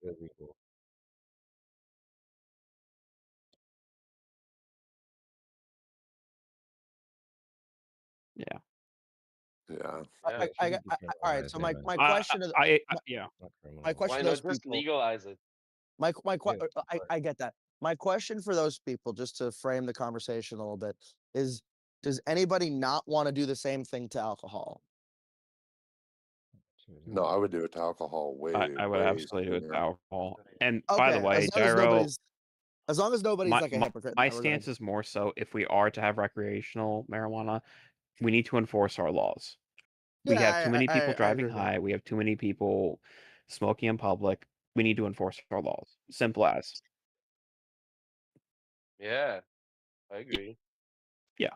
illegal. Yeah. Yeah. Yeah. It should be All right. So decriminalized, my I, question to yeah. not my criminal. question Why to those not just people. legalize it? Yeah, I get that. My question for those people, just to frame the conversation a little bit, is: does anybody not want to do the same thing to alcohol? No, I would do it to alcohol I would way absolutely do it with sooner. alcohol. And by the Okay, way, Gyro, as long as nobody's my, like a my hypocrite in my that regard. stance is more so if we are to have recreational marijuana, we need to enforce our laws. We have too Yeah, many people I agree driving with that. high. We have too many people smoking in public. We need to enforce our laws. Simple as. Yeah, I agree. Yeah.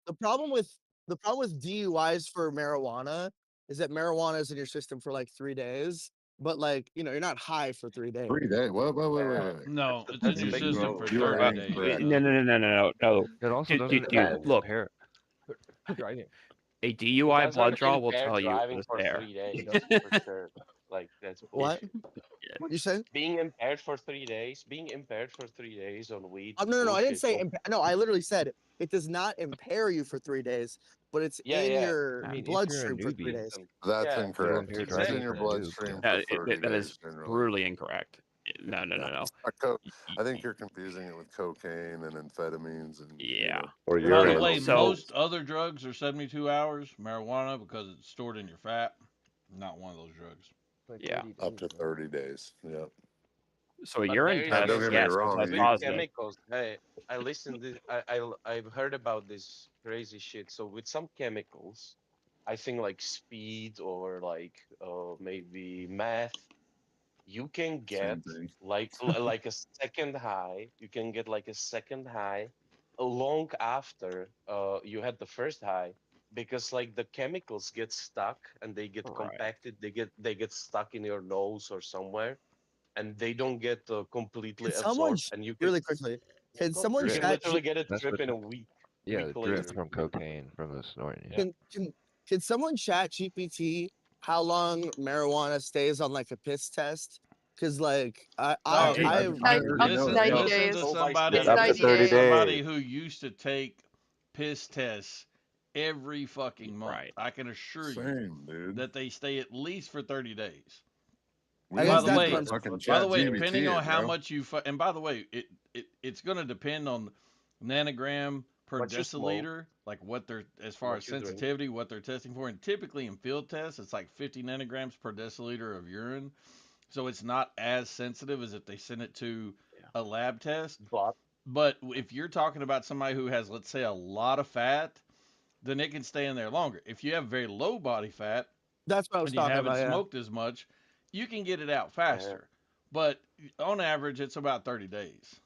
The problem with DUIs for marijuana is that marijuana is in your system for like 3 days, but like you're not high for 3 days. 3 days. Wait, wait, wait, Yeah. wait, wait. No, it's in That's a your big system no. for You are 30 days. incorrect. No. It also doesn't Dude, look, impair driving. a It DUI blood doesn't draw will impair tell you it driving was for there. 3 days for sure. Like that's What? bullshit. What you say? Being impaired for 3 days, being impaired for 3 days on weed, No. I didn't bullshit. say no. I literally said it does not impair you for 3 days, but it's Yeah, in yeah. your I mean, if you're a bloodstream for three newbie, days. That's Yeah, it'll incorrect. impair It's in driving your for a noob. bloodstream Yeah. for 30 That is days generally. brutally incorrect. No. Yeah. I think you're confusing it with cocaine and amphetamines and Yeah. or By the urine. way, So- most other drugs are 72 hours. Marijuana, because it's stored in your fat, not one of those drugs. Like Yeah. 30 Up to days, man. 30 days. Yeah. So a but urine there is Now, don't test, get me yes, wrong, test you- positive. chemicals. I listened. I've heard about this crazy shit. So with some chemicals, I think like speed or like maybe meth, you can get Same thing. like a second high. You can get like a second high long after you had the first high because like the chemicals get stuck and they get Right. compacted. They get stuck in your nose or somewhere and they don't get completely Can someone absorbed. And you can really quickly? Can someone you drip. can chat? literally get a That's trip what in a the- week. Yeah, Week the drip later. from cocaine from the snorting. Yeah. Can someone chat GPT how long marijuana stays on like a piss test? Because like Oh, I already know listen, that. 90 listen days. to Go by somebody. It's standard. Up to Listen 30 to somebody days. who used to take piss tests every fucking month. Right. I can assure you Same, dude. that they stay at least for 30 days. We I By guess the that's way, what I'm fucking saying. by the chat way, GBT depending on it, how bro. much you and by the way, it's going to depend on nanogram per What you smoke. deciliter, like what they're as far What as you drink. sensitivity, what they're testing for. And typically in field tests, it's like 50 nanograms per deciliter of urine. So it's not as sensitive as if they send it to a lab test. But But if you're talking about somebody who has, let's say, a lot of fat, then it can stay in there longer. If you have very low body fat That's what I was and you talking haven't about. Yeah. smoked as much, you can get it out faster. But on average, it's about 30 days.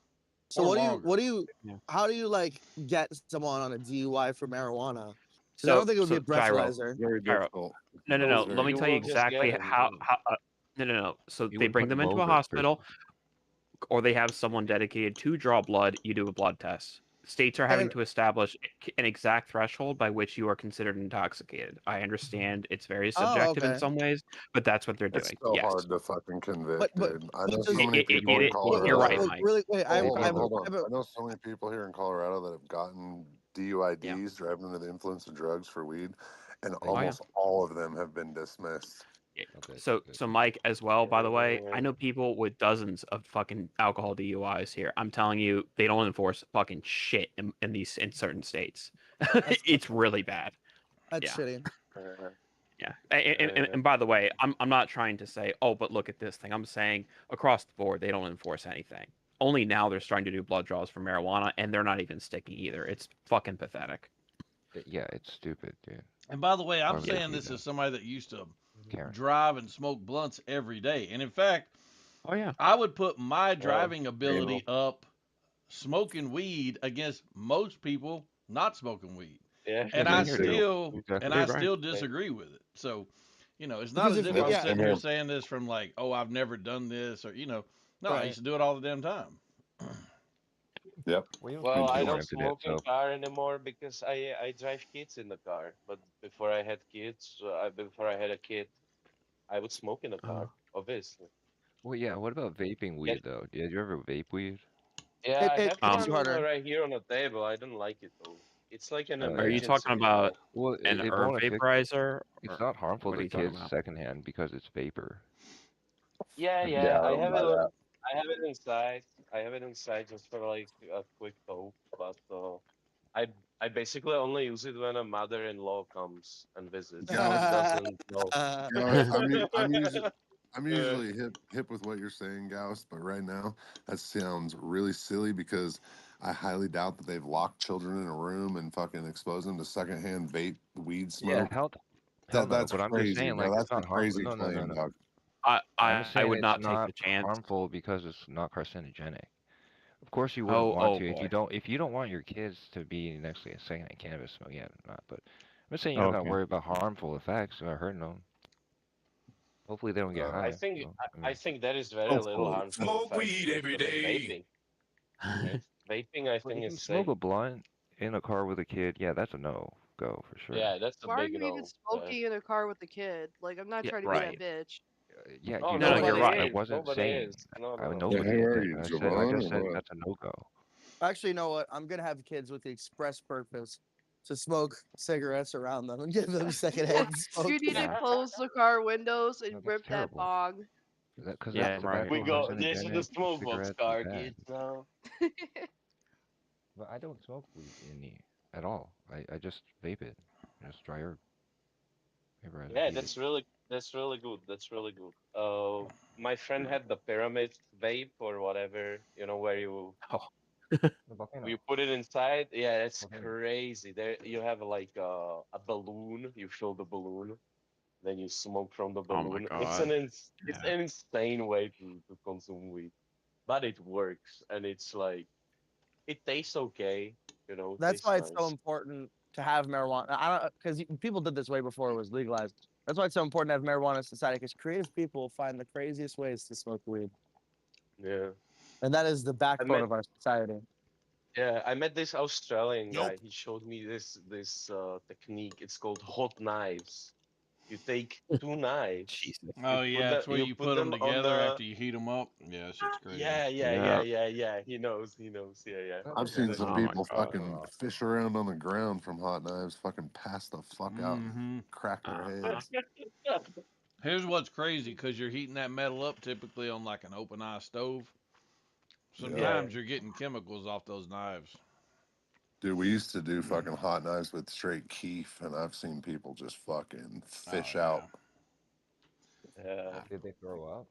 So or what longer. do you Yeah. how do you like get someone on a DUI for marijuana? Because I So don't think it would be a Gyro, breathalyzer. Very Gyro. difficult. No. It's Let very me tell you will just get exactly it. how. No. So You they would bring put them them into a over hospital, or they have someone dedicated to draw blood. You do a blood test. States are having And- to establish an exact threshold by which you are considered intoxicated. I understand it's very subjective in okay. some ways, but that's what they're It's doing. so Yes. hard to fucking convict, But dude. I know does- so many people in Colorado. You're right, Wait, Mike. really, wait, Hold on, I have hold a- on. I know so many people here in Colorado that have gotten DUIDs, driving under the influence of drugs for weed, and yeah. almost all of them have been dismissed. Okay, So good. Mike as well, by the way, I know people with dozens of fucking alcohol DUIs here. I'm telling you, they don't enforce fucking shit in certain states. It's really bad. That's Yeah. shitty. Yeah. And by the way, I'm not trying to say, oh, but look at this thing. I'm saying across the board, they don't enforce anything. Only now they're starting to do blood draws for marijuana, and they're not even sticking either. It's fucking pathetic. Yeah, it's stupid, dude. And by the way, I'm Why would they saying do this that? as somebody that used to Karen. drive and smoke blunts every day. And in fact, Oh yeah. I would put my driving ability up smoking weed against most people not smoking weed. Yeah. And Yeah, I same here, dude. Exactly right. still disagree with it. So, it's not Because as if if you- I'm yeah, sitting here saying this from like, oh, I've never done this or no, I Right. used to do it all the damn time. Yep. Well, I don't Attempted it, smoke in so car anymore because I drive kids in the car. But before I had kids, before I had a kid, I would smoke in the car. obviously. Well, yeah. What about vaping Yeah, weed though? Did you ever vape weed? yeah, I It have hits Um, you one harder. right here on the table. I don't like it though. It's like an are you Yeah. talking emergency, you about know. Well, an it herb won't affect. vaporizer, It's or not harmful what are to you talking kids about? secondhand because it's vapor. Yeah, Have you Yeah, yeah, I tried don't buy it? that. I have it inside. I have it inside just for like a quick poke, but I I basically only use it when a mother-in-law comes and visits, so it Gauss, doesn't go. Gauss, I'm Yeah. usually hip with what you're saying, Gauss, but right now that sounds really silly because I highly doubt that they've locked children in a room and fucking exposed them to secondhand vape weed Yeah. smoke. Hell no. That's But I'm just crazy, saying, bro. like, it's That's a not harm. crazy No, no, no, claim, no. dog. I'm just I saying would it's not take not the chance. harmful because it's not carcinogenic. Of course, you wouldn't Oh, want oh to boy. if you don't want your kids to be next to a secondhand cannabis smoke. Yeah, not. But I'm just saying you don't gotta Okay. worry about harmful effects or hurting them. Hopefully, they don't get Uh, I high. think So, I I mean, think there is very little hopefully. harmful effects with vaping, right? Vaping, I but think, if is you smoke a safe. blunt in a car with a kid, yeah, that's a no go for sure. Yeah, that's a Why are big you even no. smoking in a car with a kid? Like, I'm not Yeah, trying to be that right. bitch. Yeah, Oh, you No, no, said you're nobody it. I right. is. wasn't Nobody saying. is. No, I no. Yeah, nobody who is. are you, I Javon, just or said what? that's a no go. Actually, you know what? I'm gonna have kids with the express purpose to smoke cigarettes around them and give them secondhand smoke. You need to Yeah, close the car windows and no, that's rip that terrible. bong. Because Yeah, that right. We tobacco go. This is the carcinogenic, smoke box cigarettes is car, bad. kids. Now. But I don't smoke weed at all. I just vape it. Just dry herb vaporizer. Yeah, Eat it. that's really good. That's really good. My friend had the pyramid vape or whatever, you know, where Oh, The you volcano. put it inside. Yeah, that's Volcano. crazy. There you have like a balloon. You fill the balloon, then you smoke from the oh my balloon. God. It's Yeah. an insane way to consume weed, but it works, and it's like it tastes okay. You know, it That's tastes why it's so nice. important to have marijuana. I don't because people did this way before it was legalized. That's why it's so important to have marijuana in society because creative people find the craziest ways to smoke weed, Yeah, and that is the I backbone met of our society. Yeah, I met this Australian guy. He showed me this technique. It's called hot knives. You take two knives, Jesus. Oh yeah, it's where you you put put them them on together the. after you heat them up. Yeah, that shit's crazy. Yeah. Yeah. He knows. He knows. Yeah, yeah. That I've looks Yeah, seen that some Oh shit my is people God. fucking fish around on the ground from hot knives, fucking pass the fuck out and Mm-hmm. crack their Uh-huh. heads. Here's what's crazy, because you're heating that metal up typically on like an open eye stove. Yeah. Yeah. Sometimes you're getting chemicals off those knives. Dude, we used to do fucking hot knives with straight keef, and I've seen people just fucking Oh fish yeah. out. Yeah. Did they throw up?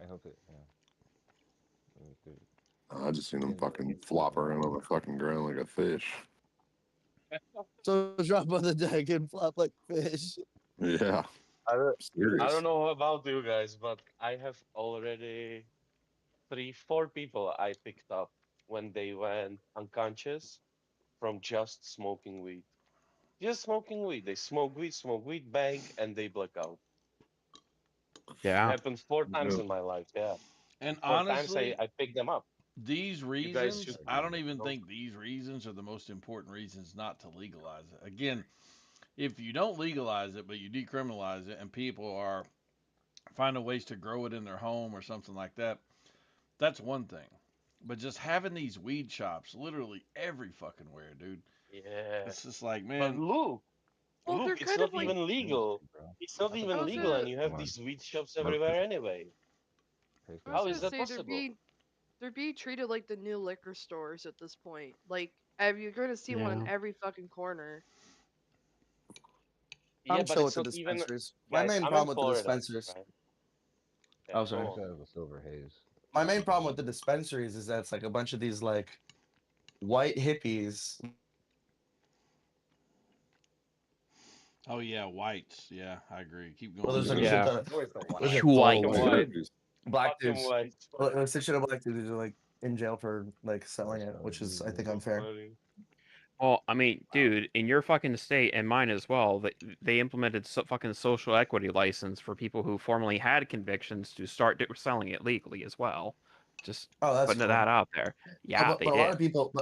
I hope it. Yeah. I just seen them Didn't fucking flop around on the fucking ground like a fish. So drop on the deck and flop like fish. Yeah, I don't, I serious. don't know about you guys, but I have already 4 people I picked up when they went unconscious from just smoking weed. Just smoking weed. They smoke weed, bang, and they black out. Yeah. Happened 4 Yeah. times in my life. Yeah, And 4 times honestly, I picked them up. these You guys should reasons, I don't even know. think these reasons are the most important reasons not to legalize it. Again, if you don't legalize it, but you decriminalize it, and people are finding ways to grow it in their home or something like that, that's one thing. But just having these weed shops literally every fucking where, dude. Yeah, It's just like, but man, Well, they're look, it's kind of not like even legal. bro. It's not That's a I even was legal, gonna and you come have on. these weed shops No, everywhere anyway. Taste I that was How gonna is that say possible? they're being treated like the new liquor stores at this point. Like, you're going to see one in Yeah. every fucking corner. Yeah, I'm but chill with it's the not even, dispensaries. My guys. main I'm in problem with the Florida, dispensaries. right? Yeah, Oh, go sorry. on. Instead of a silver haze. My main problem with the dispensaries is that it's like a bunch of these like white hippies. oh yeah, whites. Yeah, I agree. Keep Well, going, there's like a Ghost. shit Yeah. ton of Always the there's white. a White. Fucking white white. hippies. black Fucking dudes. white. Well, there's a shit of black dudes who are like in jail for like selling it, Selling which is weed. I think So unfair. funny. Well, I mean, dude, in your fucking state and mine as well, they implemented fucking social equity license for people who formerly had convictions to start selling it legally as well. Just Oh, that's putting cool. that out there. Oh, Yeah, they but a lot did. of people,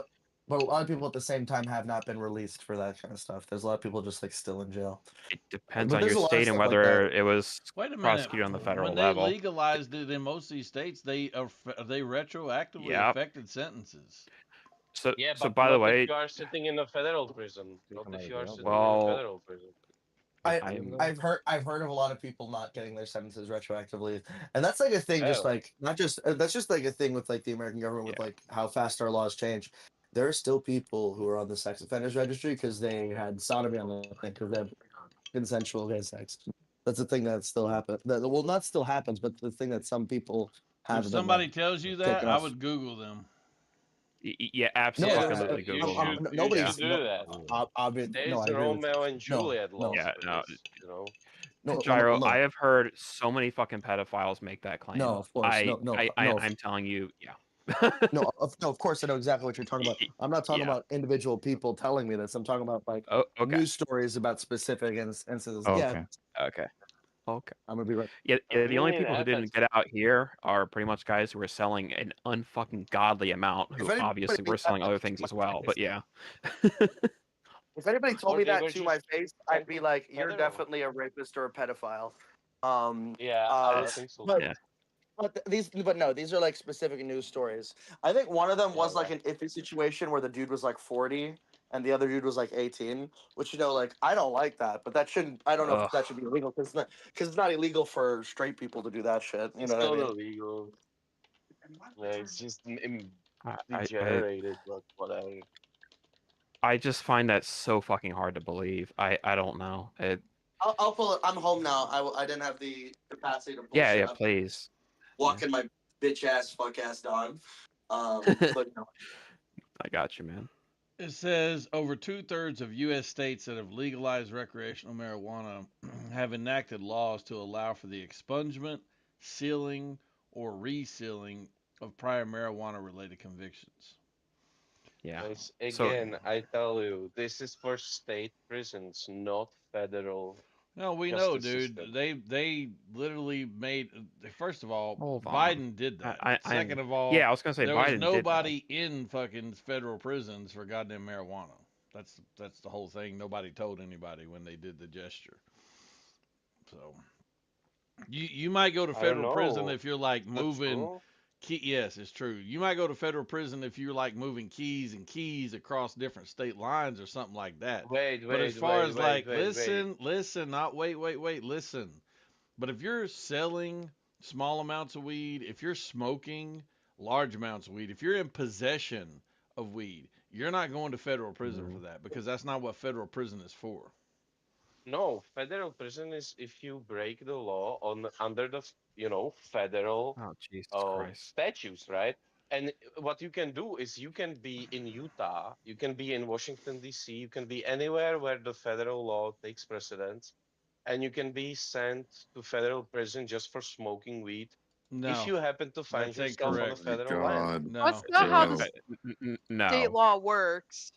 But a lot of people at the same time have not been released for that kind of stuff. There's a lot of people just like still in jail. It depends But on there's your a lot of state and stuff like whether that. it was Wait a minute. prosecuted on the federal When they level. legalized it in most of these states, they retroactively Yep. affected sentences. So, Yeah, so but by the not if way, you are sitting in a federal prison. You Not come out if of you are jail, sitting bro. in a well, federal prison. I've heard of a lot of people not getting their sentences retroactively, and that's like a thing. Just Oh. like not just that's just like a thing with like the American government with Yeah. like how fast our laws change. There are still people who are on the sex offenders registry because they had sodomy on the thing because they have consensual gay sex. That's a thing that still happens. That well, not still happens, but the thing that some people have. If been, somebody like, tells you that, taken I off. would Google them. yeah, No, absolutely you Google them. should nobody's do that. no. There's I agree with Romeo and no, Juliet no, laws Yeah, for no. this, you know. no, Gyro, no. I have heard so many fucking pedophiles make that claim. No, of course, no. I'm telling you, yeah. No, of course I know exactly what you're talking about. I'm not talking Yeah. about individual people telling me this. I'm talking about like Oh, okay. news stories about specific instances. Oh, Yeah, okay. Okay. Okay. I'm gonna be right. Yeah, I the only mean, it people who didn't happens. get out here are pretty much guys who are selling an unfucking godly amount, who anybody- obviously were selling other things as well. But yeah. If anybody told Or me they that were to my just face, I'd be like, "You're federal. definitely a rapist or a pedophile." Yeah, I would think so. but Yeah. but no, these are like specific news stories. I think one of them Yeah, was like right. an iffy situation where the dude was like 40 and the other dude was like 18, which like I don't like that, but that shouldn't. I don't know Ugh. if that should be illegal because it's not illegal for straight people to do that shit. You It's know not what I mean? illegal. Yeah, it's just I degenerated, but whatever. I just find that so fucking hard to believe. I don't know. I'll pull it. I'm home now. I didn't have the capacity to pull Yeah, shit yeah, up. please. Walking my bitch ass fuck ass dog. But no. I got you, man. It says over 2/3 of U.S. states that have legalized recreational marijuana have enacted laws to allow for the expungement, sealing, or resealing of prior marijuana-related convictions. Yeah. It's, So again, I tell you, this is for state prisons, not federal. No, we know, Justice dude. system. They literally made. First of all, Hold on. Biden did that. Second of all, yeah, I was gonna say there Biden was nobody in fucking federal prisons for goddamn marijuana. That's the whole thing. Nobody told anybody when they did the gesture. So you might go to I don't federal prison know. if you're like Is that moving. true? Yes, it's true. You might go to federal prison if you're like moving keys and keys across different state lines or something like that. Wait, But as wait, far wait, as wait, like, wait, wait. listen, not wait, listen. But if you're selling small amounts of weed, if you're smoking large amounts of weed, if you're in possession of weed, you're not going to federal prison for that because that's not what federal prison is for. No, federal prison is if you break the law on under the federal Oh, Jesus Christ. statutes, right? And what you can do is you can be in Utah, you can be in Washington D.C., you can be anywhere where the federal law takes precedence, and you can be sent to federal prison just for smoking weed No, if you happen to find that's yourself on a incorrect. federal land. No, That's not how No. the No. state law works.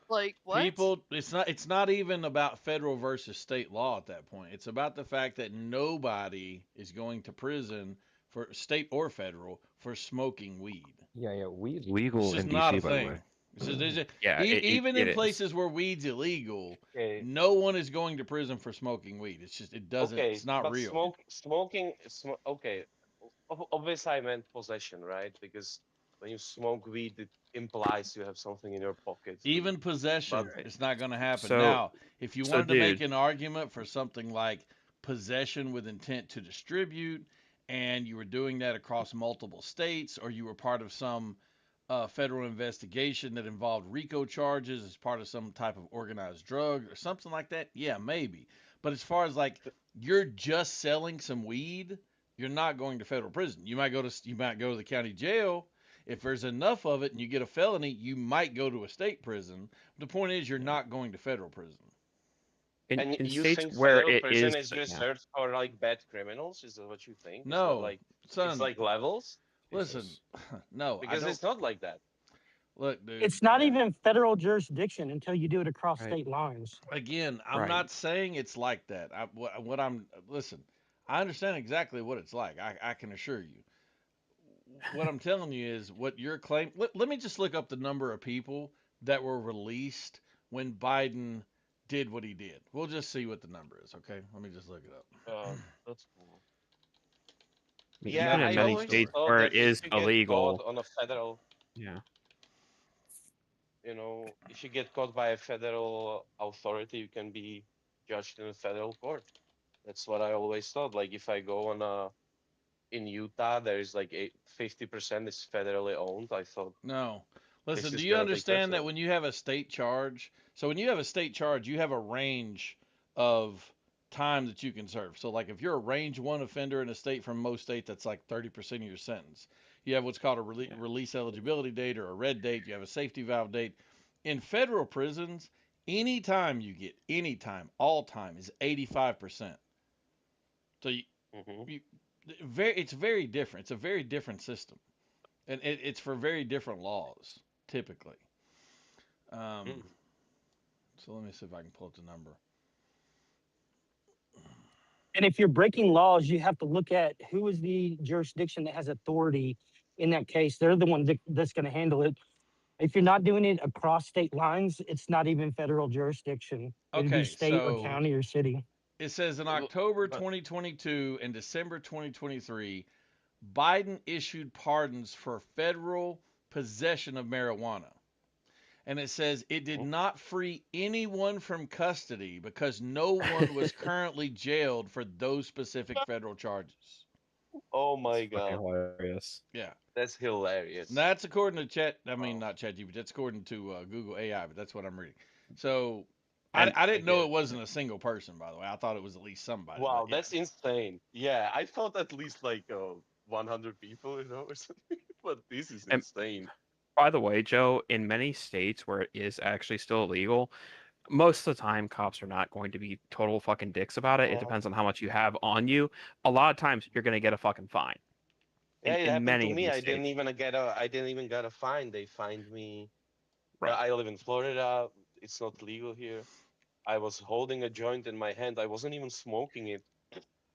Like what? people, it's not even about federal versus state law at that point. It's about the fact that nobody is going to prison for state or federal for smoking weed. Yeah, weed's It's legal just in not DC, a by the thing. way. So there's Yeah, even in it is. places where weed's illegal, Okay. no one is going to prison for smoking weed. It's just it doesn't. Okay, It's not but real. okay. Obviously, I meant possession, right? Because when you smoke weed, it implies you have something in your pocket. Even possession, But it's not going to happen. So- Now, if you so, wanted to make dude- an argument for something like possession with intent to distribute, and you were doing that across multiple states, or you were part of some federal investigation that involved RICO charges as part of some type of organized drug or something like that, yeah, maybe. But as far as like you're just selling some weed, you're not going to federal prison. You might go to the county jail. If there's enough of it and you get a felony, you might go to a state prison. The point is, you're not going to federal prison. and in you states think where federal it prison is is reserved for like bad criminals? Is that what you think? It's No, not like son. it's like levels. Listen, Jesus. no, I Because don't. it's not like that. Look, dude. It's not even federal jurisdiction until you do it across Right. state lines. Again, I'm Right. not saying it's like that. Listen, I understand exactly what it's like. I can assure you. What I'm telling you is what your claim. Let me just look up the number of people that were released when Biden did what he did. We'll just see what the number is, okay? Let me just look it up. That's cool. I mean, Yeah, even in I many always states thought where that it if is you get caught illegal, on a federal, yeah. if you get caught by a federal authority, you can be judged in a federal court. That's what I always thought. Like if I go on in Utah, there's like 50% is federally owned. I thought No. this Listen, do is you gonna be understand that different. when you have a state charge, so when you have a state charge, you have a range of time that you can serve. So like if you're a range 1 offender in a state, from most states that's like 30% of your sentence. You have what's called a Yeah. release eligibility date or a red date, you have a safety valve date. In federal prisons, any time you get any time, all time is 85%. So Hmm. you it's very different. It's a very different system. And it's for very different laws typically. Um, so let me see if I can pull up the number. And if you're breaking laws, you have to look at who is the jurisdiction that has authority in that case. They're the one that's going to handle it. If you're not doing it across state lines, it's not even federal jurisdiction. It'd be Okay, state or so county or city. it says in October But 2022 and December 2023, Biden issued pardons for federal possession of marijuana. And it says it did not free anyone from custody because no one was currently jailed for those specific federal charges. oh my It's fucking god, hilarious. Yeah. that's hilarious. And that's according to Wow. not ChatGPT, that's according to Google AI, but that's what I'm reading. So And I didn't know Again, it wasn't a single person, by the way. I thought it was at least somebody, but wow, yeah. that's insane. Yeah, I thought at least like 100 people, or something. But this is and insane. by the way, Joe, in many states where it is actually still illegal, most of the time cops are not going to be total fucking dicks about it. It Uh, depends on how much you have on you. A lot of times you're gonna get a fucking fine. yeah, it In happened to many of me. these states. I didn't even get a fine. They fined me. Right. I live in Florida. It's not legal here. I was holding a joint in my hand. I wasn't even smoking it.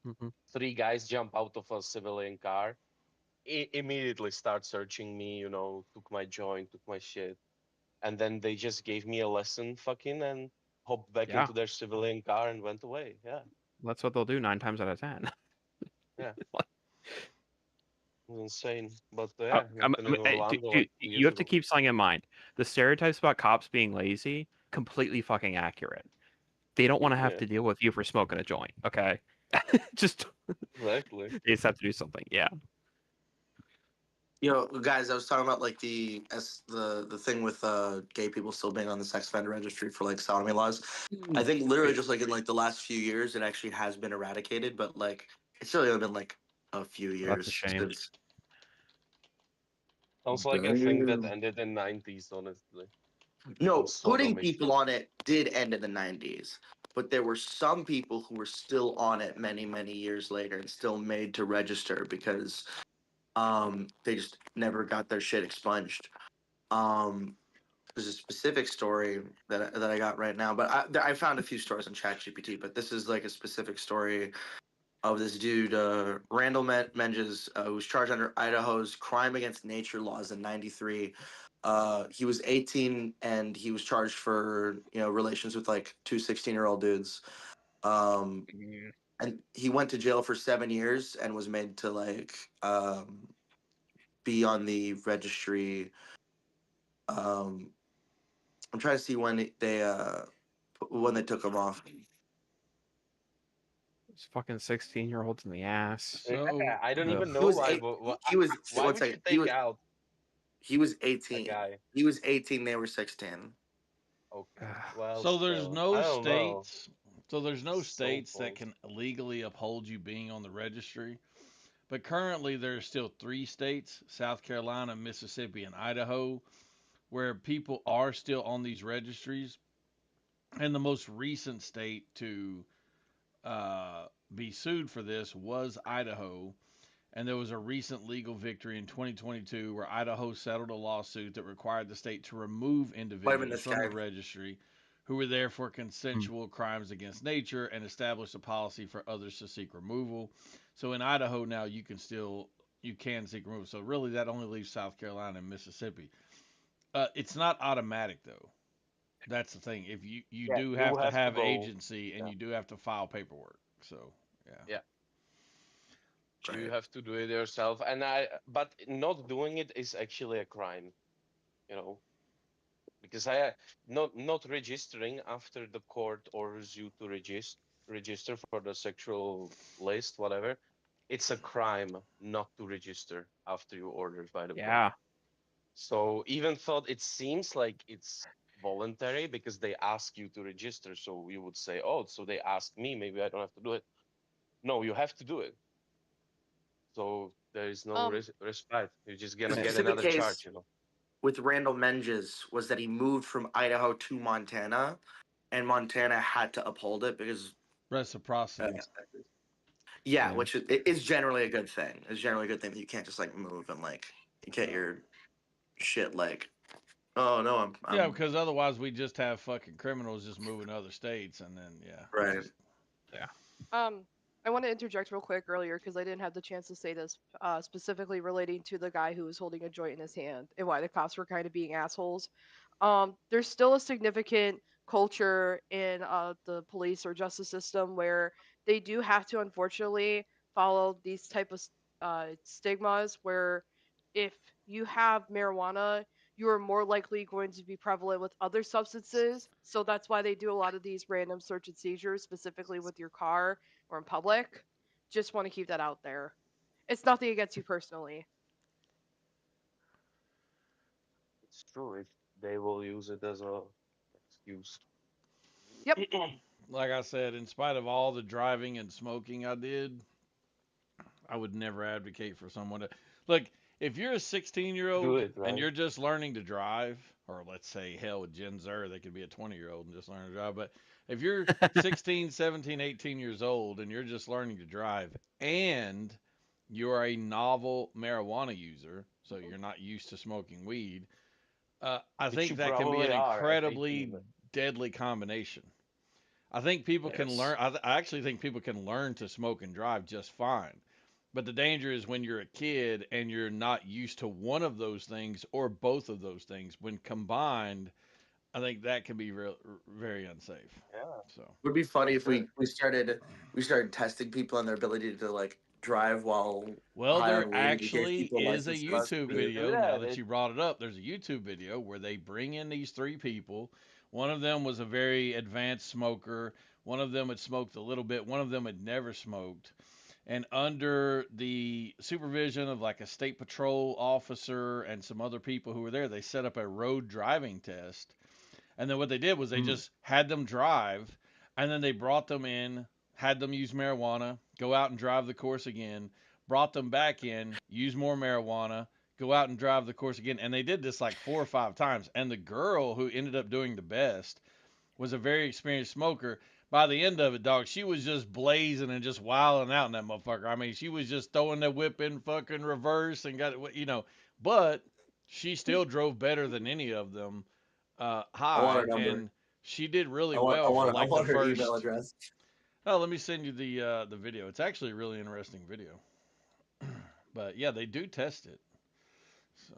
Hmm. 3 guys jump out of a civilian car, immediately start searching me. Took my joint, took my shit, and then they just gave me a lesson, fucking, and hopped back Yeah. into their civilian car and went away. Yeah, That's what they'll do 9 times out of 10. yeah, it was insane. But yeah, happened in Orlando like 2 years You have to ago. keep something in mind. The stereotypes about cops being lazy, completely fucking accurate. They don't want to have Yeah, to deal with you for smoking a joint, okay? Just exactly. they just have to do something. Yeah. Guys, I was talking about like the thing with gay people still being on the sex offender registry for like sodomy laws. I think literally just like in like the last few years, it actually has been eradicated, but like it's really only been like a few Well, that's a years shame. since. Sounds like a thing that ended in '90s, honestly. No, Some putting sodomy people shit. on it did end in the 90s, but there were some people who were still on it many, many years later and still made to register because they just never got their shit expunged. There's a specific story that I got right now, but I found a few stories on ChatGPT, but this is like a specific story of this dude, Randall Menges, who was charged under Idaho's crime against nature laws in '93. He was 18 and he was charged for relations with like two 16-year-old dudes. Um, and he went to jail for 7 years and was made to like be on the registry. Um, I'm trying to see when they took him off. It's fucking 16-year-olds in the ass. So Yeah, I don't Ugh. even He know was why. eight. He was Why one would you second. take out He was a 18. guy? He was 18. They were 16. Okay, Ugh. well, so there's still, I no don't know. states so there's no So states that close. can legally uphold you being on the registry. But currently there's still 3 states, South Carolina, Mississippi, and Idaho, where people are still on these registries. And the most recent state to uh, be sued for this was Idaho. And there was a recent legal victory in 2022 where Idaho settled a lawsuit that required the state to remove Might have been individuals this from guy. the registry who were there for Hmm. consensual crimes against nature and established a policy for others to seek removal. So in Idaho now you can seek removal. So really that only leaves South Carolina and Mississippi. It's not automatic though. That's the thing. If you Yeah, do you have to have to have go. agency and Yeah. you do have to file paperwork. So yeah. You Right. have to do it yourself, but not doing it is actually a crime, you know, because not registering after the court orders you to register for the sexual list, whatever. It's a crime not to register after you ordered by the court. Yeah. So even though it seems like it's voluntary because they ask you to register, so you would say, oh, so they asked me, maybe I don't have to do it. No, you have to do it. So there is no respite. You're just gonna The get specific another case charge, you know. with Randall Menges was that he moved from Idaho to Montana, and Montana had to uphold it because Reciprocity. yeah, Yeah. which is generally a good thing. It's generally a good thing that you can't just like move and like get your shit like, oh no, I'm Yeah, because otherwise we just have fucking criminals just moving to other states, and then yeah. right. I want to interject real quick earlier because I didn't have the chance to say this specifically relating to the guy who was holding a joint in his hand and why the cops were kind of being assholes. There's still a significant culture in the police or justice system where they do have to unfortunately follow these type of stigmas where if you have marijuana, you are more likely going to be prevalent with other substances. So that's why they do a lot of these random search and seizures, specifically with your car or in public. Just want to keep that out there. It's nothing against you personally. It's true. If they will use it as a excuse. Yep. Like I said, in spite of all the driving and smoking I did, I would never advocate for someone to look. If you're a 16-year-old it, right? and you're just learning to drive, or let's say hell with Gen Zer, they could be a 20-year-old and just learn to drive. But if you're 16, 17, 18 years old and you're just learning to drive and you're a novel marijuana user, so you're not used to smoking weed, I Which think you that can be an probably are at incredibly 18. deadly combination. I think people can Yes. learn. I actually think people can learn to smoke and drive just fine. But the danger is when you're a kid and you're not used to one of those things or both of those things. When combined, I think that can be very unsafe. Yeah. So It would be funny if Sure. we started testing people on their ability to like drive while well, high there on weed. We gave actually people is a license YouTube custody. video. Yeah, Now that you brought it up, there's a YouTube video where they bring in these three people. One of them was a very advanced smoker. One of them had smoked a little bit. One of them had never smoked. And under the supervision of like a state patrol officer and some other people who were there, they set up a road driving test. And then what they did was they just had them drive, and then they brought them in, had them use marijuana, go out and drive the course again, brought them back in, use more marijuana, go out and drive the course again. And they did this like 4 or 5 times. And the girl who ended up doing the best was a very experienced smoker. By the end of it, dog, she was just blazing and just wilding out in that motherfucker. I mean, she was just throwing the whip in fucking reverse and got it, but she still drove better than any of them I want high, her number. and she did really I want, well for I like want the her first. email address. Oh, let me send you the video. It's actually a really interesting video. But yeah, they do test it. So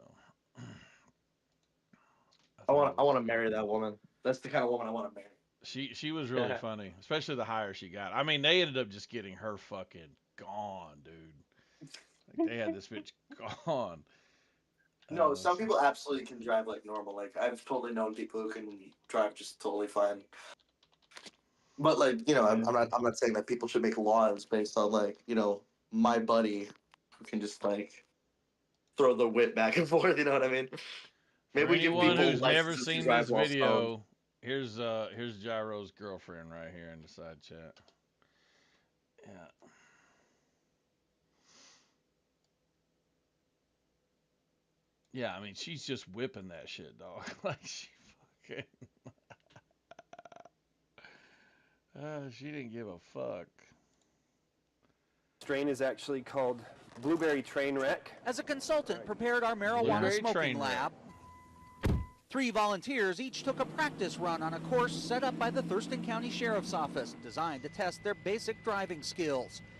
I want to marry that woman. That's the kind of woman I want to marry. She was really funny, especially the higher she got. I mean, they ended up just getting her fucking gone, dude. Like, they had this bitch gone. No, some people absolutely can drive like normal. Like I've totally known people who can drive just totally fine. But like, I'm not saying that people should make laws based on like, my buddy who can just like throw the whip back and forth, you know what I mean? Maybe For we give anyone people who's never licenses to seen drive this while video, here's Gyro's girlfriend right here in the side chat. Yeah. Yeah, I mean, she's just whipping that shit, dog. Like, she fucking. She didn't give a fuck. Strain is actually called Blueberry Trainwreck. As a consultant prepared our marijuana Blueberry smoking lab, 3 volunteers each took a practice run on a course set up by the Thurston County Sheriff's Office, designed to test their basic driving skills.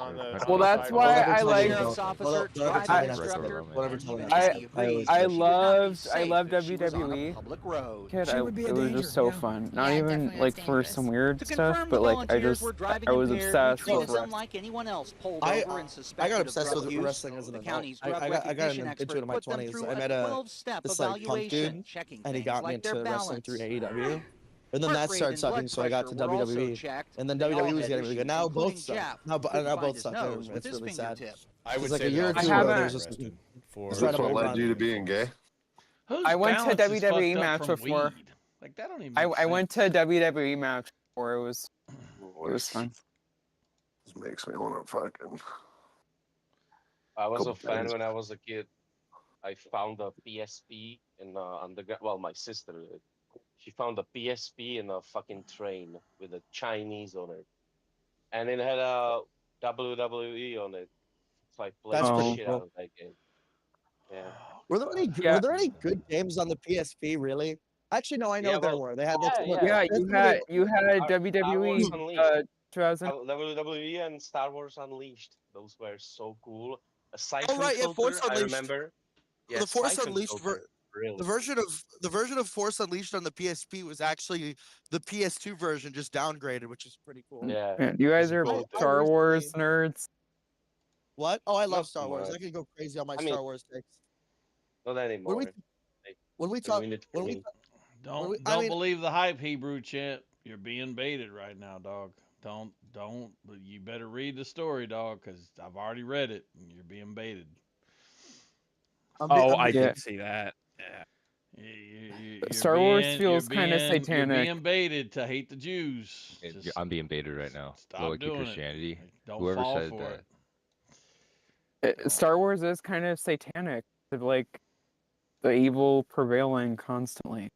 on the. Well, that's why I like. Whatever tell me. I loved WWE. Kid, it was just so fun. Not even like for some weird stuff, but like I was obsessed with wrestling. Unlike anyone else pulled I over and suspected got of obsessed drug with use, wrestling as an the adult. county's I drug got recognition into expert it in my put them 20s. through I a met a 12-step this like punk evaluation, dude, checking and he things got me like their into wrestling through balance. AEW. And then Heart that rate started and sucking, blood so I got to pressure were also WWE. checked. And then They all WWE was had getting really good. issues, Now both including suck. Jeff, Now couldn't both find his suck. nose with It's his really sad. fingertip. I would It's like say a year or the two officer ago, got there's just arrested for. Is this what led you to being gay? Whose I went to a balance is fucked WWE up match from before. weed? Like that don't even. I make went to a WWE match before. It was fun. This makes me want to fucking. I was a Couple fan days. when I was a kid. I found a PSP in underground. Well, my sister did. She found a PSP in a fucking train with a Chinese on it, and it had a WWE on it. So I played That's the pretty shit cool. out of that game. Yeah. Were there any good games on the PSP? Really? Actually, no. I know Yeah, there well, were. They had like some of Yeah, the- you had Star Wars WWE Unleashed. 2000. WWE and Star Wars Unleashed. Those were so cool. A Oh Siphon right, yeah, Force Filter, I Unleashed. remember. Yeah, The Force Siphon Unleashed Filter, really the version of Force Unleashed on the PSP was actually the PS2 version, just downgraded, which is pretty cool. Yeah. Man, you guys are gold. Star Wars nerds. What? Oh, I love Not Star Wars. much. I can go crazy on my I mean, Star Wars takes. Not anymore. When we They talk, ruined it for when we me. Don't I mean- believe the hype, Hebrew champ. You're being baited right now, dog. Don't. But you better read the story, dog, because I've already read it. And you're being baited. I did see that. Yeah. You're Star Wars being- feels you're kind of being- satanic. You're being baited to hate the Jews. Just I'm being baited right now. stop Low-key doing it. Christianity. Don't Whoever fall said for that. it. Star Wars is kind of satanic. Like the evil prevailing constantly.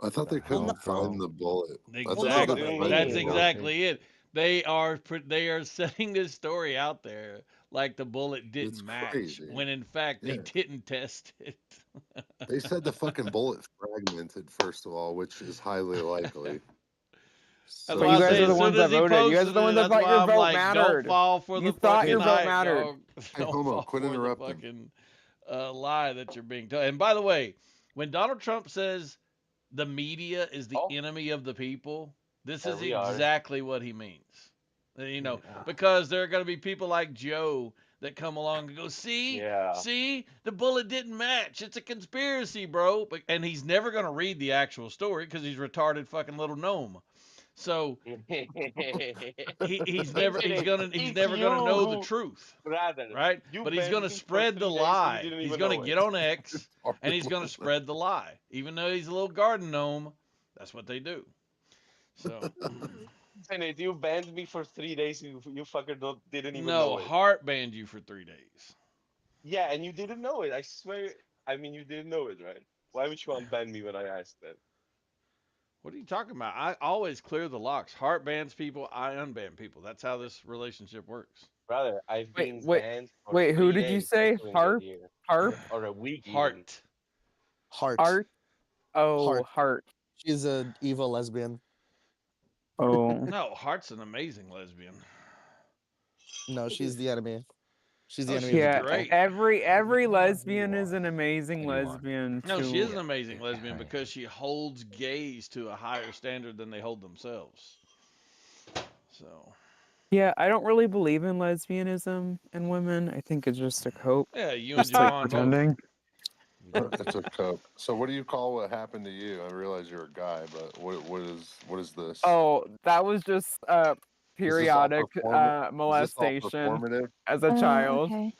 I thought they couldn't find the bullet. I thought they Exactly. couldn't find That's the bullet. exactly it. They are setting this story out there like the bullet didn't It's match, crazy. when in fact they Yeah. didn't test it. They said the fucking bullet fragmented, first of all, which is highly likely. That's So- why you I guys say are the as ones soon as that he voted. You guys are posted the it, ones that that's thought why your I'm vote like, mattered. don't fall for You the thought fucking your vote hype, mattered. dog. Hey, Don't Homo, fall quit for the interrupting. fucking lie that you're being told. And by the way, when Donald Trump says the media is the enemy of the people, this There is we are. exactly what he means. You know, because there are going to be people like Joe that come along and go, see, the bullet didn't match. It's a conspiracy, bro. And he's never going to read the actual story because he's retarded fucking little gnome. So he's never gonna know the truth, Brother, right? you But he's banned gonna me for spread 3 the days and you lie. didn't He's even gonna know get it. on X and he's gonna spread the lie, even though he's a little garden gnome. That's what they do. So Tenet, you banned me for 3 days. You fucker didn't even no, know it. Hart banned you for 3 days. Yeah, and you didn't know it. I swear. I mean, you didn't know it, right? Why would you unban me when I asked that? What are you talking about? I always clear the locks. Hart bans people, I unban people. That's how this relationship works. Brother, I've been Wait, banned for wait, 3 who did you days say? for doing Harp? that year. Harp? Or a week even. Hart. Heart. Oh, Heart. She's a evil lesbian. Oh. No, Hart's an amazing lesbian. No, she's the enemy. She's the Oh, enemy. she's of the Yeah, people. great. every lesbian is an amazing lesbian. No, she to- is an amazing lesbian because she holds gays to a higher standard than they hold themselves. So. Yeah, I don't really believe in lesbianism in women. I think it's just a cope. Yeah, you and Just like Javon both. pretending. It's a cope. So what do you call what happened to you? I realize you're a guy, but what is this? Oh, that was just periodic Is this all molestation performative? as a child. Okay.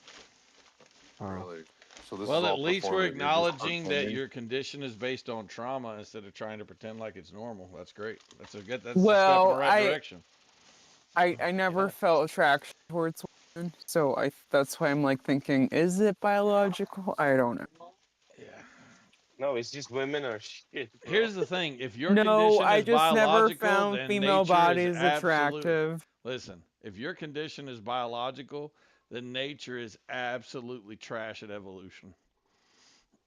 Really? So this Well, is all at least we're performative. You're just acknowledging that pretending? your condition is based on trauma instead of trying to pretend like it's normal. That's great. That's a step in Well, the right direction. I never felt attraction towards women, so that's why I'm like thinking, is it biological? I don't know. No, it's just women are shit. Bro. Here's the thing: if your No, condition I is just never biological, found then female nature bodies is absolute- attractive. Listen, if your condition is biological, then nature is absolutely trash at evolution.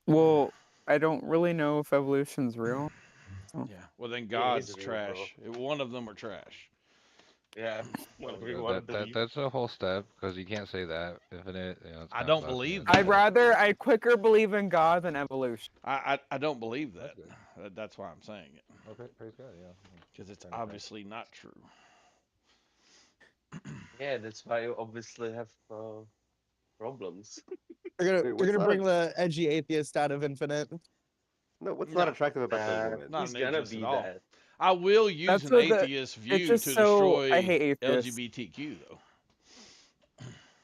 Well, I don't really know if evolution's real. So. Yeah. Well, then Yeah, God's it's real, bro. trash. One of them are trash. Yeah. That's a whole step because you can't say that. Infinite. You know, it's I kinda don't blasphemous. believe I'd quicker believe in God than evolution. I don't believe that. That's why I'm saying it. Okay, praise God, yeah. Because it's obviously not true. Yeah, that's why you obviously have problems. They're gonna bring the edgy atheist out of Infinite. No, what's not attractive about those women? Not He's an gonna atheist be at all. that. I will use That's an what the- atheist it's view to just so- destroy I hate atheists. LGBTQ though.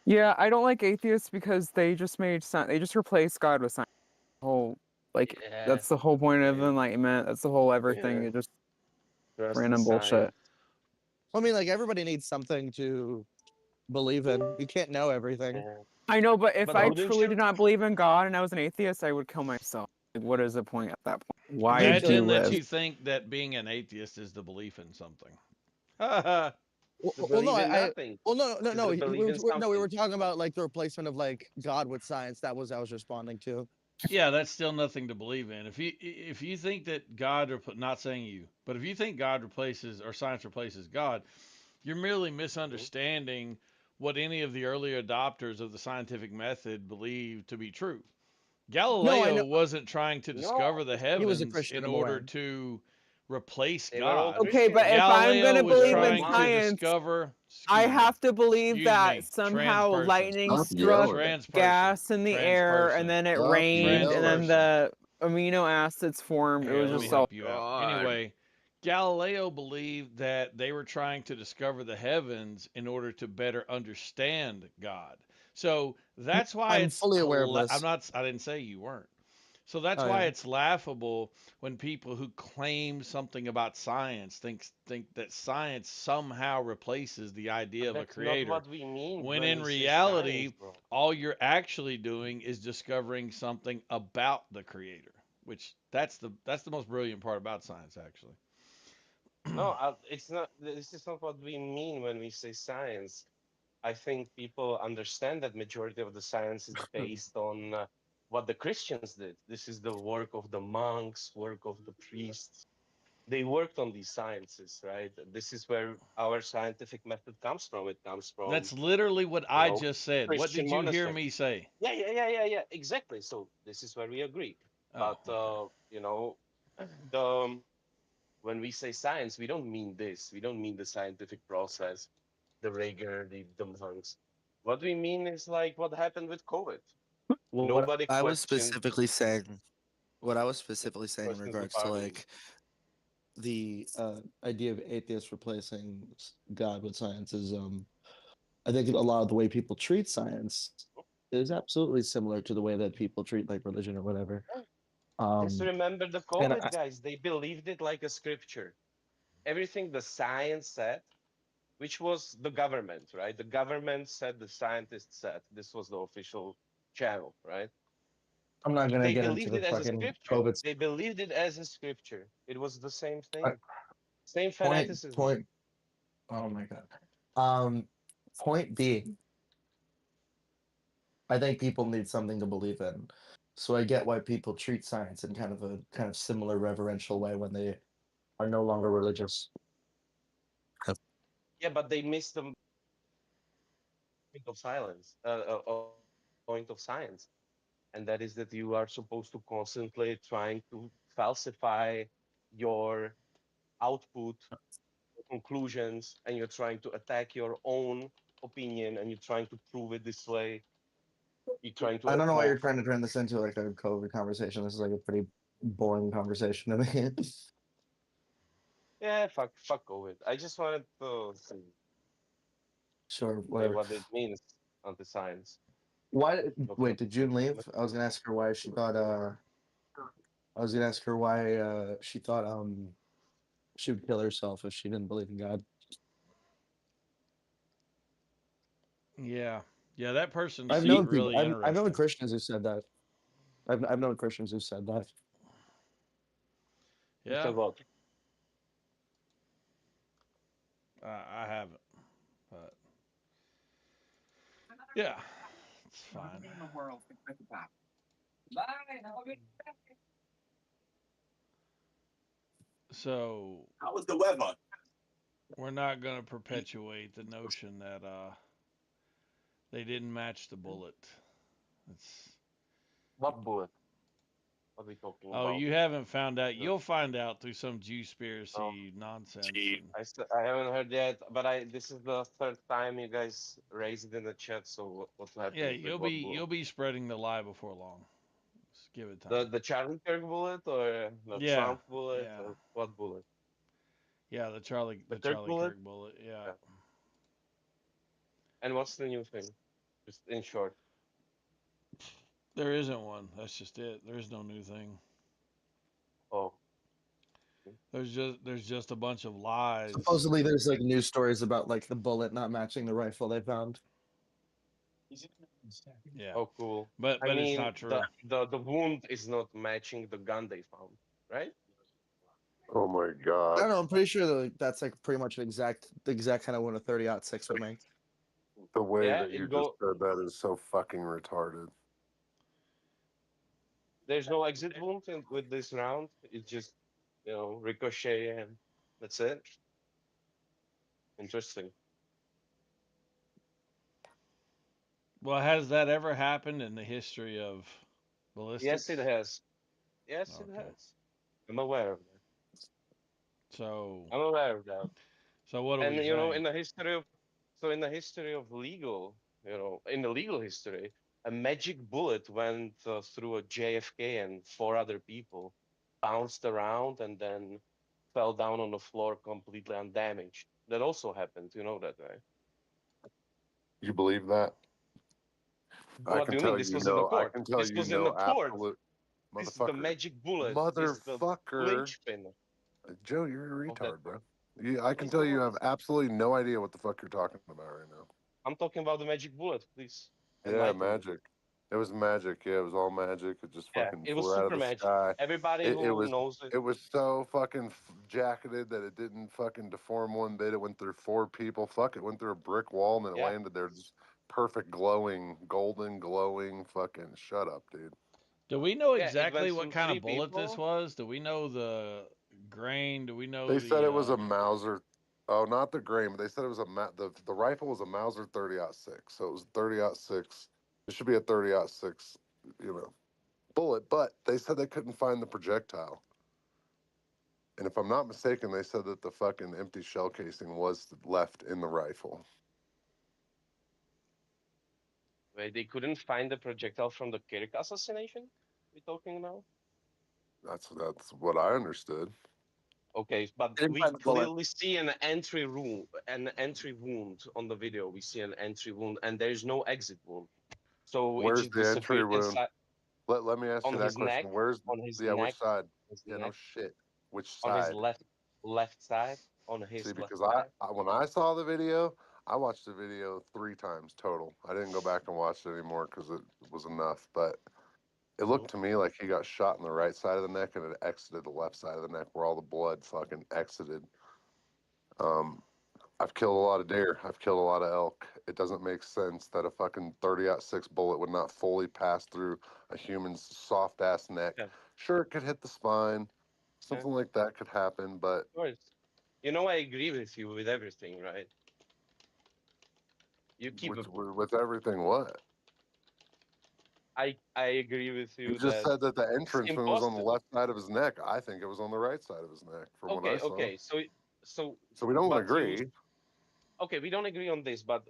Yeah, I don't like atheists because they just replaced God with science. Like Yeah. that's the whole point of enlightenment. That's the whole everything. Yeah. It just Trust random in bullshit. science. I mean, like everybody needs something to believe in. You can't know everything. Yeah. I know, but if But I wouldn't truly you? did not believe in God and I was an atheist, I would kill myself. Like, what is the point at that point? Why do you Imagine that live? you think that being an atheist is the belief in something. Ha Well, To well, no, believe in I nothing. well, no, no, Is no. to believe in No, we were something. talking about like the replacement of like God with science. That was I was responding to. Yeah, that's still nothing to believe in. If you think that God, not saying you, but if you think God replaces or science replaces God, you're merely misunderstanding what any of the early adopters of the scientific method believed to be true. No, I know Galileo wasn't trying to discover No, the he was a heavens Christian. in I'm order aware. to replace they were all God. Okay, but Christians. if I'm Galileo gonna was They were believe all in trying to monks. science, discover, I excuse me, have to believe excuse that me, trans somehow person, lightning Stop struck yelling. trans person, gas in the trans air and person, then it Stop rained trans and then yelling. person. the amino acids formed. It Here, was let me just so help you out. God. Anyway, Galileo believed that they were trying to discover the heavens in order to better understand God. So that's why I'm it's fully aware of I'm this. not I didn't say you weren't. So that's Oh why yeah. it's laughable when people who claim something about science think that science somehow replaces the idea But of a that's not creator, what we mean when when in we say science, reality bro. all you're actually doing is discovering something about the creator, which that's the most brilliant part about science actually. No, it's not. This is not what we mean when we say science. I think people understand that majority of the science is based on what the Christians did. This is the work of the monks, work of the priests. They worked on these sciences, right? This is where our scientific method comes from. It comes from, That's literally what you I know, just said. What Christian did you hear monasteries. me say? Yeah. Exactly. So this is where we agree. Oh, But okay. you know, the when we say science, we don't mean this. We don't mean the scientific process, the rigor, the monks. What we mean is like what happened with COVID. Well, Nobody I was questioned specifically saying, what I was specifically saying in person's regards to department. like the idea of atheists replacing God with science is, I think a lot of the way people treat science is absolutely similar to the way that people treat like religion or whatever. Just remember the And COVID guys, they believed it like a scripture. Everything the science said, which was the government, right? The government said, the scientists said. This was the official channel, right? I'm not gonna They get into believed the it as a fucking scripture. COVID They believed it as a scripture. It was the same uh, thing. Same point. fanaticism. Point. Oh my god. Um, point being, I think people need something to believe in. So I get why people treat science in kind of similar reverential way when they are no longer religious. Yeah, but they missed the point of silence, point of science, and that is that you are supposed to constantly trying to falsify your output, conclusions, and you're trying to attack your own opinion, and you're trying to prove it this way. You're trying to I don't know why oppose. you're trying to turn this into like a COVID conversation. This is like a pretty boring conversation to me. Yeah, fuck COVID. I just wanted to Sure, say whatever. what it means on the science. Why? Not Wait, did June leave? I was gonna ask her why she thought. I was gonna ask her why she thought she would kill herself if she didn't believe in God. Yeah. Yeah, that person I've seemed known people. really I've known interesting. Christians who said that. I've known Christians who said that. Yeah, said what? I haven't. But yeah, it's fine. So How was the weather? we're not going to perpetuate the notion that they didn't match the bullet. It's What bullet? What are we talking Oh, about? you haven't found out. The- You'll find out through some Oh, Jewspiracy nonsense. gee. And I haven't heard yet, but this is the third time you guys raised it in the chat. So what yeah, happened with what bullet? you'll be spreading the lie before long. Just give it The time. Charlie Kirk bullet or the Yeah, Trump bullet yeah, or what bullet? yeah. The Charlie The Kirk bullet. Kirk bullet. Yeah. Yeah. And what's the new thing? Just in short. There isn't one. That's just it. There is no new thing. There's just a bunch of lies. Supposedly, there's like news stories about like the bullet not matching the rifle they found. Yeah. Oh, cool. But I it's mean, not true. the wound is not matching the gun they found, right? Oh my I god. don't know. I'm pretty sure that that's like pretty much the exact kind of one a 30-06 would make. The way Yeah, that you it just go. said that is so fucking retarded. There's no exit wound with this round. It's just, ricochet and that's it. Interesting. Well, has that ever happened in the history of ballistics? Yes, it has. Yes, it Okay. has. I'm aware of that. So I'm aware of that. So what are And we saying? in the history of legal, in the legal history, a magic bullet went through a JFK and 4 other people, bounced around, and then fell down on the floor completely undamaged. That also happened. You know that, right? You believe that? I What can do you tell mean? This you was in the know. I court. can tell This you was in the know court. absolute This is the motherfucker. magic bullet. This is the Motherfucker. linchpin Joe, you're a of that. retard, bro. I can tell you have absolutely no idea what the fuck you're talking about right now. I'm talking about the magic bullet, please. Yeah, Enlighten me. magic. It was magic. Yeah, it was all magic. It just Yeah, fucking it was flew out of super the magic. sky. Everybody It who knows it. was so fucking jacketed that it didn't fucking deform one bit. It went through 4 people. Fuck, it went through a brick wall and then it Yeah. landed there. Just perfect, glowing, golden, glowing. Fucking shut up, dude. Do we know Yeah, it exactly went what through kind 3 of bullet this people. was? Do we know the grain? Do we know They the? said it was a Mauser. Oh, not the grain, but they said it was the rifle was a Mauser 30-06. So it was 30-06. It should be a 30-06, bullet. But they said they couldn't find the projectile. And if I'm not mistaken, they said that the fucking empty shell casing was left in the rifle. Wait, they couldn't find the projectile from the Kirk assassination? We talking now? That's what I understood. Okay, but Didn't we find the bullet. clearly see an entry wound on the video. We see an entry wound, and there is no exit wound. So it Where's just the entry disappeared wound? inside Let me ask on you that his neck. question. Where's On his which neck. side? His Yeah, no neck, shit. Which on his side? left side. On his See, left because side. when I saw the video, I watched the video 3 times total. I didn't go back and watch it anymore because it was enough. But it looked to me like he got shot in the right side of the neck and it exited the left side of the neck where all the blood fucking exited. I've killed a lot of deer. I've killed a lot of elk. It doesn't make sense that a fucking 30-06 bullet would not fully pass through a human's soft ass neck. Yeah. Sure, it could hit the spine. Something like that could happen, but Of course. I agree with you with everything, right? You keep with everything, what? I agree with you. You just said that the it's entrance wound was on the impossible. left side of his neck. I think it was on the right side of his neck from what I Okay, saw. okay. So So we don't but agree. okay, we don't agree on this, but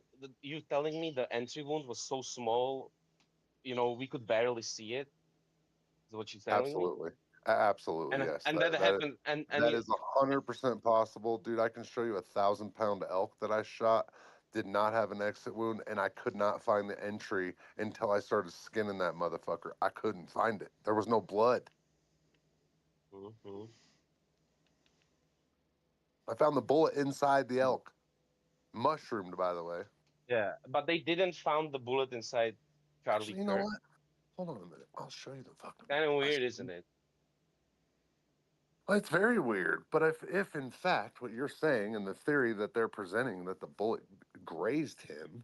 you telling me the entry wound was so small, we could barely see it. Is what you're telling me? Absolutely. Absolutely, yes. And that happened, and that is 100% possible, dude. I can show you a 1,000-pound elk that I shot. Did not have an exit wound, and I could not find the entry until I started skinning that motherfucker. I couldn't find it. There was no blood. Mm-hmm. I found the bullet inside the elk, mushroomed, by the way. Yeah, but they didn't find the bullet inside Charlie Actually, you know Kirk. what? Hold on a minute. I'll show you the fucking. Kind of weird, isn't it? Well, it's very weird. But if in fact what you're saying and the theory that they're presenting that the bullet grazed him,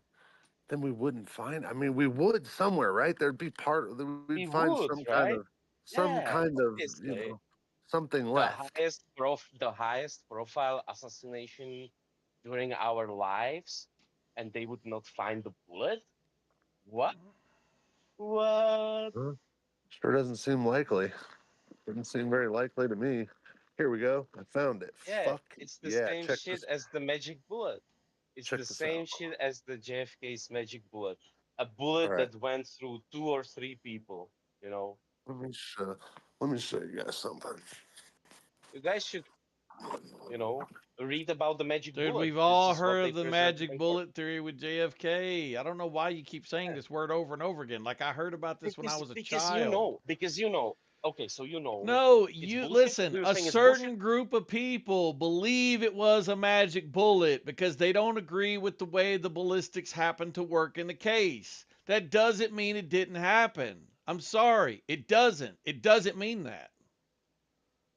then we wouldn't find. I mean, we would somewhere, right? There'd be we'd We find would, some right? kind of, Obviously. something left. The highest profile assassination during our lives, and they would not find the bullet. What? What? Sure doesn't seem likely. Doesn't seem very likely to me. Here we go. I found it. Yeah, Fuck it's the yeah. same Check shit this. as the magic bullet. It's Check the this same out. shit as the JFK's magic bullet. A bullet All right. that went through 2 or 3 people. Let me show you guys something. You guys should, read about the magic Dude, bullet. we've This all is what heard they of the present magic in court. bullet theory with JFK. I don't know why you keep saying this word over and over again. Like I heard about this when I was a Because child. because you know, Okay, so you know. No, it's you bullshit? listen. Do you A think it's certain bullshit? group of people believe it was a magic bullet because they don't agree with the way the ballistics happened to work in the case. That doesn't mean it didn't happen. I'm sorry, it doesn't. It doesn't mean that.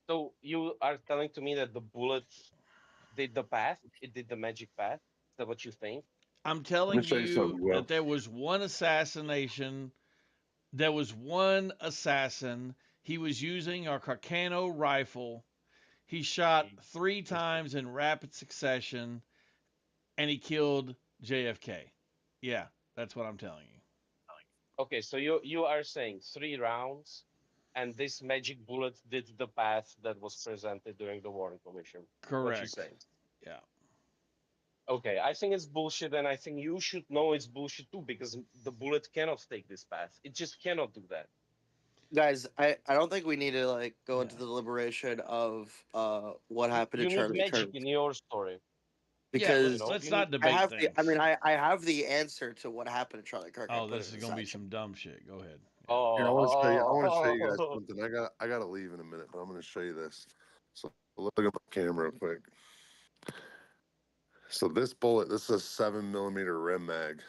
So you are telling to me that the bullet did the path? It did the magic path? Is that what you think? I'm Let me telling show you you something, Will. that there was one assassination. There was one assassin. He was using a Carcano rifle. He shot 3 times in rapid succession, and he killed JFK. Yeah, that's what I'm telling you. Okay, so you are saying 3 rounds, and this magic bullet did the path that was presented during the Warren Commission. What you're Correct. saying? Yeah. Okay, I think it's bullshit, and I think you should know it's bullshit too, because the bullet cannot take this path. It just cannot do that. Guys, I don't think we need to like go into the deliberation of what happened You to need Charlie magic Kirk in your story. because let's You not need- I debate have things. I have the answer to what happened to Charlie Kirk. I Oh, put this it is gonna be aside. some dumb shit. Go ahead. Here, I want to show you. I want to show you guys Oh. something. I gotta leave in a minute, but I'm going to show you this. So look at my camera real quick. So this bullet, this is a 7mm rim mag.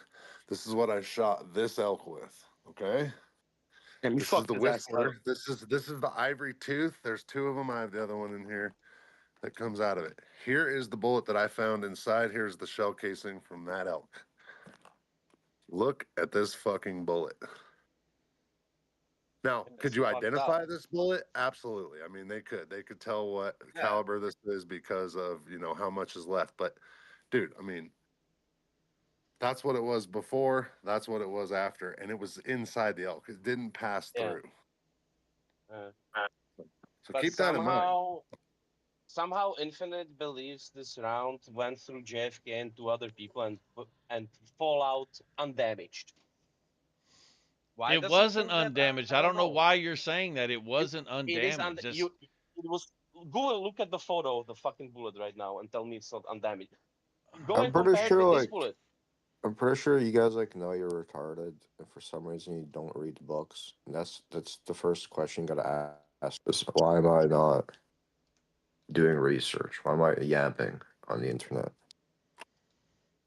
This is what I shot this elk with. Okay. And you This is fucked the his ass up. Whistler. This is the ivory tooth. There's 2 of them. I have the other one in here that comes out of it. Here is the bullet that I found inside. Here's the shell casing from that elk. Look at this fucking bullet. Now, could you fucked identify up. this bullet? Absolutely. I mean, they could. They could tell what Yeah. caliber this is because of, how much is left. But, dude, I mean, that's what it was before. That's what it was after. And it was inside the elk. It didn't pass Yeah. through. So But keep that in mind. somehow Infinite believes this round went through JFK and 2 other people and fall out undamaged. Why It does he wasn't think that? undamaged. I don't know why you're saying that. It wasn't It is undamaged. It's- it was Google, look at the photo of the fucking bullet right now and tell me it's not undamaged. Go I'm and pretty compare it sure, with this like, bullet. I'm pretty sure you guys know you're retarded if for some reason you don't read the books. And that's the first question you gotta ask is why am I not doing research? Why am I yapping on the internet?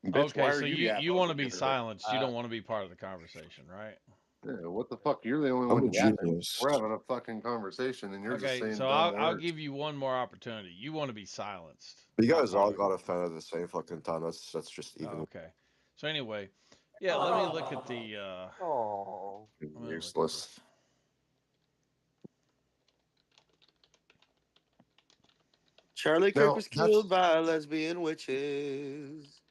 Bitch, why Okay, are so you yapping you on want to the be internet? silenced. You don't want to be part of the conversation, right? Yeah, what the fuck? You're the only I'm one a yapping. genius. We're having a fucking conversation and you're just Okay, saying so dumb I'll words. give you one more opportunity. You want to be silenced. You guys all Not got offended at the same fucking time. That's just Oh, even okay. So anyway, yeah, let me look at the useless. Charlie Now, Kirk was killed by lesbian witches.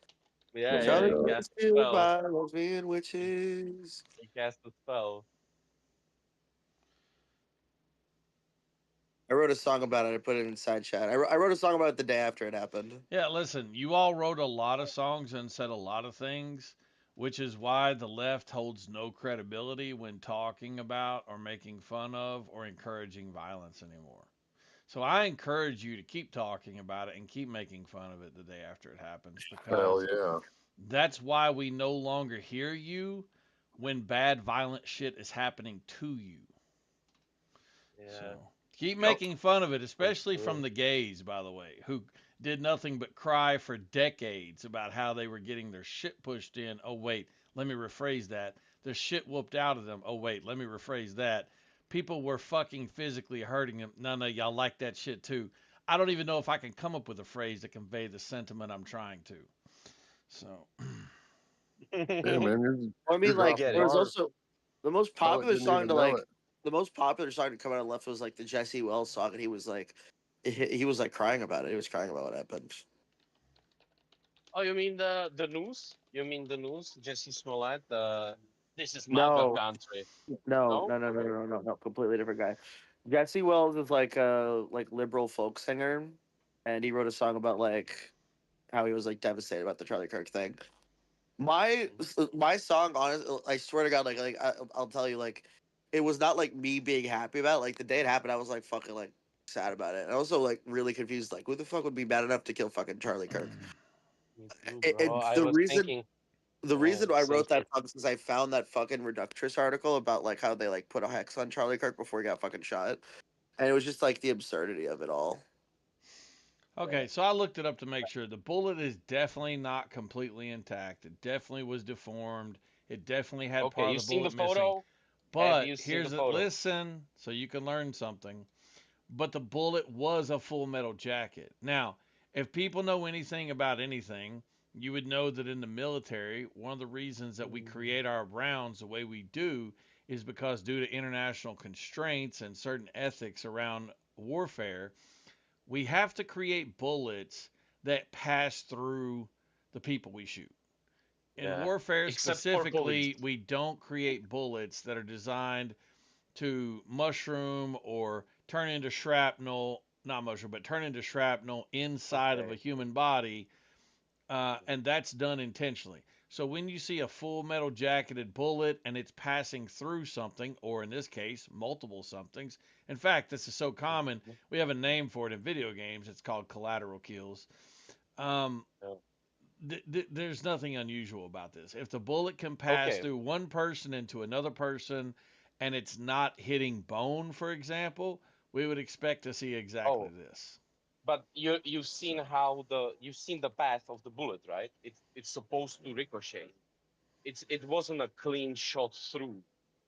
Yeah, Charlie he Kirk was cast a killed spell. by lesbian witches. He cast a spell. I wrote a song about it. I put it inside chat. I wrote a song about it the day after it happened. Yeah, listen, you all wrote a lot of songs and said a lot of things, which is why the left holds no credibility when talking about or making fun of or encouraging violence anymore. So I encourage you to keep talking about it and keep making fun of it the day after it happens Hell because yeah. that's why we no longer hear you when bad violent shit is happening to you. Yeah. So keep making fun of it, especially from the gays, by the way, who did nothing but cry for decades about how they were getting their shit pushed in. Oh, wait, let me rephrase that. Their shit whooped out of them. Oh, wait, let me rephrase that. People were fucking physically hurting them. None of y'all like that shit too. I don't even know if I can come up with a phrase to convey the sentiment I'm trying to. So. Yeah, man. I mean, like, there was also the most popular didn't song even to know like. it. The most popular song to come out of left was like the Jesse Wells song, and he was like, he was like crying about it. He was crying about what happened. Oh, you mean the news? You mean the news? Jesse Smollett. This is No. mother country. No, completely different guy. Jesse Wells is like a liberal folk singer, and he wrote a song about like how he was like devastated about the Charlie Kirk thing. My song, honestly, I swear to God, I'll tell you, like, it was not like me being happy about it. Like the day it happened, I was like fucking like sad about it. And also like really confused, like who the fuck would be bad enough to kill fucking Charlie Kirk? I was thinking The Oh, reason I same wrote here. that up is because I found that fucking Reductress article about like how they like put a hex on Charlie Kirk before he got fucking shot, and it was just like the absurdity of it all. Okay, so I looked it up to make sure. The bullet is definitely not completely intact. It definitely was deformed. It definitely had Okay, part of you the seen the bullet missing. photo? Have But you seen the here's it. photo? Listen, so you can learn something. But the bullet was a full metal jacket. Now, if people know anything about anything, you would know that in the military, one of the reasons that we create our rounds the way we do is because due to international constraints and certain ethics around warfare, we have to create bullets that pass through the people we shoot. In Yeah. warfare Except for police. specifically, we don't create bullets that are designed to mushroom or turn into shrapnel, not mushroom, but turn into shrapnel inside of a Okay. human body, and that's done intentionally. So when you see a full metal jacketed bullet and it's passing through something, or in this case, multiple somethings. In fact, this is so common, we have a name for it in video games. It's called collateral kills. Um, Oh. there's nothing unusual about this. If the bullet can pass Okay. through one person into another person and it's not hitting bone, for example, we would expect to see exactly Oh, this. but you've seen you've seen the path of the bullet, right? It's supposed to ricochet. It wasn't a clean shot through.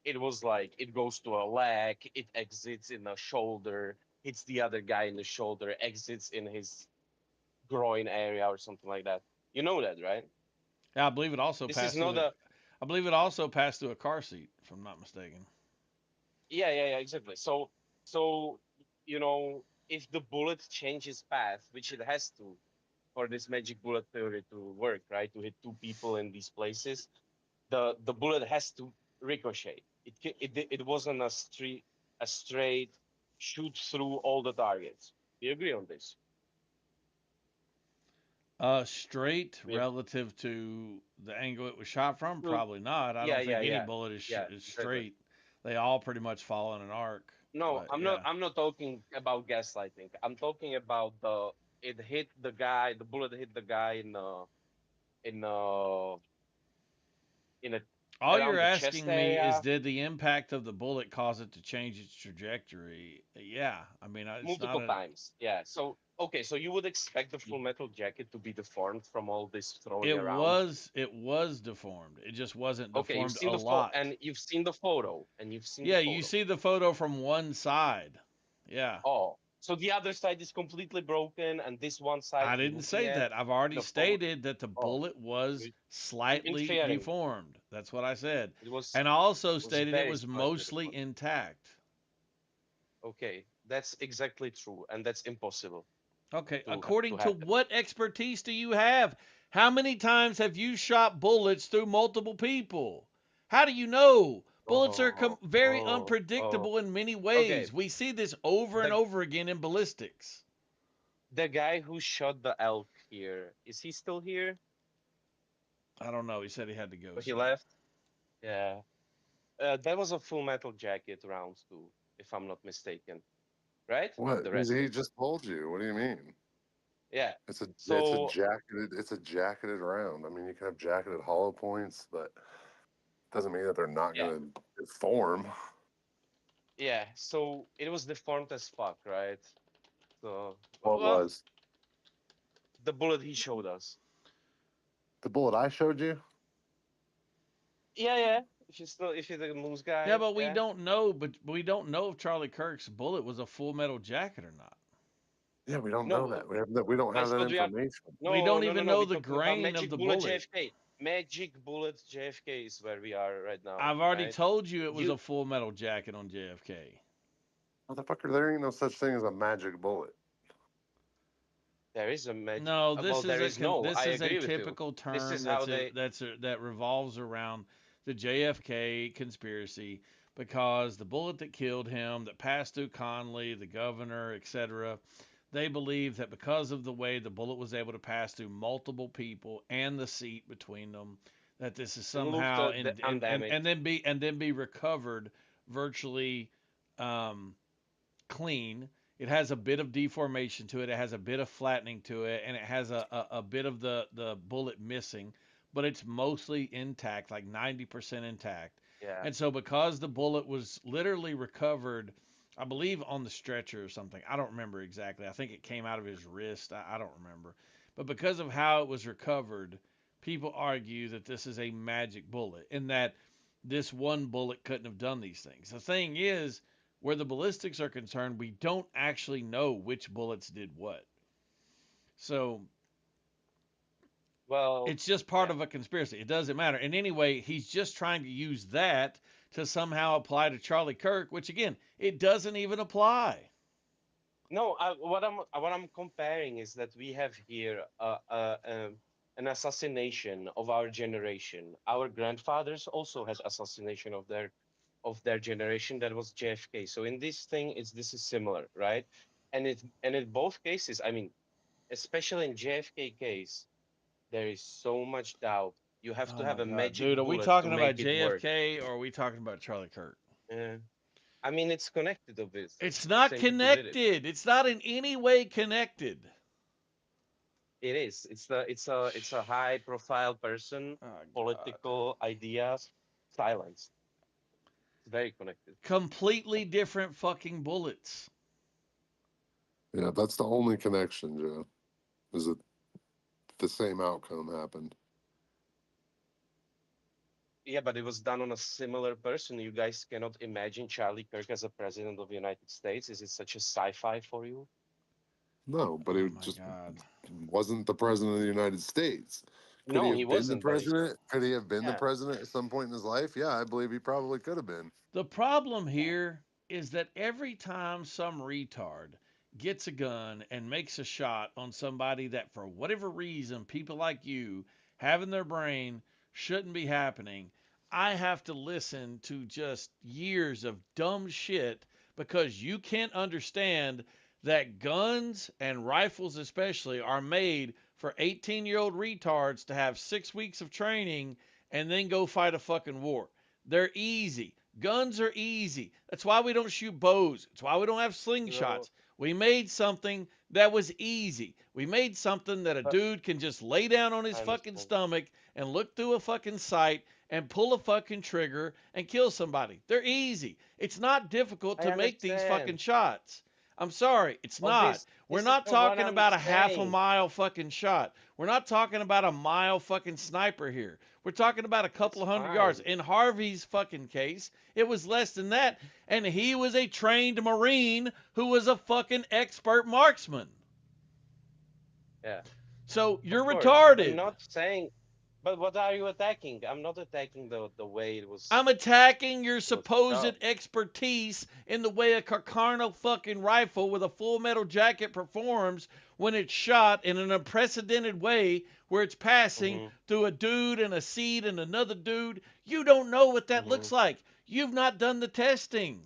It was like it goes to a leg, it exits in a shoulder, hits the other guy in the shoulder, exits in his groin area or something like that. You know that, right? Yeah, I believe it also This is passed not through a I believe it also passed through a car seat, if I'm not mistaken. yeah, exactly. So if the bullet changes path, which it has to for this magic bullet theory to work, right? To hit two people in these places, the bullet has to ricochet. It wasn't a straight shoot through all the targets. Do you agree on this? Straight We- relative to the angle it was shot from, Well, probably not. I yeah, don't think yeah, any yeah, bullet yeah, is exactly. straight. They all pretty much follow in an arc. No, But I'm not. yeah. I'm not talking about gaslighting. I'm talking about it hit the guy. The bullet hit the guy in uh in a All you're around the chest asking me is area did the impact of the bullet cause it to change its trajectory? Yeah. I mean, it's not multiple a. times. Yeah. So okay. So you would expect the Full Metal Jacket to be deformed from all this throwing It around. was deformed. It just wasn't Okay, you've deformed seen a lot. and you've seen the photo, and you've seen the Yeah, you photo. see the photo from one side. Yeah. Oh, so the other side is completely broken, and this one side I you're didn't looking say at that. I've already the photo. stated that the Oh, bullet was you- you're slightly inferring. deformed. That's what I said. It was And I also was stated it very was slightly mostly deformed. intact. Okay, that's exactly true, and that's impossible Okay, to according to happen. what expertise do you have? How many times have you shot bullets through multiple people? How do you know? Bullets are very Oh. unpredictable in many Okay, ways. We see this over and the over again in ballistics. the guy who shot the elk here, is he still here? I don't know. He said he had to go Or he soon. left? Yeah. That was a Full Metal Jacket round two, if I'm not mistaken. Right? What? The rest He of just told you. What do you mean? yeah. It's a So jacketed round. I mean, you can have jacketed hollow points, but doesn't mean that they're not yeah, going to deform. yeah. So it was deformed as fuck, right? So What well, was the bullet he showed us. the bullet I showed you? Yeah. If you're the moose guy, Yeah, but we yeah. don't know. But we don't know if Charlie Kirk's bullet was a full metal jacket or not. Yeah, we don't No, know that. We don't have guys, that but we are information. We don't no. even know We're the talking about grain of Magic the Bullet bullet. JFK. Magic Bullet JFK is where we are right now, I've already right? told you it was You a full metal jacket on JFK. Motherfucker, there ain't no such thing as a magic bullet. there is a magic. No, Well, this there is is no. this I is a agree with you. typical This term is how they. that revolves around the JFK conspiracy because the bullet that killed him, that passed through Conley, the governor, etc. They believe that because of the way the bullet was able to pass through multiple people and the seat between them, that this is And look, somehow undamaged. and then be recovered virtually um, clean. It has a bit of deformation to it. It has a bit of flattening to it, and it has a bit of the bullet missing. but it's mostly intact, like 90% intact. Yeah. And so because the bullet was literally recovered, I believe on the stretcher or something. I don't remember exactly. I think it came out of his wrist. I don't remember. But because of how it was recovered, people argue that this is a magic bullet and that this one bullet couldn't have done these things. The thing is, where the ballistics are concerned, we don't actually know which bullets did what. So Well, it's just part yeah. of a conspiracy. It doesn't matter. And anyway, he's just trying to use that to somehow apply to Charlie Kirk, which again, it doesn't even apply. No, what I'm comparing is that we have here an assassination of our generation. Our grandfathers also had assassination of their generation. That was JFK. So in this thing, this is similar, right? And in both cases, I mean, especially in JFK case, there is so much doubt. You have to Oh have my a God, magic dude, are we bullet to talking about make it work. JFK or are we talking about Charlie Kirk? Yeah. I mean, it's connected, obviously. It's not Same people did it. connected. It's not in any way connected. It is. It's a high profile person, political ideas, silence. It's very connected. Completely different fucking bullets. Yeah, that's the only connection, Joe. Is that the same outcome happened? Yeah, but it was done on a similar person. You guys cannot imagine Charlie Kirk as a president of the United States. Is it such a sci-fi for you? No, but it just wasn't the president of the United States. Could No, he he have been the wasn't. But president? Could he have been the yeah. president at some point in his life? Yeah, I believe he probably could have been. The problem here is that every time some retard gets a gun and makes a shot on somebody that for whatever reason people like you have in their brain shouldn't be happening, I have to listen to just years of dumb shit because you can't understand that guns and rifles especially are made for 18-year-old retards to have 6 weeks of training and then go fight a fucking war. They're easy. Guns are easy. That's why we don't shoot bows. It's why we don't have slingshots. We made something that was easy. We made something that a dude can just lay down on his fucking stomach and look through a fucking sight and pull a fucking trigger and kill somebody. They're easy. It's not difficult to make these fucking shots. I'm sorry, it's not. We're not talking about a half a mile fucking shot. We're not talking about a mile fucking sniper here. We're talking about a couple of 100 yards. In Harvey's fucking case, it was less than that. And he was a trained Marine who was a fucking expert marksman. Yeah. So you're Of course. retarded. I'm not saying, but what are you attacking? I'm not attacking the way it was. I'm attacking your supposed expertise in the way a Carcano fucking rifle with a full metal jacket performs when it's shot in an unprecedented way where it's passing through a dude and a seed and another dude. You don't know what that looks like. You've not done the testing.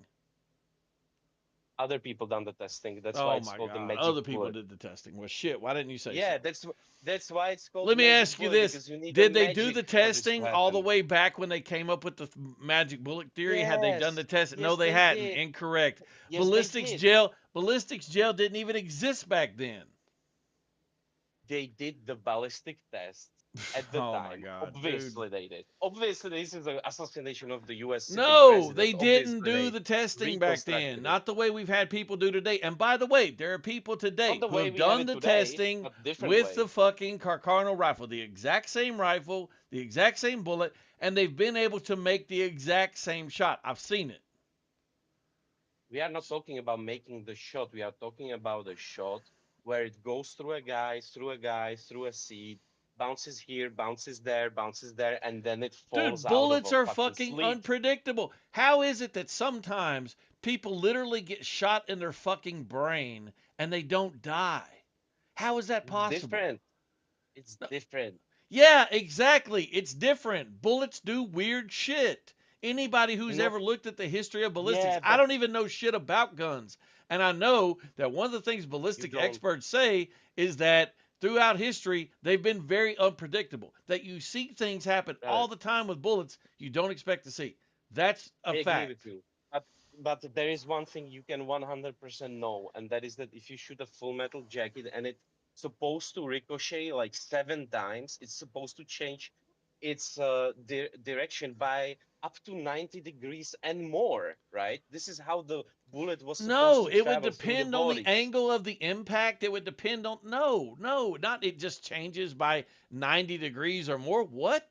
Other people done the testing. That's Oh why it's my called the God. magic Other people bullet. did the testing. Well, shit. Why didn't you say Yeah, so? that's why it's called. Let me magic ask you bullet, this. because you need Did a they do magic the for this to testing all the happen. way back when they came up with the magic bullet theory? Had they done the Yes. testing? No, Yes, they they hadn't. did. Incorrect. Yes, they Ballistics gel didn't even exist back then. They did the ballistic test at the Oh my time. God, Obviously they did. Obviously this is an assassination of the U.S. sitting No, president. they didn't Obviously do they the testing back reconstructed then. it. Not the way we've had people do today. And by the way, there are people today Not the who way have we have done it the today, testing but different with way. the fucking Carcano rifle, the exact same rifle, the exact same bullet, and they've been able to make the exact same shot. I've seen it. We are not talking about making the shot. We are talking about a shot where it goes through a guy, through a seed, bounces here, bounces there, and then it falls Dude, out of bullets a are fucking fucking sleep. unpredictable. How is it that sometimes people literally get shot in their fucking brain and they don't die? How is that possible? Different. It's different. Yeah, exactly. It's different. Bullets do weird shit. Anybody who's ever looked at the history of ballistics, Yeah, I don't even know shit about guns. And I know that one of the things ballistic don't. experts say is that throughout history, they've been very unpredictable. That you see things happen all the time with bullets you don't expect to see. That's a I fact. agree with you. But there is one thing you can 100% know, and that is that if you shoot a full metal jacket and it's supposed to ricochet like 7 times, it's supposed to change its direction by up to 90 degrees and more, right? This is how the bullet was supposed No, to it would travel through the depend on the body. angle of the impact. It would depend on not it just changes by 90 degrees or more. What?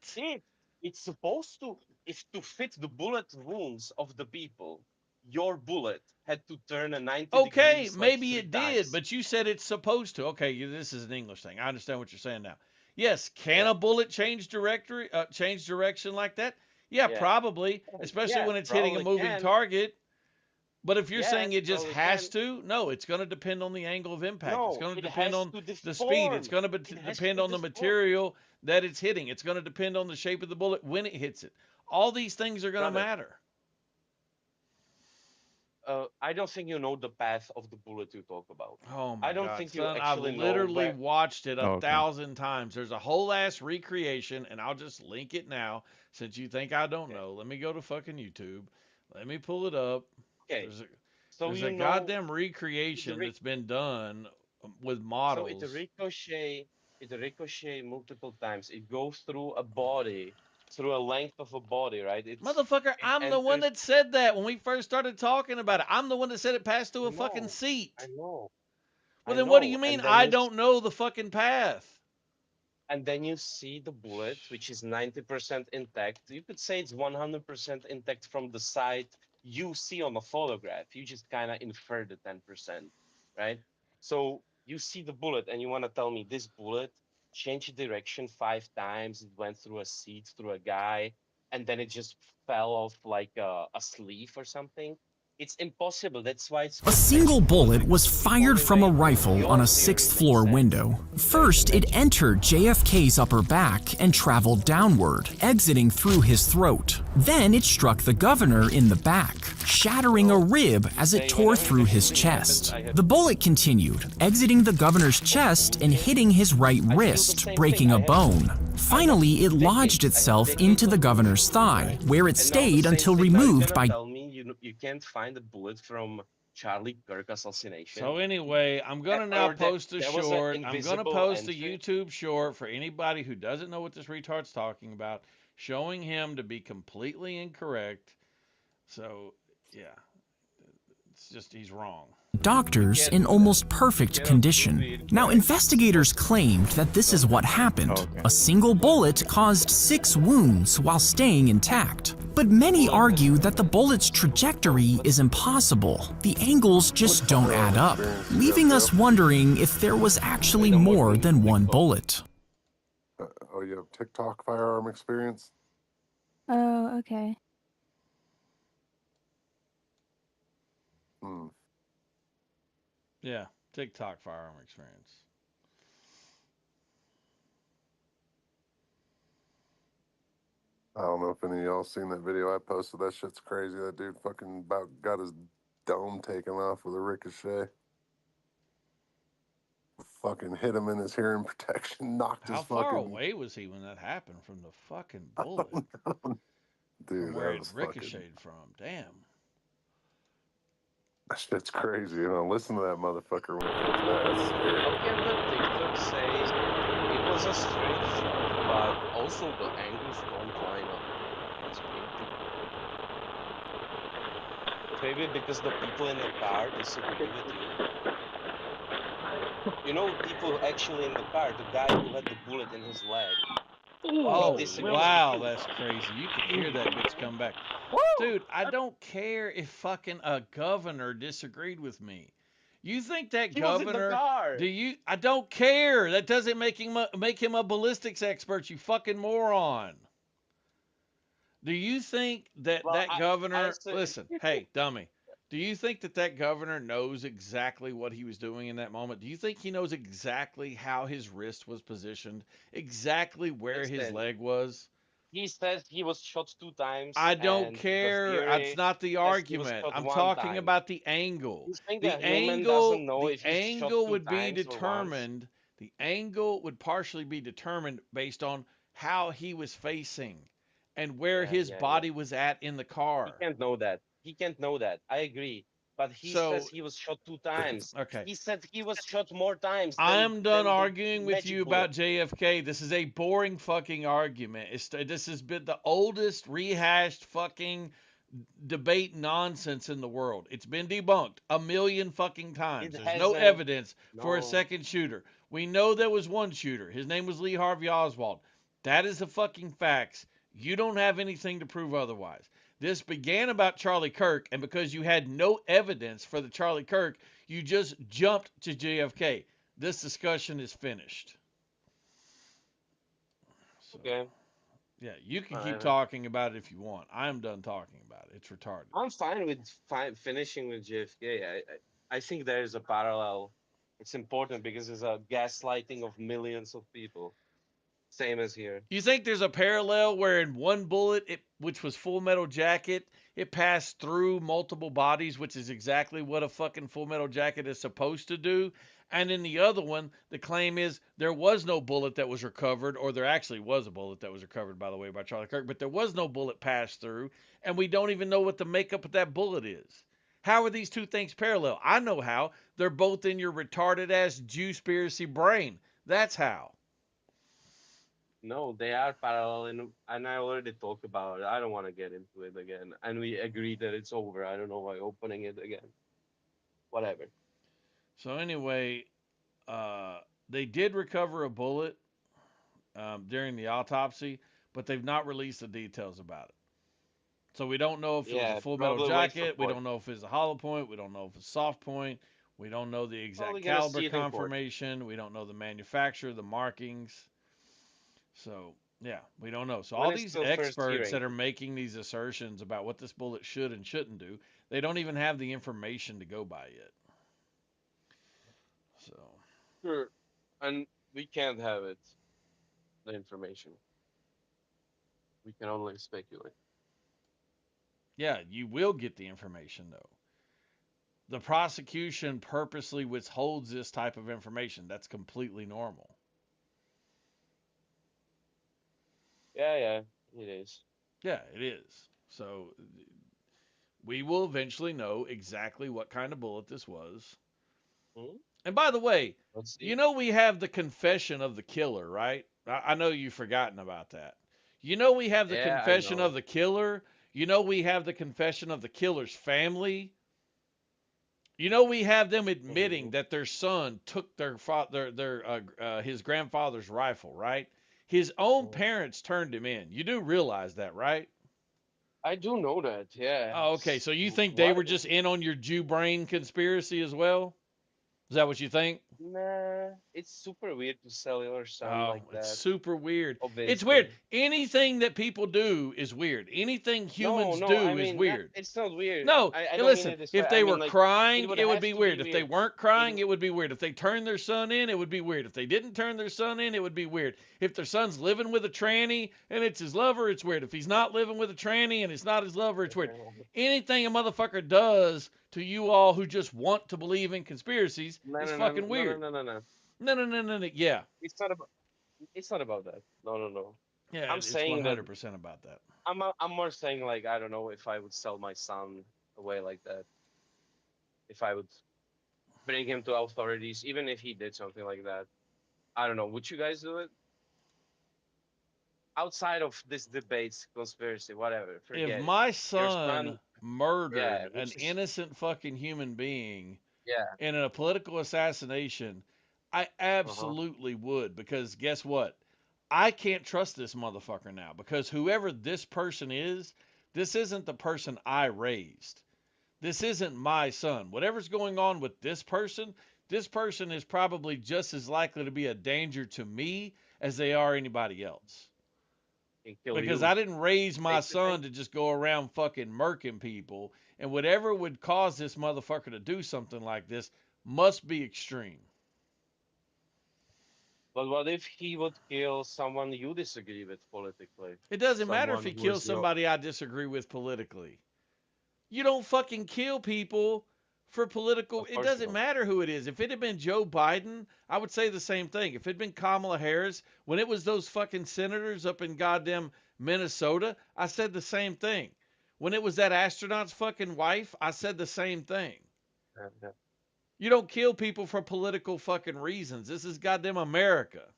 It's supposed to, if to fit the bullet wounds of the people, your bullet had to turn a 90 Okay, degrees maybe like it 3 did, times. but you said it's supposed to. Okay, this is an English thing. I understand what you're saying now. Yes, can Yeah. a bullet change direction like that? Yeah, Yeah. probably, especially Yeah, when it's hitting a probably moving can. target. But if you're Yeah, saying it just probably has can. to, no, it's going to depend on the angle of impact. It's No, going to it depend has on to the speed. deform. It's going to It has depend to on the deform. material that it's hitting. It's going to depend on the shape of the bullet when it hits it. All these things are going to Brother, matter. I don't think you know the path of the bullet you talk about. Oh my I don't God, think you son! I've actually know literally where. watched it a Oh, okay. 1,000 times. There's a whole ass recreation, and I'll just link it now since you think I don't Okay. know. Let me go to fucking YouTube. Let me pull it up. Okay. There's a So there's you a know goddamn it recreation re- that's been done with so models. it ricochet multiple times. It goes through a body, through a length of a body, right? Motherfucker, It I'm the one enters. that said that when we first started talking about it. I'm the one that said it passed through I a fucking know, seat. I know, Well, I then what do know. you mean I don't know the fucking path? And then you see the bullet, which is 90% intact. You could say it's 100% intact from the side you see on the photograph. You just kind of infer the 10%, right? So you see the bullet and you want to tell me this bullet changed direction 5 times. It went through a seat, through a guy, and then it just fell off like a sleeve or something. It's impossible. That's why it's A called single textbook bullet was physics. The fired only from a way rifle your on a theory 6th makes floor sense. window. First, it entered JFK's upper back and traveled downward, exiting through his throat. Then it struck the governor in the back, shattering a rib as it tore through his chest. The bullet continued, exiting the governor's chest and hitting his right wrist, breaking a bone. Finally, it lodged itself into the governor's thigh, where it stayed until removed by Tell me you can't find a bullet from Charlie Kirk assassination. So anyway, I'm gonna now Or that post a there was an short. I'm gonna invisible post a entry. YouTube short for anybody who doesn't know what this retard's talking about, showing him to be completely incorrect. So yeah, it's just he's wrong. doctors in almost perfect condition. Now, investigators claimed that this is what happened. A single bullet caused 6 wounds while staying intact. But many argue that the bullet's trajectory is impossible. The angles just don't add up, leaving us wondering if there was actually more than one bullet. Oh, you have TikTok firearm experience? Oh, okay. Hmm. Yeah, TikTok firearm experience. I don't know if any of y'all seen that video I posted. That shit's crazy. That dude fucking about got his dome taken off with a ricochet. Fucking hit him in his hearing protection, knocked How his far fucking. away was he when that happened from the fucking bullet? Dude, From where that it was fucking. ricocheted from. Damn. That shit's crazy. You know, listen to that motherfucker when it comes back. That's scary. How can the TikTok say it was a straight shot, but also the angles don't line up? That's pretty. Maybe because the people in the car disagree with you. You know, people actually in the car, the guy who had the bullet in his leg. Oh, disagrees wow, with you. that's crazy. You can hear that bitch come back. Dude, I don't care if fucking a governor disagreed with me. You think that He was in the governor? car. Do you? I don't care. That doesn't make him a ballistics expert. You fucking moron. Do you think that Well, that governor? say- Listen, hey, dummy. Do you think that that governor knows exactly what he was doing in that moment? Do you think he knows exactly how his wrist was positioned, exactly where his Listen, leg was? He says he was shot 2 times. I don't and care. The That's theory not the says he was argument. shot I'm 1 talking time. about the angle. You think The a human doesn't know the if he's shot angle 2 would be times or once? determined. The angle would partially be determined based on how he was facing and where his body was at in the car. He can't know that. He can't know that. I agree. But he says he was shot 2 times. Okay. He said he was shot more times. I'm done than the arguing with magic you bullet. about JFK. This is a boring fucking argument. This has been the oldest rehashed fucking debate nonsense in the world. It's been debunked a million fucking times. There's no evidence for a second shooter. We know there was one shooter. His name was Lee Harvey Oswald. That is the fucking facts. You don't have anything to prove otherwise. This began about Charlie Kirk, and because you had no evidence for the Charlie Kirk, you just jumped to JFK. This discussion is finished. So, okay. Yeah, you can keep talking about it if you want. I'm done talking about it. It's retarded. I'm fine with finishing with JFK. I think there is a parallel. It's important because it's a gaslighting of millions of people. Same as here. You think there's a parallel where in one bullet, which was Full Metal Jacket, it passed through multiple bodies, which is exactly what a fucking Full Metal Jacket is supposed to do. And in the other one, the claim is there was no bullet that was recovered, or there actually was a bullet that was recovered, by the way, by Charlie Kirk, but there was no bullet passed through, and we don't even know what the makeup of that bullet is. How are these two things parallel? I know how. They're both in your retarded-ass Jew-spiracy brain. That's how. No, they are parallel, and I already talked about it. I don't want to get into it again. And we agreed that it's over. I don't know why opening it again. Whatever. So anyway, they did recover a bullet during the autopsy, but they've not released the details about it. So we don't know if it was a Full Metal Jacket. We don't know if it's a hollow point. We don't know if it's soft point. We don't know the exact caliber confirmation. We don't know the manufacturer, the markings. So, yeah, we don't know. So all these experts that are making these assertions about what this bullet should and shouldn't do, they don't even have the information to go by yet. So. Sure. And we can't have it, the information. We can only speculate. Yeah, you will get the information, though. The prosecution purposely withholds this type of information. That's completely normal. Yeah, it is. Yeah, it is. So we will eventually know exactly what kind of bullet this was. Mm-hmm. And by the way, you know we have the confession of the killer, right? I know you've forgotten about that. You know we have the confession of the killer. You know we have the confession of the killer's family. You know we have them admitting that their son took his grandfather's rifle, right? His own parents turned him in. You do realize that, right? I do know that, yeah. Oh, okay. So you think they were just in on your Jew brain conspiracy as well? Is that what you think? Nah, it's super weird to sell your son like that. It's super weird. Obviously. It's weird. Anything that people do is weird. Anything humans do is weird. It's not weird. No, I don't listen, mean it if they were crying, it would be weird. weird. If they weren't crying, it would be weird. If they turned their son in, it would be weird. If they didn't turn their son in, it would be weird. If their son's living with a tranny and it's his lover, it's weird. If he's not living with a tranny and it's not his lover, it's weird. Anything a motherfucker does to you all who just want to believe in conspiracies is fucking weird. No. Yeah. It's not about that. No. Yeah, I'm saying 100% about that. I'm more saying like I don't know if I would sell my son away like that. If I would bring him to authorities, even if he did something like that. I don't know. Would you guys do it? Outside of this debates, conspiracy, whatever. Forget if it. my son murdered an innocent fucking human being in a political assassination, I absolutely would, because guess what? I can't trust this motherfucker now, because whoever this person is, this isn't the person I raised. This isn't my son. Whatever's going on with this person is probably just as likely to be a danger to me as they are anybody else. Because I didn't raise my son to just go around fucking murking people, and whatever would cause this motherfucker to do something like this must be extreme. But what if he would kill someone you disagree with politically? It doesn't matter if he kills somebody I disagree with politically. You don't fucking kill people for political. It doesn't matter who it is. If it had been Joe Biden, I would say the same thing. If it had been Kamala Harris, when it was those fucking senators up in goddamn Minnesota, I said the same thing. When it was that astronaut's fucking wife, I said the same thing. yeah. You don't kill people for political fucking reasons. This is goddamn America.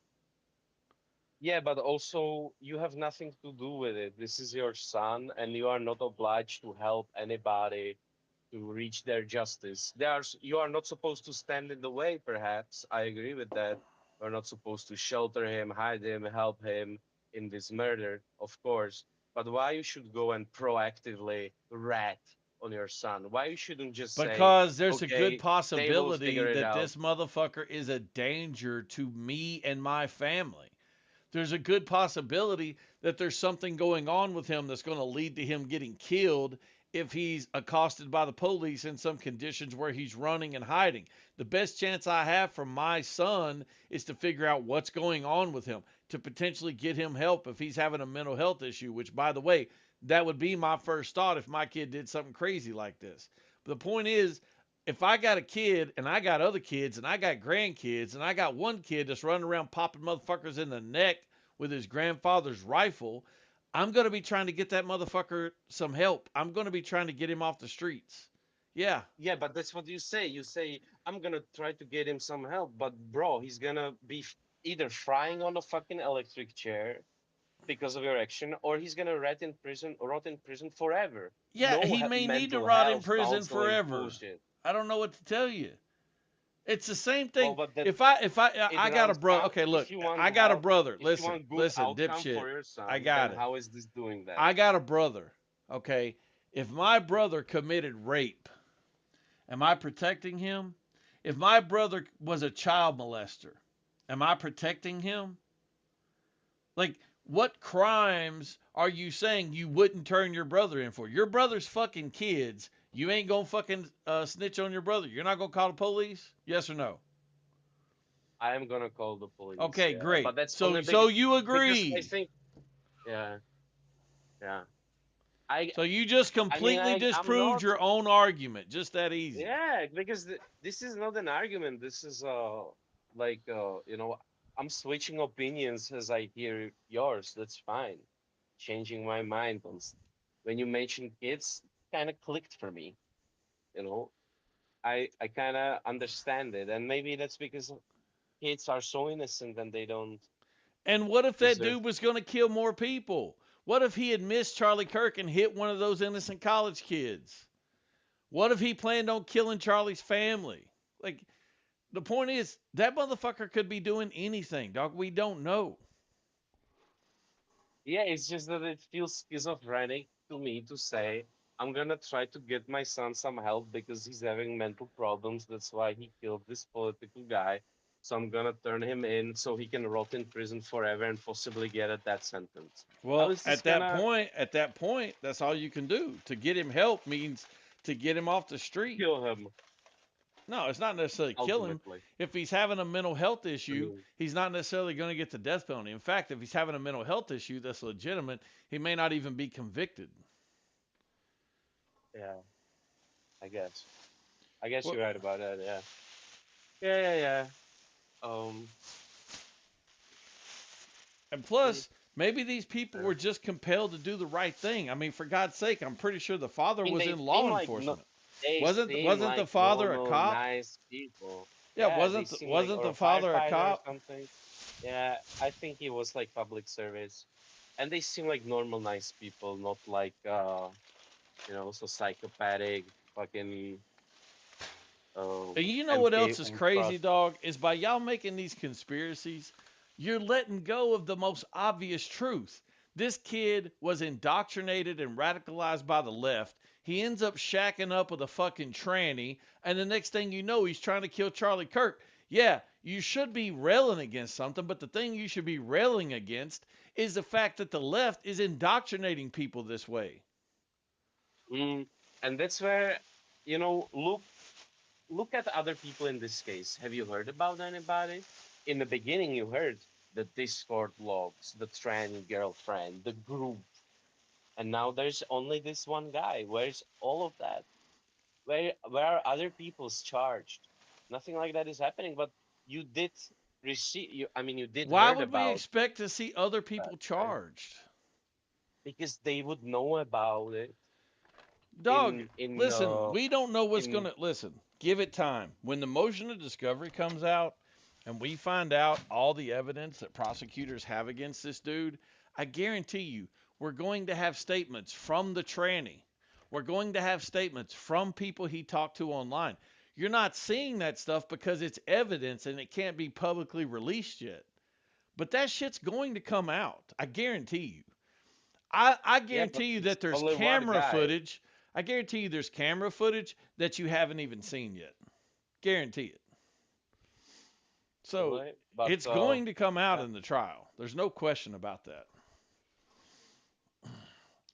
Yeah, but also you have nothing to do with it. This is your son, and you are not obliged to help anybody to reach their justice. You are not supposed to stand in the way, perhaps. I agree with that. You're not supposed to shelter him, hide him, help him in this murder, of course. But why you should go and proactively rat on your son? Why you shouldn't just say, Because there's a good okay, they will possibility figure it that out? this motherfucker is a danger to me and my family. There's a good possibility that there's something going on with him that's going to lead to him getting killed if he's accosted by the police in some conditions where he's running and hiding. The best chance I have for my son is to figure out what's going on with him, to potentially get him help if he's having a mental health issue, which, by the way, that would be my first thought if my kid did something crazy like this. But the point is, if I got a kid and I got other kids and I got grandkids and I got one kid that's running around popping motherfuckers in the neck with his grandfather's rifle, I'm going to be trying to get that motherfucker some help. I'm going to be trying to get him off the streets. Yeah. Yeah, but that's what you say. You say, I'm gonna try to get him some help, but bro, he's gonna be either frying on a fucking electric chair because of your action, or he's gonna rot in prison forever. Yeah, No he may need to mental rot in health prison counseling forever. bullshit. I don't know what to tell you. It's the same Well, thing. but that If I it got a runs brother. out. Okay, If look, you want I got a help, brother. if you Listen, want good listen, outcome dipshit. for your son, I got then it. how is this doing that? I got a brother. Okay, if my brother committed rape, am I protecting him? If my brother was a child molester, am I protecting him? Like, what crimes are you saying you wouldn't turn your brother in for? Your brother's fucking kids. You ain't gonna fucking snitch on your brother. You're not gonna call the police? Yes or no? I am gonna call the police. Okay, Yeah, great. but that's So only so you because I agree. think, yeah, yeah. So you just I mean, completely I'm disproved not. your own argument. Just that easy. Yeah, because this is not an argument. This is like you know, I'm switching opinions as I hear yours. That's fine. Changing my mind on when you mentioned kids, kind of clicked for me. You know, I kind of understand it, and maybe that's because kids are so innocent and they don't And what if that deserve. dude was going to kill more people? What if he had missed Charlie Kirk and hit one of those innocent college kids? What if he planned on killing Charlie's family? Like, the point is, that motherfucker could be doing anything, dog. We don't know. Yeah, it's just that it feels schizophrenic to me to say, I'm gonna try to get my son some help because he's having mental problems. That's why he killed this political guy. So I'm gonna turn him in so he can rot in prison forever and possibly get a death sentence. How Well, is this gonna at that point, that's all you can do. To get him help means to get him off the street. kill him No, it's not necessarily kill him. ultimately? If he's having a mental health I issue, mean, he's not necessarily going to get the death penalty. In fact, if he's having a mental health issue that's legitimate, he may not even be convicted. yeah, I guess. I guess Well, you're right about that, yeah. Yeah, yeah, yeah. Um, and mm, plus, maybe these people yeah. were just compelled to do the right thing. I mean, for God's sake, I'm pretty sure the father I mean, was they in seem law like no, enforcement. they seem Wasn't the like father a normal, cop? nice people. Yeah, Yeah, they seem like wasn't or the a father a firefighter or cop? something. Yeah, I think he was like public service, and they seem like normal, nice people, not like so psychopathic, fucking And you know what MK else is Ultra. crazy, dog? Is by y'all making these conspiracies, you're letting go of the most obvious truth. This kid was indoctrinated and radicalized by the left. He ends up shacking up with a fucking tranny, and the next thing you know, he's trying to kill Charlie Kirk. Yeah, you should be railing against something, but the thing you should be railing against is the fact that the left is indoctrinating people this way. Mm, and that's where, look at other people in this case. Have you heard about anybody? In the beginning, you heard the Discord logs, the tranny girlfriend, the group, and now there's only this one guy. Where's all of that? Where are other people's charged? Nothing like that is happening. But you did you did Why heard would we about expect to see other that, people right? charged? Because they would know about it Dog, in in listen, uh we don't know what's in gonna listen. Give it time. When the motion of discovery comes out and we find out all the evidence that prosecutors have against this dude, I guarantee you we're going to have statements from the tranny. We're going to have statements from people he talked to online. You're not seeing that stuff because it's evidence and it can't be publicly released yet. But that shit's going to come out. I guarantee you. I Yeah, but guarantee you it's that there's only one camera guy. footage. I guarantee you there's camera footage that you haven't even seen yet. Guarantee it. So Right? But it's going to come out yeah. in the trial. There's no question about that.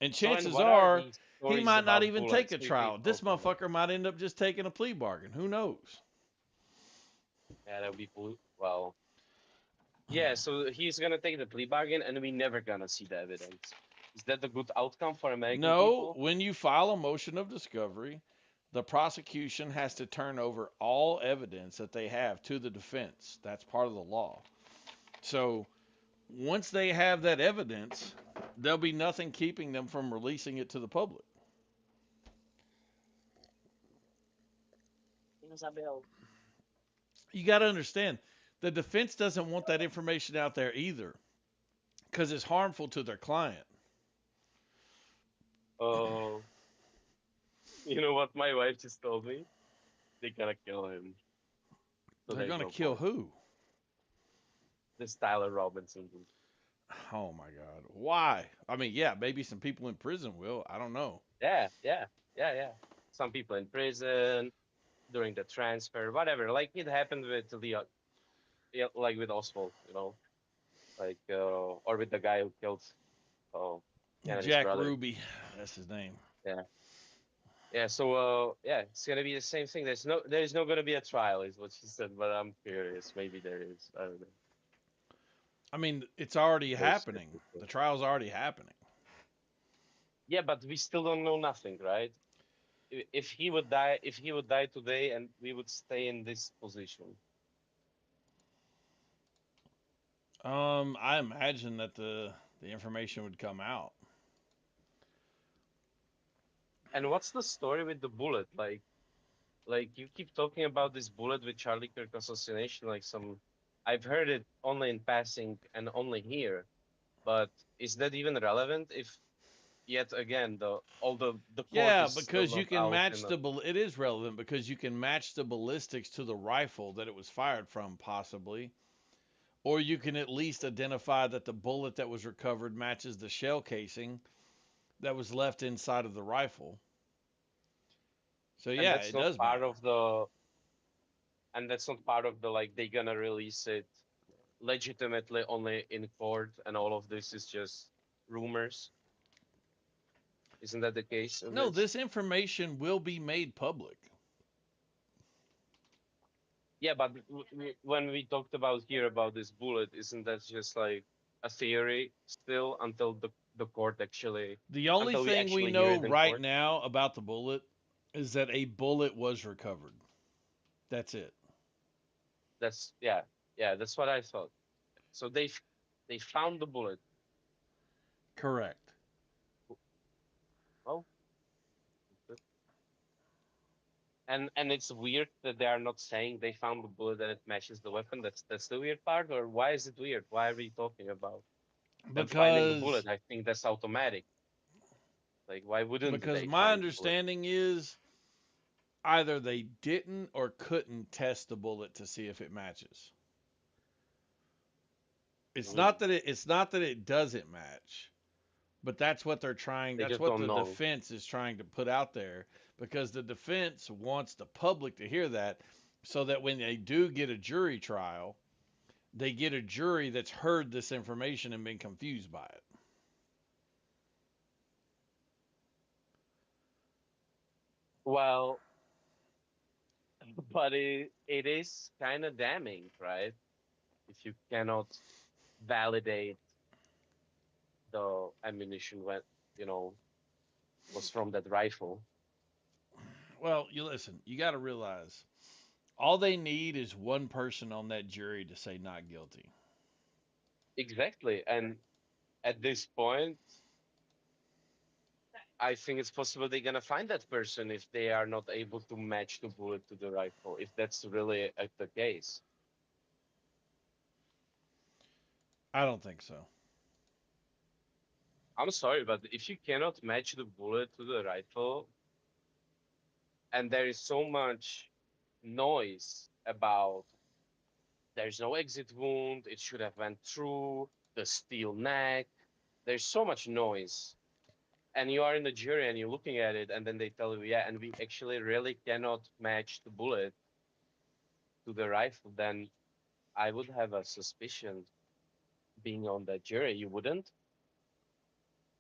And So, and chances what are are these he stories might not about even take bullets a we trial. keep This talking about? motherfucker might end up just taking a plea bargain. Who knows? Yeah, that would be well. Yeah, so he's gonna take the plea bargain, and we never gonna see the evidence. Is that a good outcome for American No, people? when you file a motion of discovery, the prosecution has to turn over all evidence that they have to the defense. That's part of the law. So once they have that evidence, there'll be nothing keeping them from releasing it to the public. You got to understand, the defense doesn't want that information out there either because it's harmful to their client. Oh, you know what my wife just told me? They're gonna kill him. So They're there's going to no kill point. who? This Tyler Robinson dude. Oh my God. Why? I mean, yeah, maybe some people in prison will. I don't know. Yeah. Some people in prison during the transfer, whatever. Like it happened with the, yeah, like with Oswald, like or with the guy who killed Kennedy's Jack brother. Ruby, that's his name. Yeah. So yeah, it's gonna be the same thing. There's not gonna be a trial, is what she said. But I'm curious. Maybe there is. I don't know. I mean, it's already Those happening. people. The trial's already happening. Yeah, but we still don't know nothing, right? If he would die today, and we would stay in this position. I imagine that the information would come out. And what's the story with the bullet? Like you keep talking about this bullet with Charlie Kirk assassination, like I've heard it only in passing and only here, but is that even relevant? If yet again all the court Yeah, is still because you not can out match in it is relevant because you can match the ballistics to the rifle that it was fired from, possibly. Or you can at least identify that the bullet that was recovered matches the shell casing that was left inside of the rifle. So and yeah, that's it not does part matter. of the and that's not part of the like they gonna release it legitimately only in court, and all of this is just rumors. Isn't that the case of No, this? this information will be made public. Yeah, but when we talked about here about this bullet, isn't that just like a theory still until the court actually The only until we thing we actually hear know it in right court? now about the bullet is that a bullet was recovered. That's it. That's that's what I thought. So they found the bullet. Correct. Oh, and it's weird that they are not saying they found the bullet and it matches the weapon. That's the weird part. Or why is it weird? Why are we talking about them finding the bullet? Because I think that's automatic. Like why wouldn't because they my find the bullet? understanding is either they didn't or couldn't test the bullet to see if it matches. It's not that it doesn't match, but that's what they're trying. They That's just what don't the know. defense is trying to put out there because the defense wants the public to hear that so that when they do get a jury trial, they get a jury that's heard this information and been confused by it. Well, but it is kind of damning, right? If you cannot validate the ammunition when was from that rifle. Well, you listen, you got to realize all they need is one person on that jury to say not guilty. Exactly, and at this point, I think it's possible they're gonna find that person if they are not able to match the bullet to the rifle. If that's really the case. I don't think so. I'm sorry, but if you cannot match the bullet to the rifle, and there is so much noise about there's no exit wound, it should have went through the steel neck. There's so much noise. And you are in the jury and you're looking at it, and then they tell you, yeah, and we actually really cannot match the bullet to the rifle, then I would have a suspicion being on that jury. You wouldn't?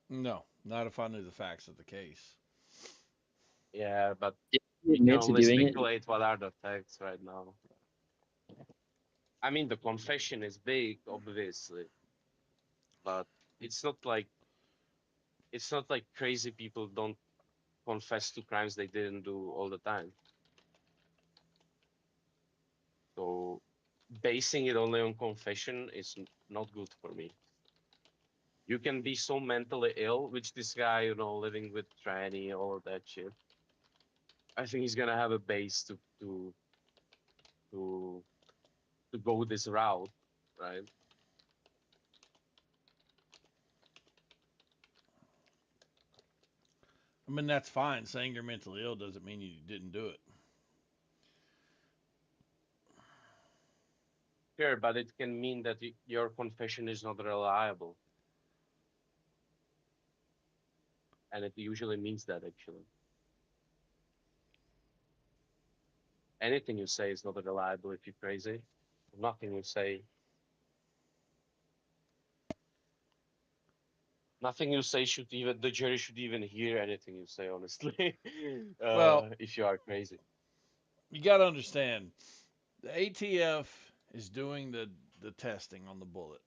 No, not if I knew the facts of the case. Yeah, but Did we he can admit to only doing it? speculate what are the facts right now. I mean, the confession is big, obviously, but it's not like crazy people don't confess to crimes they didn't do all the time. So basing it only on confession is not good for me. You can be so mentally ill, which this guy, living with tranny, all of that shit. I think he's gonna have a base to go this route, right? I mean, that's fine. Saying you're mentally ill doesn't mean you didn't do it. Sure, but it can mean that your confession is not reliable. And it usually means that, actually. Anything you say is not reliable if you're crazy. Nothing you say. Nothing you say the jury should even hear anything you say, honestly. Well, If you are crazy. you got to understand, the ATF is doing the testing on the bullet.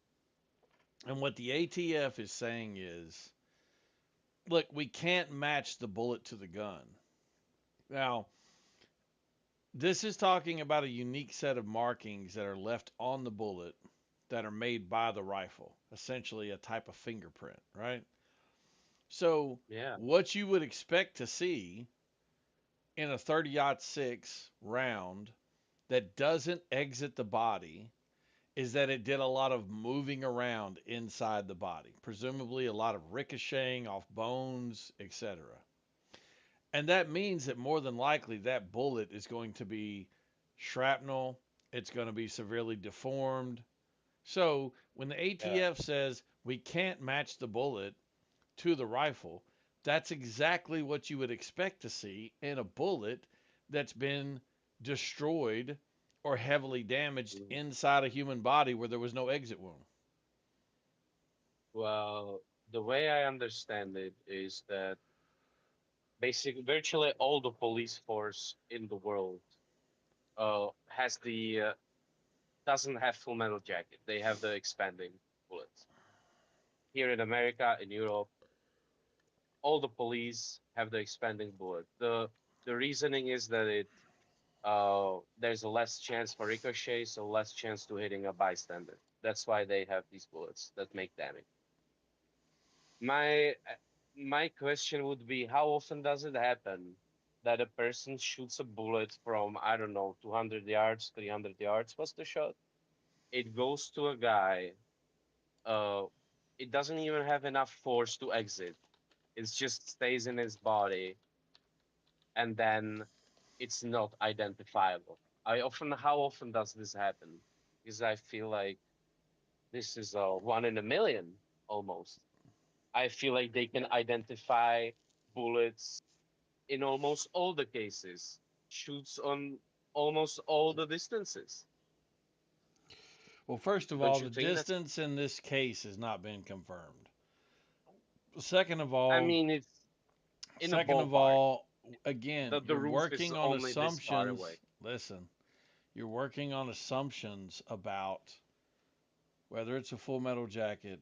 And what the ATF is saying is, look, we can't match the bullet to the gun. Now, this is talking about a unique set of markings that are left on the bullet that are made by the rifle, essentially a type of fingerprint, right? So, Yeah. what you would expect to see in a 30-06 round that doesn't exit the body is that it did a lot of moving around inside the body, presumably a lot of ricocheting off bones, etc. And that means that more than likely that bullet is going to be shrapnel, it's going to be severely deformed. So when the ATF says we can't match the bullet to the rifle, that's exactly what you would expect to see in a bullet that's been destroyed or heavily damaged inside a human body where there was no exit wound. Well, the way I understand it is that basically virtually all the police force in the world doesn't have full metal jacket. They have the expanding bullets. Here in America, in Europe, all the police have the expanding bullet. The reasoning is that there's a less chance for ricochet, so less chance to hitting a bystander. That's why they have these bullets that make damage. My question would be, how often does it happen that a person shoots a bullet from, I don't know, 200 yards, 300 yards? What's the shot? It goes to a guy. It doesn't even have enough force to exit. It just stays in his body, and then it's not identifiable. How often does this happen? Because I feel like this is a 1 in a million almost. I feel like they can identify bullets in almost all the cases, shoots on almost all the distances. Well, first of Don't all, you the think that's- distance in this case has not been confirmed. Second of all, I mean, it's in a second of ballpark. all, again, The you're roof is working on only this far assumptions. away. Listen, you're working on assumptions about whether it's a full metal jacket,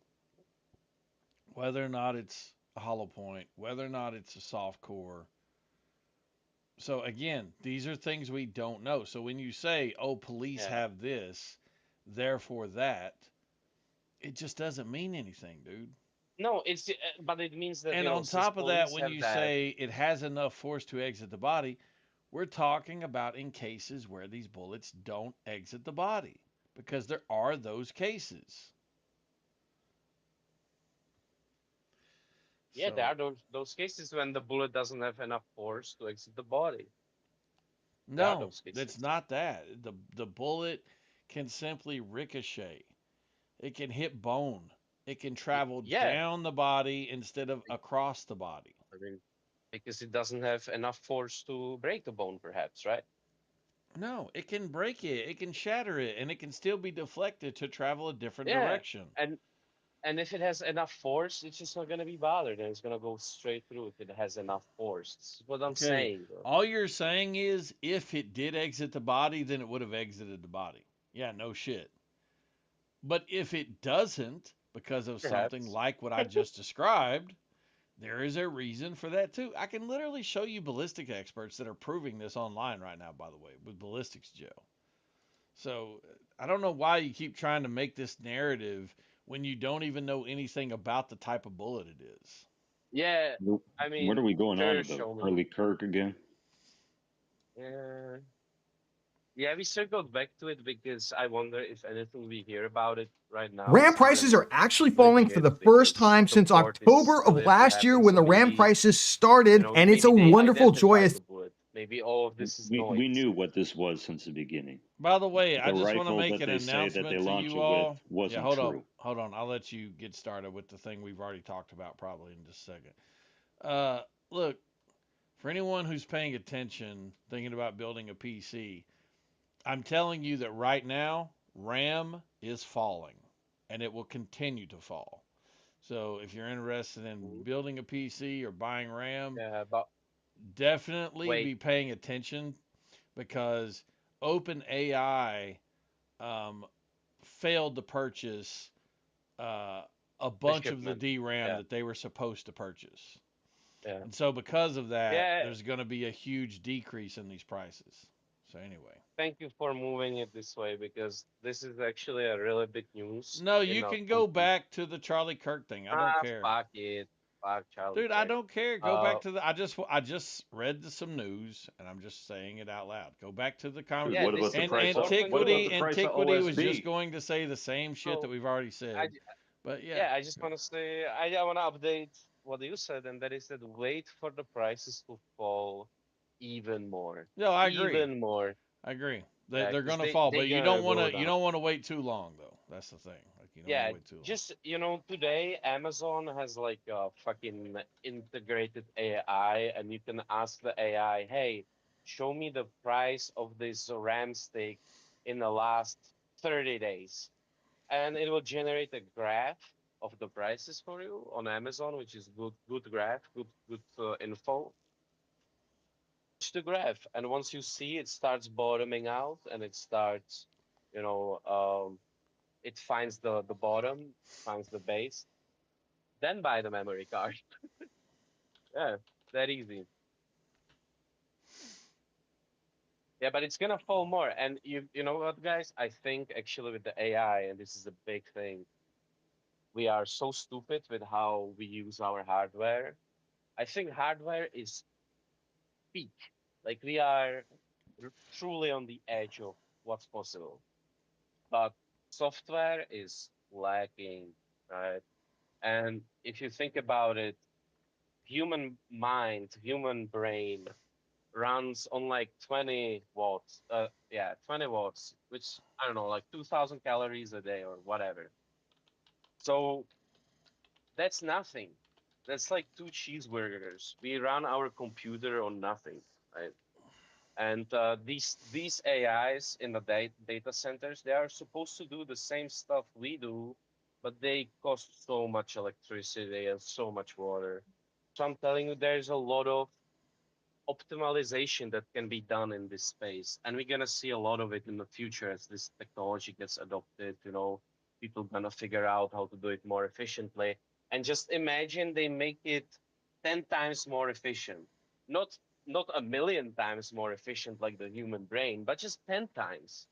whether or not it's a hollow point, whether or not it's a soft core. So again, these are things we don't know. So when you say, "Oh, police have this, therefore that," it just doesn't mean anything, dude. No, it's but it means that And on since top of that, police when have you that, say it has enough force to exit the body, we're talking about in cases where these bullets don't exit the body, because there are those cases. yeah, there So are those cases when the bullet doesn't have enough force to exit the body. There are no, those cases. it's not that. The bullet can simply ricochet. It can hit bone. It can travel Yeah, down the body instead of across the body. I mean, because it doesn't have enough force to break the bone, perhaps, right? No, it can break it, it can shatter it, and it can still be deflected to travel a different Yeah, direction. and if it has enough force, it's just not gonna be bothered, and it's gonna go straight through if it has enough force. That's what I'm Okay, saying, bro. all you're saying is if it did exit the body, then it would have exited the body. Yeah, no shit. But if it doesn't, because of something Perhaps. like what I just described, there is a reason for that too. I can literally show you ballistic experts that are proving this online right now, by the way, with ballistics gel. So I don't know why you keep trying to make this narrative when you don't even know anything about the type of bullet it is. Yeah, Nope. I What mean, are we going on sure, about? show me. Charlie Kirk again? Yeah. Yeah, we circled back to it because I wonder if anything we hear about it right now RAM is prices even are actually falling for legit the first because time since support is October still of yet to last year happen. when So the RAM maybe, prices started, and it's a maybe they wonderful, identified joyous. the bullet. Maybe all of this is We noise. knew what this was since the beginning. By the way, I The just want to rifle make that an they say that they announcement to launch you it all. with wasn't hold true. on. I'll let you get started with the thing we've already talked about probably in just a second. Look, for anyone who's paying attention, thinking about building a PC, I'm telling you that right now, RAM is falling, and it will continue to fall. So if you're interested in building a PC or buying RAM, But definitely wait, be paying attention, because OpenAI failed to purchase a the bunch of the shipment. DRAM Yeah, that they were supposed to purchase. yeah, And so because of that, yeah. there's going to be a huge decrease in these prices. So anyway. Thank you for moving it this way because this is actually a really big news. No, you can go back to the Charlie Kirk thing. I don't care. Fuck it. Fuck Charlie Dude, Kirk. I don't care. Go back to the. I just read some news, and I'm just saying it out loud. Go back to the conversation. Yeah, What about the this price? is Of, important. what about Antiquity the price of was just OSB? going to say the same shit that So, we've already said. But yeah. I just want to say, I want to update what you said, and that is that wait for the prices to fall even more. No, I agree. Even more. I agree. Yeah, They're 'cause gonna fall, they but you gonna don't want go to. You down. don't want to wait too long, though. That's the thing. Like you don't Yeah, want to wait too long. just today Amazon has like a fucking integrated AI, and you can ask the AI, "Hey, show me the price of this RAM stick in the last 30 days," and it will generate a graph of the prices for you on Amazon, which is good graph, good info. Watch the graph, and once you see it starts bottoming out, and it starts, it finds the bottom, finds the base, then buy the memory card. Yeah, that easy. Yeah, but it's gonna fall more. And you know what, guys? I think actually with the AI, and this is a big thing, we are so stupid with how we use our hardware. I think hardware is peak. Like we are truly on the edge of what's possible. But software is lacking, right? And if you think about it, human mind, human brain runs on like 20 watts. 20 watts, which I don't know, like 2,000 calories a day or whatever. So that's nothing. That's like 2 cheeseburgers. We run our computer on nothing, right? And these AIs in the data centers, they are supposed to do the same stuff we do, but they cost so much electricity and so much water. So I'm telling you, there's a lot of optimization that can be done in this space, and we're gonna see a lot of it in the future as this technology gets adopted. People gonna figure out how to do it more efficiently. And just imagine they make it 10 times more efficient, not a million times more efficient like the human brain, but just 10 times.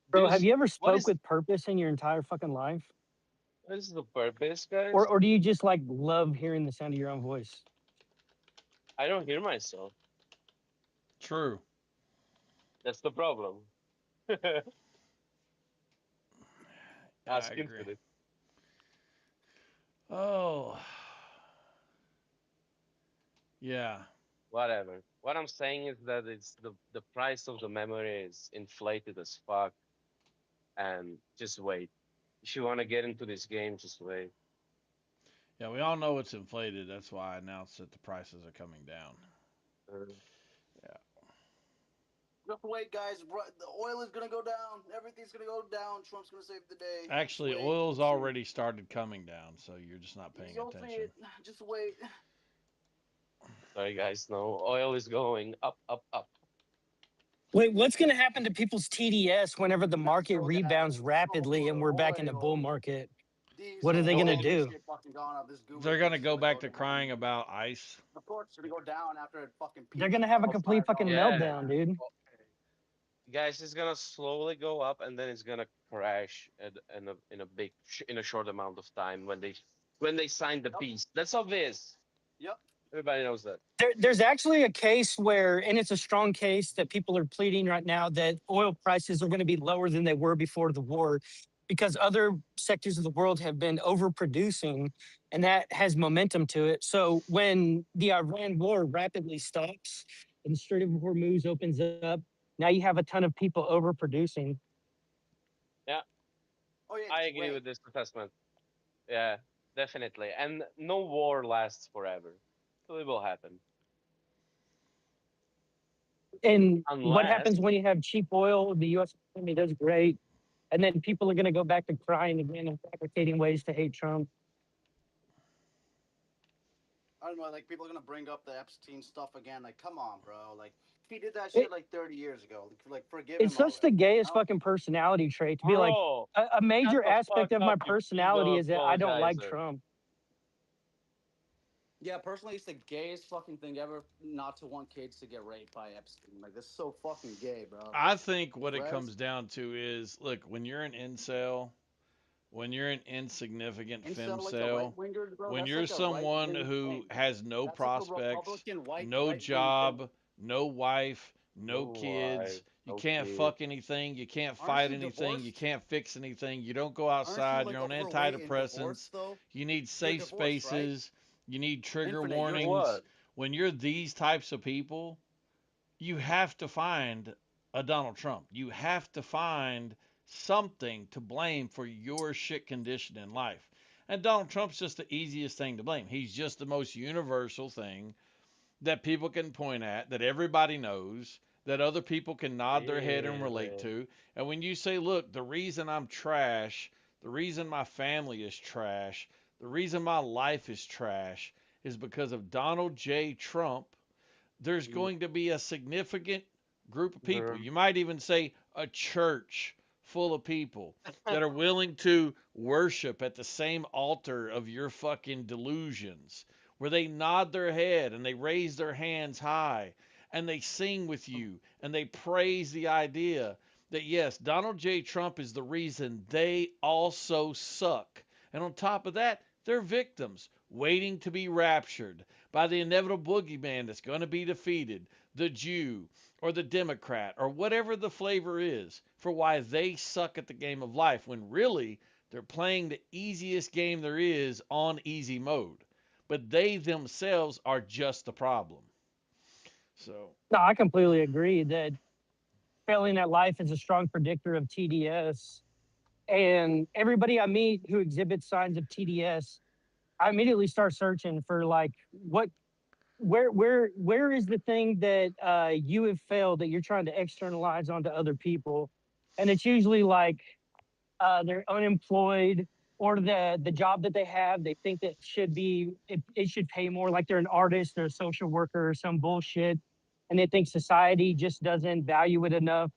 Bro, have Because you ever what spoke is with purpose in your entire fucking life? What is the purpose, guys? Or do you just like love hearing the sound of your own voice? I don't hear myself. True. That's the problem. Ask I him agree. for it. Oh. Yeah. Whatever. What I'm saying is that it's the price of the memory is inflated as fuck. And just wait. If you want to get into this game, just wait. Yeah, we all know it's inflated. That's why I announced that the prices are coming down. Yeah. Just wait, guys. The oil is gonna go down. Everything's gonna go down. Trump's gonna save the day. Actually, Just wait. oil's already started coming down, so you're just not paying You'll see attention. it. Just wait. Sorry, guys. No, oil is going up, up, up. Wait, what's going to happen to people's TDS whenever the market rebounds rapidly and we're back in a bull market? What are they going to do? They're going to go back to crying about ICE. Of course, it's gonna go down after it fucking. They're going to have a complete fucking meltdown, dude. Guys, it's gonna slowly go up, and then it's gonna crash in a short amount of time when they sign the peace. That's obvious. Yep. Everybody knows that. There's actually a case where, and it's a strong case that people are pleading right now, that oil prices are going to be lower than they were before the war because other sectors of the world have been overproducing, and that has momentum to it. So when the Iran war rapidly stops and the Strait of Hormuz opens up, now you have a ton of people overproducing. Yeah. Oh, yeah, I agree with this assessment. Yeah, definitely. And no war lasts forever. So it will happen. And what Unless- happens when you have cheap oil? The U.S. economy does great. And then people are going to go back to crying again and fabricating ways to hate Trump. I don't know, like people are gonna bring up the Epstein stuff again. Like, come on, bro. Like, he did that shit like 30 years ago. Like, forgive him. It's such the gayest fucking personality trait to be like, Bro, a major shut the aspect fuck of my up, you personality pseudo is that I don't like apologizer. Trump. Yeah, personally, it's the gayest fucking thing ever not to want kids to get raped by Epstein. Like, that's so fucking gay, bro. I think what it Whereas- comes down to is, look, when you're an incel, when you're an insignificant Incel, like a femcel, right-winger, bro, when that's you're like a someone right-wing who thing. has no That's like a prospects, Republican white no right-wing job, thing. no wife, no No kids, wife, you no can't kids. fuck anything, you can't Aren't fight you anything, you divorced? can't fix anything, you don't go Aren't you, outside, like, you're on overweight and divorced, antidepressants, though? you need safe divorced, right? spaces, you need trigger Infinite, you're warnings. What? When you're these types of people, you have to find a Donald Trump. You have to find something to blame for your shit condition in life. And Donald Trump's just the easiest thing to blame. He's just the most universal thing that people can point at, that everybody knows, that other people can nod their head and relate Really? to. And when you say, look, the reason I'm trash, the reason my family is trash, the reason my life is trash is because of Donald J. Trump, there's going to be a significant group of people. There- You might even say a church full of people that are willing to worship at the same altar of your fucking delusions, where they nod their head and they raise their hands high and they sing with you and they praise the idea that, yes, Donald J. Trump is the reason they also suck. And on top of that, they're victims waiting to be raptured by the inevitable boogeyman that's going to be defeated, the Jew or the Democrat or whatever the flavor is for why they suck at the game of life, when really they're playing the easiest game there is on easy mode. But they themselves are just the problem. So, No, I completely agree that failing at life is a strong predictor of TDS. And everybody I meet who exhibits signs of TDS, I immediately start searching for like where is the thing that you have failed that you're trying to externalize onto other people, and it's usually like they're unemployed, or the job that they have they think that it should pay more, like they're an artist or a social worker or some bullshit, and they think society just doesn't value it enough,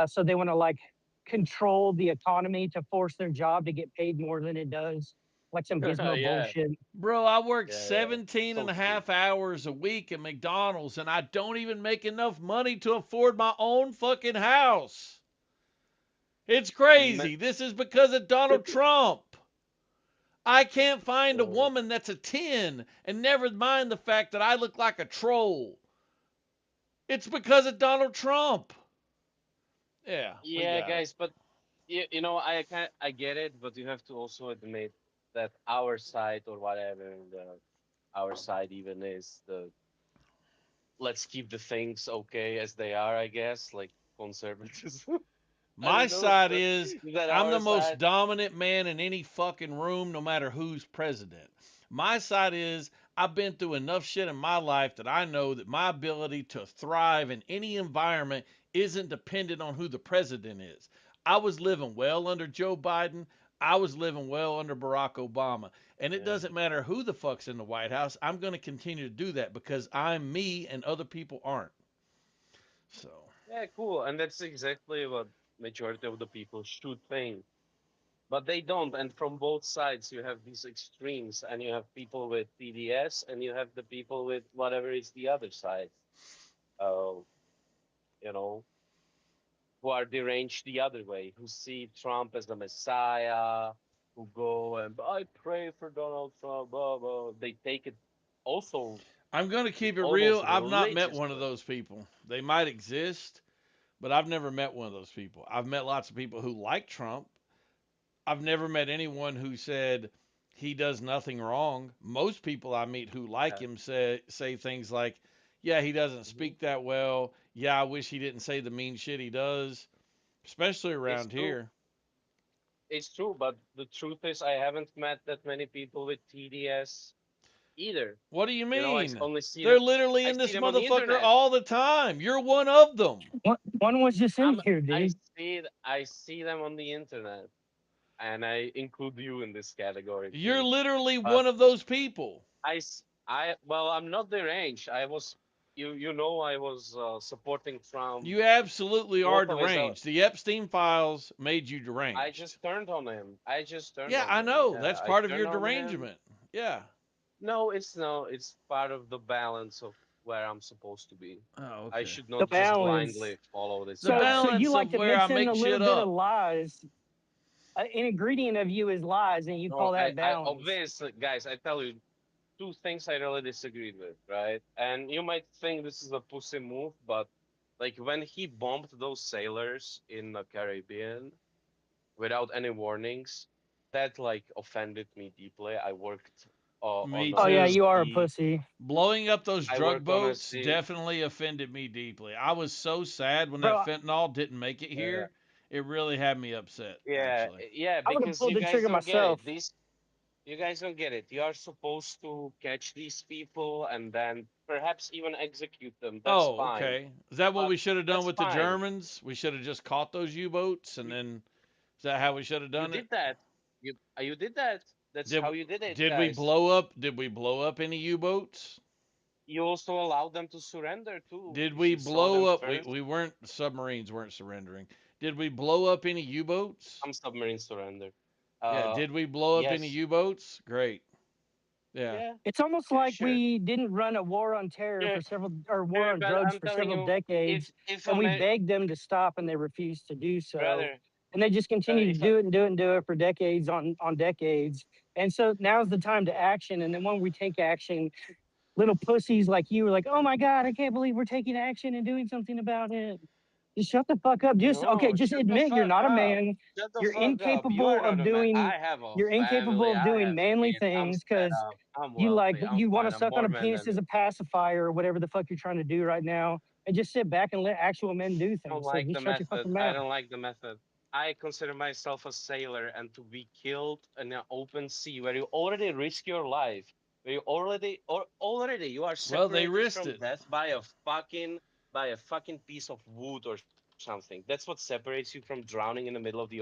so they want to like control the economy to force their job to get paid more than it does, like some gizmo Yeah. bullshit. bro, I work Yeah, 17 and so a half hours a week at McDonald's, and I don't even make enough money to afford my own fucking house. It's crazy. This is because of Donald Trump. I can't find a So, woman that's a 10, and never mind the fact that I look like a troll. It's because of Donald Trump. Yeah, we yeah, got it. guys, but you know, I get it, but you have to also admit that our side or whatever our side even is the let's keep the things okay as they are, I guess, like conservatism. I My don't know. side is That I'm the our most side. dominant man in any fucking room, no matter who's president. My side is I've been through enough shit in my life that I know that my ability to thrive in any environment isn't dependent on who the president is. I was living well under Joe Biden. I was living well under Barack Obama. And it Yeah. doesn't matter who the fuck's in the White House. I'm going to continue to do that because I'm me and other people aren't. So. Yeah, cool. And that's exactly what majority of the people should think. But they don't. And from both sides, you have these extremes, and you have people with TDS, and you have the people with whatever is the other side. You know, who are deranged the other way, who see Trump as the Messiah, who go and I pray for Donald Trump, blah, blah. They take it also I'm going to keep it real. almost I've not met one of religiously. those people. They might exist, but I've never met one of those people. I've met lots of people who like Trump. I've never met anyone who said he does nothing wrong. Most people I meet who like Yeah. him say things like, yeah, he doesn't speak that well. Yeah, I wish he didn't say the mean shit he does, especially It's around true. here. It's true, but the truth is, I haven't met that many people with TDS either. What do you You know, I mean? only see They're them. literally I in see this them on the motherfucker internet. all the time. You're one of them. One was just in here, I dude. see them on the internet, and I include you in this category You're too. literally But one of those people. well, I'm not deranged. I was, you know, I was supporting Trump. You absolutely are Both of his, deranged. The Epstein files made you deranged. I just turned on him. I just turned Yeah, on I him. know. Yeah, That's I part of turned your on him. derangement. Yeah. No, it's part of the balance of where I'm supposed to be. Oh, I okay. should The not just balance. blindly follow this The So, guy. so balance you like of to where I mix in make a little shit bit up. of lies. An ingredient of you is lies, and you No, call that I balance. obviously, guys, I tell you, two things I really disagreed with, right? And you might think this is a pussy move, but like when he bombed those sailors in the Caribbean without any warnings, that like offended me deeply. I worked Me on Oh yeah, a too. you are a sea. pussy. Blowing up those I drug worked on a boats sea. definitely offended me deeply. I was so sad when Bro, that fentanyl didn't make it Yeah, here. It really had me upset, yeah, actually. yeah. I would have Because pulled you the guys trigger don't get it. myself. You guys don't get it. You are supposed to catch these people and then perhaps even execute them. That's Oh, fine. okay. Is that what But we should have done that's with the fine. Germans? We should have just caught those U-boats and then is that how we should have You done it? did that. You did that. That's Did how you did it, did we guys. blow up any U-boats? You also allowed them to surrender too. Did If we you saw blow them up first, we weren't submarines weren't surrendering. Did we blow up any U-boats? some submarines surrendered. Yeah, did we blow up any Yes. U-boats? Great. Yeah. Yeah. It's almost Yeah, like sure. we didn't run a war on terror Sure. for war Sure, on but drugs I'm for telling several you, decades, if and we Amer- begged them to stop, and they refused to do so. brother, And they just continue to if do it and do it and do it for decades on decades. And so now's the time to action. And then when we take action, little pussies like you are like, oh my God, I can't believe we're taking action and doing something about it. Just shut the fuck up. Just no, just shut the admit you're fuck not a up. man. Shut the You're fuck up. You incapable are not of a man. doing I have a you're incapable family. of I doing have manly kids. I'm things set because up. I'm you like wealthy. I'm you want fine. to I'm suck more on a man penis than as a pacifier or whatever the fuck you're trying to do right now, and just sit back and let actual men do I don't things. So like the just shut your fucking method. I mouth. don't like the method. I consider myself a sailor, and to be killed in an open sea where you already risk your life, where you already you are Well, they separated risked from it. death by a fucking piece of wood or something. That's what separates you from drowning in the middle of the ocean.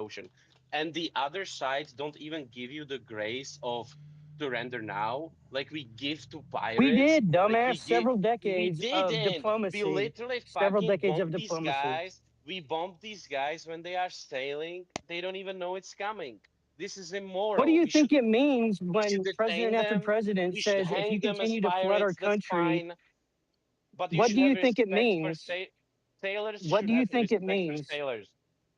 And the other sides don't even give you the grace of surrender now, like we give to pirates. We did, Like dumbass. Several we decades of didn't. We diplomacy. literally Several fucking decades of bombed these diplomacy. guys. We bomb these guys when they are sailing. They don't even know it's coming. This is immoral. What do you We think should, it means we when should detain president after them. president We should says if hang you them as continue to flood our pirates. That's country, fine. But you what should do you have think it respect for means? sailors. What Should do you have think it respect for means? sailors.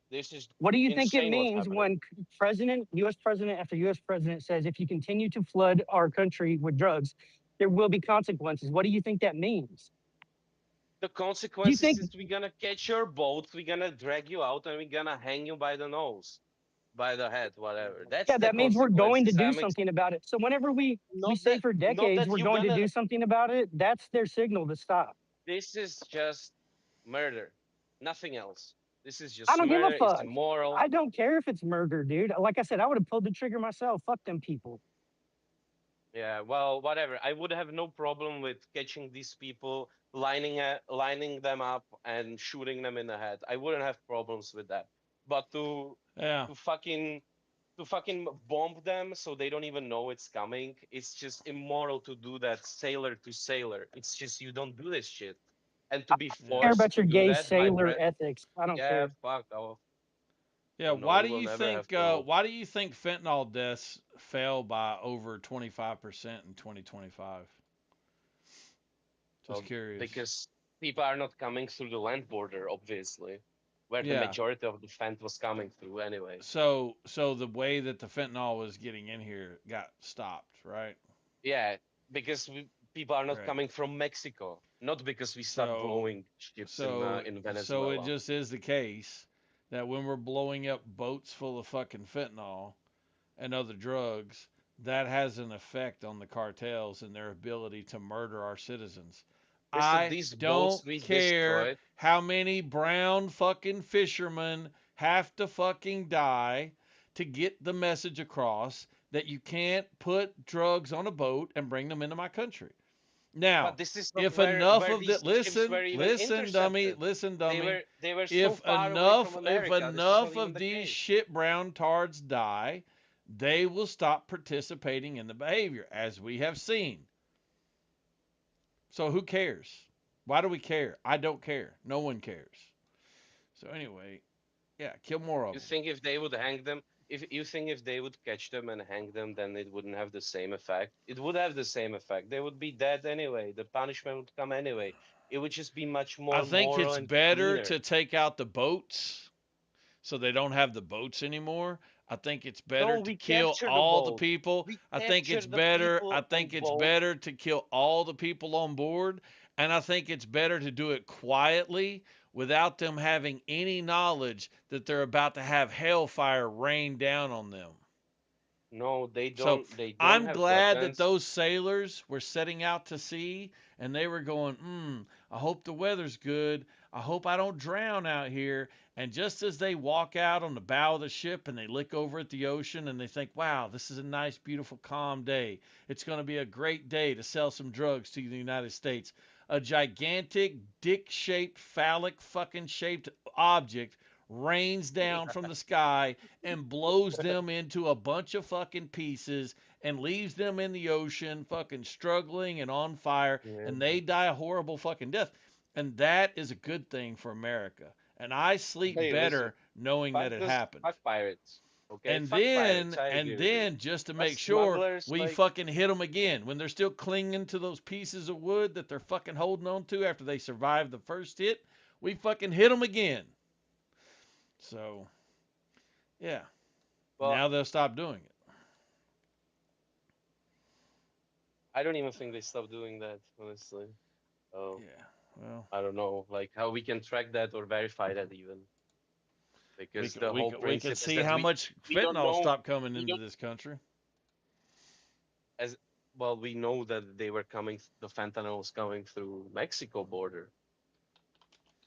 This is What do you think it insane what's means happening. when U.S. president after U.S. president says if you continue to flood our country with drugs, there will be consequences? What do you think that means? The Do you consequences think is we're gonna catch your boat, we're gonna drag you out, and we're gonna hang you by the nose, by the head, whatever. That's yeah, the that means we're going to consequences. do something about it. So whenever we say for Not decades that we're you're going to gonna. do something about it, that's their signal to stop. This is just murder, nothing else. This is I just don't give a murder. It's fuck. immoral. I don't care if it's murder, dude. Like I said, I would have pulled the trigger myself. Fuck them people. Yeah, well, whatever. I would have no problem with catching these people, lining them up, and shooting them in the head. I wouldn't have problems with that. But to fucking bomb them so they don't even know it's coming, it's just immoral to do that, sailor to sailor. It's just you don't do this shit. And to be I don't care forced about to your do gay that by sailor ethics. I don't yeah, care. fuck off. Yeah, Oh, no, why we do will you never think have to. why do you think fentanyl deaths fell by over 25% in 2025? Just curious. Because people are not coming through the land border, obviously, where the Yeah. majority of the fent was coming through anyway. So the way that the fentanyl was getting in here got stopped, right? Yeah, because people are not Right. coming from Mexico, not because we stopped blowing ships in Venezuela. So it just is the case that when we're blowing up boats full of fucking fentanyl and other drugs, that has an effect on the cartels and their ability to murder our citizens. Listen, I these don't boats we care destroyed. how many brown fucking fishermen have to fucking die to get the message across that you can't put drugs on a boat and bring them into my country. Now, But this is not if where, enough where of these the ships were even listen, dummy, intercepted. listen, They dummy. were so If far away enough from America. if This is enough not even of the these case. shit brown tards die, they will stop participating in the behavior, as we have seen. So who cares? Why do we care? I don't care. No one cares. So anyway, yeah, kill more of You them. think if they would hang them, if you think if they would catch them and hang them, then it wouldn't have the same effect? It would have the same effect. They would be dead anyway. The punishment would come anyway. It would just be much more I think moral it's and better cleaner. to take out the boats so they don't have the boats anymore. I think it's better No, to we kill capture the all the boat. people. We I think it's capture the better people I think on it's boat. better to kill all the people on board, and I think it's better to do it quietly without them having any knowledge that they're about to have hellfire rain down on them. No, they So don't. They don't I'm have glad that weapons. those sailors were setting out to sea and they were going, I hope the weather's good. I hope I don't drown out here. And just as they walk out on the bow of the ship and they look over at the ocean and they think, wow, this is a nice, beautiful, calm day. It's going to be a great day to sell some drugs to the United States. A gigantic, dick-shaped, phallic fucking shaped object rains down from the sky and blows them into a bunch of fucking pieces and leaves them in the ocean fucking struggling and on fire, and they die a horrible fucking death. And that is a good thing for America. And I sleep Hey, better listen, knowing that it happened. Fuck pirates. Okay, And fuck pirates. I agree with you. then just to But make sure smugglers, we like, fucking hit them again when they're still clinging to those pieces of wood that they're fucking holding on to after they survived the first hit, we fucking hit them again. So, yeah. Well, now they'll stop doing it. I don't even think they stopped doing that, honestly. Oh, yeah. Well, I don't know, like how we can track that or verify that even. Because the whole we principle can is see that how much we don't fentanyl know- stopped coming we into don't- this country. As well, we know that they were coming. The fentanyl was coming through Mexico border,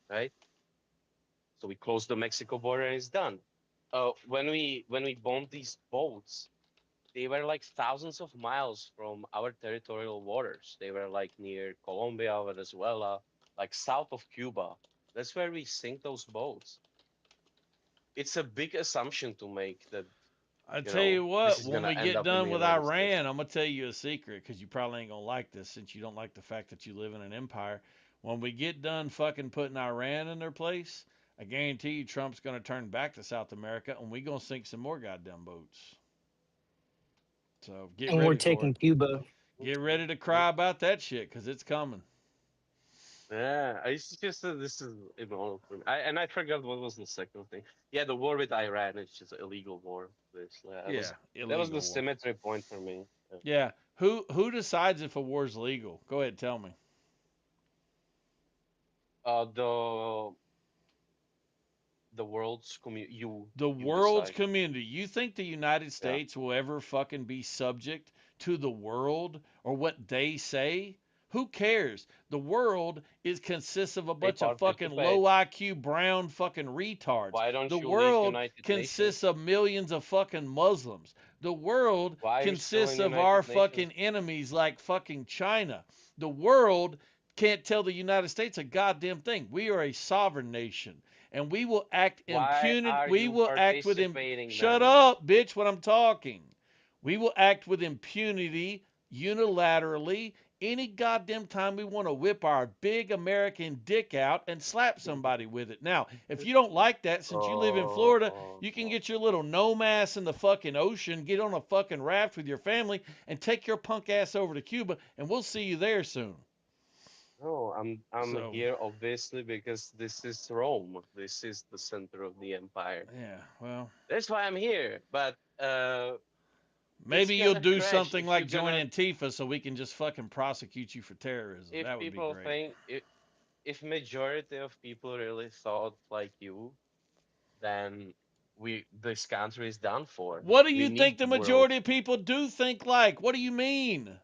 right? So we closed the Mexico border and it's done. When we bombed these boats, they were like thousands of miles from our territorial waters. They were like near Colombia, Venezuela, like south of Cuba. That's where we sink those boats. It's a big assumption to make that. I tell you what, this is when gonna we end get up in done the with United States. Iran, I'm gonna tell you a secret because you probably ain't gonna like this since you don't like the fact that you live in an empire. When we get done fucking putting Iran in their place, I guarantee you Trump's gonna turn back to South America and we gonna sink some more goddamn boats. So get And ready we're for taking it. Cuba. Get ready to cry about that shit because it's coming. Yeah, it's just this is immoral for me. I forgot what was the second thing. Yeah, the war with Iran is just an illegal war. Basically, Yeah, that was the illegal war. symmetry point for me. Yeah. Who decides if a war is legal? Go ahead, tell me. The world's community. You The you world's decide. community. You think the United Yeah. States will ever fucking be subject to the world or what they say? Who cares? The world consists of a They bunch of fucking low IQ brown fucking retards. Why don't The you leave world United consists Nations? of millions of fucking Muslims. The world Why are you still consists in of United our Nations? fucking enemies like fucking China. The world can't tell the United States a goddamn thing. We are a sovereign nation. And we will act Why impunity. are We you will act with participating Shut then? up, bitch, when I'm talking. We will act with impunity unilaterally any goddamn time we want to whip our big American dick out and slap somebody with it. Now, if you don't like that, since you live in Florida, you can get your little gnome ass in the fucking ocean, get on a fucking raft with your family, and take your punk ass over to Cuba, and we'll see you there soon. No, I'm So- here obviously because this is Rome. This is the center of the empire. Yeah, well, That's why I'm here. But maybe it's you'll gonna do crash something if like you're join gonna- Antifa so we can just fucking prosecute you for terrorism. if That would be people great. think if majority of people really thought like you, then this country is done for. What do We you need think the world. majority of people do think like? What do you mean?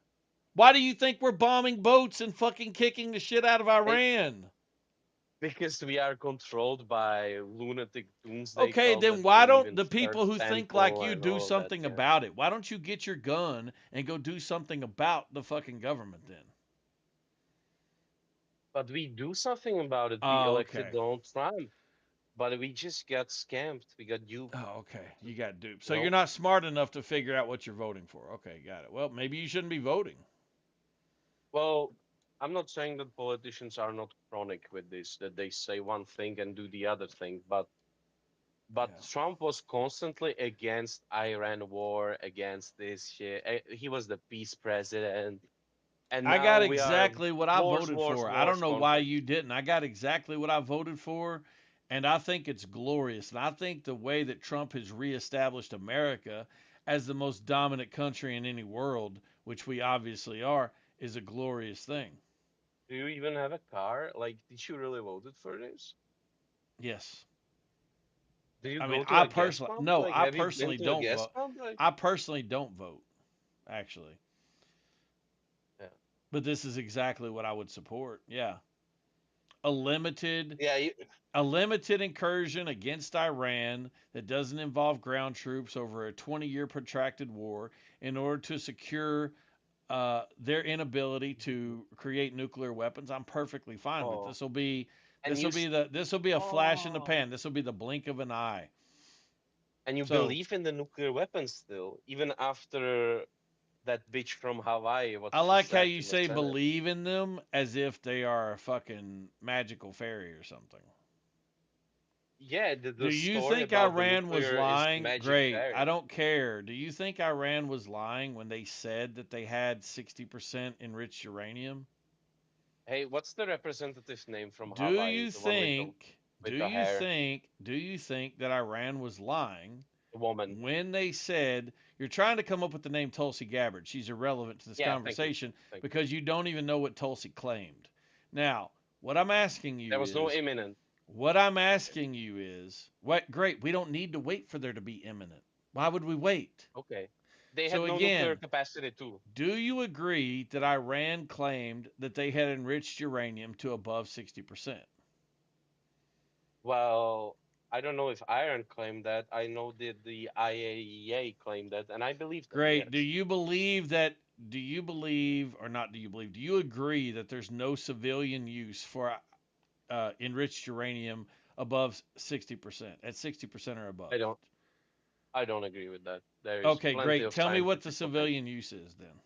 Why do you think we're bombing boats and fucking kicking the shit out of Iran? Because we are controlled by lunatic doomsday Okay, cult then that why believe don't in the people third who think temple like you and do all of that, something yeah. about it? Why don't you get your gun and go do something about the fucking government then? But we do something about it. We Oh, elected okay. Donald Trump, but we just got scammed. We got duped. Oh, okay. You got duped. So No. you're not smart enough to figure out what you're voting for. Okay, got it. Well, maybe you shouldn't be voting. Well, I'm not saying that politicians are not chronic with this, that they say one thing and do the other thing, but Trump was constantly against Iran war, against this shit. He was the peace president. And I got now we are exactly what I wars, voted wars, for. I don't wars, know why conflict. you didn't. I got exactly what I voted for, and I think it's glorious. And I think the way that Trump has reestablished America as the most dominant country in any world, which we obviously are, is a glorious thing. Do you even have a car? Like, did you really voted for this? Yes. Do you I go mean, to I a gas personally pump? no, Like, I have you been personally to a don't gas vote. pump? Like, I personally don't vote, actually. yeah. But this is exactly what I would support. Yeah. A limited Yeah, a limited incursion against Iran that doesn't involve ground troops over a 20-year protracted war in order to secure their inability to create nuclear weapons. I'm perfectly fine with. Oh. This will be And this you will be a flash in the pan. This will be the blink of an eye. And you So- believe in the nuclear weapons still, even after that bitch from Hawaii. What I she like how said you to the say Senate. believe in them as if they are a fucking magical fairy or something. Yeah, the Do you story think about the Iran was nuclear is lying? magic Great. fairy. I don't care. Do you think Iran was lying when they said that they had 60% enriched uranium? Hey, what's the representative name from Do Hawaii? you The one think with the hair? do you think that Iran was lying The woman. when they said you're trying to come up with the name Tulsi Gabbard? She's irrelevant to this Yeah, thank you. conversation Thank you. because you don't even know what Tulsi claimed. Now, what I'm asking you There was is no imminent. what I'm asking you is what great, we don't need to wait for there to be imminent. Why would we wait? Okay. They So had no again, nuclear capacity too. Do you agree that Iran claimed that they had enriched uranium to above 60%? Well, I don't know if Iran claimed that. I know that the IAEA claimed that, and I believe them. Great. Yes. Do you believe or not do you believe, do you agree that there's no civilian use for enriched uranium above 60%, at 60% or above? I don't agree with that. There is Okay, plenty great. of Tell me what the scientific civilian use is then.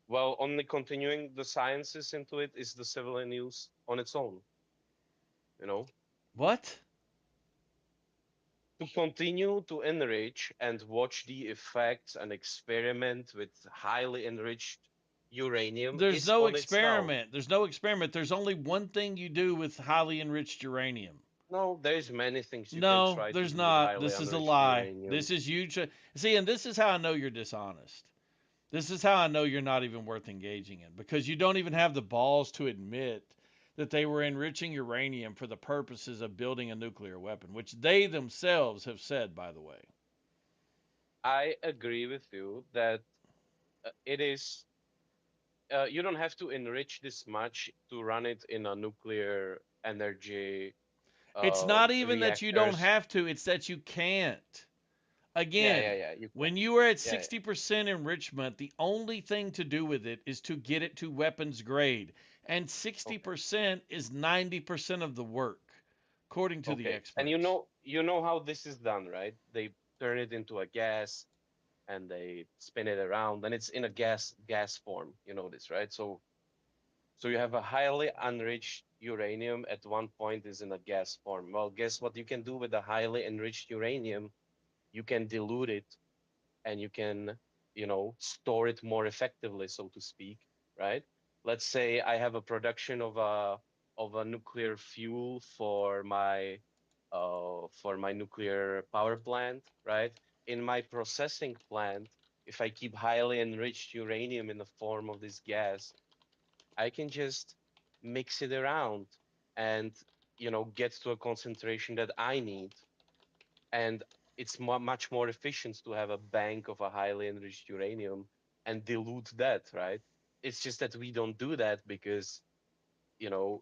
Well, only continuing the sciences into it is the civilian use on its own. You know? What? To continue to enrich and watch the effects and experiment with highly enriched uranium There's is no on its own. experiment. There's no experiment. There's only one thing you do with highly enriched uranium. No, there's many things you can No, try to there's do with not. highly This is a enriched lie. uranium. This is huge. See, and this is how I know you're dishonest. This is how I know you're not even worth engaging in, because you don't even have the balls to admit that they were enriching uranium for the purposes of building a nuclear weapon, which they themselves have said, by the way. I agree with you that it is. You don't have to enrich this much to run it in a nuclear energy. It's not even that you don't reactors. have to, it's that you can't. Again, Yeah. You when can. you are at Yeah, yeah. 60% enrichment, the only thing to do with it is to get it to weapons grade. And 60% is 90% of the work, according to the Okay. experts. And you know how this is done, right? They turn it into a gas and they spin it around, and it's in a gas form. You know this, right? So you have a highly enriched uranium at one point is in a gas form. Well, guess what you can do with a highly enriched uranium? You can dilute it and you can, store it more effectively, so to speak, right? Let's say I have a production of a nuclear fuel for my nuclear power plant, right? In my processing plant, if I keep highly enriched uranium in the form of this gas, I can just mix it around and get to a concentration that I need, and it's much more efficient to have a bank of a highly enriched uranium and dilute that, right? It's just that we don't do that because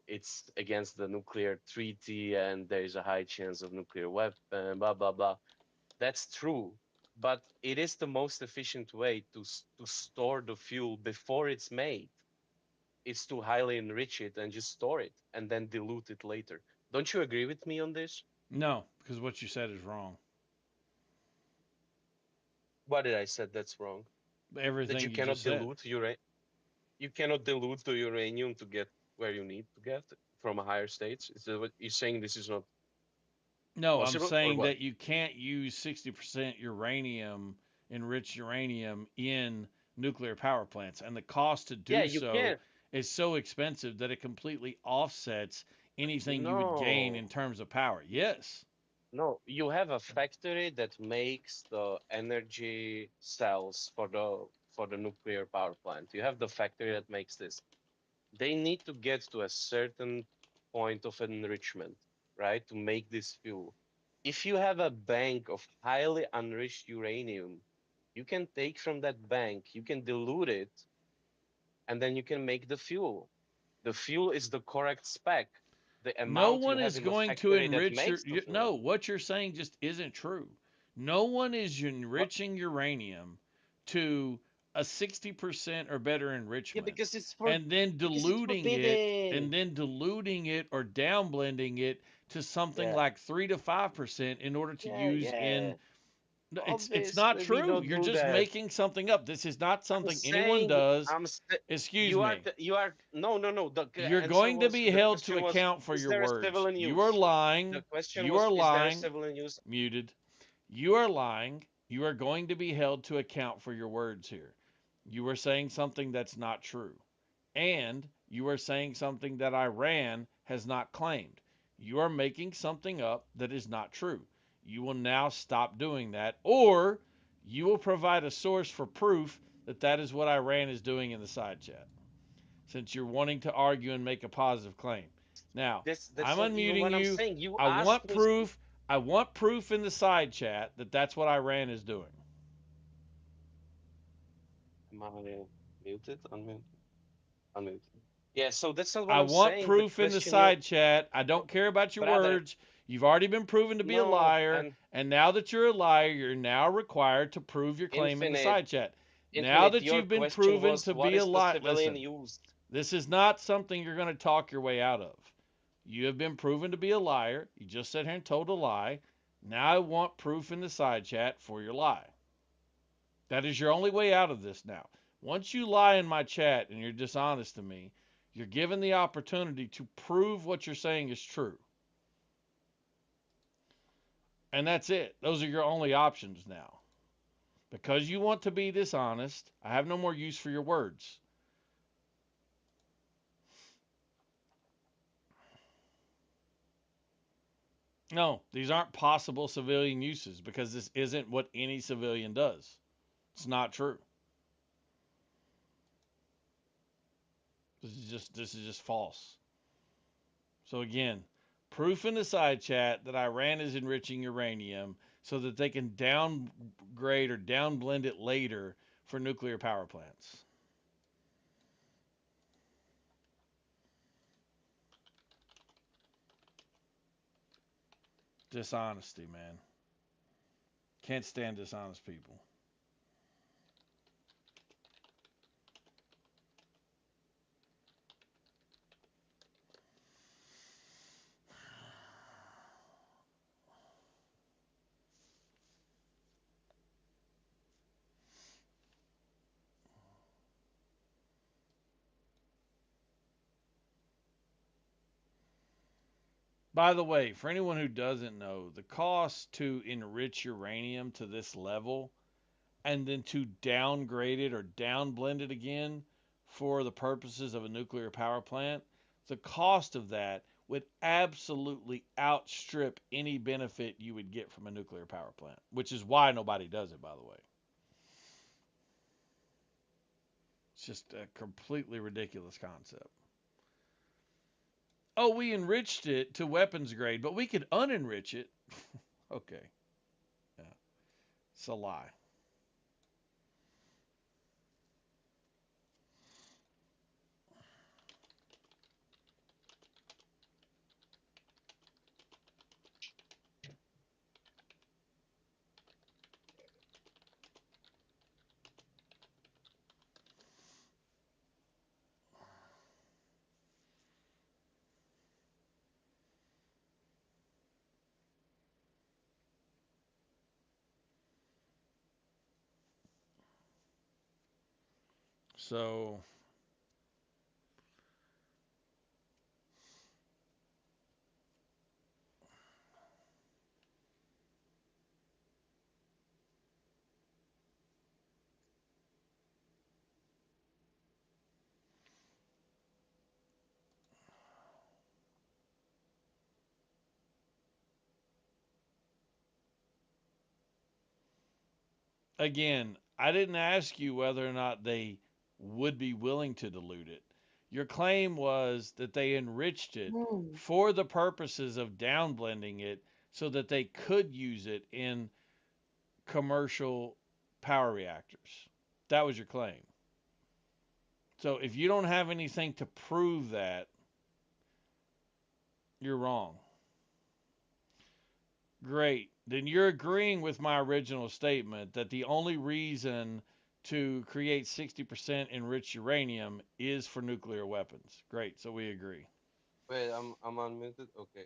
it's against the nuclear treaty and there's a high chance of nuclear weapon, blah blah blah. That's true, but it is the most efficient way to store the fuel before it's made. Is to highly enrich it and just store it and then dilute it later. Don't you agree with me on this? No, because what you said is wrong. What did I said that's wrong? Everything That you you cannot just said. dilute you cannot dilute the uranium to get where you need to get from a higher states. Is that what you're saying? This is not No, I'm possible, or saying what? that you can't use 60% uranium, enriched uranium, in nuclear power plants. And the cost to Yeah, do you so can. is so expensive that it completely offsets anything you would gain in No, terms of power. Yes. no. You have a factory that makes the energy cells for the nuclear power plant. You have the factory that makes this. They need to get to a certain point of enrichment, right, to make this fuel. If you have a bank of highly enriched uranium, you can take from that bank, you can dilute it, and then you can make the fuel. The fuel is the correct spec. The No amount you one have is in the going to factory that enrich makes the no, fuel. what you're saying just isn't true. No one is enriching uranium to a 60% or better Yeah, enrichment because it's and then forbidden. diluting it or downblending it to something Yeah, like 3 to 5% in order to use in. yeah. No, it's not Obviously, we true. don't You're do just that. making something up. This is not I'm something anyone saying, does. Excuse me. you are, no. The You're answer going to was, be the held to question was, account for is your there a words. civilian You are use? The lying. question You was, are is there a lying. civilian use? Muted. You are lying. You are going to be held to account for your words here. You are saying something that's not true. And you are saying something that Iran has not claimed. You are making something up that is not true. You will now stop doing that, or you will provide a source for proof that that is what Iran is doing in the side chat, since you're wanting to argue and make a positive claim. Now, That's I'm not even unmuting what I'm you. saying. You I asked want me. proof. I want proof in the side chat that that's what Iran is doing. Am I muted? Unmuted? Unmuted. Yeah, so that's not what I I'm want saying. The proof in the question you, side chat. I don't care about your brother, words. You've already been proven to be a no, liar. And now that you're a liar, you're now required to prove your claim in the Infinite, side chat. Now Infinite, that your you've been question proven was, to what be a is the liar, civilian listen, use? this is not something you're going to talk your way out of. You have been proven to be a liar. You just sat here and told a lie. Now I want proof in the side chat for your lie. That is your only way out of this now. Once you lie in my chat and you're dishonest to me, you're given the opportunity to prove what you're saying is true. And that's it. Those are your only options now. Because you want to be dishonest, I have no more use for your words. No, these aren't possible civilian uses because this isn't what any civilian does. It's not true. This is just false. So again, proof in the side chat that Iran is enriching uranium so that they can downgrade or downblend it later for nuclear power plants. Dishonesty, man. Can't stand dishonest people. By the way, for anyone who doesn't know, the cost to enrich uranium to this level and then to downgrade it or downblend it again for the purposes of a nuclear power plant, the cost of that would absolutely outstrip any benefit you would get from a nuclear power plant, which is why nobody does it, by the way. It's just a completely ridiculous concept. Oh, we enriched it to weapons grade, but we could unenrich it. Okay. Yeah. It's a lie. So again, I didn't ask you whether or not they would be willing to dilute it. Your claim was that they enriched it for the purposes of downblending it so that they could use it in commercial power reactors. That was your claim. So if you don't have anything to prove that, you're wrong. Great. Then you're agreeing with my original statement that the only reason to create 60% enriched uranium is for nuclear weapons. Great. So we agree. Wait, I'm unmuted. Okay.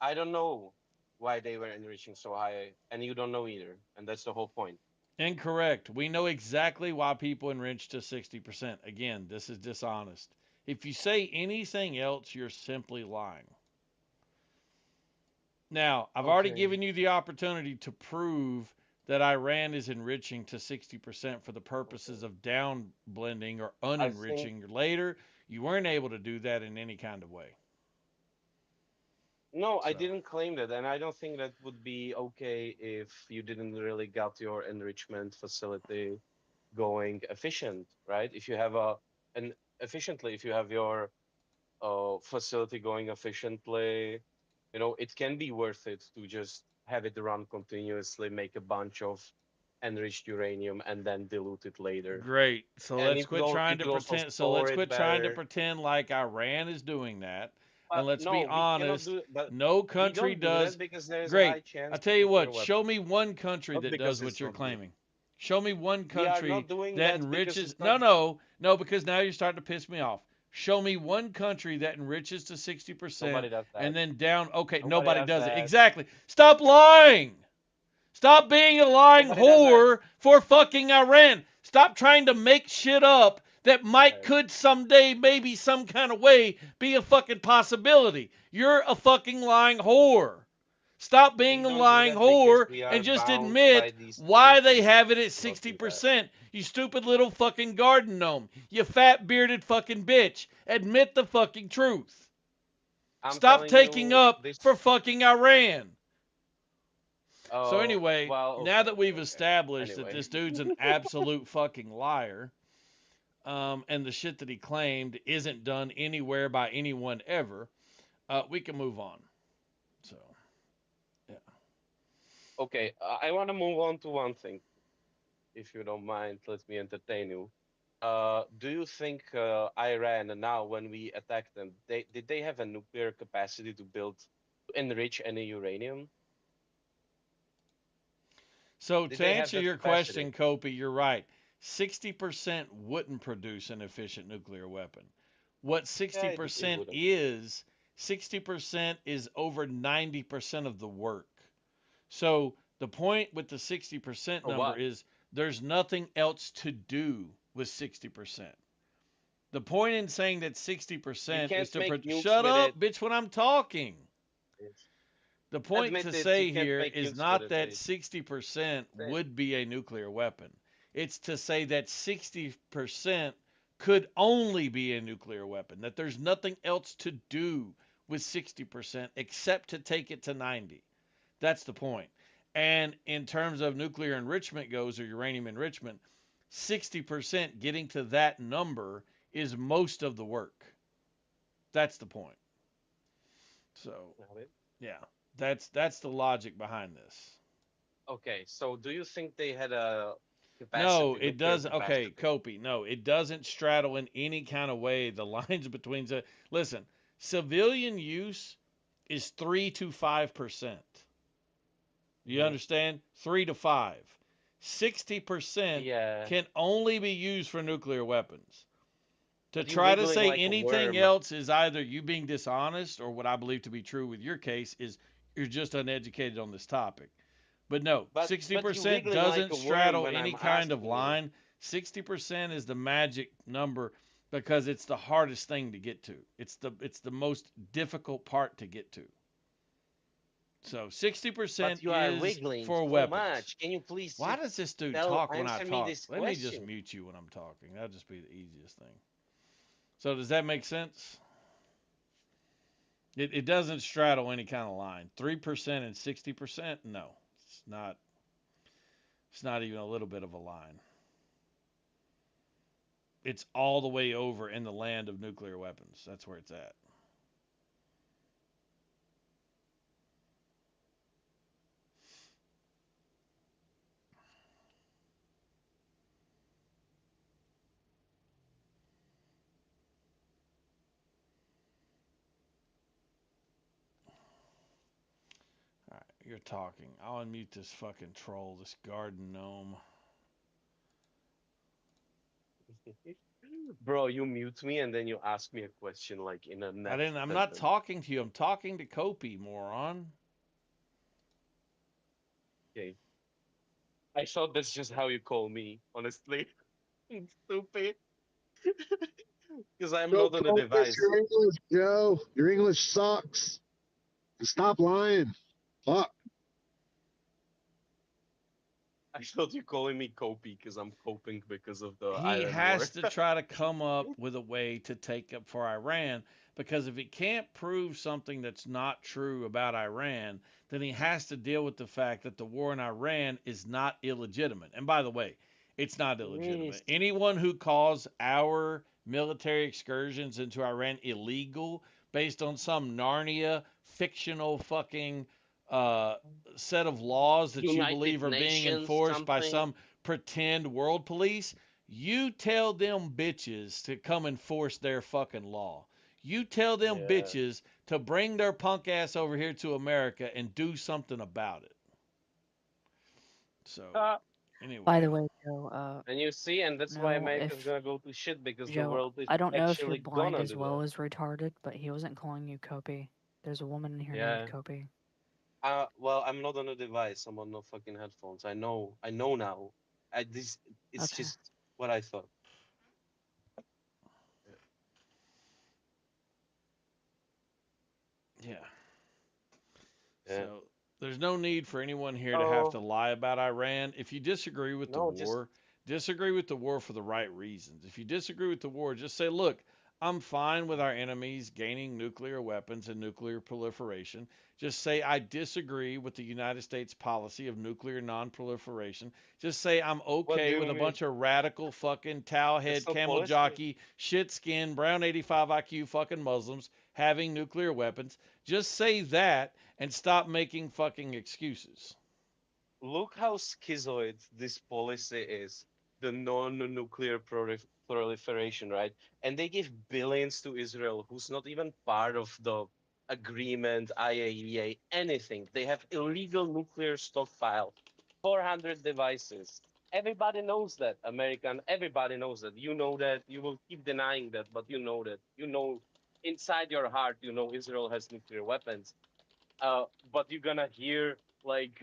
I don't know why they were enriching so high, and you don't know either, and that's the whole point. Incorrect. We know exactly why people enrich to 60%. Again, this is dishonest. If you say anything else, you're simply lying. Now, I've already given you the opportunity to prove that Iran is enriching to 60% for the purposes of down blending or unenriching later. You weren't able to do that in any kind of way. No, I didn't claim that, and I don't think that would be okay if you didn't really got your enrichment facility going efficient, right? If you have if you have your facility going efficiently, you know, it can be worth it to just have it run continuously, make a bunch of enriched uranium, and then dilute it later. Great. So And let's it quit could trying to also pretend. So store let's it quit trying to better. pretend like Iran is doing that. And But let's no, be we cannot honest. do it, but No we country don't do that does. because there's a Great. high chance I of tell you nuclear what. Show weapons. me one country Not that because does what it's you're not good. claiming. Show me one We are country not doing that that because enriches. it's not. No, because now you're starting to piss me off. Show me one country that enriches to 60% Nobody does that. and then down. Okay, Nobody nobody does it. that. Exactly. Stop lying. Stop being a lying Nobody does that. whore for fucking Iran. Stop trying to make shit up that could someday, maybe some kind of way, be a fucking possibility. You're a fucking lying whore. Stop being a don't do lying that because whore we are and just bound by admit these why they treaties have it at to not do that. 60%. You stupid little fucking garden gnome. You fat bearded fucking bitch. Admit the fucking truth. I'm Stop telling taking you up this. for fucking Iran. So Oh, anyway, well, now that okay, we've okay. established that Anyway. this dude's an absolute fucking liar, and the shit that he claimed isn't done anywhere by anyone ever, we can move on. So, yeah. Okay, I want to move on to one thing. If you don't mind, let me entertain you. Do you think Iran now, when we attacked them, did they have a nuclear capacity to enrich any uranium? So Did to they have answer that your capacity? question, Kopi, you're right. 60% wouldn't produce an efficient nuclear weapon. What Yeah, it 60% wouldn't. is, 60% is over 90% of the work. So the point with the 60% For number what? is there's nothing else to do with 60%. The point in saying that You 60% is can't to make nukes shut with up, it. bitch, when I'm talking. The point Admit to it, you say can't here make is nukes with not it, that mate. 60% Say it. would be a nuclear weapon. It's to say that 60% could only be a nuclear weapon, that there's nothing else to do with 60% except to take it to 90. That's the point. And in terms of nuclear enrichment goes, or uranium enrichment, 60% getting to that number is most of the work. That's the point. So, yeah, that's the logic behind this. Okay, so do you think they had a No, capacity, it nuclear doesn't. Okay, capacity? Kopi, no, it doesn't straddle in any kind of way the lines between the. Listen, civilian use is 3 to 5%. You understand? 3 to 5. 60% Yeah. can only be used for nuclear weapons. To But you're try to wiggling say like a anything worm. else is either you being dishonest or what I believe to be true with your case is you're just uneducated on this topic. But no, But you're 60% wiggling like doesn't a worm straddle when any I'm kind of asking you. line. 60% is the magic number because it's the hardest thing to get to. It's the most difficult part to get to. So 60% But you are is wiggling for so weapons. much. Can you please Why does this dude tell, talk when I answer me talk? this Let me just question? mute you when I'm talking. That'll just be the easiest thing. So does that make sense? It doesn't straddle any kind of line. 3% and 60%? No. It's not even a little bit of a line. It's all the way over in the land of nuclear weapons. That's where it's at. All right, you're talking. I'll unmute this fucking troll, this garden gnome. Bro, you mute me and then you ask me a question like in a next I'm not sentence. talking to you. I'm talking to Kopi, moron. Okay. I thought that's just how you call me, honestly. Stupid. Because I'm Joe, not on a device. your English, Joe. Your English sucks. Stop lying. Fuck. I thought you calling me Kopi because I'm coping because of the He Iran has war. to try to come up with a way to take up for Iran because if he can't prove something that's not true about Iran, then he has to deal with the fact that the war in Iran is not illegitimate. And by the way, it's not illegitimate. Anyone who calls our military excursions into Iran illegal based on some Narnia fictional fucking set of laws that you United believe are being Nations, enforced by something. some pretend world police, you tell them bitches to come enforce their fucking law. You tell them Yeah. bitches to bring their punk ass over here to America and do something about it. So, anyway. By the way, Joe, And you see, and that's why no, America's if gonna go to shit because the Joe, world is I don't know if you're actually blind gonna as do well that. as retarded, but he wasn't calling you Kopi. There's a woman in here Yeah. named Kopi. Well, I'm not on a device. I'm on no fucking headphones. I know now. It's Okay. just what I thought. Yeah. Yeah. So there's no need for anyone here to have to lie about Iran. If you disagree with the war, disagree with the war for the right reasons. If you disagree with the war, just say, look, I'm fine with our enemies gaining nuclear weapons and nuclear proliferation. Just say I disagree with the United States policy of nuclear non-proliferation. Just say I'm What do okay you with a mean? bunch of radical fucking towel That's head, not camel policy. jockey, shit skin, brown 85 IQ fucking Muslims having nuclear weapons. Just say that and stop making fucking excuses. Look how schizoid this policy is. The non-nuclear proliferation, right? And they give billions to Israel, who's not even part of the agreement, IAEA, anything. They have illegal nuclear stockpile, 400 devices. Everybody knows that, American. Everybody knows that. You know that. You will keep denying that, but you know that. You know, inside your heart, you know Israel has nuclear weapons. But you're gonna hear like,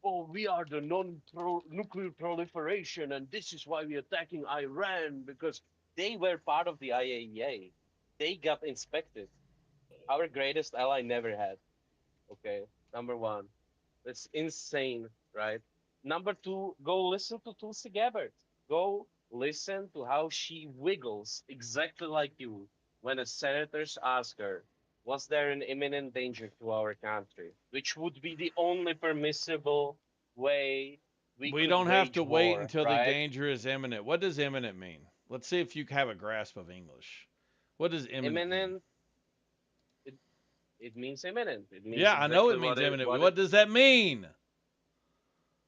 oh, we are the non-nuclear proliferation, and this is why we're attacking Iran because they were part of the IAEA. They got inspected. Our greatest ally never had. Okay, number one, that's insane, right? Number two, go listen to Tulsi Gabbard. Go listen to how she wiggles exactly like you when the senators ask her, was there an imminent danger to our country? Which would be the only permissible way we We could don't have wage to wait war, until the right? danger is imminent. What does imminent mean? Let's see if you have a grasp of English. What does imminent mean? Imminent, it means imminent. It means Yeah, I know exactly it means imminent. what What does that mean?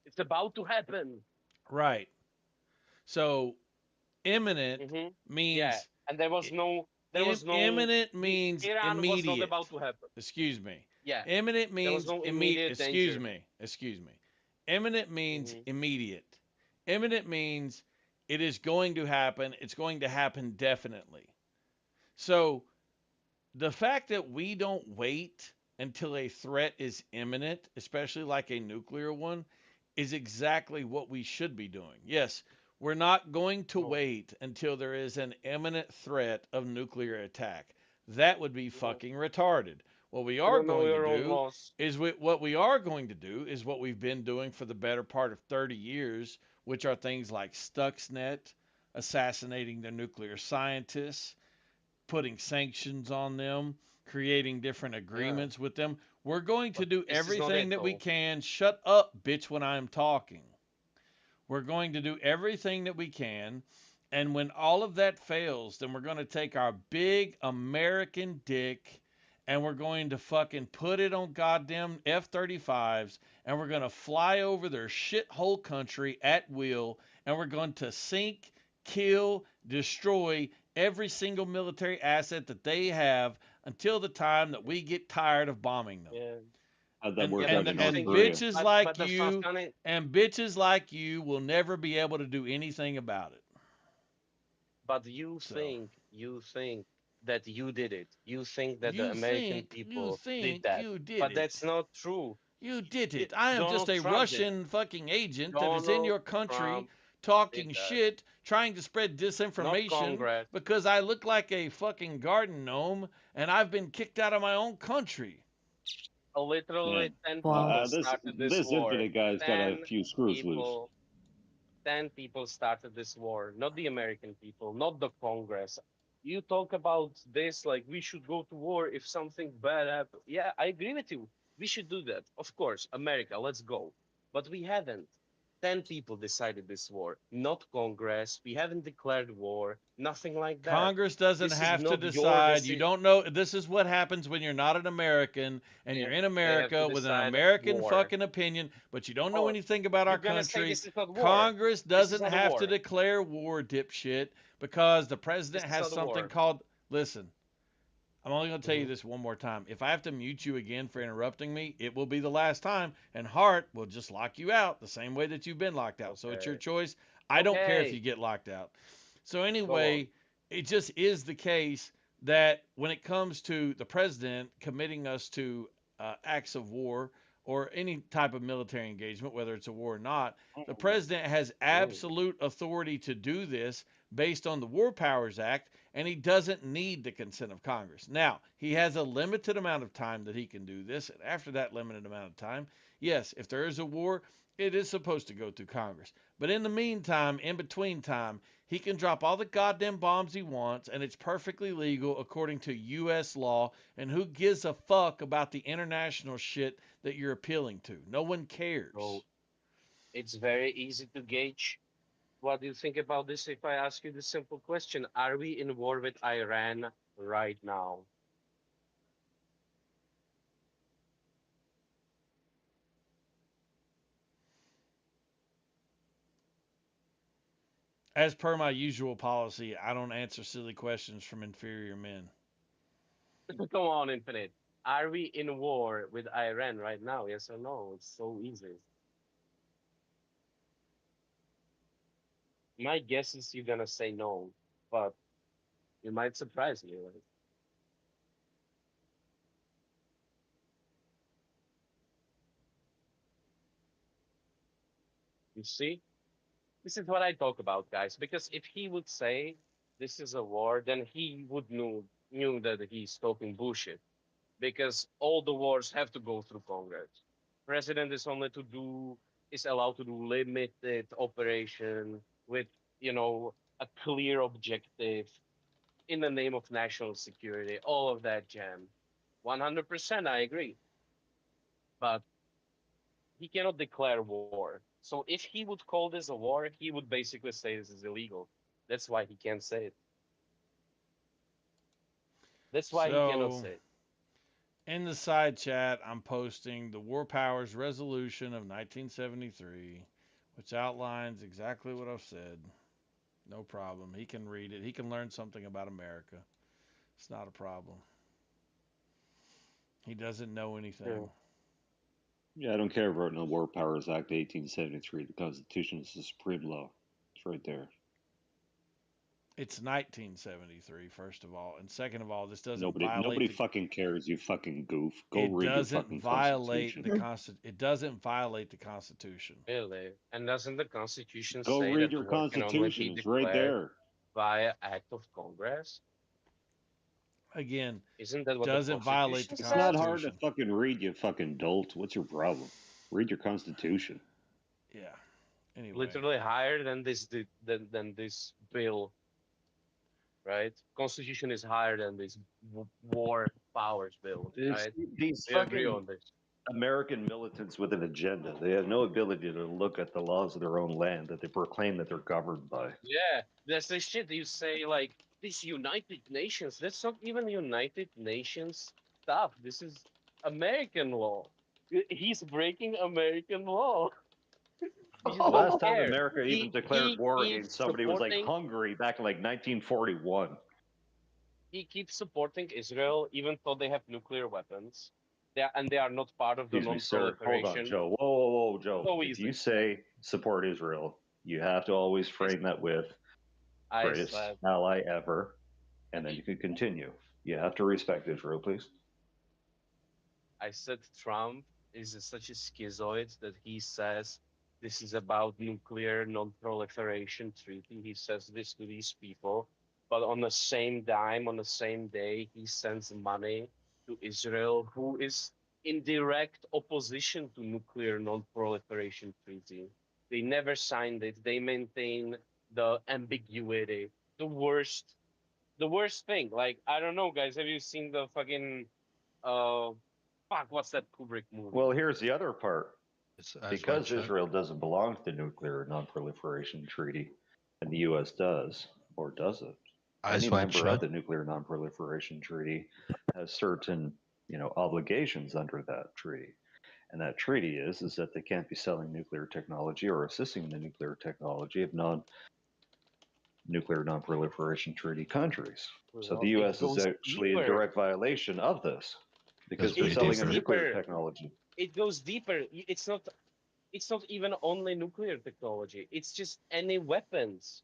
it's about to happen. Right. So imminent means Yeah, and there was no imminent means Iran was not immediate. about to happen. Excuse me. Yeah. Imminent There was means no immediate. immediate Excuse danger. me. Excuse me. Imminent means immediate. Imminent means it is going to happen. It's going to happen definitely. So the fact that we don't wait until a threat is imminent, especially like a nuclear one, is exactly what we should be doing. Yes, we're not going to wait until there is an imminent threat of nuclear attack. That would be fucking retarded. What we You are don't know going your to own do laws. is what we are going to do is what we've been doing for the better part of 30 years, which are things like Stuxnet, assassinating the nuclear scientists, putting sanctions on them, creating different agreements with them. We're going to do This is not everything it, that we though. can. Shut up, bitch, when I'm talking. We're going to do everything that we can. And when all of that fails, then we're going to take our big American dick and we're going to fucking put it on goddamn F-35s and we're going to fly over their shithole country at will and we're going to sink, kill, destroy every single military asset that they have until the time that we get tired of bombing them. Yeah. How'd that And, work and, out in and North Korea? bitches But like the you funny, and bitches like you will never be able to do anything about it. but you So think that you did it. You think that the you American think people did that. you did But it. that's not true. You did it. I am just Donald a Trump did. Russian fucking agent that is in Donald your country Trump talking did that. shit, trying to spread Not disinformation Congress. because I look like a fucking garden gnome and I've been kicked out of my own country. Literally 10 Wow. people This started this this war. infinite guy's got a 10 few screws loose. people 10 people started this war, not the American people, not the Congress. You talk about this like we should go to war if something bad happens. Yeah, I agree with you. We should do that. Of course, America, let's go. But we haven't. 10 people decided this war, not Congress. We haven't declared war, nothing like that. Congress doesn't This is have to not your decide. You decision. don't know. This is what happens when you're not an American and you're in America with an American war. fucking opinion, but you don't know Oh, anything about our you're gonna say country. this is not war. Congress This is doesn't not a have to war. declare war, dipshit, because the president This is has not a something war. called. Listen, I'm only going to tell you this one more time. If I have to mute you again for interrupting me, it will be the last time, and Hart will just lock you out the same way that you've been locked out. So it's your Okay. choice. I don't care if Okay. you get locked out. So anyway, it just is the case that when it comes to the president committing us to acts of war or any type of military engagement, whether it's a war or not, the president has absolute authority to do this based on the War Powers Act, and he doesn't need the consent of Congress. Now, he has a limited amount of time that he can do this, and after that limited amount of time, yes, if there is a war, It is supposed to go through Congress. But in the meantime, in between time, he can drop all the goddamn bombs he wants, and it's perfectly legal according to U.S. law. And who gives a fuck about the international shit that you're appealing to? No one cares. So it's very easy to gauge. What do you think about this if I ask you the simple question? Are we in war with Iran right now? As per my usual policy, I don't answer silly questions from inferior men. Come on, Infinite. Are we in war with Iran right now? Yes or no? It's so easy. My guess is you're gonna say no, but it might surprise me. Like, you see, this is what I talk about, guys. Because if he would say this is a war, then he would knew that he's talking bullshit. Because all the wars have to go through Congress. President is allowed to do limited operation with, a clear objective in the name of national security, all of that jam. 100% I agree. But he cannot declare war. So if he would call this a war, he would basically say this is illegal. That's why he can't say it. That's why he cannot say it. In the side chat, I'm posting the War Powers Resolution of 1973, which outlines exactly what I've said. No problem. He can read it. He can learn something about America. It's not a problem. He doesn't know anything. Yeah, I don't care about the War Powers Act 1873. The Constitution is the supreme law. It's right there. It's 1973, first of all, and second of all, this doesn't Nobody violate. fucking cares. You fucking goof. Go read your fucking Constitution. It doesn't violate the Constitution. Really? And doesn't the Constitution Go say read that your war can only Constitution. be It's right there. declared via act of Congress? Again, Isn't that what doesn't the violate the Constitution It's says? not hard to fucking read, you fucking dolt. What's your problem? Read your Constitution. Yeah. Anyway. Literally higher than this bill, right? Constitution is higher than this war powers bill, right? These We agree fucking on this. American militants with an agenda. They have no ability to look at the laws of their own land that they proclaim that they're governed by. Yeah, that's the shit you say, like, this United Nations. That's not even United Nations stuff. This is American law. He's breaking American law. The last time America even declared war against somebody was like Hungary back in like 1941. He keeps supporting Israel even though they have nuclear weapons. They are not part of the Excuse me, sir. non-proliferation. Hold on, Joe. Whoa, Joe. So If easy. you say support Israel, you have to always frame that with greatest ally ever, and then you can continue. You have to respect Israel, please. I said Trump is such a schizoid that he says this is about nuclear non-proliferation treaty. He says this to these people, but on the same dime, on the same day, he sends money to Israel, who is in direct opposition to nuclear non-proliferation treaty. They never signed it. They maintain the ambiguity. The worst thing. Like, I don't know, guys. Have you seen the fucking what's that Kubrick movie? Well, here's the other part. Because Israel doesn't belong to the Nuclear Non-Proliferation Treaty, and the U.S. does, or doesn't, any member of the Nuclear Non-Proliferation Treaty has certain, obligations under that treaty. And that treaty is that they can't be selling nuclear technology or assisting the nuclear technology of non-nuclear non-proliferation treaty countries. So the U.S. is actually in direct violation of this because they're selling a nuclear technology. It goes deeper. It's not even only nuclear technology. It's just any weapons.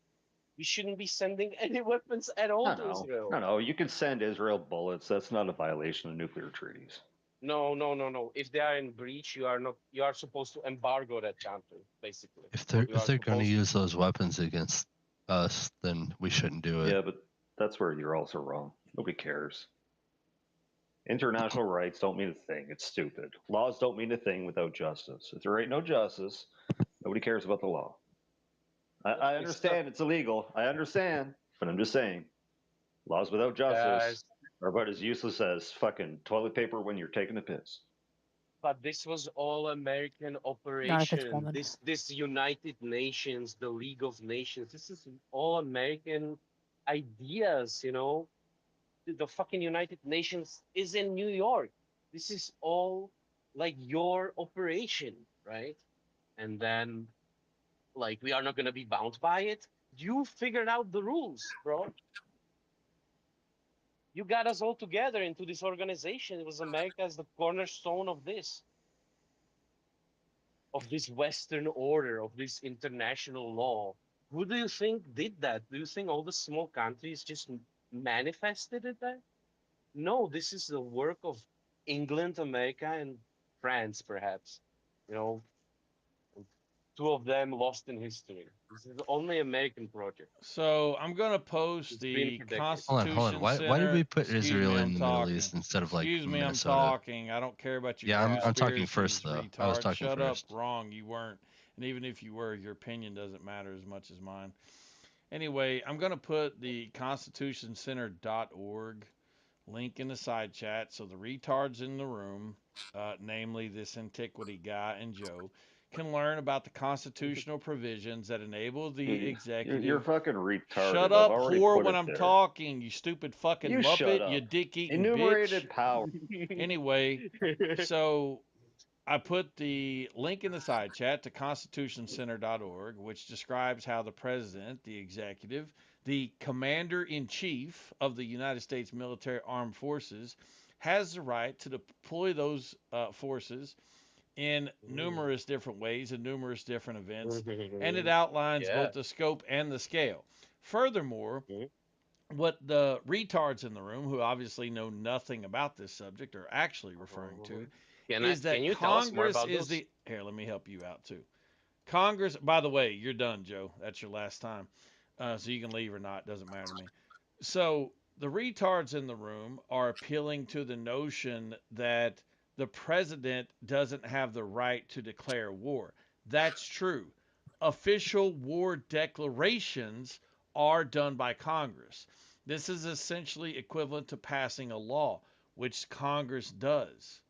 We shouldn't be sending any weapons at all to Israel. No. You can send Israel bullets. That's not a violation of nuclear treaties. No. If they are in breach, you are supposed to embargo that country, basically. If they're going to use those weapons against us, then we shouldn't do it. Yeah, but that's where you're also wrong. Nobody cares. International rights don't mean a thing. It's stupid. Laws don't mean a thing without justice. If there ain't no justice, nobody cares about the law. I understand it's illegal. I understand, but I'm just saying, laws without justice are about as useless as fucking toilet paper when you're taking a piss. But this was all American Not if it's operation. woman. This United Nations, the League of Nations, this is all American ideas, you know. The fucking United Nations is in New York. This is all like your operation, right? And then like we are not gonna be bound by it. You figured out the rules, bro. You got us all together into this organization. It was America as the cornerstone of this Western order, of this international law. Who do you think did that? Do you think all the small countries just manifested it there? No, this is the work of England, America, and France, perhaps. You know, two of them lost in history. This is the only American project. So I'm gonna post It's been the predicted. Constitution Hold on. Why Center. did we put Excuse Israel me, in I'm the Middle talking. East instead of like Excuse me, Minnesota? I'm talking. I don't care about your Yeah, I'm talking conspiracies, first though. I was retard. talking Shut first. up. Wrong. You weren't. And even if you were, your opinion doesn't matter as much as mine. Anyway, I'm gonna put the constitutioncenter.org link in the side chat so the retards in the room, namely this antiquity guy and Joe, can learn about the constitutional provisions that enable the You're executive. fucking retarded. Shut I've up, already whore, put when it I'm there. talking, you stupid fucking You shut muppet, you up. dick-eating Enumerated bitch. power. Anyway, so I put the link in the side chat to constitutioncenter.org, which describes how the president, the executive, the commander-in-chief of the United States military armed forces, has the right to deploy those forces in numerous different ways and numerous different events, and it outlines Yeah. both the scope and the scale. Furthermore, what the retards in the room, who obviously know nothing about this subject, are actually referring to is that Can you tell us more Congress about is those? the. Here, let me help you out too. Congress, by the way, you're done, Joe. That's your last time. So you can leave or not, doesn't matter to me. So the retards in the room are appealing to the notion that the president doesn't have the right to declare war. That's true. Official war declarations are done by Congress. This is essentially equivalent to passing a law, which Congress does.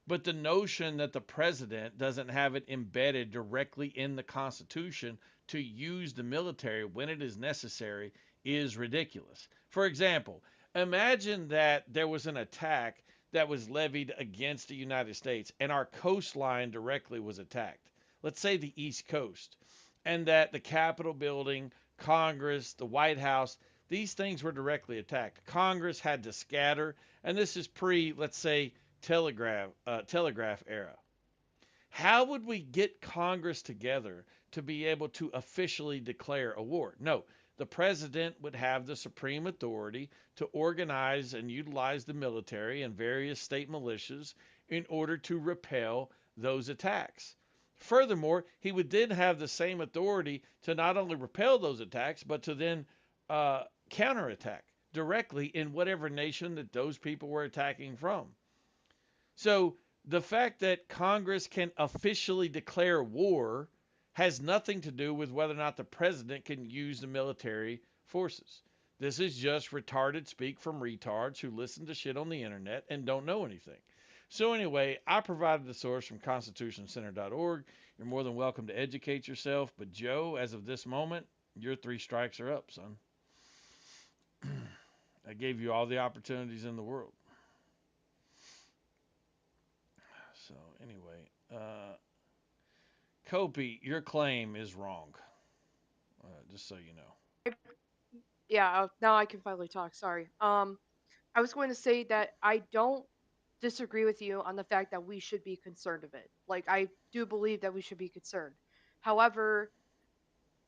But the notion that the president doesn't have it embedded directly in the Constitution to use the military when it is necessary is ridiculous. For example, imagine that there was an attack that was levied against the United States and our coastline directly was attacked. Let's say the East Coast, and that the Capitol building, Congress, the White House, these things were directly attacked. Congress had to scatter, and this is pre, let's say, telegraph era. How would we get Congress together to be able to officially declare a war? No, the president would have the supreme authority to organize and utilize the military and various state militias in order to repel those attacks. Furthermore, he would then have the same authority to not only repel those attacks, but to then counterattack directly in whatever nation that those people were attacking from. So the fact that Congress can officially declare war has nothing to do with whether or not the president can use the military forces. This is just retarded speak from retards who listen to shit on the internet and don't know anything. So anyway, I provided the source from constitutioncenter.org. You're more than welcome to educate yourself. But Joe, as of this moment, your 3 strikes are up, son. I gave you all the opportunities in the world. So anyway, Kopi, your claim is wrong. Just so you know. Yeah, now I can finally talk. Sorry. I was going to say that I don't disagree with you on the fact that we should be concerned of it. Like, I do believe that we should be concerned. However,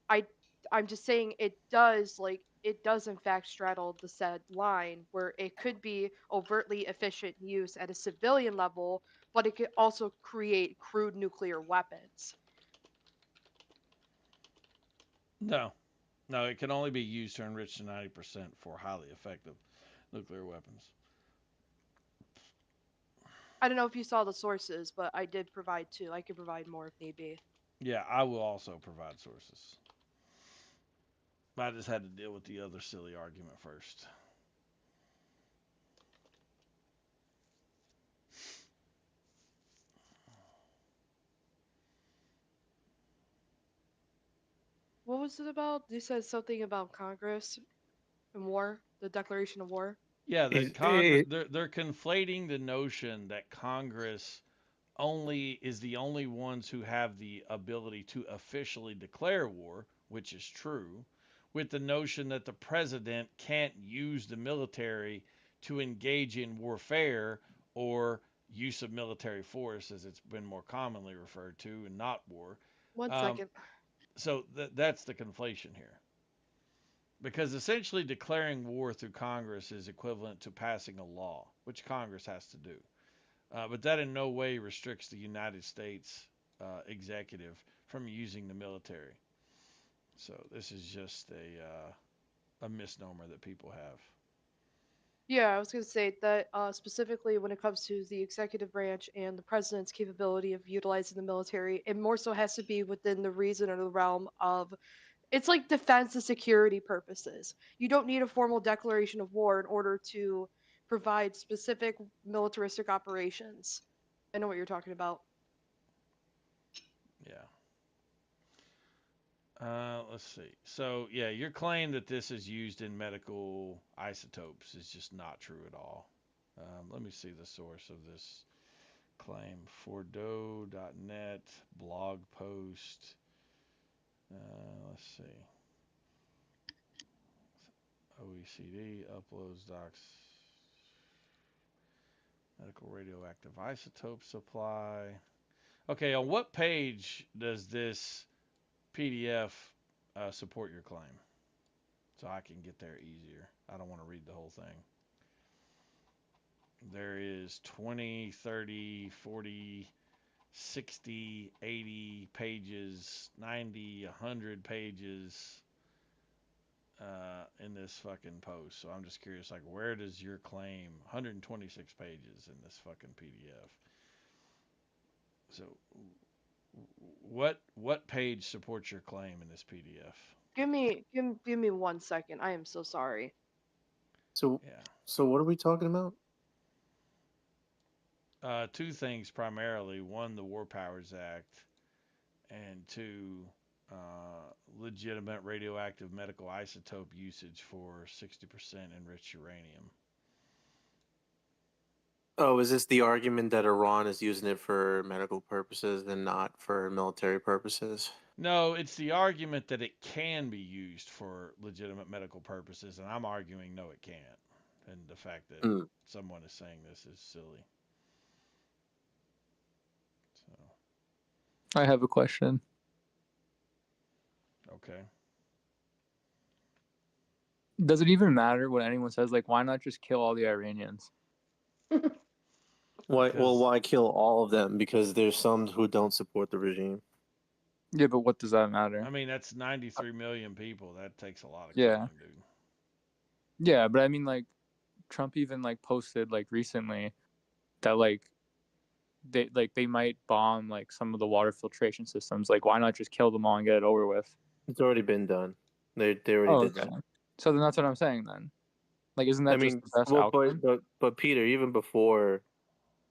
I'm just saying it does in fact straddle the said line where it could be overtly efficient use at a civilian level, but it could also create crude nuclear weapons. No, it can only be used to enrich to 90% for highly effective nuclear weapons. I don't know if you saw the sources, but I did provide 2. I could provide more if need be. Yeah, I will also provide sources. I just had to deal with the other silly argument first. What was it about? You said something about Congress and war, the declaration of war. Yeah, that Congress they're conflating the notion that Congress only is the only ones who have the ability to officially declare war, which is true, with the notion that the president can't use the military to engage in warfare or use of military force, as it's been more commonly referred to, and not war. One second. So that's the conflation here. Because essentially declaring war through Congress is equivalent to passing a law, which Congress has to do. But that in no way restricts the United States executive from using the military. So this is just a misnomer that people have. Yeah, I was going to say that specifically when it comes to the executive branch and the president's capability of utilizing the military, it more so has to be within the reason or the realm of it's like defense and security purposes. You don't need a formal declaration of war in order to provide specific militaristic operations. I know what you're talking about. Yeah. Let's see. So, yeah, your claim that this is used in medical isotopes is just not true at all. Let me see the source of this claim. Fordo.net blog post. Let's see. OECD uploads docs. Medical radioactive isotope supply. Okay, on what page does this PDF support your claim? So I can get there easier. I don't want to read the whole thing. There is 20, 30, 40, 60, 80 pages, 90, 100 pages in this fucking post. So I'm just curious, like, where does your claim, 126 pages in this fucking PDF. So what page supports your claim in this PDF? Give me 1 second. I am so sorry. So Yeah. So what are we talking about? Two things primarily. One, the War Powers Act, and two, legitimate radioactive medical isotope usage for 60% enriched uranium. Oh, is this the argument that Iran is using it for medical purposes and not for military purposes? No, it's the argument that it can be used for legitimate medical purposes, and I'm arguing no, it can't. And the fact that someone is saying this is silly. So. I have a question. Okay. Does it even matter what anyone says? Like, why not just kill all the Iranians? Why? Well, why kill all of them? Because there's some who don't support the regime. Yeah, but what does that matter? I mean, that's 93 million people. That takes a lot of Yeah. killing, dude. Yeah, but I mean, like, Trump even like posted like recently that like they might bomb like some of the water filtration systems. Like, why not just kill them all and get it over with? It's already been done. They already did okay. that. So then that's what I'm saying then. Like, isn't that just the best outcome? But Peter, even before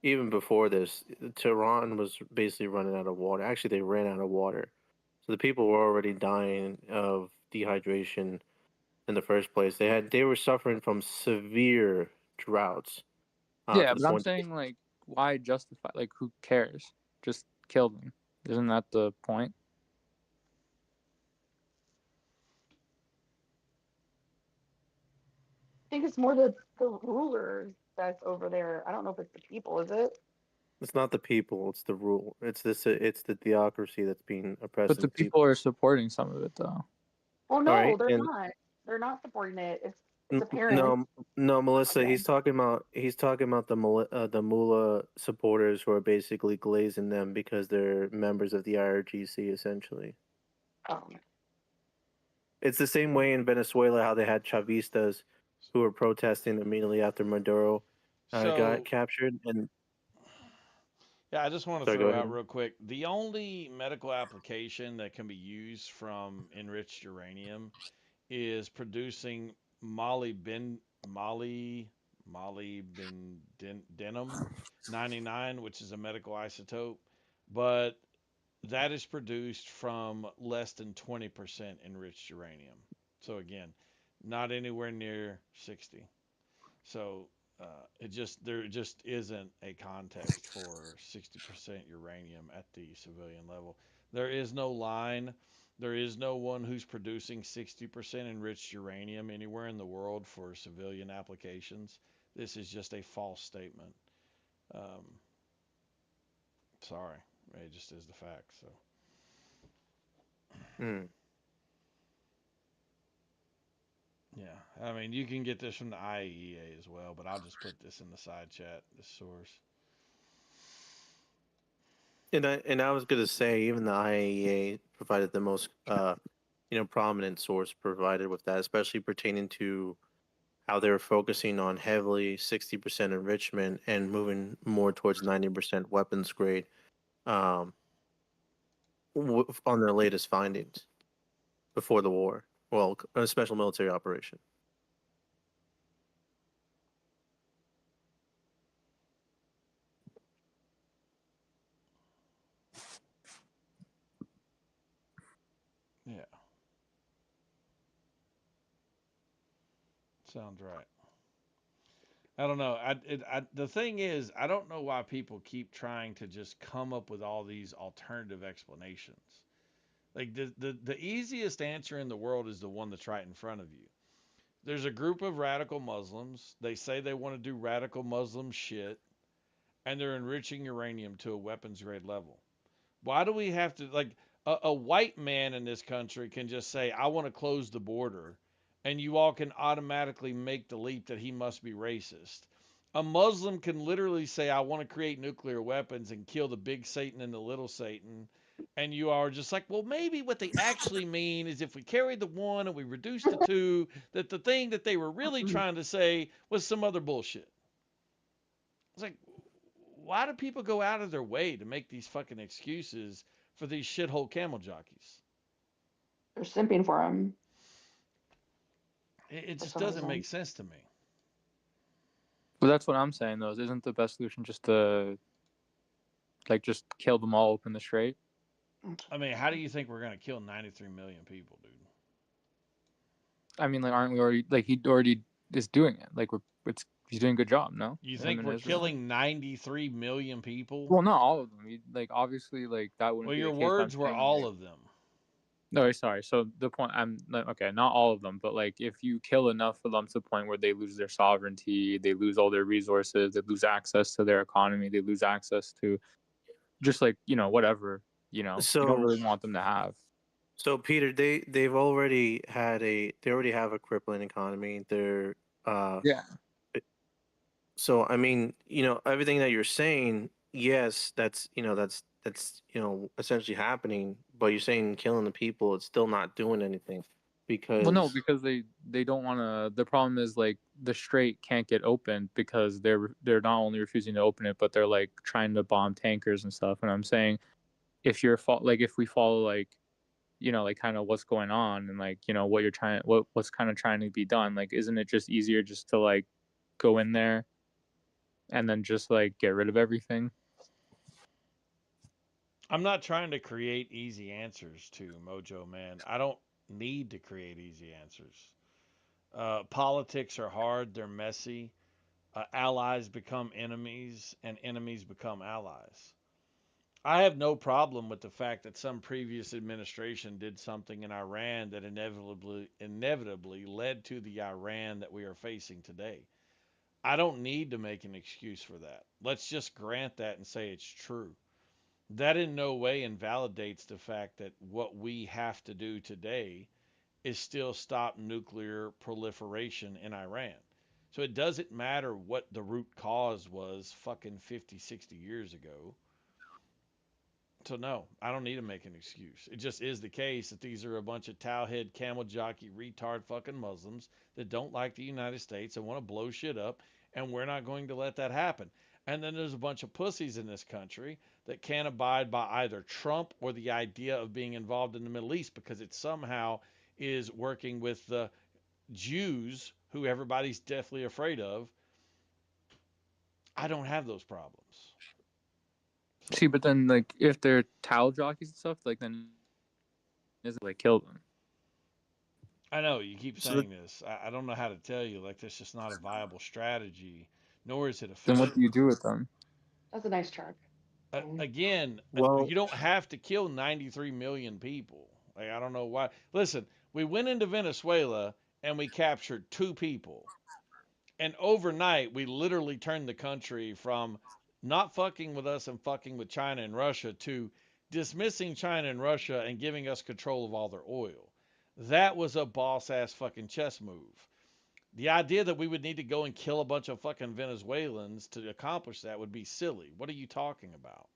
this, Tehran was basically running out of water. Actually, they ran out of water, so the people were already dying of dehydration in the first place. They were suffering from severe droughts. Yeah, but I'm saying like, why justify? Like, who cares? Just kill them. Isn't that the point? I think it's more the rulers that's over there. I don't know if it's the people, is it? It's not the people; it's the rule. It's the theocracy that's being oppressed. But the people are supporting some of it, though. Well, no, Alright, they're and- not. They're not supporting it. It's apparent. No, Melissa. Okay. He's talking about the mullah supporters who are basically glazing them because they're members of the IRGC, essentially. It's the same way in Venezuela how they had Chavistas who were protesting immediately after Maduro So- got captured, and Yeah, I just want to Sorry, go throw out ahead. real quick. The only medical application that can be used from enriched uranium is producing molybdenum 99, which is a medical isotope, but that is produced from less than 20% enriched uranium. So again, not anywhere near 60. So there just isn't a context for 60% uranium at the civilian level. There is no line. There is no one who's producing 60% enriched uranium anywhere in the world for civilian applications. This is just a false statement. Um, sorry, it just is the fact. So. Hmm. Yeah, I mean, you can get this from the IAEA as well, but I'll just put this in the side chat, this source. And I was gonna say even the IAEA provided the most prominent source provided with that, especially pertaining to how they're focusing on heavily 60% enrichment and moving more towards 90% weapons grade um, on their latest findings before the war. Well, a special military operation. Yeah. Sounds right. I don't know. The thing is, I don't know why people keep trying to just come up with all these alternative explanations. Like the easiest answer in the world is the one that's right in front of you. There's a group of radical Muslims. They say they want to do radical Muslim shit, and they're enriching uranium to a weapons grade level. Why do we have to, like, a white man in this country can just say, I want to close the border, and you all can automatically make the leap that he must be racist. A Muslim can literally say, I want to create nuclear weapons and kill the big Satan and the little Satan. And you are just like, well, maybe what they actually mean is if we carry the one and we reduce the two, that the thing that they were really trying to say was some other bullshit. It's like, why do people go out of their way to make these fucking excuses for these shithole camel jockeys? They're simping for him. It For just some doesn't reason. make sense to me. But that's what I'm saying though. Isn't the best solution just to just kill them all open the strait? I mean, how do you think we're gonna kill 93 million people, dude? I mean, aren't we already he already is doing it? He's doing a good job, no? You Him think and we're Israel? killing 93 million people? Well, not all of them. Obviously, that wouldn't Well, be your the case. words were all of them. No, sorry. So the point okay, not all of them, but if you kill enough of them to the point where they lose their sovereignty, they lose all their resources, they lose access to their economy, they lose access to just whatever, you don't really want them to have. So Peter, they already have a crippling economy. They're Yeah. So I mean, everything that you're saying, yes, that's essentially happening. But you're saying killing the people, it's still not doing anything because Well, no, because they don't want to. The problem is the strait can't get opened because they're not only refusing to open it, but they're trying to bomb tankers and stuff. And I'm saying, if we follow kind of what's going on and what you're trying, what's kind of trying to be done, isn't it just easier just to go in there and then just get rid of everything? I'm not trying to create easy answers to Mojo Man. I don't need to create easy answers. Politics are hard, they're messy. Allies become enemies, and enemies become allies. I have no problem with the fact that some previous administration did something in Iran that inevitably led to the Iran that we are facing today. I don't need to make an excuse for that. Let's just grant that and say it's true. That in no way invalidates the fact that what we have to do today is still stop nuclear proliferation in Iran. So it doesn't matter what the root cause was fucking 50, 60 years ago. So no, I don't need to make an excuse. It just is the case that these are a bunch of towelhead, camel jockey, retard fucking Muslims that don't like the United States and want to blow shit up, and we're not going to let that happen. And then there's a bunch of pussies in this country that can't abide by either Trump or the idea of being involved in the Middle East because it somehow is working with the Jews who everybody's deathly afraid of. I don't have those problems. See, but then like if they're towel jockeys and stuff, like then is it like kill them? I know you keep So saying this. I don't know how to tell you. Like that's just not a viable strategy, nor is it Then what efficient. do you do with them? That's a nice truck. Again, Well, you don't have to kill 93 million people. Like I don't know why. Listen, we went into Venezuela and we captured 2 people. And overnight, we literally turned the country from not fucking with us and fucking with China and Russia to dismissing China and Russia and giving us control of all their oil. That was a boss ass fucking chess move. The idea that we would need to go and kill a bunch of fucking Venezuelans to accomplish that would be silly. What are you talking about?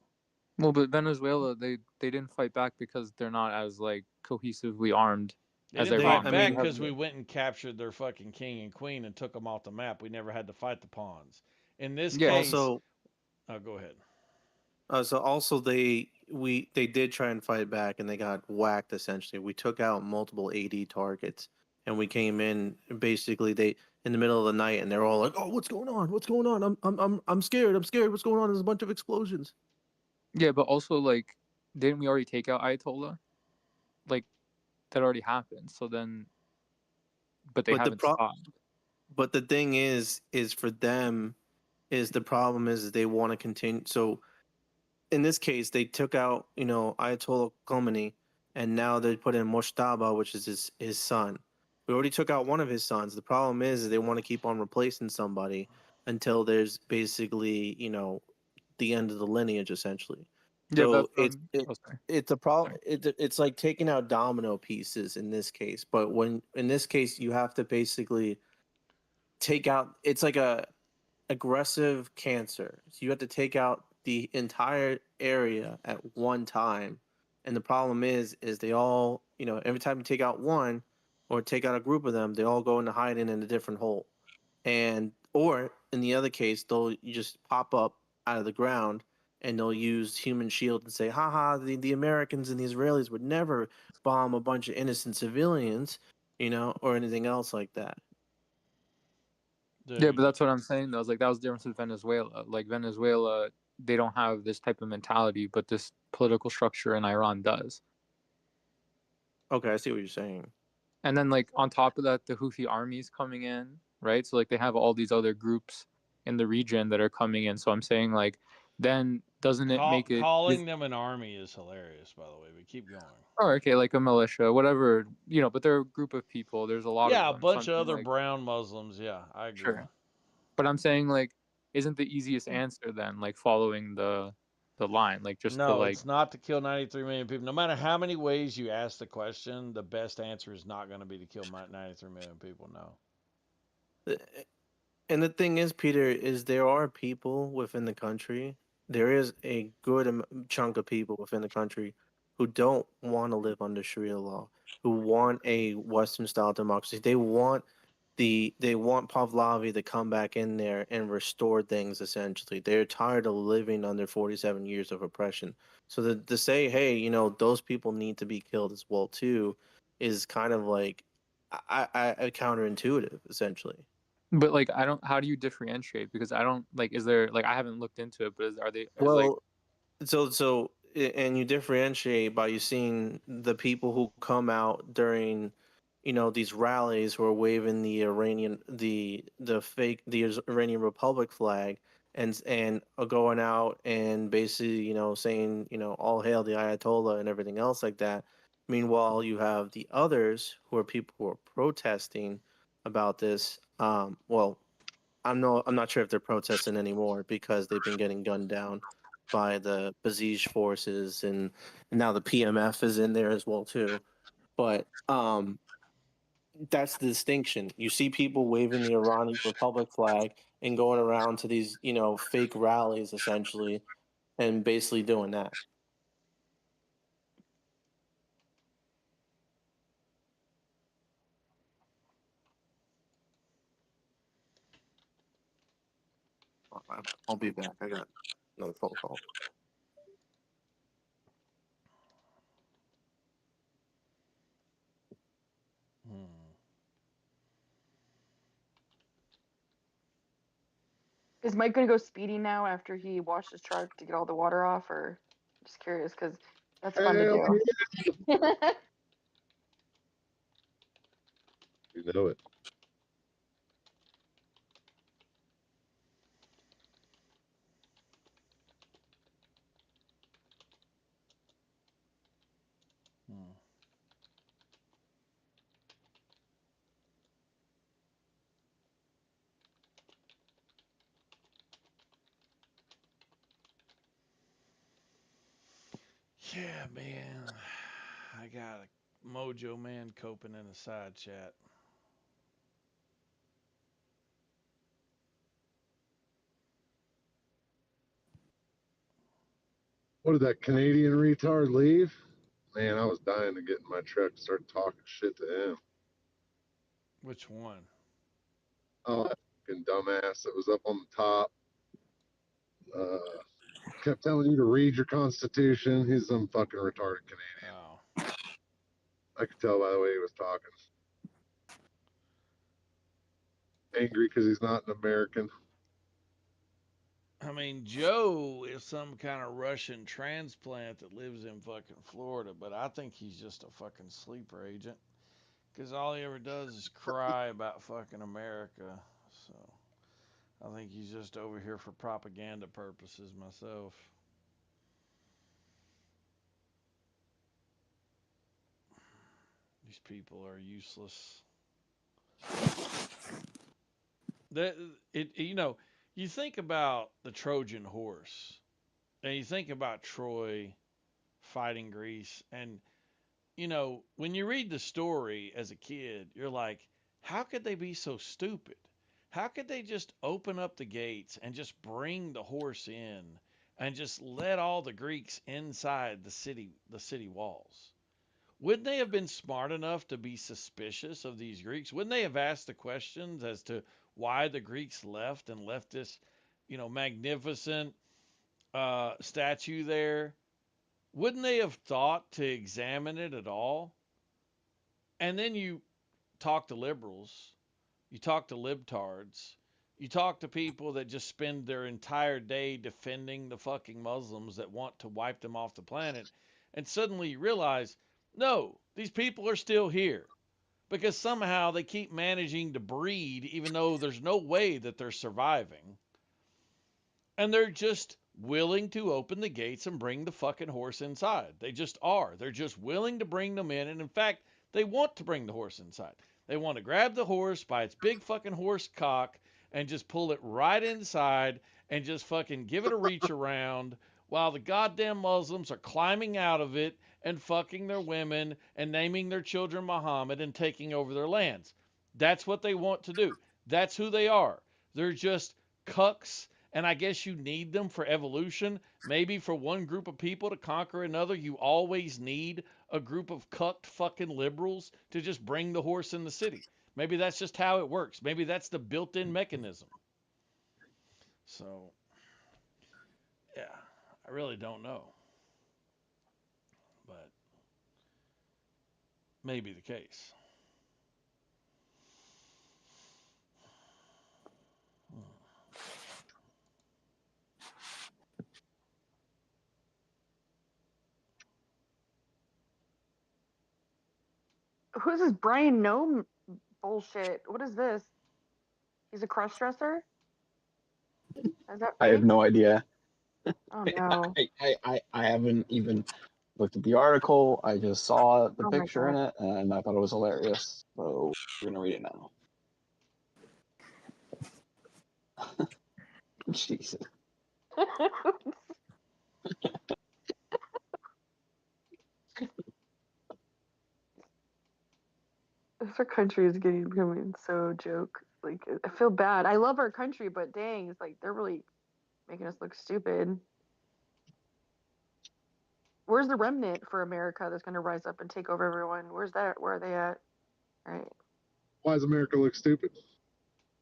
Well, but Venezuela, they didn't fight back because they're not as like cohesively armed They as didn't Iran. fight They back have because we went and captured their fucking king and queen and took them off the map. We never had to fight the pawns. In this Yes. case, also, go ahead. so also they did try and fight back and they got whacked essentially. We took out multiple AD targets and we came in basically they in the middle of the night and they're all like, "Oh, what's going on? What's going on? I'm scared. I'm scared. What's going on? There's a bunch of explosions." Yeah, but also like, didn't we already take out Ayatollah? Like, that already happened. So then, but they But haven't stopped. But the thing is for them is the problem is they want to continue. So in this case, they took out, Ayatollah Khomeini, and now they put in Moshtaba, which is his son. We already took out one of his sons. The problem is they want to keep on replacing somebody until there's basically, the end of the lineage, essentially. Yeah, So but it's a problem. It's like taking out domino pieces in this case. But when in this case, you have to basically take out. It's like a aggressive cancer. So you have to take out the entire area at one time. And the problem is they all, every time you take out one or take out a group of them, they all go into hiding in a different hole. And or in the other case, they'll just pop up out of the ground and they'll use human shield and say, haha, the Americans and the Israelis would never bomb a bunch of innocent civilians, or anything else like that. Yeah, but that's what I'm saying. Though. I was like, that was the difference with Venezuela. Like Venezuela, they don't have this type of mentality, but this political structure in Iran does. Okay, I see what you're saying. And then like on top of that, the Houthi armies coming in, right? So like they have all these other groups in the region that are coming in. So I'm saying like, then doesn't it make it calling them an army is hilarious, by the way. But keep going. Oh, okay, like a militia, whatever, but they're a group of people. There's a lot of a them. bunch So of I'm other like, brown Muslims. Yeah, I agree. Sure. But I'm saying like, isn't the easiest answer then like following the line, like just to like? It's not to kill 93 million people. No matter how many ways you ask the question, the best answer is not going to be to kill 93 million people. No. And the thing is, Peter, is there are people within the country. There is a good chunk of people within the country who don't want to live under Sharia law, who want a Western style democracy. They want Pahlavi to come back in there and restore things. Essentially, they're tired of living under 47 years of oppression. So to say, hey, those people need to be killed as well too, is kind of like I counterintuitive, essentially. But like, I don't. How do you differentiate? Because I don't like. Is there like I haven't looked into it, but are they? Well, so and you differentiate by you seeing the people who come out during, these rallies who are waving the Iranian Republic flag and are going out and basically, saying, all hail the Ayatollah and everything else like that. Meanwhile, you have the others who are people who are protesting about this. Well, I'm not sure if they're protesting anymore because they've been getting gunned down by the Basij forces and now the PMF is in there as well too. But that's the distinction. You see people waving the Iranian Republic flag and going around to these, fake rallies essentially and basically doing that. I'll be back. I got another phone call. Is Mike gonna go speeding now after he washed his truck to get all the water off, or just curious because that's fun to Hell do. yeah. You know it. Yeah, man. I got a Mojo Man coping in a side chat. What did that Canadian retard leave? Man, I was dying to get in my truck and start talking shit to him. Which one? Oh, that fucking dumbass that was up on the top. Kept telling you to read your Constitution. He's some fucking retarded Canadian. Oh. I could tell by the way he was talking. Angry because he's not an American. I mean, Joe is some kind of Russian transplant that lives in fucking Florida, but I think he's just a fucking sleeper agent. Because all he ever does is cry about fucking America. So I think he's just over here for propaganda purposes myself. These people are useless. You think about the Trojan horse, and you think about Troy fighting Greece, and when you read the story as a kid, you're like, how could they be so stupid? How could they just open up the gates and just bring the horse in and just let all the Greeks inside the city walls? Wouldn't they have been smart enough to be suspicious of these Greeks? Wouldn't they have asked the questions as to why the Greeks left and left this, magnificent statue there? Wouldn't they have thought to examine it at all? And then you talk to liberals, you talk to libtards, you talk to people that just spend their entire day defending the fucking Muslims that want to wipe them off the planet, and suddenly you realize, no, these people are still here because somehow they keep managing to breed even though there's no way that they're surviving. And they're just willing to open the gates and bring the fucking horse inside. They just are. They're just willing to bring them in. And in fact, they want to bring the horse inside. They want to grab the horse by its big fucking horse cock and just pull it right inside and just fucking give it a reach around while the goddamn Muslims are climbing out of it and fucking their women and naming their children Muhammad and taking over their lands. That's what they want to do. That's who they are. They're just cucks, and I guess you need them for evolution. Maybe for one group of people to conquer another, you always need a group of cucked fucking liberals to just bring the horse in the city. Maybe that's just how it works. Maybe that's the built-in mechanism. So, yeah, I really don't know. But maybe the case. Who's this Brian Gnome bullshit? What is this? He's a cross dresser? Is that I have fake? no idea. Oh no. I haven't even looked at the article. I just saw the Oh my picture in God. it and I thought it was hilarious. So we're gonna read it now. Jesus. Our country is becoming so joke. Like I feel bad. I love our country, but dang, it's like they're really making us look stupid. Where's the remnant for America that's going to rise up and take over everyone? Where's that? Where are they at? Right. Why does America look stupid?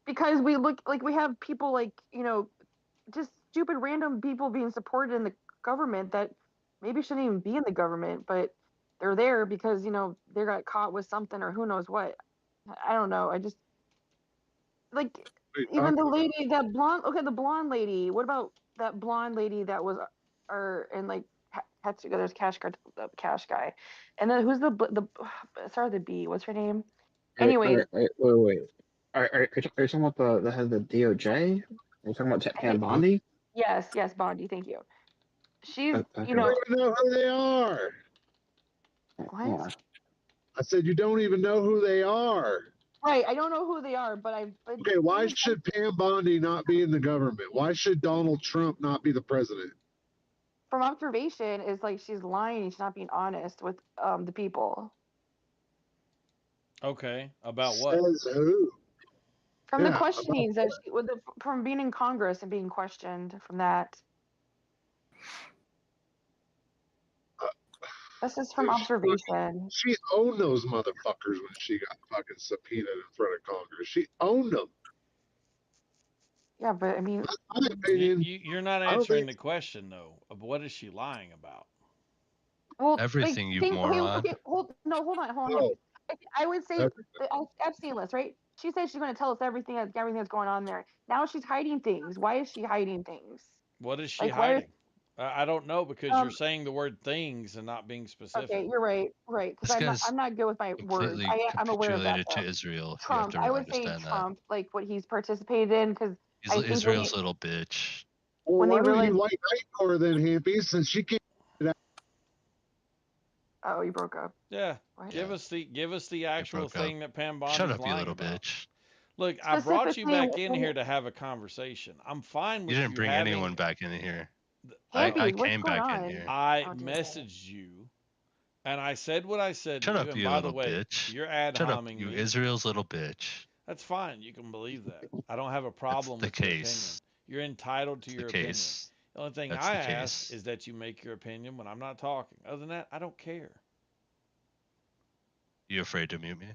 Because we look like we have people like just stupid random people being supported in the government that maybe shouldn't even be in the government, but they're there because they got caught with something or who knows what. I don't know. I just like even the lady, that blonde. Okay, the blonde lady. What about that blonde lady that was, and like there's Cash guy, and then who's the sorry the B. What's her name? Anyway, wait. Are you talking about the head of the DOJ? Are you talking about Pam Bondi? Yes, Bondi. Thank you. She's You don't even know who they are. What? I said you don't even know who they are. Right, I don't know who they are, but Okay, why should Pam Bondi not be in the government? Why should Donald Trump not be the president? From observation, is like she's lying. She's not being honest with the people. Okay, about what? Says who? From the questionings that from being in Congress and being questioned from that. This is from observation. She owned those motherfuckers when she got fucking subpoenaed in front of Congress. She owned them. Yeah, but I mean, you're not answering the question though. Of what is she lying about? Well, everything, you moron. Okay, hold on. I would say the Epstein list, right? She said she's going to tell us everything that's going on there. Now she's hiding things. Why is she hiding things? What is she hiding? I don't know, because you're saying the word things and not being specific. Okay, you're right. Because I'm not good with my words. I'm aware of that. To Israel. Trump. I would say Trump, like what he's participated in, because Israel's little bitch. Well, why don't you like Nightcore then, Happy, since she can't. Oh, you broke up. Yeah. What? Give us the actual thing that Pam Bondi. Shut up, you little about. Bitch. Look, I brought you back in here to have a conversation. I'm fine with you. Didn't bring anyone back in here. Happy, I came back in here. I messaged you, and I said what I said. Shut up, and you by little the way, bitch. You're ad homing you me. Israel's little bitch. That's fine. You can believe that. I don't have a problem with your opinion. You're entitled to your opinion. The only thing I ask is that you make your opinion when I'm not talking. Other than that, I don't care. You afraid to mute me?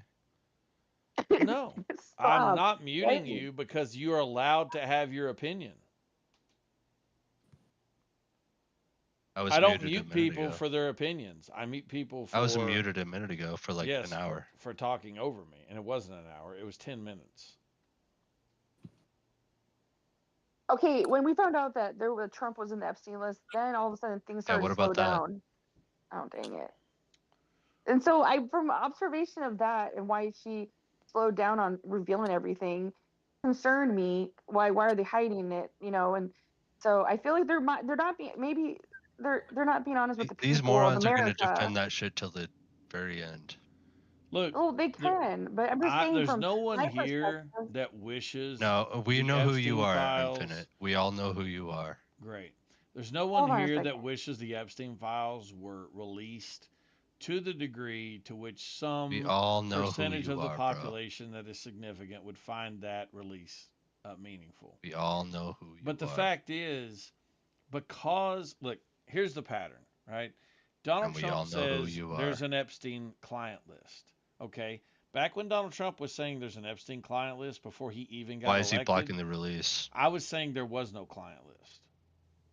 No, I'm not muting you because you are allowed to have your opinion. I don't mute people for their opinions. I mute people for... I was muted a minute ago for like an hour. For talking over me. And it wasn't an hour. It was 10 minutes. Okay, when we found out that Trump was in the Epstein list, then all of a sudden things started to slow down. Oh, dang it. And so from observation of that and why she slowed down on revealing everything concerned me. Why are they hiding it? And so I feel like they're not being honest with the people. These morons of are going to defend that shit till the very end. Look, well, they can, but I'm just saying there's no one here that wishes. No, we know who you are, Infinite. We all know who you are. Great. There's no one here that wishes the Epstein files were released to the degree to which some percentage of the population that is significant would find that release meaningful. We all know who you are. But the fact is, because, look, here's the pattern, right? Donald Trump says there's an Epstein client list, okay? Back when Donald Trump was saying there's an Epstein client list before he even got elected. Why is he blocking the release? I was saying there was no client list.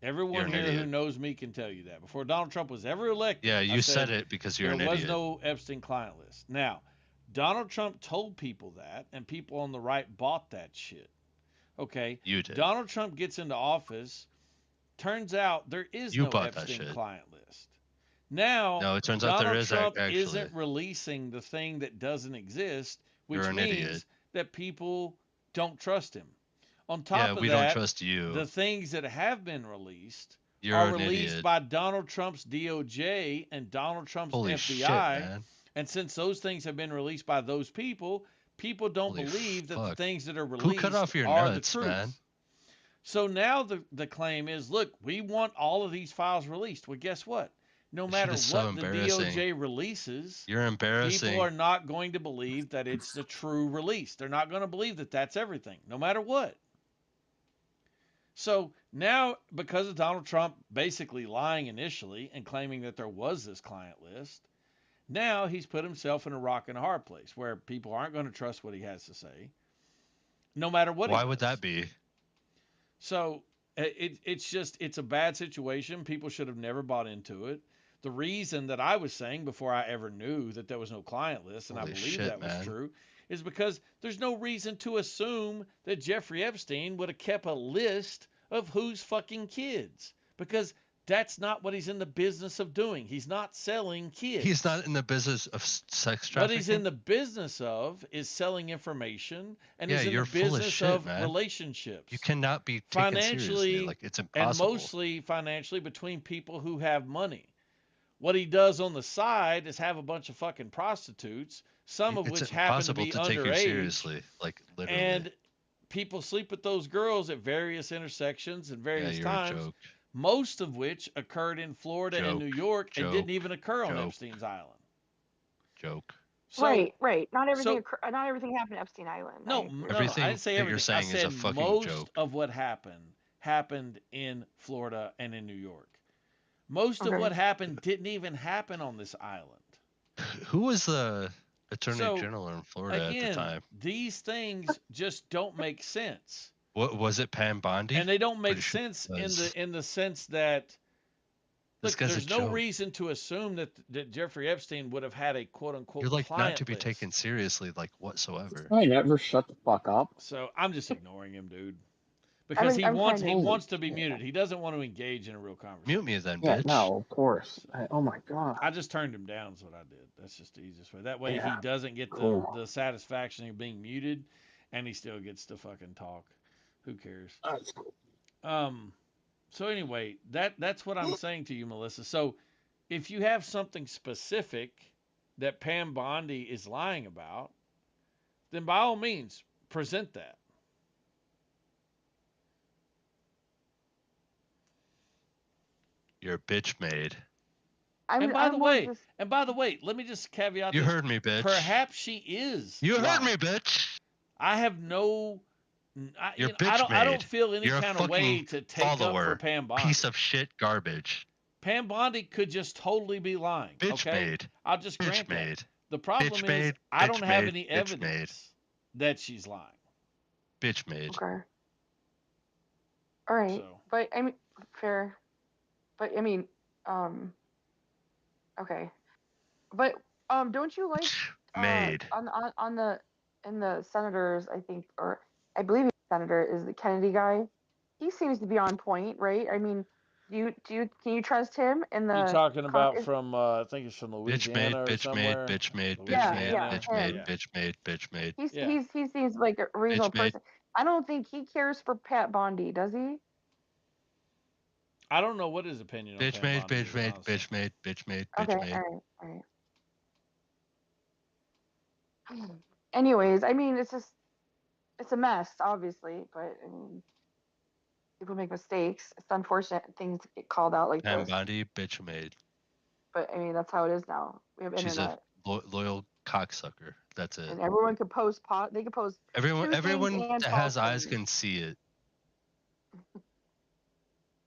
Everyone here who knows me can tell you that. Before Donald Trump was ever elected, yeah, you said it because you're an idiot. There was no Epstein client list. Now, Donald Trump told people that, and people on the right bought that shit. Okay? You did. Donald Trump gets into office. Turns out there is no Epstein client list. Now, no, it turns out there is Trump actually. Isn't releasing the thing that doesn't exist, which means that people don't trust him. On top of that, we don't trust you. The things that have been released are released by Donald Trump's DOJ and Donald Trump's FBI. Shit, man. And since those things have been released by those people don't believe that the things that are released cut off your are nuts, the truth. Man? So now the claim is, look, we want all of these files released. Well, guess what? No matter what the DOJ releases, you're embarrassing. People are not going to believe that it's the true release. They're not going to believe that that's everything, no matter what. So now, because of Donald Trump basically lying initially and claiming that there was this client list, now he's put himself in a rock and a hard place where people aren't going to trust what he has to say, no matter what. Why would that be? So It's a bad situation. People should have never bought into it. The reason that I was saying before I ever knew that there was no client list, and Holy I believe shit, that was man. true, is because there's no reason to assume that Jeffrey Epstein would have kept a list of who's fucking kids, because that's not what he's in the business of doing. He's not selling kids. He's not in the business of sex What trafficking. he's in the business of is selling information, and Yeah, he's in you're the full of business shit, of man. relationships. You cannot be taken seriously. Financially, Like, it's and impossible. mostly financially between people who have money. What he does on the side is have a bunch of fucking prostitutes, some of It's which happen to impossible be to take you underage, seriously. Like, literally. and people sleep with those girls at various intersections and various you're a times, joke. most of which occurred in Florida and New Joke. York and didn't Joke. even occur on Joke. Epstein's Island. Joke. So, right. Not everything. so Not everything happened at Epstein Island. no, I agree. no, Everything I didn't say that you're everything. I saying is a said fucking most joke. of what happened in Florida and in New York. Most of Okay. what happened didn't even happen on this island. Who was the attorney So, general in Florida at the again, time? these things just don't make sense. What was it? Pam Bondi? And they don't make Pretty sure sense it was. in the sense that This look, guy's a there's no joke. reason to assume that Jeffrey Epstein would have had a quote unquote You're like client not to be list. taken seriously, like whatsoever. I never shut the fuck up. So I'm just ignoring him, dude. Because I'm trying he to- wants to be muted. He doesn't want to engage in a real conversation. Mute me then, Yeah, bitch. no, of course. Oh my god. I just turned him down is what I did. That's just the easiest way. That way Yeah, he doesn't get cool. the satisfaction of being muted, and he still gets to fucking talk. Who cares? That's cool. So anyway, that's what I'm saying to you, Melissa. So if you have something specific that Pam Bondi is lying about, then by all means present that. You're a bitch made. And by the more way, just- let me just caveat You this. heard me, bitch. Perhaps she is. You heard lying. me, bitch. I have no. You're I bitch don't. I don't made. feel any You're a kind of way fucking to take up follower. for Pam Bondi. Piece of shit garbage. Pam Bondi could just totally be lying. Bitch okay? made. I'll just Bitch grant that. made. The problem Bitch is made, I bitch don't have made, any bitch evidence that she's lying. Bitch made. Okay. All right, So but I mean, fair. But I mean, okay. But don't you like Made. on the in the senators? I think, or I believe he's a senator is the Kennedy guy. He seems to be on point, right? I mean, can you trust him in the? you're talking about is- from I think it's from Bitch made, Louisiana or bitch made, somewhere. bitch made, bitch Yeah, made, yeah, bitch made, him. bitch made, bitch made. He's Yeah. he seems like a reasonable made. person. I don't think he cares for Pat Bondi, does he? I don't know what his opinion on Bitch Pam made, Bondi bitch is, made, honestly. bitch made, bitch made, Okay, bitch made. all right. Anyways, I mean, it's a mess, obviously, but I mean, people make mistakes. It's unfortunate things get called out like Pam this, Bondi, bitch made. but I mean, that's how it is now. We have She's internet, a loyal cocksucker. That's it. and everyone can post they can post Everyone, true everyone things and that has false eyes things. can see it.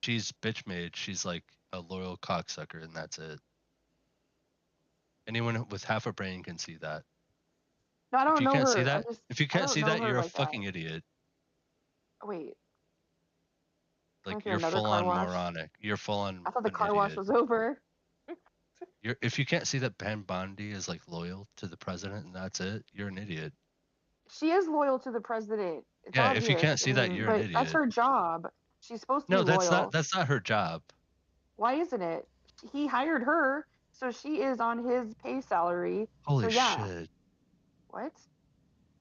She's bitch made. She's like a loyal cocksucker, and that's it. Anyone with half a brain can see that. No, I If don't you know can't her. see that, if you I can't don't see know that, her you're a like that. fucking idiot. Wait, Like there you're another full car on wash? moronic. You're full on. I thought the an car wash idiot. was over. If you can't see that Pam Bondi is like loyal to the president and that's it, you're an idiot. She is loyal to the president. It's Yeah, if you obvious. can't see I that, mean, you're an but that's idiot. her job. She's supposed to No, be loyal. that's not her job. Why isn't it? He hired her, so she is on his pay salary. Holy so yeah. shit. What?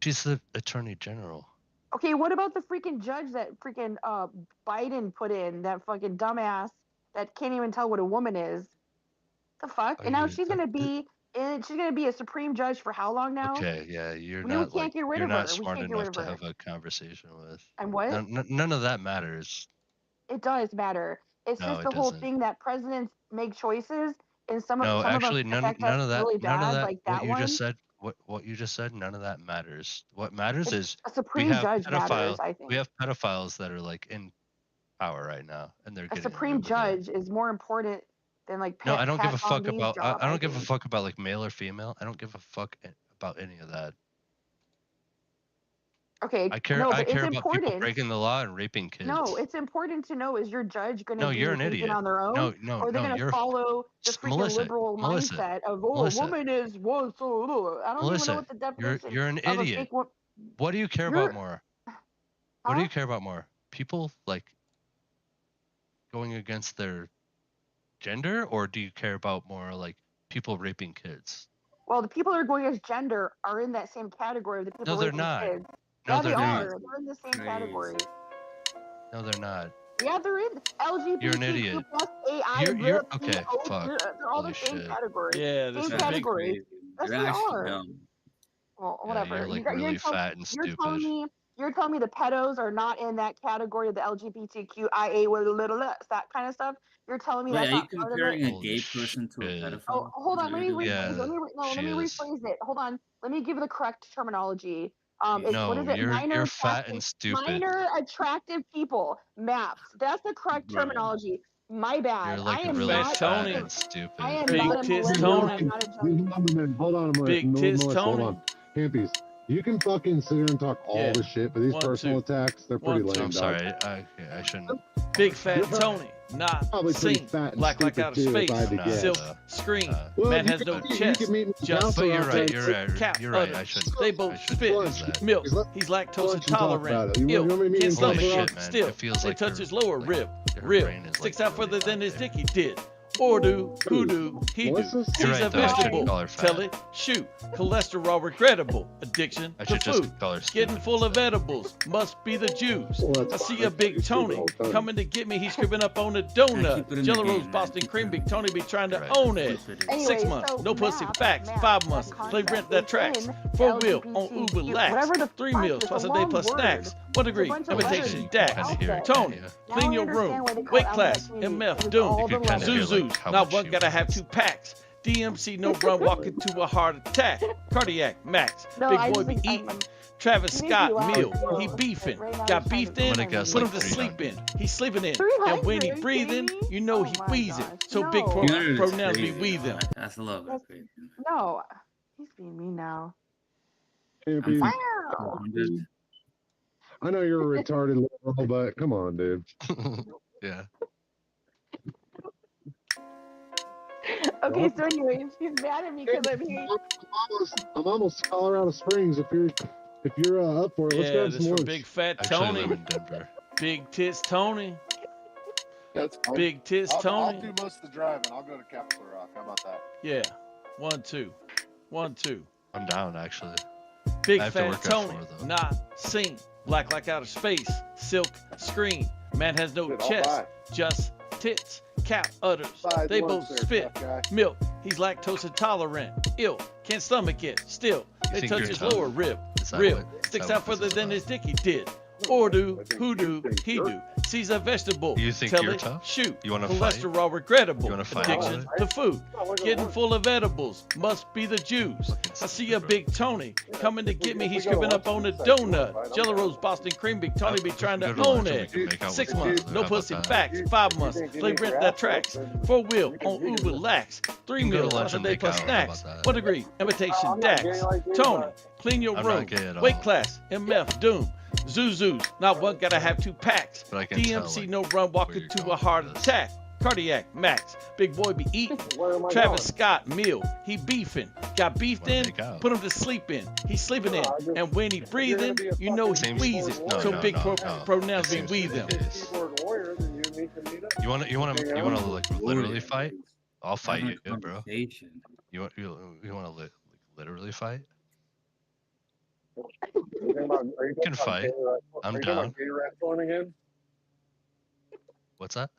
She's the attorney general. Okay, what about the freaking judge that freaking Biden put in, that fucking dumbass that can't even tell what a woman is? The fuck? Are And now you- she's gonna be a Supreme Judge for how long now? Okay, yeah, you're We not can't like get rid you're of not her. We smart can't get rid enough of to her. have a conversation with. And what? None of that matters. It does matter. It's No, just it the whole doesn't. thing that presidents make choices, and some No, of actually, them none affect of us that, really none of bad, that. like What that you one. just said, what you just said, none of that matters. What matters is A we Supreme have Judge matters, pedophiles. I think. We have pedophiles that are like in power right now, and they're A getting Supreme away with it. Judge is more important than like No, Pat, I don't give Pat a fuck Bondi's about. job. I don't give a think. fuck about like male or female. I don't give a fuck about any of that. Okay, I care. no, I but it's care about people important. breaking the law and raping kids. No, it's important to know, is your judge going to No, do you're an thinking idiot. on their own? No, Or are they no, going to you're follow the freaking Melissa. liberal Melissa. mindset of, oh, Melissa. a woman is one, so I don't even know Melissa, what the definition you're an of a idiot. fake woman. What do you care You're, about more? What do huh? you care about more? People like going against their gender, or do you care about more like people raping kids? Well, the people that are going as gender are in that same category of the people No, they're raping not. kids. No, Yeah, they they're not. are. They're in the same category. No, they're not. Yeah, they're in You're an LGBTQ idiot. plus AI. You're RIP, okay. CO, Fuck. they're all Holy the same shit. category. Yeah, this Same is big. category. Yes, You're they actually are. dumb. Well, Yeah, whatever. you're like got- really tell- fat and you're stupid. telling me the pedos are not in that category of the LGBTQIA with that kind of stuff. You're telling me Wait, that's are you not part of comparing it. a gay person to a pedophile? Oh, hold Is on. that Let what me you're rephrase doing? it. Let me rephrase it. Hold on. Let me give the correct terminology. It's, what is No, it? you're fat and stupid. Minor attractive people. MAPS. That's the correct Bro. terminology. My bad. You're like I am really not. fat Tony. and stupid. I am Big not a tits millennial. Tony. I'm not a Hold on a minute. Hold on a minute. Big No, tits Melissa, hold Tony. on. Hampies, you can fucking sit here and talk all Yeah. the shit, but these One, personal two. attacks, they're One, pretty two. lame, I'm dog. sorry. I shouldn't. Big fat You're Tony, not probably pretty seen. fat and Black like stupid out of too, space. if I had to Nah, guess. Silk screen. Well, Man you has can, no you chest. can meet me Just But you're outside. right. You're right. cap You're right. I udders. shouldn't. They I both shouldn't spit. use that. Milk. Let's He's lactose lunch and talk about intolerant. it. You want me to meet Can't you stomach Holy somewhere it. shit, man. Still, It feels it like touches your lower like rib. your Rib brain is sticks like out further really than not his there. dicky did. Or do, who do, he do. Melissa's Sees You're a right, though. I shouldn't vegetable, call her tell fat. it, shoot. Cholesterol regrettable. Addiction I to should just food. call her Getting stupid full of instead. edibles. Must be the Jews. Well, I that's see fine. a big It's Tony stupid, Tony. coming to get me. He's scribbling up on a keep donut. it in the Jello game, Rolls, man. Boston Keep cream. it Big Tony be trying to Right. own it. Keep it in. Anyway, 6 months, so no pussy. MAP, Facts. MAP, 5 that months, play concept rent that is tracks. in 4 wheel on LGBTQ, Uber Lax. whatever the 3 fuck, meals it's twice a a day long plus word. snacks. 1 degree. bunch of Invitation letters. dash. Kind of hear it. Tony, Now clean I your understand room. why they call Weight it class, LGBTQ. MF It was Doom. all You the can kinda hear, letters. like, Zuzus, how not much one you gotta have want. 2 packs. DMC no run walking to a heart attack. Cardiac max. No, Big I boy just be think eating. Travis you Scott make me meal. laugh, He bro. beefing. Right now Got he's beefed trying in. to I'm gonna guess Put him like to sleep 300. in. He's sleeping in. 300, And when he are you breathing, kidding me? you know Oh he my wheezing. gosh, So big no. 300 is pronouns be crazy. wheezing. That's a little bit crazy. No, he's being mean now. Hampies, I'm Wow. 100. I know you're a retarded liberal, but come on, dude. Yeah. Okay, so anyway, she's mad at me because I'm here. I'm almost to Colorado Springs. If you're up for it, let's Yeah, grab this some for lunch. Big Fat Actually, I live Tony. in Denver. Big Tits Tony. That's fine. Big Tits I'll Tony. do most of the driving. I'll go to Castle Rock. How about that? Yeah. 1, 2. 1, 2. I'm down actually. Big I have to Fat work at Tony, 4 though. not seen. Black like outer space. Silk screen. Man has no Good, all chest. right. Just tits. Cap udders. Size They lunch both there, spit. tough guy. Milk. He's lactose intolerant. Ill. Can't stomach it. Still. You They think touch your his tongue- lower rib. Is that Rib. what- is Sticks that out what this further is than about? his dicky did. Or do, who do, he do. Sees a vegetable. You think Tell you're it, tough? shoot. You wanna fight? Cholesterol regrettable. You wanna fight Addiction about to food. Getting full of edibles. Must be the Jews. I see a big Tony coming to get me. He's scribbling up on a donut. Jello Rolls, Boston cream. Big Tony be trying to Go to own lunch and we it. can make out 6 with each months, other. no How about pussy. that? Facts. 5 months, play rent that tracks. 4 wheel on Uber Lax. 3 You can go to meals lunch once a and day make plus out. How snacks. about that? 1 degree, imitation Dax. Tony, clean your I'm room. not gay at Weight all. class, MF Doom. Zuzus, not one gotta have 2 packs. But I can tell, DMC like, no run walking you're to going a heart with this. attack. Cardiac max, big boy be eating. Travis Scott meal, he beefing. Got beefed Wanna in, make out. put him to sleep in. He's sleeping in, and when he breathing, you know he Seems- wheezing. no, So no, big no, no. pronouns It be seems to be wheezing. the case. You wanna like literally fight? I'll fight you, bro. You wanna literally fight? You can fight. I'm down. Gay wrestling again? What's that?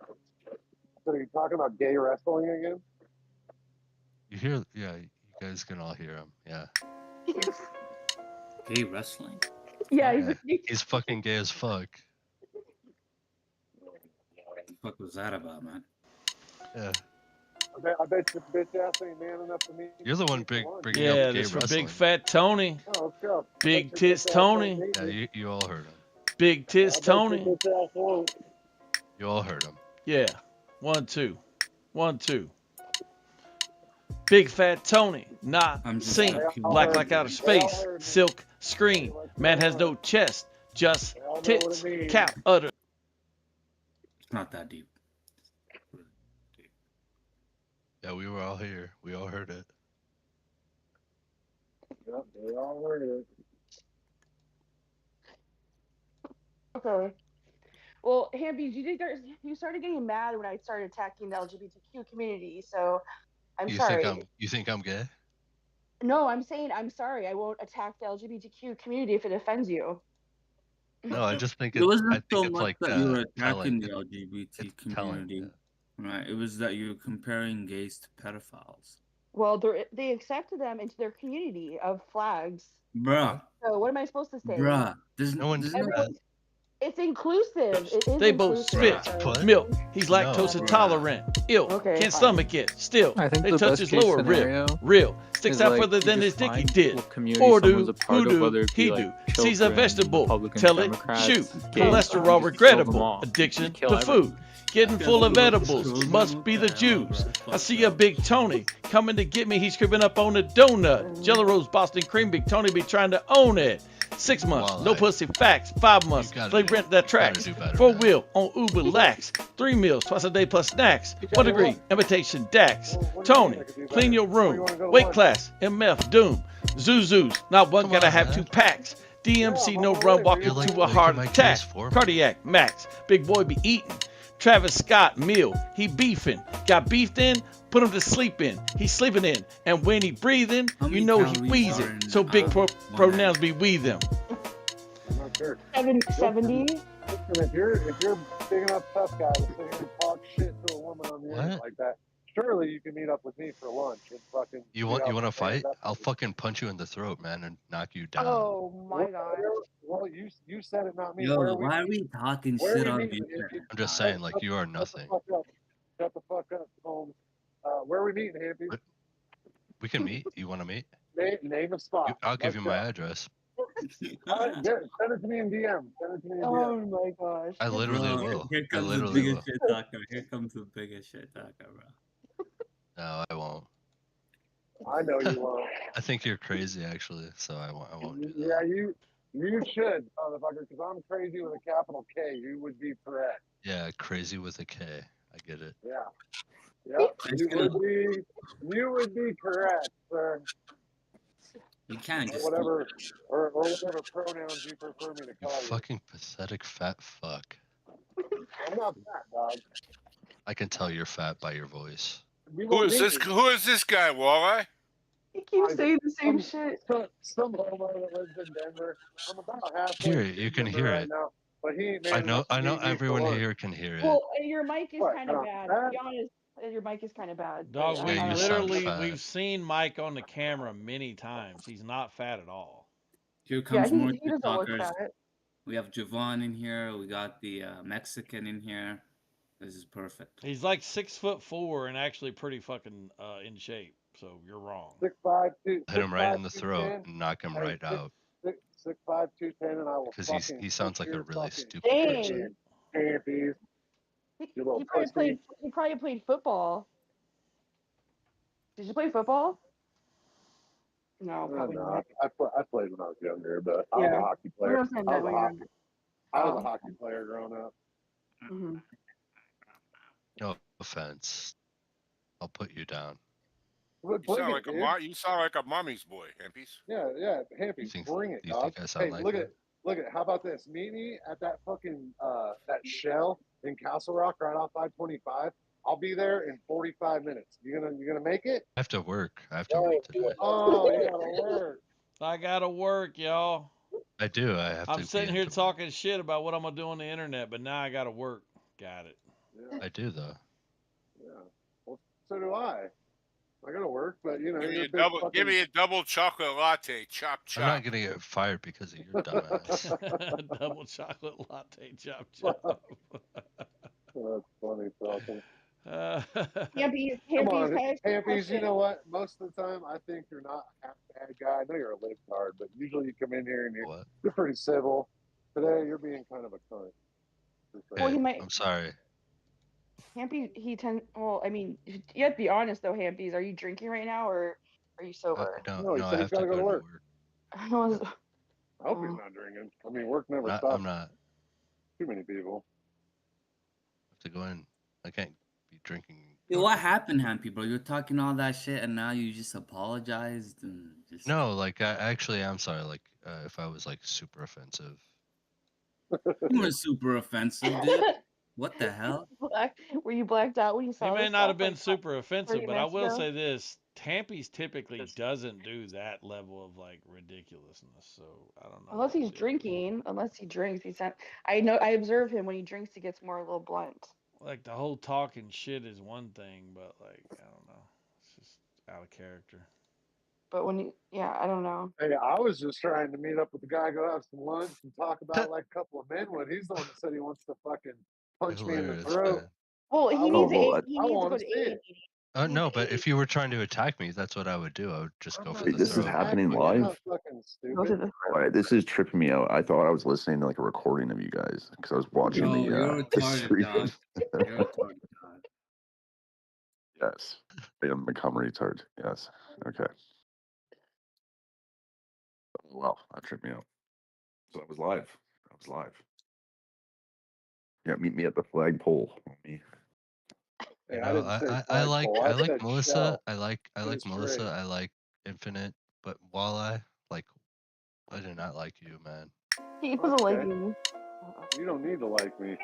So are you talking about gay wrestling again? You hear? Yeah, you guys can all hear him. Yeah. Gay wrestling? Yeah, Yeah. He's fucking gay as fuck. What the fuck was that about, man? Yeah. I bet your bitch ass ain't man enough to me. You're the one bringing Yeah, up gay this for wrestling. Big Fat Tony. Oh, let's go. Big Tits Tony. Yeah, you all heard him. Big Tits Tony. You all heard him. Yeah. 1, 2. 1, 2. Big fat Tony, not I'm just seen. fucking Black with like you. outer space. Silk screen. Man has no chest, just tits. Cow udder. It's not that deep. Yeah, we were all here. We all heard it. Yep, they all heard it. Okay. Well, Hampies, you started getting mad when I started attacking the LGBTQ community, so I'm sorry. You think I'm gay? No, I'm saying I'm sorry. I won't attack the LGBTQ community if it offends you. No, I just think It wasn't I think so it's much like that you were telling. attacking the LGBT telling, community, right? It was that you were comparing gays to pedophiles. Well, they accepted them into their community of flags. Bruh. So what am I supposed to say? Bruh. No one said that. Everyone's- It's inclusive. It is They both inclusive, spit so- milk. He's No. lactose intolerant. Ill. Okay, Can't fine. stomach it. Still. I think They the touch best his case lower scenario rib. Real. Sticks is, out like, further you than just his dicky find did. what community Or someone's do. a part Who of, do. whether it He be, do. like, Sees a children, vegetable. Republicans, Tell it. Democrats, Shoot. gays, Cholesterol kill them regrettable. all. Addiction Kill to everyone. food. Getting full of edibles. Must be the Jews. I see a big Tony coming to get me. He's creeping up on a donut. Jello Rose, Boston cream. Big Tony be trying to own it. 6 months, no pussy facts. 5 months, they rent that tracks. 4 wheel on Uber Lax. 3 meals twice a day plus snacks. 1 degree, imitation Dax. Tony, clean your room. Weight class, MF Doom. Zuzus, not one gotta have 2 packs. DMC, no run, walking to a heart attack. Cardiac, Max. Big boy be eating. Travis Scott, meal. He beefing. Got beefed in, put him to sleep in. He's sleeping in. And when he breathing, you know he wheezing. So big pronouns be we them. I'm not sure. 70? Listen, if you're big enough tough guy to sit here and talk shit to a woman on the internet like that, surely you can meet up with me for lunch and fucking. You want to fight? I'll fucking punch you in the throat, man, and knock you down. Oh my god. Well, you said it, not me. Yo, Where why are we talking shit on you? I'm just saying, like, you are nothing. Shut the fuck up, Holmes. Where are we meeting, Happy? We can meet. You want to meet? Name a spot. I'll give you my address. Send it to me in DM. Send it to me in DM. Oh my gosh. I literally Bro, will. Here I comes the literally will. biggest shit talker. Here comes the biggest shit talker, bro. No, I won't. I know you won't. I think you're crazy, actually. So I won't do that. Yeah, you should, motherfucker, because I'm crazy with a capital K. You would be correct. Yeah, crazy with a K. I get it. Yeah. Yep. You would be correct, sir. You can't just Whatever whatever pronouns you prefer me to You call you. fucking pathetic fat fuck. I'm not fat, dog. I can tell you're fat by your voice. Who is this guy, Walleye? He keeps saying the same shit. Some homo that lives in Denver. I'm about halfway. Hear it. You can Denver hear right it. Now, but he ain't I man know. enough to I know. meet me for Everyone lunch. here can hear it. Well, your mic is What, kind of bad. To fat? be honest, your mic is kind of bad. Dog, but we Yeah, you sound literally fat. we've seen Mike on the camera many times. He's not fat at all. Here comes he more doesn't shit look talkers. fat. We have Javon in here. We got the Mexican in here. This is perfect. He's like 6'4" and actually pretty fucking in shape. So you're wrong. 6'5", Hit him right in the 6'5", throat 210. and knock him right out. 6'5", 210, and I will Because fucking he sounds push like a your really fucking stupid Dang. person. panties. He You little probably pussy. played football. Did you play football? No, probably No, not. I played when I was younger, but I was Yeah. a hockey We player. were saying that when you were younger. I was Oh. a hockey player growing up. Mhm. No offense. I'll put you down. But You bring sound it, like dude. you sound like a mommy's boy, Hempies. Yeah, Happy, bring it, Do you dog. think I sound Hey, like look that? at. How about this? Meet me at that fucking that Shell in Castle Rock, right off 525. I'll be there in 45 minutes. You gonna make it? I have to work. I have to work today. Oh, you gotta work. I gotta work, y'all. I do. I have I'm to. sitting here talking shit about what I'm gonna do on the internet, but now I gotta work. Got it. Yeah, I do though. yeah. Well, so do I. I gotta work, but you know, Give me, you're a a big double, fucking. give me a double chocolate latte, chop I'm not chop. gonna get fired because of your dumbass. Double chocolate latte, chop chop. Oh, that's funny talking. Hampies, Come on, can I ask you a Hampies, you question? know what? Most of the time, I think you're not half a bad guy. I know you're a libtard, but usually you come in here and you're pretty civil. Today, you're being kind of a cunt. Well, he Hey, might. I'm sorry. Hampy, well, I mean, you have to be honest though, Hampies. Are you drinking right now or are you sober? No, he no, said I he's have to gotta go to work. I was, I hope he's not drinking. I mean, work never stops. I'm not. Too many people. I have to go in. I can't be drinking. Yo, what happened, Hampy, bro? You're talking all that shit and now you just apologized and just... No, like I'm sorry. Like if I was like super offensive. You were super offensive, dude. What the hell? Were you blacked out when you saw He may this not stuff, have been like, super offensive, 30 but I minutes will ago? say this: Tampy's typically doesn't do that level of like ridiculousness. So I don't know. Unless he's drinking, unless he drinks, he's not. I know. I observe him when he drinks. He gets more a little blunt. Like the whole talking shit is one thing, but like I don't know, it's just out of character. But when yeah, I don't know. Hey, I was just trying to meet up with the guy, go have some lunch, and talk about like a couple of men. When he's the one that said he wants to fucking punch me in the throat. Well, he needs I to go wanna to see it. No, but if you were trying to attack me, that's what I would do. I would just go for Wait, the this is throat. happening You're live? not fucking stupid. All right, this is tripping me out. I thought I was listening to like a recording of you guys because I was watching No, the you're retarded, dog. stream. You're retarded, dog. Yes, I am become retard. Yes, okay. Well, that tripped me out. So that was live. That was live. Yeah, meet me at the flagpole, homie. Hey, You I know, didn't say I like flagpole. I I like said Melissa. shell. I like It's Melissa. great. I like Infinite, but Walleye, like, I do not like you, man. He doesn't like Okay. you. You don't need to like me.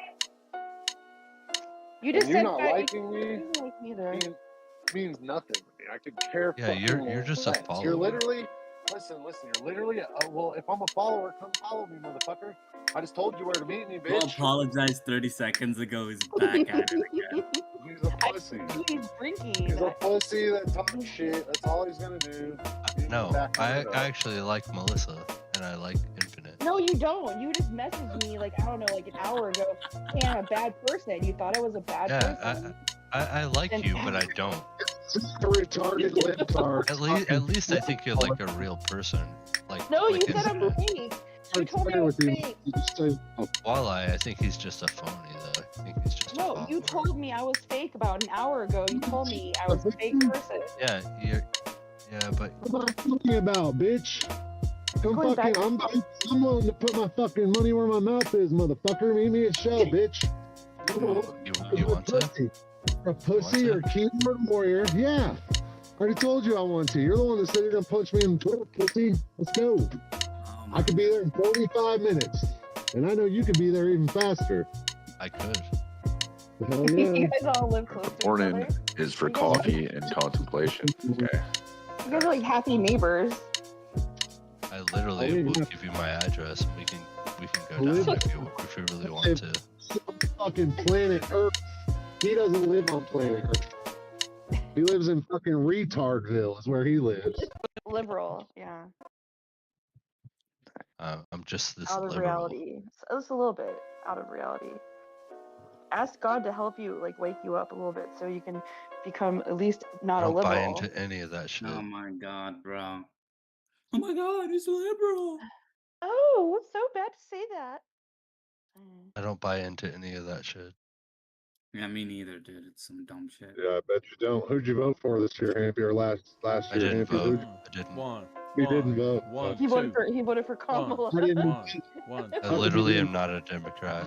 You just And you said not that liking me you don't like me either. means nothing to me. I could care. Yeah, you're fucking just a less. follower. You're literally. Listen. You're literally. Well, if I'm a follower, come follow me, motherfucker. I just told you where to meet me, Who bitch. apologized 30 seconds ago is back at it again. He's a pussy. He's drinking. He's a pussy that talks shit. That's all he's gonna do. No, back I it up. actually like Melissa, and I like Infinite. No, you don't. You just messaged me like I don't know, like an hour ago. Hey, I'm a bad person. You thought I was a bad Yeah, person. I like Then- you, but I don't. Retarded libtard. At least I think you're like a real person. Like No, like you said I'm Infinite. fake. You told me I was fake. Walleye, I think he's just a phony, though. I think he's just a No, follower. you told me I was fake about an hour ago. You told me I was a fake person. Yeah, but What am I talking about, bitch? I'm Going back- fucking. I'm willing to put my fucking money where my mouth is, motherfucker. Meet me at Shell, bitch. you want to? A pussy or keyboard warrior? Yeah. I already told you I want to. You're the one that said you're gonna punch me in the throat, pussy. Let's go. I could be there in 45 minutes, and I know you could be there even faster. I could. Hell You yeah. guys all live close to each Morning other. is for coffee and contemplation. Okay. You guys are like happy neighbors. I literally will give you my address. We can go down if you really want to. Fucking planet Earth. He doesn't live on planet Earth. He lives in fucking Retardville, is where he lives. Liberal, yeah. I'm just this Out of liberal. reality. Just a little bit out of reality. Ask God to help you, like wake you up a little bit, so you can become at least not I a don't liberal. buy into any of that shit. Oh my god, bro. Oh my god, he's a liberal. Oh, it's so bad to say that. I don't buy into any of that shit. Yeah, me neither, dude. It's some dumb shit. Yeah, I bet you don't. Who'd you vote for this year, Hampy, or last I year, didn't Hampy? vote. I didn't. You didn't vote. He voted for Kamala. I didn't. One. I literally am not a Democrat.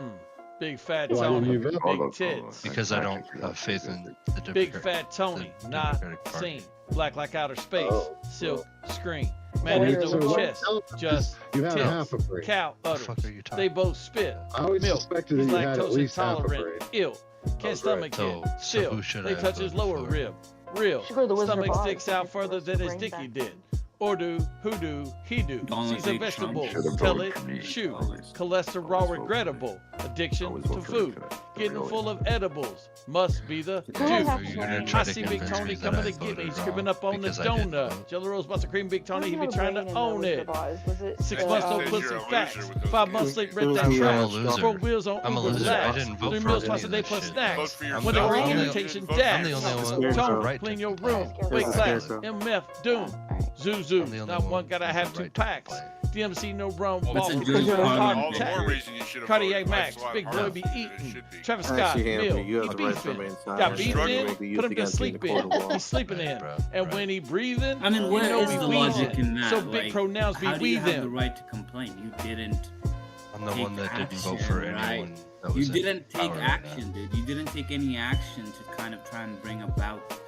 Big fat Why Tony, didn't you vote? big tits. Because I don't have faith in the Democrat. Big fat Tony, the not Democratic Party. seen. Black like outer space, Oh, silk screen. Man Oh, has so no what- chest, just You have a tits. half a brain. Cow What the fuck udders. are you talking They both spit. I always milk. suspected He's that you had at lactose least half a intolerant. brain. Ill. Can't stomach So- it. so Still, who should I they have touch his voted lower for? rib. Real. Should go to the Wizard of Stomach Oz sticks and out get further his than his brain dicky back. did. Or do, who do, he do. Donald She's a J. Trump vegetable. should have Tell voted it, for me. shoot. Always. Cholesterol Always vote regrettable. Addiction Always to vote for food. Infinite. Getting Really. full of edibles. Must be the Who I juice. have You're to gonna vote? try I to see Big convince Tony me that coming I to get me, voted scribbling wrong up on the because I didn't donut. vote. Jello Rose Buster Cream Big Tony, he Who be had a trying brain to in the own Wizard it. of Oz? Was it 6 the, months no said pussy you're a loser facts. with those 5 guys. months late red that I'm a track. loser. 4 wheels on I'm a Uber loser. Black. I didn't vote 3 for meals any twice a of day that plus shit. snacks. Vote for I'm yourself. When they the bring only- invitation Vote for dash. I'm the only one Tone, right to clean your complain. room. Scarecrow. Weight class. Scarecrow. MF, Doom. Zuzu, the only not one one gotta with the have two right to packs. complain. DMC, no brown Well, ball. that's for because Blue you're Hot all the Tech. more reason you should have Cardiac voted Max, Life's a lot Big Boy harder be than it eating. should be. Travis Scott, Actually, Anthony, Mill, you have he the right to beefing. remain silent. Got You're beefed struggling. in, May be put used him to against you in sleep the court in. of law. He's sleeping in. And when he breathing, I mean, you where know is we the wheezing. logic in that? So big Like, pronouns be how do you have the wheezing. right to complain? You didn't. I'm the take one that didn't vote action, for right? anyone that You was in didn't take power right now. action, dude. You didn't take any action to kind of try and bring about.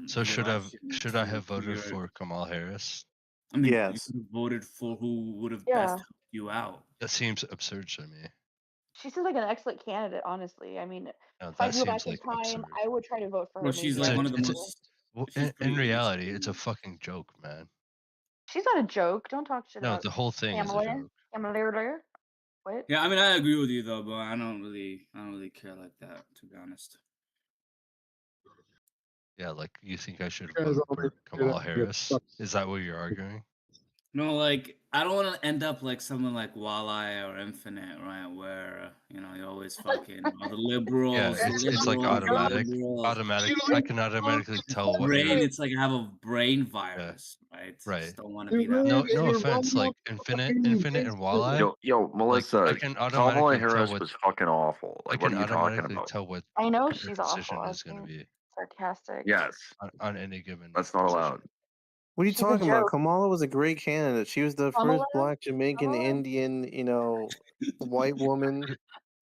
So the should election I to have voted your- for Kamala Harris? I mean, Yes. you could have voted for who would have Yeah. best helped you out. That seems absurd to me. She seems like an excellent candidate, honestly. I mean, No, if I that could go back seems in like time, absurd. I would try to vote for her. Well, she's maybe. like one of the It's a- most. Well, she's in pretty reality, it's a reasonable. fucking joke, man. She's not a joke. Don't talk shit No, about the whole thing is a Kamala. joke. Kamala. What? Yeah, I mean, I agree with you though, but I don't really care like that, to be honest. Yeah, like you think I should You guys vote all for need to get Kamala out here. Harris? Is that what you're arguing? No, like I don't want to end up like someone like Walleye or Infinite, right? Where you always fucking the liberals. Yeah, the it's like liberals, the automatic. liberals. Automatic. I can automatically tell what Brain, you're. it's like I have a brain virus, right? Right. Just don't want to be that. No, person. no offense. Like Infinite, and Walleye. Yo, Melissa, I can Kamala automatically tell Harris what. was fucking awful. I Like, what can are you talking automatically about? tell what I know your she's position awful. I is going to think be sarcastic. Yes, on any given. that's not position. allowed. What are you She's a talking about? joke. Kamala was a great candidate. She was the Kamala? first black Jamaican Kamala? Indian, white woman.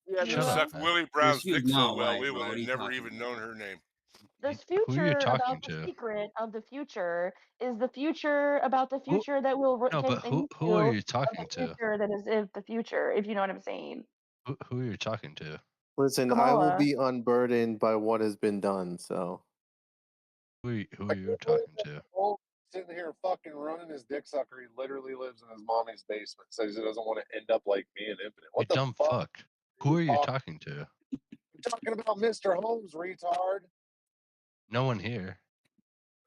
You had to Shut up, suck man. Willie Brown's she was dick so not well, white, we bro. would What are have you never talking even about? known her name. This Who are you future talking about the to? secret of the future is the future about the Who? future that will No, take but the who are heel you of talking the to? future that is if the future, if you know what I'm saying. Who are you talking to? Listen, I will Kamala. be unburdened by what has been done. So Who are you I talking can't believe to? that Cole sitting here fucking running his dick sucker. He literally lives in his mommy's basement. Says he doesn't want to end up like me and Infinite. You What the dumb fuck? fuck. Who are you talking to? I'm talking about Mr. Holmes, retard, No one here.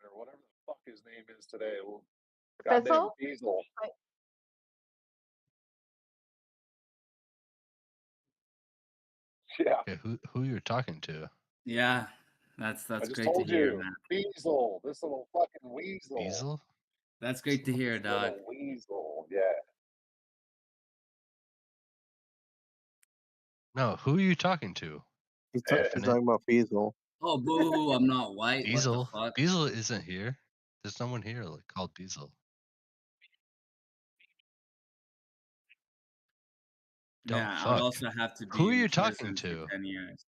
or whatever the fuck his name is today. Goddamn Fitzel? Diesel. Yeah, Okay, who you're talking to? Yeah, that's I just great to told hear, you, man. Diesel. This little fucking weasel. Diesel? That's great to hear, This dog. little weasel. Yeah. No, who are you talking to? he's Infinite? talking about Feasel. Oh, boo! I'm not white. Diesel? What the fuck? Diesel isn't here. There's no one here called Diesel. Dumb Yeah, I fuck. would also have to be Who are in you talking prison for to? 10 years.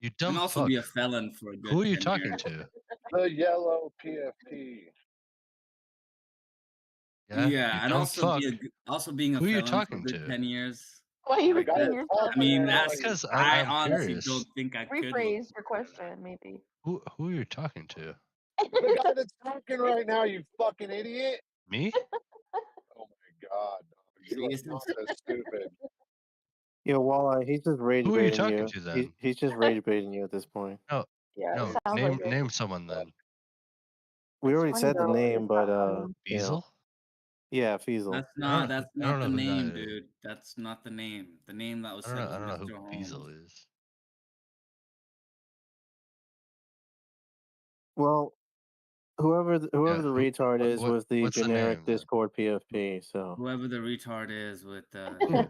You And dumb also fuck. be a felon for a good Who are you 10 talking years. to? The yellow PFP. Yeah, Yeah, you and dumb also fuck. also being a Who are you felon for a talking good to? 10 years. Why are you The guy repeating that's yourself? I mean, talking that's Because I I'm honestly curious. don't think I could. Rephrase your question, maybe. Who are you talking to? The guy that's talking right now, you fucking idiot. Me? Oh my god. You are not that stupid. Walleye, he's just rage Who are you baiting talking you. to then? He's just rage baiting you at this point. No, Yeah, no. it sounds Name like it. name someone then. We already funny said the though, name, it's but not funny. Diesel? yeah, Feasel. That's I not don't the know who name, that is. dude. That's not the name. The name that was I said don't know was who Mr. Holmes. Diesel is. Well, whoever the Yeah, retard is was the what's the generic name then? Discord PFP. So Whoever the retard is with Who?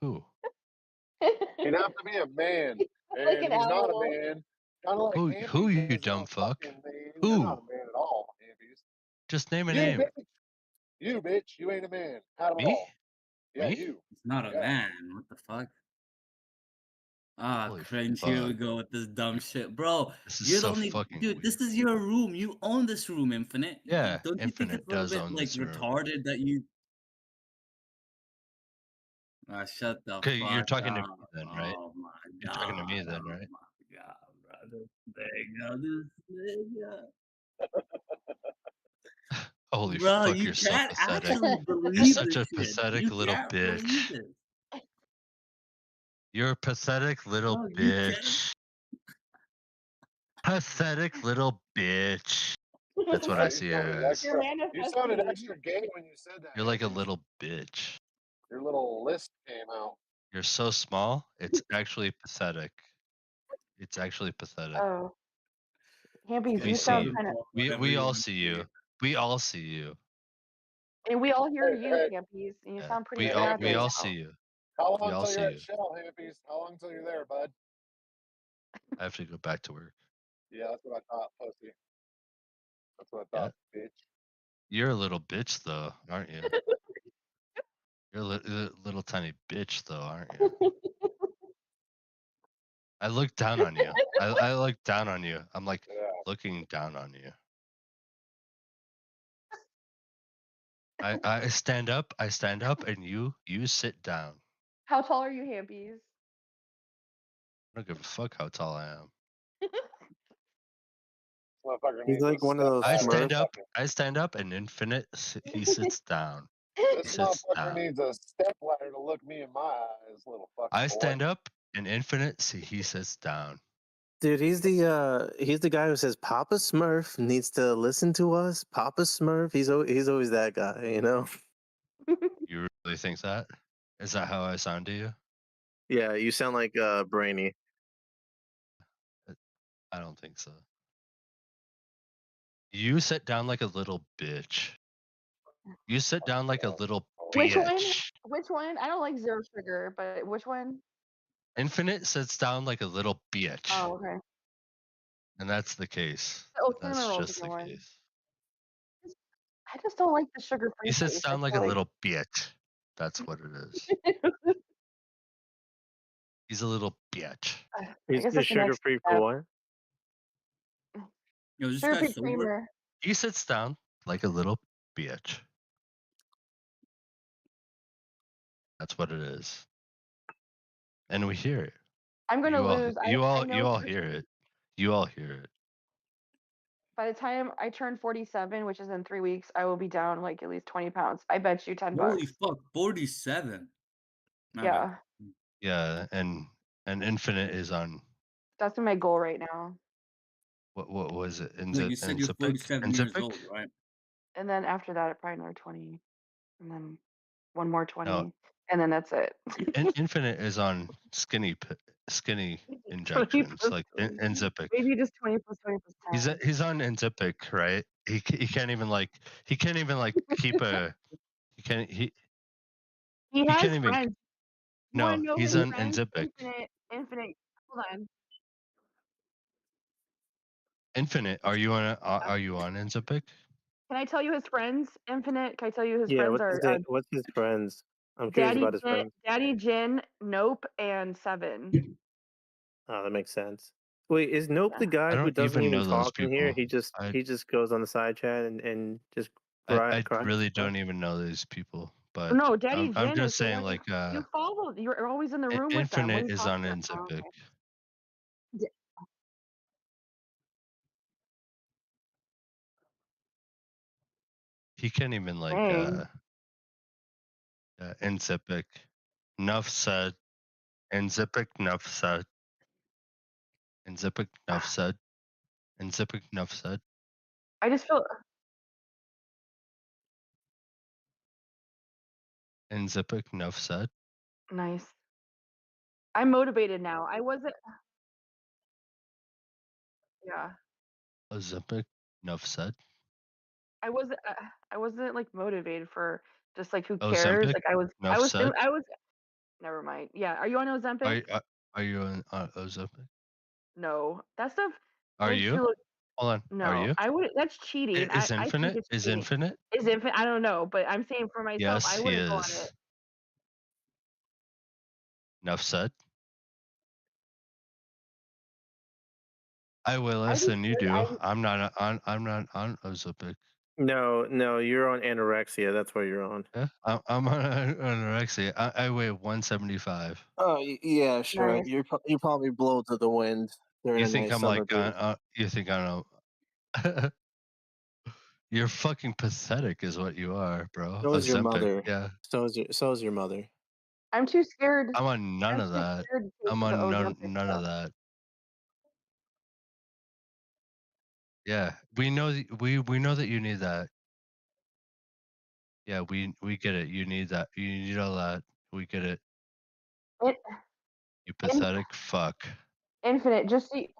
Who? He'd have to be a man. And Like an he's not a owl. man. Kind of like Who Hampy you is dumb not fuck? fucking man. Who? You're not a man at all, Hampies. Just name a You name. bitch. You bitch. You ain't a man. At Me? all. Yeah, Me? you. It's not a Yeah. man. What the fuck? Ah, Holy cringe. Here we fuck. go with this dumb shit, bro. This is You're the so only fucking dude. weird. This is your room. You own this room, Infinite. Yeah, Don't you think Infinite it's a little does bit own like this room. retarded that you? Ah, shut the Okay, you're fuck talking to me up. then, right? Oh my You're god. talking to me then, Oh right? my god, bro. This nigga. Holy Bro, fuck, you you're so can't pathetic. actually You're believe such this a shit. pathetic You little can't believe bitch. this. You're a pathetic little Bro, you can't. bitch. Pathetic little bitch. That's what I You see sounded her as. extra. You sounded extra gay when you said that. You're like a Hampies. little bitch. Your little list came out. You're so small, it's actually pathetic. It's actually pathetic. Oh. Hampies, We you see sound you. kind of. We all see you. We all see you. And we all hear Hey, you, hey, Campies, and you Yeah. sound pretty We hey, all sad we right Hippies. all now. see you. How We long all till see you're you. at Shell, Hippies? How long till you're there, bud? I have to go back to work. Yeah, that's what I thought, pussy. That's what I Yeah. thought, bitch. You're a little bitch though, aren't you? You're a little tiny bitch though, aren't you? I look down on you. I look down on you. I'm like Yeah. looking down on you. I stand up, and you sit down. How tall are you, Hampies? I don't give a fuck how tall I am. Motherfucker He's needs a like one of step those ladder. I stand up, and Infinite he sits down. He This sits motherfucker down. needs a step ladder to look me in my eyes, little fucking I boy. stand up, and Infinite he sits down. Dude, he's the guy who says Papa Smurf needs to listen to us. Papa Smurf, he's always that guy, you know. You really think that? Is that how I sound to you? Yeah, you sound like Brainy. I don't think so. You sit down like a little bitch. You sit down like a little Which one? bitch. Which one? I don't like zero sugar, but which one? Infinite sits down like a little bitch. Oh, okay. And that's the case. Oh, That's cinnamon rolls just are the the one. case. I just don't like the sugar-free He sits taste. I down like a feel like little bitch. That's what it is. He's a little bitch. I He's guess the that's the next sugar-free for step. what? Yo, this Sugar-free guy's sober. creamer. He sits down like a little bitch. That's what it is. And we hear it. I'm gonna lose. I You know all for hear sure. it. You all hear it. By the time I turn 47, which is in 3 weeks, I will be down like at least 20 pounds. I bet you 10 Holy bucks. fuck, 47. My Yeah, bad. Yeah, and Infinite is on that's my goal right now. what was it? Wait, you said you're 47 years old, right? And then after that, probably another 20, and then one more 20, No. and then that's it. Infinite is on skinny 20 injections plus like 20. Enzipic. Maybe just 20 plus 20 plus 10. He's on Enzipic, right? He can't even keep a he can't He he has can't even friends. You want no to know he's his on friends? Enzipic. Infinite. Hold on. Infinite, are you on Enzipic? Can I tell you his friends? Infinite. Can I tell you his Yeah, friends are what's his friends? I'm curious about his friends. Daddy Jin, Nope, and Seven. Oh, that makes sense. Wait, is Nope the I guy who don't doesn't even even know those talk in here? people. He just goes on the side chat and just I cries. really don't even know these people, but No, Daddy I'm Jin just is the saying one like you follow. You're always in the room with them. What are Infinite you is on talking about? Enzipic. He can't even Dang. Enzipic. Enough said. Enzipic, enough said. Enzipic, enough said. Enzipic, enough said. I just feel Enzipic, enough said. nice. I'm motivated now. I wasn't. Yeah. Ozempic, enough said. I wasn't. I wasn't like motivated for just like who Ozempic, cares. Like I was. enough said. I was. Never mind. Yeah. Are you on Ozempic? Are you on Ozempic? No. That stuff Are makes you? you look. Hold on. No. Are you? I would. That's cheating. Is I think Infinite? it's Is cheating. Infinite? Is Infinite? I don't know, but I'm saying for myself, Yes, I he wouldn't go on is. it. Enough said. I weigh I less just than you feel do. I'm not on Ozempic. No, you're on anorexia. That's what you're on. Yeah, I'm on anorexia. I weigh 175. Oh yeah, sure. Nice. You probably blow to the wind during You a think nice I'm summer like breeze. you think I don't? You're fucking pathetic, is what you are, bro. So is your Ozempic, mother. yeah. So is your mother. I'm too scared. I'm on none I'm of too that. scared to take I'm the on Ozempic none stuff. of that. Yeah, we know we know that you need that. Yeah, we get it. You need that. You need all that. We get it. It, You pathetic fuck. Infinite. Just see.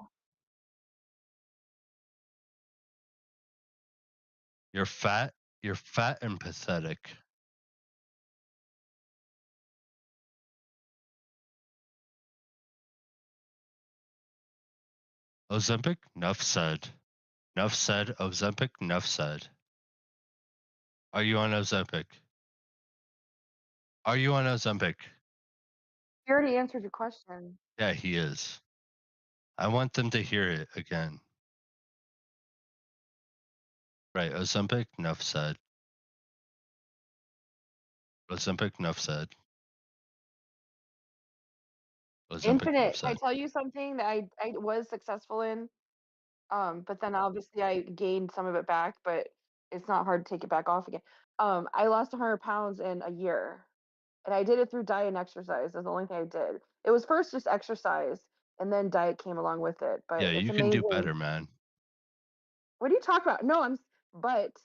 You're fat and pathetic. Ozempic, enough said. Enough said. Ozempic, enough said. Are you on Ozempic? Are you on Ozempic? He already answered your question. Yeah, he is. I want them to hear it again. Right, Ozempic, enough said. Ozempic, enough said. Ozempic, enough Infinite. Can I said. tell you something that I was successful in? But then obviously I gained some of it back, but it's not hard to take it back off again. I lost 100 pounds in a year, and I did it through diet and exercise. That's the only thing I did. It was first just exercise, and then diet came along with it. But Yeah, it's you can do amazing. better, man. What are you talking about? No, but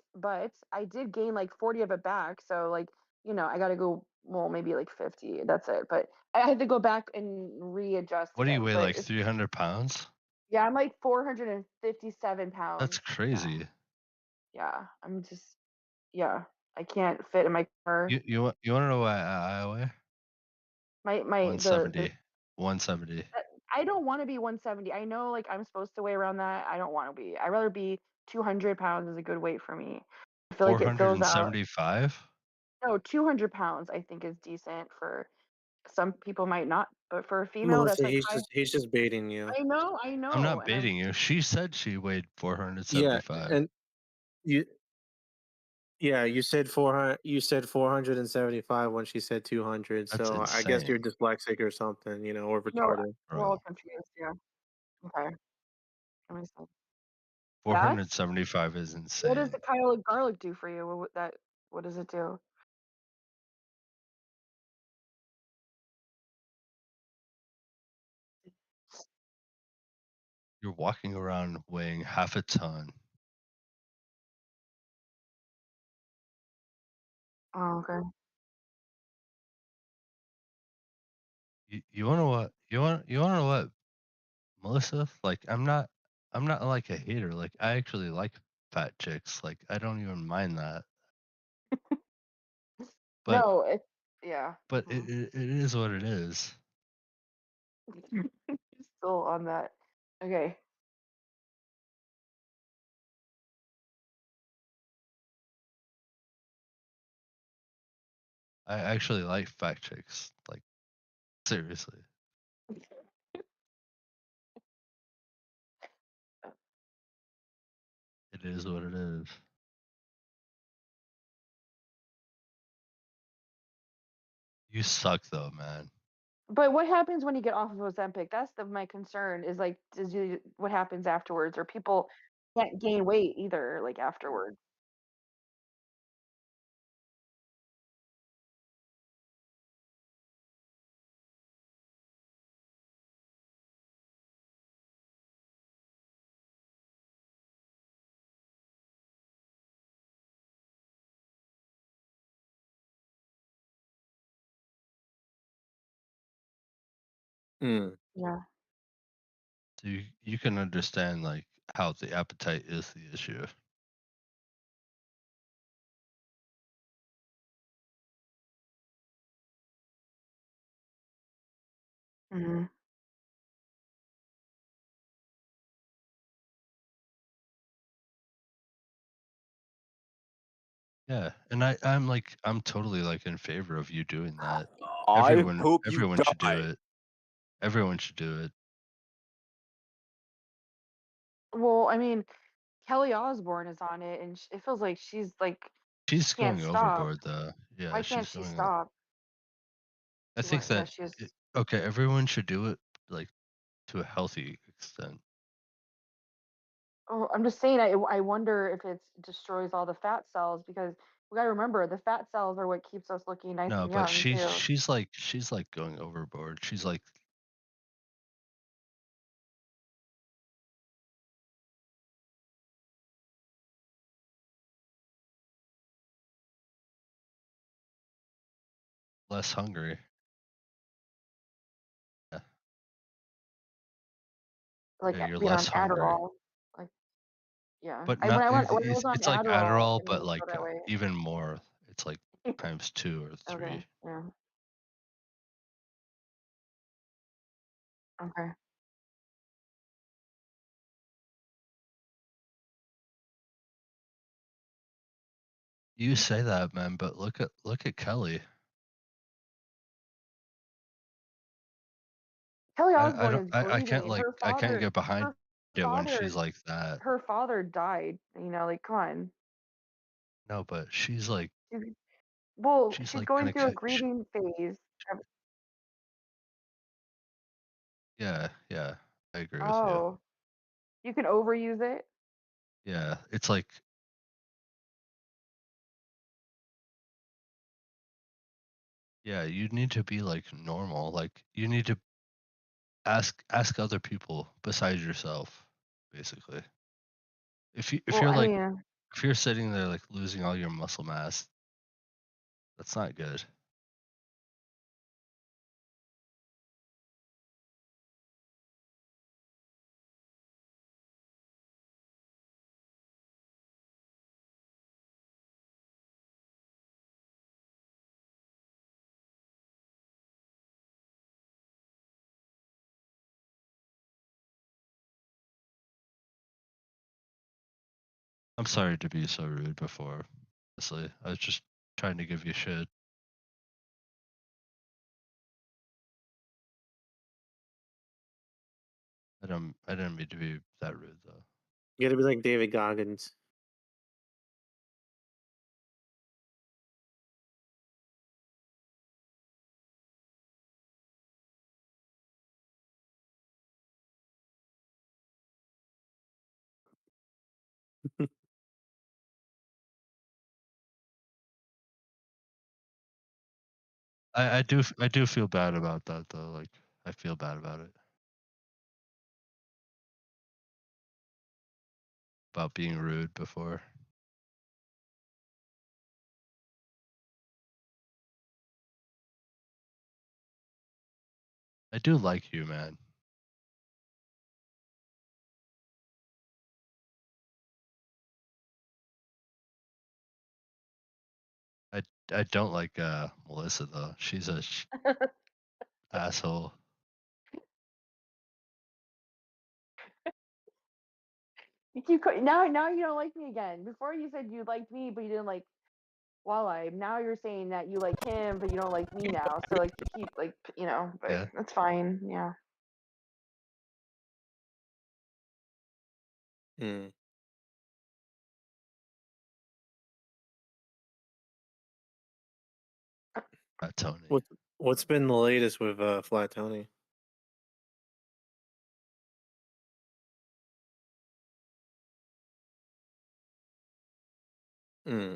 I did gain like 40 of it back. So like, I got to go, well, maybe like 50. That's it. But I had to go back and readjust What do you again. weigh, But like 300 pounds? yeah, I'm like 457 pounds. That's crazy. Yeah, yeah, I can't fit in my car. You want to know what I weigh? My 170. 170. I don't want to be 170. I know like I'm supposed to weigh around that. I don't want to be. I'd rather be 200 pounds is a good weight for me. I feel like it fills out. 475? No, 200 pounds I think is decent for some people might not, but for a female Melissa, that's like high. he's just baiting you. I know. I'm not and I'm- baiting you. She said she weighed Yeah, 475. and you said 400. You said 475 when she said 200. That's So I guess insane. you're dyslexic or something, or No, retarded. we're all confused. Yeah. Okay. Let me see. 475 is What insane. does the Kyle garlic do for you? What does it do? You're walking around weighing half a ton. Oh, okay. You wanna what? You wanna know what, Melissa? Like I'm not like a hater. Like I actually like fat chicks. Like I don't even mind that. But No, yeah. but it is what it is. Still on that. Okay. I actually like fat chicks. Like seriously. It is what it is. You suck though, man. But what happens when you get off of Ozempic? That's my concern. Is like, what happens afterwards? Or people can't gain weight either, like afterwards. Yeah. So you can understand like how the appetite is the issue. Hmm. Yeah, and I'm totally like in favor of you doing that. I hope you Everyone should do die. it. Everyone should do it. Well, I mean, Kelly Osbourne is on it, and it feels like she's like She's can't going stop. overboard though. Yeah, Why can't she's she going. stop? I think Yeah, that she is. okay, everyone should do it like to a healthy extent. Oh, I'm just saying. I wonder if it destroys all the fat cells because we gotta remember the fat cells are what keeps us looking nice No, and but young too. she's like going overboard. She's like less hungry. Yeah. Like Yeah, you're being on less hungry. Adderall. Like, Yeah. But I not. when I was on It's like Adderall, Adderall, it but didn't like go that way. even more. It's like times 2 or Okay. 3. Yeah. Okay. You say that, man, but look at Kelly. Kelly I Osbourne don't is I can't bleeding. like Her I can't father, get behind her it when she's father, like that. her father died. You know, like come on. No, but she's like Well, she's she's like going gonna through a get grieving phase. yeah, I agree with you. Oh, you can overuse it. Yeah, it's like yeah, you need to be like normal. Like you need to ask other people besides yourself, basically. If Well, you're I like mean, if you're sitting there like losing all your muscle mass, that's not good. I'm sorry to be so rude before. Honestly, I was just trying to give you shit. I didn't mean to be that rude though. You gotta be like David Goggins. I do feel bad about that though. Like I feel bad about it. About being rude before. I do like you, man. I I don't like Melissa though. She's a asshole. you keep now you don't like me again. Before you said you liked me, but you didn't like Walleye. Now you're saying that you like him, but you don't like me now. So like you keep like but Yeah. that's fine. Yeah. Hmm. Tony. What's been the latest with Flat Tony? Hmm.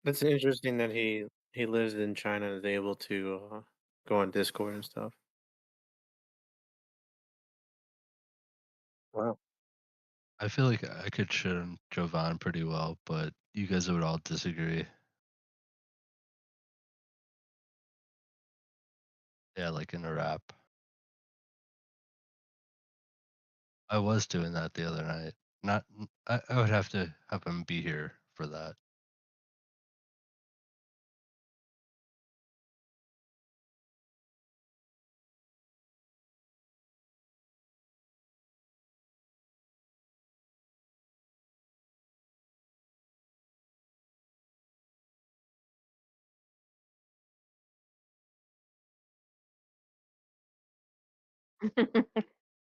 It's interesting that he lives in China and is able to go on Discord and stuff. Wow. I feel like I could shit on Jovan pretty well, but you guys would all disagree. Yeah, like in a rap. I was doing that the other night. Not I would have to have him be here for that.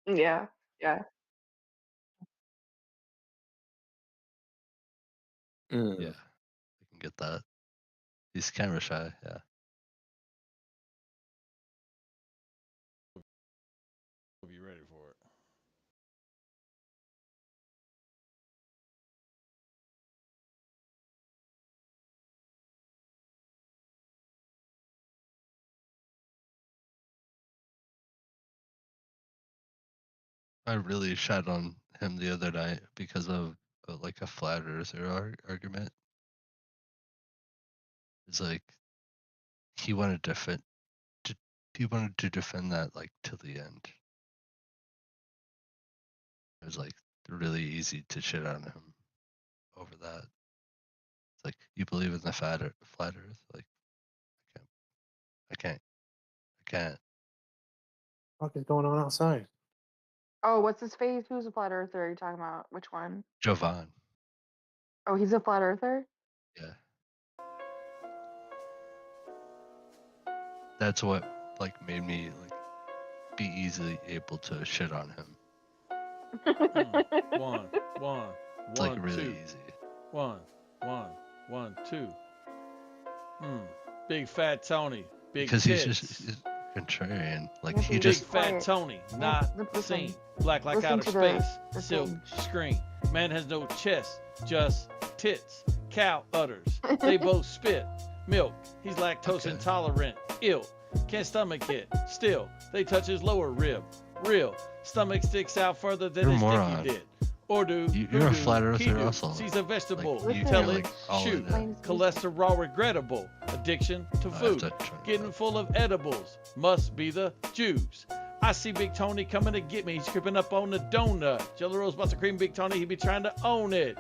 Yeah. Yeah. Mm. Yeah. I can get that. He's camera shy. Yeah. Hope you're ready for it. I really shat on him the other night because of like a flat earther argument. It's like he wanted to defend that like till the end. It was like really easy to shit on him over that. It's like, you believe in the flat earth? Like, I can't. What is going on outside? Oh, what's his face? Who's a flat earther? Are you talking about? Which one? Jovan. Oh, he's a flat earther? Yeah. That's what like made me like be easily able to shit on him. One, It's like really two. easy. One, two. Big fat Tony. Big Because tits. he's contrarian. Like Yeah, he but just Big fat Tony, not listen. seen. Black like Listen outer to space. the Silk thing. screen. Man has no chest, just tits. Cow udders. They both spit. Milk. He's lactose intolerant. Ill. Can't stomach it. Still, they touch his lower rib. Real. Stomach sticks out further than You're a his moron. dicky did. Or do. You're a flat earther also. She's a vegetable. Like, you- Tell you're, it. like, all Shoot. in it. Cholesterol regrettable. Addiction to I have food. to turn it Getting full of edibles. Must be the Jews. I see Big Tony coming to get me. He's creeping up on the donut. Jelly Rolls, Buster Cream, Big Tony, he be trying to own it.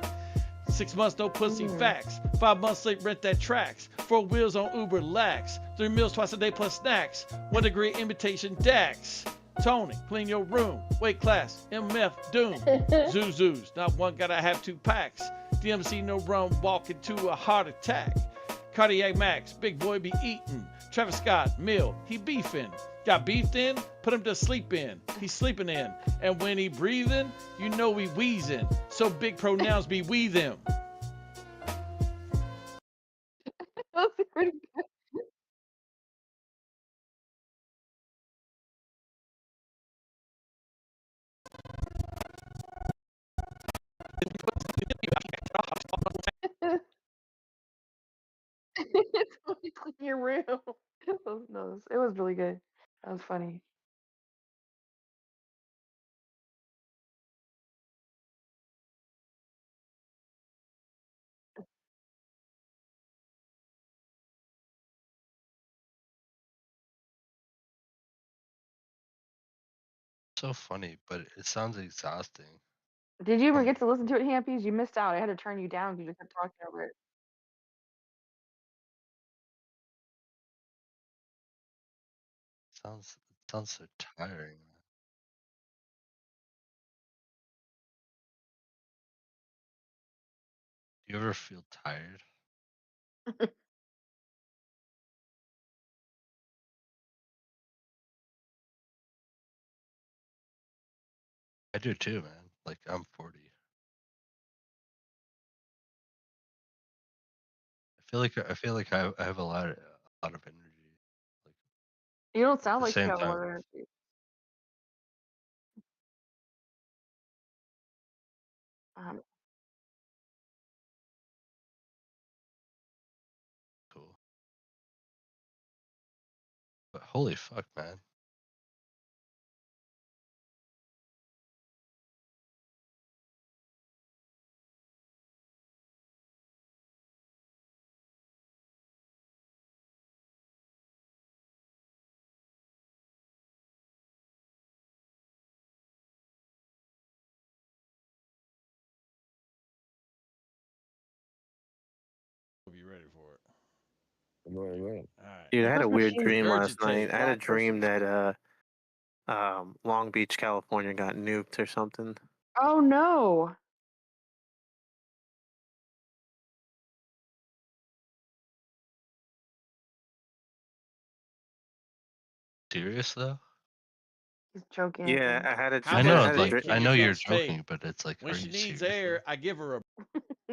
6 months, no pussy facts. 5 months late, rent that tracks. 4 wheels on Uber lax. 3 meals twice a day plus snacks. 1 degree imitation Dax. Tony, clean your room. Weight class, MF, Doom. Zuzus, not one gotta have 2 packs. DMC no run, walking to a heart attack. Cardiac Max, big boy be eating. Travis Scott, Mill, he beefing. Got beefed in, put him to sleep in. He's sleeping in. And when he breathing, you know he wheezing. So big pronouns be we them. That's pretty good. Tony, clean your room. No, it was really good. That was funny. So funny, but it sounds exhausting. Did you ever get to listen to it, Hampies? You missed out. I had to turn you down because you kept talking over it. Sounds so tiring. Do you ever feel tired? I do too, man. Like I'm 40. I feel like I have a lot of energy. You don't At sound the like you same have a lot time, of energy. Um, cool. But holy fuck, man. Hope you're ready for it. Right. All right. Dude, I had a weird dream last Regurgitate, night. I had a black dream person. that Long Beach, California got nuked or something. oh no. Serious though? He's joking. Yeah, I had a How I much know, dick like can I your know you're girls take? joking, but it's like, When are she you needs serious? air, I give her a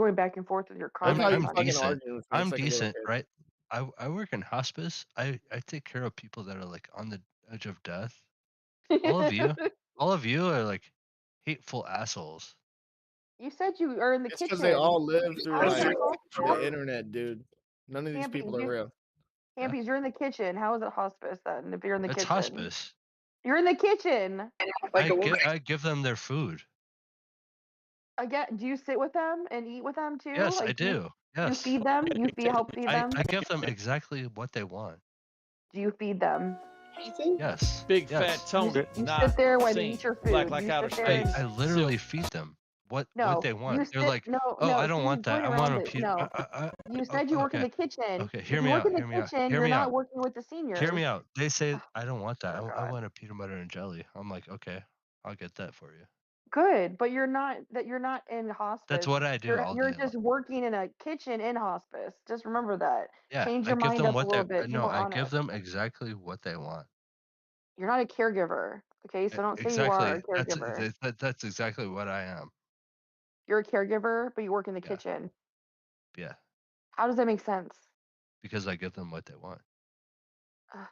going back and forth with your I'm, comments. I'm on fucking decent. arguing with me. I'm It's like a little decent, kid. right? I work in hospice. I take care of people that are like on the edge of death. All of you are like hateful assholes. You said you are in the It's kitchen. because they all live through How is like that the hospice? internet, dude. None of these Campy, people are real. Campy, you're in the kitchen. How is it hospice then? If you're in the It's kitchen, hospice. you're in the kitchen. I give them their food. Again, do you sit with them and eat with them too? Yes, like, I do. You Yes. feed them? You help feed them? I give them exactly what they want. Do you feed them? Yes. Big yes. fat Tony. You not sit there when you seen. eat your Black food. like You outer sit there space. and I literally feed them what no, they you want. They're sit like, no, oh, no. I don't See, want you're that. I going want around a it. peanut. No, you said you work in Okay. the kitchen. Okay, If hear you me work out. in the Hear me out. kitchen, Hear you're me not out. working with the seniors. Hear me out. They say Ugh, I don't want that. oh I God. want a peanut butter and jelly. I'm like, okay, I'll get that for you. Good, but you're not in hospice. That's what I do all You're day just working in a kitchen in hospice. Just remember that. Yeah, Change I your give mind them up a what they little bit. Be no, more I give honest. them exactly what they want. You're not a caregiver, okay? So don't say you are a Exactly. caregiver. That's exactly what I am. You're a caregiver, but you work in the Yeah. kitchen. Yeah, How does that make sense? because I give them what they want. Ugh.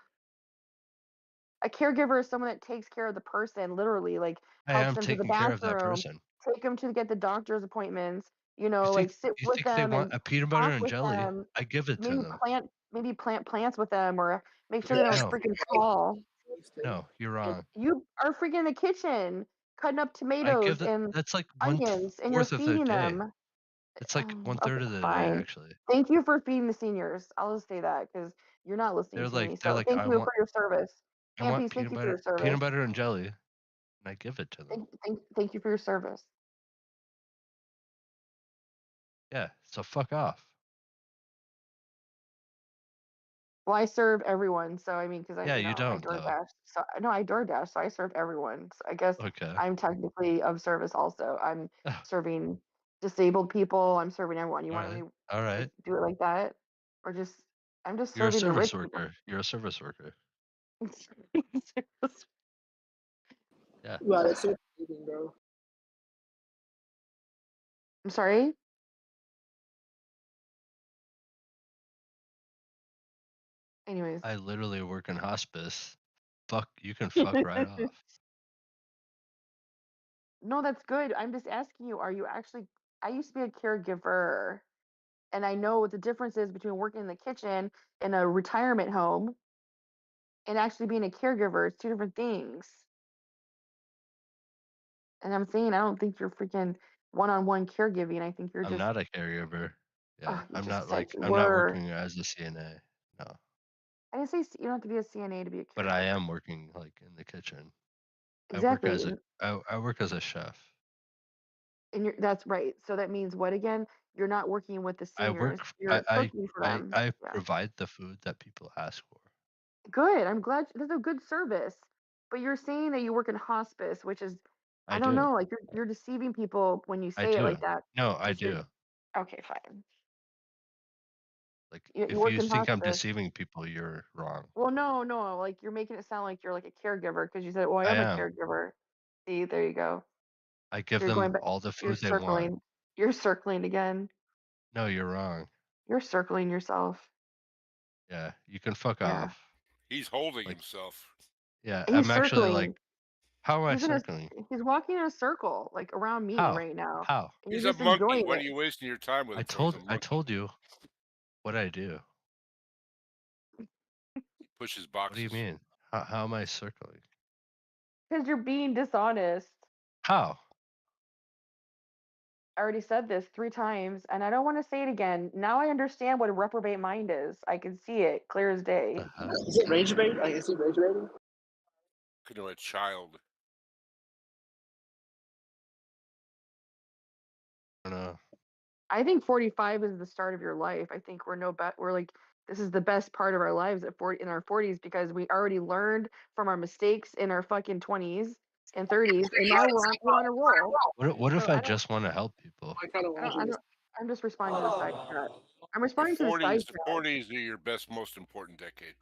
A caregiver is someone that takes care of the person, literally, like I helps am them to the taking care of that bathroom, person. take them to get the doctor's appointments, You like sit you with think they them want and a peanut butter talk and with jelly? them, I give it to maybe them. plant plants with them, or make sure they don't No, freaking fall. no, you're wrong. You are freaking in the kitchen cutting up I tomatoes give it. and That's like onions, and you're fourth of the feeding day. them. It's like one Okay, third of the day, fine. actually. Thank you for feeding the seniors. I'll just say that because you're not listening to me. They're So like, thank you for your service. I want Campy, thank you for your peanut service. butter and jelly, and I give it to them. Thank you for your service. Yeah, so fuck off. Well, I serve everyone, so I mean, because Yeah, you I don't though. DoorDash. So no, I DoorDash, so I serve everyone. So I guess Okay. I'm technically of service also. I'm serving disabled people. I'm serving everyone. You want me to All right. do it like that, or just I'm just You're a serving the rich service people. worker. You're a service worker. Yeah. Wow, that's so confusing, bro. I'm sorry. Anyways, I literally work in hospice. Fuck, you can fuck right off. no, that's good. I'm just asking you, are you actually? I used to be a caregiver, and I know what the difference is between working in the kitchen in a retirement home and actually being a caregiver. It's two different things. And I'm saying I don't think you're freaking one-on-one caregiving. I think you're I'm just not a caregiver. Yeah, you I'm just not said like you I'm not were. working as a CNA. No, I didn't say you don't have to be a CNA to be a caregiver. but I am working like in the kitchen. Exactly. I work as a chef. And that's right. So that means what again? You're not working with the I work. seniors. You're cooking for them. I Yeah. provide the food that people ask for. Good. I'm glad that's a good service. But you're saying that you work in hospice, which is I don't do. know, like you're deceiving people when you I say it do. like that. No, I Because you're- do. Okay, fine. Like You if work you in think I'm hospice. deceiving people, you're wrong. Well, no, like you're making it sound like you're like a caregiver because you said, "Well, I I am a am. caregiver." See, there you go. I give You're going them back. all the You're food they want. circling. You're circling again. No, you're wrong. You're circling yourself. Yeah, you can fuck Yeah. off. He's holding himself. Yeah, He's I'm actually circling. like, how am I He's in a. circling? He's walking in a circle, like around me How? right now. How? And He's you're a just monkey. enjoying What it. are you wasting your time with I him for? He's a told monkey. you what I do. Pushes What do boxes. you mean? How am I circling? Because you're being dishonest. How? I already said this 3 times, and I don't want to say it again. Now I understand what a reprobate mind is. I can see it clear as day. Is it rage bait? Like, is it rage baiting? Could know a child. I don't know. I think 45 is the start of your life. I think we're like this is the best part of our lives at 40 in our 40s because we already learned from our mistakes in our fucking 20s and 30s, and now we're on a roll. What if So I just want to help people? I'm just responding to the side chat. I'm responding to the side The chat. 40s are your best, most important decade.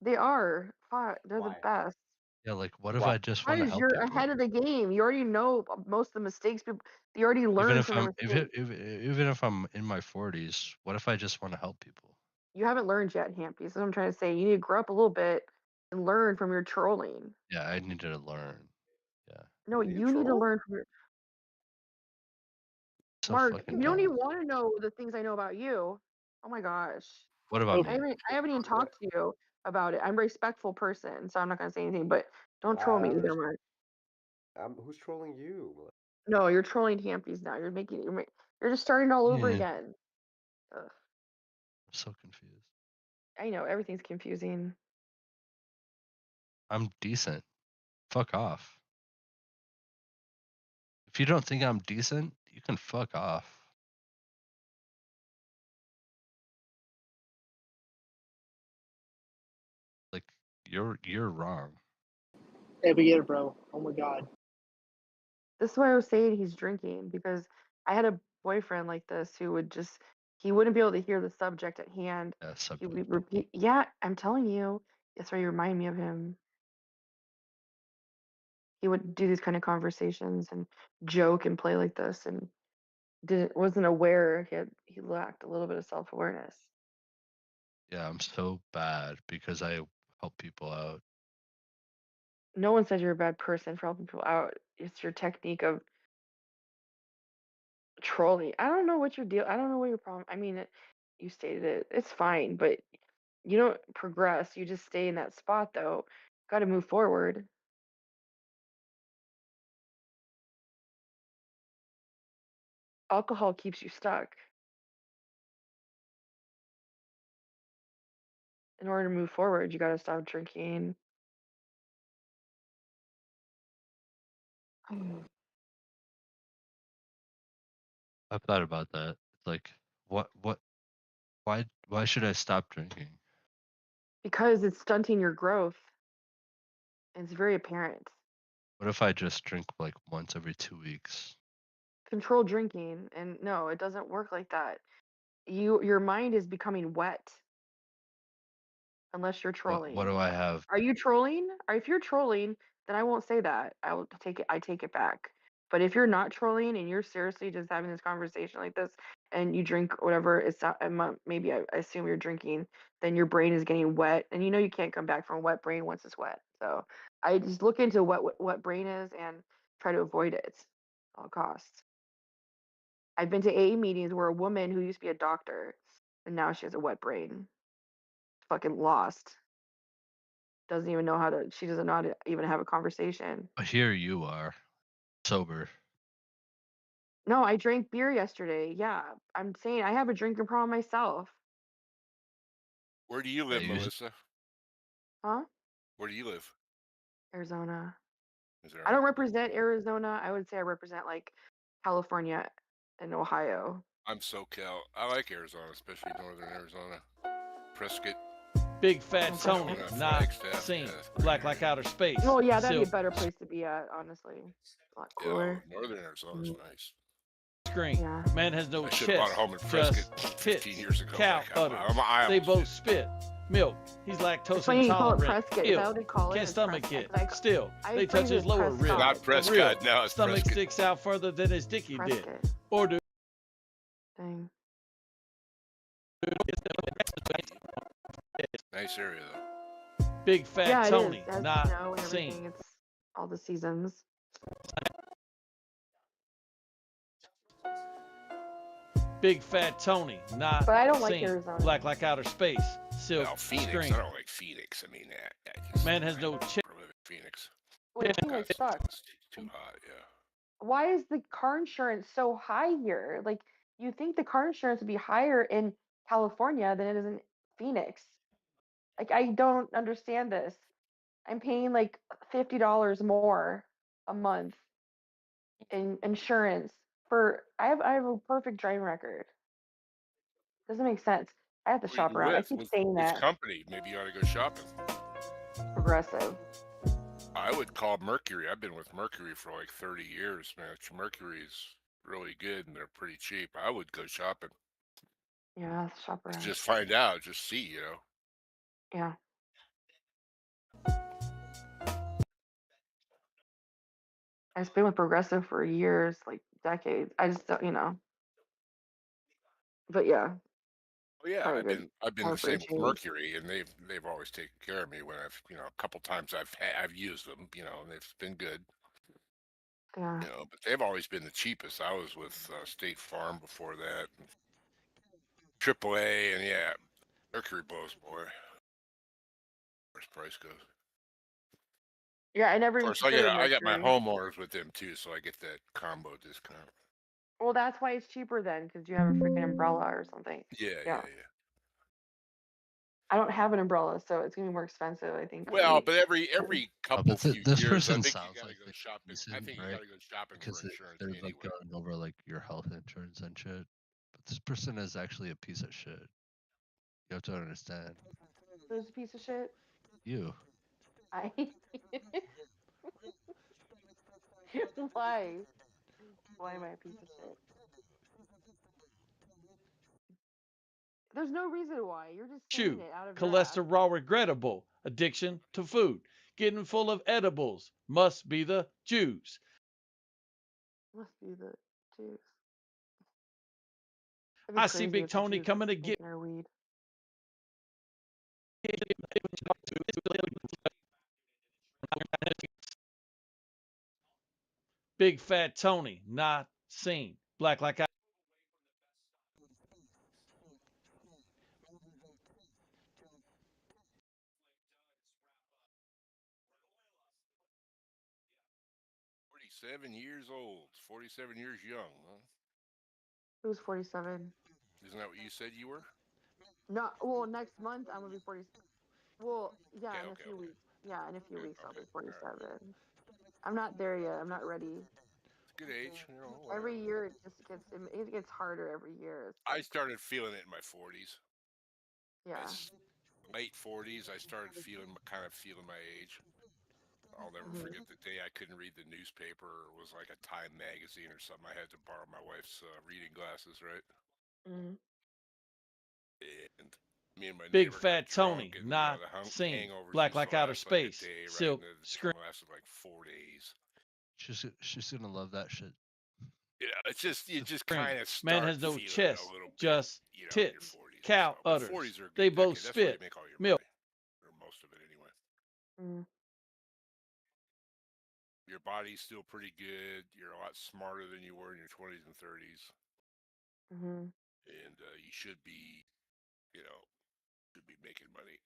They are. Fuck, they're the best. Yeah, like what if I just want to Because help you're people? ahead of the game. You already know most of the mistakes people. You already Even learned if from the I'm mistakes. even if I'm in my 40s, what if I just want to help people? You haven't learned yet, Hampy. That's what I'm trying to say. You need to grow up a little bit and learn from your trolling. Yeah, I need to learn. Yeah. No, you need to learn from your. So Mark, fucking you don't dumb. even want to know the things I know about you. Oh my gosh. What about me? I haven't even talked to you about it. I'm a respectful person, so I'm not gonna say anything. But don't troll me either, Mark. Who's trolling you? No, you're trolling Hampy's now. You're just starting all over Yeah. again. Ugh. I'm so confused. I know everything's confusing. I'm decent. Fuck off. If you don't think I'm decent, you can fuck off. Like you're wrong. Hey, we get it, bro. Oh my god. This is why I was saying he's drinking, because I had a boyfriend like this who would just, he wouldn't be able to hear the subject at hand. Yeah, He would repeat. Yeah, I'm telling you, that's why you remind me of him. He would do these kind of conversations and joke and play like this, and wasn't aware he lacked a little bit of self awareness. Yeah, I'm so bad because I help people out. No one says you're a bad person for helping people out. It's your technique of trolling. I don't know what your deal. I don't know what your problem. I mean, you stated it. It's fine, but you don't progress. You just stay in that spot, though. Got to move forward. Alcohol keeps you stuck. In order to move forward, you got to stop drinking. I've thought about that. It's like why should I stop drinking? Because it's stunting your growth. And it's very apparent. What if I just drink like once every 2 weeks? Control drinking, and no, it doesn't work like that. Your mind is becoming wet. Unless you're trolling. What do I have? Are you trolling? Or if you're trolling, then I won't say that. I take it back. But if you're not trolling and you're seriously just having this conversation like this, and you drink whatever it's not, maybe I assume you're drinking, then your brain is getting wet, and you can't come back from a wet brain once it's wet. So I just look into what brain is and try to avoid it at all costs. I've been to AA meetings where a woman who used to be a doctor and now she has a wet brain, fucking lost. Doesn't even know how to. She doesn't know how to even have a conversation. Here you are, sober. No, I drank beer yesterday. Yeah, I'm saying I have a drinking problem myself. Where do you live, Melissa? Huh? Where do you live? Arizona. Is there I don't represent Arizona. I would say I represent like California and Ohio. I'm SoCal. I like Arizona, especially northern Arizona. Prescott. Big Fat Tony, Arizona, not Flagstaff, seen. yeah, Black like outer space. Oh yeah, that'd be a Silk better place to be at, honestly. A lot Yeah, cooler. northern Arizona's nice. screen. Yeah. Man has no I should have bought a chest. home in Just Prescott pits. 15 years ago. Cow Like, udder. I They almost both did. spit. Milk. He's That's lactose why you call it intolerant. Prescott. Is that Ill. what they call it? Can't It's stomach Prescott. it. Like, Still, I they phrase touch it his as lower rib. Prescott. Not Prescott, Real. no, it's Stomach Prescott. sticks out further than his dicky did. Prescott. Or do Dang. Nice area, though. Big Fat Yeah, it is. Tony, It has not snow and everything. seen. It's all the seasons. Big Fat Tony, not But I don't like seen. Arizona. Black like outer space. Silk Well, Phoenix. screen. I don't like Phoenix. I mean, that just, Man has no chest. I live in Phoenix. Wait, Phoenix sucks. It's too hot, yeah. Why is the car insurance so high here? Like, you think the car insurance would be higher in California than it is in Phoenix? Like, I don't understand this. I'm paying like $50 more a month in insurance for. I have a perfect driving record. Doesn't make sense. I have to Where shop you around. I live? keep Which saying that. company? Maybe you ought to go shopping. Progressive. I would call Mercury. I've been with Mercury for like 30 years, man. Mercury's really good and they're pretty cheap. I would go shopping. Yeah, shop around. Just find out. Just see, Yeah. I've been with Progressive for years, like decades. I just don't. But yeah, Well, yeah, probably I've good been time the for a same with change. Mercury, and they've always taken care of me when I've a couple times I've used them, and they've been good, Yeah. but they've always been the cheapest. I was with State Farm before that, and AAA, and yeah, Mercury blows more. Where's price goes? Yeah, I never Of even course, considered I get my Mercury. homeowners with them too, so I get that combo discount. Well, that's why it's cheaper then, because you have a freaking umbrella or something. Yeah. I don't have an umbrella, so it's gonna be more expensive, I think. Well, Wait. but every couple few this years, I person think you sounds gotta like go they're shopping. I decent, think you right? gotta go shopping Because for insurance they're anyway. like going over like your health insurance and shit. But this person is actually a piece of shit. You have to understand. Who's a piece of shit? You. I. Why? Why am I a piece of shit? There's no reason why. You're just saying Chew. it out of your ass. Cholesterol regrettable. Addiction to food. Getting full of edibles. Must be the Jews. Must be the Jews. That'd be I see crazy Big if the Tony Jews coming to was get making our weed. Big Fat Tony, not seen. Black like I. $47 old, 47 years young, huh? Who's 47? Isn't that what you said you were? No, well, next month I'm gonna be 40. Well, yeah, Okay, in a okay, few okay. weeks. Yeah, in a few weeks I'll be Okay, 47. I'm not there yet. I'm not ready. It's a good age, you know. Whatever. Every year it just it gets harder every year. It's I like, started feeling it in my 40s. yeah. Late 40s, I started kind of feeling my age. I'll never forget the day I couldn't read the newspaper. Or it was like a Time magazine or something. I had to borrow my wife's reading glasses, right? Mm-hmm. And me and my Big neighbor Fat got drunk, Tony, and not the seen. hangovers Black used like to outer last like a space. day, right? Silk And the screen. lasted like 4 days. She's gonna love that shit. Yeah, it's just you just Screen. kind of Man start has no feeling chest, it a little bit, just you know, in your tits. 40s. Cow But udders. 40s are a They good both decade. That's where you spit. make all your Milk. money, or most of it anyway. Mm. Your body's still pretty good. You're a lot smarter than you were in your 20s and 30s, Mm-hmm. and you should be, you know, making money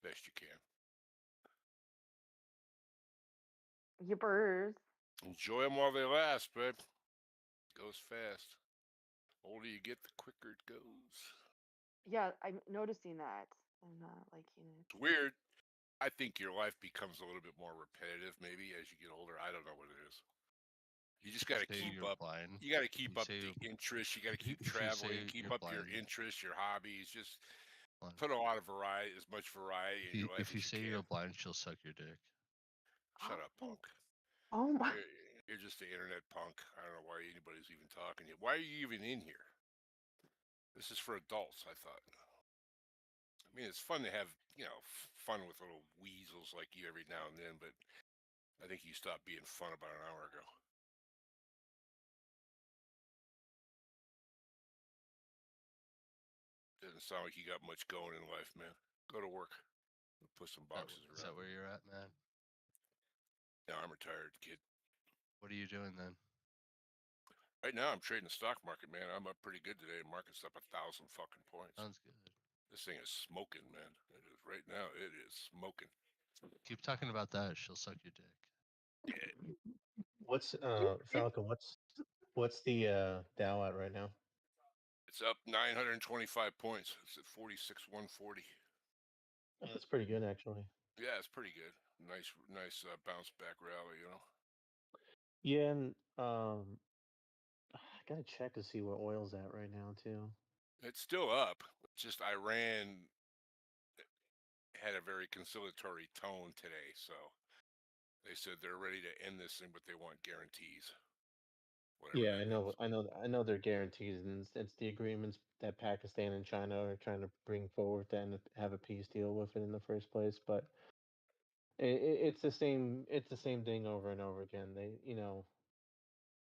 best you can. Yippers. Enjoy them while they last, babe. Goes fast. Older you get, the quicker it goes. Yeah, I'm noticing that. I'm not liking it. It's weird. I think your life becomes a little bit more repetitive, maybe as you get older. I don't know what it is. You just got to keep up. You got to keep up the interest. You got to keep traveling. Keep up your interests, your hobbies. Just put a lot of variety, as much variety in your life If you as say you you're can. blind, she'll suck your dick. Shut up, punk. Oh my. You're just an internet punk. I don't know why anybody's even talking to you. Why are you even in here? This is for adults, I thought. I mean, it's fun to have, you know, fun with little weasels like you every now and then, but I think you stopped being fun about an hour ago. Doesn't sound like you got much going in life, man. Go to work. Put some boxes around. Is that where you're at, man? Yeah, I'm retired, kid. What are you doing then? Right now, I'm trading the stock market, man. I'm up pretty good today. Market's up 1,000 fucking points. Sounds good. This thing is smoking, man. It is right now. It is smoking. Keep talking about that. She'll suck your dick. Yeah. What's Falcon? What's the Dow at right now? It's up 925 points. It's at 46,140. Oh, that's pretty good, actually. Yeah, it's pretty good. Nice bounce back rally, you know. Yeah, and I gotta check to see where oil's at right now too. It's still up. Just Iran had a very conciliatory tone today, so they said they're ready to end this thing, but they want guarantees. Yeah, I know they're guarantees, and it's the agreements that Pakistan and China are trying to bring forward and have a peace deal with it in the first place. But it's the same thing over and over again. They,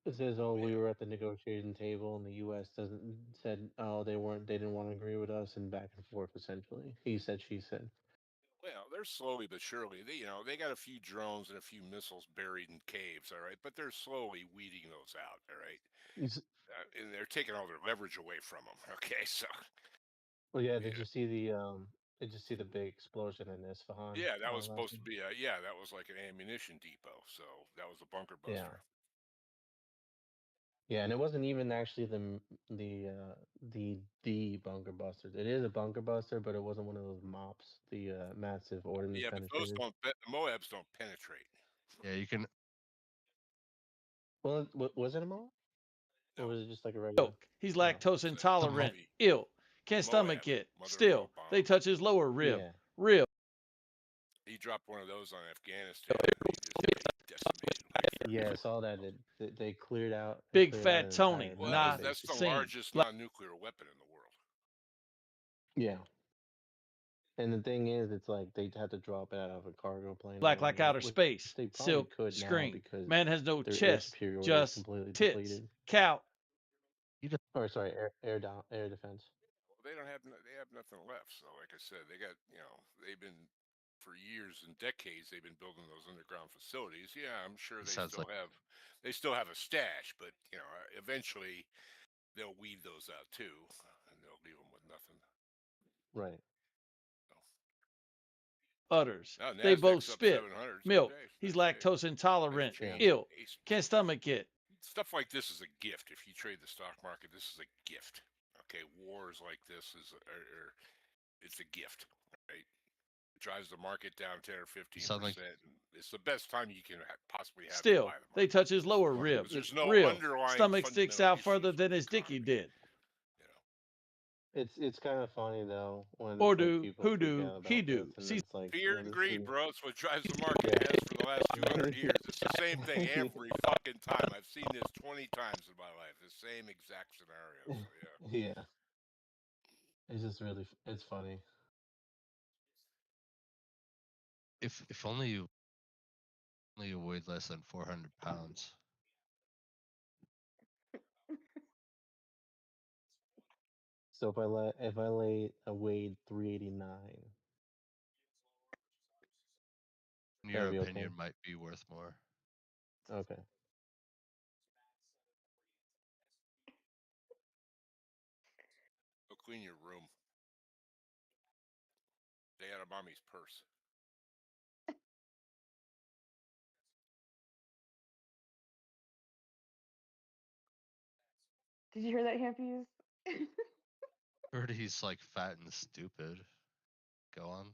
it says, "Oh, we were at the negotiating table," and the U.S. said, "Oh, they didn't want to agree with us," and back and forth essentially. He said, she said. Well, they're slowly but surely. They got a few drones and a few missiles buried in caves, all right, but they're slowly weeding those out, all right. And they're taking all their leverage away from them. Okay, so. Well, yeah. Did you see the big explosion in Isfahan? Yeah, that was last supposed to week? be that was like an ammunition depot. So that was a bunker buster. Yeah, and it wasn't even actually the bunker busters. It is a bunker buster, but it wasn't one of those mops, the massive ordnance Yeah, but those penetrators. don't. Moabs don't penetrate. Yeah, you can. Well, was it a mop? Or was it just like a regular? Milk. He's lactose intolerant. Ill. Can't stomach it. Still, they touch his lower rib. Yeah. Real. He dropped one of those on Afghanistan. And he just decimated. Yeah, I saw that. They cleared out. Big Fat an Tony, entire Well, not that's the seen. largest non-nuclear weapon in the world. Yeah. And the thing is, it's like they had to drop it out of a cargo plane. Black or like whatever, outer which space. They probably Silk could now screen. because Man has no their air chest. superiority is Just completely tits. depleted. Cow. Or sorry, air defense. Well, they have nothing left. So, like I said, they got they've been for years and decades. They've been building those underground facilities. Yeah, I'm sure they still have a stash, but eventually they'll weed those out too, and they'll leave them with nothing. Right. Utters. Now, They NASDAQ's both up spit. 700 Milk. today. He's lactose intolerant. Change. Ill. Can't stomach it. Stuff like this is a gift. If you trade the stock market, this is a gift. Okay, wars like this it's a gift, right? It drives the market down 10 or 15%. It's the best time you can possibly have. Still, to buy them. they touch his lower rib. There's no Real. underlying Stomach sticks fundamental out further than his dicky did. It's kind of funny though when Or it's like do, people who freak do, out about he do. this, and See, it's like, Fear this and greed, is- bro. That's what drives the market. It has for the last 200 years. It's the same thing every fucking time. I've seen this 20 times in my life. The same exact scenario. So, yeah. Yeah. It's just really, it's funny. If only you weighed less than 400 pounds. So if I weighed 389. In your That'd be opinion, okay. might be worth more. Okay. Go clean your room. Stay out of mommy's purse. Did you hear that, Hampies? Heard he's like fat and stupid. Go on.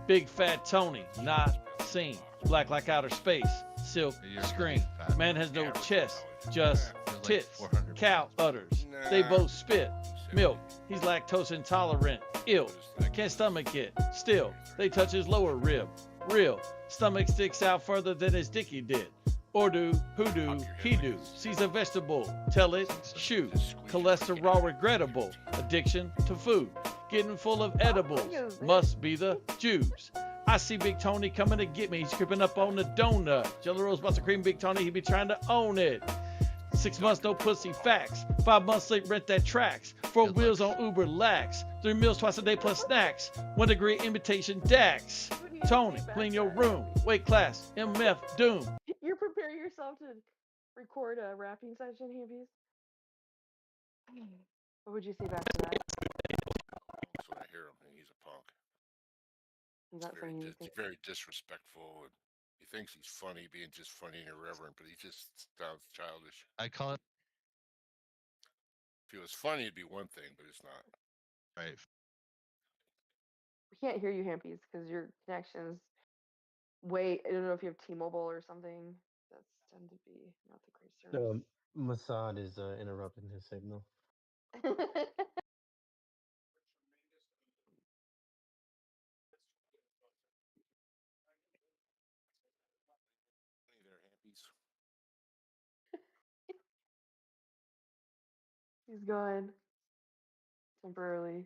Big Fat Tony, not seen. Black like outer space. Silk screen. Man has no chest. Just tits. Cow utters. They both spit. Milk. He's lactose intolerant. Ill. Can't stomach it. Still, they touch his lower rib. Real. Stomach sticks out further than his dicky did. Or do, who do, he do. Sees a vegetable. Tell it, shoot. Cholesterol regrettable. Addiction to food. Getting full of edibles. Must be the Jews. I see Big Tony coming to get me. He's creeping up on the donut. Jelly Rolls, Buttercream, Big Tony, he be trying to own it. 6 months, no pussy facts. 5 months late, rent that tracks. 4 wheels on Uber lax. 3 meals twice a day plus snacks. 1 degree imitation Dax. Tony, clean your room. Weight class, MF, doom. You're preparing yourself to record a rapping session, Hampies? What would you say back to that? That's when I hear him, and he's a punk. Is that something you think? Very disrespectful, and he thinks he's funny, being just funny and irreverent, but he just sounds childish. I call it. If he was funny, it'd be one thing, but it's not. Right. We can't hear you, Hampies, because your connection's way. I don't know if you have T-Mobile or something. That's tend to be not the great service. Mossad is interrupting his signal. Hey there, Hampies. He's gone temporarily.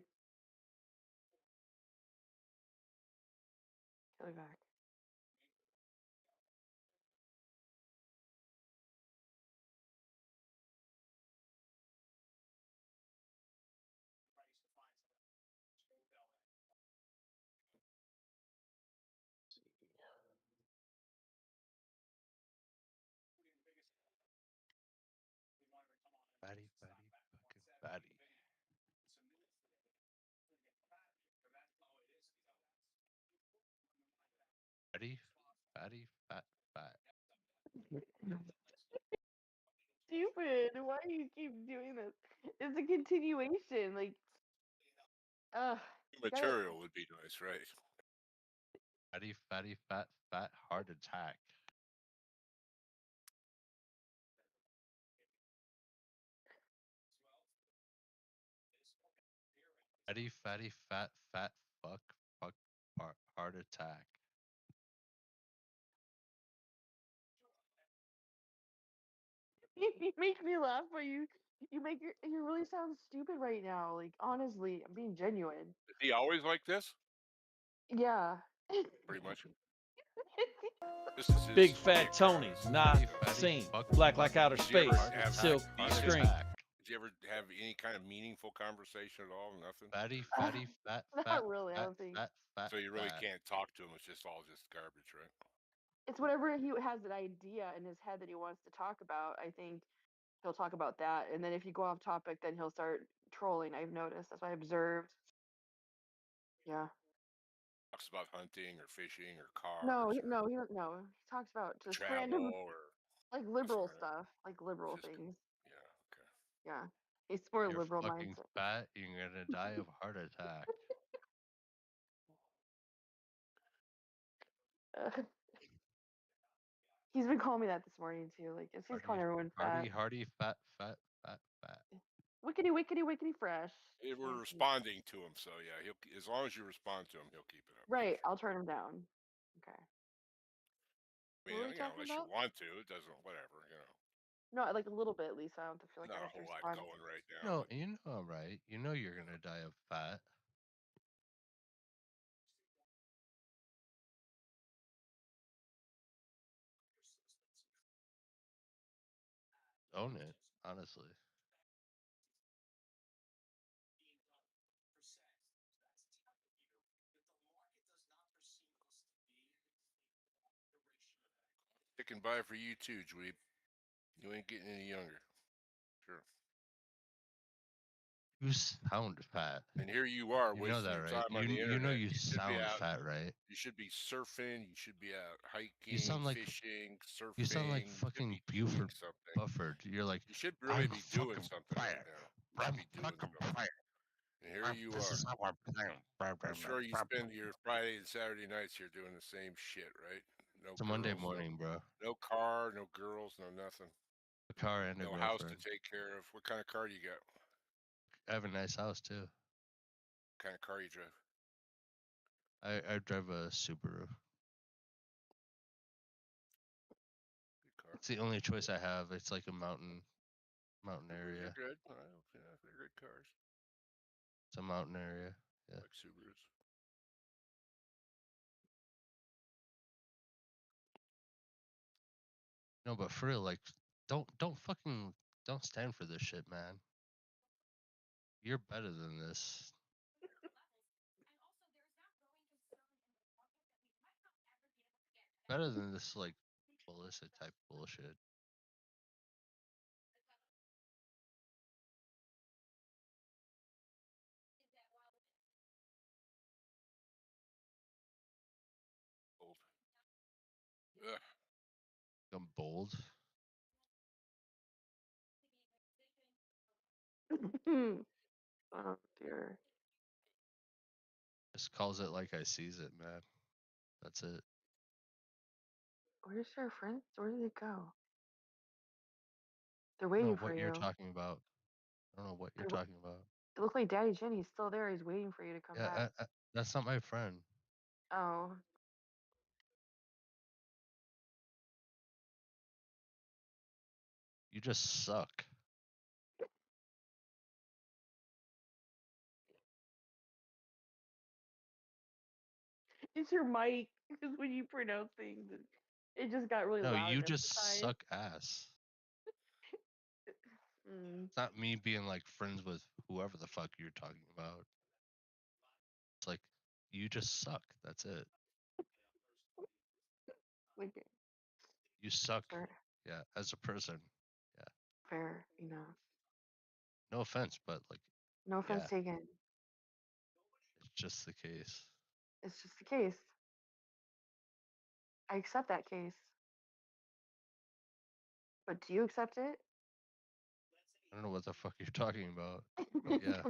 He'll be back. Fatty, fucking fatty. Fatty, fat. stupid. Why do you keep doing this? It's a continuation. Like, Material would be nice, right? Fatty, fatty, fat, fat, heart attack. Fatty, fatty, fat, fat, fuck, fuck, heart attack. You make me laugh, but you really sound stupid right now. Like, honestly, I'm being genuine. Is he always like this? Yeah. Pretty much. This is his Big fat shtick, Tony, not seen. Black like outer Did you ever space. have Silk decent- screen. Did you ever have any kind of meaningful conversation at all? Nothing. Fatty, fatty, fat, Not fat, really, I fat, don't think. fat, So you really fat. can't talk to him. It's just all just garbage, right? It's whatever he has an idea in his head that he wants to talk about. I think he'll talk about that, and then if you go off topic, then he'll start trolling. I've noticed. That's what I observed. Yeah. Talks about hunting or fishing or cars. No, he talks about just travel random, or like liberal stuff, like liberal things. Yeah, he's more You're liberal fucking mindset. fat. You're gonna die of heart attack. He's been calling me that this morning too. Like, he's calling everyone fat. Hardy, fat, fat, fat, fat. Wickety, wickety, wickety fresh. We're responding to him, so yeah, he'll as long as you respond to him, he'll keep it up. Right, I'll turn him down. Okay. I mean, unless you want to, it doesn't. Whatever, No, like a little bit at least. I don't have to feel like not I a have to whole lot respond. going right now. No, you know I'm right. You know you're gonna die of fat. Own it, honestly. Sticking by for you too, Dweeb. You ain't getting any younger. Sure. You sound fat. And here you are You wasting know that, your right? time on the internet. You know you should be sound out, fat, right? You should be surfing. You should be out hiking, You sound like fishing, surfing. You sound like should fucking be Buford doing something. Bufford. You're like, You should really I'm be doing fucking something right now. You should be doing something. And here you This are. is how I'm playing. I'm sure you spend your Friday and Saturday nights here doing the same shit, right? No It's a Monday girls, morning, bro. no car, no girls, no nothing. A car and a No house to girlfriend. take care of. What kind of car do you got? I have a nice house too. What kind of car you drive? I drive a Subaru. It's the only choice I have. It's like a mountain area. You're good. Yeah, they're good cars. It's a mountain area. Yeah. Like Subarus. No, but for real, like, don't stand for this shit, man. You're better than this. Better than this, like, ballistic type bullshit. Bold. Ugh. I'm bold. Oh dear. Just calls it like I sees it, man. That's it. Where's your friends? Where did they go? They're I don't waiting know for what you. you're talking about. I don't know what you're talking about. It looked like Daddy Jenny's still there. He's waiting for you to come Yeah, back. that's not my friend. Oh. You just suck. It's your mic. Because when you pronounce things, it just got really No, loud. you and just emphasized. suck ass. It's not me being like friends with whoever the fuck you're talking about. It's like you just suck. That's it. Okay. You suck. Fair. Yeah, as a person. Yeah. Fair enough. No offense, but like. No offense yeah, taken. it's just the case. It's just the case. I accept that case. But do you accept it? I don't know what the fuck you're talking about. But yeah.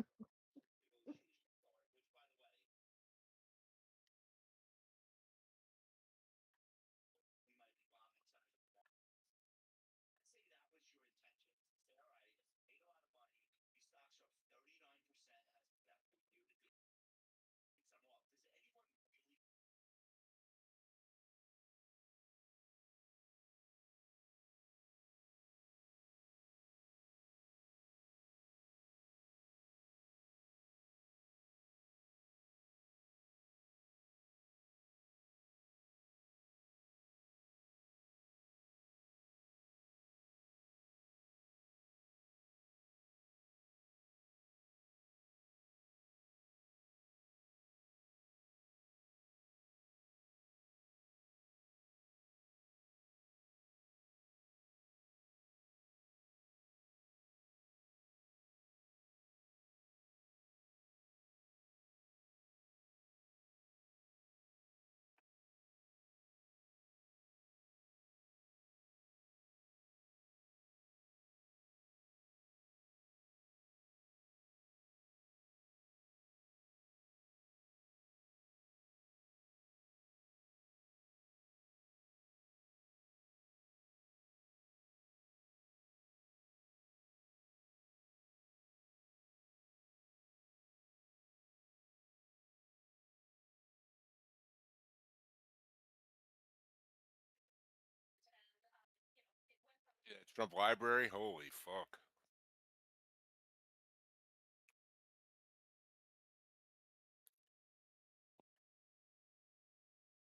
Yeah, Trump Library. Holy fuck.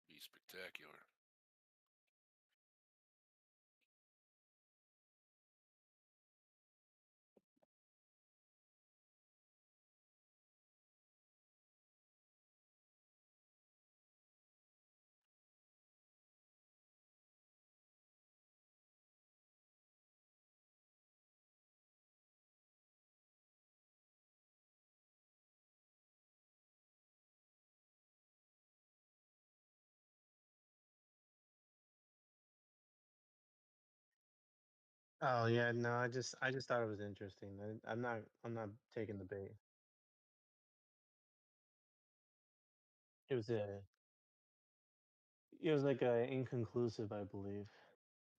Be spectacular. Oh yeah, no, I just thought it was interesting. I'm not taking the bait. It was a it was like a inconclusive, I believe,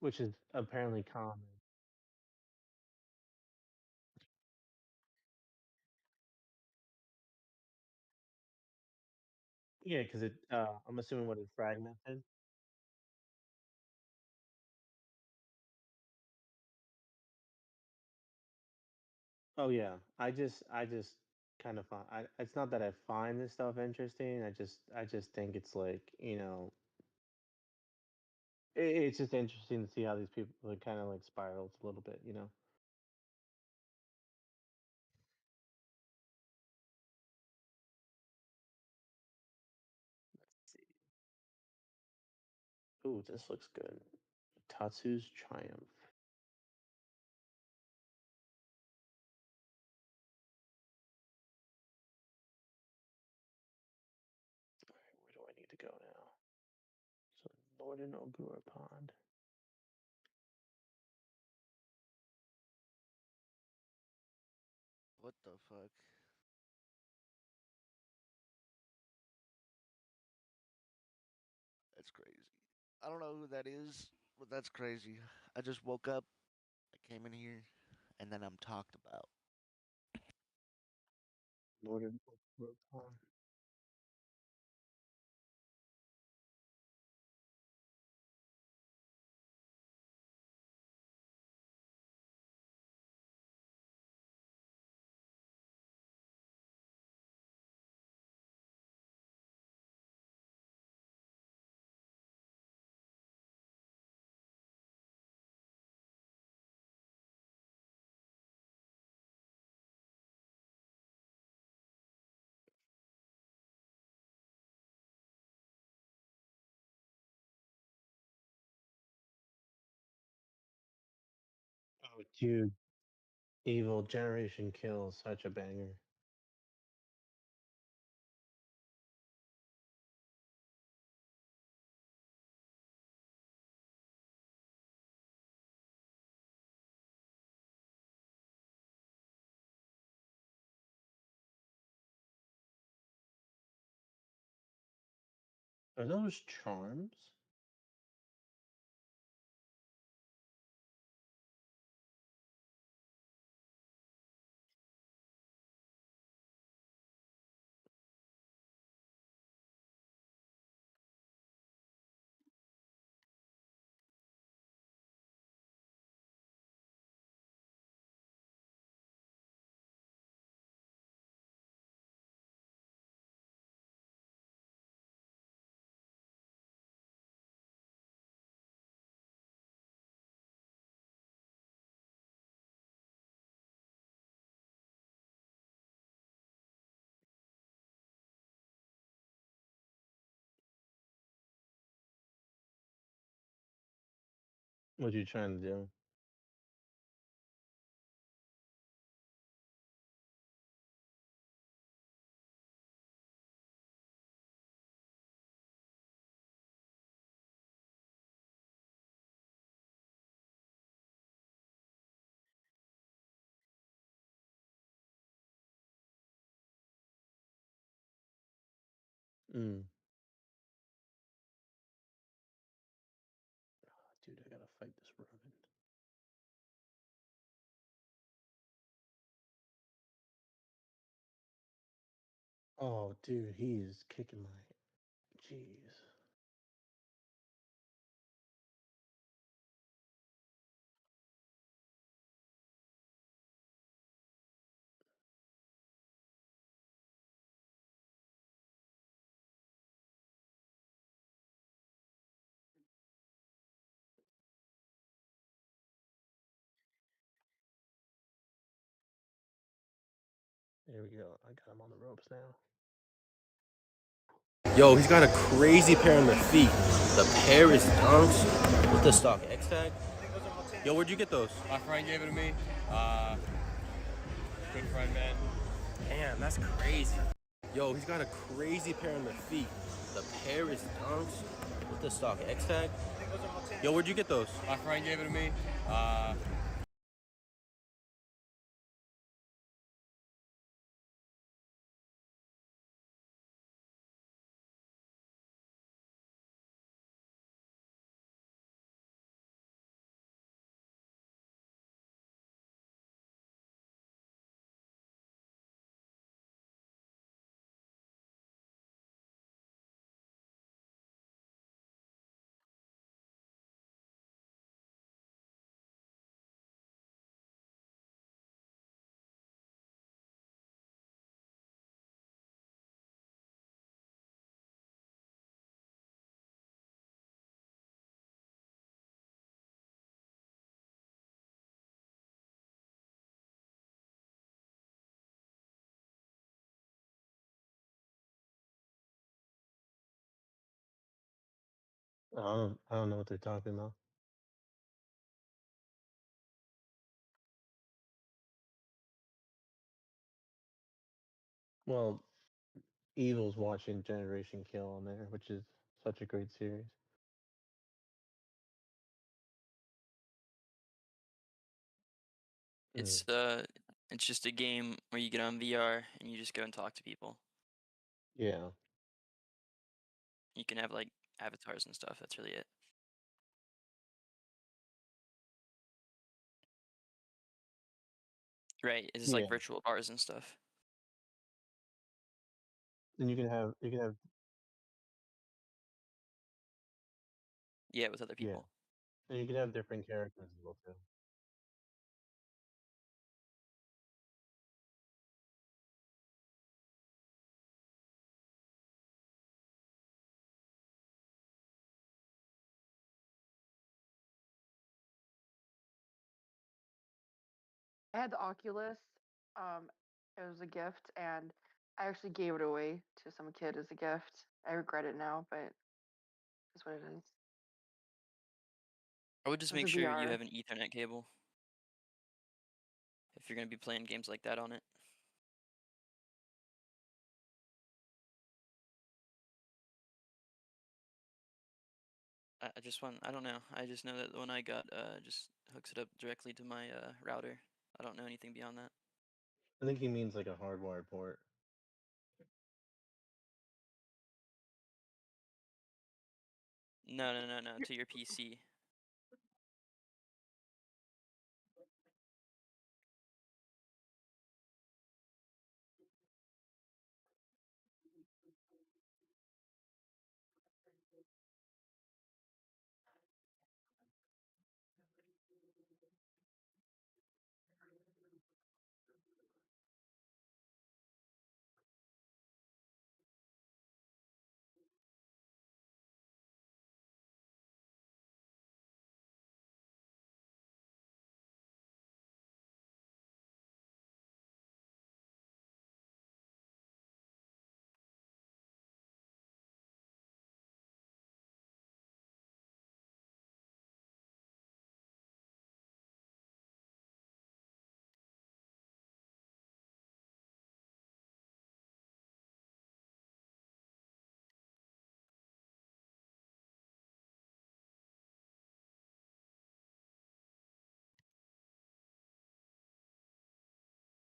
which is apparently common. Yeah, because I'm assuming what it fragmented. Oh yeah, I just kind of find it's not that I find this stuff interesting. I just think it's like it's just interesting to see how these people like kind of like spirals a little bit. Let's see. Ooh, this looks good. Tatsu's Triumph. All right, where do I need to go now? So Northern Ogura Pond. What the fuck? That's crazy. I don't know who that is, but that's crazy. I just woke up, I came in here, and then I'm talked about. Northern Ogura Pond. Oh, dude, Evil Generation Kill, such a banger. Are those charms? What you trying to do? Mm. Dude, I gotta fight this rodent. Oh, dude, he is kicking my. Jeez. There we go. I got him on the ropes now. Yo, he's got a crazy pair on the feet. The Paris dunks with the stock X tag. Yo, where'd you get those? My friend gave it to me. Good friend, man. Damn, that's crazy. Yo, he's got a crazy pair on the feet. The Paris dunks with the stock X tag. Yo, where'd you get those? My friend gave it to me. I don't know what they're talking about. Well, Evil's watching Generation Kill on there, which is such a great series. It's it's just a game where you get on VR and you just go and talk to people. Yeah. You can have like avatars and stuff. That's really it. Right. It's just like Yeah. virtual bars and stuff. And you can have Yeah, with other yeah. people. And you can have different characters as well too. I had the Oculus. It was a gift, and I actually gave it away to some kid as a gift. I regret it now, but it's what it is. I would just It was make a sure you VR. have an Ethernet cable if you're gonna be playing games like that on it. I just want. I don't know. I just know that the one I got just hooks it up directly to my router. I don't know anything beyond that. I think he means like a hardwired port. No, to your PC.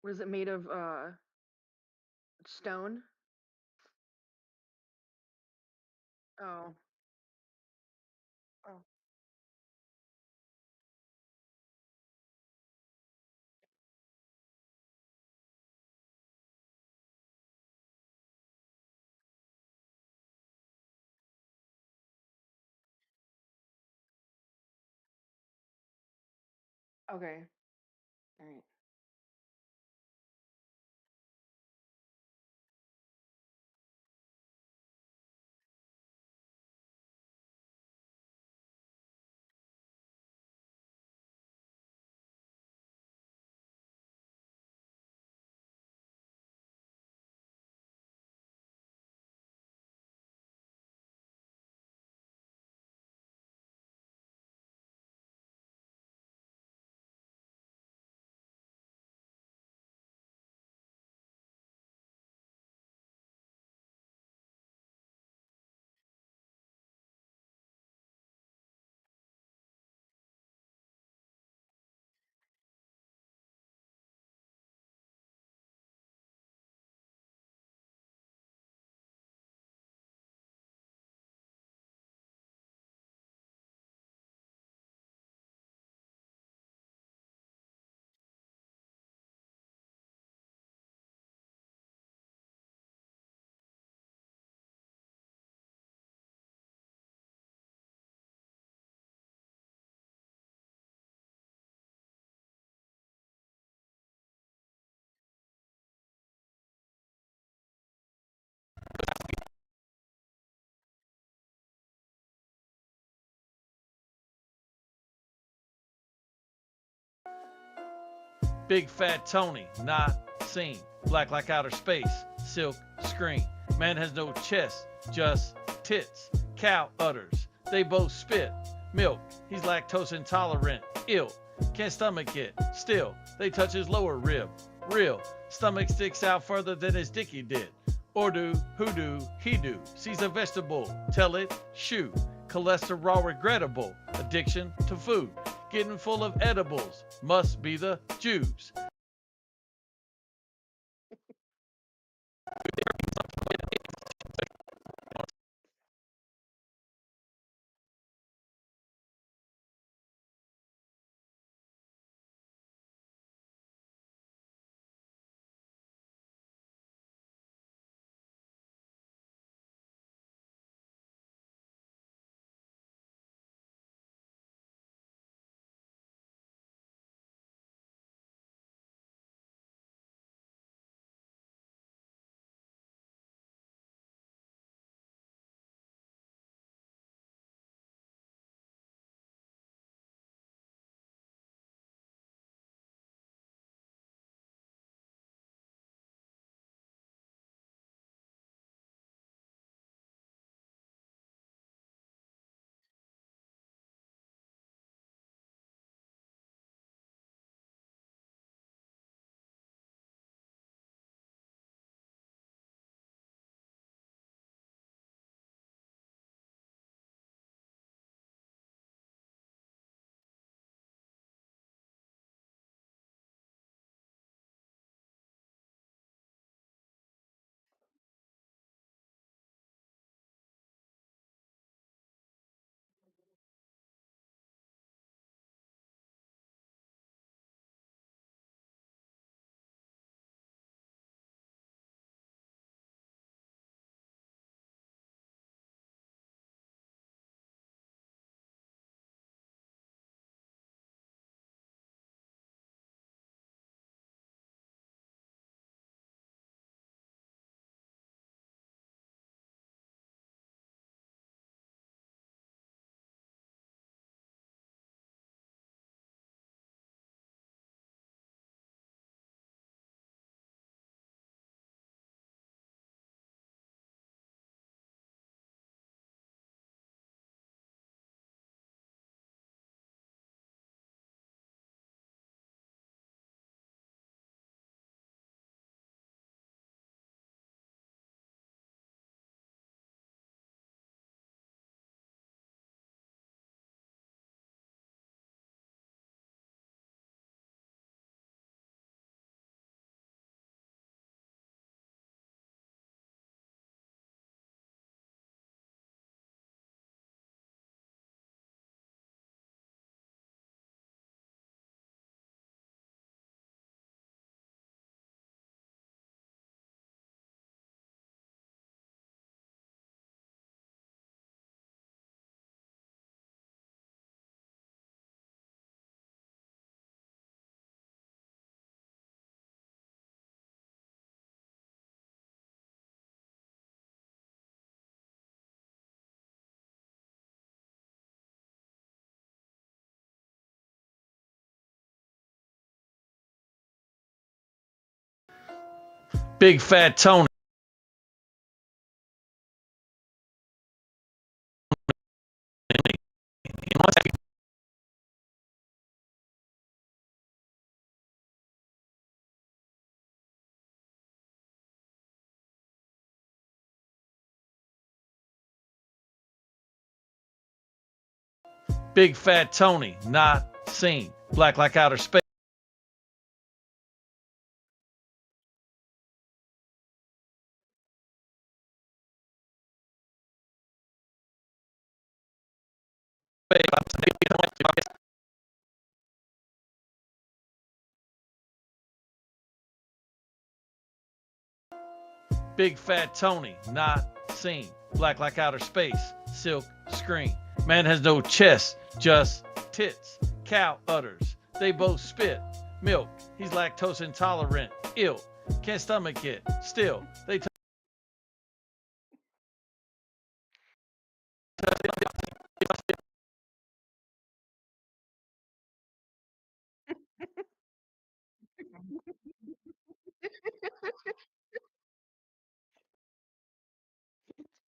Was it made of stone? Oh. Oh. Okay. All right. Big Fat Tony, not seen. Black like outer space, silk screen. Man has no chest, just tits. Cow udders, they both spit. Milk, he's lactose intolerant, ill. Can't stomach it, still. They touch his lower rib, real. Stomach sticks out further than his dicky did. Or do, who do, he do. Sees a vegetable, tell it, shoo. Cholesterol regrettable, addiction to food. Getting full of edibles, must be the Jews. Big Fat Tony. Big Fat Tony, not seen. Black like outer space. Big Fat Tony, not seen. Black like outer space. Silk screen. Man has no chest, just tits. Cow udders. They both spit. Milk. He's lactose intolerant. Ill. Can't stomach it. Still, they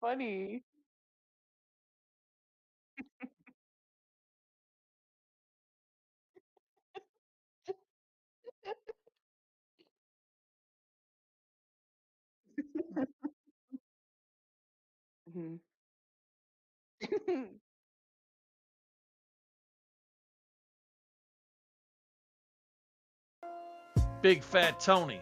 Funny. Mhm. Big Fat Tony,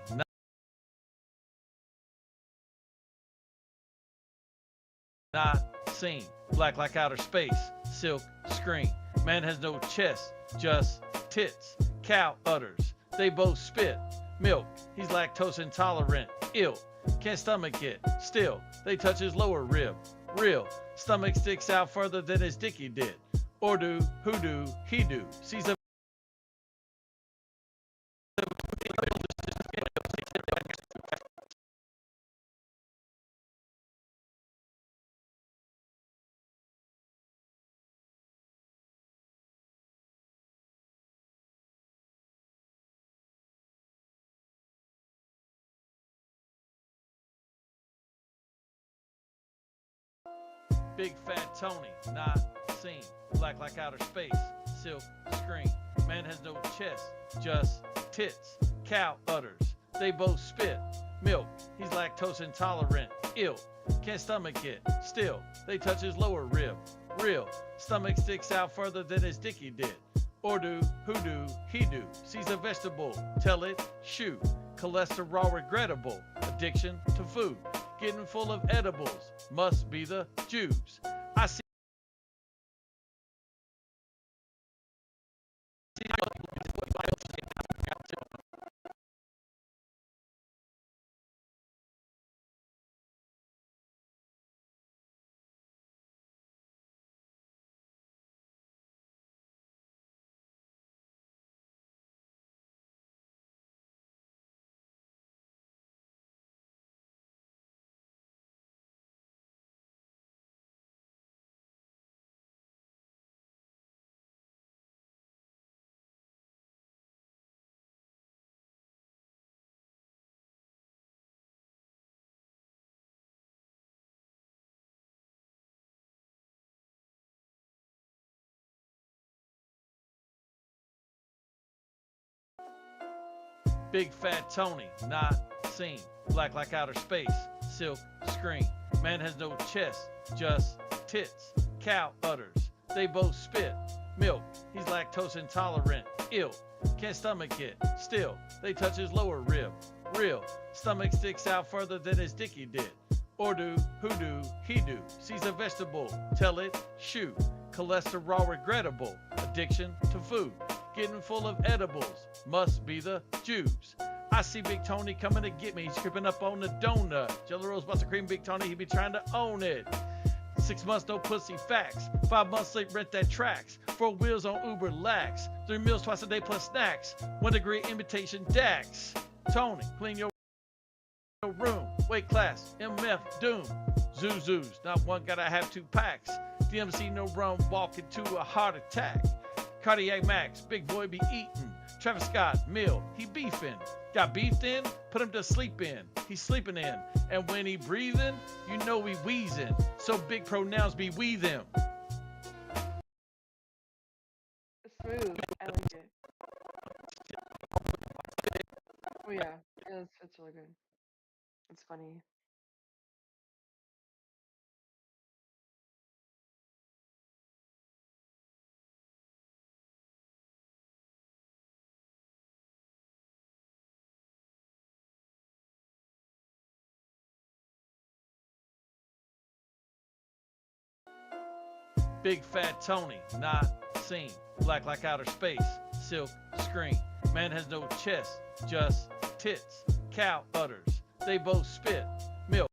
not seen. Black like outer space. Silk screen. Man has no chest, just tits. Cow udders. They both spit. Milk. He's lactose intolerant. Ill. Can't stomach it. Still, they touch his lower rib. Real. Stomach sticks out further than his dicky did. Or do, who do, he do. Sees a Big Fat Tony, not seen. Black like outer space. Silk screen. Man has no chest, just tits. Cow udders. They both spit. Milk. He's lactose intolerant. Ill. Can't stomach it. Still, they touch his lower rib. Real. Stomach sticks out further than his dicky did. Or do, who do, he do. Sees a vegetable. Tell it, shoot. Cholesterol regrettable. Addiction to food. Getting full of edibles. Must be the Jews. I see. Big Fat Tony, not seen. Black like outer space. Silk screen. Man has no chest, just tits. Cow udders. They both spit. Milk. He's lactose intolerant. Ill. Can't stomach it. Still, they touch his lower rib. Real. Stomach sticks out further than his dicky did. Or do, who do, he do. Sees a vegetable. Tell it, shoot. Cholesterol regrettable. Addiction to food. Getting full of edibles. Must be the Jews. I see Big Tony coming to get me. He's creeping up on the donut. Jello Rolls, Buttercream, Big Tony, he be trying to own it. 6 months, no pussy facts. 5 months late, rent that tracks. 4 wheels on Uber lax. 3 meals twice a day plus snacks. 1 degree imitation Dax. Tony, clean your room. Weight class, MF, doom. Zuzus, not one gotta have 2 packs. DMC, no rum, walk into a heart attack. Cardiac Max, big boy be eating. Travis Scott, Mill, he beefing. Got beefed in, put him to sleep in. He's sleeping in. And when he breathing, you know he wheezing. So big pronouns be we them. Smooth. I like it. Oh yeah, it's really good. It's funny. Big fat Tony, not seen. Black like outer space, silk screen. Man has no chest, just tits. Cow udders, they both spit. Milk.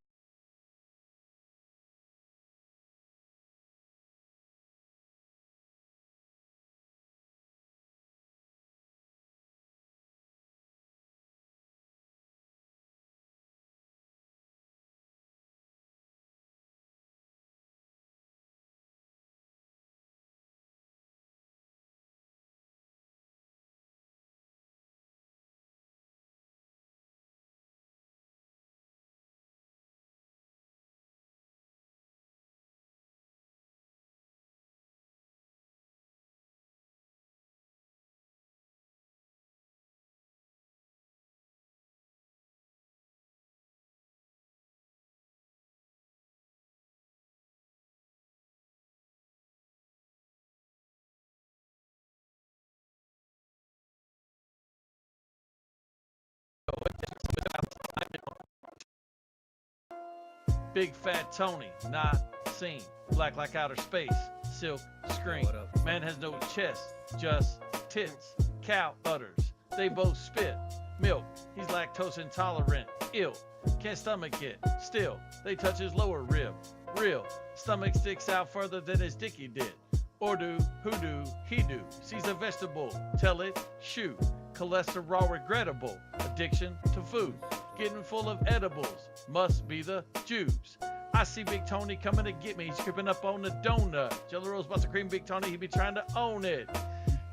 Big fat Tony, not seen. Black like outer space, silk screen. Man has no chest, just tits. Cow udders, they both spit. Milk, he's lactose intolerant. Ill, can't stomach it. Still, they touch his lower rib. Real, stomach sticks out further than his dicky did. Or do, who do, he do. Sees a vegetable, tell it, shoot. Cholesterol regrettable, addiction to food. Getting full of edibles, must be the Jews. I see Big Tony coming to get me, he's creeping up on the donut. Jelly Rolls, Buster Cream, Big Tony, he be trying to own it.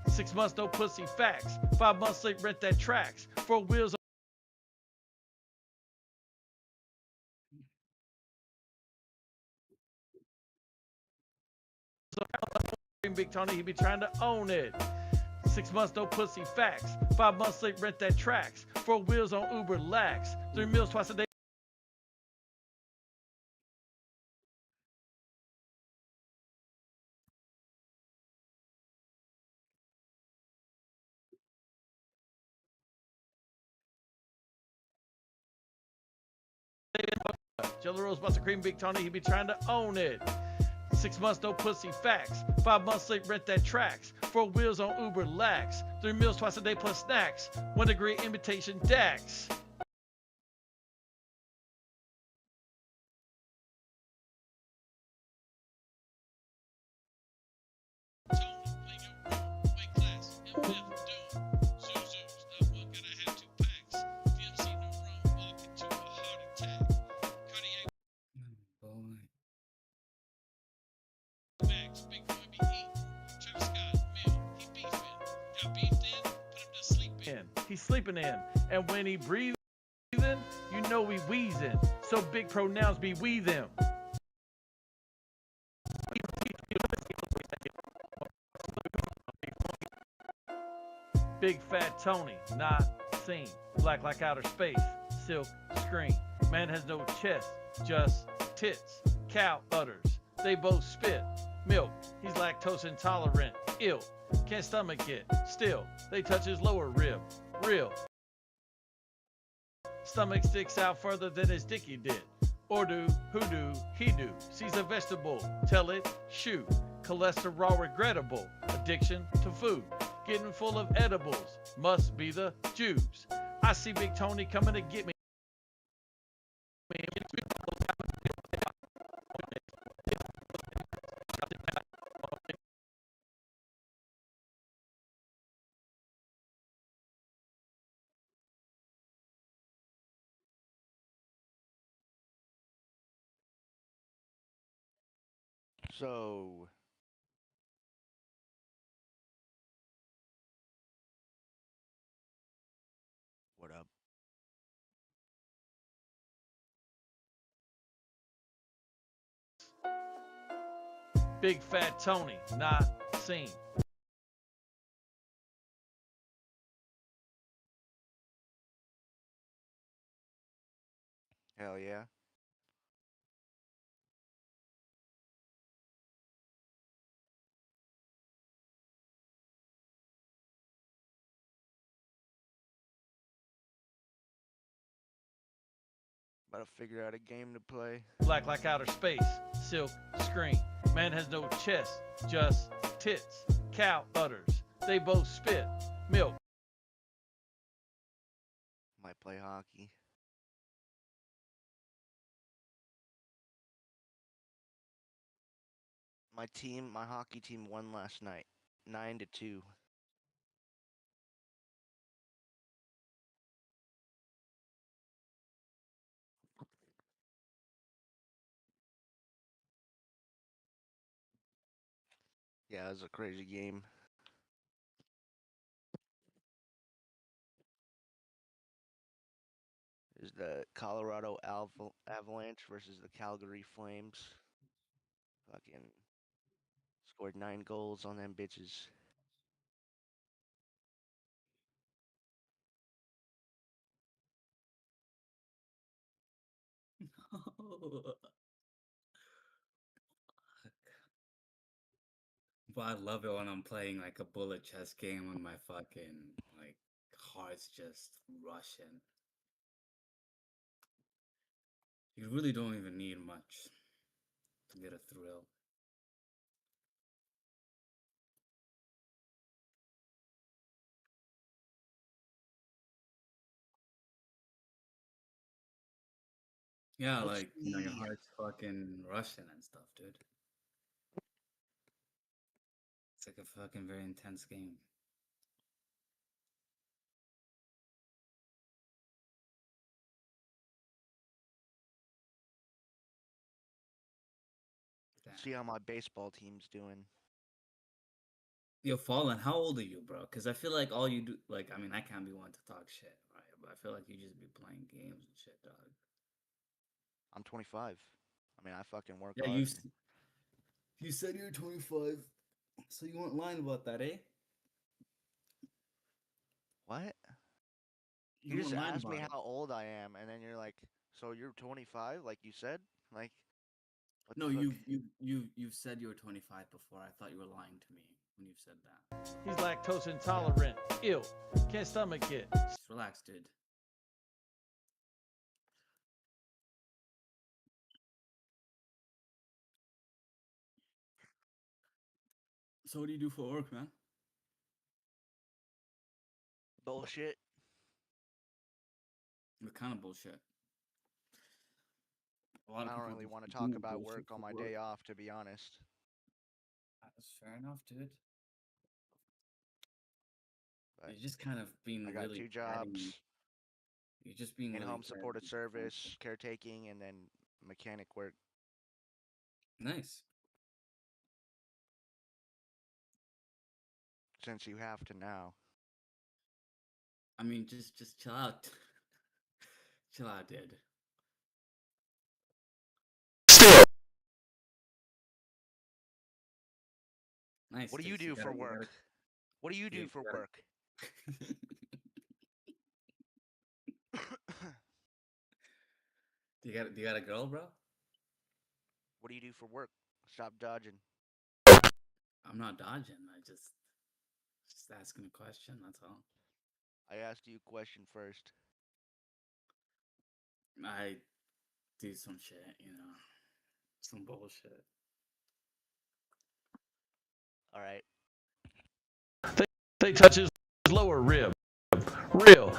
6 months, no pussy facts. 5 months late, rent that tracks. 4 wheels. Big Tony, he be trying to own it. 6 months, no pussy facts. 5 months late, rent that tracks. 4 wheels on Uber lax. 3 meals twice a day. Jelly Rolls, Buster Cream, Big Tony, he be trying to own it. 6 months, no pussy facts. 5 months late, rent that tracks. 4 wheels on Uber lax. 3 meals twice a day plus snacks. 1 degree imitation Dax. He's sleeping in, and when he breathing, you know he wheezing. So big pronouns be we them. Big fat Tony, not seen. Black like outer space, silk screen. Man has no chest, just tits. Cow udders, they both spit. Milk, he's lactose intolerant. Ill, can't stomach it. Still, they touch his lower rib. Real, stomach sticks out further than his dicky did. Or do, who do, he do. Sees a vegetable, tell it, shoot. Cholesterol regrettable, addiction to food. Getting full of edibles, must be the Jews. I see Big Tony coming to get me. So What up? Big Fat Tony, not seen. Hell yeah. About to figure out a game to play. Black like outer space, silk screen. Man has no chest, just tits. Cow udders, they both spit milk. Might play hockey. My hockey team won last night, 9-2. Yeah, it was a crazy game. Is the Colorado Avalanche versus the Calgary Flames. Fucking scored 9 goals on them bitches. But I love it when I'm playing like a bullet chess game when my fucking like heart's just rushing. You really don't even need much to get a thrill. Yeah, Let's like your see. heart's fucking rushing and stuff, dude. It's like a fucking very intense game. See how my baseball team's doing. Yo, Fallen, how old are you, bro? Because I feel like all you do, like, I mean, I can't be one to talk shit, right? But I feel like you just be playing games and shit, dog. I'm 25. I mean, I fucking work Yeah, hard. you said you're 25, so you weren't lying about that, eh? What? You You just weren't lying asked me about it. how old I am, and then you're like, "So you're 25?" Like you said, like. What No, the fuck? you've said you were 25 before. I thought you were lying to me when you've said that. He's lactose intolerant, ill, can't stomach it. Just relax, dude. So what do you do for work, man? Bullshit. What kind of bullshit? I don't really want to talk about work on my day off, to be honest. That's fair enough, dude. But You're just kind of being I got really 2 jobs. You're just being In-home really supported service, caretaking, and then mechanic work. Nice. Since you have to now. I mean, just chill out. Chill out, dude. Nice. What do you do for work? What do you do for work? Do you got a girl, bro? What do you do for work? Stop dodging. I'm not dodging. I just asking a question. That's all. I asked you a question first. I do some shit, you know, some bullshit. All right. They touch his lower rib. Real.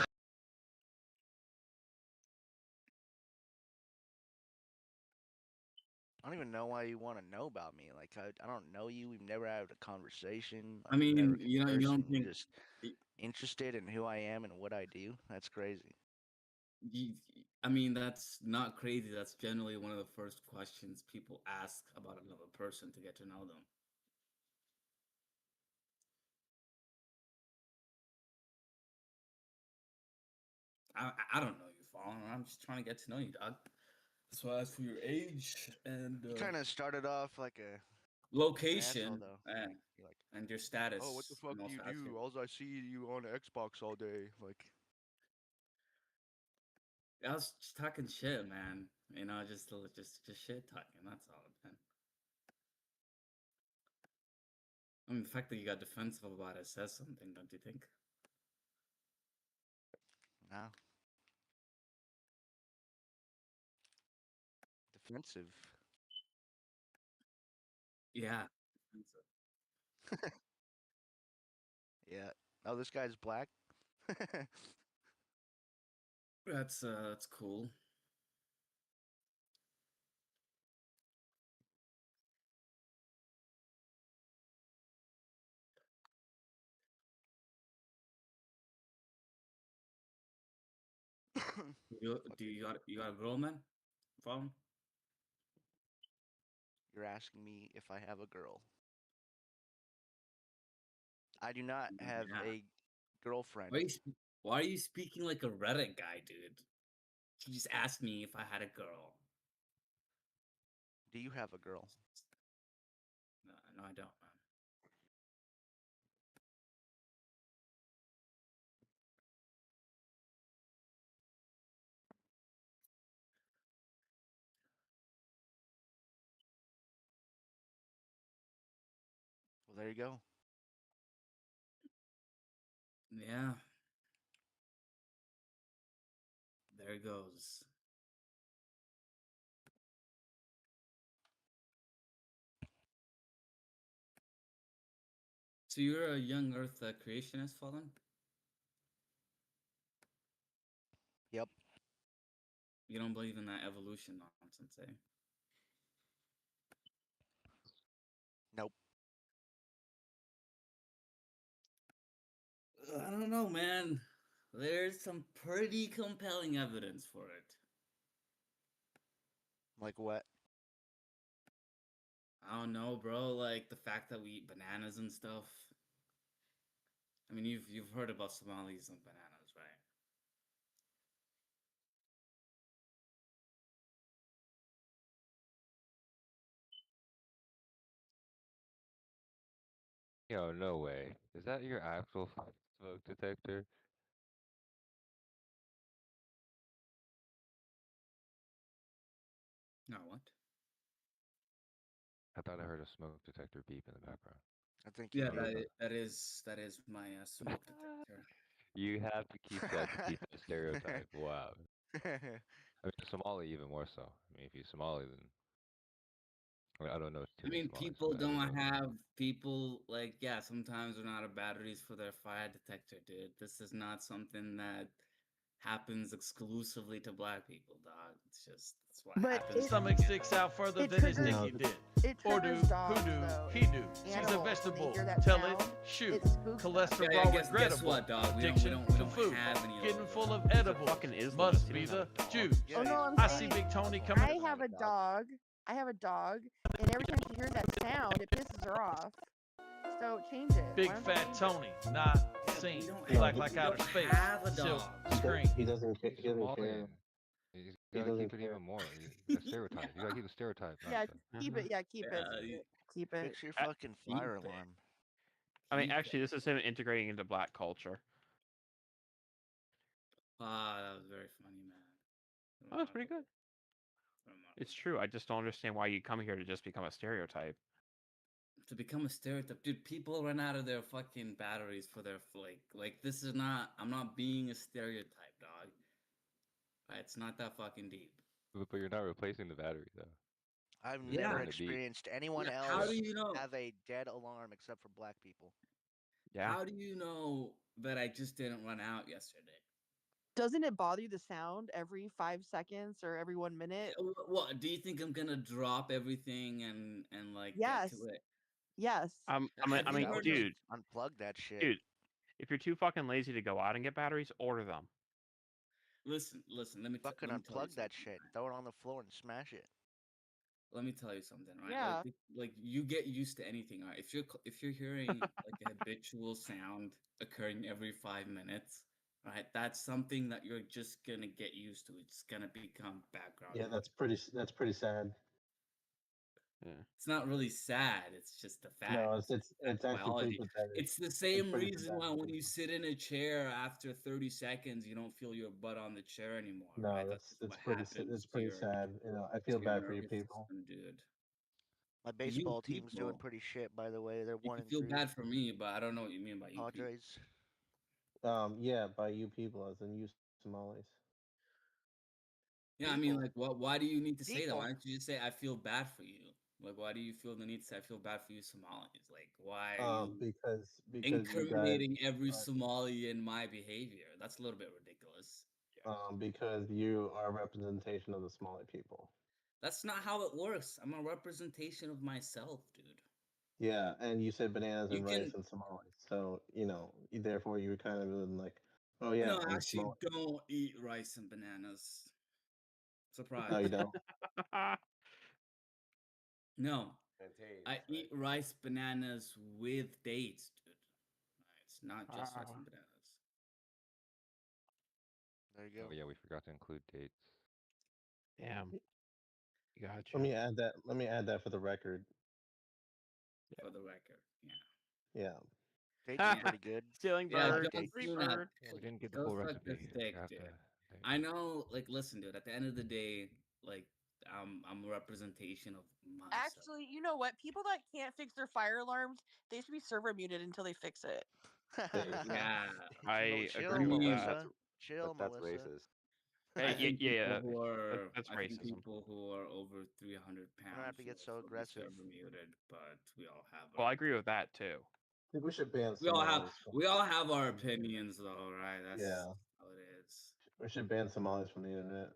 I don't even know why you want to know about me. Like, I don't know you. We've never had a conversation. I mean, never you don't conversed, think you're just interested in who I am and what I do. That's crazy. I mean, that's not crazy. That's generally one of the first questions people ask about another person to get to know them. I don't know you, Fallen. I'm just trying to get to know you, dog. That's why I asked for your age and You kind of started off like a location though. and your status. Oh, what the fuck and do you also ask do? All I see you on the Xbox all day. Like, I was just talking shit, man. You know, just shit talking. That's all, man. I mean, the fact that you got defensive about it says something, don't you think? No. Defensive. Yeah. Yeah. Oh, this guy's black. That's cool. You got a girl, man? Phone? You're asking me if I have a girl. I do not have a girlfriend. Why are you speaking like a Reddit guy, dude? You just asked me if I had a girl. Do you have a girl? No, I don't, man. Well, there you go. Yeah. There goes. So you're a young Earth creationist, Fallen? Yep. You don't believe in that evolution nonsense, eh? Nope. I don't know, man. There's some pretty compelling evidence for it. Like what? I don't know, bro. Like the fact that we eat bananas and stuff. I mean, you've heard about Somalis and bananas, right? Yo, no way. Is that your actual smoke detector? No, what? I thought I heard a smoke detector beep in the background. I think Yeah, that is my smoke detector. You have to keep that to keep that stereotype. Wow. I mean, Somali even more so. I mean, if you're Somali, then I don't know too I many mean, Somalis, people but I do don't know. have people like, yeah, sometimes run out of batteries for their fire detector, dude. This is not something that happens exclusively to black people, dog. It's just that's what But happens. it- Stomach sticks out further it than his triggers- dicky did. It Or do, triggers dogs, who do, though. he do. She's a Animals, when they vegetable. hear that Tell sound, it, shoot. it spooks them. Cholesterol Yeah, guess regrettable. what, dog? We Addiction don't to food. have any of Getting those. full of He's a edibles. fucking Islamist. Must He be don't the have Jews. Oh no, I'm I saying see Big Tony coming. I have a dog. And every time she hears that sound, it pisses her off. So change it. Big Why don't fat you- Tony, not seen. Black like outer space. Silk screen. He doesn't care. He doesn't care. You He gotta doesn't keep it care. even more. The stereotype. You gotta keep the stereotype. Yeah, Not the... keep it. Yeah, keep it. Keep it. Fix your fucking fire alarm. I mean, actually, this is him integrating into black culture. Ah, that was very funny, man. Oh, that's pretty good. It's true. I just don't understand why you come here to just become a stereotype. To become a stereotype, dude. People run out of their fucking batteries for their like. This is not. I'm not being a stereotype, dog. Right, it's not that fucking deep. But you're not replacing the battery though. I've It's never gonna be- experienced anyone Yeah, else how do you know? have a dead alarm except for black people. Yeah. How do you know that I just didn't run out yesterday? Doesn't it bother you the sound every 5 seconds or every 1 minute? What do you think I'm gonna drop everything and like Yes. get to it? Yes. I mean, Have you heard of- dude, Unplug that shit. dude, if you're too fucking lazy to go out and get batteries, order them. Listen. Let me Fucking let me tell you unplug that something. shit. Throw it on the floor and smash it. Let me tell you something, right? Yeah. Like you get used to anything, right? If you're hearing like a habitual sound occurring every 5 minutes, right? That's something that you're just gonna get used to. It's gonna become background. Yeah, noise. that's pretty sad. Yeah. It's not really sad. It's just a fact. No, it's actually biology. pretty pathetic. It's the same pretty reason why pathetic. when you sit in a chair after 30 seconds, you don't feel your butt on the chair anymore. No, right? that's what pretty happens it's to pretty your- sad. You know, I feel to bad your for you nervous people. system, dude. My You baseball team's doing people- pretty shit, by the way. They're You 1 can and feel 3. bad for me, but I don't know what you mean by you. people. Padres. Yeah, by you people, as in you Somalis. Yeah, I mean, People. like, what? Why do you need to say that? People. Why don't you just say I feel bad for you? Like, why do you feel the need to say I feel bad for you, Somalis? Like, why are you Because you guys incriminating every are- Somali in my behavior? That's a little bit ridiculous. because you are a representation of the Somali people. That's not how it works. I'm a representation of myself, dude. Yeah, and you said bananas You and can- rice and Somali, so you know, therefore you were kind of like, oh yeah, no, I I'm actually Somali. don't eat rice and bananas. Surprise. No, you don't. No, Plantains, I eat rice bananas with dates, dude. It's not just rice and bananas. There you go. Oh yeah, we forgot to include dates. Damn. Gotcha. Let me add that. Let me add that for the record. For the record, yeah. Yeah. Dates are pretty good. Stealing Yeah, bird. don't Free do that. bird. Yeah, we didn't get the Go full suck the recipe. dick, Forgot dude. to- I know, like, listen, dude. At the end of the day, like, I'm a representation of myself. Actually, you know what? People that can't fix their fire alarms, they should be server muted until they fix it. Yeah, I Chill, agree with Melissa. that. Chill, That's Melissa. racist. Hey, I think yeah, people who are, that's I think racism. people who are over 300 pounds. don't have to get should so also be aggressive. server muted, but we all have. Well, our- I agree with that too. I think we should ban We all have. Somalis. We all have our opinions, though, right? That's Yeah. how it is. We should ban Somalis from the internet.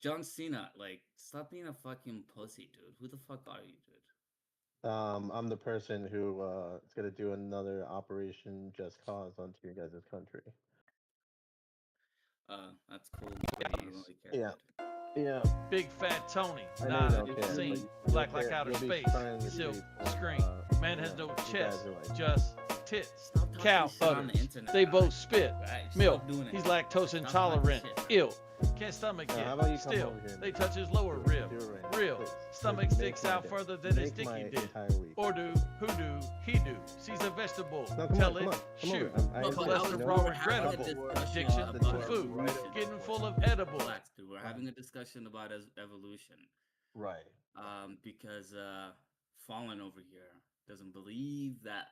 John Cena, like, stop being a fucking pussy, dude. Who the fuck are you, dude? I'm the person who is gonna do another Operation Just Cause onto your guys' country. That's cool. but I don't really care, Yeah. dude. Yeah. Big Fat Tony, I know not you don't in care, scene, but you'll black like care- outer you'll be space, spraying your silk face with, screen. Man has you no know, you guys chest, are like- just tits. Stop talking Cow shit on the udders. internet, They right? both spit. Right? Milk. Stop doing it. He's lactose Stop intolerant. talking shit. Ill. Can't stomach How it. about you come Still, over here they now? touch his lower rib. Do it right now, Real. please. Stomach Make sticks my out day. further than his Make my dicky did. entire week. Or do, who do, he do. Sees a vegetable. No, come Tell on, it, come on, come shoot. over. I No, but insist, you know? Cholesterol we're having a regrettable. discussion Addiction about to food. evolution. Getting full of edibles. Relax, dude. We're having a discussion about evolution. Right. Because Fallen over here doesn't believe that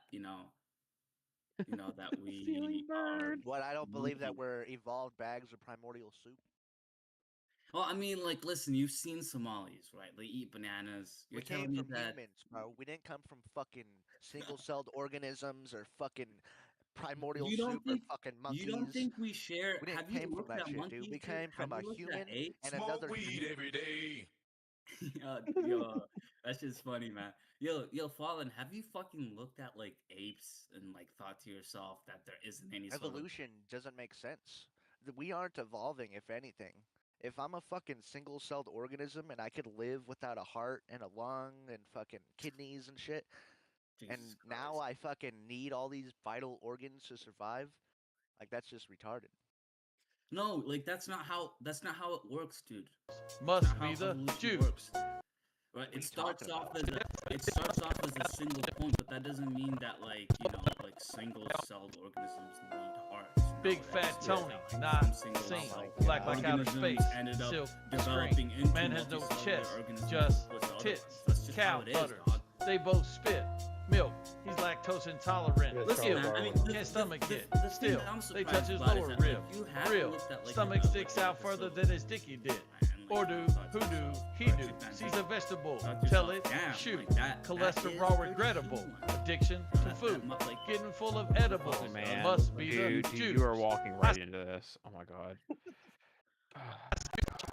that we are. What, I don't believe that moving. we're evolved bags of primordial soup. Well, I mean, like, listen, you've seen Somalis, right? They eat bananas. You're We came telling me from that humans, bro. We didn't come from fucking single-celled organisms or fucking primordial you don't soup think or fucking monkeys. you don't think we share? We didn't Have you came from looked that at shit, monkeys? dude. We came from Have a you looked human at apes? and another weed human. every day. Yo, that's just funny, man. Yo, Fallen, have you fucking looked at like apes and like thought to yourself that there isn't any sort of Evolution doesn't make sense. We aren't evolving, if anything. If I'm a fucking single-celled organism and I could live without a heart and a lung and fucking kidneys and shit, and Jesus now I fucking need all these vital organs to survive, like that's just retarded. No, like that's not how it works, dude. Must That's not be how the evolution Jew. works. Right? you It starts talking off about? as a single point, but that doesn't mean that like single-celled organisms need hearts. Big No, Fat that's Tony, some not single-celled seen. Black like outer organisms space. ended up Silk developing screen. into Man has no multicellular chest, organisms just with the other tits. ones. That's just Cow how it is, udders. dog. They both spit. Milk. He's lactose intolerant. Listen, Ill. man, I mean, Can't stomach it. the thing Still, that I'm they touch surprised his about is lower that, like, rib. you haven't Real. looked at, like, Stomach the sticks out further than his dicky did. Or do, who do, he do. Sees a vegetable. Tell it, shoot. Cholesterol regrettable. Addiction to food. Getting full of edibles. Oh man, Must be dude, the you Jews. are walking right into this. Oh my god.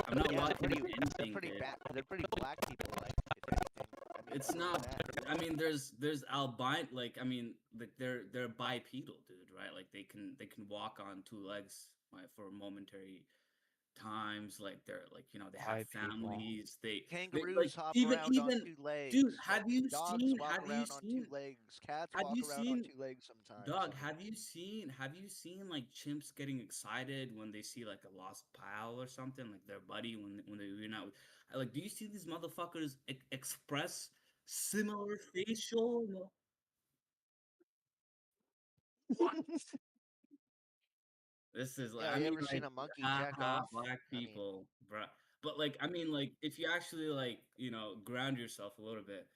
I'm not Yeah, watching they're anything, pretty dude. bad. They're pretty black people, like if anything. I mean, It's not. I mean, there's albino. Like, I mean, like they're bipedal, dude. Right? Like they can walk on two legs, right, for a momentary times. Like they're like they Why have people? families. They Kangaroos like hop even around on even two legs. dude. Have you Dogs seen? walk Have you around on two seen? legs. Cats Have walk you around on seen? two legs sometimes. Dog, I mean, have you seen like chimps getting excited when they see like a lost pal or something, like their buddy when they're not like? Do you see these motherfuckers express similar facial? What? This is like yeah, I you mean ever seen like a monkey jack off? black I mean, people, bruh. But like I mean like if you actually like ground yourself a little bit,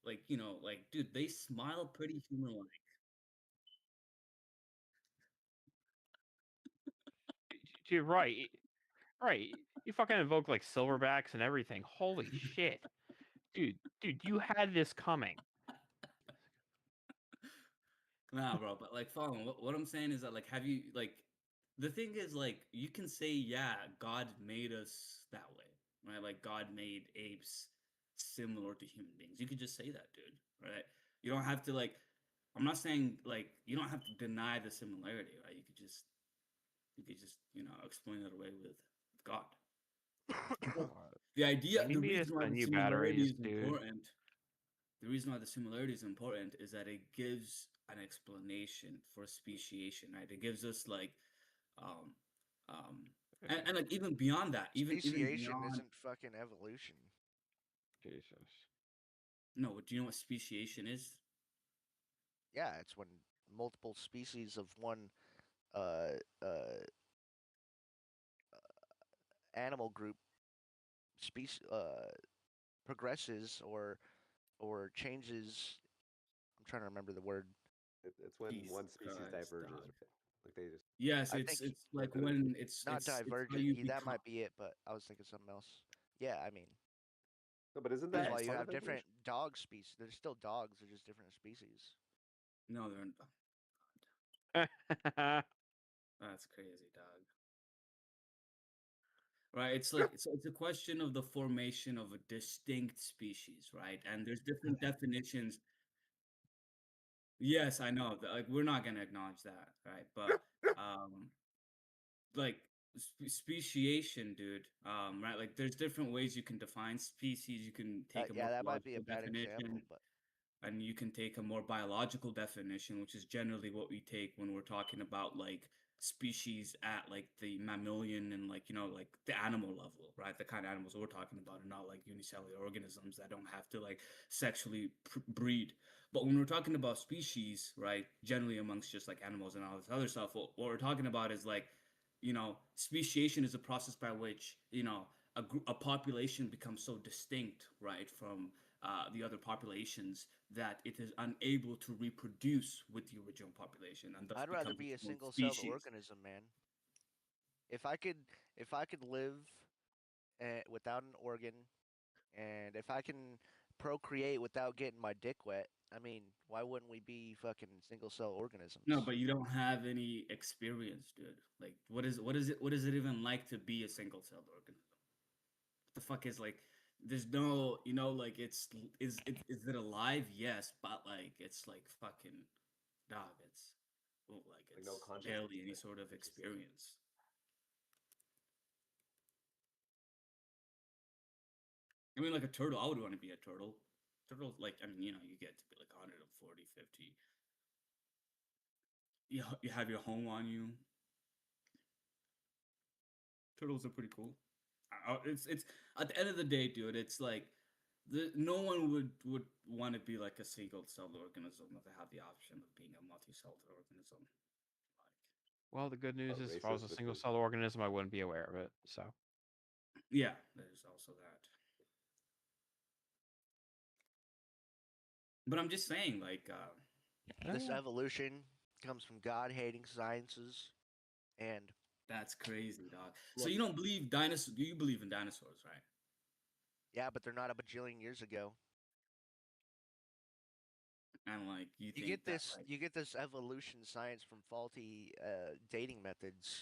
like like dude, they smile pretty human like. Dude, right. Right. You fucking invoke like silverbacks and everything. Holy shit. Dude, you had this coming. Nah, bro, but like, following what I'm saying is that like, have you like, the thing is like, you can say yeah, God made us that way, right? Like God made apes similar to human beings. You could just say that, dude, right? You don't have to like. I'm not saying like you don't have to deny the similarity, right? You could just explain it away with God. The idea, You the need me to reason why send the you similarity batteries, is dude. important. The reason why the similarity is important is that it gives an explanation for speciation, right? It gives us like, um, and like even beyond that, even speciation beyond. isn't fucking evolution. Jesus. No, do you know what speciation is? Yeah, it's when multiple species of one uh, uh, animal group progresses or changes. I'm trying to remember the word. It's when Jesus one species Christ, diverges, dog. right? Like they just. Yes, I it's think like when it's not it's how divergent. you That become. might be it, but I was thinking something else. Yeah, I mean, No, but isn't that's that why you part have of different evolution? dog species. They're still dogs. They're just different species. No, they're that's crazy, dog. Right, it's like it's a question of the formation of a distinct species, right? And there's different definitions. Yes, I know. Like we're not gonna acknowledge that, right? But like speciation, dude. Right? Like there's different ways you can define species. You can take a Yeah, that might be a morphological bad definition, example, but and you can take a more biological definition, which is generally what we take when we're talking about like species at like the mammalian and like like the animal level, right? The kind of animals we're talking about, and not like unicellular organisms that don't have to like sexually breed. But when we're talking about species, right, generally amongst just like animals and all this other stuff, what we're talking about is like speciation is a process by which a population becomes so distinct, right, from the other populations that it is unable to reproduce with the original population, and thus I'd rather becomes be a its own single-celled species. organism, man. If I could live without an organ, and if I can procreate without getting my dick wet, I mean, why wouldn't we be fucking single-cell organisms? No, but you don't have any experience, dude. Like, what is it even like to be a single-celled organism? What the fuck is like? There's no, like is it alive? Yes, but like it's like fucking dog. It's like it's no consciousness, barely any right? sort of experience. I mean, like a turtle, I would want to be a turtle. Turtles, like, I mean, you get to be like 140, 50. You have your home on you. Turtles are pretty cool. It's at the end of the day, dude. It's like no one would want to be like a single-celled organism if they have the option of being a multi-celled organism. Well, the good news is if I was racist a with single the- cell organism, I wouldn't be aware of it. So Yeah, there's also that. But I'm just saying, like, This evolution comes from God-hating sciences, and that's crazy, dog. So you don't believe dinosaurs? You believe in dinosaurs, right? yeah, but they're not a bajillion years ago. And like you think get that, this like, you get this evolution science from faulty dating methods.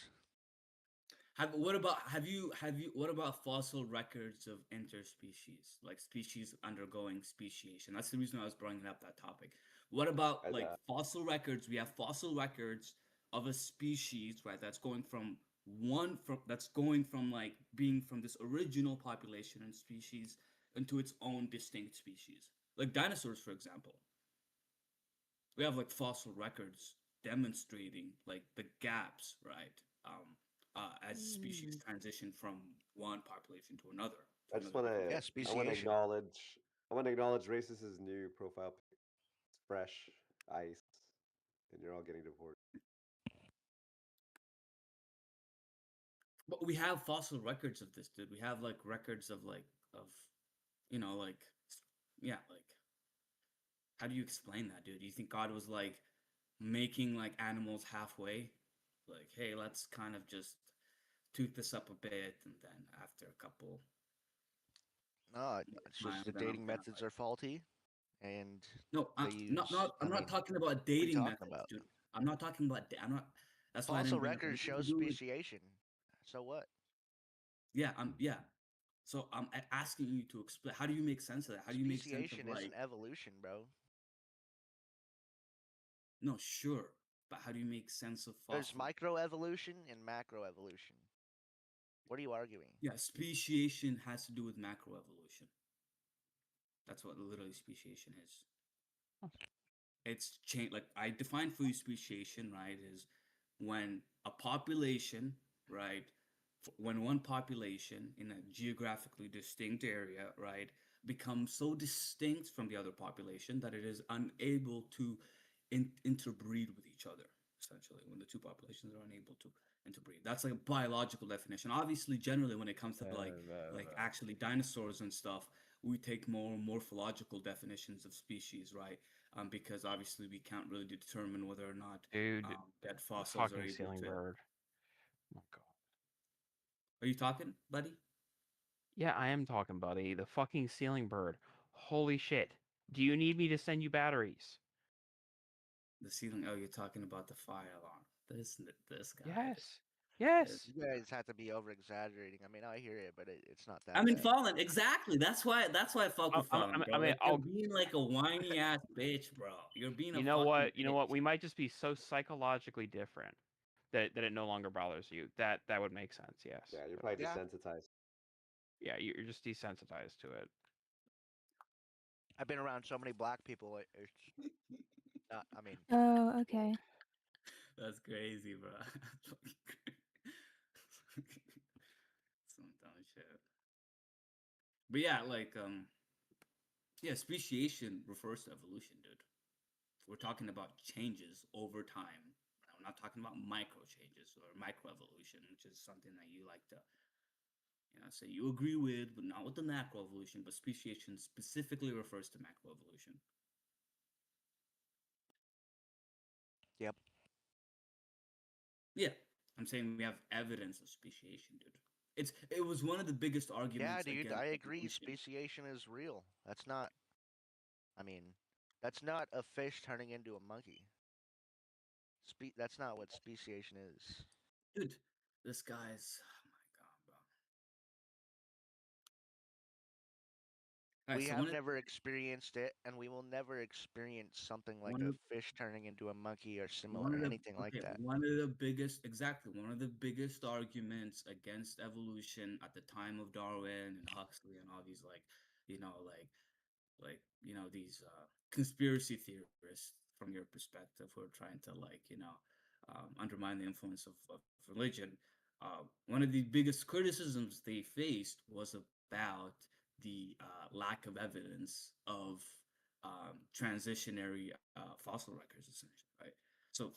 What about fossil records of interspecies, like species undergoing speciation? That's the reason I was bringing up that topic. What about like fossil records? We have fossil records of a species, right? That's going from like being from this original population and species into its own distinct species. Like dinosaurs, for example. We have like fossil records demonstrating like the gaps, right? As species transition from one population to another. I just want to. I want to acknowledge. I want to acknowledge Racist's new profile pic. It's fresh ice, and you're all getting deported. But we have fossil records of this, dude. We have like records of you know, like, yeah, like, how do you explain that, dude? Do you think God was like making like animals halfway? Like, hey, let's kind of just tooth this up a bit, and then after a couple. No, it's just the dating methods are faulty, and no, I'm not talking about dating methods, dude. I'm not talking about. I'm not. That's why fossil records show speciation. So what? Yeah, So I'm asking you to explain. How do you make sense of that? How do you make sense of speciation isn't evolution, bro? No, sure, but how do you make sense of fossil? There's microevolution and macroevolution. What are you arguing? Yeah, speciation has to do with macroevolution. That's what literally speciation is. It's change. Like I define for you, speciation, right, is when a population, right, when one population in a geographically distinct area, right, becomes so distinct from the other population that it is unable to interbreed with each other. Essentially, when the two populations are unable to interbreed, that's like a biological definition. Obviously, generally, when it comes to like actually dinosaurs and stuff, we take more morphological definitions of species, right? Because obviously we can't really determine whether or not dead fossils are able ceiling to. bird. Oh god. Are you talking, buddy? Yeah, I am talking, buddy. The fucking ceiling bird. Holy shit. Do you need me to send you batteries? The ceiling. Oh, you're talking about the fire alarm. This guy. Yes. Yes. You guys have to be over exaggerating. I mean, I hear it, but it's not that. I mean, bad. Fallen. Exactly. That's why I fuck with Fallen. Bro. Like, you're being like a whiny ass bitch, bro. You're being a. You know what? You know what? We might just be so psychologically different that it no longer bothers you. That would make sense. Yes. Yeah, you're probably desensitized. Yeah, you're just desensitized to it. I've been around so many black people. It's not. I mean. Oh, okay. That's crazy, bro. Some dumb shit. But yeah, like yeah, speciation refers to evolution, dude. We're talking about changes over time. We're not talking about micro changes or microevolution, which is something that you like to, you know, say you agree with, but not with the macroevolution. But speciation specifically refers to macroevolution. Yep. Yeah, I'm saying we have evidence of speciation, dude. It was one of the biggest arguments. Yeah, dude, I agree. Evolution. Speciation is real. That's not. I mean, that's not a fish turning into a monkey. That's not what speciation is. Dude, this guy's. Oh my god, bro. We have never experienced it, and we will never experience something like a fish turning into a monkey or similar, anything like that. One of the biggest arguments against evolution at the time of Darwin and Huxley and all these these conspiracy theorists from your perspective who are trying to undermine the influence of religion. One of the biggest criticisms they faced was about the lack of evidence of transitionary fossil records, essentially, right? So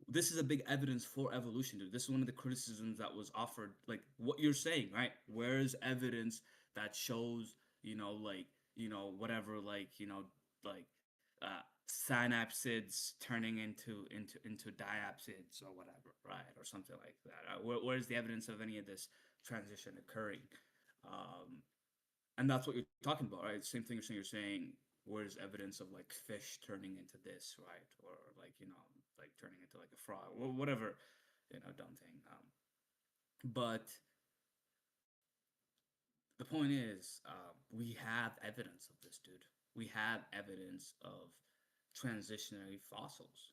this is a big evidence for evolution, dude. This is one of the criticisms that was offered, like what you're saying, right? Where is evidence that shows, synapsids turning into diapsids or whatever, right? Or something like that. Where's the evidence of any of this transition occurring? And that's what you're talking about, right? Same thing you're saying, where's evidence of like fish turning into this, right? Or turning into like a frog or whatever, dumb thing. But the point is, we have evidence of this, dude. We have evidence of transitionary fossils,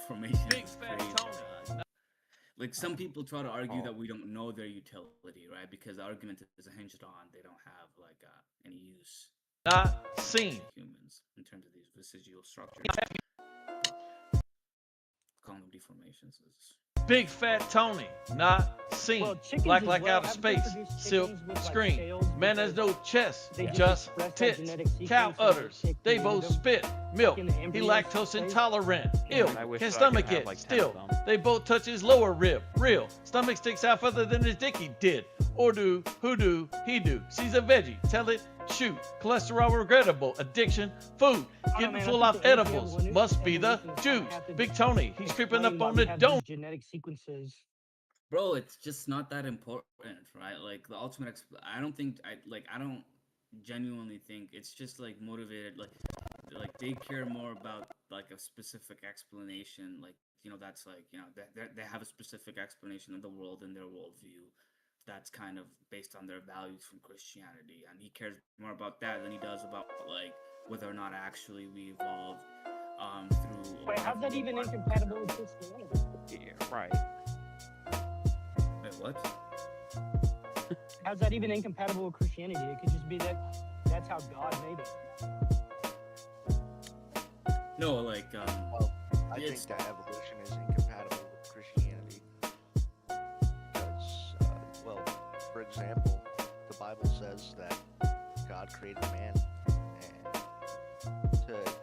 deformation is crazy. Like some people try to argue that we don't know their utility, right? Because the argument is hinged on they don't have like any use. Not seen. Humans in terms of these vestigial structures. Calling them deformations is. Big Fat Tony, not seen. Black like outer space, silk screen. Man has no chest, just tits. Cow udders, they both spit milk. He lactose intolerant, ill. Can stomach it, still. They both touch his lower rib, real. Stomach sticks out further than his dick he did. Or do, who do, he do. Sees a veggie, tell it, shoot. Cholesterol regrettable, addiction, food. Getting full off edibles, must be the Jews. Big Tony, he's creeping up on the dome. Genetic sequences. Bro, it's just not that important, right? Like the ultimate, I don't genuinely think it's just like motivated, like they care more about like a specific explanation, like that's like they have a specific explanation of the world and their worldview. That's kind of based on their values from Christianity, and he cares more about that than he does about like whether or not actually we evolved through. Wait, how's that even incompatible with Christianity? Yeah, right. Wait, what? How's that even incompatible with Christianity? It could just be that that's how God made it. No, like well, I think that evolution is incompatible with Christianity because, well, for example, the Bible says that God created man, and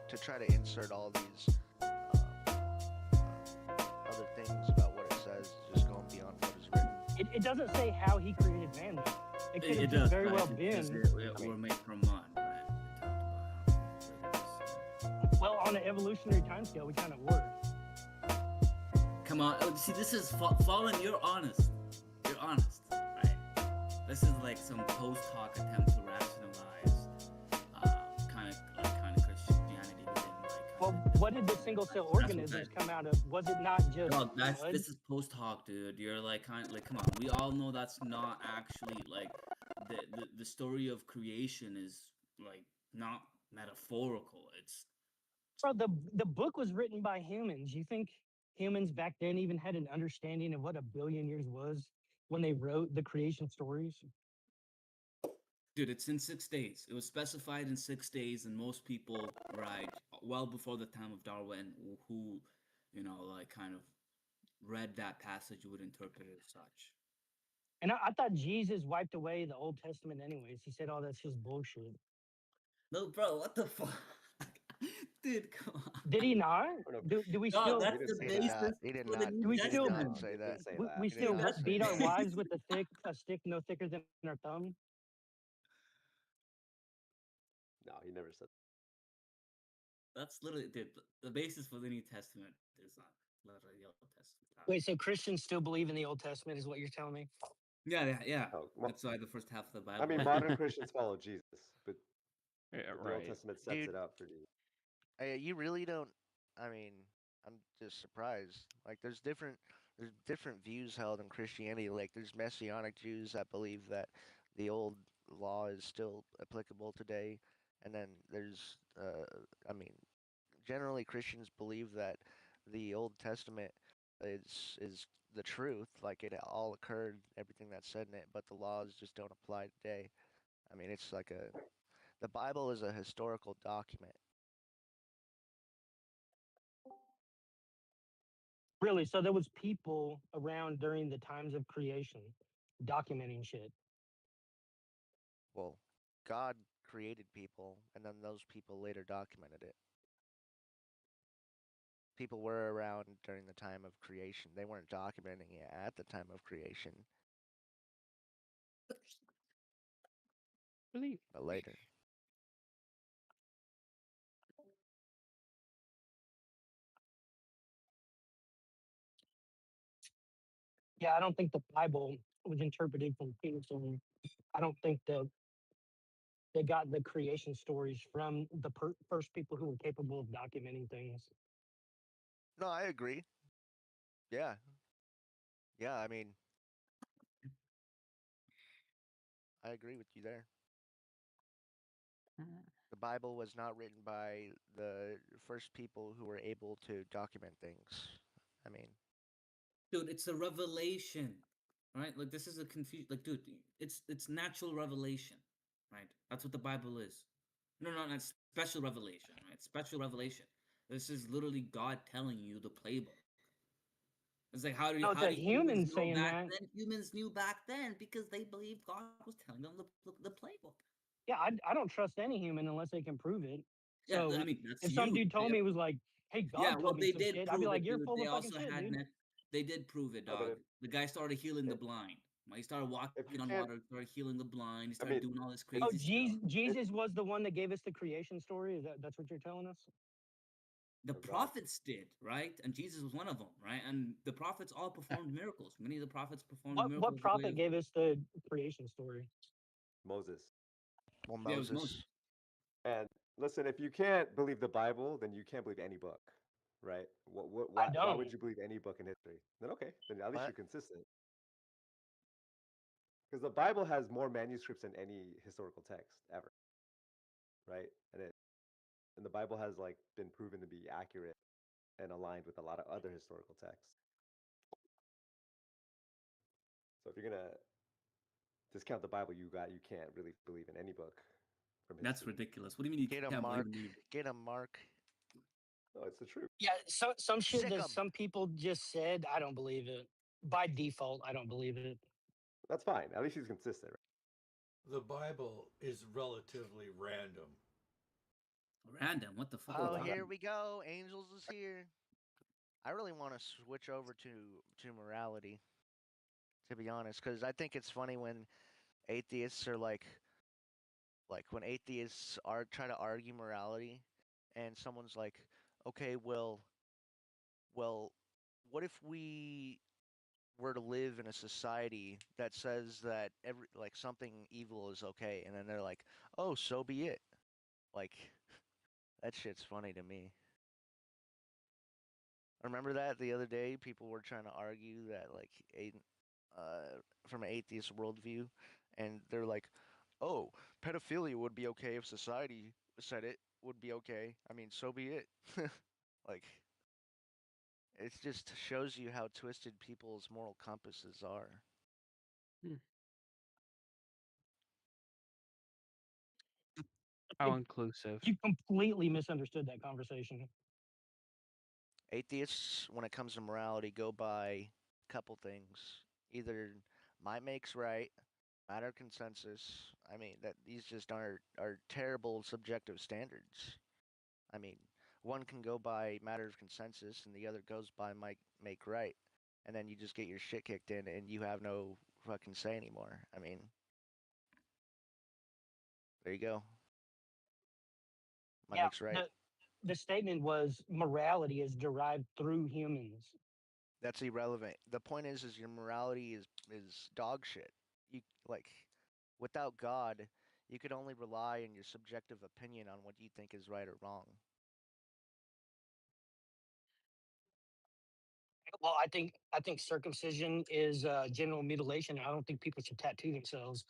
to try to insert all these other things about what it says is just going beyond what is written. It doesn't say how he created man, though. It could have does very well been. We're made from mud, right? Well, on an evolutionary timescale, we kind of were. Come on, see, this is Fallen. You're honest. You're honest, right? This is like some post-hoc attempt to rationalize kind of Christianity within like. Well, what did the single-cell organisms come out of? Was it not just? No, this is post-hoc, dude. You're like come on. We all know that's not actually like the story of creation is like not metaphorical. It's. Bro, the book was written by humans. You think humans back then even had an understanding of what a billion years was when they wrote the creation stories? Dude, it's in 6 days. It was specified in 6 days, and most people, right, well before the time of Darwin, who, like kind of read that passage would interpret it as such. And I thought Jesus wiped away the Old Testament anyways. He said, oh, that's just bullshit. No, bro, what the fuck? Dude, come on. Did he not? Do we still? That's the basis. He did not. Do we still say that? We still beat our wives with a stick no thicker than our thumb? No, he never said. That's literally, dude. The basis for the New Testament is not literally the Old Testament. Wait, so Christians still believe in the Old Testament, is what you're telling me? Yeah. Oh, well, that's why the first half of the Bible. I mean, modern Christians follow Jesus, but yeah, the Old Testament sets it up for you. You really don't. I mean, I'm just surprised. Like, there's different views held in Christianity. Like, there's Messianic Jews that believe that the old law is still applicable today, and then there's, I mean, generally Christians believe that the Old Testament is the truth. Like, it all occurred, everything that's said in it, but the laws just don't apply today. I mean, it's like the Bible is a historical document. Really? So there was people around during the times of creation documenting shit. Well, God created people, and then those people later documented it. People were around during the time of creation. They weren't documenting it at the time of creation. But later. Yeah, I don't think the Bible was interpreted from people. I don't think that they got the creation stories from the first people who were capable of documenting things. No, I agree. Yeah. Yeah, I mean, I agree with you there. The Bible was not written by the first people who were able to document things. I mean, dude, it's a revelation, right? Like this is a confusion. Like, dude, it's natural revelation, right? That's what the Bible is. No, not special revelation, right? Special revelation. This is literally God telling you the playbook. It's like how do No, it's a human humans know saying back that. then? Humans knew back then because they believed God was telling them the playbook. Yeah, I don't trust any human unless they can prove it. Yeah, So I mean that's if some you. dude told me it was like, "Hey, God Yeah, well, told me they some did shit," I'd be prove like, it, "You're dude. full They of fucking also shit, had dude." they did prove it, No, but dog. The guy started healing the blind. He started walking on can't- water, started healing the blind. He I started mean, doing all this Oh, crazy stuff. Jesus was the one that gave us the creation story. That's what you're telling us? The Oh, God. prophets did, right? And Jesus was one of them, right? And the prophets all performed miracles. Many of the prophets performed What miracles. prophet gave us the creation story? Moses. Well, Yeah, it was Moses. And listen, if you can't believe the Bible, then you can't believe any book, right? I Why don't. would you believe any book in history? Then okay, then at least What? you're consistent. Because the Bible has more manuscripts than any historical text ever, right? And the Bible has like been proven to be accurate and aligned with a lot of other historical texts. So if you're gonna discount the Bible, you can't really believe in any book from That's history. ridiculous. What do you mean you Get a can't mark. believe? Get a mark. No, it's the truth. Yeah, some shit Sick that 'em. some people just said, I don't believe it. By default, I don't believe it. That's fine. At least he's consistent, right? The Bible is relatively random. Random? What the fuck? Oh, here we go. Angels is here. I really want to switch over to morality, to be honest, because I think it's funny when atheists are like when atheists are try to argue morality, and someone's like, okay, well, what if we were to live in a society that says that something evil is okay, and then they're like, oh, so be it. Like, that shit's funny to me. Remember that the other day, people were trying to argue that from an atheist worldview, and they're like, "Oh, pedophilia would be okay if society said it would be okay. I mean, so be it." Like, it just shows you how twisted people's moral compasses are. How inclusive. You completely misunderstood that conversation. Atheists, when it comes to morality, go by a couple things. Either might makes right, matter consensus. I mean, that these just are terrible subjective standards. I mean, one can go by matter of consensus, and the other goes by might make right, and then you just get your shit kicked in, and you have no fucking say anymore. I mean, there you go. Might makes right. The statement was morality is derived through humans. That's irrelevant. The point is your morality is dog shit. You without God, you could only rely on your subjective opinion on what you think is right or wrong. Well, I think circumcision is genital mutilation. I don't think people should tattoo themselves.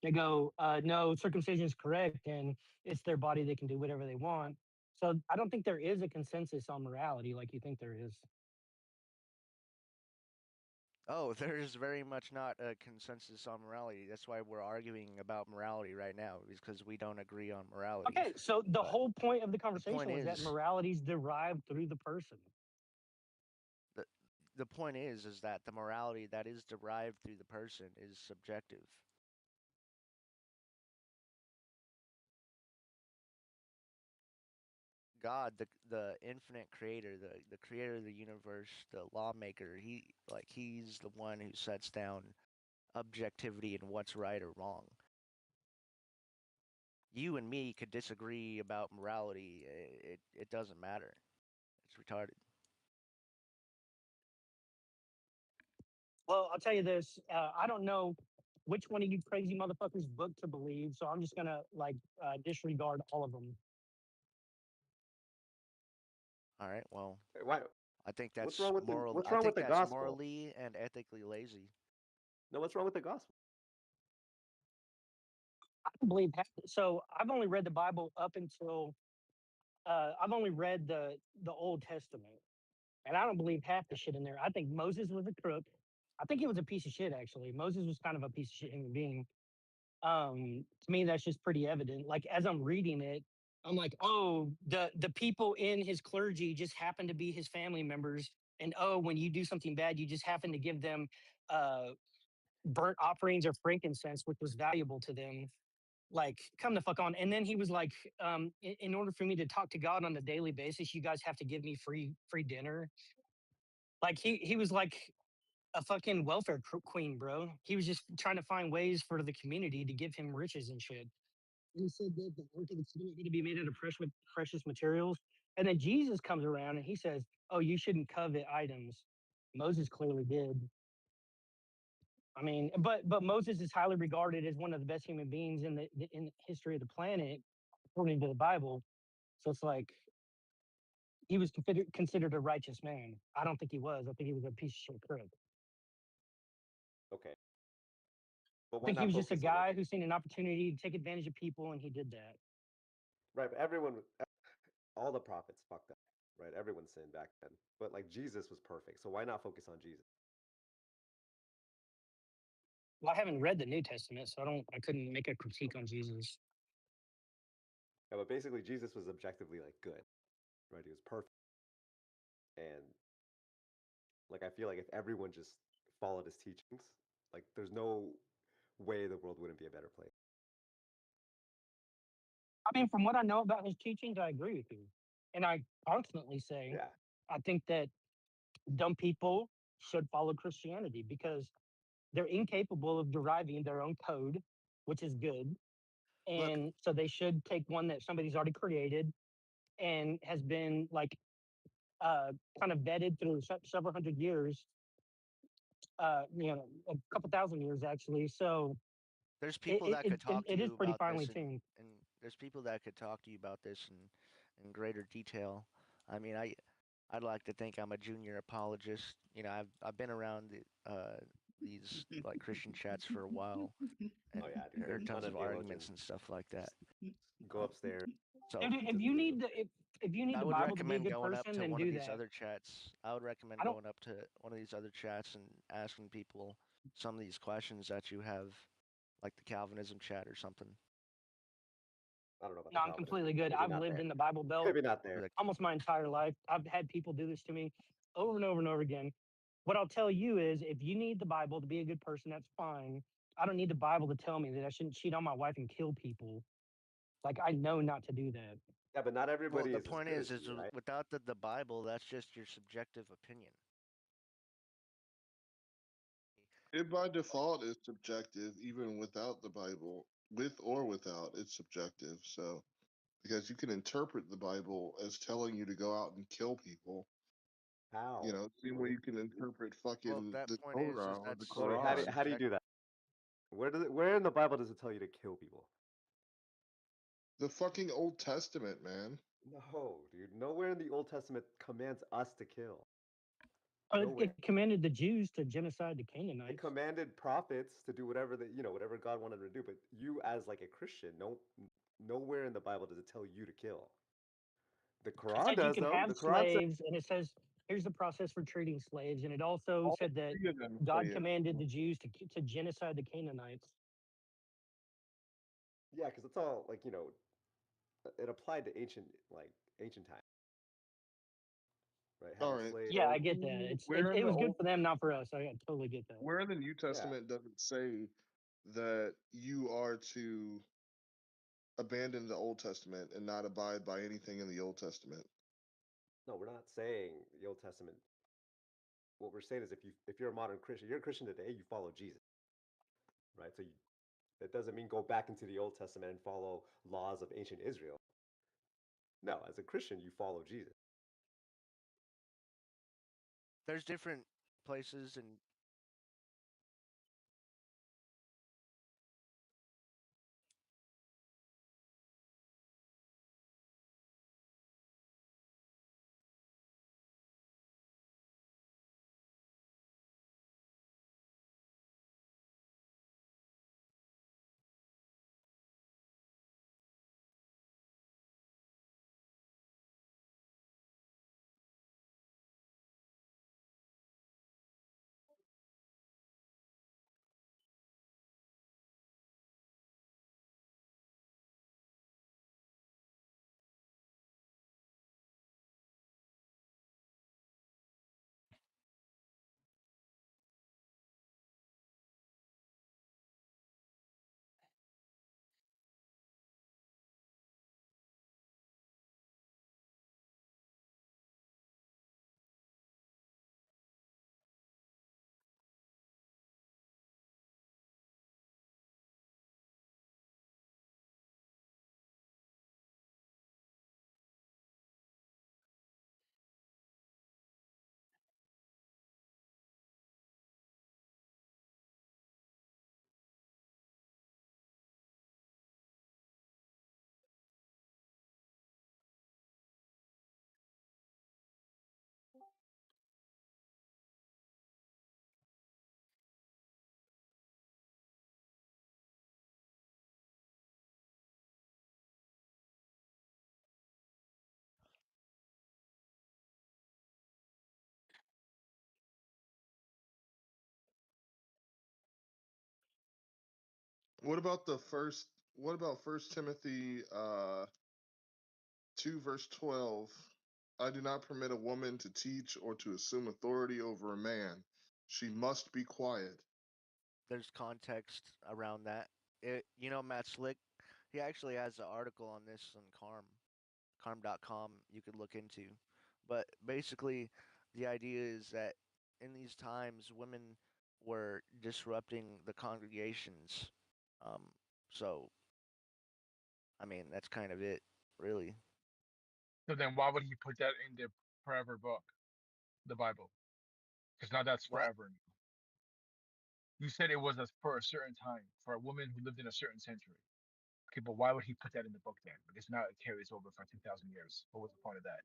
They go, no, circumcision is correct, and it's their body; they can do whatever they want. So I don't think there is a consensus on morality like you think there is. Oh, there's very much not a consensus on morality. That's why we're arguing about morality right now, because we don't agree on morality. Okay, so the whole point of the conversation point was that is- morality is derived through the person. The point is that the morality that is derived through the person is subjective. God, the infinite creator, the creator of the universe, the lawmaker, he's the one who sets down objectivity and what's right or wrong. You and me could disagree about morality. It doesn't matter. It's retarded. Well, I'll tell you this. I don't know which one of you crazy motherfuckers' book to believe, so I'm just gonna disregard all of them. All right. Well, Why? I think that's What's wrong with moral. what's I wrong think with the that's gospel? morally and ethically lazy. No, what's wrong with the gospel? believe so. I've only read the Bible up until I've only read the Old Testament, and I don't believe half the shit in there. I think Moses was a crook. I think he was a piece of shit. Actually, Moses was kind of a piece of shit human being. To me, that's just pretty evident. Like as I'm reading it, I'm like, oh, the people in his clergy just happen to be his family members, and oh, when you do something bad, you just happen to give them burnt offerings or frankincense, which was valuable to them. Like, come the fuck on. And then he was like, in order for me to talk to God on a daily basis, you guys have to give me free dinner. Like he was like a fucking welfare queen, bro. He was just trying to find ways for the community to give him riches and shit. He said that the Ark of the Covenant need to be made out of precious materials. And then Jesus comes around and he says, oh, you shouldn't covet items. Moses clearly did. I mean, but Moses is highly regarded as one of the best human beings in the history of the planet, according to the Bible. So it's like he was considered a righteous man. I don't think he was. I think he was a piece of shit crook. Okay. But I why think he not was just a focus on guy who seen an opportunity to take advantage of people, and he did that. right? But all the prophets fucked up, right? Everyone sinned back then. But like Jesus was perfect, so why not focus on Jesus? Well, I haven't read the New Testament, so I couldn't make a critique on Jesus. Yeah, but basically Jesus was objectively like good, right? He was perfect, and like I feel like if everyone just followed his teachings, like there's no way the world wouldn't be a better place. I mean, from what I know about his teachings, I agree with you. And I constantly say, I think that dumb people should follow Christianity because they're incapable of deriving their own code, which is good. And so they should take one that somebody's already created and has been like kind of vetted through several hundred years, a couple thousand years actually. So there's people that could talk to it is you pretty about finely this, tuned. and there's people that could talk to you about this in greater detail. I mean, I'd like to think I'm a junior apologist. You know, I've been around these like Christian chats for a while, and Oh yeah, dude, heard there's a ton tons of of arguments theologians. and stuff like that. Go upstairs. So If you need I the would Bible to be a recommend good going up person, to then one do of these that. other chats. I would recommend I don't- going up to one of these other chats and asking people some of these questions that you have, like the Calvinism chat or something. I don't know about No, the I'm Calvinism. completely good. Maybe I've not lived there. in the Bible Belt Maybe not there. almost my entire life. I've had people do this to me over and over and over again. What I'll tell you is if you need the Bible to be a good person, that's fine. I don't need the Bible to tell me that I shouldn't cheat on my wife and kill people. Like, I know not to do that. Yeah, but not everybody Well, is the as point good is, as you, right? without the Bible, that's just your subjective opinion. It by default is subjective, even without the Bible. With or without, it's subjective. So, because you can interpret the Bible as telling you to go out and kill people. How? You know, same way you can interpret fucking that the point is Torah or the that's Wait, Quran. how do you do that? Where in the Bible does it tell you to kill people? The fucking Old Testament, man. No, dude. Nowhere in the Old Testament commands us to kill. It commanded the Jews to genocide the Canaanites. It commanded prophets to do whatever whatever God wanted to do. But you, as like a Christian, nowhere in the Bible does it tell you to kill. The It Quran said you does, can though. have The Quran says, slaves, and it says here's the process for treating slaves, and it also All said that three of them God say it. commanded the Jews to genocide the Canaanites. yeah, because it's all like it applied to ancient times, right? All Having right. slaves. Yeah, I get that. Where in It the was good Old for them, not for us. I totally get that. Where in the New Testament does it say that you are to abandon the Old Testament and not abide by anything in the Old Testament? No, we're not saying the Old Testament. What we're saying is if you're a modern Christian, you're a Christian today, you follow Jesus, right? So that doesn't mean go back into the Old Testament and follow laws of ancient Israel. No, as a Christian, you follow Jesus. There's different places and What about First Timothy 2 verse 12? I do not permit a woman to teach or to assume authority over a man. She must be quiet. There's context around that. Matt Slick, he actually has an article on this on Carm.com you could look into. But basically, the idea is that in these times, women were disrupting the congregations. So, I mean, that's kind of it, really. So then why would he put that in the forever book, the Bible? Because now that's What? forever. You said it was for a certain time, for a woman who lived in a certain century. Okay, but why would he put that in the book then? Because now it carries over for 2,000 years. What was the point of that?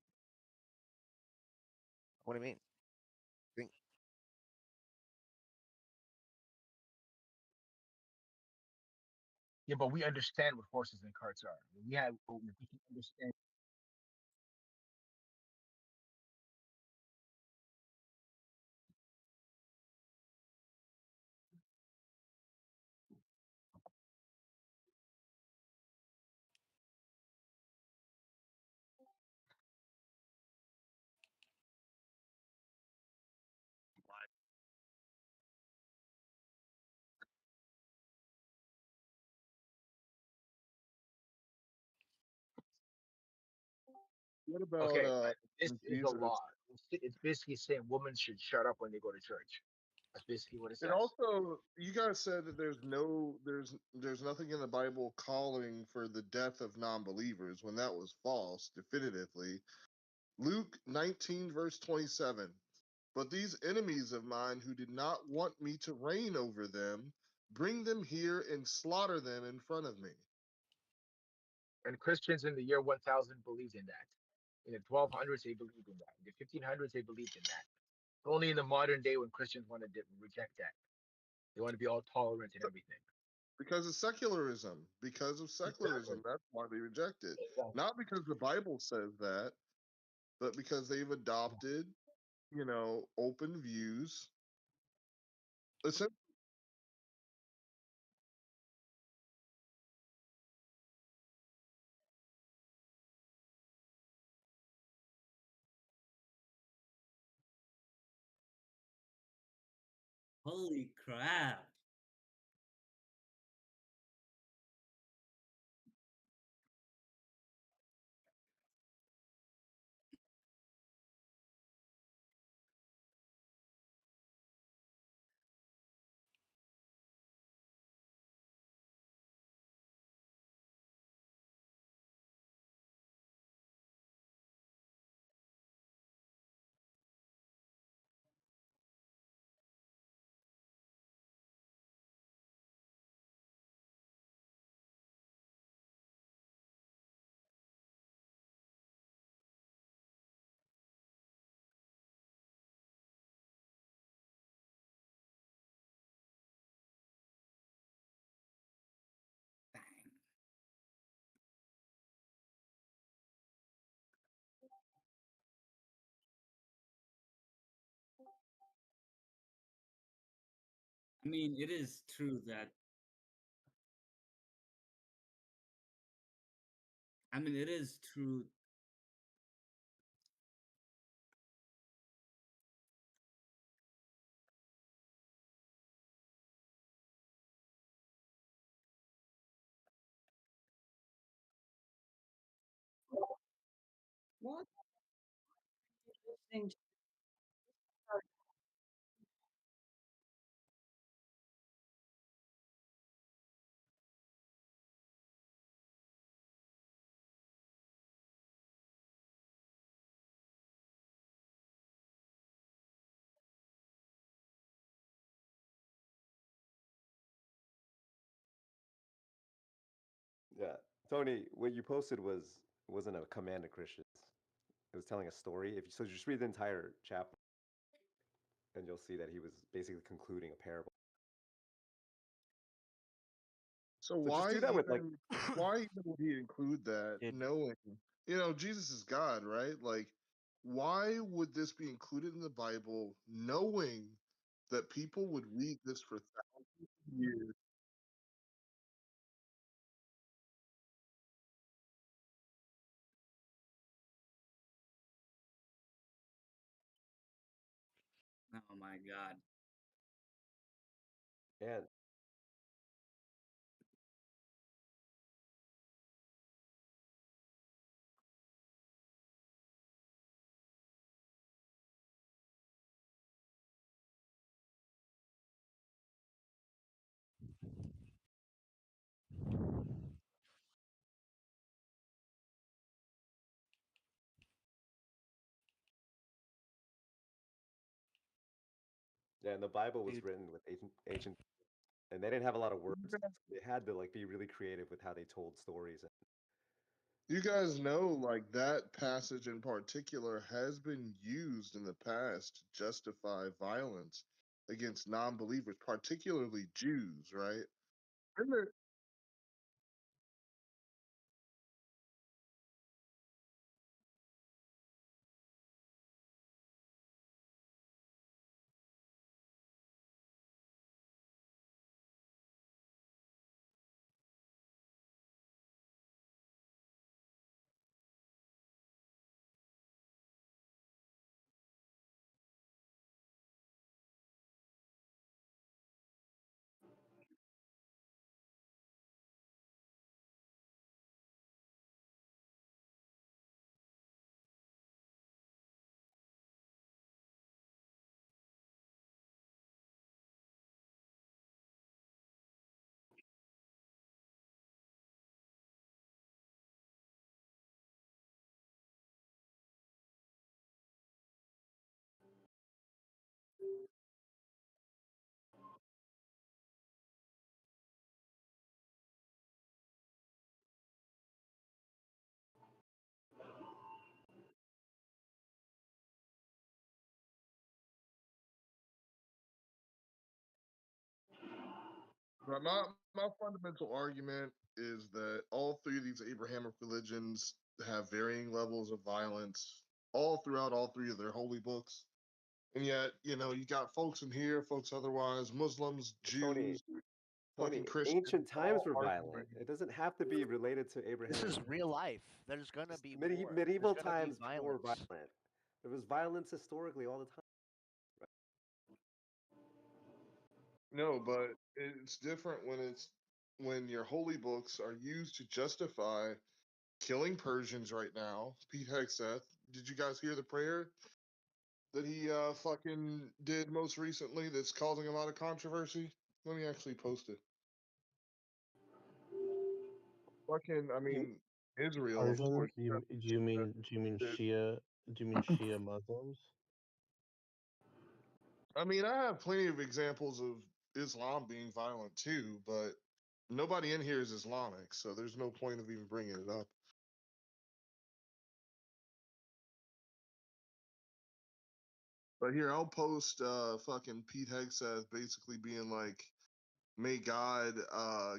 What do you mean? Yeah, but we understand what horses and carts are. We can understand. What about Okay, but this is a Jesus? law. It's basically saying women should shut up when they go to church. That's basically what it says. And also, you guys said that there's nothing in the Bible calling for the death of non-believers when that was false, definitively. Luke 19 verse 27. But these enemies of mine who did not want me to reign over them, bring them here and slaughter them in front of me. And Christians in the year 1000 believed in that. In the 1200s, they believed in that. In the 1500s, they believed in that. Only in the modern day when Christians want to reject that. They want to be all tolerant and everything. Because of secularism. Because of secularism. That's why they reject it. Not because the Bible says that, but because they've adopted, open views. Listen. Holy crap. I mean, it is true that. I mean, it is true. What? Yeah, Tony, what you posted wasn't a command to Christians. It was telling a story. If you, so, just read the entire chapter, and you'll see that he was basically concluding a parable. So just why do that with, like- why even would he include that, knowing Jesus is God, right? Like, why would this be included in the Bible, knowing that people would read this for thousands of years? my god. And yeah, and the Bible was Dude. written with ancient, and they didn't have a lot of words. They had to like be really creative with how they told stories. You guys know, like, that passage in particular has been used in the past to justify violence against non-believers, particularly Jews, right? Remember, but my fundamental argument is that all three of these Abrahamic religions have varying levels of violence all throughout all three of their holy books. And yet, you know, you got folks in here, folks otherwise, Muslims, Tony, Jews, fucking Tony, Christians, ancient times all were arguing. violent. It doesn't have to be related to Abraham. This is real life. There's gonna be war. Medieval There's gonna be times were violence. violent. There was violence historically all the time. No, but it's different when your holy books are used to justify killing Persians right now. Pete Hegseth, did you guys hear the prayer that he fucking did most recently that's causing a lot of controversy? Let me actually post it. Fucking, I mean, Israel, of Persians? course. Do you mean Shia? Do you mean Shia Muslims? I mean, I have plenty of examples of Islam being violent too, but nobody in here is Islamic, so there's no point of even bringing it up. But here, I'll post fucking Pete Hegseth basically being like, may God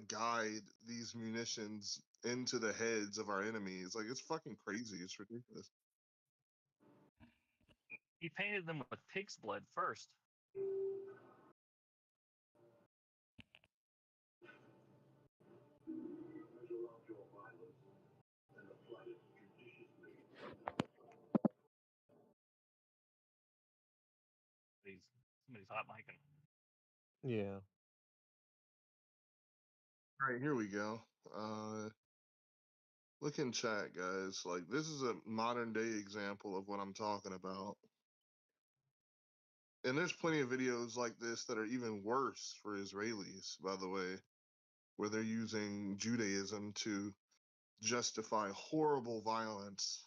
guide these munitions into the heads of our enemies. Like, it's fucking crazy. It's ridiculous. He painted them with pig's blood first. Somebody's hot micing. Yeah. All right, here we go. Look in chat, guys. Like, this is a modern day example of what I'm talking about. And there's plenty of videos like this that are even worse for Israelis, by the way, where they're using Judaism to justify horrible violence.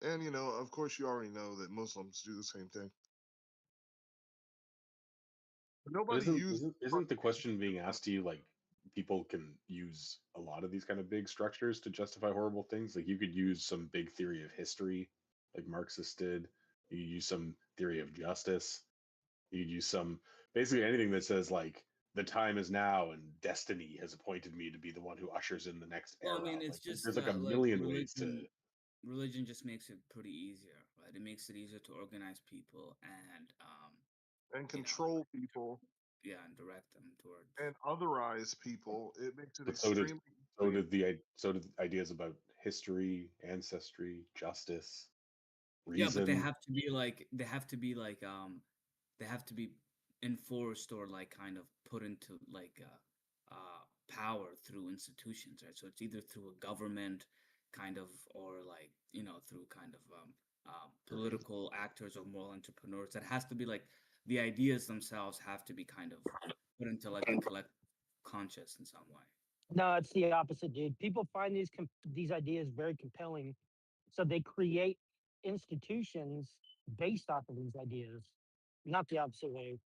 And, you know, of course, you already know that Muslims do the same thing. But But nobody used. isn't the question being asked to you like people can use a lot of these kind of big structures to justify horrible things? Like you could use some big theory of history, like Marxists did. You could use some theory of justice. You could use some basically anything that says like the time is now and destiny has appointed me to be the one who ushers in the next Well, era. I mean, it's Like, just there's like a that, million ways to. Religion just makes it pretty easier, right? It makes it easier to organize people and control people. Yeah, and direct them towards. And otherize people. It makes it But so did extremely. so did ideas about history, ancestry, justice. reason. Yeah, but they have to be like they have to be like they have to be enforced or like kind of put into like power through institutions, right? So it's either through a government kind of or like through kind of political actors or moral entrepreneurs. That has to be like the ideas themselves have to be kind of put into like a collective conscious in some way. No, it's the opposite, dude. People find these ideas very compelling, so they create institutions based off of these ideas, not the opposite way.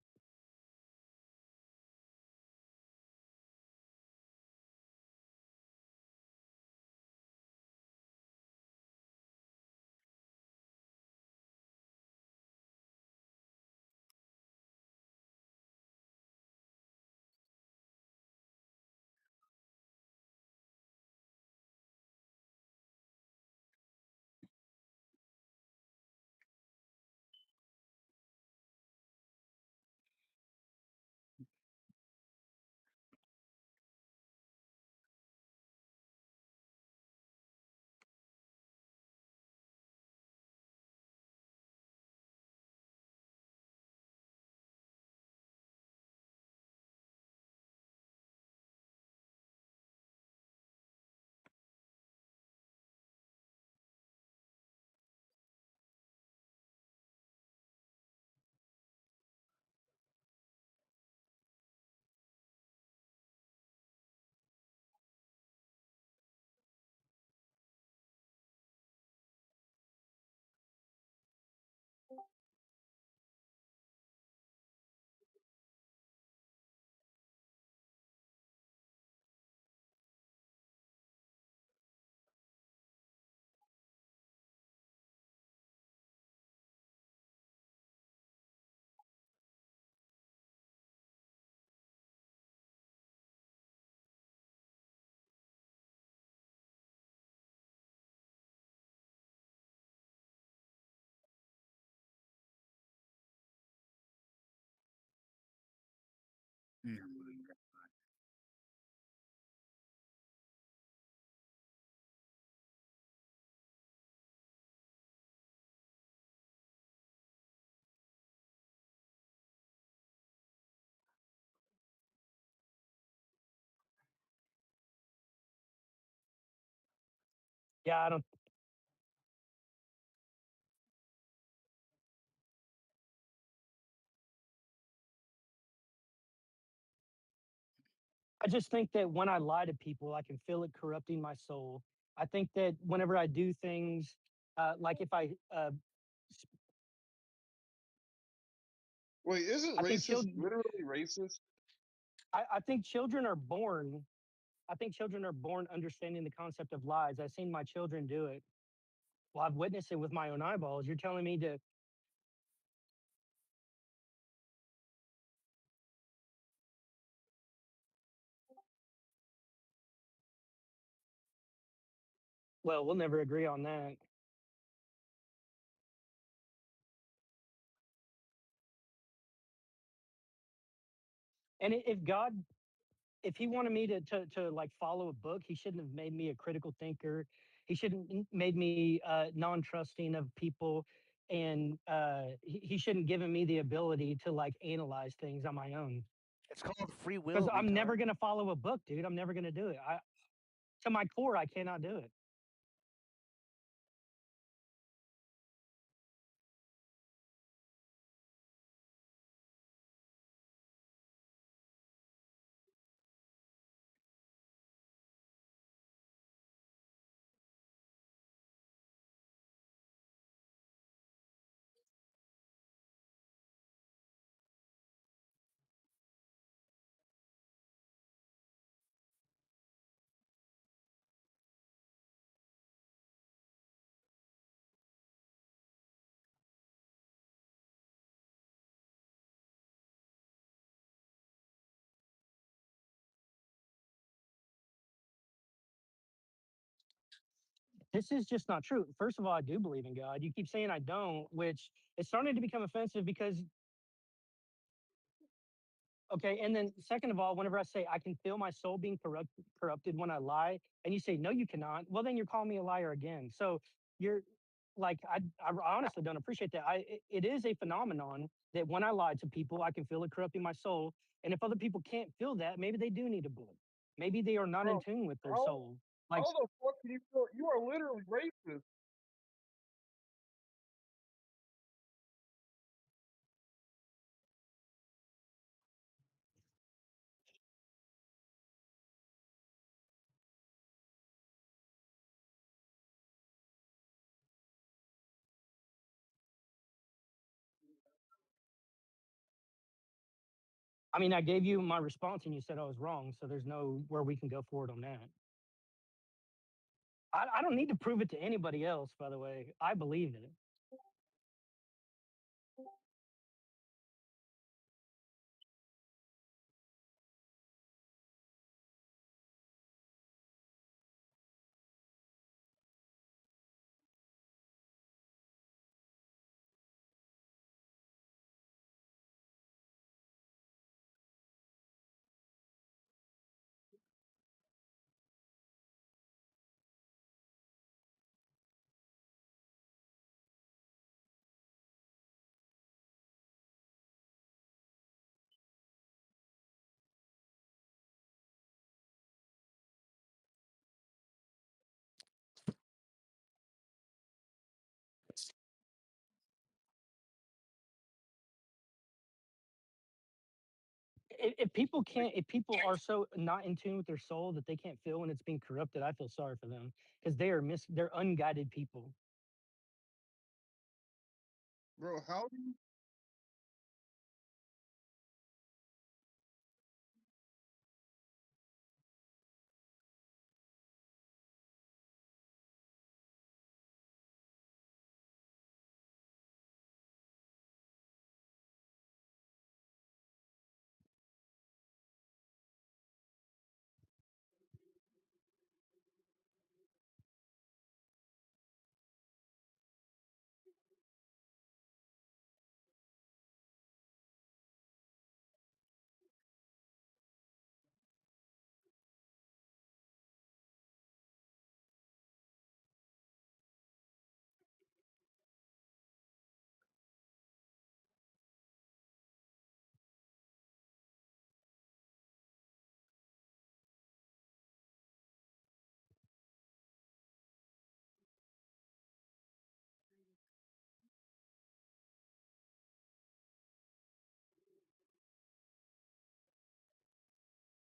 Yeah, I don't. I just think that when I lie to people, I can feel it corrupting my soul. I think that whenever I do things, like if I, Wait, isn't I think racist children, literally racist? I think children are born. I think children are born understanding the concept of lies. I've seen my children do it. Well, I've witnessed it with my own eyeballs. You're telling me to. Well, we'll never agree on that. And if God, if He wanted me to like follow a book, He shouldn't have made me a critical thinker. He shouldn't made me non-trusting of people, and he shouldn't given me the ability to like analyze things on my own. It's called free will. Because I'm never retard. gonna follow a book, dude. I'm never gonna do it. To my core, I cannot do it. This is just not true. First of all, I do believe in God. You keep saying I don't, which is starting to become offensive because okay. And then second of all, whenever I say I can feel my soul being corrupted when I lie, and you say no, you cannot. Well, then you're calling me a liar again. So you're like I honestly don't appreciate that. It is a phenomenon that when I lie to people, I can feel it corrupting my soul. And if other people can't feel that, maybe they do need a book. Maybe they are not in tune with their soul. Like How the fuck can you feel? You are literally racist. I mean, I gave you my response and you said I was wrong, so there's no where we can go forward on that. I don't need to prove it to anybody else, by the way. I believe in it. If people are so not in tune with their soul that they can't feel when it's being corrupted, I feel sorry for them because they're unguided people. Bro, how do you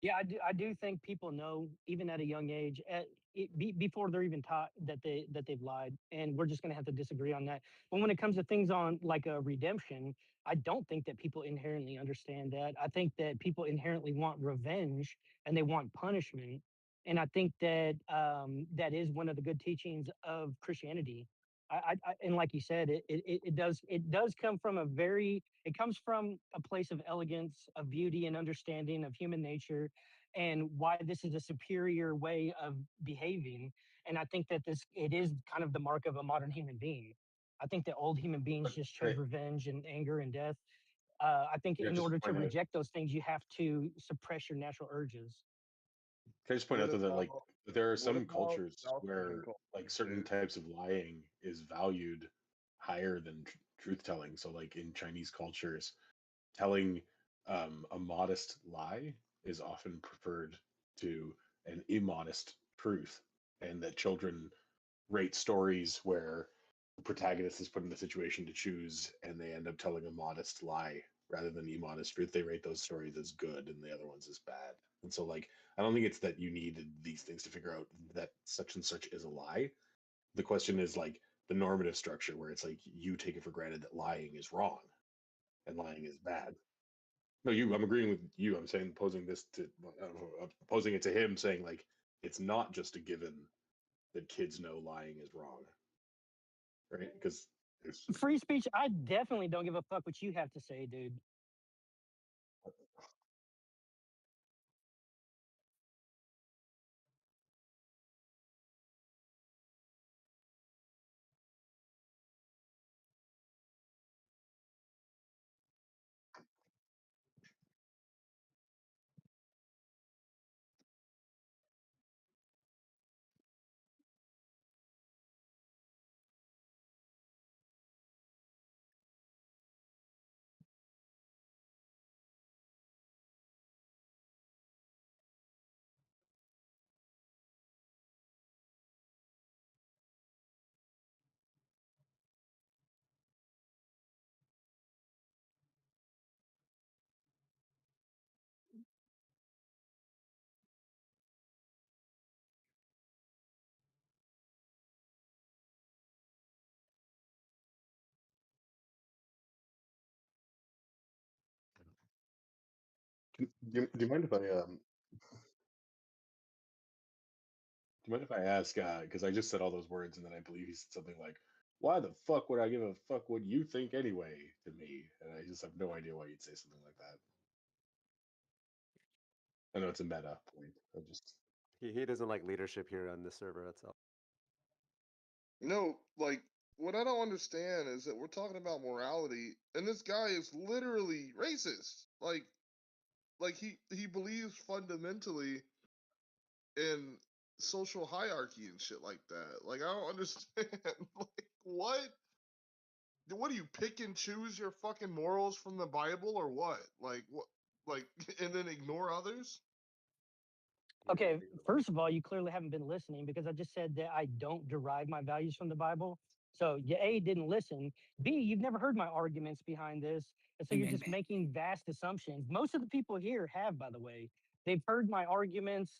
Yeah, I do think people know even at a young age, before they're even taught that they've lied, and we're just gonna have to disagree on that. But when it comes to things on like a redemption, I don't think that people inherently understand that. I think that people inherently want revenge and they want punishment, and I think that that is one of the good teachings of Christianity. And like you said, it does come from it comes from a place of elegance, of beauty, and understanding of human nature, and why this is a superior way of behaving. And I think that it is kind of the mark of a modern human being. I think that old human beings just chose Hey, revenge and anger and death. I think yeah, in just order to point out. reject those things, you have to suppress your natural urges. Can I just point what out though that like about there are what some about cultures South Korean where like culture, certain dude? types of lying is valued higher than truth telling. So like in Chinese cultures, telling a modest lie is often preferred to an immodest truth, and that children rate stories where the protagonist is put in a situation to choose and they end up telling a modest lie rather than immodest truth. They rate those stories as good and the other ones as bad. And so like I don't think it's that you need these things to figure out that such and such is a lie. The question is like the normative structure where it's like you take it for granted that lying is wrong and lying is bad. No, I'm agreeing with you. I'm saying posing this to posing it to him, saying like it's not just a given that kids know lying is wrong, right? Because there's Free speech, I definitely don't give a fuck what you have to say, dude. Do you mind if I Do you mind if I ask? Because I just said all those words, and then I believe he said something like, "Why the fuck would I give a fuck what you think anyway?" to me, and I just have no idea why you'd say something like that. I know it's a meta point. I just He doesn't like leadership here on this server. That's all. No, like what I don't understand is that we're talking about morality, and this guy is literally racist. Like he believes fundamentally in social hierarchy and shit like that. Like I don't understand. Like what? What do you pick and choose your fucking morals from the Bible or what? Like what? Like and then ignore others? Okay, first of all, you clearly haven't been listening because I just said that I don't derive my values from the Bible. So you A, didn't listen. B, you've never heard my arguments behind this. And so you're just making vast assumptions. Most of the people here have, by the way. They've heard my arguments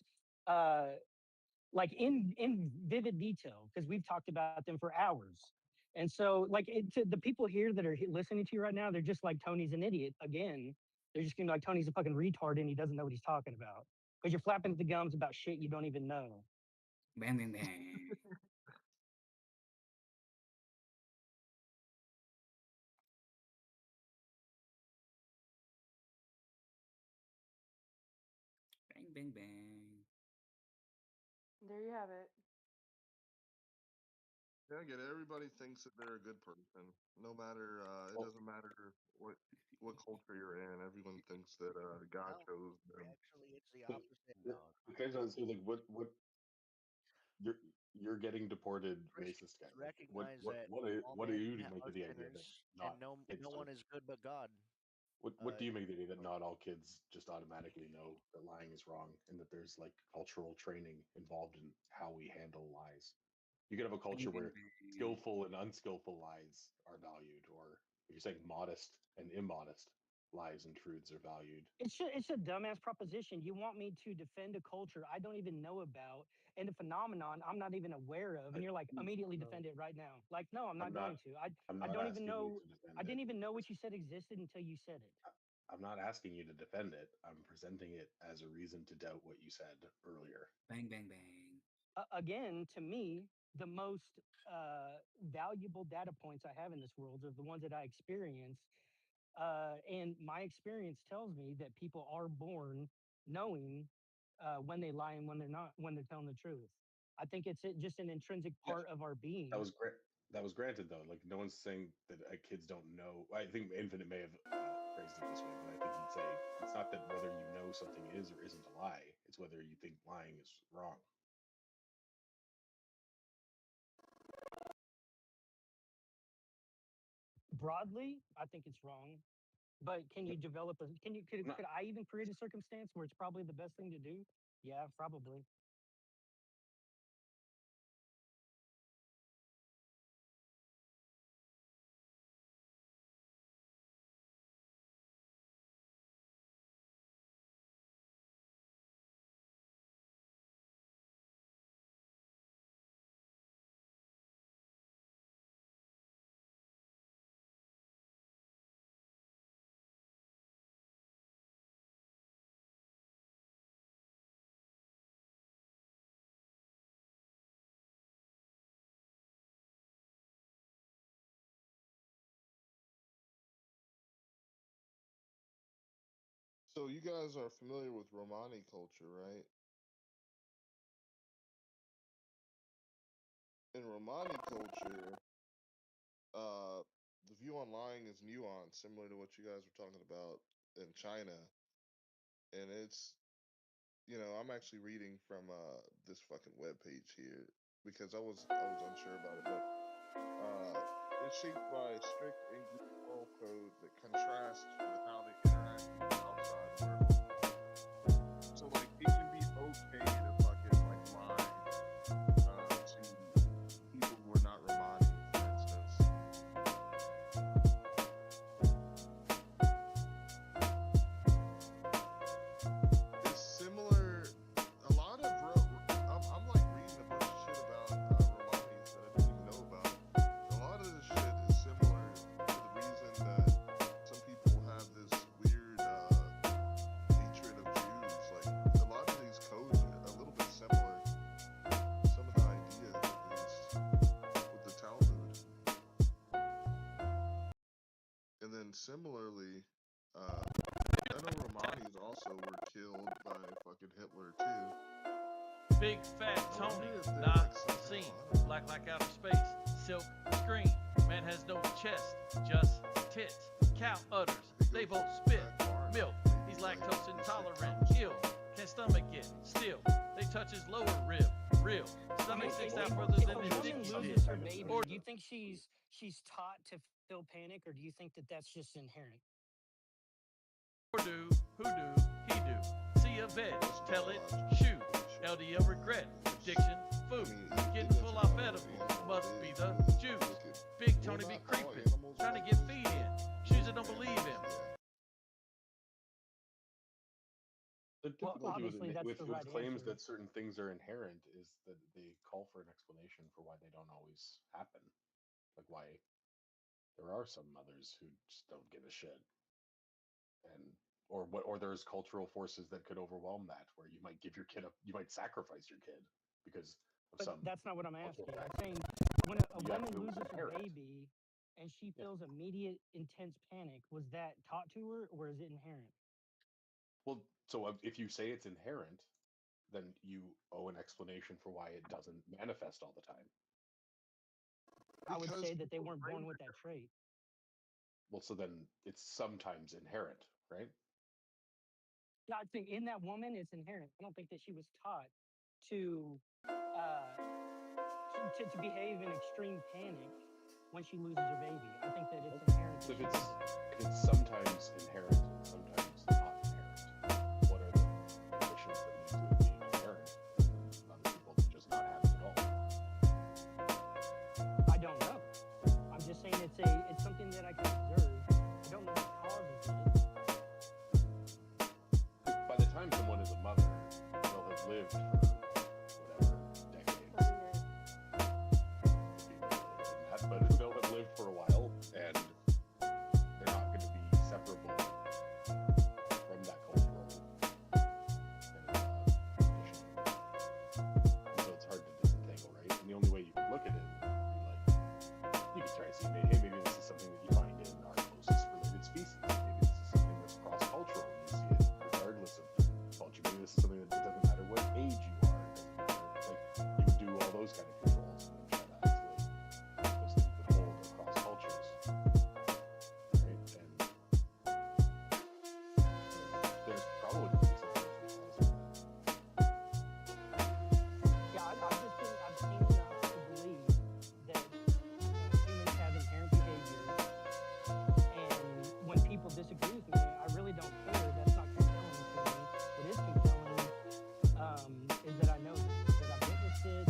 like in vivid detail because we've talked about them for hours. And so like to the people here that are listening to you right now, they're just like Tony's an idiot again. They're just gonna be like Tony's a fucking retard and he doesn't know what he's talking about. Because you're flapping at the gums about shit you don't even know. Bang, bang, bang. Bang, bang, bang. There you have it. Yeah, I get it. Everybody thinks that they're a good person. No matter it doesn't matter what culture you're in. Everyone thinks that God chose them. Actually, it's the But opposite. depends on so like what you're getting deported, racist guy. Like, Recognize that all what do men you make are of the idea that sinners not and no kids one don't? is good but God. What do you make of the idea that not all kids just automatically know that lying is wrong and that there's like cultural training involved in how we handle lies? You could have a culture where skillful and unskillful lies are valued, or if you're saying modest and immodest lies and truths are valued. It's a dumbass proposition. You want me to defend a culture I don't even know about and a phenomenon I'm not even aware of, and you're like immediately defend it right now. Like, no, I'm not going to. I'm I not don't even asking you know. to defend I it. didn't even know what you said existed until you said it. I'm not asking you to defend it. I'm presenting it as a reason to doubt what you said earlier. Bang, bang, bang. Again, to me, the most valuable data points I have in this world are the ones that I experience. And my experience tells me that people are born knowing when they lie and when they're not, when they're telling the truth. I think it's just an intrinsic part of our being. That was great. That was granted though. Like no one's saying that kids don't know. I think Infinite may have phrased it this way, but I think he'd say it's not that whether you know something is or isn't a lie. It's whether you think lying is wrong. Broadly, I think it's wrong. But can you develop a? Could I even create a circumstance where it's probably the best thing to do? Yeah, probably. So you guys are familiar with Romani culture, right? In Romani culture, the view on lying is nuanced, similar to what you guys were talking about in China. And it's, I'm actually reading from this fucking webpage here because I was unsure about it, but it's shaped by strict English moral codes that contrast with how they interact with the outside world. So like it can be okay to fucking like lie to people who are not Romani, for instance. It's similar. A lot of I'm like reading a bunch of shit about Romanis that I didn't even know about. A lot of this shit is similar to the reason that some people have this weird similarly, I know Romanis also were killed by fucking Hitler too. Big fat I Tony, wonder if they're not like somehow, seen. I don't know. Black like outer space, silk screen. Man has no chest, just tits. Cow udders, they both spit milk. He's lactose intolerant, ill. Can't stomach it, still. They touch his lower rib, real. Stomach sticks out further If than a his dick woman did. loses her baby, Or do you think she's taught to feel panic, or do you think that that's just inherent? do, who do, he do. See a vet, tell it, shoot. LDL regret, addiction, food. Getting full off edibles, must be the juice. Big Tony be creeping, trying to get feed in. Shoes that don't believe him. The difficulty obviously that's with the right claims answer. that certain things are inherent is that they call for an explanation for why they don't always happen. Like why there are some mothers who just don't give a shit, and or there's cultural forces that could overwhelm that, where you might give your kid you might sacrifice your kid because of But some. that's not what I'm cultural asking. I'm factor. saying when a You have woman to loses her inherit. baby and she feels immediate intense panic, was that taught to her or is it inherent? Well, so if you say it's inherent, then you owe an explanation for why it doesn't manifest all the time. I would Because say that they people weren't born brain with that trait. Well, so then it's sometimes inherent, right? Yeah, I think in that woman it's inherent. I don't think that she was taught to to behave in extreme panic when she loses her baby. I think that it's inherent. So that if it's sometimes inherent and sometimes not inherent, what are the conditions that lead to it being inherent? Other people can just not have it at all. I don't know. I'm just saying it's something that I can observe. I don't know what causes it. By the time someone is a mother, they'll have lived for whatever decades. But they'll have lived for a while, and they're not going to be separable from that cultural conditioning. And so it's hard to disentangle, right? And the only way you can look at it, you can try to see, hey, maybe this is something that you find in our closest related species. Maybe this is something that's cross-cultural. You see it regardless of culture. Maybe this is something that it doesn't matter what age you are. It doesn't matter. Like, you would do all those kind of controls and then try to isolate those things that hold across cultures. Right? And there's probably going to be something that says Yeah, I've seen enough to believe that humans have inherent behaviors, and when people disagree with me, I really don't care. That's not compelling to me. What is compelling is that I know that I've witnessed it,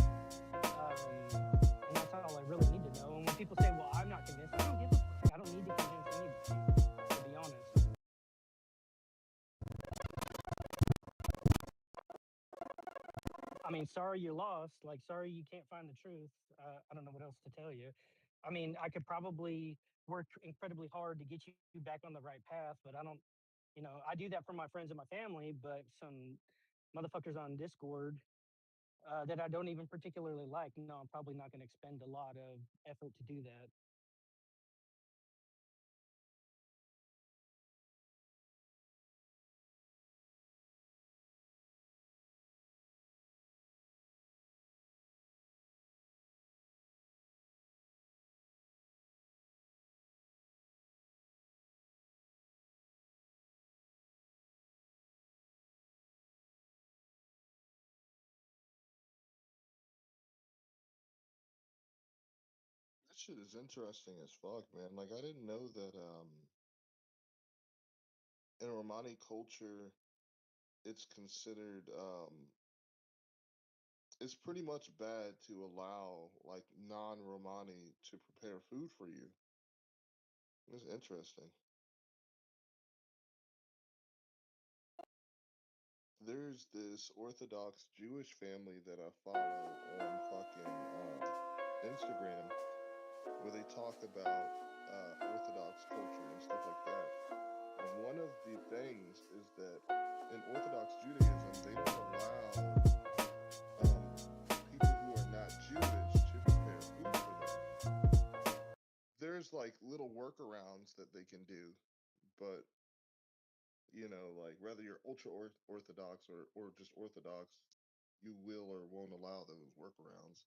and that's all I really need to know. And when people say, "Well, I'm not convinced," I don't give a fuck. I don't need to convince anybody, to be honest. I mean, sorry you're lost. Like, sorry you can't find the truth. I don't know what else to tell you. I mean, I could probably work incredibly hard to get you back on the right path, but I don't, I do that for my friends and my family, but some motherfuckers on Discord that I don't even particularly like, no, I'm probably not going to expend a lot of effort to do that. That shit is interesting as fuck, man. Like I didn't know that in Romani culture it's considered it's pretty much bad to allow like non-Romani to prepare food for you. It's interesting. There's this Orthodox Jewish family that I follow on fucking Instagram where they talk about Orthodox culture and stuff like that. And one of the things is that in Orthodox Judaism, they don't allow people who are not Jewish to prepare food for them. There's like little workarounds that they can do ultra orthodox or just orthodox, you will or won't allow those workarounds.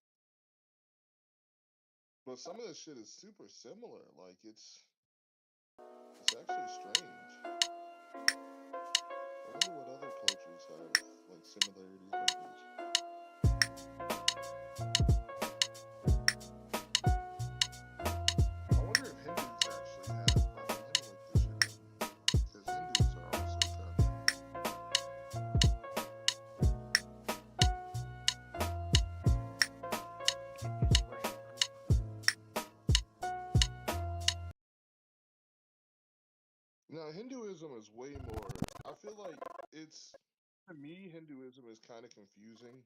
But some of this shit is super similar. Like it's actually strange. I wonder what other cultures have like similarities like this. I wonder if Hindus actually have. Let me look this shit up. Because Hindus are also kind Now, Hinduism is way more. I feel like to me, Hinduism is kind of confusing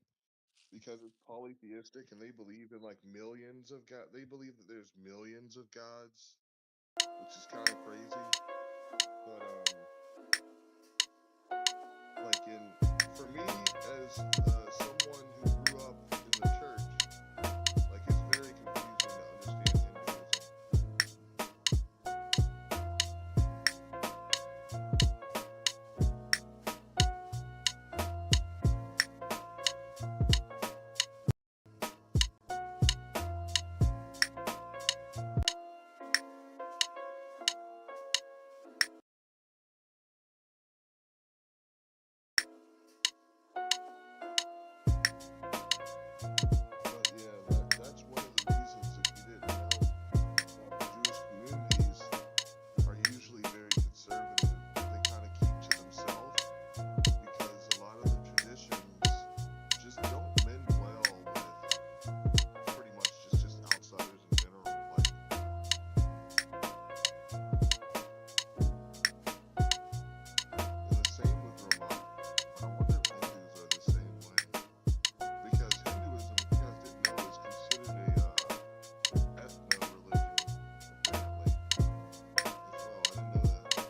because it's polytheistic and they believe in like millions of god. They believe that there's millions of gods, which is kind of crazy. But for me as someone who grew up in the church, like it's very confusing to understand Hinduism. But yeah, that's one of the reasons, if you didn't know, Jewish communities are usually very conservative. They kind of keep to themselves because a lot of the traditions just don't mend well with pretty much just outsiders in general. And the same with Ramah. I wonder if Hindus are the same way. Because Hinduism, if you guys didn't know, is considered a ethno-religion, apparently. As well, I didn't know that.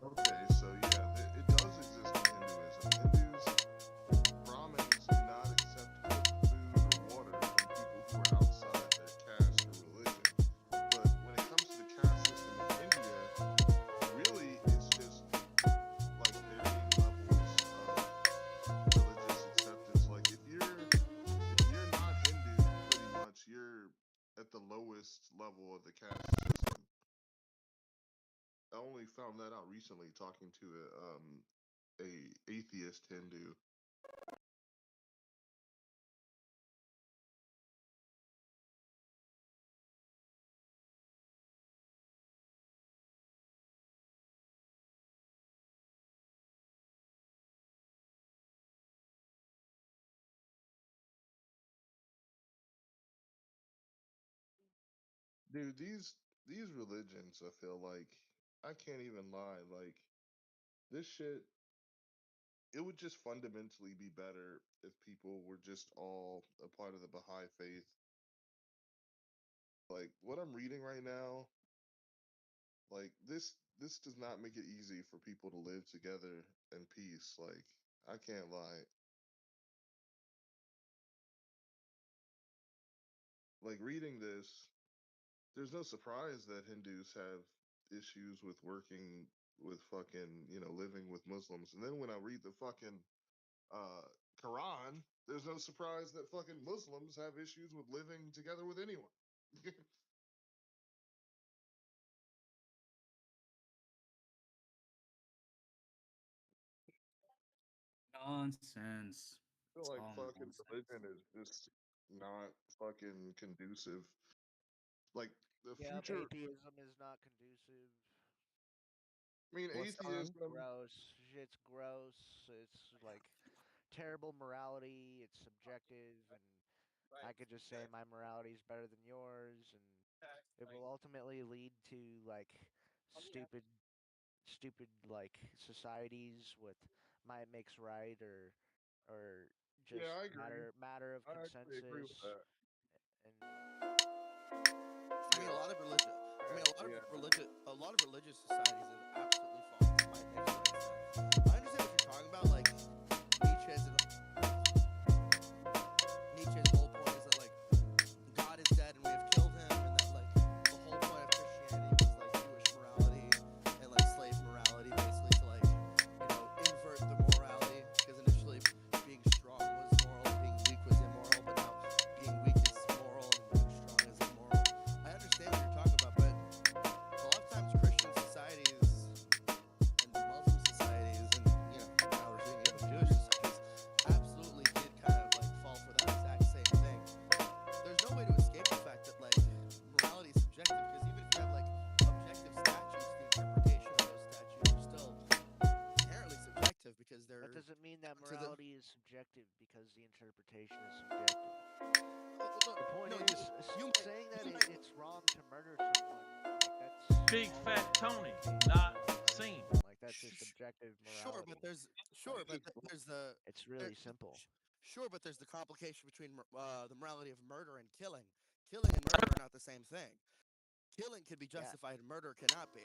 Okay, so yeah, it does exist in Hinduism. Brahmins do not accept cooked food or water from people who are outside their caste or religion. But when it comes to the caste system in India, really it's just like varying levels of religious acceptance. Like if you're not Hindu, pretty much you're at the lowest level of the caste system. I only found that out recently talking to a atheist Hindu. Dude, these religions, I feel like I can't even lie. Like this shit, it would just fundamentally be better if people were just all a part of the Baha'i faith. Like what I'm reading right now, like this does not make it easy for people to live together in peace. Like I can't lie. Like reading this, there's no surprise that Hindus have issues with working with fucking, living with Muslims. And then when I read the fucking Quran, there's no surprise that fucking Muslims have issues with living together with anyone. Nonsense. I feel like All fucking nonsense. religion is just not fucking conducive. Like the Yeah, future. atheism is not conducive. I mean, atheism. Gross. Shit's gross. It's like terrible morality. It's subjective, and I could just say my morality is better than yours, and it will ultimately lead to like stupid like societies with might makes right or just Yeah, I agree. matter of I actually agree with consensus. that. And I mean, a lot of religion. I mean, a lot of religious societies have absolutely fallen. My next right stuff. I understand what you're talking about, like Nietzsche's and Big Fat Tony, not seen. Like that's just objective morality. Sure, but there's the. It's really simple. Sure, but there's the complication between the morality of murder and killing. Killing and murder are not the same thing. Killing could be justified, murder cannot be.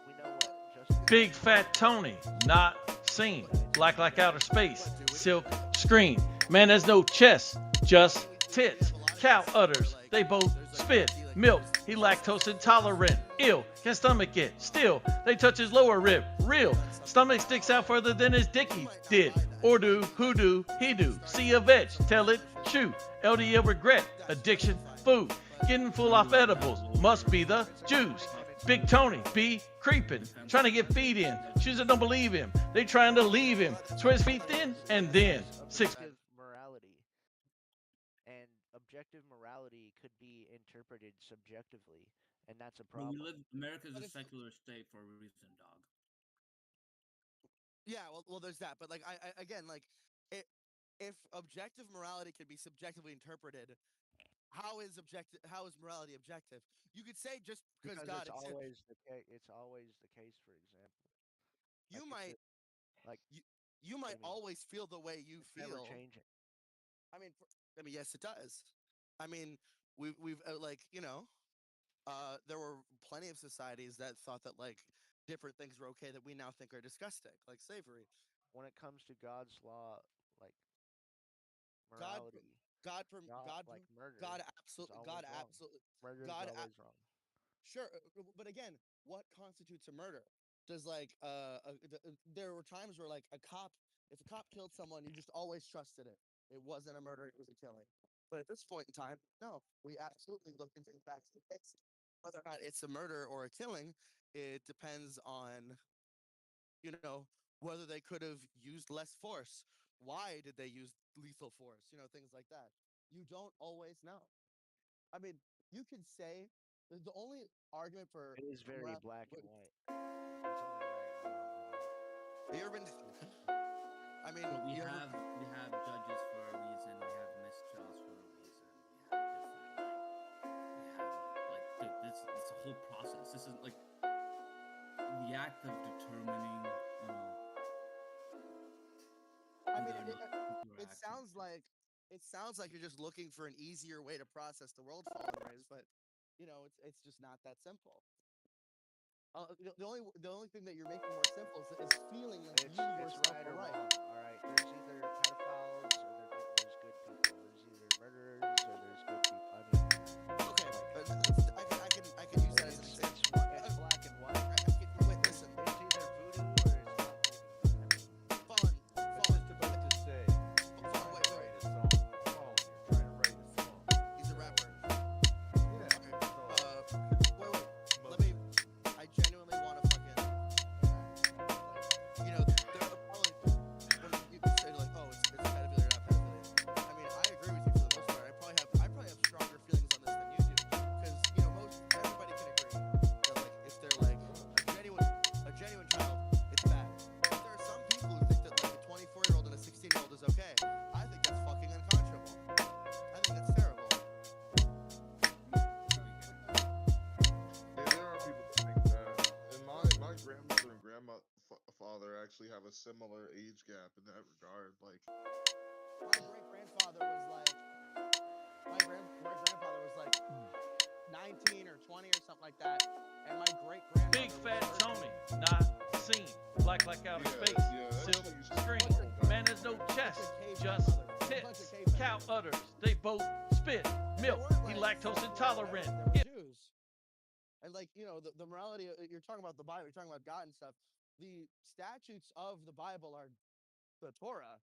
We know what justice. Big Fat Tony, not seen. Black like outer space, silk screen. Man has no chest, just tits. Cow udders, they both spit. Milk, he lactose intolerant. Ill, can stomach it. Still, they touch his lower rib. Real, stomach sticks out further than his dickie did. Or do, who do, he do. See a veg, tell it, shoot. LDL regret, addiction, food. Getting full off edibles, must be the Jews. Big Tony be creeping, trying to get feet in. Shoes that don't believe him, they trying to leave him. Swear his feet thin, and then six. Morality. And objective morality could be interpreted subjectively, and that's a Well, problem. America's a secular state for a reason, dog. Yeah, well, there's that, but like, I again, like, if objective morality could be subjectively interpreted, how is morality objective? You could say just because God it's exists. always the case. It's always the case. For example, You like might like you might always feel the way you feel. Never changing. I mean, yes, it does. I mean, we've like, you know, there were plenty of societies that thought that like different things were okay that we now think are disgusting, like slavery. When it comes to God's law, like morality, God like murder, God is absolutely, always wrong. Murder is always wrong. Sure, but again, what constitutes a murder? Does like there were times where like if a cop killed someone, you just always trusted it. It wasn't a murder; it was a killing. But at this point in time, no, we absolutely look into the facts of the case. Whether or not it's a murder or a killing, it depends on, you know, whether they could have used less force. Why did they use lethal force? You know, things like that. You don't always know. I mean, you can say the only argument for It is very black and white. You ever been? I mean, But we have judges for a reason. We have mistrials for a reason. We have different. We have it's a whole process. This is like the act of determining. I mean, it sounds like you're just looking for an easier way to process the world fallen rays, but you know, it's just not that simple. The only thing that you're making more simple is feeling like you yourself are right. All right, there's either pedophiles or there's good people. There's either murderers or there's good people. I mean, okay, I can use that as an example. It's black and white. Wait, listen. It's either voodoo or it's not. Fun. Just about to say. Wait. Write a song. You're trying to write a song. He's a rapper. Yeah. Wait. Let me. I genuinely want to fucking. You know, there are probably when you can say like, oh, it's pedophilia or not pedophilia. I mean, I agree with you for the most part. I probably have stronger feelings on this than you do, because you know everybody can agree that like if they're like a genuine child, it's bad. But there are some people who think that like a 24-year-old and a 16-year-old is okay. I think that's fucking unconscionable. I think that's terrible. Yeah, there are people that think that. And my grandmother and grandfather actually have a similar age gap in that regard. Like, My great-grandfather was like 19 or 20 or something like that, and my great-grandmother Big was Fat 13. Tony, not seen. Black like outer space, silk screen. Man has no chest, just tits. Cow udders, they both spit. Milk, he lactose intolerant. They were Jews. And like, you know, the morality, you're talking about the Bible, you're talking about God and stuff. The statutes of the Bible are the Torah.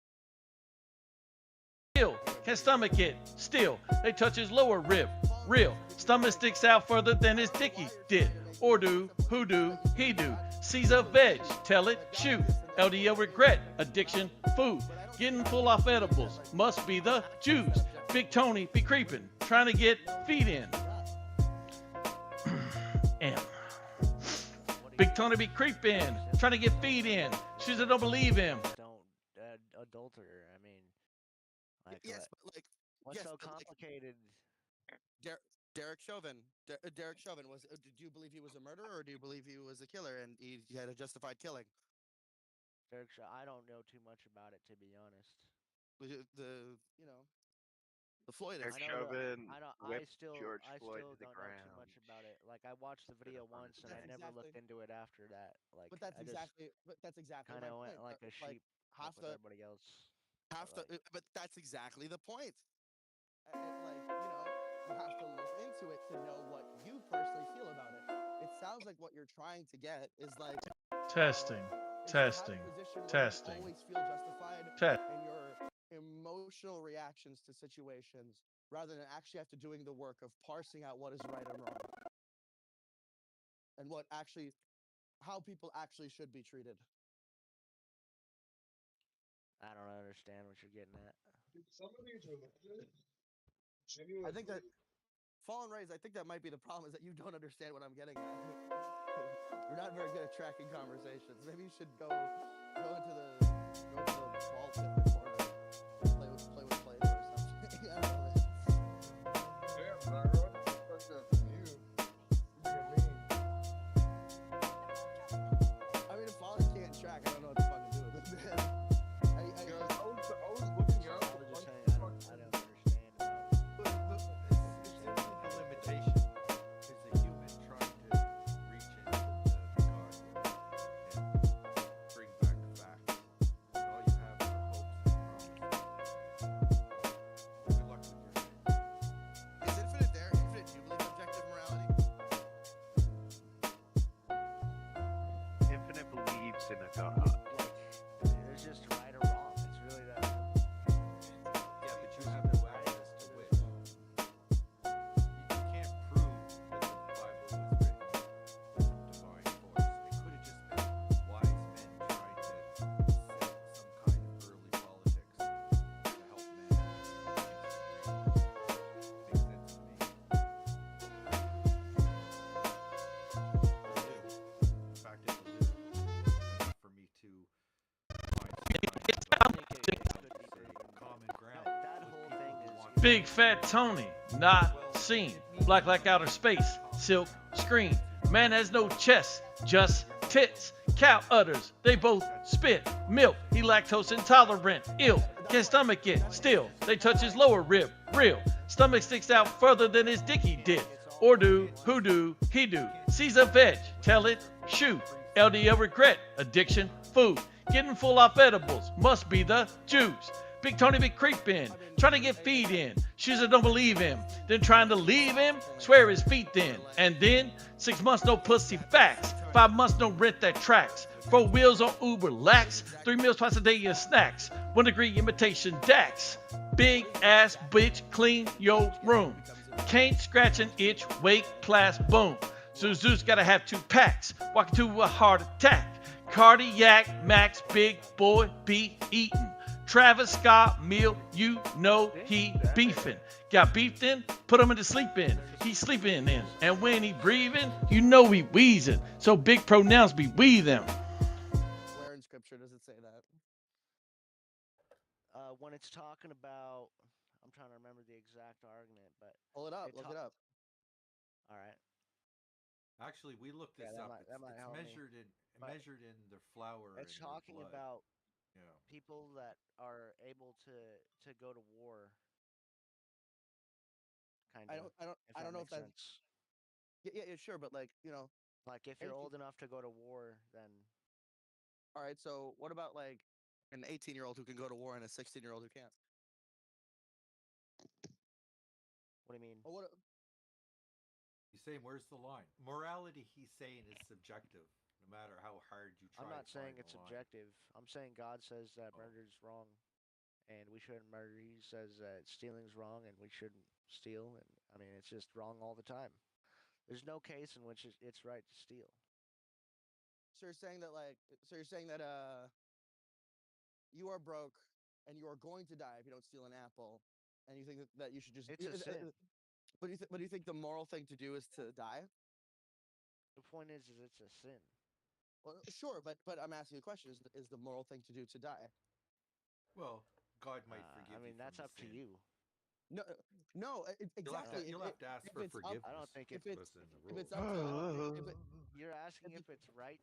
Ill, can stomach it. Still, they touch his lower rib. Real, stomach sticks out further than his dickie did. Or do, who do, he do. Sees a veg, tell it, shoot. LDL regret, addiction, food. Getting full off edibles, must be the Jews. Big Tony be creeping, trying to get feet in. Big Tony be creeping, trying to get feet in. Shoes that don't believe him. Adulterer. I mean, like Yes, but like, what's yes, so but, like, complicated? Derek Chauvin. Derek Chauvin was. Do you believe he was a murderer, or do you believe he was a killer and he had a justified killing? I don't know too much about it, to be honest. The the Floyd I incident. know. I still don't know too much about it. Like I watched the video once and I never looked into it after that. Like, But that's exactly. But that's exactly kind my of went point. like a Like sheep half with the everybody else. But that's exactly the point. Like you have to look into it to know what you personally feel about it. It sounds like what you're trying to get is like Testing, testing, testing. always feel justified Test. in your emotional reactions to situations rather than actually have to doing the work of parsing out what is right and wrong and how people actually should be treated. I don't understand what you're getting at. I think that Fallen Rays, I think that might be the problem is that you don't understand what I'm getting at. You're not very good at tracking conversations. Maybe you should go into the ball pit in the corner and play with Play-Doh or something. I don't know. Yeah, but I wrote the fuck up from you. I mean, if Fallen can't track, I don't know what to fucking do with it, man. I was looking up. I was just saying, I don't understand. The limitation is the human trying to reach into the God and bring back facts. And all you have are hopes and promises. Good luck with your faith. Is Infinite there? Infinite, do you believe in objective morality? Infinite believes in a God. It's just right or wrong. It's really that. Yeah, but you have no access to it. You can't prove that the Bible was written from divine voice. It could have just been wise men trying to set some kind of early politics to help men. Makes sense to me. In fact, it will do. Enough for me to find some common ground. Big Fat Tony, not seen. Black like outer space, silk screen. Man has no chest, just tits. Cow udders, they both spit. Milk, he lactose intolerant, ill. Can't stomach it, still. They touch his lower rib, real. Stomach sticks out further than his dicky did. Or do, who do, he do. Sees a veg, tell it, shoot. LDL regret, addiction, food. Getting full off edibles, must be the Jews. Big Tony be creeping, trying to get feed in. She's a don't believe him, then trying to leave him, swear his feet thin. And then 6 months no pussy facts, 5 months no rent that tracks. 4 wheels on Uber lax, 3 meals twice a day in snacks. 1 degree imitation Dax. Big ass bitch, clean your room. Can't scratch an itch, wake, class, boom. Zeus gotta have 2 packs, walking to a heart attack. Cardiac max, big boy be eating. Travis Scott meal, you know he beefing. Got beefed in, put him into sleep in. He sleeping in, and when he breathing, you know he wheezing. So big pronouns be we them. Where in scripture does it say that? When it's talking about, I'm trying to remember the exact argument, but Pull it up. Look it up. All right. Actually, we looked this Yeah, up. that might It's help me. measured in the flour. It's and talking their blood. about Yeah. people that are able to go to war. Kind of. I don't know if that's. sense. Yeah, sure, but like Like if you're old enough to go to war, then all right. So what about like an 18-year-old who can go to war and a 16-year-old who can't? what do you mean? Or what? He's saying, where's the line? Morality, he's saying, is subjective. No matter how hard you try. I'm not to saying find it's the line. objective. I'm saying God says that murder's wrong, and we shouldn't murder. He says that stealing's wrong, and we shouldn't steal. And I mean, it's just wrong all the time. There's no case in which it's right to steal. So you're saying that you are broke and you are going to die if you don't steal an apple, and you think that you should just. It's a sin. But do you think the moral thing to do is to die? The point is it's a sin. Well, sure, but I'm asking you a question: is the moral thing to do to die? Well, God might forgive. I mean, you that's from up the to sin. you. No, no, exactly. You'll have to ask if for it's up, forgiveness. I don't think if it's it's within the if it's rules. up to if it, you're asking if if it's right,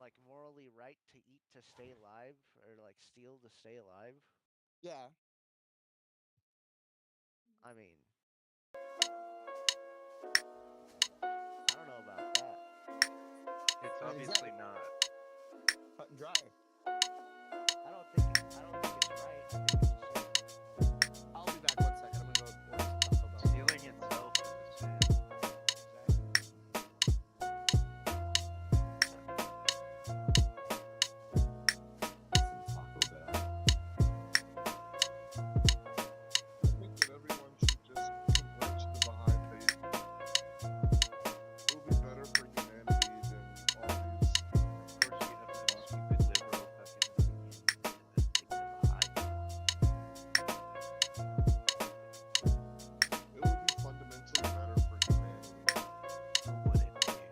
like morally right to eat to stay alive, or like steal to stay alive. yeah. I mean, I don't know about that. It's I mean, obviously exactly. not. Cut and dry. I don't think it's right. I think it's a sin. I'll be back 1 second. I'm gonna go order some Taco Bell. Stealing itself is a sin. I think that everyone should just convert to the Baha'i faith. It'll be better for humanity than all these. Of course, you have some stupid liberal fucking opinions that think the Baha'i. It would be fundamentally better for humanity. Would it, dude?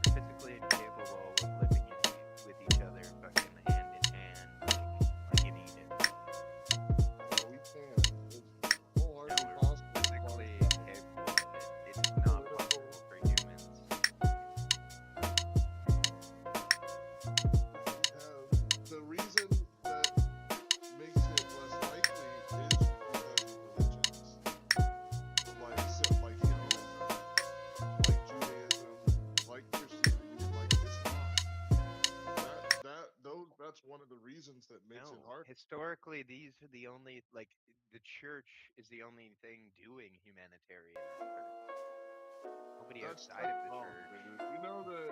We're physically incapable of living with each other, fucking hand in hand, like in Eden. No, we can. It's wholeheartedly No, we're possible. physically incapable of it. It's not possible for humans. The reason that makes it less likely is because of religions. Like Hinduism, like Judaism, like Christianity, like Islam. That's one of the reasons that makes it No, hard. historically, these are the only, like, the church is the only thing doing humanitarian efforts. Nobody That's outside of the wrong, church. dude. You know that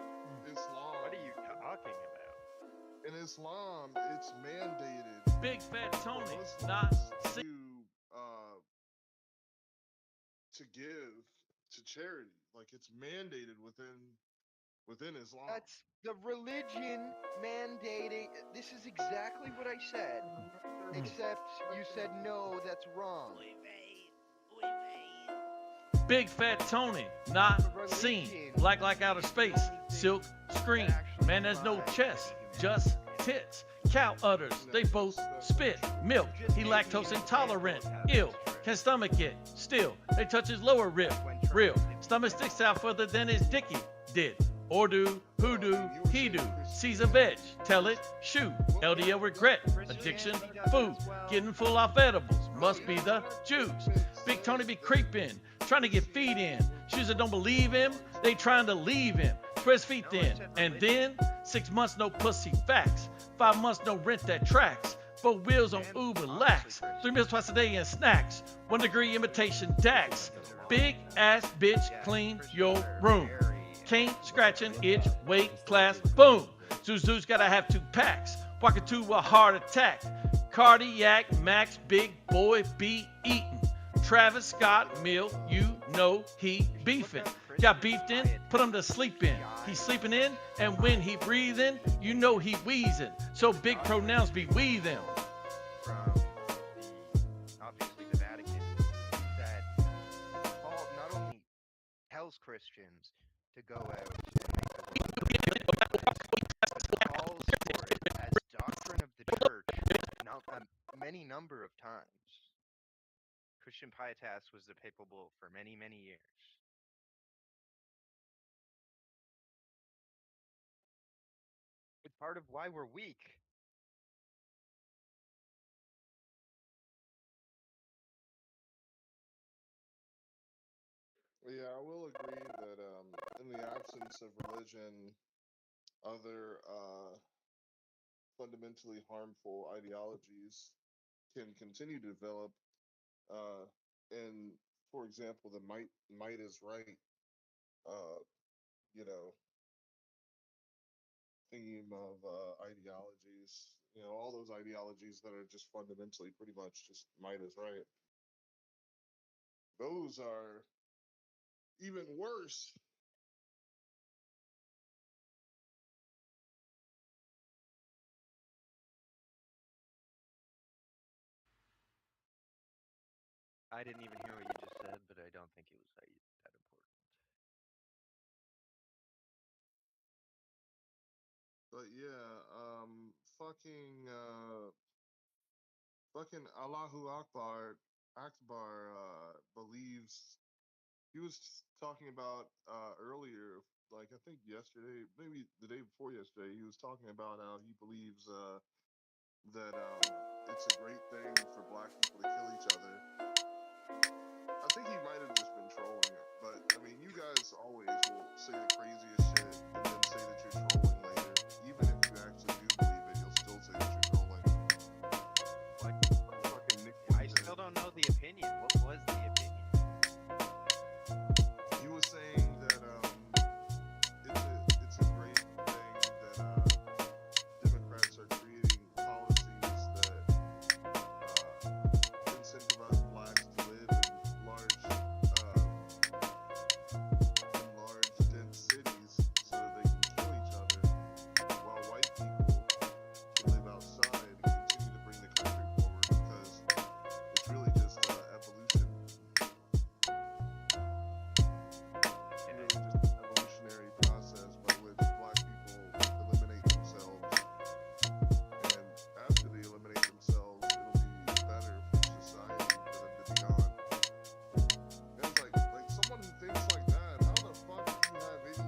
Islam. What are you talking about? In Islam, it's mandated. Big Fat Tony, for not Muslims see. to give to charity. Like it's mandated within Islam. That's the religion mandating. This is exactly what I said. Except you said no, that's wrong. Big Fat Tony, not seen. Black like outer space, silk screen. Man, there's no chest, just tits. Cow udders, they both spit milk. He lactose intolerant, ill. Can stomach it, still. They touch his lower rib, real. Stomach sticks out further than his dicky did. Or do, who do, he do. Sees a veg, tell it, shoot. LDL regret, addiction, food. Getting full off edibles, must be the Jews. Big Tony be creeping, trying to get feet in. Shoes that don't believe him, they trying to leave him. Press feet thin, and then 6 months no pussy facts. 5 months no rent that tracks. 4 wheels on Uber lax. 3 meals twice a day and snacks. 1 degree imitation Dax. Big ass bitch, clean your room. Can't scratch an itch, weight class, boom. Zuzu's gotta have 2 packs. Walking to a heart attack. Cardiac max, big boy be eating. Travis Scott meal, you know he beefing. Got beefed in, put him to sleep in. He's sleeping in, and when he breathing, you know he wheezing. So big pronouns be we them. From obviously the Vatican that Paul not only tells Christians to go out and make the world a better place, but calls for it as doctrine of the church many number of times. Christian Pietas was the papal bull for many, many years. It's part of why we're weak. Yeah, I will agree that in the absence of religion, other fundamentally harmful ideologies can continue to develop. And for example, the might is right. Uh, you know, theme of ideologies. You know, all those ideologies that are just fundamentally pretty much just might is right. Those are even worse. I didn't even hear what you just said, but I don't think it was that important. But yeah, fucking fucking Allahu Akbar believes. He was talking about earlier, like I think yesterday, maybe the day before yesterday. He was talking about how he believes that it's a great thing for black people to kill each other. I think he might have just been trolling it, but I mean, you guys always will say the craziest shit and then say that you're trolling later. Even if you actually do believe it, you'll still say that you're trolling. Like fucking Nick. I still don't know the opinion. What was the opinion? He was saying that it's a great thing that Democrats are creating policies that incentivize blacks to live in large dense cities so that they can kill each other, while white people can live outside and continue to bring the country forward, because it's really just evolution. Really just an evolutionary process by which black people eliminate themselves, and after they eliminate themselves, it'll be better for society for them to be gone. And it's like someone who thinks like that, how the fuck do you have any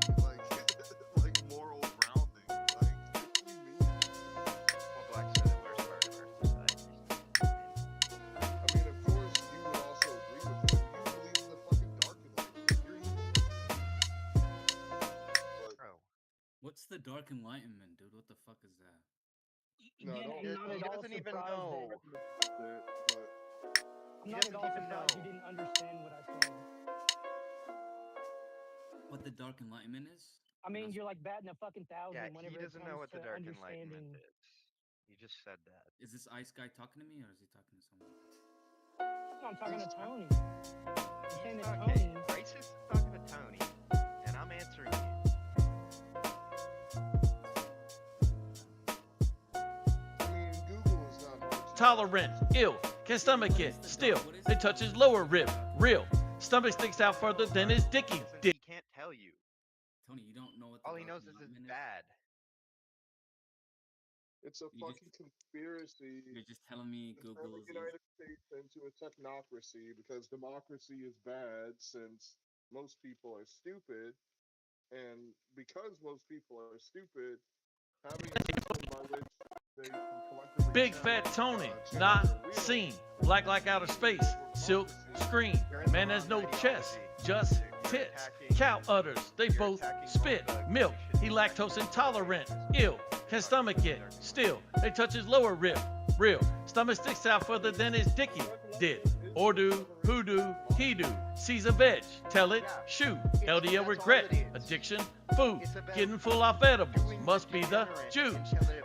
like moral grounding? Like, what do you mean? Well, blacks are the worst part of our society. I mean, of course, you would also agree with him. You believe in the fucking dark enlightenment. You're evil. Bro. What's the Dark Enlightenment, dude? What the fuck is that? No, Again, don't. I'm not He at all doesn't even surprised know. that- But I'm not at doesn't all even surprised you know. didn't understand what I said. What the Dark Enlightenment is? I mean, you're like batting a fucking thousand Yeah, whenever he it doesn't comes know what to the Dark Enlightenment understanding. is. He just said that. Is this Ice Guy talking to me, or is he talking to someone? No, I'm talking to Tony. I'm saying that Okay, Tony. racist is talking to Tony, and I'm answering you. I mean, Google is not hard to Tolerant, ill, can stomach it, still. They touch his lower rib, real. Stomach sticks out further than his dicky He dick. can't tell you. Tony, you don't know what the All he Dark knows is it's Enlightenment bad. It's a You fucking conspiracy You're just telling me to turn Google the is United States into a technocracy, because democracy is bad since most people are stupid, and because most people are stupid, having a system by which they can collectively Big challenge, fat Tony, change not their will seen. Black like outer space, silk screen. Man has no chest, just tits. Cow udders, they both spit. Milk, he lactose intolerant. Ill, can stomach it. Still, they touch his lower rib. Real, stomach sticks out further than his dicky did. Or do, who do, he do. Sees a veg, tell it, shoot. LDL regret, addiction, food. Getting full off edibles, must be the Jews.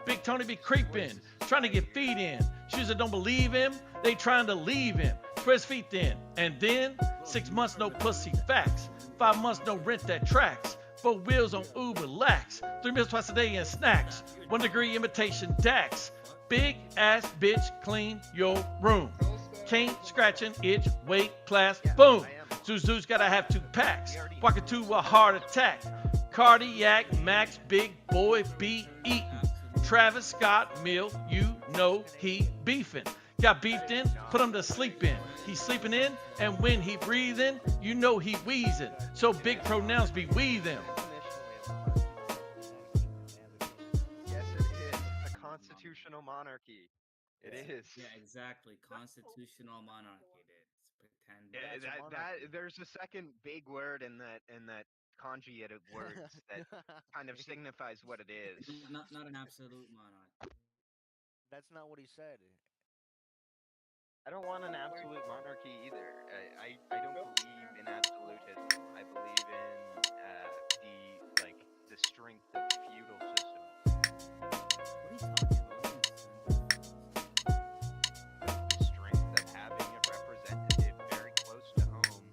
Big Tony be creeping, trying to get feet in. Shoes that don't believe him, they trying to leave him. Spread his feet thin, and then 6 months no pussy facts. 5 months no rent that tracks. 4 wheels on Uber lax. 3 meals twice a day and snacks. 1 degree imitation Dax. Big ass bitch clean your room. Can't scratch an itch, weight class, boom. Zuzu's gotta have 2 packs. Walking to a heart attack. Cardiac max, big boy be eating. Travis Scott meal, you know he beefing. Got beefed in, put him to sleep in. He's sleeping in, and when he breathing, you know he wheezing. So big pronouns be we them. Yes, it is a constitutional monarchy. It is. Yeah, exactly. Constitutional monarchy, dude. It's pretend. Yeah, there's a second big word in that conjugated words that kind of signifies what it is. Not an absolute monarch. That's not what he said. I don't want an absolute monarchy either. I don't believe in absolutism. I believe in the strength of feudal systems. What are you talking about? The strength of having a representative very close to home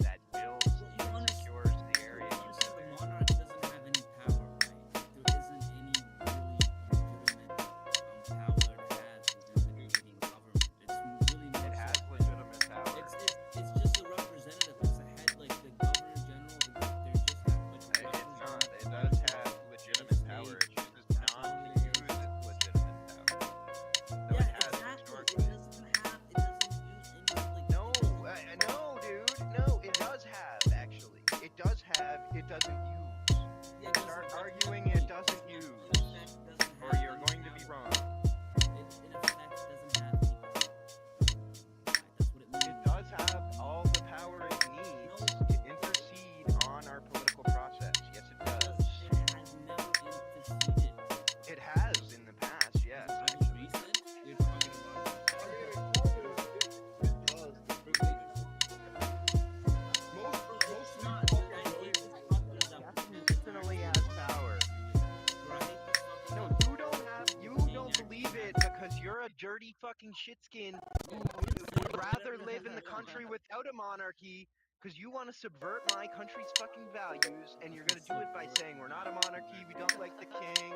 that builds and secures the area. The monarch doesn't have any power, right? There isn't any really legitimate power it has within the Canadian government. It's really more. It has legitimate power. It's just a representative. It's a head, like the governor general. They're just like a It's not. It does have legitimate shitskin who would rather live in the country without a monarchy because you want to subvert my country's fucking values, and you're gonna do it by saying we're not a monarchy, we don't like the king,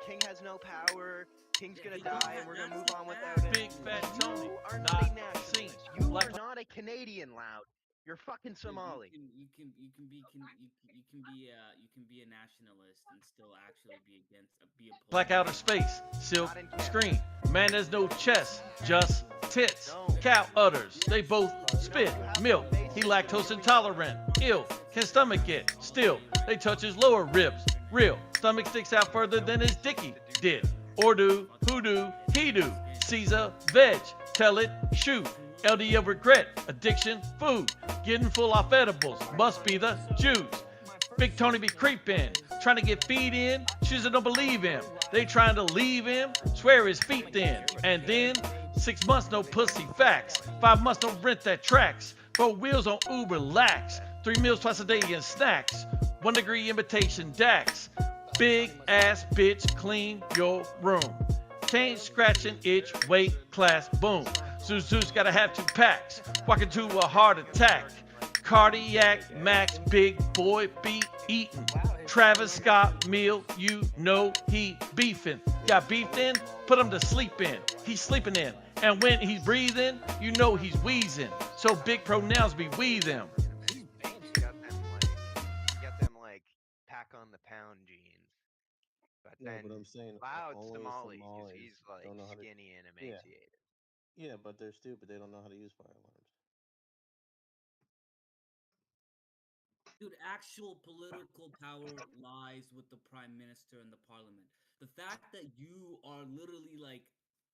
king has no power, king's gonna die, and we're gonna move on without it. Big fat Tony. You are not a nationalist. You are not a Canadian, Loud. You're fucking Somali. You can be a nationalist and still actually be opposed. Like outer space, silk screen. Man, there's no chest, just tits. Cow udders, they both spit milk. He lactose intolerant, ill, can stomach it. Still, they touch his lower ribs. Real, stomach sticks out further than his dicky did. Or do, who do, he do. Caesar, veg, tell it, shoot. LDL regret, addiction, food. Getting full off edibles, must be the Jews. Big Tony be creeping, trying to get feet in. Choosing don't believe him. They trying to leave him, swear his feet thin. And then 6 months no pussy facts. 5 months no rent that tracks. 4 wheels on Uber lax. 3 meals twice a day and snacks. 1 degree imitation Dax. Big ass bitch, clean your room. Can't scratch an itch, weight class, boom. Zeus gotta have 2 packs. Walking to a heart attack. Cardiac max, big boy be eating. Travis Scott meal, you know he beefing. Got beefed in, put him to sleep in. He's sleeping in. And when he's breathing, you know he's wheezing. So big pronouns be we them. You got them like pack on the pound jeans. But then but I'm saying Loud only Somali because Somalis he's like don't know how to- skinny and Yeah. emaciated. Yeah, but they're stupid. They don't know how to use firearms. Dude, actual political power lies with the prime minister and the parliament. The fact that you are literally like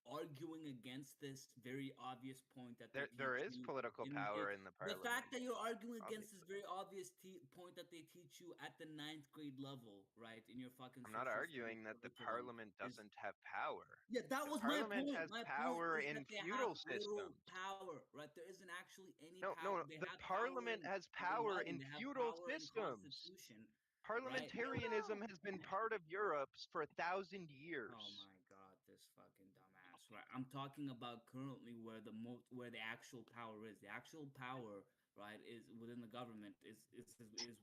arguing against this very obvious point that There is political power in the parliament. The fact that you're arguing against this very obvious point that they teach you at the 9th grade level, right, in your fucking. I'm not arguing that the parliament doesn't have power. Yeah, that was my point. point. Has my power point in is that they feudal have literal systems. Power, right? There isn't actually any No, power. the parliament has power in feudal systems. Parliamentarianism has been part of Europe for 1,000 years. Oh my god, this fucking dumbass! Right, I'm talking about currently where the actual power is. The actual power, right, is within the government. Is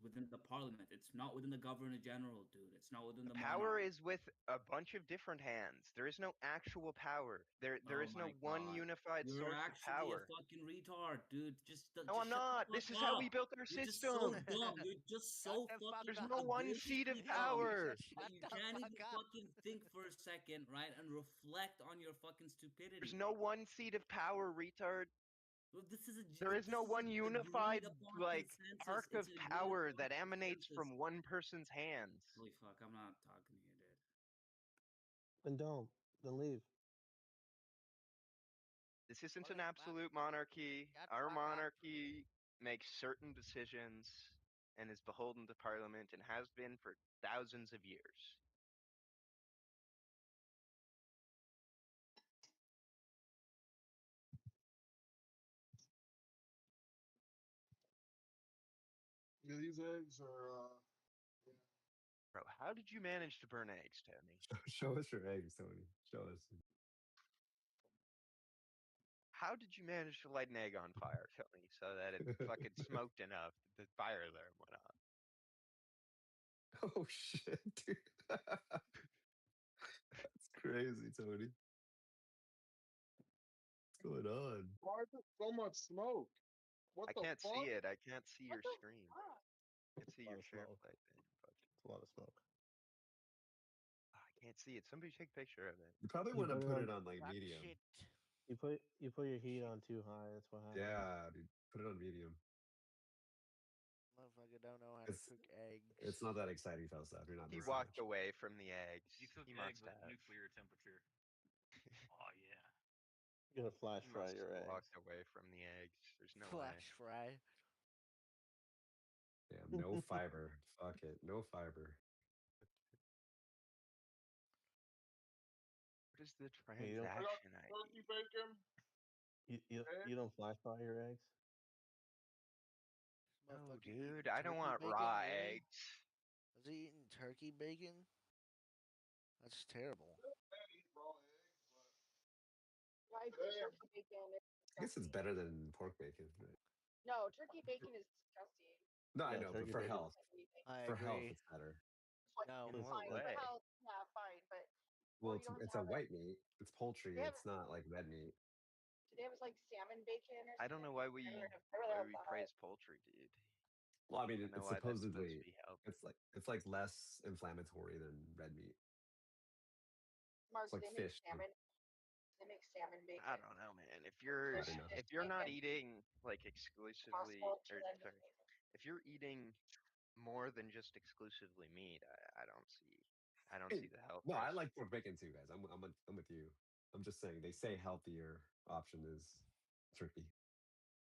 within the parliament. It's not within the governor general, dude. It's not within the power monarch. is with a bunch of different hands. There is no actual power. There is no one unified You're source of power. You're actually a fucking retard, dude. No, I'm not. This is how we built our You're system. just so dumb. You're just so fucking. There's no one seat of power. You can't even fucking think for a second, right, and reflect on your fucking stupidity. There's no one seat of power, retard. Well, there is no one unified arc of power that emanates from one person's hands. Holy fuck, I'm not talking to you, dude. Then don't. Then leave. This isn't an absolute monarchy. Our monarchy makes certain decisions and is beholden to parliament and has been for thousands of years. Yeah, these eggs are. Bro, how did you manage to burn eggs, Tony? Show us your eggs, Tony. Show us. How did you manage to light an egg on fire, Tony, so that it fucking smoked enough that the fire alarm went off? Oh shit, dude. That's crazy, Tony. What's going on? Why is there so much smoke? I can't see it. I can't see your screen. I can't see your share plate thing. It's a lot of smoke. I can't see it. Somebody take a picture of it. You probably want to put it on like medium. You put your heat on too high. That's what happens. Yeah, dude. Put it on medium. Motherfucker don't know how to cook eggs. It's not that exciting, Falstaff. You're not. He walked away from the eggs. You cook He eggs must at have. nuclear temperature. Oh yeah. You're gonna flash He fry must your have eggs. walked away from the eggs. There's no Flash way. fry. Yeah, no fiber. Fuck it. No fiber. What is the Hey, you don't- transaction ID? Turkey bacon. You don't flash fry your eggs? No, dude, I don't want raw eggs. Was he eating turkey bacon? That's terrible. I agree. Turkey bacon is I guess it's disgusting. better than pork bacon. Right? No, turkey bacon is disgusting. No, I Yeah, know, but turkey for bacon. health, I for health, agree. it's better. No. In what Fine way? for health. Yeah, fine, but Well, you don't it's have a to have it. white meat. It's poultry. They have It's not like red meat. do they have like salmon bacon or I don't something? know why I'd we rather have that. praise poultry, dude. Well, I mean, I know it's why that's supposed to supposedly be healthy. it's like less inflammatory than red meat. Mark, It's like do they make fish. salmon? They make salmon bacon. I don't know, man. If I don't know. if you're not eating like exclusively, Impossible to or then sorry, if you're eating more than just exclusively meat, I don't see the health No, I risk. like pork bacon too, guys. I'm with you. I'm just saying they say healthier option is turkey.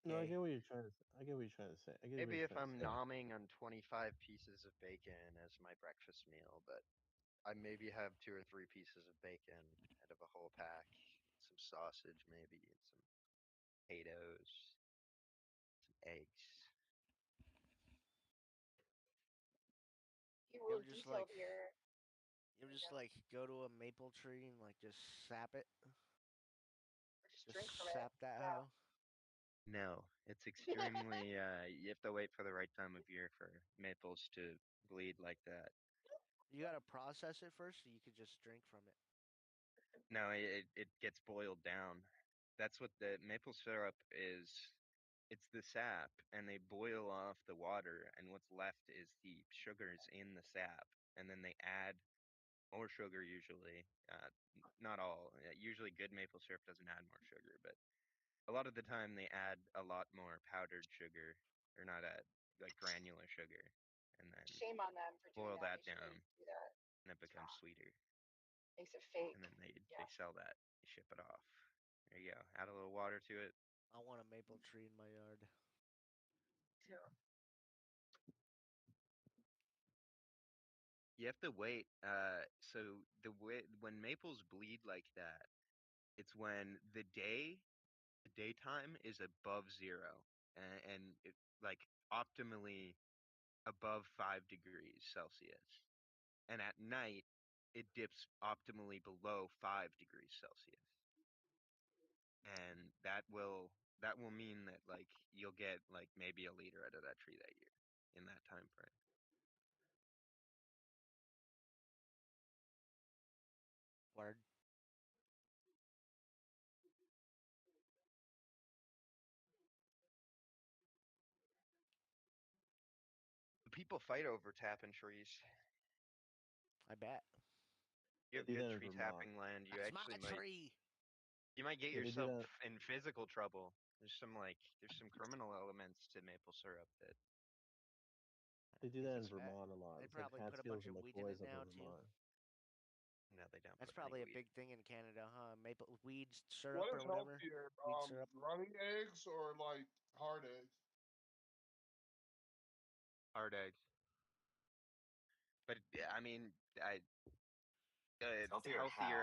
No, I Gay. get what you're trying to. I get what you're trying to say. I get what Maybe you're if trying to I'm say. nomming on 25 pieces of bacon as my breakfast meal, but I maybe have 2 or 3 pieces of bacon out of a whole pack, some sausage maybe, and some potatoes, some eggs. Be You real ever just detailed like here. go to a maple tree and like just sap it? Or just drink from it. Sap that Yeah. hoe? No, it's extremely. You have to wait for the right time of year for maples to bleed like that. You gotta process it first, so you could just drink from it. No, it gets boiled down. That's what the maple syrup is. It's the sap, and they boil off the water, and what's left is the sugars in the sap, and then they add more sugar usually. Not all. Usually, good maple syrup doesn't add more sugar, but a lot of the time they add a lot more powdered sugar, or not like granular sugar, and then Shame on them for doing boil that. that They down, shouldn't do that. and it becomes sweeter. Makes it fake. And then they Yeah. sell that, they ship it off. There you go. Add a little water to it. I want a maple tree in my yard. Too. You have to wait. So the way when maples bleed like that, it's when the daytime is above 0, and it, like optimally above 5 degrees Celsius, and at night it dips optimally below 5 degrees Celsius, and that will mean that like you'll get like maybe a liter out of that tree that year in that time frame. Word. People fight over tapping trees. I bet. You They have do good that in tree Vermont. tapping land. You That's actually my might tree. you might get Yeah, they do yourself that. in physical trouble. There's some criminal elements to maple syrup that They do that in I bet. Vermont a lot. They It's like probably put a bunch Hatfields and of weed in McCoys it up in now too. Vermont. no, they don't. That's put any probably a weed. big thing in Canada, huh? Maple weed syrup What or is whatever. healthier, Weed syrup. running eggs or like hard eggs? Hard eggs. But I mean, Healthier how?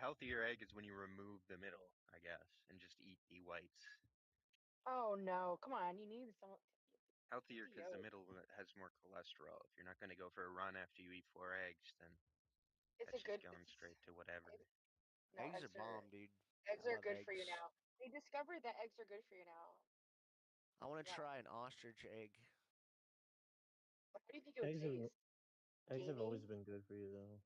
healthier egg is when you remove the middle, I guess, and just eat the whites. Oh no! Come on, you need some. Healthier Eat because the yolk. middle has more cholesterol. If you're not going to go for a run after you eat 4 eggs, then It's that's a good. just going straight to whatever. No, Eggs are bomb, dude. Eggs I are love good for you eggs. now. They discovered that eggs are good for you now. I want to Yeah. try an ostrich egg. What do you think it would Eggs taste? have Gamey? always been good for you though.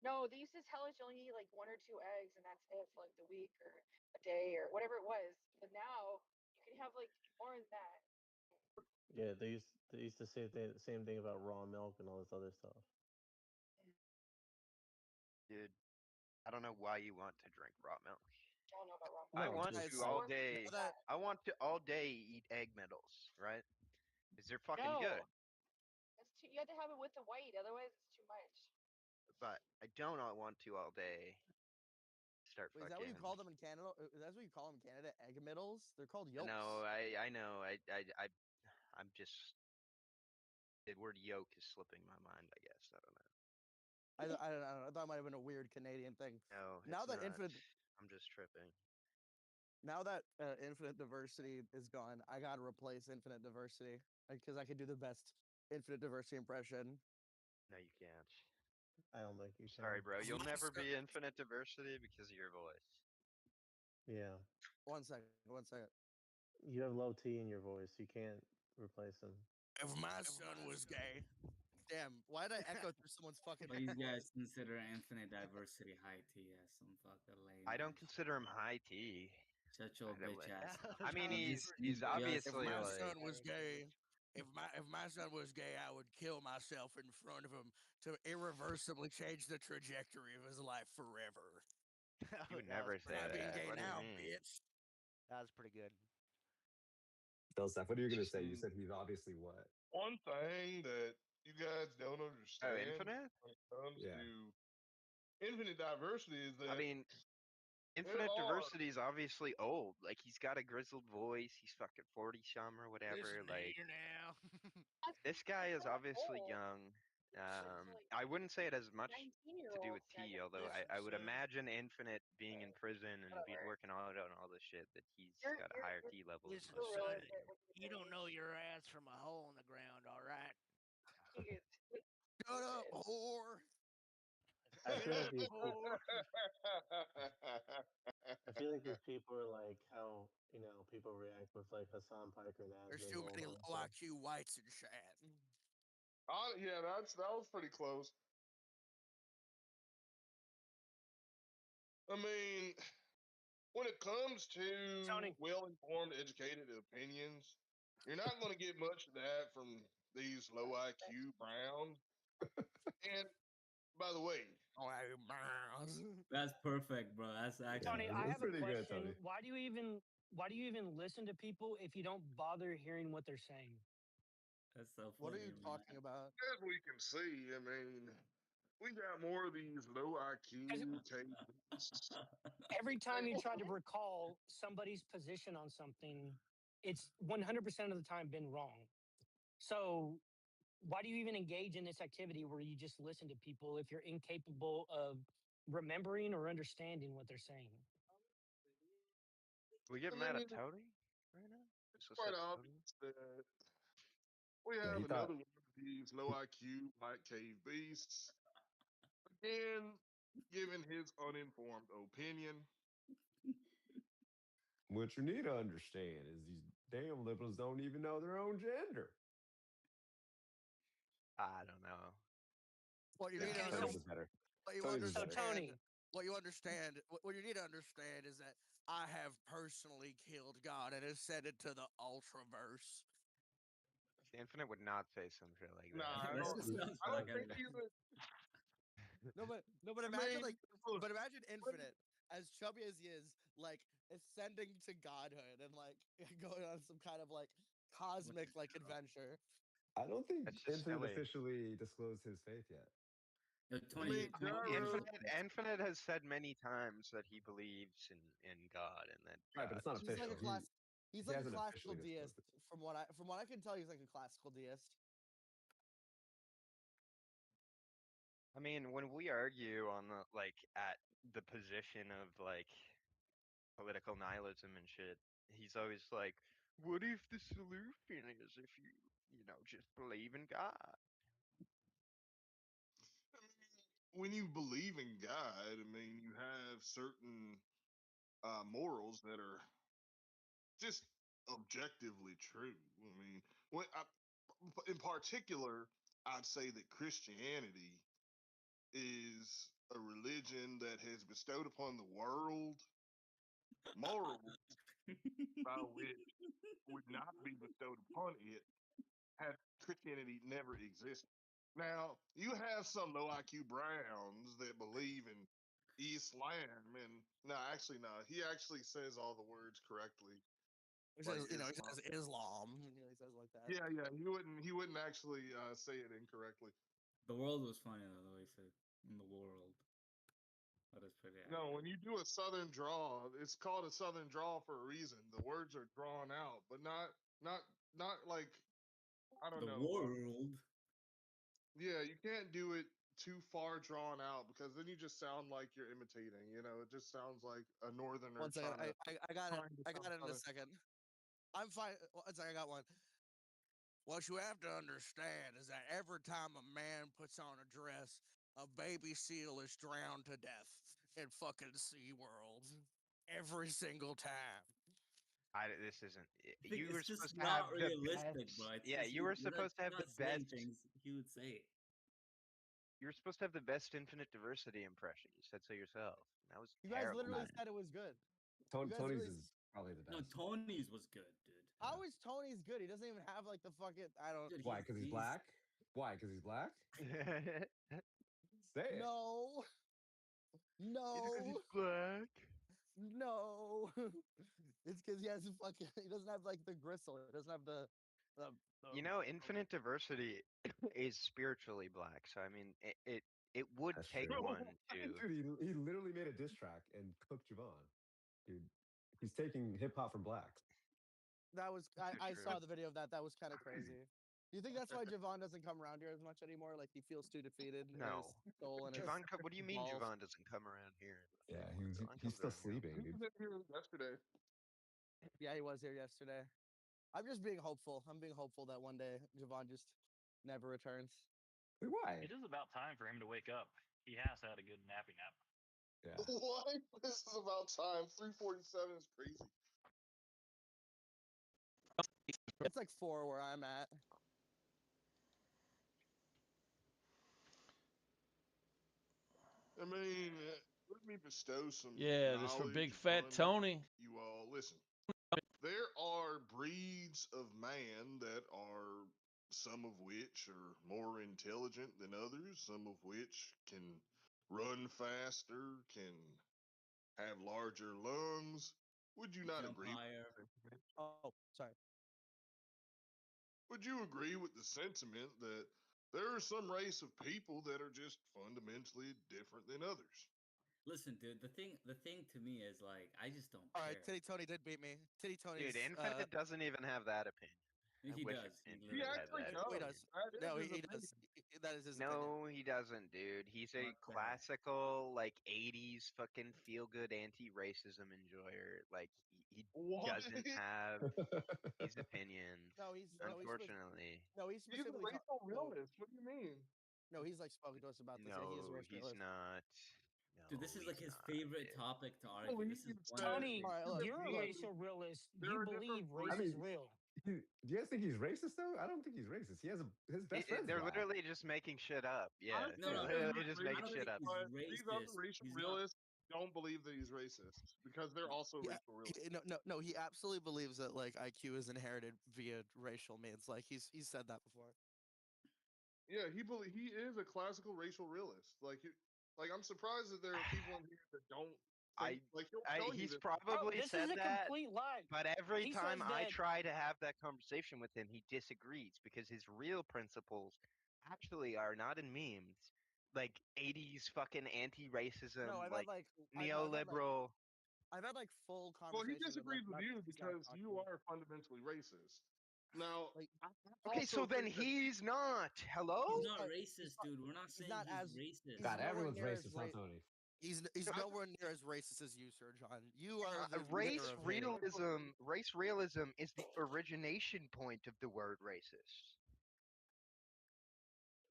No, they used to tell us you only eat like 1 or 2 eggs and that's it for like the week or a day or whatever it was. But now you can have like more than that. Yeah, they used to say the same thing about raw milk and all this other stuff. Dude, I don't know why you want to drink raw milk. I don't know about raw I No, want just- to all day. I want to all day eat egg middles, right? Because they're fucking No. good. That's too, you have to have it with the white, otherwise it's too much. But I do not want to all day start Wait, is fucking. that what you call them in Canada? That's what you call them in Canada? Egg middles? They're called yolks. No, I know. I'm just. The word yolk is slipping my mind. I guess I don't know. I don't know. I thought it might have been a weird Canadian thing. No, Now it's that not. infinite, I'm just tripping. now that infinite diversity is gone, I gotta replace infinite diversity because I could do the best infinite diversity impression. No, you can't. I don't think you can. Sorry, bro. You'll never be infinite diversity because of your voice. Yeah. 1 second. 1 second. You have low T in your voice. You can't replace him. If my son was gay. Damn, why did I echo through someone's fucking But you voice? guys consider infinite diversity high T as some fucking lame. I don't consider him high T. Shut your bitch ass. I mean, he's If obviously my like. son was gay, if my son was gay, I would kill myself in front of him to irreversibly change the trajectory of his life forever. You would never say Try that. being gay What do you now, mean? bitch. That was pretty good. Philsef, what are you gonna say? You said he's obviously what? One thing that you guys don't understand Infinite? when it comes Yeah. to infinite diversity is that I mean, there infinite are diversity is obviously old. Like he's got a grizzled voice. He's fucking 40-some or whatever. Listen to Like you now. this guy is not obviously old. young. like I wouldn't say it has much to do with 19-year-olds T, second. although I would imagine Infinite being in prison and Whatever. working on all this shit that he's You're- got a you're- higher you're- T level. Listen, than most son, people. you don't know your ass from a hole in the ground, all right? Shut up, whore. I feel like these. Whore. I feel like these people are like how people react with like Hassan Piker and There's Asmund too many Golden. low IQ whites in chat. yeah, that was pretty close. I mean, when it comes to Tony. well-informed, educated opinions, you're not going to get much of that from these low IQ Browns. And by the way, That's perfect, bro. That's actually Tony, I have a pretty good, question. Tony. Why do you even listen to people if you don't bother hearing what they're saying? That's so funny. What are you talking about? as we can see, I mean, we got more of these low IQ tapes. Every time you try to recall somebody's position on something, it's 100% of the time been wrong. So why do you even engage in this activity where you just listen to people if you're incapable of remembering or understanding what they're saying? We get I mad mean, at Tony right now? It's So quite sad, obvious that we Yeah, have he another thought- one of these low IQ black cave beasts. Again, giving his uninformed opinion. What you need to understand is these damn liberals don't even know their own gender. I don't know. What you Yeah, need to Tony's understand. is better. What you Tony's is So better. Tony, What you understand, what you need to understand is that I have personally killed God and have sent it to the Ultraverse. Infinite would not say some shit like that. Nah, I This don't, sounds I don't fucking- think he would. No, but I imagine mean, but imagine Infinite, as chubby as he is, like ascending to godhood and like going on some kind of like cosmic like adventure. I don't think That's just Infinite silly. officially disclosed his faith yet. Yo, Tony, mean, Gyro- Infinite has said many times that he believes in God and that Right, but it's not He's official. like a class. He's he like a hasn't classical officially deist. disclosed it. From what I can tell, he's like a classical deist. I mean, when we argue on the at the position of political nihilism and shit, he's always like, "What if the solution is if you just believe in God?" When you believe in God, I mean, you have certain morals that are just objectively true. I mean, in particular, I'd say that Christianity is a religion that has bestowed upon the world morals by which would not be bestowed upon it had Christianity never existed. Now, you have some low IQ Browns that believe in Islam, and he actually says all the words correctly. He Like says, he Islam. says Islam. He says like that. Yeah, he wouldn't actually say it incorrectly. The world was funny though, the way he said in the world. That is pretty accurate. No, when you do a southern draw, it's called a southern draw for a reason. The words are drawn out, but not like I don't The know. world. Yeah, you can't do it too far drawn out because then you just sound like you're imitating. It just sounds like a northerner. One second, trying to- I got it. trying to I got sound it in a southern. second. I'm fine. One second, I got one. What you have to understand is that every time a man puts on a dress, a baby seal is drowned to death in fucking SeaWorld. every single time. This isn't. think You were it's just supposed to have not the realistic, best. bro. It's Yeah, just you were you're supposed to have not the saying best. things he would say. You were supposed to have the best Infinite Diversity impression. You said so yourself. That was You guys terrible. literally said it was good. Tony's literally- is probably the No, best. Tony's was good, dude. How is Tony's good? He doesn't even have like the fucking. I don't. Dude, Why? Because he's black? Why? Because he's black? Say it. No. No. Black. No. It's because he has fucking. He doesn't have like the gristle. He doesn't have the. You know, Infinite Diversity is spiritually black. So I mean, it would That's take true. one to. Dude, he literally made a diss track and cooked Javon. Dude, he's taking hip hop from blacks. That was. I true. saw the video of that. That was kind of crazy. Do you think that's why Javon doesn't come around here as much anymore? Like he feels too defeated. in No. his soul and his Javon, what do you mean balls? Javon doesn't come around here? Yeah, Javon he's comes still around here. sleeping, He dude. was in here yesterday. Yeah, he was here yesterday. I'm just being hopeful. I'm being hopeful that one day Javon just never returns. Wait, why? It is about time for him to wake up. He has had a good napping nap. Yeah. What? This is about time. 3:47 is crazy. It's like 4 where I'm at. I mean, let me bestow some. Yeah, this for Big knowledge Fat upon Tony. You all listen. There are breeds of man that are, some of which are more intelligent than others, some of which can run faster, can have larger lungs. Would you not Jump agree? higher. Oh, sorry. Would you agree with the sentiment that there are some race of people that are just fundamentally different than others? Listen, dude. The thing to me is like I just don't All right, care. Titty Tony did beat me. Titty Tony. Dude, Infinite doesn't even have that opinion. I He wish does. He Infinite He literally had actually that does. He opinion. does. That is No, his he opinion. does. That is his opinion. No, he doesn't, dude. He's a Fuck that. classical, like, 80s fucking feel-good anti-racism enjoyer. Like, he What? doesn't have his opinions, No, he's unfortunately. No, he's He's a specifically. racial realist. What do you mean? No, he's like spoken to us about this. Yeah, he is a No, racial he's realist. not. Dude, this is like he's his not, favorite dude. topic to argue. This is one. Tony, All right, look, you're a look. racial realist. There You are believe different race I is mean, real. do you guys think he's racist though? I don't think he's racist. He has his best friend's They're black. literally just making shit up. Yeah, I No, think no, that literally he's just making I don't shit think up. he's but these other racist. racial He's not. realists don't believe that he's racist because they're also Yeah, racial realists. no. He absolutely believes that like IQ is inherited via racial means. Like he's said that before. Yeah, he is a classical racial realist. Like I'm surprised that there are people in here that don't think, like he'll tell you He's this. probably this said is a that, complete lie. but every He time says I that- try to have that conversation with him, he disagrees because his real principles actually are not in memes, like 80s fucking anti-racism, No, I've like had like neoliberal. I've had like full Well, he conversations. disagrees with about you this guy because you talking. are fundamentally racist. Now, Like, Okay, so then he's not. Hello? He's not racist, dude. We're not saying not he's as- racist. God, nowhere everyone's near as racist, huh, Tony? He's nowhere near as racist as you, Sir John. You are the Race leader of hate. realism is the origination point of the word racist.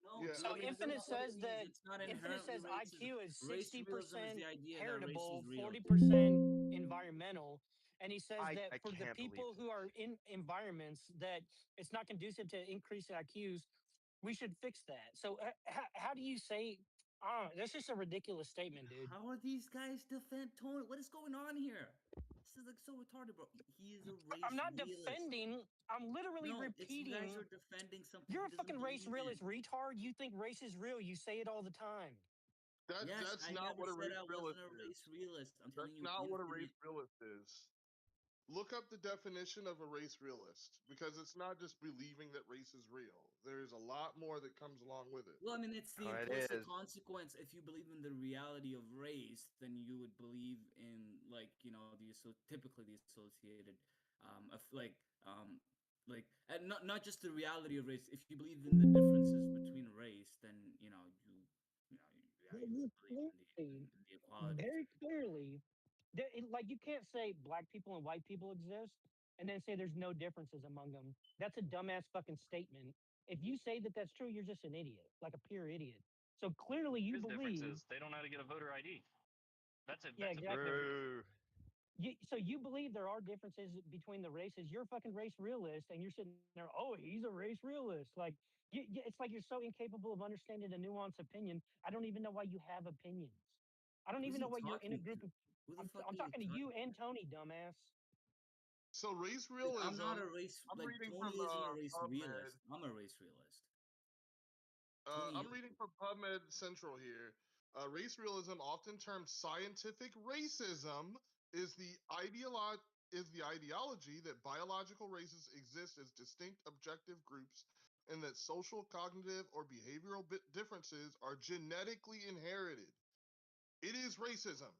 No, Yeah, dude, So I mean, Infinite that's what it says means. that It's not Infinite inherently says racist. IQ is Race realism 60% is the idea that race heritable, is real. 40% environmental, and he says I that for the can't believe people who are in environments that it's not conducive to increase IQs, we should fix that. So how do you say? That's just a ridiculous statement, dude. How are these guys defend Tony? What is going on here? This is like so retarded, bro. He is a race I'm not realist. defending. I'm literally No, it's you guys repeating. are defending something. You're he a fucking doesn't race believe in. realist retard. You think race is real. You say it all the time. Yes, that's I not never what a said race I realist wasn't a is. race realist. I'm telling That's you, not what a Infinite- race realist is. Look up the definition of a race realist because it's not just believing that race is real. There's a lot more that comes along with it. Well, I mean, it's the Oh, it implicit is. consequence. If you believe in the reality of race, then you would believe in, like, typically the associated, and not just the reality of race. If you believe in the differences between race, then you believe in the equality. Very clearly, like you can't say black people and white people exist and then say there's no differences among them. That's a dumbass fucking statement. If you say that that's true, you're just an idiot, like a pure idiot. So clearly you His believe. difference is they don't know how to get a voter ID. That's it. Yeah, That's a big exactly. difference. So you believe there are differences between the races? You're a fucking race realist, and you're sitting there. Oh, he's a race realist. Like it's like you're so incapable of understanding a nuanced opinion. I don't even know why you have opinions. I don't Who's even he know why you're in a talking group to? of. Who the fuck I'm are you talking to you talking and to? Tony, dumbass. So race Dude, I'm not realism. a race I'm like reading Tony from isn't a race PubMed. realist. I'm a race realist. Tony I'm is. reading from PubMed Central here. Race realism, often termed scientific racism, is the ideology that biological races exist as distinct objective groups, and that social, cognitive, or behavioral differences are genetically inherited. It is racism.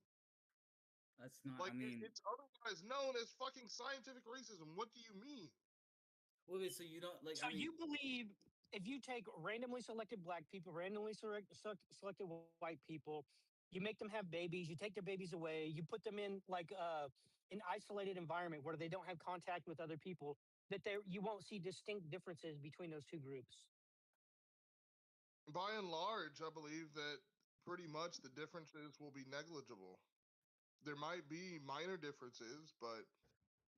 That's not. Like I mean, it's otherwise known as fucking scientific racism. What do you mean? wait. So you don't like? So I mean, you believe if you take randomly selected black people, randomly selected white people, you make them have babies, you take their babies away, you put them in like an isolated environment where they don't have contact with other people, that you won't see distinct differences between those two groups. By and large, I believe that pretty much the differences will be negligible. There might be minor differences, but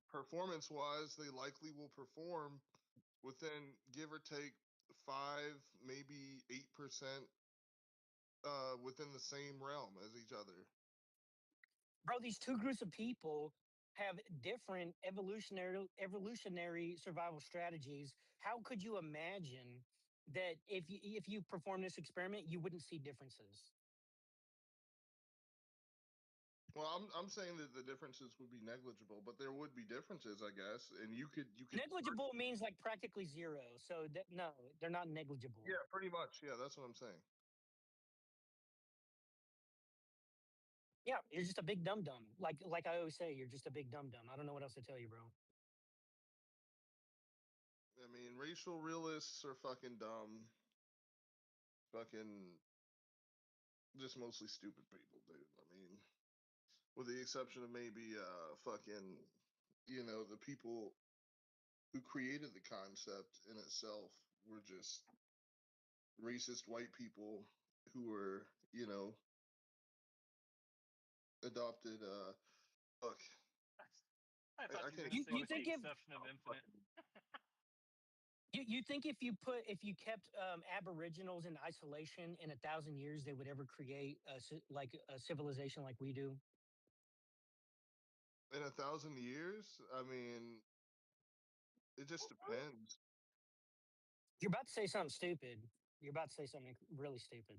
performance wise, they likely will perform within give or take 5, maybe 8% within the same realm as each other. Bro, these two groups of people have different evolutionary survival strategies. How could you imagine that if you perform this experiment, you wouldn't see differences? Well, I'm saying that the differences would be negligible, but there would be differences, I guess, and you could Negligible means like practically zero. So no, they're not negligible. Yeah, pretty much. Yeah, that's what I'm saying. Yeah, you're just a big dum dum. Like I always say, you're just a big dum dum. I don't know what else to tell you, bro. I mean, racial realists are fucking dumb. Fucking just mostly stupid people, dude. I mean, with the exception of maybe fucking, the people who created the concept in itself were just racist white people who were, adopted look. I thought I you were can't going to say You with the think if exception of Infinite. you think if you kept Aboriginals in isolation in 1,000 years, they would ever create like a civilization like we do? In 1,000 years, I mean, it just depends. You're about to say something stupid. You're about to say something really stupid.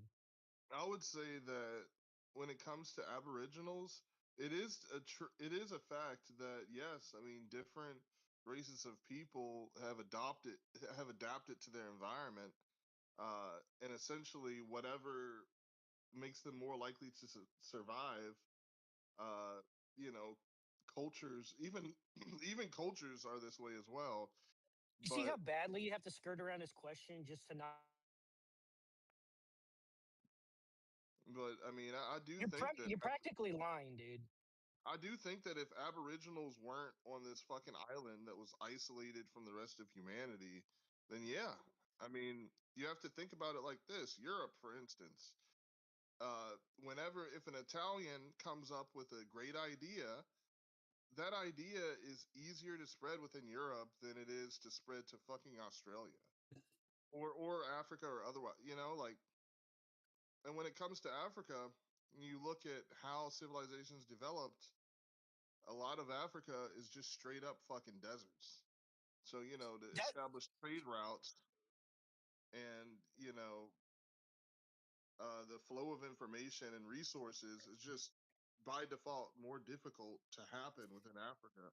I would say that when it comes to Aboriginals, it is a fact that yes, I mean different races of people have adapted to their environment, and essentially whatever makes them more likely to survive. Uh, you know, cultures even cultures are this way as well. You see how But badly you have to skirt around this question just to not. I mean, I do think that You're practically lying, dude. I do think that if Aboriginals weren't on this fucking island that was isolated from the rest of humanity, then yeah. I mean, you have to think about it like this. Europe, for instance, whenever if an Italian comes up with a great idea, that idea is easier to spread within Europe than it is to spread to fucking Australia or Africa or otherwise. Like, and when it comes to Africa, you look at how civilizations developed. A lot of Africa is just straight up fucking deserts. So, to establish trade routes and, the flow of information and resources is just by default more difficult to happen within Africa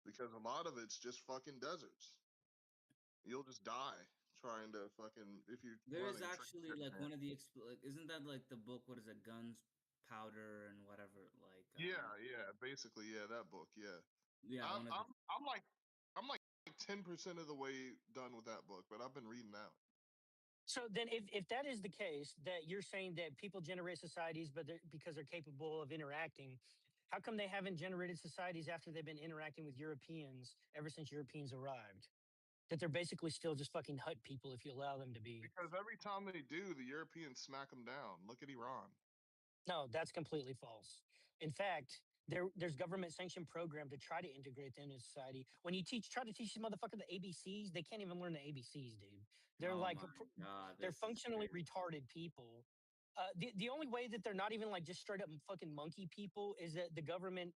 because a lot of it's just fucking deserts. You'll just die trying to fucking, if you're there is running actually like trade. one of the like, isn't that like the book? What is it? Guns, powder, and whatever. Like Yeah, basically, yeah, that book, yeah. yeah, I'm one of I'm the, I'm like 10% of the way done with that book, but I've been reading out. So then, if that is the case, that you're saying that people generate societies, but because they're capable of interacting, how come they haven't generated societies after they've been interacting with Europeans ever since Europeans arrived? That they're basically still just fucking hut people if you allow them to be. Because every time they do, the Europeans smack them down. Look at Iran. No, that's completely false. In fact, there's government sanctioned program to try to integrate them into society. When you try to teach these motherfuckers the ABCs, they can't even learn the ABCs, dude. They're Oh like my god, they're this is functionally crazy. retarded people. The only way that they're not even like just straight up fucking monkey people is that the government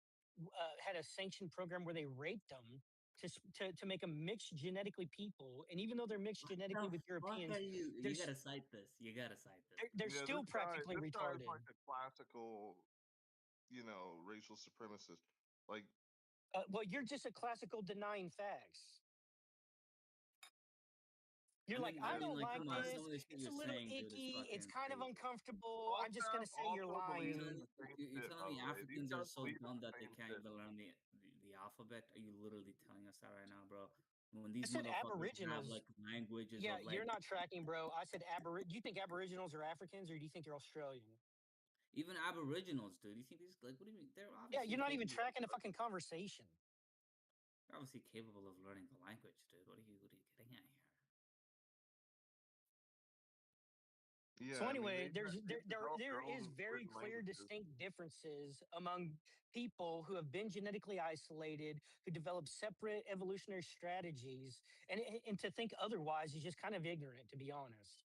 had a sanctioned program where they raped them to make them mixed genetically people, and even though they're mixed What genetically the with fuck Europeans, are you? they're You gotta cite this. You gotta cite this. they're Yeah, still practically this guy is retarded. like a classical, racial supremacist. Like, Well, you're just a classical denying facts. You're like, I don't like come on. this. Some of this shit It's a you're little saying, dude, is icky. It's fucking kind of crazy. uncomfortable. I'm just gonna say you're also lying. believe in the same You're shit, telling me by the way. These Africans are guys so believe in dumb the that they same can't shit. even learn the alphabet? Are you literally telling us that right now, bro? When these I said motherfuckers have Aboriginals. like languages Yeah, of like you're not tracking, bro. I said Do you think Aboriginals are Africans, or do you think they're Australian? even Aboriginals, dude. You think these like what do you mean? They're Yeah, obviously you're not even capable. tracking the fucking conversation. They're obviously capable of learning the language, dude. What are you getting at here? Yeah, So I mean, anyway, they there developed there their is own very written clear, languages. distinct differences among people who have been genetically isolated, who develop separate evolutionary strategies, and to think otherwise is just kind of ignorant, to be honest.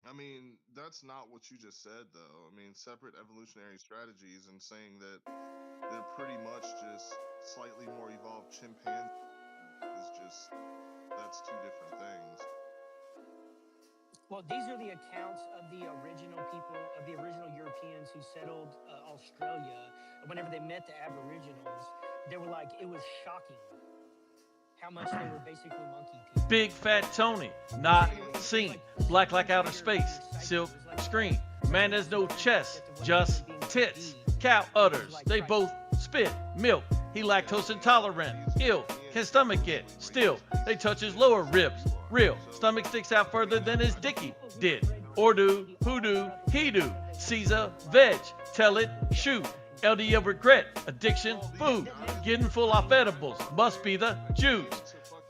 I mean, that's not what you just said, though. I mean, separate evolutionary strategies and saying that they're pretty much just slightly more evolved chimpanzees is just, that's two different things. Well, these are the accounts of the original people, of the original Europeans who settled Australia. Whenever they met the Aboriginals, they were like, it was shocking how much they were basically monkey people. Big Fat Tony, not seen. Black like outer space, silk screen. Man, there's no chest, just tits. Cow udders, they both spit milk. He lactose intolerant, ill, can stomach it. Still, they touch his lower ribs. Real, stomach sticks out further than his dicky did. Or do, who do, he do. Caesar, veg, tell it, shoot. LDL regret, addiction, food. Getting full off edibles, must be the Jews.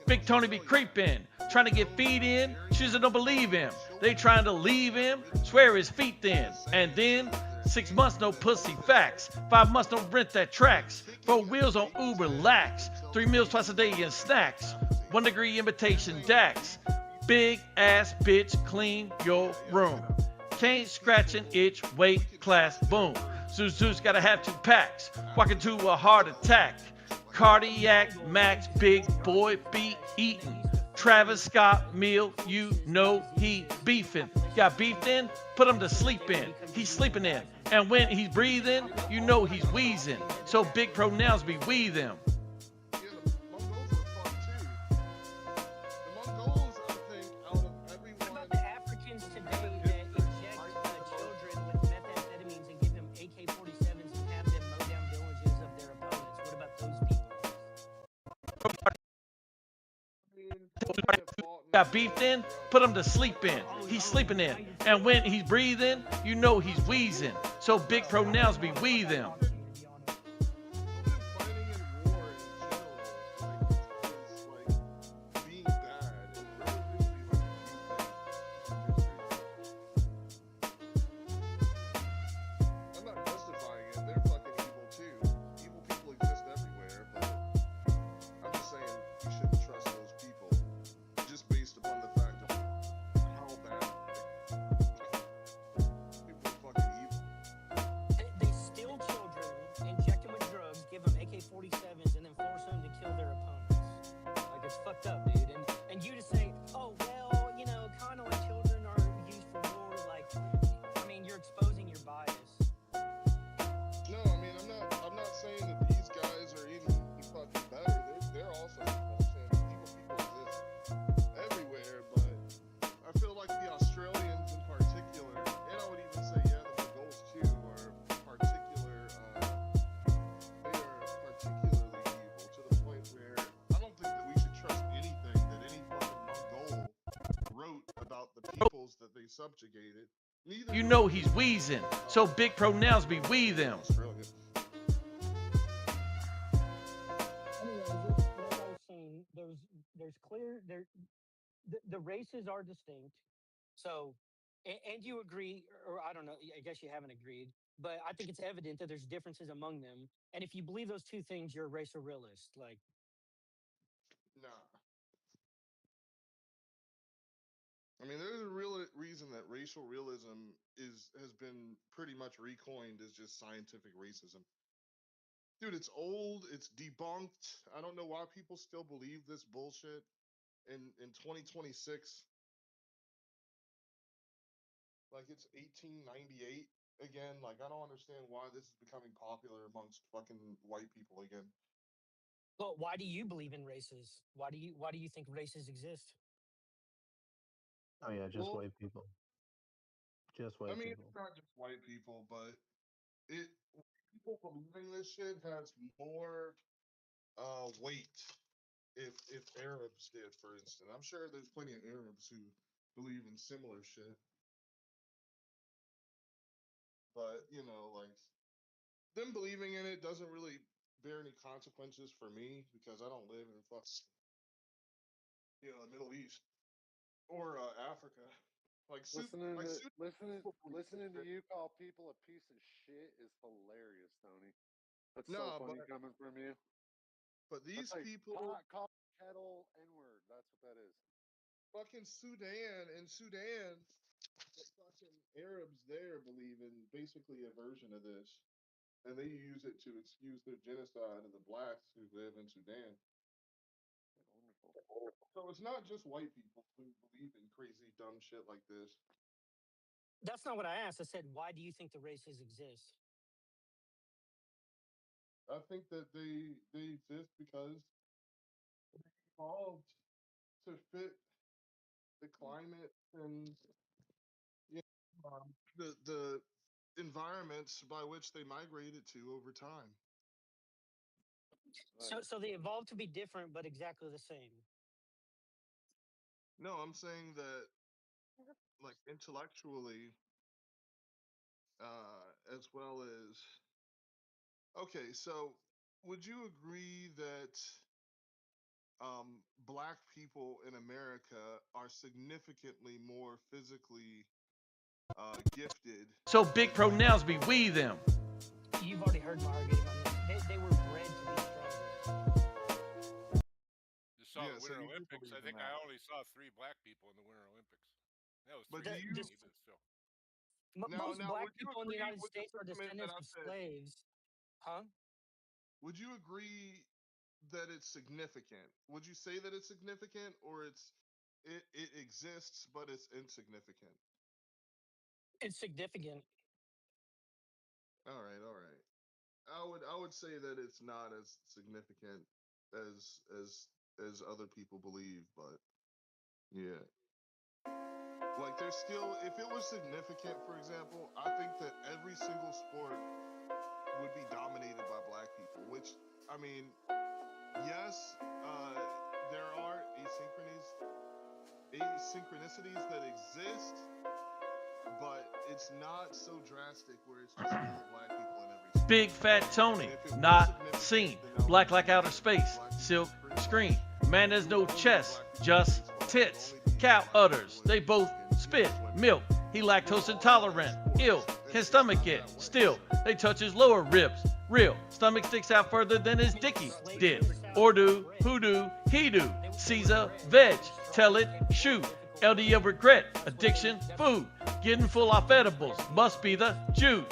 Big Tony be creeping, trying to get feet in. Shoes don't believe him. They trying to leave him, swear his feet thin. And then 6 months no pussy facts. 5 months no rent that tracks. 4 wheels on Uber lax. 3 meals twice a day in snacks. 1 degree imitation Dax. Big ass bitch, clean your room. Can't scratch an itch, weight class, boom. Zeus gotta have 2 packs. Walking to a heart attack. Cardiac max, big boy be eating. Travis Scott meal, you know he beefing. Got beefed in, put him to sleep in. He's sleeping in. And when he's breathing, you know he's wheezing. So big pronouns be we them. What about the Africans today that inject children with methamphetamines and give them AK-47s and have them mow down villages of their opponents? What about those people? Got beefed in, put him to sleep in. He's sleeping in. And when he's breathing, you know he's wheezing. So big pronouns be we them. I'm not justifying it. They're fucking evil too. Evil people exist everywhere, but I'm just saying you shouldn't trust those people just based upon the fact of how bad people are fucking evil. They steal children, inject them with drugs, give them AK-47s, and then force them to kill their opponents. Like, it's fucked up, dude. And you to say, oh, well, kind of like children are used for war, like, I mean, you're exposing your bias. No, I mean I'm not saying that these guys are even fucking better. They're also evil. I'm saying evil people exist everywhere, but I feel like the Australians in particular, and I would even say the Mongols too, are particularly evil to the point where I don't think that we should trust anything that any fucking Mongol wrote about the peoples that they subjugated. Neither You know he's wheezing. So big pronouns be we them. Anyways, like I was saying, there's clear the races are distinct. So And you agree, or I don't know, I guess you haven't agreed, but I think it's evident that there's differences among them. And if you believe those two things, you're a racial realist. Like, Nah. I mean, there's a real reason that racial realism has been pretty much recoined as just scientific racism. Dude, it's old, it's debunked. I don't know why people still believe this bullshit in 2026. Like it's 1898 again. Like I don't understand why this is becoming popular amongst fucking white people again. but why do you believe in races? Why do you think races exist? Oh yeah, just Well, white people. Just I white mean, people. it's not just white people, but people believing this shit has more weight if Arabs did, for instance. I'm sure there's plenty of Arabs who believe in similar shit. But, you know, like them believing in it doesn't really bear any consequences for me because I don't live in fucking, the Middle East or Africa. Like Listening to you call people a piece of shit is hilarious, Tony. That's so No, funny but coming from you. these That's like people call kettle N-word. That's what that is. fucking Sudan, the fucking Arabs there believe in basically a version of this. And they use it to excuse their genocide of the blacks who live in Sudan. Wonderful. So it's not just white people who believe in crazy dumb shit like this. That's not what I asked. I said, why do you think the races exist? I think that they exist because they evolved to fit the climate and the environments by which they migrated to over time. So they evolved to be different, but exactly the same. No, I'm saying that like intellectually, as well as okay, so would you agree that black people in America are significantly more physically gifted? So big pronouns be we them. You've already heard my argument on this. They were bred to be stronger. Just saw the Winter Olympics. I think I only saw 3 black people in the Winter Olympics. That was 3 but still. Most black people in the United States are descendants of slaves. Huh? Would you agree that it's significant? Would you say that it's significant, or it exists but it's insignificant? It's significant. All right. I would say that it's not as significant as other people believe, but yeah. Like there's still, if it was significant, for example, I think that every single sport would be dominated by black people, which I mean, yes, there are asynchronicities that exist, but it's not so drastic where it's just all black people in every sport. Big fat Tony, not seen. Black like outer space, silk screen. Man, there's no chest, just tits. Cow udders, they both spit milk. He lactose intolerant, ill, can stomach it. Still, they touch his lower ribs. Real, stomach sticks out further than his dicky did. Or do, who do, he do. Caesar, veg, tell it, shoot. LDL regret, addiction, food. Getting full off edibles, must be the Jews.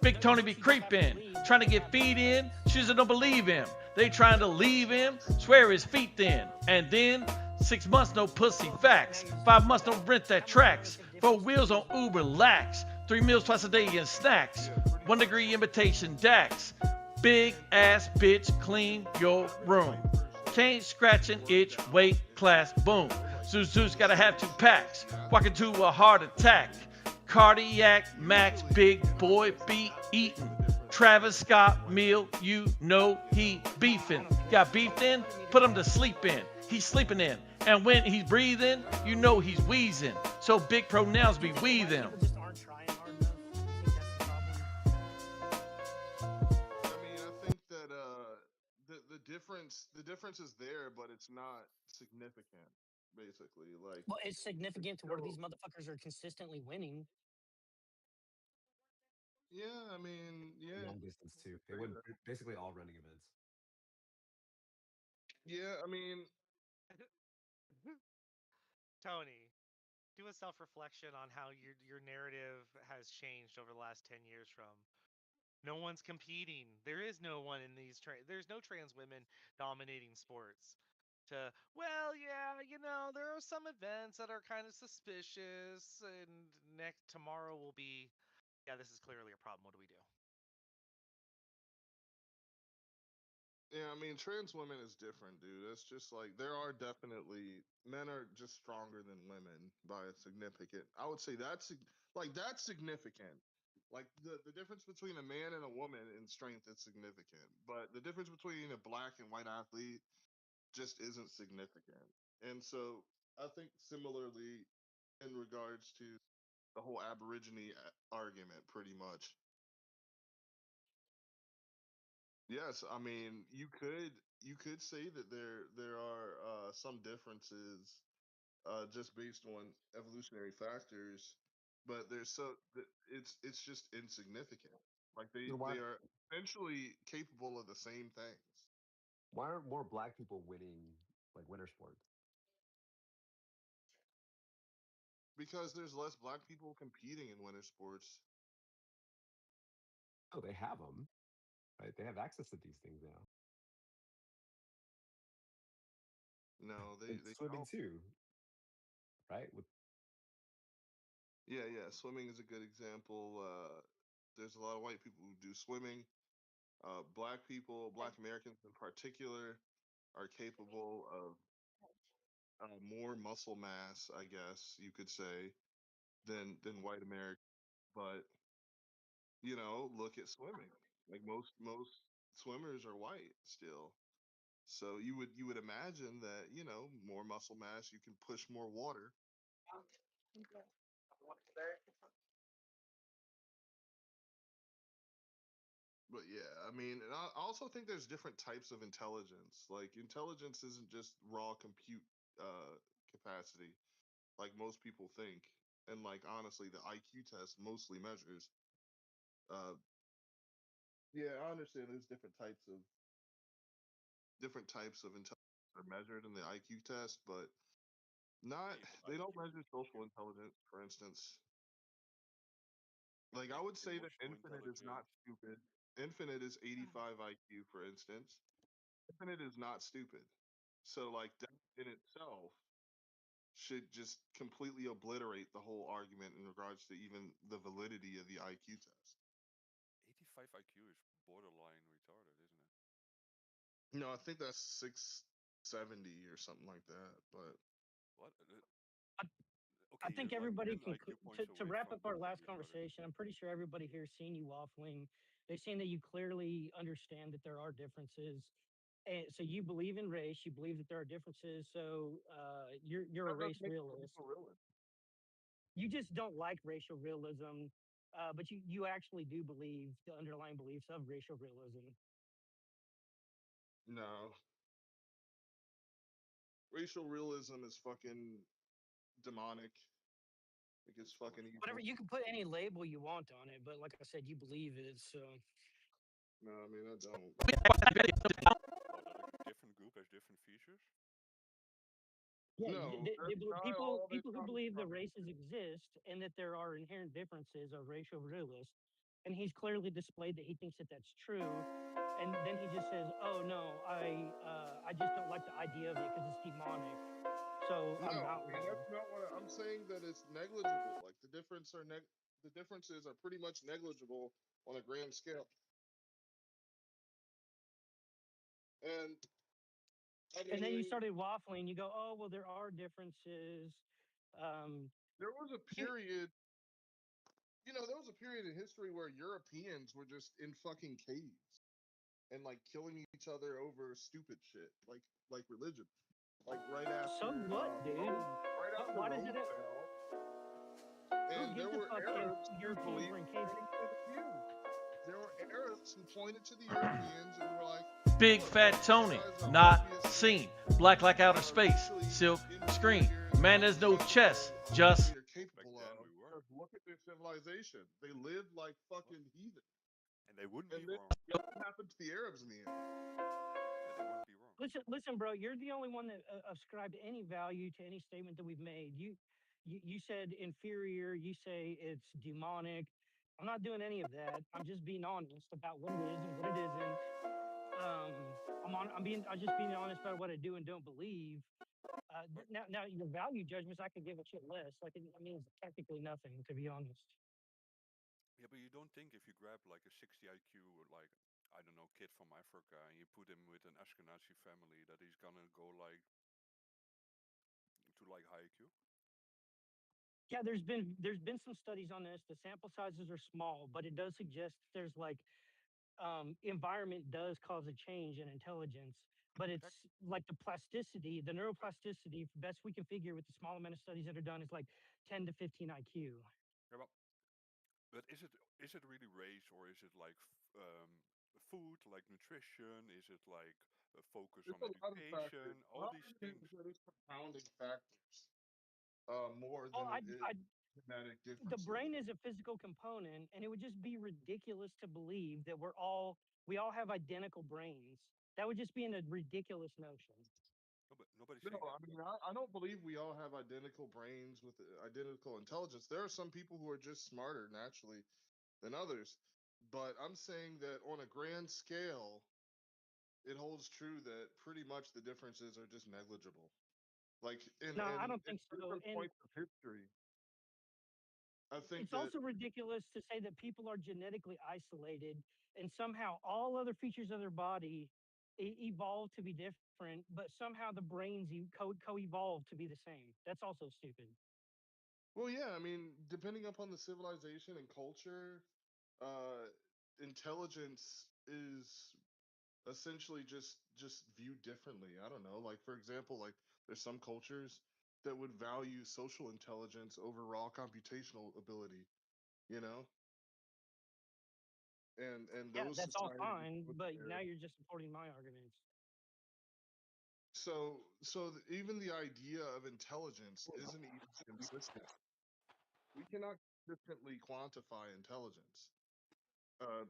Big Tony be creeping, trying to get feet in. Shoes don't believe him. They trying to leave him, swear his feet thin. And then 6 months no pussy facts. 5 months no rent that tracks. 4 wheels on Uber lax. 3 meals twice a day in snacks. 1 degree imitation Dax. Big ass bitch, clean your room. Can't scratch an itch, weight class, boom. Zeus gotta have 2 packs. Walking to a heart attack. Cardiac max, big boy be eating. Travis Scott meal, you know he beefing. Got beefed in, put him to sleep in. He's sleeping in. And when he's breathing, you know he's wheezing. So big pronouns be we them. I mean, I think that the difference is there, but it's not significant basically. Like, Well, it's significant to where still- these motherfuckers are consistently winning. yeah, I mean, yeah, Long distance too. They say win that. basically all running events. Yeah, I mean, Tony, do a self-reflection on how your narrative has changed over the last 10 years from no one's competing. There is no one in these there's no trans women dominating sports. To, well, yeah, there are some events that are kind of suspicious, and tomorrow will be, yeah, this is clearly a problem. What do we do? yeah, I mean, trans women is different, dude. It's just like there are definitely men are just stronger than women by a significant. I would say that's significant. Like the difference between a man and a woman in strength is significant, but the difference between a black and white athlete just isn't significant. And so I think similarly in regards to the whole Aborigine argument, pretty much. Yes, I mean you could say that there are some differences just based on evolutionary factors, but it's just insignificant. Like Then why they are essentially capable of the same things. why aren't more black people winning like winter sports? Because there's less black people competing in winter sports. Oh, they have them, right? They have access to these things now. No, And they swimming don't. too, right? With Yeah, yeah. Swimming is a good example. There's a lot of white people who do swimming. Black people, Black Americans in particular, are capable of more muscle mass, I guess you could say, than white Americans. But look at swimming. Like most swimmers are white still. So you would imagine that more muscle mass, you can push more water. But yeah, I mean, and I also think there's different types of intelligence. Like intelligence isn't just raw compute capacity, like most people think. And like honestly, the IQ test mostly measures. Uh, yeah, I understand there's different types of intelligence are measured in the IQ test, but not they don't measure social intelligence, for instance. Like I would say that Infinite is not stupid. Infinite is 85 IQ, for instance. Infinite is not stupid. So like that in itself should just completely obliterate the whole argument in regards to even the validity of the IQ test. 85 IQ is borderline retarded, isn't it? No, I think that's 670 or something like that. But What? I think you're like everybody 10 can IQ points to away wrap from up our being last retarded. conversation. I'm pretty sure everybody here's seen you waffling. They've seen that you clearly understand that there are differences. And so you believe in race. You believe that there are differences. So you're a that race doesn't make realist. racial realism. You just don't like racial realism, but you actually do believe the underlying beliefs of racial realism. No. Racial realism is fucking demonic. Like it's fucking evil. Whatever, you can put any label you want on it, but like I said, you believe it. So No, I mean I don't. Different group has different features. yeah, No, that's not people all they're who talking believe that about. races exist and that there are inherent differences are racial realists, and he's clearly displayed that he thinks that that's true. And then he just says, "Oh no, I just don't like the idea of it because it's demonic." So No, I'm I not mean, one. that's not what I'm saying. That it's negligible. Like the differences are pretty much negligible on a grand scale. And I And then you mean, started waffling. You go, "Oh well, there are differences." there was a period. There was a period in history where Europeans were just in fucking caves and like killing each other over stupid shit, like religion. Like right after So what, dude? right after Why does Rome it? fell, Who and there gives a were fuck if Arabs who Europeans believed were in caves? there were Arabs who pointed to the Europeans and were like, Big Fat Tony, not seen. Black like outer space. Silk screen. Man has no chest, just. They're capable of. Because look at their civilization. They live like fucking heathen. And they wouldn't And be then wrong. what happened to the Arabs in the end? They wouldn't be wrong. Listen, bro. You're the only one that ascribed any value to any statement that we've made. You said inferior. You say it's demonic. I'm not doing any of that. I'm just being honest about what it is and what it isn't. I'm just being honest about what I do and don't believe. Now your value judgments, I could give a shit less. Like it means technically nothing, to be honest. Yeah, but you don't think if you grab like a 60 IQ, like, I don't know, kid from Africa, and you put him with an Ashkenazi family, that he's gonna go like to like high IQ? Yeah, there's been some studies on this. The sample sizes are small, but it does suggest there's like environment does cause a change in intelligence. But it's like the plasticity, the neuroplasticity, best we can figure with the small amount of studies that are done, is like 10 to 15 IQ. Yeah, but is it really race, or is it like food, like nutrition? Is it like a focus There's on a lot of education? factors. All these things. There's compounding factors. More Oh, than it is genetic differences. the brain is a physical component, and it would just be ridiculous to believe that we all have identical brains. That would just be a ridiculous notion. Nobody's No, I mean, I don't believe we all have identical brains with identical intelligence. There are some people who are just smarter naturally than others. But I'm saying that on a grand scale, it holds true that pretty much the differences are just negligible. Like No, I don't think so. different And points of history. I think it's that also ridiculous to say that people are genetically isolated and somehow all other features of their body evolved to be different, but somehow the brains co-evolved to be the same. That's also stupid. well, yeah, I mean, depending upon the civilization and culture, intelligence is essentially just viewed differently. I don't know. Like for example, like there's some cultures that would value social intelligence over raw computational ability, you know? And Yeah, those that's all societies fine, look but there. now you're just supporting my arguments. So even the idea of intelligence isn't even consistent. We cannot consistently quantify intelligence.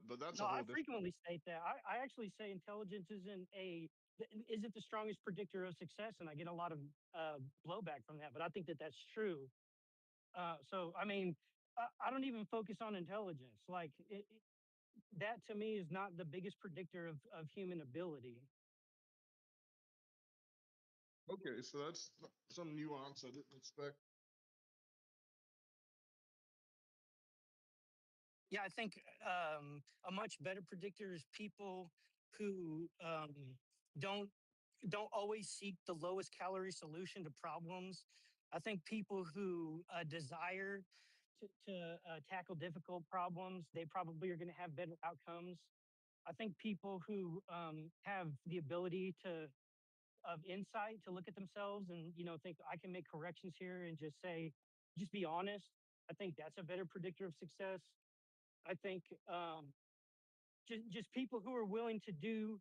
But that's No, a I whole different. frequently state that. I actually say intelligence isn't the strongest predictor of success, and I get a lot of blowback from that. But I think that that's true. So I mean, I don't even focus on intelligence. Like that to me is not the biggest predictor of human ability. Okay, so that's some nuance I didn't expect. Yeah, I think a much better predictor is people who don't don't always seek the lowest calorie solution to problems. I think people who desire to tackle difficult problems, they probably are going to have better outcomes. I think people who have the ability of insight to look at themselves and think I can make corrections here and just be honest. I think that's a better predictor of success. I think just people who are willing to do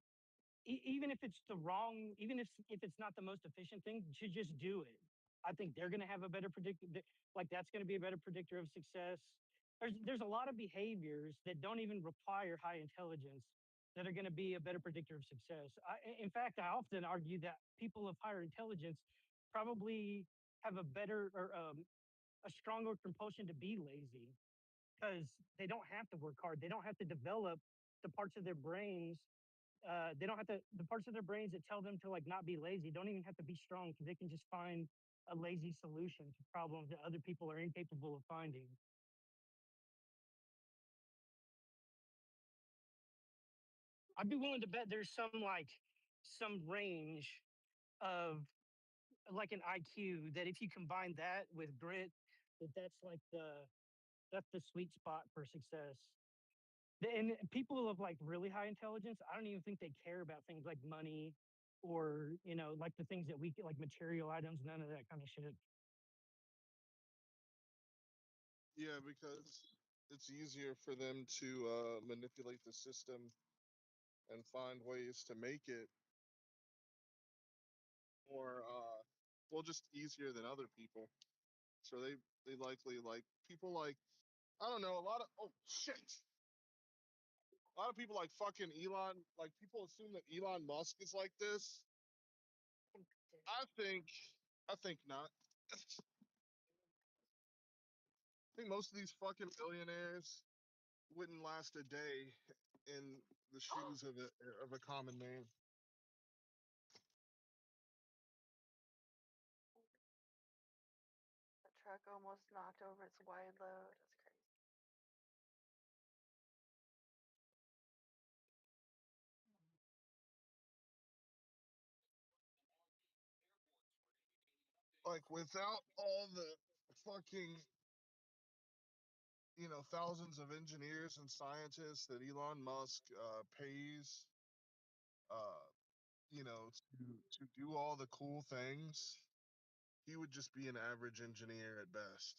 even if it's the wrong, even if it's not the most efficient thing, to just do it. I think they're going to have a better predictor. Like that's going to be a better predictor of success. There's a lot of behaviors that don't even require high intelligence that are going to be a better predictor of success. In fact, I often argue that people of higher intelligence probably have a better or a stronger compulsion to be lazy because they don't have to work hard. They don't have to develop the parts of their brains. They don't have to, the parts of their brains that tell them to like not be lazy don't even have to be strong because they can just find a lazy solution to problems that other people are incapable of finding. I'd be willing to bet there's some range of like an IQ that if you combine that with grit, that's the sweet spot for success. And people of like really high intelligence, I don't even think they care about things like money or like the things that we get, like material items, none of that kind of shit. Yeah, because it's easier for them to manipulate the system and find ways to make it more well, just easier than other people. So they likely like people like I don't know a lot of oh shit. A lot of people like fucking Elon. Like people assume that Elon Musk is like this. I think I think not. I think most of these fucking billionaires wouldn't last a day in the shoes of a common man. The truck almost knocked over its wide load. That's crazy. Like without all the fucking thousands of engineers and scientists that Elon Musk pays to do all the cool things, he would just be an average engineer at best.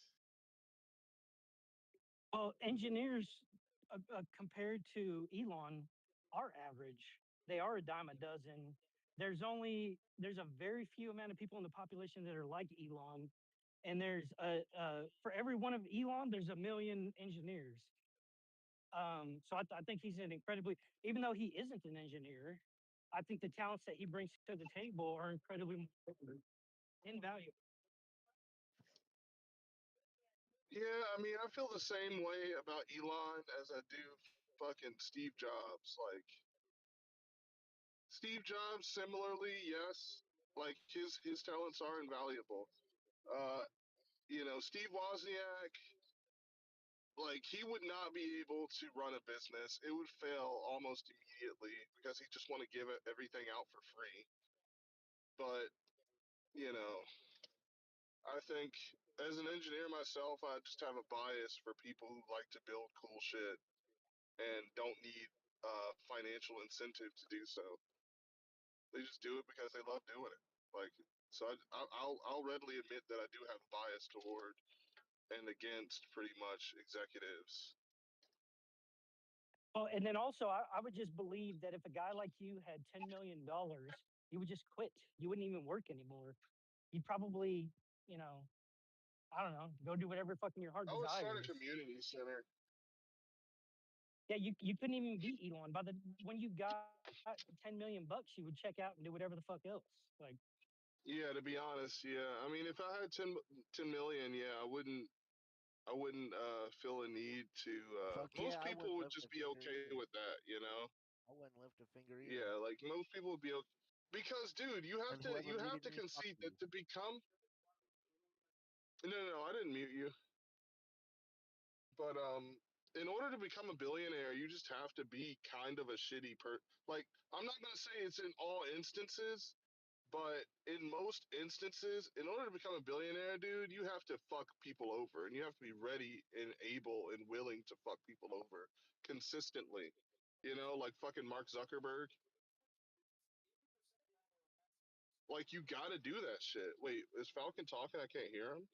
Well, engineers compared to Elon are average. They are a dime a dozen. There's a very few amount of people in the population that are like Elon, and there's for every one of Elon, there's a million engineers. So I think he's an incredibly, even though he isn't an engineer, I think the talents that he brings to the table are incredibly invaluable. Yeah, I mean, I feel the same way about Elon as I do fucking Steve Jobs. Like, Steve Jobs, similarly, yes, like his talents are invaluable. Steve Wozniak, like he would not be able to run a business. It would fail almost immediately because he just want to give everything out for free. But, I think as an engineer myself, I just have a bias for people who like to build cool shit and don't need financial incentive to do so. They just do it because they love doing it. Like, so I'll readily admit that I do have a bias toward and against pretty much executives. Oh, and then also, I would just believe that if a guy like you had $10 million, you would just quit. You wouldn't even work anymore. You'd probably, I don't know, go do whatever fucking your heart I would start a desires. community center. Yeah, you couldn't even be Elon. When you got 10 million bucks, you would check out and do whatever the fuck else. Like, Yeah, to be honest, yeah. I mean, if I had 10 million, yeah, I wouldn't feel a need to Fuck most yeah, I people wouldn't would lift a just be finger okay either. with that, I wouldn't lift a finger either. Yeah, like most people would be okay. Because dude, you have And whoever to muted me, fuck concede you. that to become No, I didn't mute you. But in order to become a billionaire, you just have to be kind of a shitty like I'm not going to say it's in all instances, but in most instances, in order to become a billionaire, dude, you have to fuck people over and you have to be ready and able and willing to fuck people over consistently. Like fucking Mark Zuckerberg. Like you got to do that shit. Wait, is Falcon talking? I can't hear him.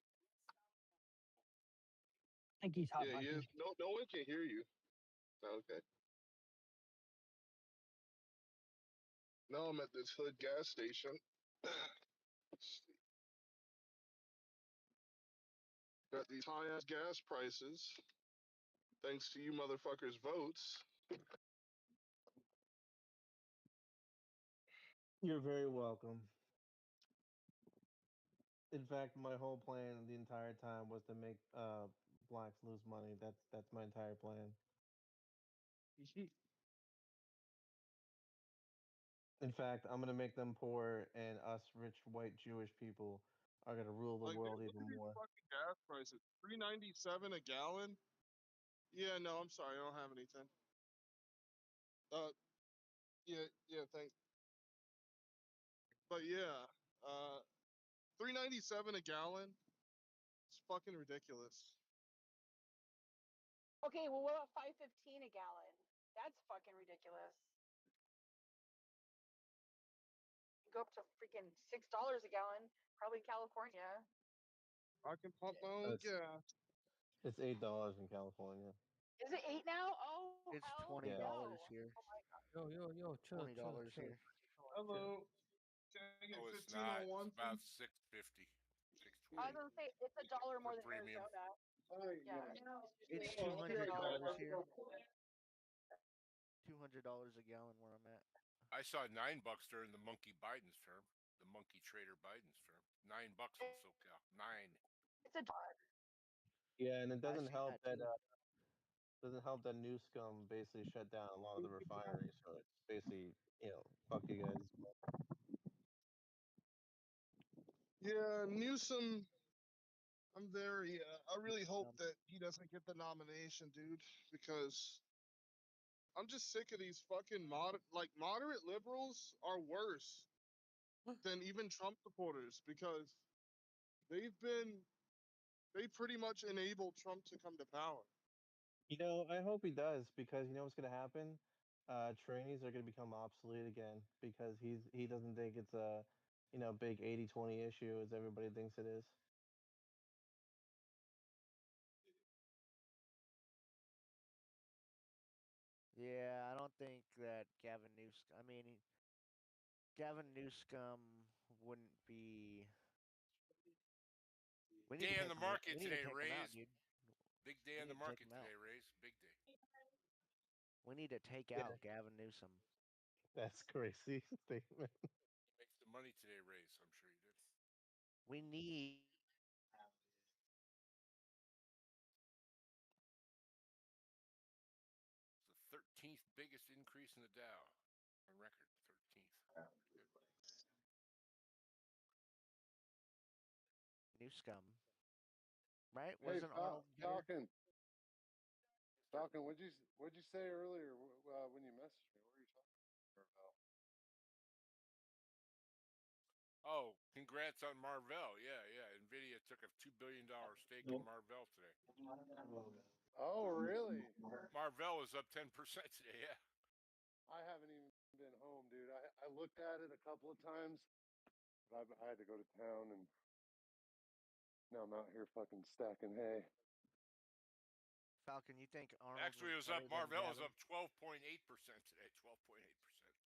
I think he's hot. Yeah, he is. No one can hear you. Okay. Now I'm at this hood gas station. Got these high ass gas prices. Thanks to you motherfuckers' votes. You're very welcome. In fact, my whole plan the entire time was to make blacks lose money. That's my entire plan. In fact, I'm gonna make them poor, and us rich white Jewish people are gonna rule the Like, world dude, look even at these more. fucking gas prices. $3.97 a gallon. Yeah, no, I'm sorry, I don't have anything. Yeah, thanks. But yeah, $3.97 a gallon. It's fucking ridiculous. Okay, well, what about $5.15 a gallon? That's fucking ridiculous. You go up to freaking $6 a gallon, probably in California. I can pump my own gas. It's $8 in California. Is it 8 now? Oh, It's hell $20 no. here. Oh my god. Yo, chill, $20 here. Hello. Can I get I was It's not. It's about $6.50. I was gonna say it's $1 more than premium. Arizona. Yeah. It's $200 here. $200 a gallon where I'm at. I saw $9 during the Monkey Biden's term, the Monkey Trader Biden's term. $9 in SoCal. 9. It's $1. Yeah, and it I doesn't seen help that that Newscomb basically shut down a lot of the refineries. So it's basically, fuck you guys. Yeah, Newsom. I really hope that he doesn't get the nomination, dude, because I'm just sick of these fucking moderate liberals are worse than even Trump supporters because they pretty much enabled Trump to come to power. I hope he does because you know what's gonna happen. Trainees are gonna become obsolete again because he doesn't think it's a big 80-20 issue as everybody thinks it is. Yeah, I don't think that Gavin Newsom wouldn't be. We need Day to on the take him out. market We need to today, take him Rays. out, dude. Big day on the market today, Rays. Big day. We need to take out Gavin Newsom. That's crazy statement. He makes the money today, Rays. I'm sure he did. We need. It's the 13th biggest increase in the Dow on record. 13th. Newscom. Right? Hey, Wasn't Arnold here? Falcon, what'd you say earlier when you messaged me? What were you talking about? Oh, congrats on Marvell. Yeah. NVIDIA took a $2 billion stake in Marvell today. Oh, really? Marvell was up 10% today, yeah. I haven't even been home, dude. I looked at it a couple of times, but I had to go to town, and now I'm out here fucking stacking hay. Falcon, you think Arnold? Actually, it was up. Marvell was up 12.8% today. 12.8%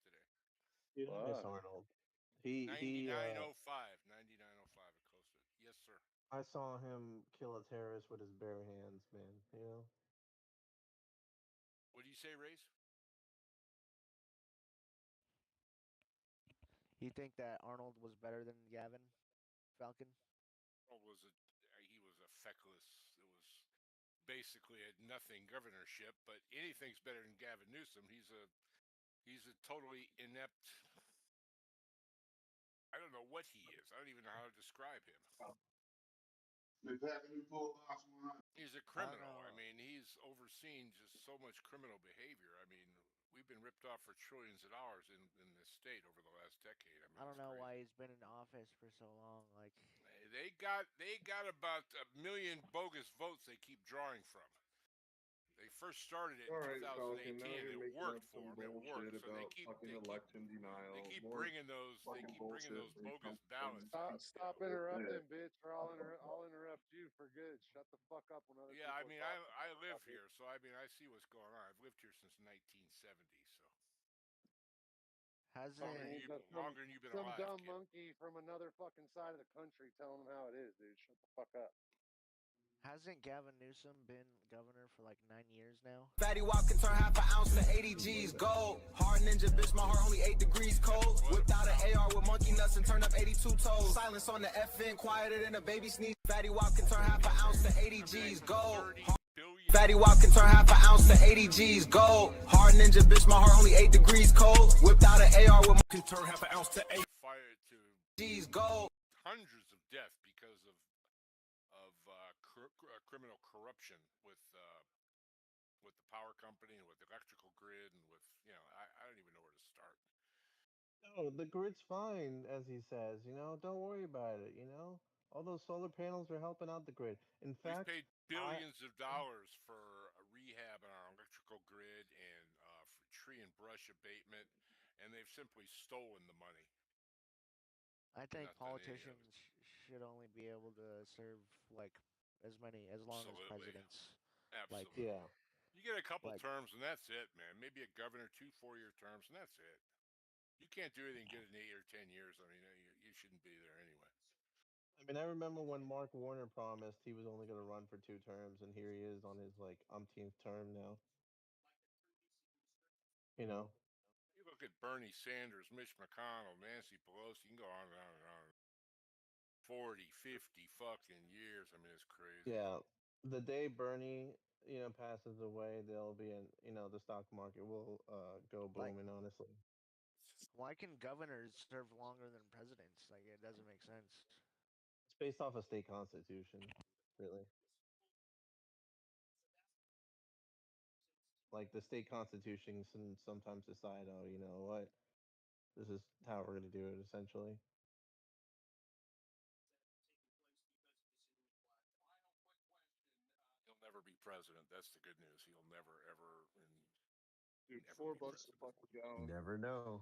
today. Dude, I miss Arnold. He 99.05. 99.05. It closed it. Yes, sir. I saw him kill a terrorist with his bare hands, man. What do you say, Rays? You think that Arnold was better than Gavin? Falcon? Arnold was he was a feckless. It was basically a nothing governorship, but anything's better than Gavin Newsom. He's a totally inept. I don't know what he is. I don't even know how to describe him. He's a criminal. I mean, he's overseen just so much criminal behavior. I mean, we've been ripped off for trillions of dollars in this state over the last decade. I mean, I don't know why he's been in office for so long. Like they got about 1 million bogus votes they keep drawing from. They first started it in 2018. It worked for them. It worked. So they keep election denial. They keep bringing those. They keep bringing those bogus ballots. Stop interrupting, bitch, or I'll interrupt you for good. Shut the fuck up when other people. Yeah, I mean, I live talking. here, so I mean, I see what's going on. I've lived here since 1970, so. Longer than you've been alive. Some dumb monkey from another fucking side of the country telling them how it is, dude. Shut the fuck up. Hasn't Gavin Newsom been governor for like 9 years now? Fatty Wap can turn half an ounce to 80 G's gold. Hard ninja, bitch, my heart only 8 degrees cold. Whipped out an AR with monkey nuts and turned up 82 toes. Silence on the FN, quieter than a baby sneeze. Fatty Wap can turn half an ounce to 80 G's gold. Fatty Wap can turn half an ounce to 80 G's gold. Hard ninja, bitch, my heart only 8 degrees cold. Whipped out an AR with can turn half an ounce to 80 G's gold. Hundreds of deaths because of criminal corruption with the power company and with the electrical grid and with I don't even know where to start. No, the grid's fine, as he says. Don't worry about it. All those solar panels are helping out the grid. In fact, we've paid billions of dollars for a rehab on our electrical grid and for tree and brush abatement, and they've simply stolen the money. I think politicians should only be able to serve like as long as presidents. Absolutely. Yeah. You get a couple terms and that's it, man. Maybe a governor, 2 4-year terms and that's it. You can't do anything good in 8 or 10 years. I mean, he shouldn't be there anyway. I mean, I remember when Mark Warner promised he was only going to run for 2 terms, and here he is on his like umpteenth term now. You know, You look at Bernie Sanders, Mitch McConnell, Nancy Pelosi. You can go on and on and on. 40, 50 fucking years. I mean, it's crazy. yeah. The day Bernie, passes away, there'll be the stock market will go Like, booming. Honestly, why can governors serve longer than presidents? Like, it doesn't make sense. it's based off a state constitution, really. Like the state constitution can sometimes decide, oh, you know what, this is how we're going to do it, essentially. He'll never be president. That's the good news. He'll never, ever, Dude, never $4 be a president. fucking gallon. Never know.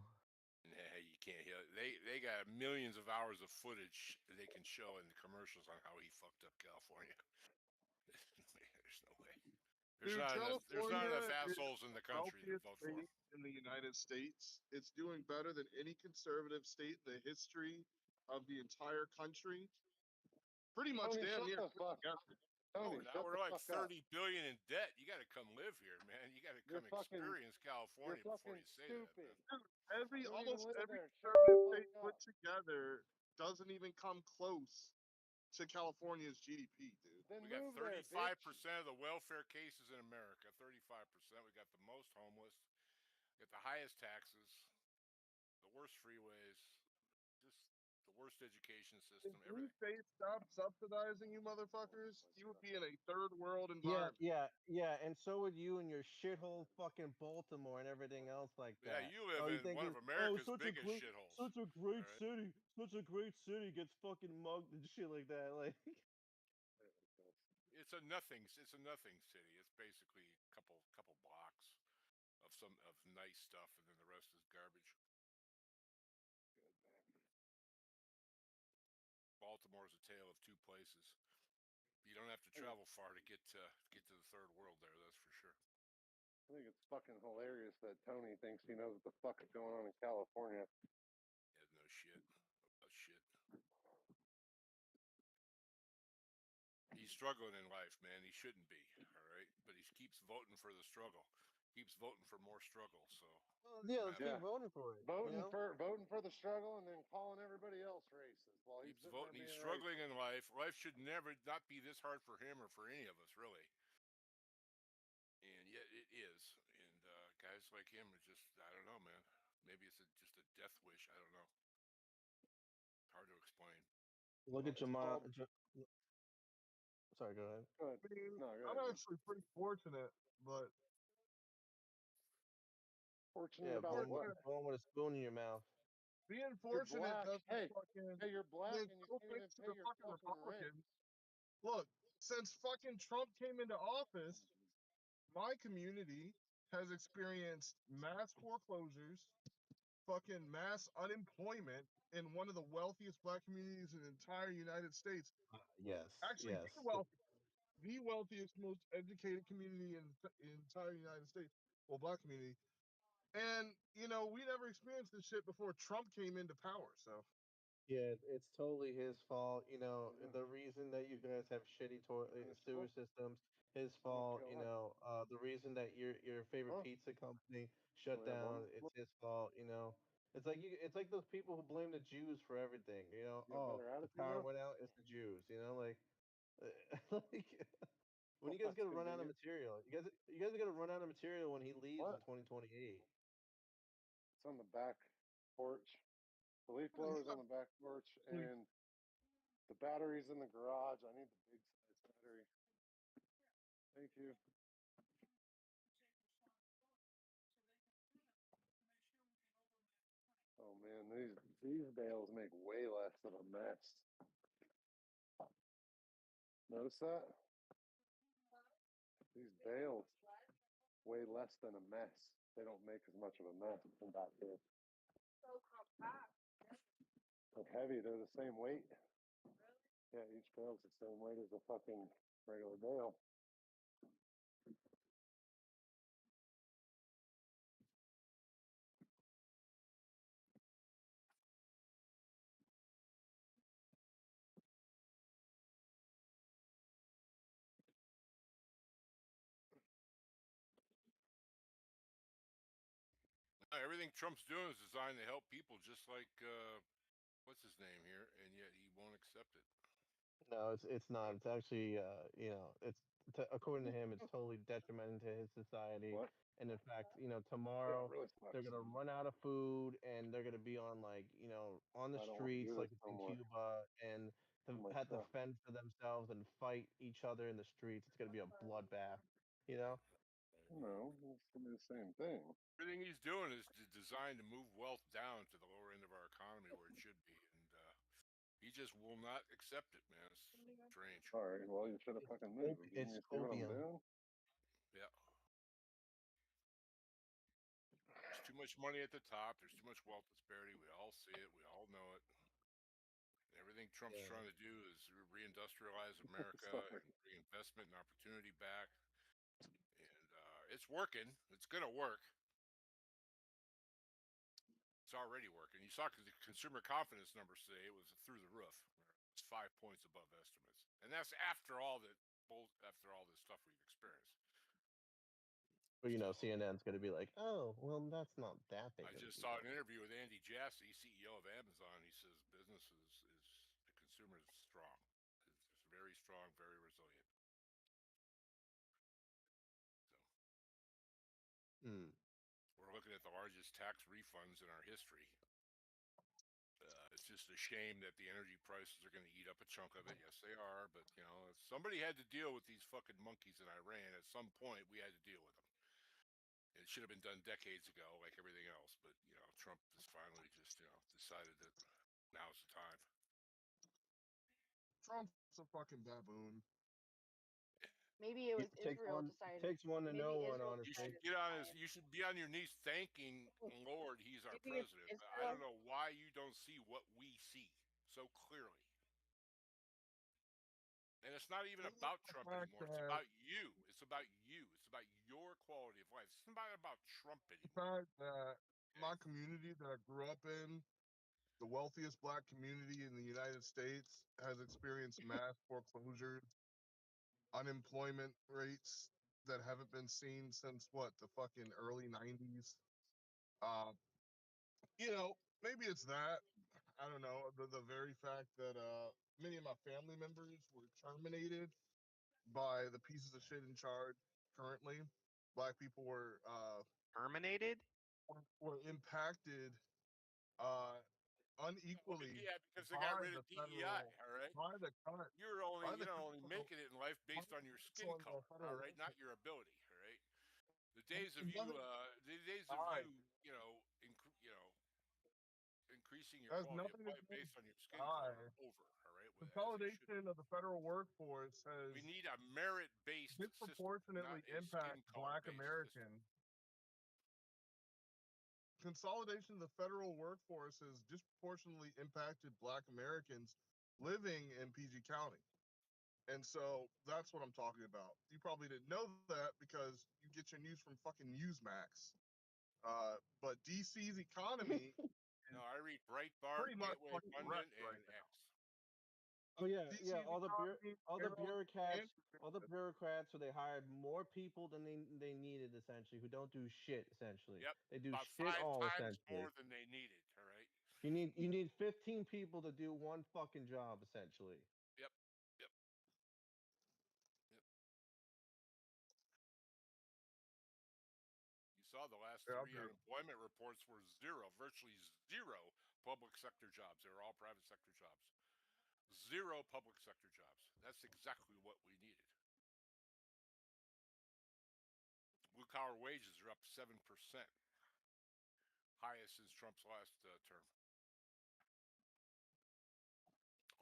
Nah, you can't. They got millions of hours of footage they can show in the commercials on how he fucked up California. There's no way. Dude, There's not enough California is assholes in the the country to wealthiest vote for him. state in the United States. It's doing better than any conservative state in the history of the entire country. Pretty much Tony, damn shut near. the fuck. Tony, Now shut we're the like fuck up. 30 billion in debt. You got to come live here, man. You got to You're come fucking- experience California you're before fucking you say stupid. that, man. Dude, Don't even almost live every there. Shut the conservative fuck state up. put together doesn't even come close to California's GDP, dude. Then We got move there, 35% bitch. of the welfare cases in America. 35%. We got the most homeless. We got the highest taxes. The worst freeways. Just the worst education system. If blue states stopped subsidizing you motherfuckers, you would be in a third world Yeah, environment. and so would you and your shithole fucking Baltimore and everything else like Yeah, that. you live Oh, you in think one of it's, America's such biggest a great, shitholes. such a great Alright? city, such a great city gets fucking mugged and shit like that. Like, It's a nothing city. It's basically a couple blocks of nice stuff, and then the rest is garbage. Baltimore's a tale of two places. You don't have to travel far to get to the third world there. That's for sure. I think it's fucking hilarious that Tony thinks he knows what the fuck is going on in California. Yeah, no shit about shit. He's struggling in life, man. He shouldn't be, all right? But he keeps voting for the struggle. Keeps voting for more struggle. So yeah, let's keep voting for it. Voting for the struggle and then calling everybody else racist while he's keeps voting. He's struggling in life. Life should never not be this hard for him or for any of us, really. And yet it is. And guys like him are just, I don't know, man. Maybe it's just a death wish. I don't know. Hard to explain. look at Jamal. Sorry, go ahead. Go ahead. I mean, No, go I'm ahead. actually pretty fortunate, but Fortunate about what? Born with a spoon in your mouth. being You're fortunate black. doesn't Hey, fucking hey, you're black then and you go can't even thanks to pay the your fucking fucking rent. Republicans. Look, since fucking Trump came into office, my community has experienced mass foreclosures, fucking mass unemployment in one of the wealthiest black communities in the entire United States. Yes. Actually, yes. the wealthiest, most educated community in the entire United States, well, black community. And we never experienced this shit before Trump came into power. So Yeah, it's totally his fault. The reason that you guys have shitty sewer systems, his fault. The reason that your favorite pizza company shut We have one down, it's his fault. It's like those people who blame the Jews for everything. You have Oh, better the attitude power now? went out, it's the Jews. Like, when you guys That's gonna run out of convenient. material? You guys are gonna run out of material when he leaves in What? 2028. It's on the back porch. The leaf blower's on the back porch, and the battery's in the garage. I need the big size battery. Thank you. Oh man, these bales make way less of a mess. Notice that? These bales way less than a mess. They don't make as much of a mess than back here. They're heavy. They're the same weight. Yeah, each bale's the same weight as a fucking regular bale. Everything Trump's doing is designed to help people, just like what's his name here, and yet he won't accept it. No, it's not. It's actually it's according to him, it's totally detrimental to his society. What? And in fact, Yeah, tomorrow really they're sucks. gonna run out of food and they're gonna be on on the I don't want to streets do like this it's no in more. Cuba and My have to stuff. fend for themselves and fight each other in the streets. It's gonna be a bloodbath. No, it's gonna be the same thing. Everything he's doing is designed to move wealth down to the lower end of our economy where it should be, and he just will not accept it, man. It's strange. All right, well, you should have fucking moved. You It's see what I'm opium. doing? Yeah. There's too much money at the top. There's too much wealth disparity. We all see it. We all know it. Everything Trump's trying to do is reindustrialize America and reinvestment and opportunity back. And it's working. It's going to work. It's already working. You saw the consumer confidence numbers today. It was through the roof. It's 5 points above estimates. And that's after all this stuff we've experienced. But CNN's gonna be like, oh, well, that's not that big. I just saw an interview with Andy Jassy, CEO of Amazon. He says business is the consumer is strong. It's very strong, very resilient. We're looking at the largest tax refunds in our history. It's just a shame that the energy prices are going to eat up a chunk of it. Yes, they are. But, somebody had to deal with these fucking monkeys in Iran. At some point, we had to deal with them. It should have been done decades ago, like everything else. But, Trump has finally just, decided that now's the time. Trump's a fucking baboon. Maybe it was Israel It takes one to know one, honestly. You should be on your knees thanking Lord he's our think it's president. But I don't Israel? know why you don't see what we see so clearly. And it's not even about Trump anymore. It's about you. It's about you. It's about your quality of life. It's not about Trump The anymore. fact that my community that I grew up in, the wealthiest black community in the United States, has experienced mass foreclosures, unemployment rates that haven't been seen since the fucking early 90s. Maybe it's that. I don't know. The very fact that many of my family members were terminated by the pieces of shit in charge currently. Black people were terminated? Were impacted unequally. Yeah, because they got rid of DEI, all right? By the current, You're only making it in life based on your skin color, all right, not your ability, all right? The days of you, increasing your quality of life based on your skin color are over, all right? Consolidation of the federal workforce has we need a merit-based disproportionately impact Black Americans. Consolidation of the federal workforce has disproportionately impacted Black Americans living in PG County. And so that's what I'm talking about. You probably didn't know that because you get your news from fucking Newsmax. But DC's economy No, I read Breitbart, Gateway Pundit, and X. Oh yeah, all the bureaucrats who they hired more people than they needed essentially, who don't do shit essentially. Yep. They do about shit 5 all times essentially. more than they needed, all right? You need 15 people to do one fucking job essentially. Yep. You saw the last 3 unemployment reports were virtually zero public sector jobs. They were all private sector jobs. Zero public sector jobs. That's exactly what we needed. Blue-collar wages are up 7%. Highest since Trump's last term.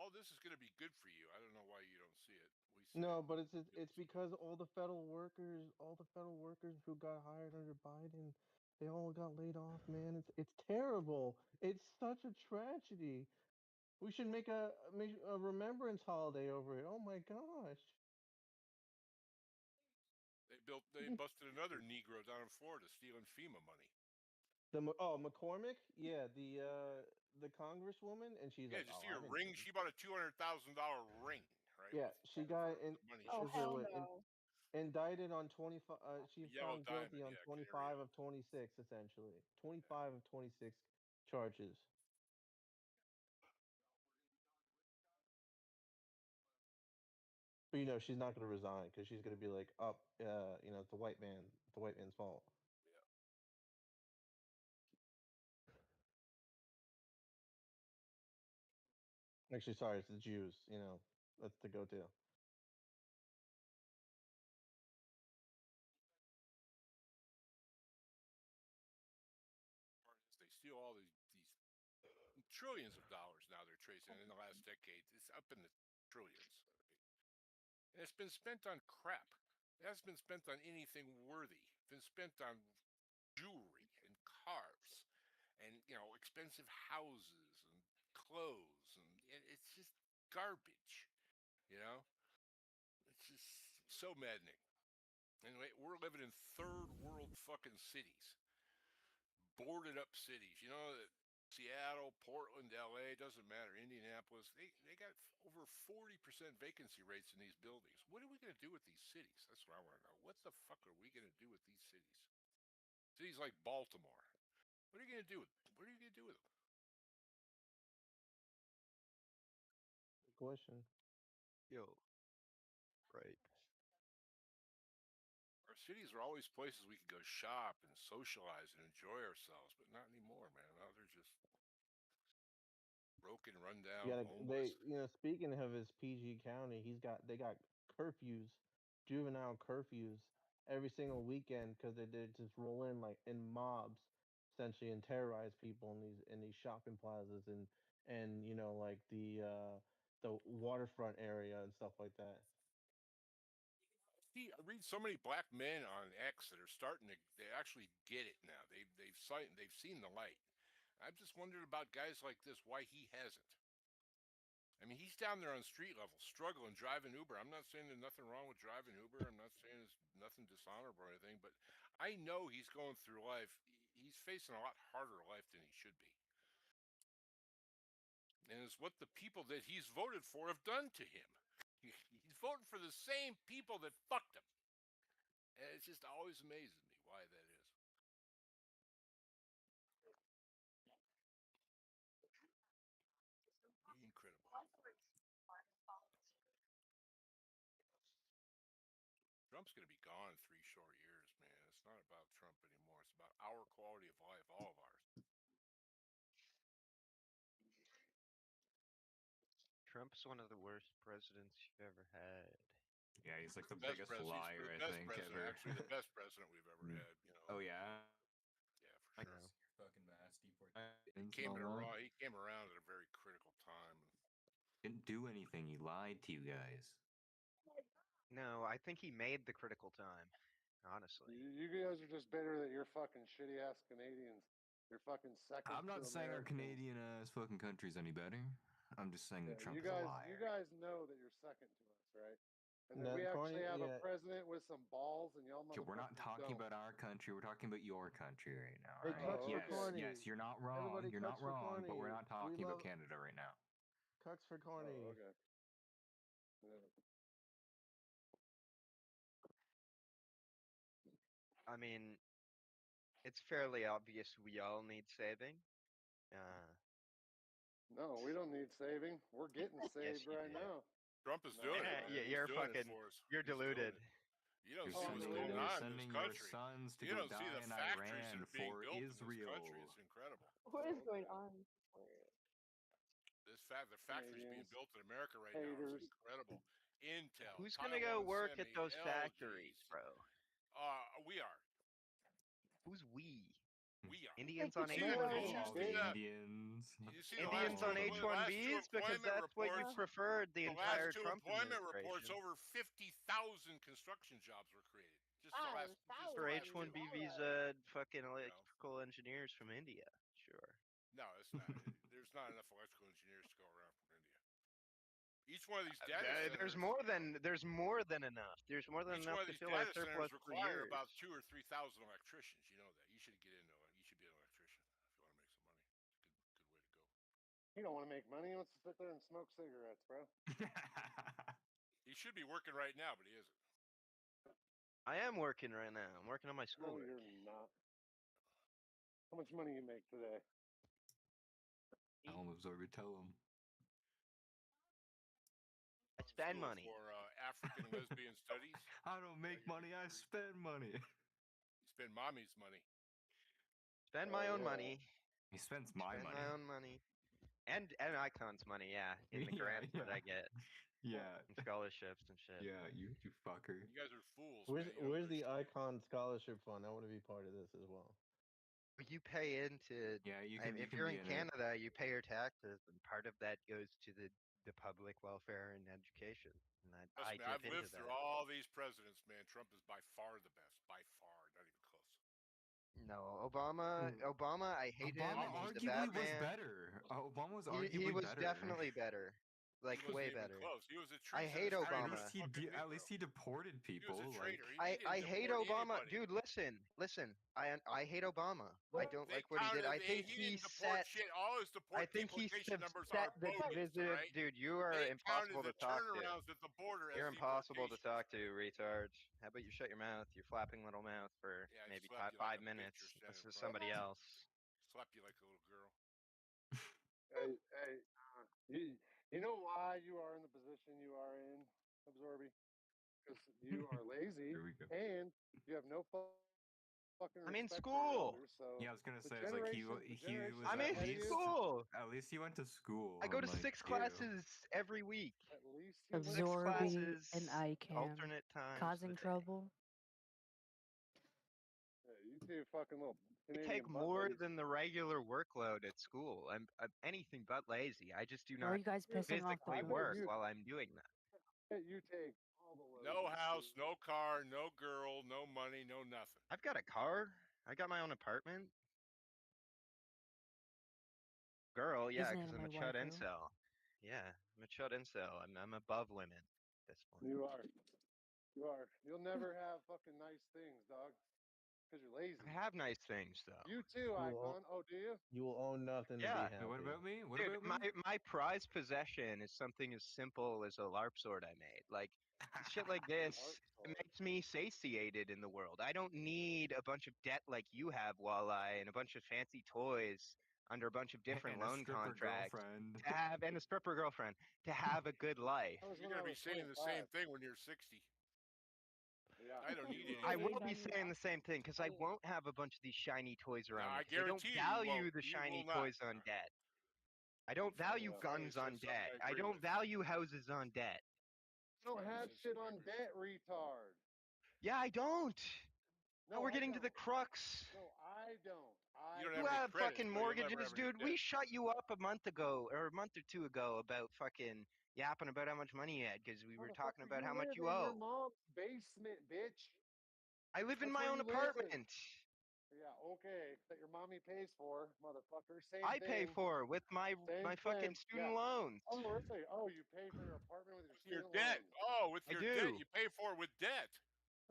All this is going to be good for you. I don't know why you don't see it. No, but it's because all the federal workers who got hired under Biden, they all got laid off, man. It's terrible. It's such a tragedy. We should make a remembrance holiday over it. Oh my gosh. They busted another Negro down in Florida stealing FEMA money. McCormick? Yeah, the congresswoman, and she's like, did you see her ring? She bought a $200,000 ring, right? Yeah, she got in. Oh hell no. Indicted on 25. She's Yellow found guilty Diamond, on yeah, 25 of 26, essentially. 25 of 26 charges. But she's not going to resign because she's going to be like, up, it's the white man. It's the white man's fault. Actually, sorry, it's the Jews. That's the go-to. They steal all these trillions of dollars now they're tracing in the last decade. It's up in the trillions. And it's been spent on crap. It hasn't been spent on anything worthy. It's been spent on jewelry and cars and, expensive houses and clothes. And it's just garbage, It's just so maddening. Anyway, we're living in third world fucking cities. Boarded up cities. Seattle, Portland, LA, doesn't matter, Indianapolis, they got over 40% vacancy rates in these buildings. What are we going to do with these cities? That's what I want to know. What the fuck are we going to do with these cities? Cities like Baltimore. What are you going to do with them? What are you going to do with them? Good question. Yo. Right. Our cities are always places we could go shop and socialize and enjoy ourselves, but not anymore, man. Now they're just broken, run down, homeless. Speaking of his PG County, they got curfews, juvenile curfews every single weekend because they just roll in like in mobs, essentially, and terrorize people in these shopping plazas and like the waterfront area and stuff like that. I read so many black men on X that are starting to, they actually get it now. They've seen the light. I've just wondered about guys like this, why he hasn't. I mean, he's down there on street level, struggling, driving Uber. I'm not saying there's nothing wrong with driving Uber. I'm not saying there's nothing dishonorable or anything, but I know he's going through life. He's facing a lot harder life than he should be. And it's what the people that he's voted for have done to him. He's voting for the same people that fucked him. And it just always amazes me why that is. Incredible. Trump's going to be gone in 3 short years, man. It's not about Trump anymore. It's about our quality of life, all of ours. Trump's one of the worst presidents you've ever had. Yeah, he's like the biggest liar I think ever. Actually, the best president we've ever had. Oh yeah. Yeah, for sure. Fucking mass He came around at a very critical time. Didn't do anything. He lied to you guys. No, I think he made the critical time. Honestly, you guys are just bitter that you're fucking shitty ass Canadians. You're fucking second. I'm not to saying our Americans. Canadian ass fucking country's any better. I'm just saying that Trump you is a guys, liar. you guys know that you're second to us, right? And then No, we actually Corny, have yeah. a president with some balls, and y'all Okay, we're not motherfuckers talking don't. about our country. We're talking about your country right now. Hey, Right? Cucks for Yes, Corny. yes, you're not wrong. Everybody You're not Cucks for wrong, but we're Corny. not talking We about love- Canada right now. Cucks for Corny. Oh, okay. Yeah. I mean, it's fairly obvious we all need saving. No, we don't need saving. We're getting saved you right do. now. Trump is doing it. Man. He's You're doing fucking. it for us. You're He's doing deluded. it. You don't You're see what's sending, going you're on in sending this your country. sons to You go don't see die the in factories Iran that are being for built Israel. in this country. It's incredible. What is going on? The factories being built in America right now Haters. is incredible. Intel. Who's gonna go Taiwan work Semi, at those LGs. factories, bro? We are. Who's we? We are. Indians on See the- H1Bs. All the Indians. You see the Indians last on two- last two H1Bs because employment that's what you reports- preferred the last entire two Trump employment reports, administration. over 50,000 construction jobs were created. Just the last. For H1B visa, fucking electrical engineers from India. Sure. No, it's not. There's not enough electrical engineers to go around from India. Each one of these data centers. There's more than enough. There's more than Each enough one of to these fill our data centers surplus for require years. about 2,000 or 3,000 electricians. You know that. You should get into it. You should be an electrician if you want to make some money. Good way to go. He don't want to make money. He wants to sit there and smoke cigarettes, bro. He should be working right now, but he isn't. I am working right now. I'm working on my No, schoolwork. you're not. How much money you make today? Tell him, Absorber, tell him. I spend money. For African lesbian studies. I don't make money, I spend money. You spend mommy's money. Spend my own money. He spends my Spend money. my own money. And Icon's money, yeah. In the Yeah, grants that I get. Yeah. And scholarships and shit. Yeah, you fucker. You guys are fools. Where's the Icon Scholarship Fund? I want to be part of this as well. You pay into. Yeah, you I can. mean, You if can you're be in it. Canada, you pay your taxes, and part of that goes to the public welfare and education. And I Trust me, dip I've into lived that. through all these presidents, man. Trump is by far the best. By far, not even close. No, Obama, I hate him. Obama And he's arguably a bad was man. better. Obama was arguably He was better. definitely better. Like He wasn't way even better. close. He was a I treasonous hate traitor. Obama. At least he deported people. He was a traitor. I hate Obama, dude. Listen. I hate Obama. I don't like what he did. I think he didn't deport set. shit. All his I think he deportation numbers set are the bogus, visit. right? Dude, you are They impossible counted to the talk to. turnarounds at the border You're as impossible to talk to, retard. How about you shut your mouth? Your flapping little mouth for Yeah, I maybe slap you like five a bitch minutes. you're standing This is in front of. somebody else. Slap you like a little girl. Hey, you know why you are in the position you are in, Absorby? Because you are lazy and you have no fucking I'm in respect for your school. elders, so Yeah, I was gonna the say it's like he generation was I'm at in least school. at least he went to school. I go to unlike 6 you. classes every week. At least he went 6 to school. classes, and ICANN alternate times. causing trouble. Yeah, you two fucking little I Canadian take butt more buddies. than the regular workload at school. I'm anything but lazy. I just do Or are not you guys pissing off the physically boys? work while I'm doing that. You take all the load. No house, no car, no girl, no money, no nothing. I've got a car. I got my own apartment. Girl, yeah, Isn't because it I'm a my chud waifu? incel. Yeah, I'm a chud incel. I'm above women at this point. You are. You are. You'll never have fucking nice things, dog. Because you're lazy. I have nice things though. You too, Icon. Oh, do you? You will own nothing to Yeah. be happy. What about me? What Dude, about me? my prized possession is something as simple as a LARP sword I made. Like shit like this makes me satiated in the world. I don't need a bunch of debt like you have, Walleye, and a bunch of fancy toys under a bunch of different And a loan stripper contracts girlfriend. to have, and a stripper girlfriend to have a good life. You're gonna be saying the same thing when you're 60. Yeah. I don't need anything. I will be saying the same thing because I won't have a bunch of these shiny toys around I me. 'Cause I don't guarantee you value won't. the You shiny will not. toys on debt. I don't value guns on debt. I don't value houses on debt. You don't have shit on debt, retard. Yeah, I don't. No, We're I getting to the don't. crux. No, I don't. You don't You have any have credit, fucking so you'll never mortgages, have any dude. debt. We shut you up a month ago or a month or two ago about fucking yapping about how much money you had because we were talking about how much you live in owe. your mom's basement, bitch. I live in That's my where own you live. apartment. Yeah, okay. That your mommy pays for, motherfucker. Same I thing. pay for with my Same fucking thing. student Yeah. loans. Oh, really? Oh, you pay for your apartment with your Your student debt. loans. Oh, with I your do. debt, you pay for it with debt.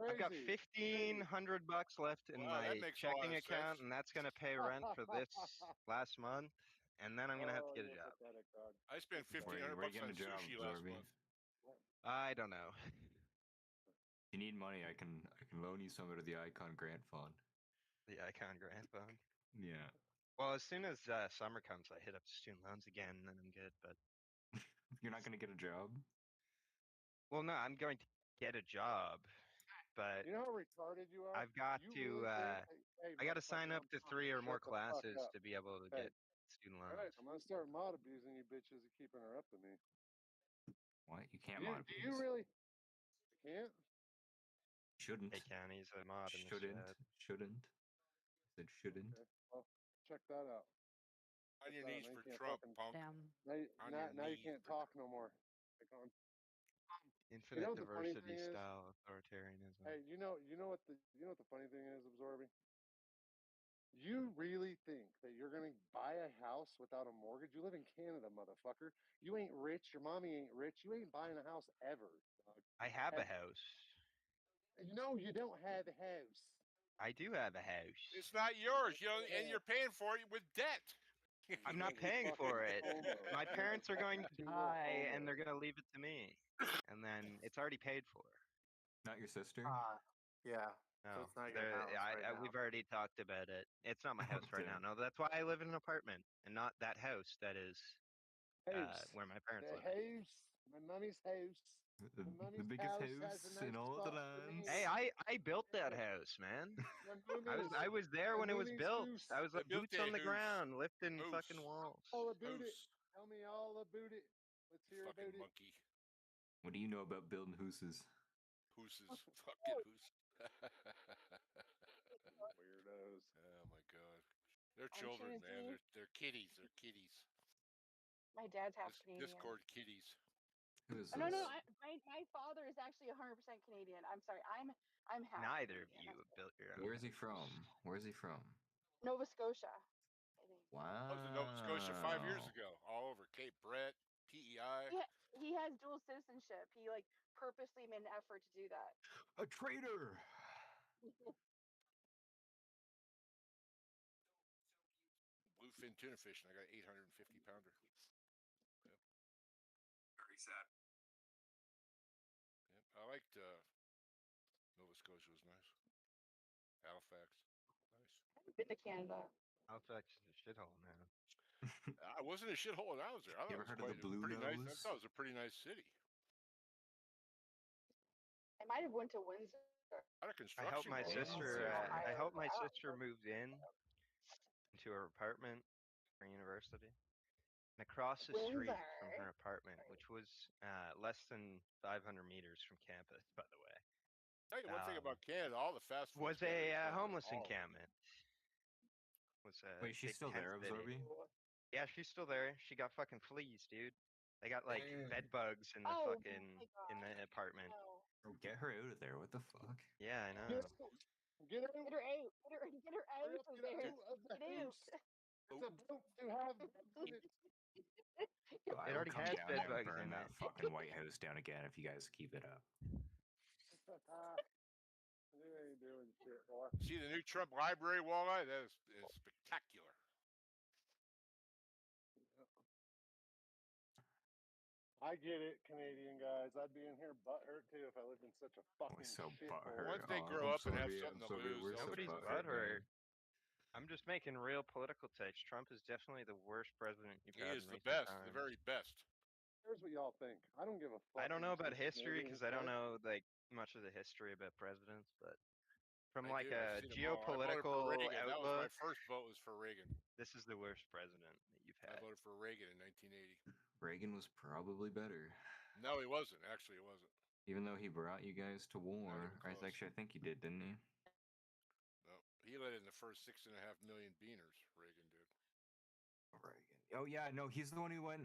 I've got Crazy. $1,500 left in Wow, that my makes a lot checking of account, sense. and that's gonna pay rent for this last month, and then I'm gonna have to Oh, get a you're job. pathetic, dog. I spent Where $1,500 you on getting a job, sushi last Zorby? month. I don't know. If you need money, I can loan you some out of the Icon Grant Fund. The Icon Grant Fund. Yeah. Well, as soon as summer comes, I hit up student loans again, and then I'm good. But You're not gonna get a job? well, no, I'm going to get a job, but You know how retarded you are? I've got You to. really think, hey, I got to sign motherfucker, up I'm to 3 or shut more the fuck classes up. to be able to Hey. get student All loans. right, I'm gonna start mod abusing you bitches and keep interrupting me. What? You can't Do mod you really? You can't? Shouldn't. Hey, County's a mod in the Shouldn't. chat. Shouldn't. I said shouldn't. Okay. Well, check that out. On your Check that out. knees Now you for can't Trump, fucking- punk. Damn. Now you can't talk no more. Icon. Infinite what the funny diversity thing is? style authoritarianism. Hey, you know what the funny thing is, Absorbing? You really think that you're gonna buy a house without a mortgage? You live in Canada, motherfucker. You ain't rich. Your mommy ain't rich. You ain't buying a house ever, dog. I have a Ever. house. No, you don't have a house. I do have a house. It's not yours, and you're paying for it with debt. I'm not paying for it. My parents are going to You die, homo. and they're going to leave it to me. And then it's already paid for. Not your sister? Yeah. No, So it's not your house right now. we've already talked about it. It's not my house right now. No, that's why I live in an apartment and not that house that is House. where my parents The live. house. My mummy's house. The My mummy's biggest house has a house nice in all of the spot for lands. me. Hey, I built that house, man. My I was there when it was mummy's built. house. I was They like built boots on that the house. ground, lifting House. fucking walls. All about it. House. Tell me all about it. Let's hear Fucking about it. monkey. What do you know about building houses? Hooses. Fucking hoos. Weirdos. Oh my god. They're I'm children, man. Trinity. They're kitties. They're kitties. My dad's half Canadian. Discord kitties. Who is No, this? my father is actually 100% Canadian. I'm sorry, I'm half. Neither of Canadian. you have built your own. Where is he from? Where is he from? Nova Scotia, I think. I Wow. was in Nova Scotia 5 years ago. All over Cape Breton, PEI. He has dual citizenship. He like purposely made an effort to do that. A traitor. Bluefin tuna fish, and I got 850 pounder. Yep. Very sad. Yep. I liked Nova Scotia was nice. Halifax, nice. Been to Canada. Halifax is a shithole, man. I wasn't a shithole when I was there. I thought You ever it was heard of the Blue pretty nice. I Nose? thought it was a pretty nice city. I might have went to Windsor. A lot of I construction. helped my going on. sister. I Ohio. helped my sister move into her apartment for university. And across the street from her apartment, which was less than 500 meters from campus, by the way, Tell you one thing about Canada, all the fast food was a homeless encampment. Was Wait, she's still there, Absorbi? Yeah, she's still there. She got fucking fleas, dude. They got like bed bugs in the in the apartment. Oh, get her out of there. What the fuck? Yeah, I know. Get her out. Get her out of there. Get out. It's a boat to have. Well, I It will already come has down bed there and bugs burn in that it. fucking White House down again if you guys keep it up. You ain't doing shit, boy. See the new Trump library, Walleye? That is spectacular. I get it, Canadian guys. I'd be in here butthurt too if I lived in such a fucking so shithole. butthurt. Once they grow up and have something to lose, Nobody's butthurt. I'm just making real political takes. Trump is definitely the worst president you've he had is in the recent best, times. the very best. Here's what y'all think. I don't give a fuck. I don't know about what you history Canadians because I don't say. know like much of the history about presidents, but from I like do, a I've seen 'em all. I voted for geopolitical Reagan. That was my outlook, first vote was for Reagan. this is the worst president that you've I had. voted for Reagan in 1980. Reagan was probably better. No, he wasn't. Actually, it wasn't. Even though he brought you guys to war. I think he did, didn't he? No, he led in the first 6.5 million beaners. Reagan did. Reagan. Oh yeah, no, he's the one who went.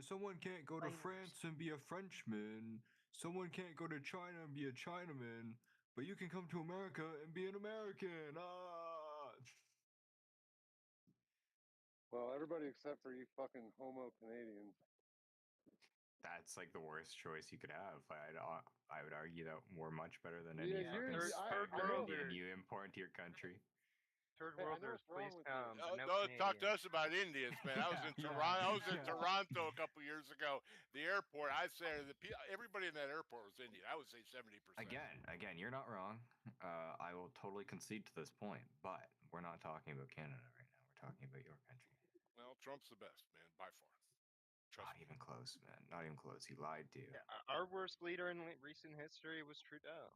Someone can't go to France and be a Frenchman. Someone can't go to China and be a Chinaman. But you can come to America and be an American. Ah. Well, everybody except for you fucking homo Canadians. That's like the worst choice you could have. I would argue that we're much better than Yeah, any you're- fucking I- I know. Indian you import to your country. Third Hey, I know worlders, what's wrong please with you. come. but no Don't talk to Canadians. us about Indians, man. I was in Yeah, Toronto. I was in yeah. Toronto a couple years ago. The airport. I say everybody in that airport was Indian. I would say 70%. Again, you're not wrong. I will totally concede to this point, but we're not talking about Canada right now. We're talking about your country. Well, Trump's the best, man, by far. Trust Not even close, man. Not even close. He lied to you. Yeah, our worst leader in recent history was Trudeau.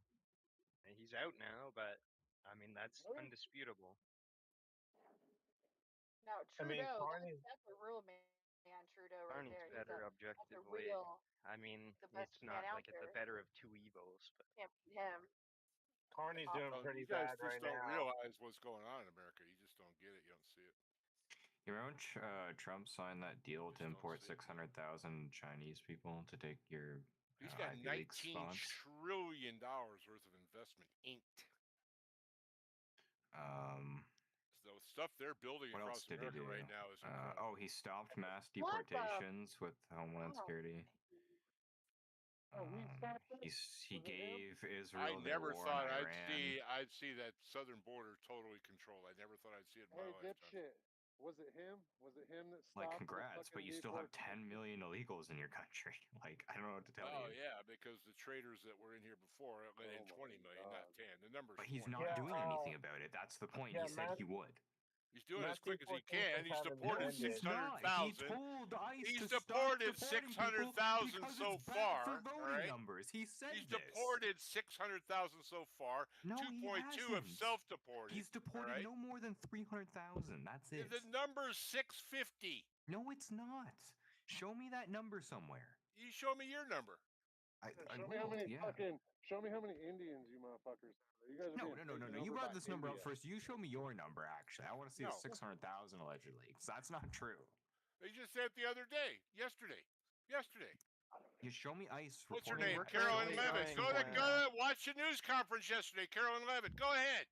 And he's out now, but I mean that's undisputable. Now I mean, Trudeau, Carney- that's a real man, Trudeau right Carney's there. better That's a objectively. real. I mean, the best it's not man out like it's the there. better of two evils, but Can't beat him. Carney's doing Oh, pretty you guys bad just right don't now. realize what's going on in America. You just don't get it. You don't see it. You remember when Trump signed that deal to import 600,000 Chinese people to take your He's got Ivy League $19 spots? trillion worth of investment inked. So stuff they're building What across else did he America do? right now is incredible. He stopped mass What the- deportations with Homeland Oh. Security. He gave Israel. I never war thought in I'd Iran. see that southern border totally controlled. I never thought I'd see it in my Hey, lifetime. dipshit. Was it him? Was it him that Like, stopped the congrats, but fucking you still have 10 deportation? million illegals in your country. Like, I don't know what to tell Oh you. yeah, because the traders that were in here before let in 20 million, not 10. The number's But he's 20. not doing anything about it. That's the point. yeah, He said mass- he would. He's doing it as mass quick as he deportations can. He's haven't deported ended. He's not. He 600,000. told ICE He's to stop deported deporting people 600,000 because so it's bad far. for All voting right. numbers. He said He's this. deported 600,000 so far. No, he 2.2 have hasn't. self-deported. He's deported right? no more than 300,000. That's it. The number's 650. No, it's not. Show me that number somewhere. You show me your number. Show me how many show me how many Indians you motherfuckers have. You guys are No. being taken You over brought by this number up India. first. You show me your number, actually. I want to see No. the 600,000 allegedly. Because that's not true. They just said it the other day. Yesterday. You show me ICE. What's her reporting name? that. Carolyn Levitt. Go to watch the news conference yesterday. Carolyn Levitt. Go ahead.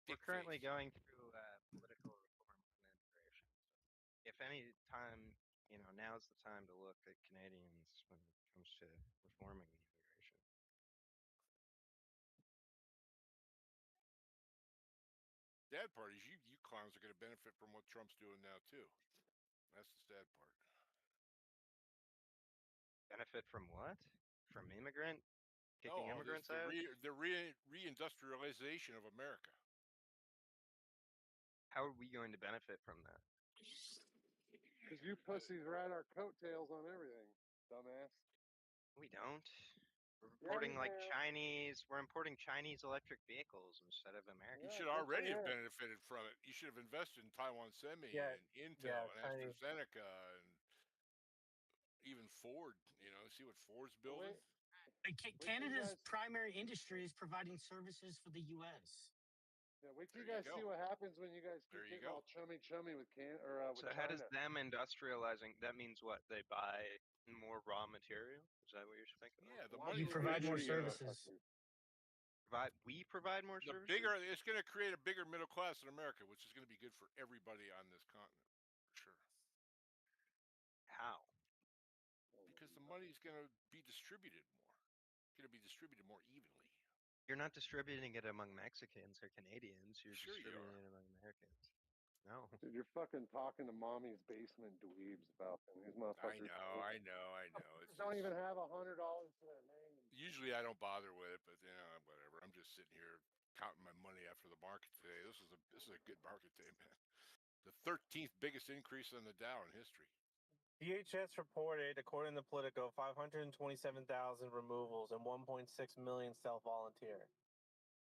We're currently going through political reform on immigration. If any time, now's the time to look at Canadians when it comes to reforming the immigration. Sad part is you clowns are going to benefit from what Trump's doing now too. That's the sad part. Benefit from what? From kicking No, immigrants the out? reindustrialization of America. How are we going to benefit from that? Because you pussies ride our coattails on everything, dumbass. We don't. We're Yeah, importing you like have. Chinese. We're importing Chinese electric vehicles instead of American. You should already have benefited from it. You should have invested in Taiwan Semi and Intel and AstraZeneca and even Ford. See what Ford's building. Canada's primary industry is providing services for the U.S. Yeah, wait till you guys see what happens when you guys keep getting all chummy with with So how does China. them industrializing? That means what? They buy more raw material? Is that what you're thinking? Yeah, the You provide more services. We provide more The services. it's going to create a bigger middle class in America, which is going to be good for everybody on this continent, for sure. How? Because the money is going to be distributed more. It's going to be distributed more evenly. You're not distributing it among Mexicans or Canadians. You're Sure you distributing are. it among Americans. No. Dude, you're fucking talking to mommy's basement dweebs about them. These motherfuckers. I know. Don't even have $100 to their name. Usually I don't bother with it, but whatever. I'm just sitting here counting my money after the market today. This is a good market day, man. The 13th biggest increase on the Dow in history. DHS reported, according to Politico, 527,000 removals and 1.6 million self-volunteer.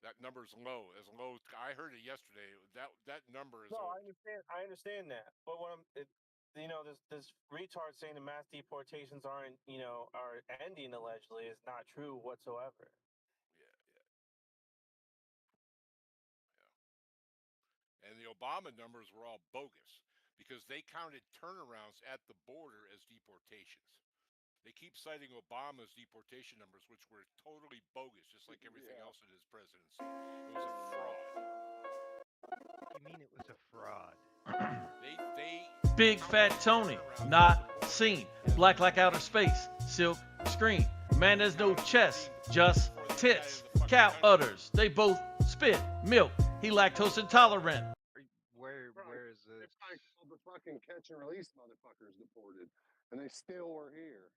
That number's low. As low. I heard it yesterday. That number is. No, low. I understand that. But this retard saying the mass deportations are ending allegedly is not true whatsoever. And the Obama numbers were all bogus because they counted turnarounds at the border as deportations. They keep citing Obama's deportation numbers, which were totally bogus, just like everything else in his presidency. It was a fraud. You mean it was a fraud? Big Fat Tony, not seen. Black like outer space, silk screen. Man, there's no chest, just tits. Cow udders, they both spit milk. He lactose intolerant. Where is this? They probably called the fucking catch and release motherfuckers deported, and they still were here.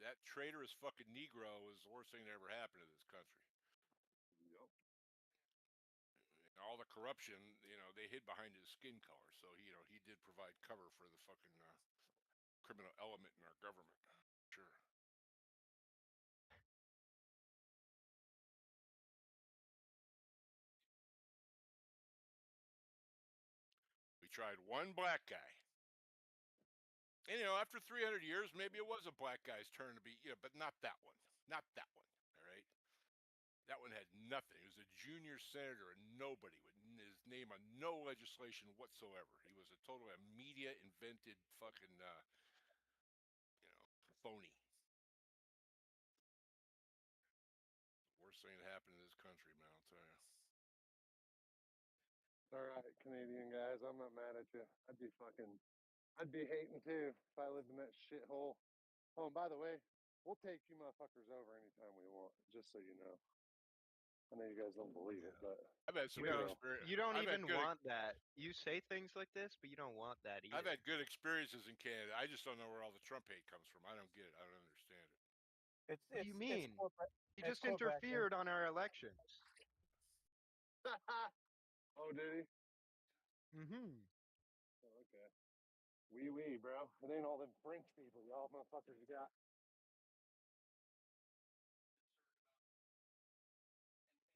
That traitorous fucking Negro was the worst thing that ever happened to this country. Yep. All the corruption, they hid behind his skin color. So, he did provide cover for the fucking criminal element in our government. Sure. We tried one black guy. And, after 300 years, maybe it was a black guy's turn to be, but not that one. Not that one, all right? That one had nothing. He was a junior senator, and nobody with his name on no legislation whatsoever. He was a total media-invented fucking, phony. Worst thing that happened in this country, man, I'll tell you. All right, Canadian guys, I'm not mad at you. I'd be hating too if I lived in that shithole. Oh, and by the way, we'll take you motherfuckers over anytime we want, just so you know. I know you guys don't believe it, but I've had some You good don't, experience. you don't I've had even good, want that. You say things like this, but you don't want that either. I've had good experiences in Canada. I just don't know where all the Trump hate comes from. I don't get it. I don't understand it. What do you mean? He it's just Quebec, interfered on our elections. oh, did he? Mm-hmm. Oh, okay. Wee, bro. It ain't all them French people, y'all motherfuckers you got.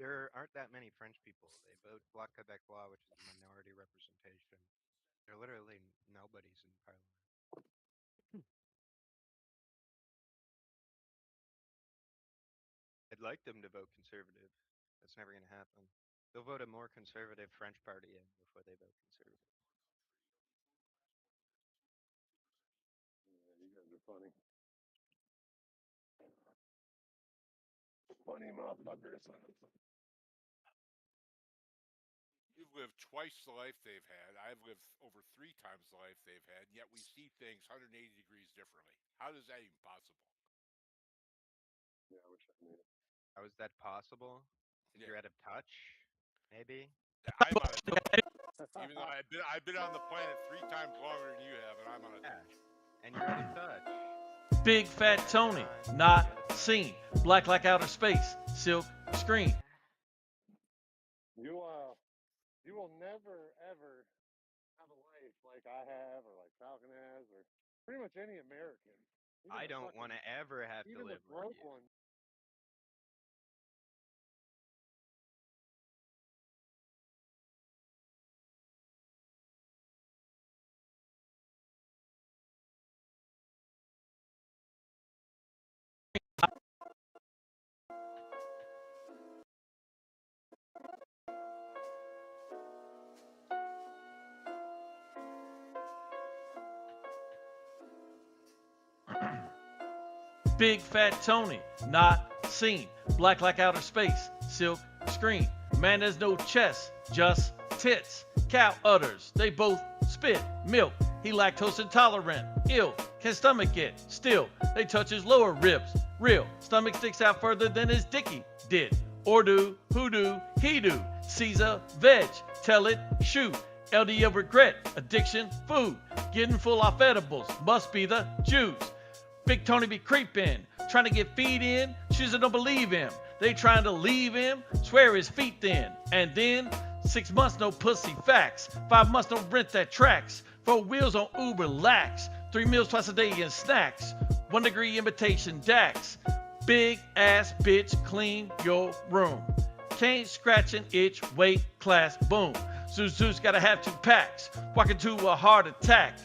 There aren't that many French people. They vote Bloc Québécois, which is a minority representation. There are literally nobodies in parliament. I'd like them to vote conservative. That's never going to happen. They'll vote a more conservative French party in before they vote conservative. Yeah, you guys are funny. Funny motherfuckers. You've lived twice the life they've had. I've lived over 3 times the life they've had, and yet we see things 180 degrees differently. How is that even possible? Yeah, I wish I knew. How is that possible? If you're out of touch, maybe? I'm on a even though I've been on the planet 3 times longer than you have, and I'm on a touch. And you're out of touch. Big Fat Tony, not seen. Black like outer space, silk screen. You will never ever have a life like I have, or like Falcon has, or pretty much any American. Even I the don't want to ever have to even live the like broke you. one. Big Fat Tony, not seen. Black like outer space, silk screen. Man, there's no chest, just tits. Cow udders, they both spit milk. He lactose intolerant, ill, can stomach it. Still, they touch his lower ribs. Real, stomach sticks out further than his dicky did. Or do, who do, he do. Caesar, veg, tell it, shoot. LDL regret, addiction, food. Getting full off edibles, must be the Jews. Big Tony be creeping, trying to get feet in. Shoes that don't believe him. They trying to leave him, swear his feet thin. And then 6 months no pussy facts. 5 months no rent that tracks. 4 wheels on Uber lax. 3 meals twice a day and snacks. 1 degree imitation Dax. Big ass bitch, clean your room. Can't scratch an itch, weight class, boom. Zeus gotta have 2 packs. Walking to a heart attack.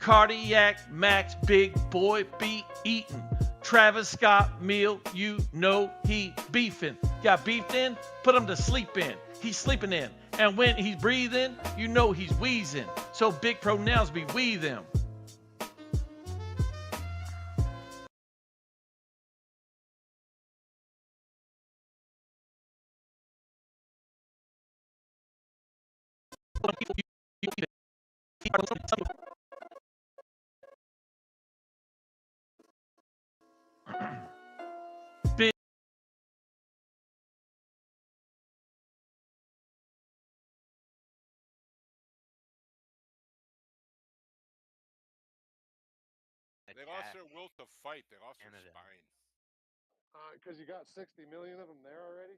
Cardiac max, big boy be eatin'. Travis Scott meal, you know he beefin'. Got beefed in, put him to sleep in. He's sleeping in. And when he's breathing, you know he's wheezing. So big pronouns be we them. Big They lost their will to fight. They lost their Canada. spine. Because you got 60 million of them there already.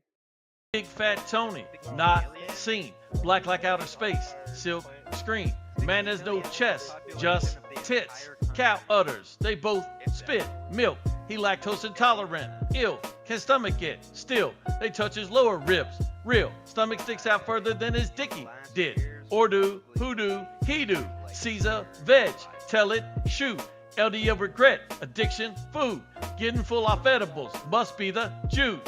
Big Fat Tony, not seen. Black like outer space, silk screen. Man, there's no chest, just tits. Cow udders, they both spit milk. He lactose intolerant, ill, can stomach it. Still, they touch his lower ribs. Real, stomach sticks out further than his dicky did. Or do, who do, he do. Caesar, veg, tell it, shoot. LDL regret, addiction, food. Getting full off edibles, must be the Jews.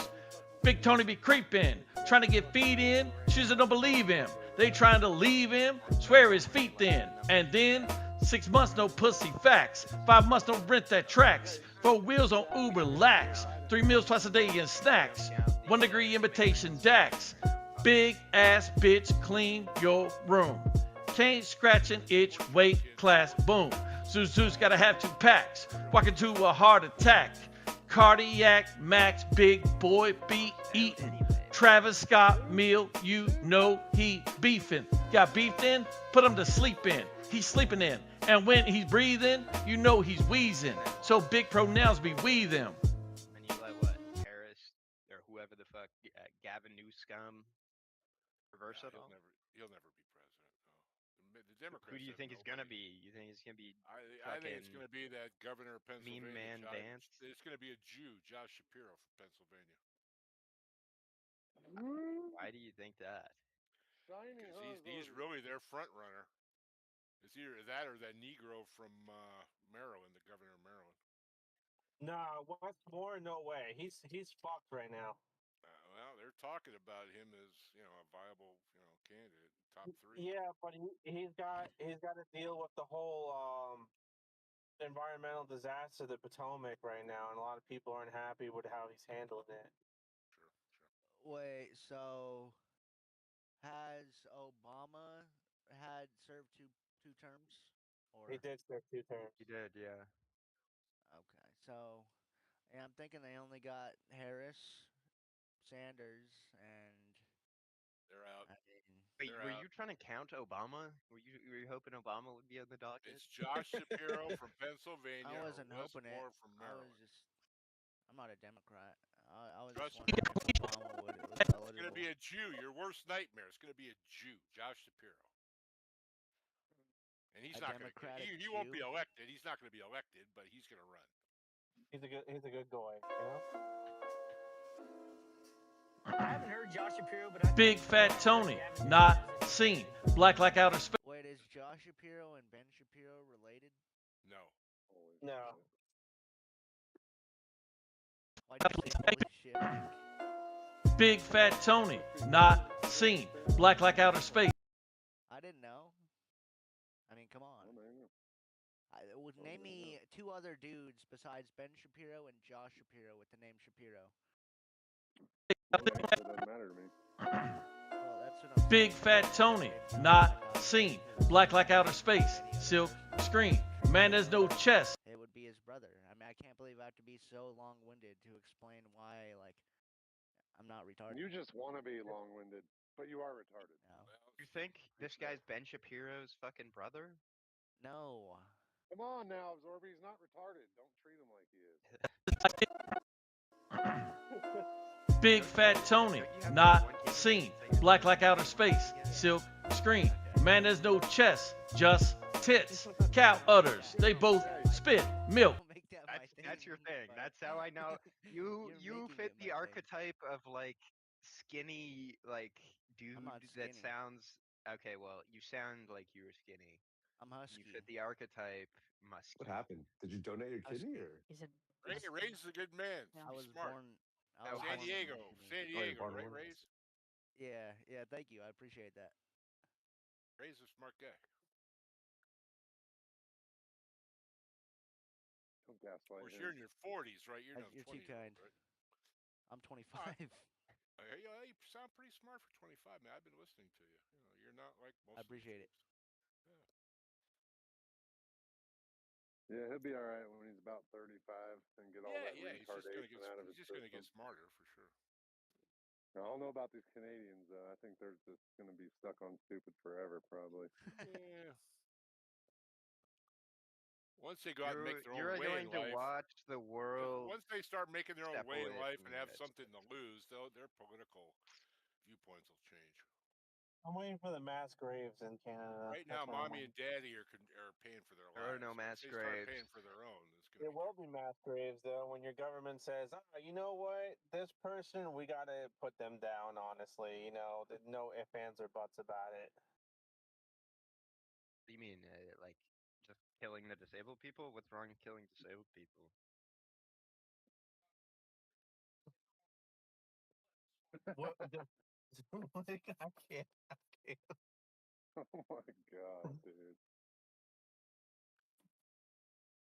Big Tony be creeping, trying to get feet in. Shoes that don't believe him. They trying to leave him, swear his feet thin. And then 6 months no pussy facts. 5 months no rent that tracks. 4 wheels on Uber lax. 3 meals twice a day and snacks. 1 degree imitation Dax. Big ass bitch, clean your room. Can't scratch an itch, weight class, boom. Zeus gotta have 2 packs. Walking to a heart attack. Cardiac max, big boy be eatin'. Travis Scott meal, you know he beefing. Got beefed in, put him to sleep in. He's sleeping in. And when he's breathing, you know he's wheezing. So big pronouns be we them. And you let what, Harris or whoever the fuck, Gavin Newsom, reverse it all? He'll never be president. No. The Democrats. Who do you think it's gonna be? You think it's gonna be? I think it's gonna be that governor of Pennsylvania. Meme man Vance. It's gonna be a Jew, Josh Shapiro from Pennsylvania. Why do you think that? He's really their front runner. It's either that or that Negro from Maryland, the governor of Maryland. Nah, Wes Moore, no way. He's fucked right now. Well, they're talking about him as a viable candidate, top 3. Yeah, but he's got to deal with the whole environmental disaster, the Potomac right now, and a lot of people aren't happy with how he's handling it. Wait, so has Obama had served two terms? Or He did serve 2 terms. He did, yeah. Okay, so I'm thinking they only got Harris, Sanders, and they're out. Wait, were you trying to count Obama? Were you hoping Obama would be on the docket? It's Josh Shapiro from Pennsylvania. I wasn't or Wes hoping Moore it. from Maryland. I'm not a Democrat. I was just wondering if Obama was eligible. It's gonna be a Jew. Your worst nightmare. It's gonna be a Jew, Josh Shapiro. And he's not gonna. He won't be elected. He's not gonna be elected, but he's gonna run. He's a good guy, you know. I haven't heard Josh Shapiro, but Big Fat Tony, not seen. Black like outer space. Wait, is Josh Shapiro and Ben Shapiro related? No. No. Why do you say holy shit? Big Fat Tony, not seen. Black like outer space. I didn't know. I mean, come on. Name me 2 other dudes besides Ben Shapiro and Josh Shapiro with the name Shapiro. It doesn't matter to me. Well, that's what I'm Big Fat Tony, not seen. Black like outer space. Silk screen. Man, there's no chest. It would be his brother. I mean, I can't believe I have to be so long-winded to explain why, like, I'm not retarded. You just want to be long-winded, but you are retarded. No. You think this guy's Ben Shapiro's fucking brother? No. Come on now, Absorby. He's not retarded. Don't treat him like he is. Big Fat Tony, not seen. Black like outer space. Silk screen. Man, there's no chest, just tits. Cow udders. They both spit milk. That's your thing. That's how I know you fit the archetype of like skinny like dude that sounds okay. Well, you sound like you were skinny. I'm husky. You fit the archetype musky. What happened? Did you donate your kidney or? Ray's a good man. I was smart. born. San Diego, right, Ray's? Yeah. Thank you. I appreciate that. Ray's a smart guy. Don't gaslight Of course, him. you're in your 40s, right? You're You're 20, too kind. right? I'm 25. Yeah, you sound pretty smart for 25, man. I've been listening to you. You're not like most. I appreciate it. Yeah, he'll be all right when he's about 35 and get all that retardation out of his He's just gonna get system. smarter for sure. I don't know about these Canadians, though. I think they're just going to be stuck on stupid forever, probably. Yeah. Once they go out and make their own You're way going in to life, watch the world. once they start making their own step way in away life from and have this. something to lose, their political viewpoints will change. I'm waiting for the mass graves in Canada. Right now, mommy and daddy are paying for their There lives. are no mass Once they start graves. paying for their own. There will be mass graves though when your government says, you know what, this person we gotta put them down. Honestly, no ifs, ands, or buts about it. What do you mean, like just killing the disabled people? What's wrong with killing disabled people? What? I can't. Oh my god, dude!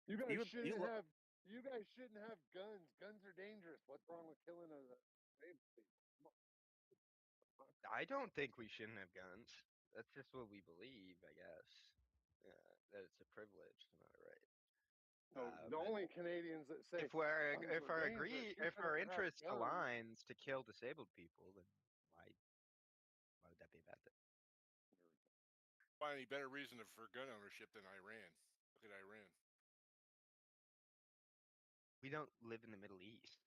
You guys shouldn't have. You guys shouldn't have guns. Guns are dangerous. What's wrong with killing a disabled people? I don't think we shouldn't have guns. That's just what we believe, I guess. Yeah, that it's a privilege, am I right? So the only Canadians that say if we're guns if are our dangerous, you if shouldn't our have interest guns. aligns to kill disabled people, then why would that be a bad thing? Find any better reason for gun ownership than Iran? Look at Iran. We don't live in the Middle East.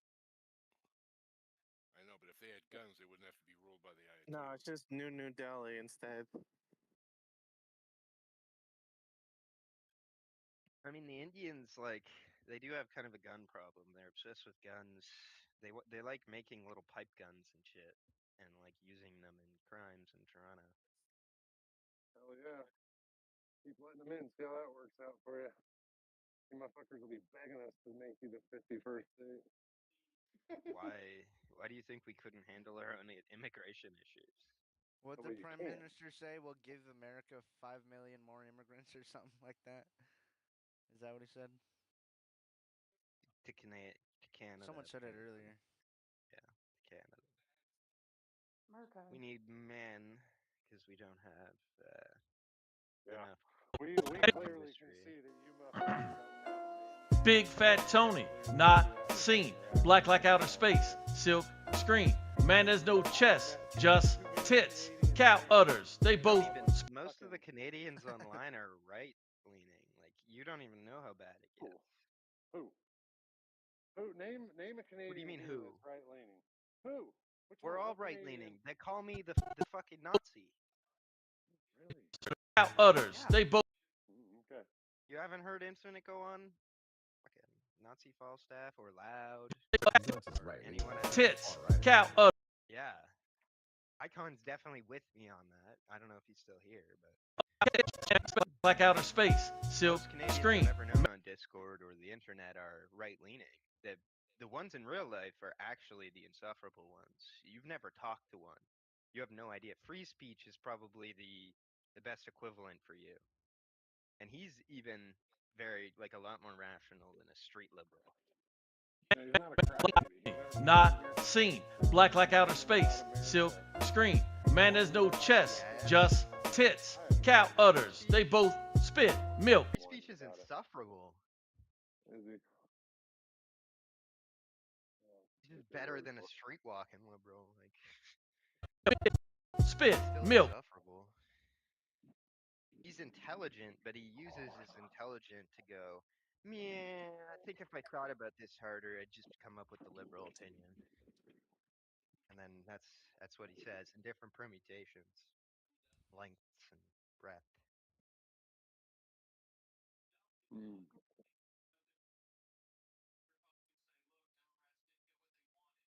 I know, but if they had guns, they wouldn't have to be ruled by the Ayatollah. No, it's just New Delhi instead. I mean, the Indians, like, they do have kind of a gun problem. They're obsessed with guns. They like making little pipe guns and shit, and like using them in crimes in Toronto. Hell yeah. Keep letting them in. See how that works out for you. You motherfuckers will be begging us to make you the 51st state. Why do you think we couldn't handle our own immigration issues? What Oh, did but you Prime can't. Minister say? We'll give America 5 million more immigrants or something like that. Is that what he said? To Canada. Someone said it earlier. Yeah, Canada. America. We need men because we don't have enough. We clearly can see that you motherfuckers don't have Big Fat Tony, not seen. Black like outer space, silk screen. Man, there's no chest, just tits. Cow udders, they both. Most of the Canadians online are right leaning. Like, you don't even know how bad it gets. Who? Name a Canadian. What do you mean here who? that's right leaning. Who? We're all right leaning. They call me the fucking Nazi. Really? Cow udders, they both. Okay. You haven't heard Infinite go on fucking Nazi Falstaff or Loud? Or anyone else? Tits, cow udders. Yeah. Icon's definitely with me on that. I don't know if he's still here, but Like outer space, silk most Canadians screen. I've ever known on Discord or the internet are right leaning. The ones in real life are actually the insufferable ones. You've never talked to one. You have no idea. Free speech is probably the best equivalent for you. And he's even very like a lot more rational than a street liberal. No, he's not a crackhead. Not seen. Black like outer space, silk screen. Man, there's no chest, just tits. Cow udders, they both spit milk. Free speech is insufferable. Is he? He's just better than a street walking liberal. Like spit still milk. Insufferable. He's intelligent, but he uses his intelligence to go, yeah, I think if I thought about this harder, I'd just come up with the liberal opinion. And then that's what he says in different permutations, lengths and breadth.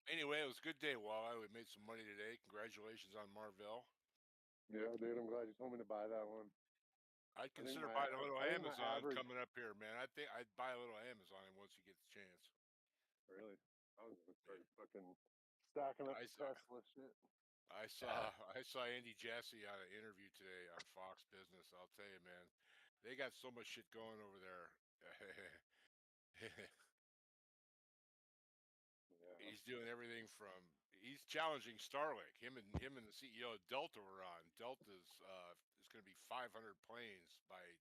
Anyway, it was a good day, Walleye. We made some money today. Congratulations on Marvell. Yeah, dude, I'm glad you told me to buy that one. I'd I think consider my- buying a little I think my Amazon average- coming up here, man. I think I'd buy a little Amazon once you get the chance. Really? I was gonna start fucking stacking up the Tesla shit. I saw Andy Jassy on an interview today on Fox Business. I'll tell you, man, they got so much shit going over there. He's doing everything from he's challenging Starlink. Him and the CEO of Delta were on. Delta's is going to be 500 planes by a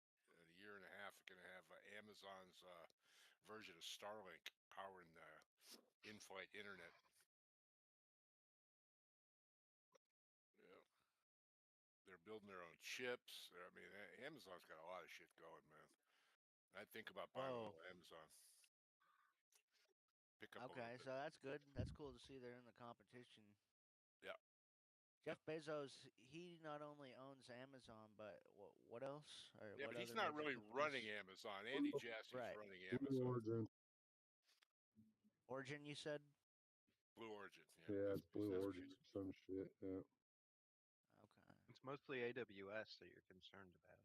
year and a half. Going to have Amazon's version of Starlink powering the in-flight internet. Yeah. They're building their own chips. I mean, Amazon's got a lot of shit going, man. I think about buying a little Amazon. Pick up Okay, so that's good. That's cool to see they're in the competition. Yeah. Jeff Bezos, he not only owns Amazon, but what else? Or Yeah, what but he's other not major really companies? running Amazon. Andy Jassy's running Amazon. Origin, you said? Blue Origin. Yeah, it's Blue Origin or some shit. Yeah. Okay. It's mostly AWS that you're concerned about.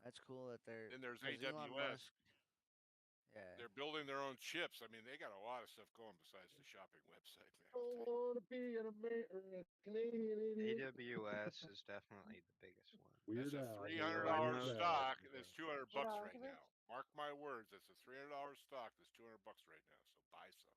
That's cool that they're. Then there's 'cause Elon AWS. Musk- yeah. They're building their own chips. I mean, they got a lot of stuff going besides the shopping website, man. I want to be an Canadian idiot. AWS is definitely the biggest one. Weird That's a Al. $300 Weird Al. stock. That's $200 Yeah, right now. Mark my words. That's a $300 stock. That's $200 right now. So buy some.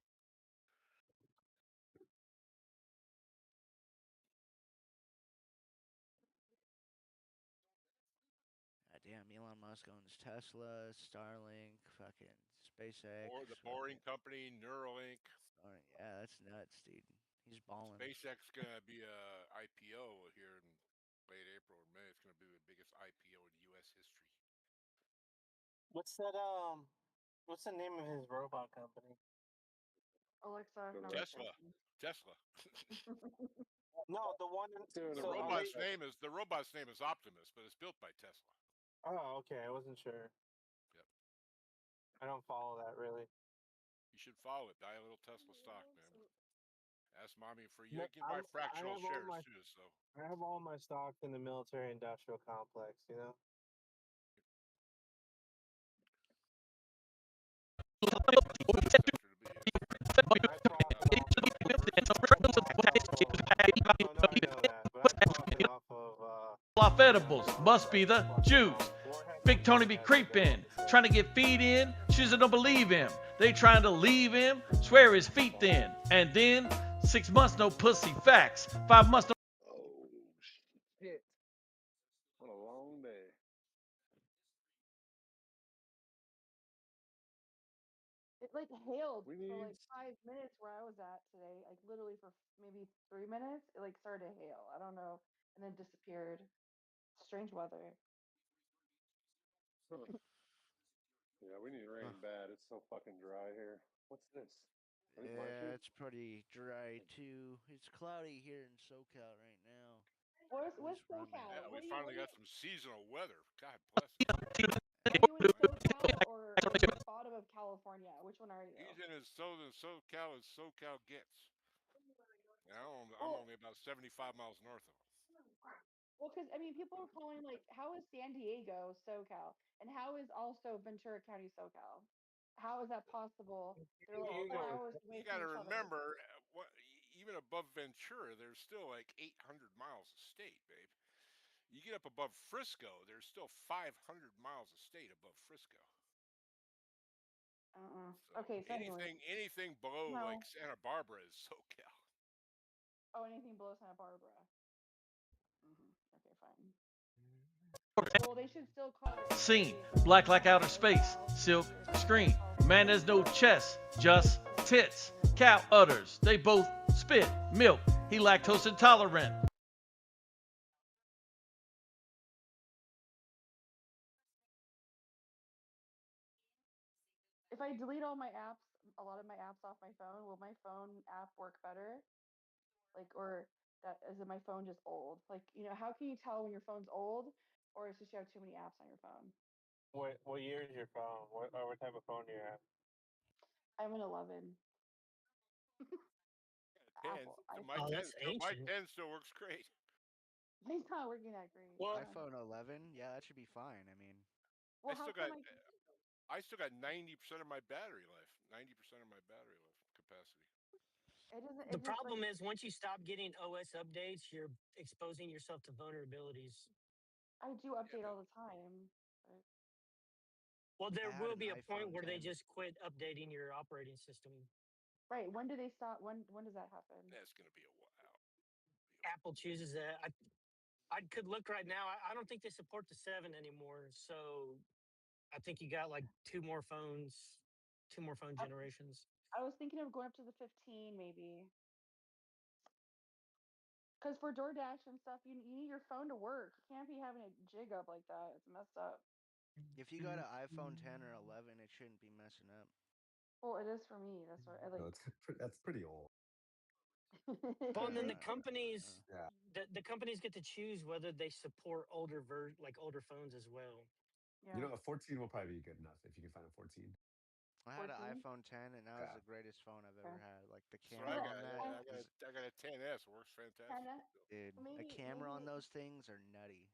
God damn, Elon Musk owns Tesla, Starlink, fucking SpaceX. Or the Boring Company, Neuralink. Yeah, that's nuts, dude. He's balling. SpaceX is gonna be a IPO here in late April or May. It's gonna be the biggest IPO in U.S. history. What's that? What's the name of his robot company? Alexa. No, Tesla. No, the one. The robot's name is Optimus, but it's built by Tesla. Oh, okay. I wasn't sure. Yep. I don't follow that really. You should follow it. Buy a little Tesla stock, man. Ask mommy for you. No, You can buy fractional shares too. So I have all my stocks in the military-industrial complex. You know. Off edibles must be the Jews. Big Tony be creeping, trying to get feet in. Shoes don't believe him. They trying to leave him, swear his feet thin. And then 6 months no pussy facts. 5 months no. Oh shit! What a long day. It like hailed We for need- like 5 minutes where I was at today. Like literally for maybe 3 minutes, it like started to hail. I don't know, and then disappeared. Strange weather. Yeah, we need rain bad. It's so fucking dry here. What's this? Are these my Yeah, shoes? it's pretty dry too. It's cloudy here in SoCal right now. What's It's running. SoCal? yeah, we What do you- finally what got do some seasonal weather. God bless you. Are you in SoCal or the bottom of California? Which one are you? He's in as southern SoCal as SoCal gets. And I'm Well- only about 75 miles north of him. Well, because I mean, people are calling like, how is San Diego SoCal, and how is also Ventura County SoCal? How is that possible? They're like 4 hours away You got to from each other. remember, even above Ventura, there's still like 800 miles of state, babe. You get up above Frisco, there's still 500 miles of state above Frisco. Okay, so anyway. Anything below No. like Santa Barbara is SoCal. Oh, anything below Santa Barbara. Okay, fine. Well, they should still call it Scene, black like outer space, silk screen. Man, there's no chest, just tits. Cow udders, they both spit milk. He lactose intolerant. If I delete all my apps, a lot of my apps off my phone, will my phone app work better? Like, or that is it my phone just old? Like, how can you tell when your phone's old, or it's just you have too many apps on your phone? What year is your phone? What type of phone do you have? I'm an 11. Apple. My 10 still works great. Mine's not working that great. iPhone 11, yeah, that should be fine. I mean, Well, I still got 90% of my battery life. 90% of my battery life capacity. The problem is once you stop getting OS updates, you're exposing yourself to vulnerabilities. I do update all the time. But... Well, there I had will an be a point iPhone where they 10. just quit updating your operating system. Right. When do they stop? When does that happen? That's gonna be a while. Apple chooses that. I could look right now. I don't think they support the 7 anymore. So I think you got like 2 more phone generations. I was thinking of going up to the 15 maybe. Because for DoorDash and stuff, you need your phone to work. You can't be having a jig up like that. It's messed up. If you got an iPhone 10 or 11, it shouldn't be messing up. Well, it is for me. That's what I like. No, that's pretty old. Well, and then the companies, Yeah. the companies get to choose whether they support older phones as well. Yeah. You know, a 14 will probably be good enough if you can find a 14. I had an 14? iPhone 10, and that was Yeah. the greatest phone I've ever had. Like the So camera on that, I got a 10S. Works fantastic. dude. The Maybe- camera on maybe- those things are nutty.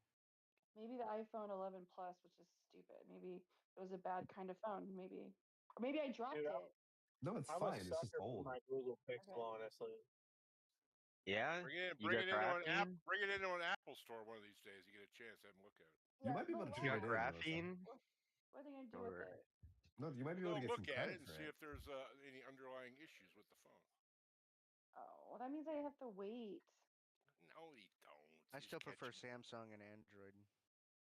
Maybe the iPhone 11 Plus, which is stupid. Maybe it was a bad kind of phone. Maybe, or maybe I dropped Dude, it. No, it's I'm fine. a It's just sucker for old. my Google Pixel, honestly. Yeah, Bring it into an Apple store one of these days. You get a chance. Have them look at it. You might be able to trade it in. graphene. What are they gonna do with it? No, you might be able to get look some at credit it and for see it. if there's any underlying issues with the phone. Oh, well, that means I have to wait. No, you don't. I still prefer Samsung and Android.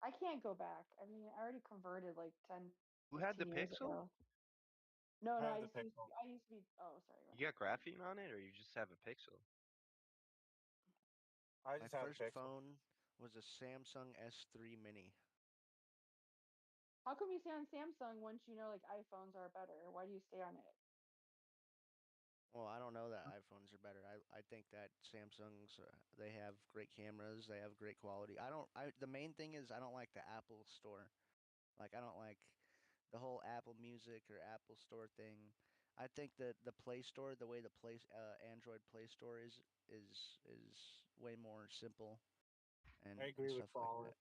I can't go back. I mean, I already converted like 10. Who had the 15 years Pixel? ago. No, no, I I have the used to, Pixel. I used to be. Oh, sorry. You got graphene on it, or you just have a Pixel? I My just have a first Pixel. phone was a Samsung S3 Mini. How come you stay on Samsung once you know like iPhones are better? Why do you stay on it? Well, I don't know that iPhones are better. I think that Samsungs they have great cameras, they have great quality. The main thing is I don't like the Apple Store. Like I don't like the whole Apple Music or Apple Store thing. I think that the Play Store, the way the Android Play Store is way more simple and I agree with stuff like Fallen. that.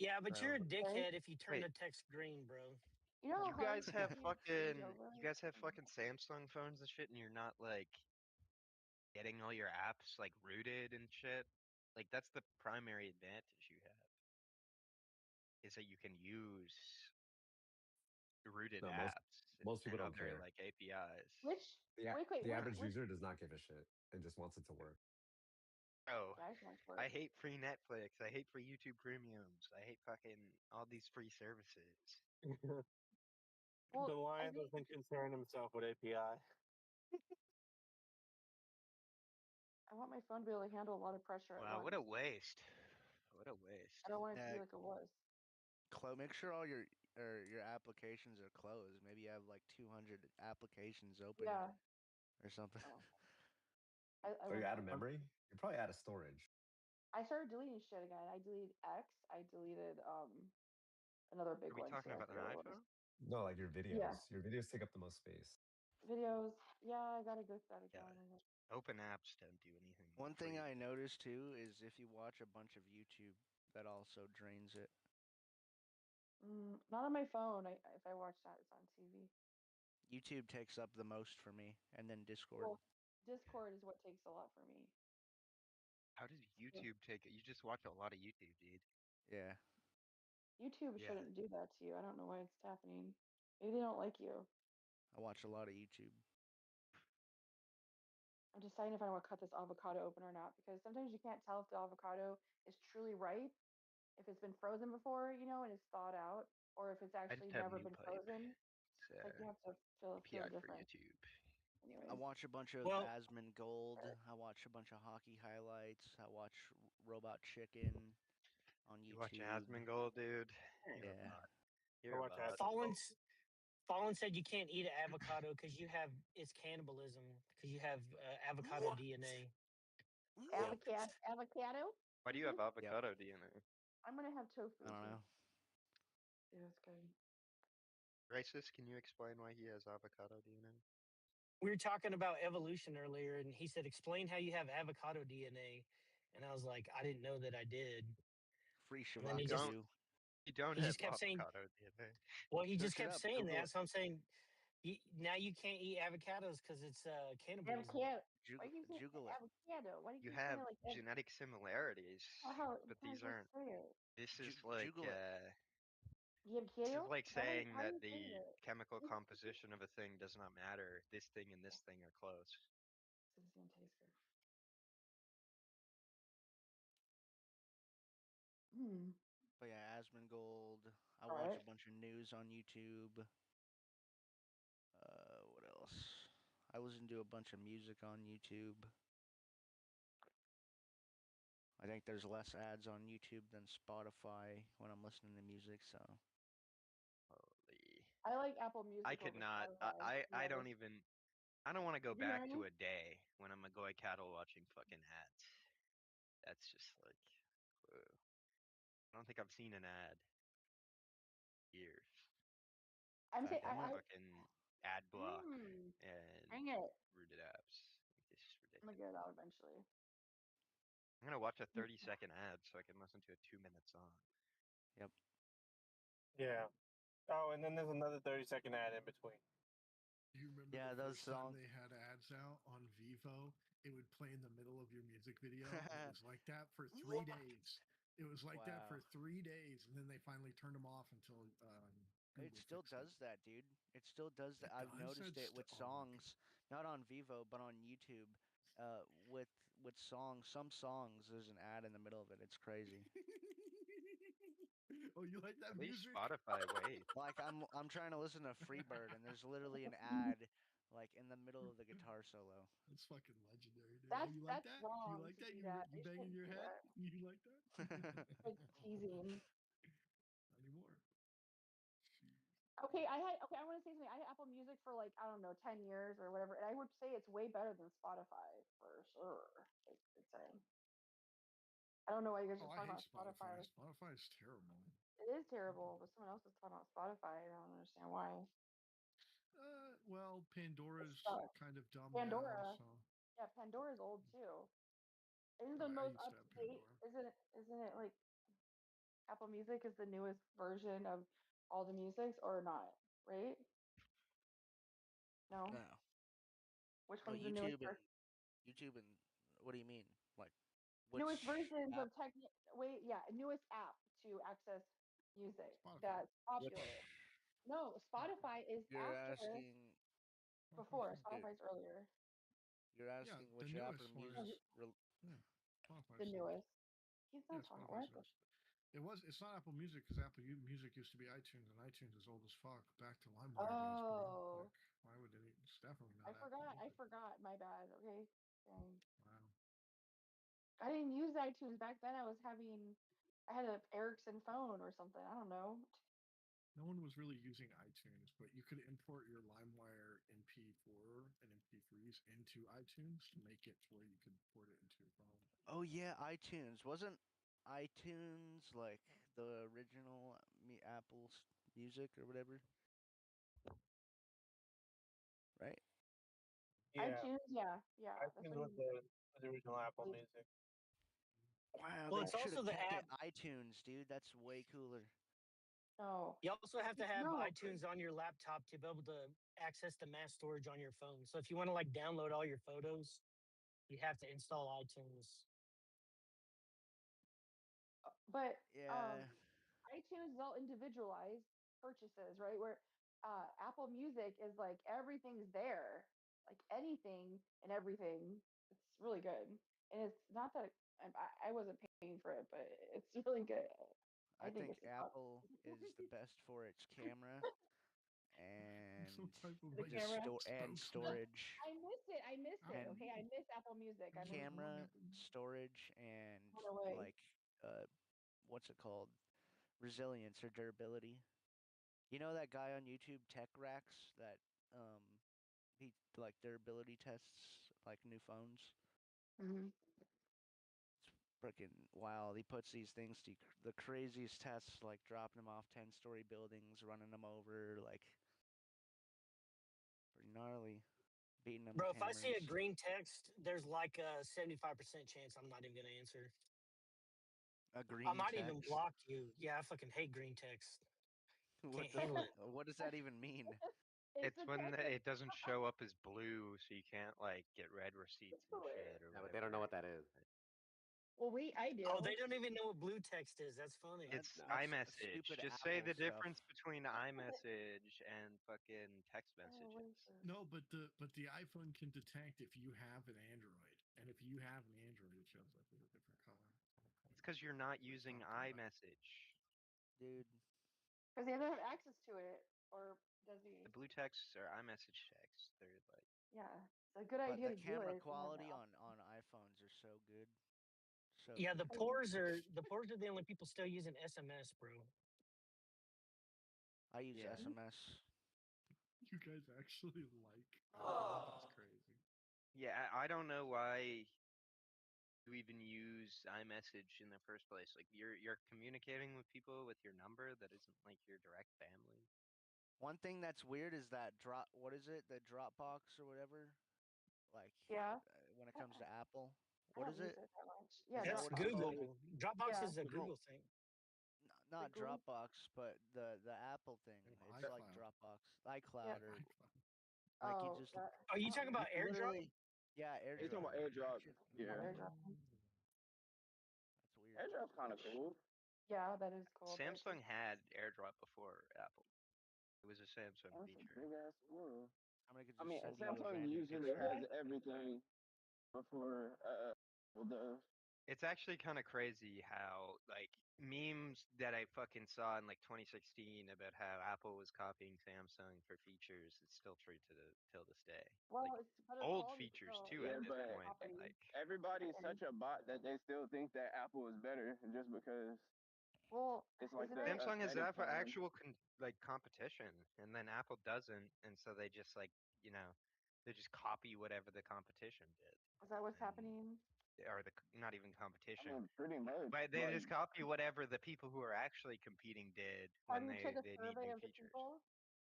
Yeah, but you're a So dickhead if you turn Wait. the text green, bro. You know You how hard guys it is have to change fucking over? you guys have fucking Samsung phones and shit, and you're not like getting all your apps like rooted and shit. Like that's the primary advantage you have. Is that you can use rooted No, apps most people and don't other care. like APIs. Which? Wait, The which? average user does not give a shit and just wants it to work. Oh, Yeah, I just want to I work. hate free Netflix. I hate free YouTube Premiums. I hate fucking all these free services. Well, The I Lion think doesn't concern himself with API. I want my phone to be able to handle a lot of pressure at Wow, once. what a waste. What a waste. I don't want it to be Yeah, like it was. make sure all your applications are closed. Maybe you have like 200 applications open Yeah. or something. Oh. I Are you went out of through. memory? You're probably out of storage. I started deleting shit again. I deleted X. I deleted another big Are we one talking too. I about an forget what it was. iPhone? No, like your videos. Yeah. Your videos take up the most space. Videos. Yeah, I gotta go through that Yeah. again. Open apps don't do anything. One thing free. I noticed too is if you watch a bunch of YouTube, that also drains it. Not on my phone. If I watch that, it's on TV. YouTube takes up the most for me, and then Discord. Well, Discord is what takes a lot for me. How does YouTube take it? You just watch a lot of YouTube, dude. Yeah. YouTube Yeah. shouldn't do that to you. I don't know why it's happening. Maybe they don't like you. I watch a lot of YouTube. I'm deciding if I want to cut this avocado open or not because sometimes you can't tell if the avocado is truly ripe, if it's been frozen before, and it's thawed out, or if it's I actually just have never been NewPipe. frozen. It's It's like you have to feel API for different. YouTube. I watch a bunch of Well- Asmongold. I watch a bunch of hockey highlights. I watch Robot Chicken on YouTube. You watch Asmongold, dude? Yeah. You're a bot. Fallen said you can't eat an avocado because it's cannibalism because you have avocado DNA. Avocado? Why do you have avocado DNA? I'm gonna have tofu. I don't know. Yeah, it's good. Racist, can you explain why he has avocado DNA? We were talking about evolution earlier, and he said, "Explain how you have avocado DNA," and I was like, "I didn't know that I did." Free And then he Shavaka, just you. You don't he have just kept saying, avocado DNA. well, he just Search it kept up, saying Google that. it. So I'm saying, now you can't eat avocados because it's cannibalism. Avocado. Why do you say Juggle it. avocado? Why do You you say have it like that? genetic similarities, How but how these do you aren't. say it? This is like The this avocado? is like How saying do that you say the it? chemical composition of a thing does not matter. This thing and this thing are close. This is gonna taste good. But yeah, Asmongold. I All watch right. a bunch of news on YouTube. What else? I listen to a bunch of music on YouTube. I think there's less ads on YouTube than Spotify when I'm listening to music, so. Holy. I like Apple Music. I could over not. Spotify. I don't even. I don't want to go Did you hear back me? to a day when I'm a goy cattle watching fucking ads. That's just like. Whoa. I don't think I've seen an ad. Years. I'm saying Fucking I fucking ad block and Dang it. rooted apps. It's just I'm gonna ridiculous. get it out eventually. I'm gonna watch a 30-second ad so I can listen to a 2-minute song. Yep. Yeah. Oh, and then there's another 30-second ad in between. Do you remember Yeah, the those first time songs. they had ads out on Vivo? It would play in the middle of your music video. And it was like that for 3 days. It was like that for 3 days, and then they finally turned them off until It Google still fixed it. does that, dude. It still does that. I've does? noticed That's it with st- oh my songs, not on Vivo, but on YouTube. With songs, some songs, there's an ad in the middle of it. It's crazy. Oh, you like that At least music? Spotify waits. Like I'm trying to listen to Freebird, and there's literally an ad like in the middle of the guitar solo. That's fucking legendary, dude. That's Oh, you like that? wrong You like to that? do You that. you You banging shouldn't your do head? that. You like that? Like teasing. Not anymore. Okay, I want to say something. I had Apple Music for like I don't know 10 years or whatever, and I would say it's way better than Spotify for sure. It's saying. I don't know why you guys Oh, are I talking hate about Spotify. Spotify. Spotify is terrible. It is terrible, but someone else is talking about Spotify. I don't understand why. Well, Pandora's sucks. kind of dumb Pandora. now, so Yeah, Pandora's old too. Isn't Oh, the I most used to up have to date? Pandora. Isn't it like Apple Music is the newest version of all the musics or not? Right? No. No. Which No, one's the newest version? YouTube and what do you mean? Like Newest which versions app? of newest app to access music Spotify. that's Which popular. No, Spotify is you're after. asking Before Dude. Spotify's earlier. You're asking the which app or newest one music? is Spotify's The newest. He's Yeah, not talking. Spotify's What? newest. It's not Apple Music because Apple Music used to be iTunes, and iTunes is old as fuck. Back to LimeWire days, bro. Oh. Like, why would it? It's definitely I not. forgot. Apple I Music. forgot. My bad. Okay. Dang. Wow. I didn't use iTunes back then. I had an Ericsson phone or something. I don't know. No one was really using iTunes, but you could import your LimeWire MP4 and MP3s into iTunes to make it to where you could port it into your phone. Oh yeah, iTunes. Wasn't iTunes like the original Apple's music or whatever? Right? iTunes, yeah. That's iTunes what was the original Apple Music. Wow, Well, they it's should also have the kept app. it iTunes, dude. That's way cooler. No. You also have to have No. iTunes on your laptop to be able to access the mass storage on your phone. So if you want to like download all your photos, you have to install iTunes. But Yeah. iTunes is all individualized purchases, right? Where Apple Music is like everything's there, like anything and everything. It's really good, and it's not that I wasn't paying for it, but it's really good. I think it's Apple is the best for its camera and Some type of the like camera and spokesman. storage. I miss it. I miss it. And Okay, I miss Apple Music. I miss camera, storage, and Went away. like what's it called? Resilience or durability. You know that guy on YouTube, Tech Racks, that he like durability tests like new phones. Mhm. It's freaking wild. He puts these things to the craziest tests, like dropping them off 10-story buildings, running them over, like pretty gnarly, beating them Bro, with if I see a hammers. green text, there's like a 75% chance I'm not even gonna answer. A green I might text. even block you. Yeah, I fucking hate green text. What Can't handle it. What does that even mean? It's It's a when text. it doesn't show up as blue, so you can't like get red receipts and shit or Yeah, whatever. but they don't know what that is. Well, I do. Oh, they don't even know what blue text is. That's funny. It's That's iMessage. stupid Just say Apple the stuff. difference between iMessage and fucking text messages. No, but the iPhone can detect if you have an Android, and if you have an Android, it shows up with a different color. It's because you're not using iMessage. Dude. Because he doesn't have access to it, or does he? The blue texts are iMessage texts. They're like Yeah, it's a good But idea the to do camera it. quality on iPhones are so good. So Yeah, good. the pores are the only people still using SMS, bro. I use Yeah. SMS. You guys actually like that's crazy. Yeah, I don't know why you even use iMessage in the first place. Like you're communicating with people with your number that isn't like your direct family. One thing that's weird is that what is it? The Dropbox or whatever? Like Yeah. when it comes to Apple. I What don't is use it? it that much. Yeah, That's what it's Google. called? Dropbox Yeah. is a No. Google thing. Not The Google? Dropbox, but the Apple thing. It's like iCloud. Dropbox, iCloud, or like Oh, you just. that, Are you talking about you AirDrop? literally- Yeah, AirDrop. Are you talking about AirDrop? Yeah. AirDrop. That's weird. AirDrop's kind of cool. Yeah, that is cool. but it's Samsung had AirDrop before Apple. It was a Samsung That's a feature. big ass world. Somebody could I just mean, send you a Samsung random usually picture. has everything before Apple does. It's actually kind of crazy how like memes that I fucking saw in like 2016 about how Apple was copying Samsung for features. It's still true to till this day. Well, Like but it's old all features still too Yeah, at this but point. property. Like everybody's And such a bot that they still think that Apple is better just because well, it's like isn't the it? Samsung has aesthetic phone. actual like competition, and then Apple doesn't, and so they just like they just copy whatever the competition did, Is that what's happening? or not even I competition. mean, pretty much. But they Like, just copy whatever the people who are actually competing did Have when you took a they need survey new of the features. people?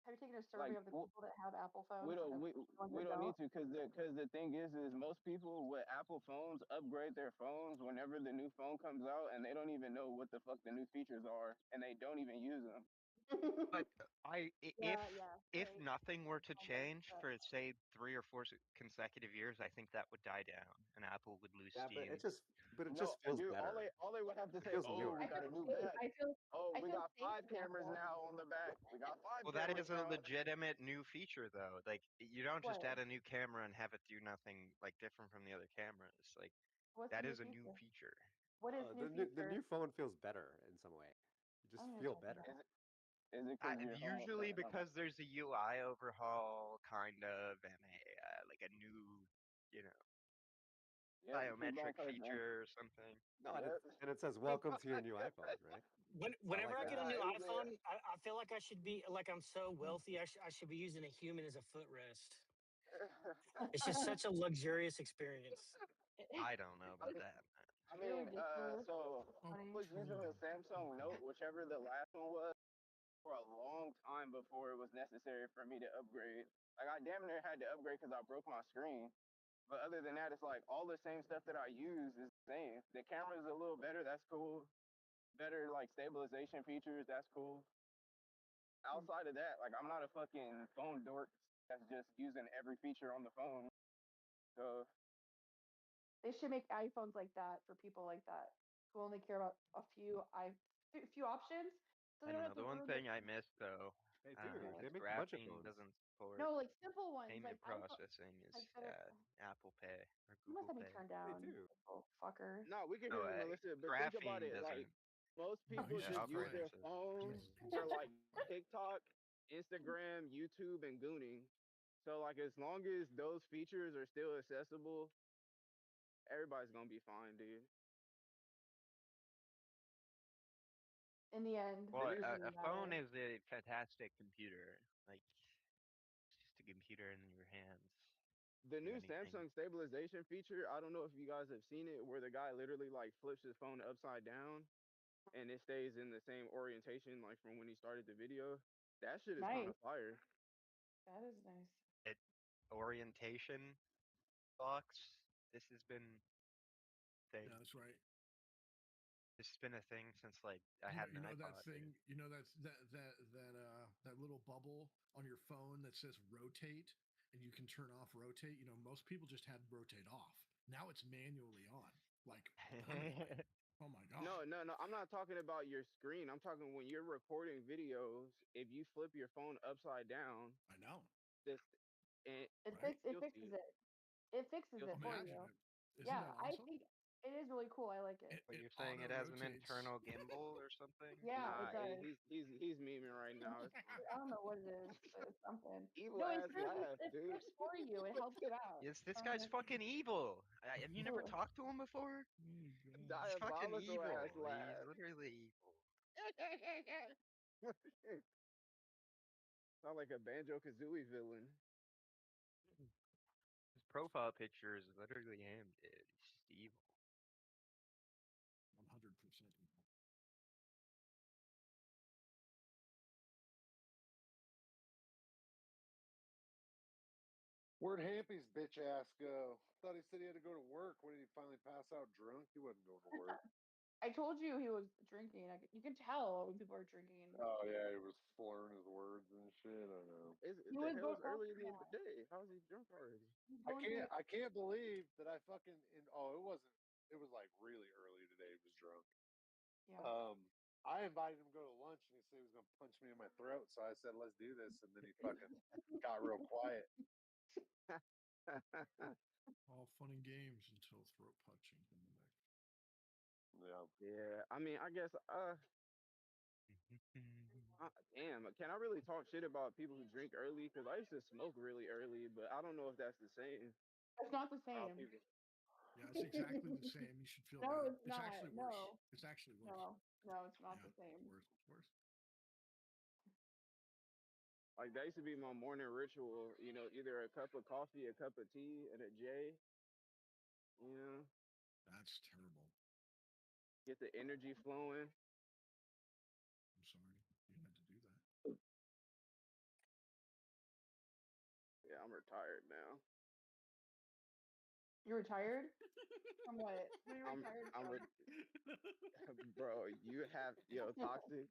Have you taken a like survey of the people that have Apple phones? we don't of we, the ones we that don't don't? need to because the thing is most people with Apple phones upgrade their phones whenever the new phone comes out, and they don't even know what the fuck the new features are, and they don't even use them. But Yeah, if right. nothing were to Oh my change God. for say 3 or 4 consecutive years, I think that would die down, and Apple would lose Yeah, steam. but it No, just feels dude, better. all they would have to It say, feels oh, newer. we I got feel a new safe. back. Oh, I we feel got safe 5 with cameras Apple. now on the back. We got 5 Well, that cameras is a now. legitimate new feature, though. Like, you don't just What? add a new camera and have it do nothing like different from the other cameras. Like, What's that the new is a new feature? feature. What is new The feature? new phone feels better in some way. You I just don't know feel what you're better. talking about. Is it because your home? Usually because there's a UI overhaul, kind of, and a like a new, you know, Yep, keep on biometric talking, man. feature or something. No, Yep. and it says welcome to your new iPhone, right? Whenever I like get a that. new It was iPhone, I feel like I should be like I'm so wealthy. I should be using a human as a footrest. It's just such a luxurious experience. I don't know about that. I You're mean, ridiculous. so I Funny. was using a Samsung Note, whichever the last one was, for a long time before it was necessary for me to upgrade. Like I damn near had to upgrade because I broke my screen. But other than that, it's like all the same stuff that I use is the same. The camera's a little better, that's cool. Better like stabilization features, that's cool. Outside of that, like I'm not a fucking phone dork that's just using every feature on the phone. So They should make iPhones like that for people like that who only care about a few options, so I they don't don't know. have to The one ruin their. thing I miss though, They do. They is make a bunch of graphene phones. doesn't support No, like simple ones, payment like iPhone, processing is like that are. Apple Pay or You must Google have me Pay. turned They down, do. little fucker. no, we can No, hear you, Melissa, but think about graphene it. Like doesn't. most No, people he's just just use operating their afraid. system. phones for like TikTok, Instagram, YouTube, and gooning. So like as long as those features are still accessible, everybody's gonna be fine, dude. In the end, Well, it doesn't a really phone matter. is a fantastic computer. Like, it's just a computer in your hands. The Do new anything. Samsung stabilization feature, I don't know if you guys have seen it, where the guy literally like flips his phone upside down and it stays in the same orientation like from when he started the video. That shit is kind Nice. of fire. That is nice. It orientation box. This has been thing. Yeah, that's right. This has been a thing since like I had You an know that iPod. thing. You know that little bubble on your phone that says rotate, and you can turn off rotate. You know, most people just had rotate off. Now it's manually on, like permanently. Oh my god. No, no, no. I'm not talking about your screen. I'm talking when you're recording videos. If you flip your phone upside down, I know. this and It Right? you'll fixes see it. It fixes You'll it see for Imagine you. it. Isn't Yeah, that I awesome? think it is really cool. I like it. But It you're saying it auto has an rotates. internal gimbal or something? Yeah, it Nah, does. he's memeing right now. It's fine. I don't know what it is, but it's something. Evil No, ass it's seriously, laugh, it dude. flips for you. It helps you out. Yes, this guy's fucking evil. Have you never Ugh. talked to him before? He's fucking Diabolical evil. ass He's laugh. literally evil. Sound like a Banjo Kazooie villain. His profile picture is literally him, dude. He's just evil. 100%. Where'd Hampy's bitch ass go? Thought he said he had to go to work. What, did he finally pass out drunk? He wasn't going to work. I told you he was drinking. You can tell when people are drinking. Oh yeah, he was slurring his words and shit. I know. He The was hell's going. early in the day? How's he drunk already? He's going to. I can't believe that I fucking. Oh, it wasn't. It was like really early today. He was drunk. Yeah. I invited him to go to lunch, and he said he was gonna punch me in my throat. So I said, "Let's do this," and then he fucking got real quiet. All fun and games until throat punching in the neck. Yeah. Yeah, I mean, I guess. Damn, can I really talk shit about people who drink early? Because I used to smoke really early, but I don't know if that's the same. It's not the How same. people. Yeah, it's exactly the same. You should feel No, bad. it's It's not. actually worse. No. It's actually worse. No, it's not Yeah, the same. worse. Worse. Like that used to be my morning ritual. You know, either a cup of coffee, a cup of tea, and a J. You know, That's terrible. get the energy flowing. I'm sorry you had to do that. Yeah, I'm retired now. You're retired? From what? Who are you retired I'm from? bro. You have toxic.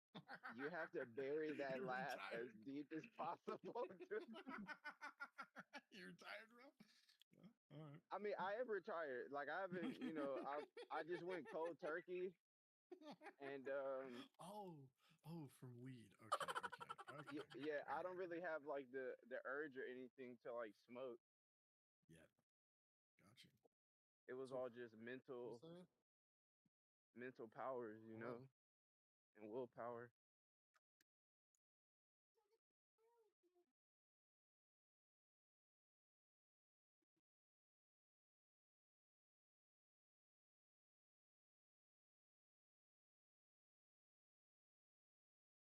You have to bury that You're laugh as retired. deep as possible. You retired, bro? Yeah, all right. I mean, I am retired. Like I haven't, I just went cold turkey, and from weed. Okay. yeah, I don't really have like the urge or anything to like smoke. Yeah. Gotcha. It was all just mental powers, and willpower.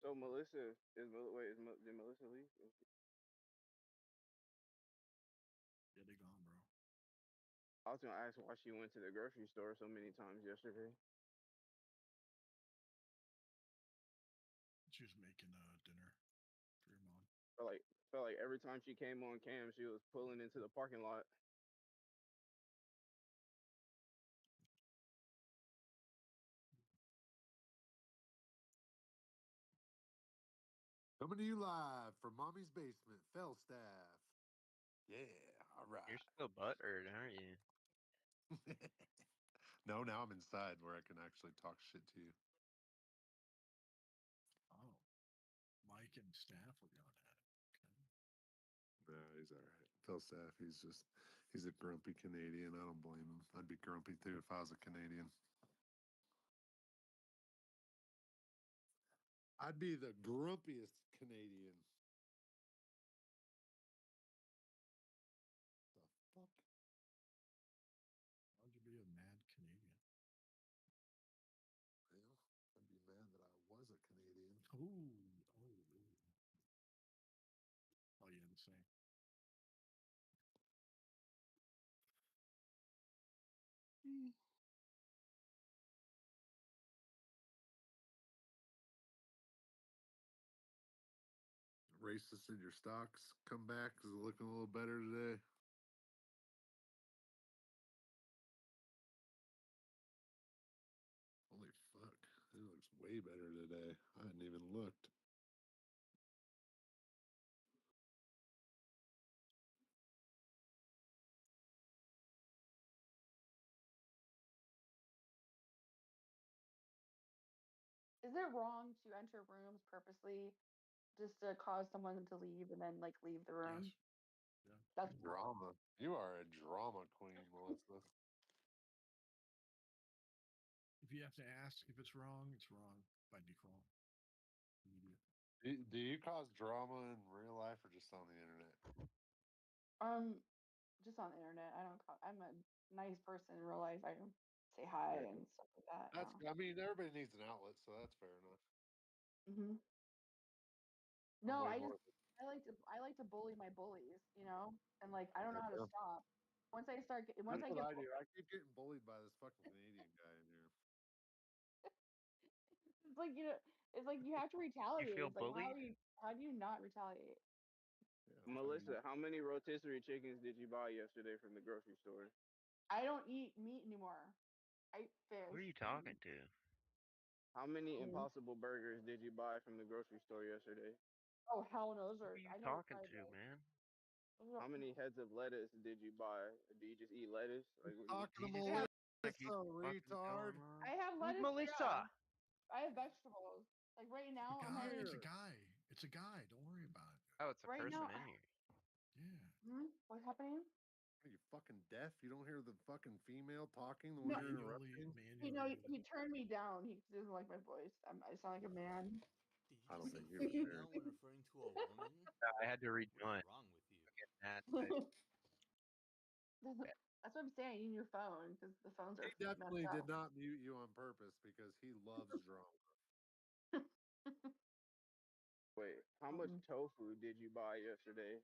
So Melissa did Melissa leave? Yeah, they gone, bro. I was gonna ask why she went to the grocery store so many times yesterday. She was making dinner for your mom. Felt like every time she came on cam, she was pulling into the parking lot. Coming to you live from Mommy's basement, Felstaff. Yeah, all right. You're still butthurt, aren't you? No, now I'm inside where I can actually talk shit to you. Oh, Mike and Staff were going at it. Okay. No, he's all right. Felstaff, he's a grumpy Canadian. I don't blame him. I'd be grumpy too if I was a Canadian. I'd be the grumpiest Canadian. The fuck? How'd you be a mad Canadian? Well, I'd be mad that I was a Canadian. Ooh. Oh, yeah, the same. Racist in your stocks come back is looking a little better today. Holy fuck. It looks way better today. I hadn't even looked. Is it wrong to enter rooms purposely just to cause someone to leave and then like leave the room? Yes. Yeah. That's Drama. You are a drama queen, Melissa. If you have to ask if it's wrong by default. Immediate. Do you cause drama in real life or just on the internet? Just on the internet. I'm a nice person in real life. I don't say hi Yeah. and stuff like that. That's. I mean, everybody needs an outlet, so that's fair enough. No, way I more like to bully my bullies, and like I don't know how to Yeah. stop. Once I That's get what I do. I keep getting bullied by this fucking Canadian guy in here. it's like it's like you have to retaliate. feel It's like bullied? how do you not retaliate? Melissa, how many rotisserie chickens did you buy yesterday from the grocery store? I don't eat meat anymore. I eat fish. Who are you talking to? How many Impossible Burgers did you buy from the grocery store yesterday? Oh hell no, those Who are. are you I never talking tried to, those. man? How many heads of lettuce did you buy? Do you just eat lettuce? Like, Talking to I have, Melissa, retard. I have lettuce. Melissa? Yeah. I have vegetables. Like right now, I'm having. It's a guy. It's a guy. Don't worry about it. Oh, it's a Right person now, in here. Yeah. What's happening? Are you fucking deaf? You don't hear the fucking female talking, the one you're interrupting? You know, he turned me down. He doesn't like my voice. I sound like a man. I don't think Say female when referring to a woman? I had to rejoin. What's wrong with you? That's That's what I'm saying. You need your phone because the phones are He definitely messed did up. not mute you on purpose because he loves drama. Wait, how much tofu did you buy yesterday?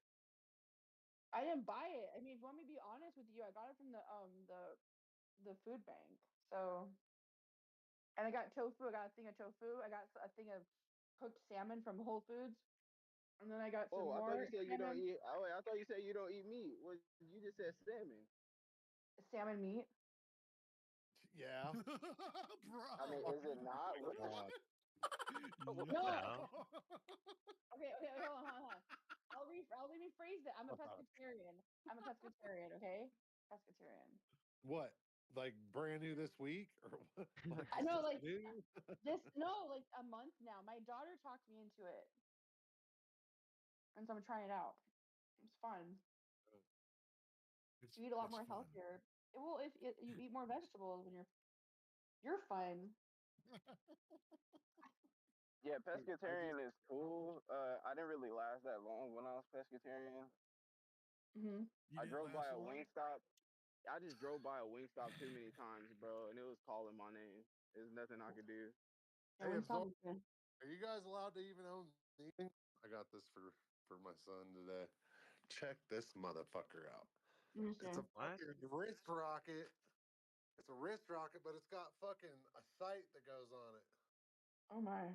I didn't buy it. I mean, if you want me to be honest with you, I got it from the food bank. So, and I got tofu. I got a thing of tofu. I got a thing of cooked salmon from Whole Foods, and then I got some Oh, I more thought you said you don't salmon. eat. Oh, wait, I thought you said you don't eat meat. Well, you just said salmon. Salmon meat. Yeah. Bro. I mean, is it not? No. Okay, hold on. I'll rephrase it. I'm a pescatarian. Okay? Pescatarian. What? Like brand new this week or what? I know, like new? like a month now. My daughter talked me into it, and so I'm trying it out. It's fun. You eat a lot more healthier. Well, if you eat more vegetables when you're fun. Yeah, pescatarian is cool. I didn't really last that long when I was pescatarian. Mm-hmm. I drove by a Wingstop. I just drove by a Wingstop too many times, bro, and it was calling my name. There's nothing I could do. Hey, are you guys allowed to even own anything? I got this for my son today. Check this motherfucker out. It's a fucking wrist rocket. It's a wrist rocket, but it's got fucking a sight that goes on it. Oh my.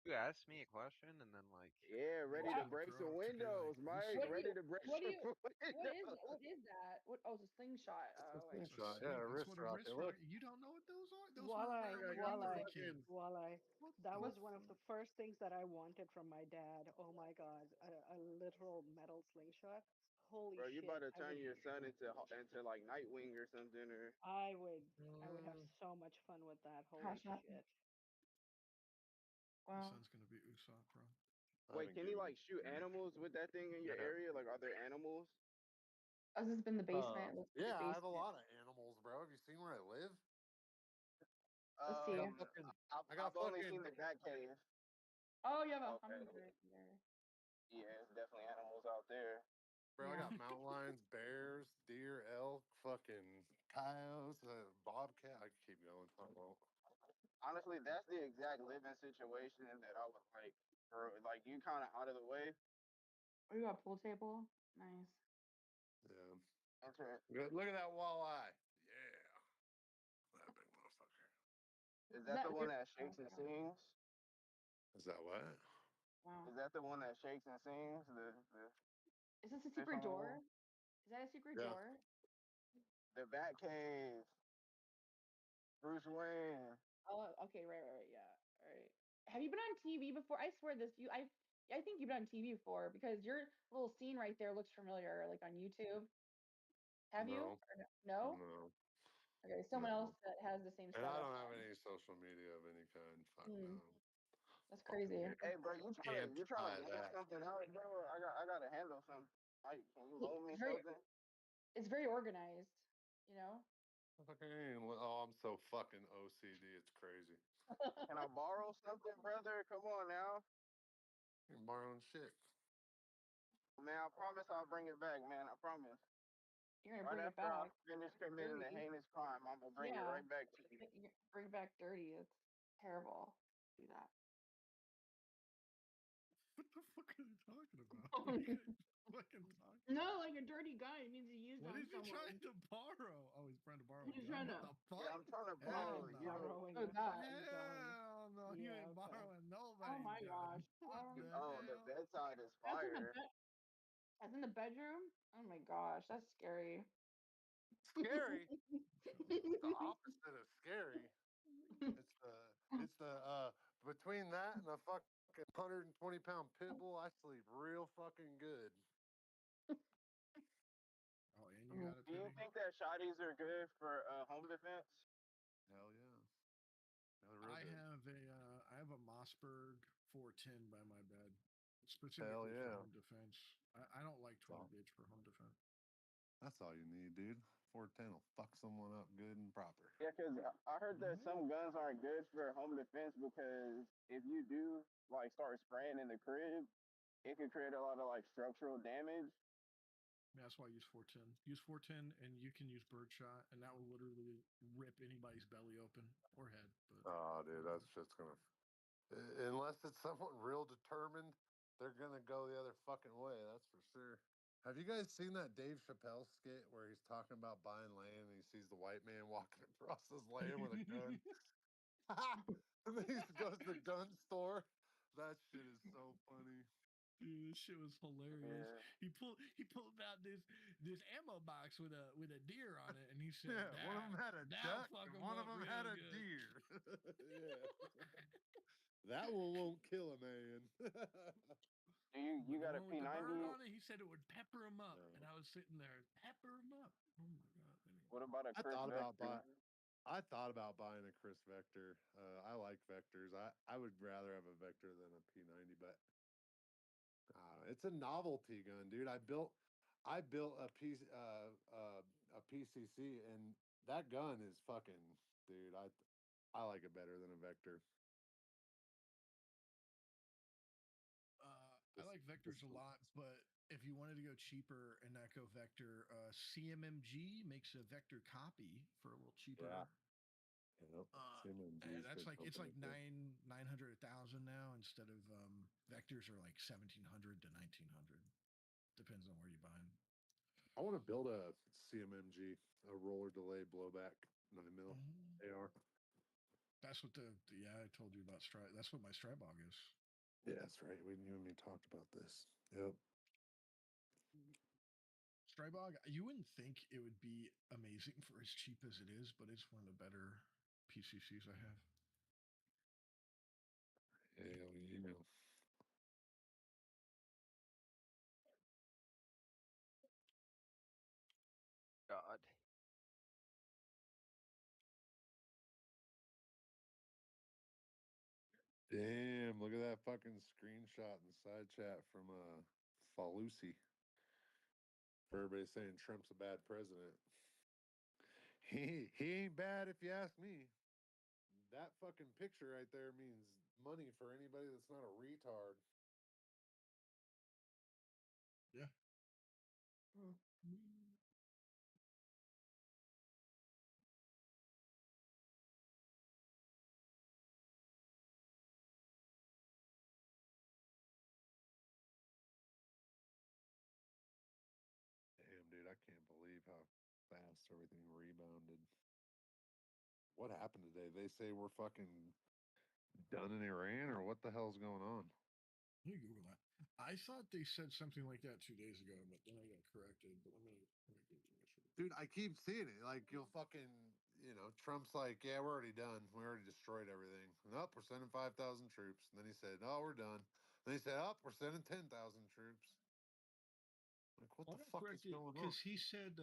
You asked me a question and then like ready to break some windows, Mike. Ready to break some windows. What is that? Oh, it's a slingshot. It's a Oh, slingshot. Yeah, a wrist rocket. Look. You don't know what those are? Those Walleye. That was one of the first things that I wanted from my dad. Oh my god, a literal metal slingshot. Holy Bro, you shit! about to turn your son into like Nightwing or something, or I would have so much fun with that. Holy shit! Wow. Son's gonna be Usopp, bro. Wait, can you like shoot animals with that thing in your area? Like, are there animals? Oh, this has been the basement. Yeah, I have a lot of animals, bro. Have you seen where I live? Let's see. I've only seen the Bat Cave. Oh, you have a Okay. hummingbird there. Yeah, it's definitely animals out there. Bro, I got mountain lions, bears, deer, elk, fucking coyotes, bobcat. I can keep going. I won't. Honestly, that's the exact living situation that I would like. For like, you kind of out of the way. Oh, you got a pool table? Nice. Yeah. Interesting. Look at that walleye. Yeah. That big motherfucker. Is that the one that shakes and sings? Is that what? Wow. Is that the one that shakes and sings? Is this a secret door? Is that a secret door? The Bat Cave. Bruce Wayne. Oh, okay, right, yeah, all right. Have you been on TV before? I swear this. I think you've been on TV before because your little scene right there looks familiar, like on YouTube. Have you? No. No. Okay, someone else that has the same And setup. I don't have any social media of any kind. Fuck no. That's crazy. Hey, bro, you trying to get something out, bro? I gotta handle something. Like, can you loan me something? It's very organized, you know. Oh, I'm so fucking OCD. It's crazy. Can I borrow something, brother? Come on now. You're borrowing shit. Man, I promise I'll bring it back, man. I promise. You're gonna bring it back. I finish committing the heinous crime, I'm gonna bring it right back to you. Bring back dirty. It's terrible. Do that. What the fuck are you talking about? No, like a dirty guy. It means he used What on is he someone. trying to borrow? Oh, he's trying to borrow. He's trying to. What the fuck? Yeah, I'm trying to borrow. Oh God. Hell no, you ain't borrowing nobody. Oh my gosh. The bedside is fire. That's in the bedroom? Oh my gosh, that's scary. Scary? The opposite of scary. It's the between that and a fucking 120-pound pit bull, I sleep real fucking good. Oh, and you got Do you think that shotties are good for home defense? Hell yeah. I have a Mossberg 410 by my bed, Hell specifically yeah. for home defense. I don't like 12 gauge for home defense. That's all you need, dude. 410 will fuck someone up good and proper. Yeah, because I heard that some guns aren't good for home defense because if you do like start spraying in the crib, it could create a lot of like structural damage. Yeah, that's why I use 410. Use 410, and you can use birdshot, and that will literally rip anybody's belly open or head. But Oh, dude, that's just gonna. Unless it's someone real determined, they're gonna go the other fucking way. That's for sure. Have you guys seen that Dave Chappelle skit where he's talking about buying land and he sees the white man walking across his land with a gun? And then he goes to the gun store. That shit is so funny. Dude, this shit was hilarious. Yeah. He pulled out this ammo box with a deer on it, and he said, Yeah, one of them had a duck, and one of them had a good." deer. Yeah. That one won't kill a man. You got a With the bird P90? on it, he said it would pepper him up, and I was sitting there, pepper him up. Oh my god! Anyway. What about a I Chris thought about Vector? buying a Chris Vector. I like Vectors. I would rather have a Vector than a P90, but it's a novelty gun, dude. I built a PCC, and that gun is fucking, dude. I like it better than a Vector. I like Vectors a lot, but if you wanted to go cheaper and not go Vector, CMMG makes a Vector copy for a little cheaper. Yeah. Yep. And that's like it's like 900 1,000 now instead of Vectors are like 1,700 to 1,900. Depends on where you buy them. I want to build a CMMG, a roller delay blowback 9mm AR. That's what I told you about Strike. That's what my Strybog is. Yeah, that's right. You and me talked about this. Yep. Strybog, you wouldn't think it would be amazing for as cheap as it is, but it's one of the better PCCs I have. Hell, you know. God. Damn, look at that fucking screenshot in the side chat from Falusi. For everybody saying Trump's a bad president. He ain't bad if you ask me. That fucking picture right there means money for anybody that's not a retard. Yeah. Damn, dude, I can't believe how fast everything rebounded. What happened today? They say we're fucking done in Iran, or what the hell's going on? Let me Google that. I thought they said something like that 2 days ago, but then I got corrected. But let me Dude, I keep seeing it. Like, you'll fucking, Trump's like, yeah, we're already done. We already destroyed everything. Nope, we're sending 5,000 troops. And then he said, oh, we're done. Then he said, oh, we're sending 10,000 troops. Like, what the fuck is going on? Because he said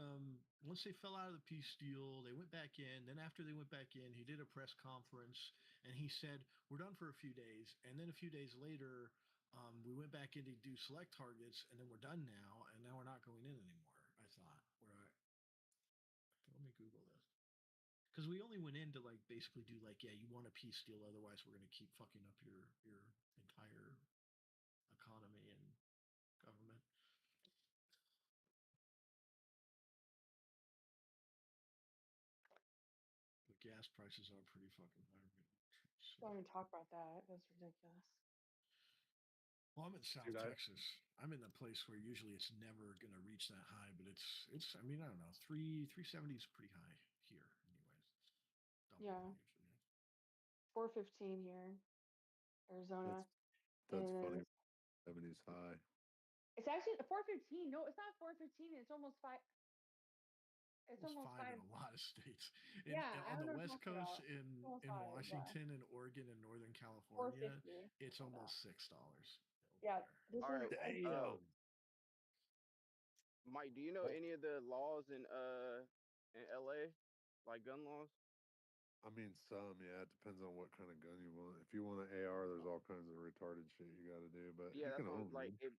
once they fell out of the peace deal, they went back in. Then after they went back in, he did a press conference and he said, we're done for a few days. And then a few days later, we went back in to do select targets, and then we're done now, and now we're not going in anymore. I thought. Let me Google this. Because we only went in to like basically do like, yeah, you want a peace deal, otherwise we're gonna keep fucking up your entire economy and government. The gas prices are pretty fucking high. Don't even talk about that. That's ridiculous. Well, I'm in South Texas. I'm in the place where usually it's never gonna reach that high, but it's. I mean, I don't know. 370 is pretty high here, anyways. Yeah. 415 here, Arizona. That's funny. 70's high. It's actually 415. No, it's not 415. It's almost 5. It's almost 5 in a lot of states. On the West Coast, in Washington and Oregon and Northern California, it's almost $6. Yeah. All right. Mike, do you know any of the laws in LA, like gun laws? I mean, some, yeah. It depends on what kind of gun you want. If you want an AR, there's all kinds of retarded shit you got to do. But yeah, you can that's own like one.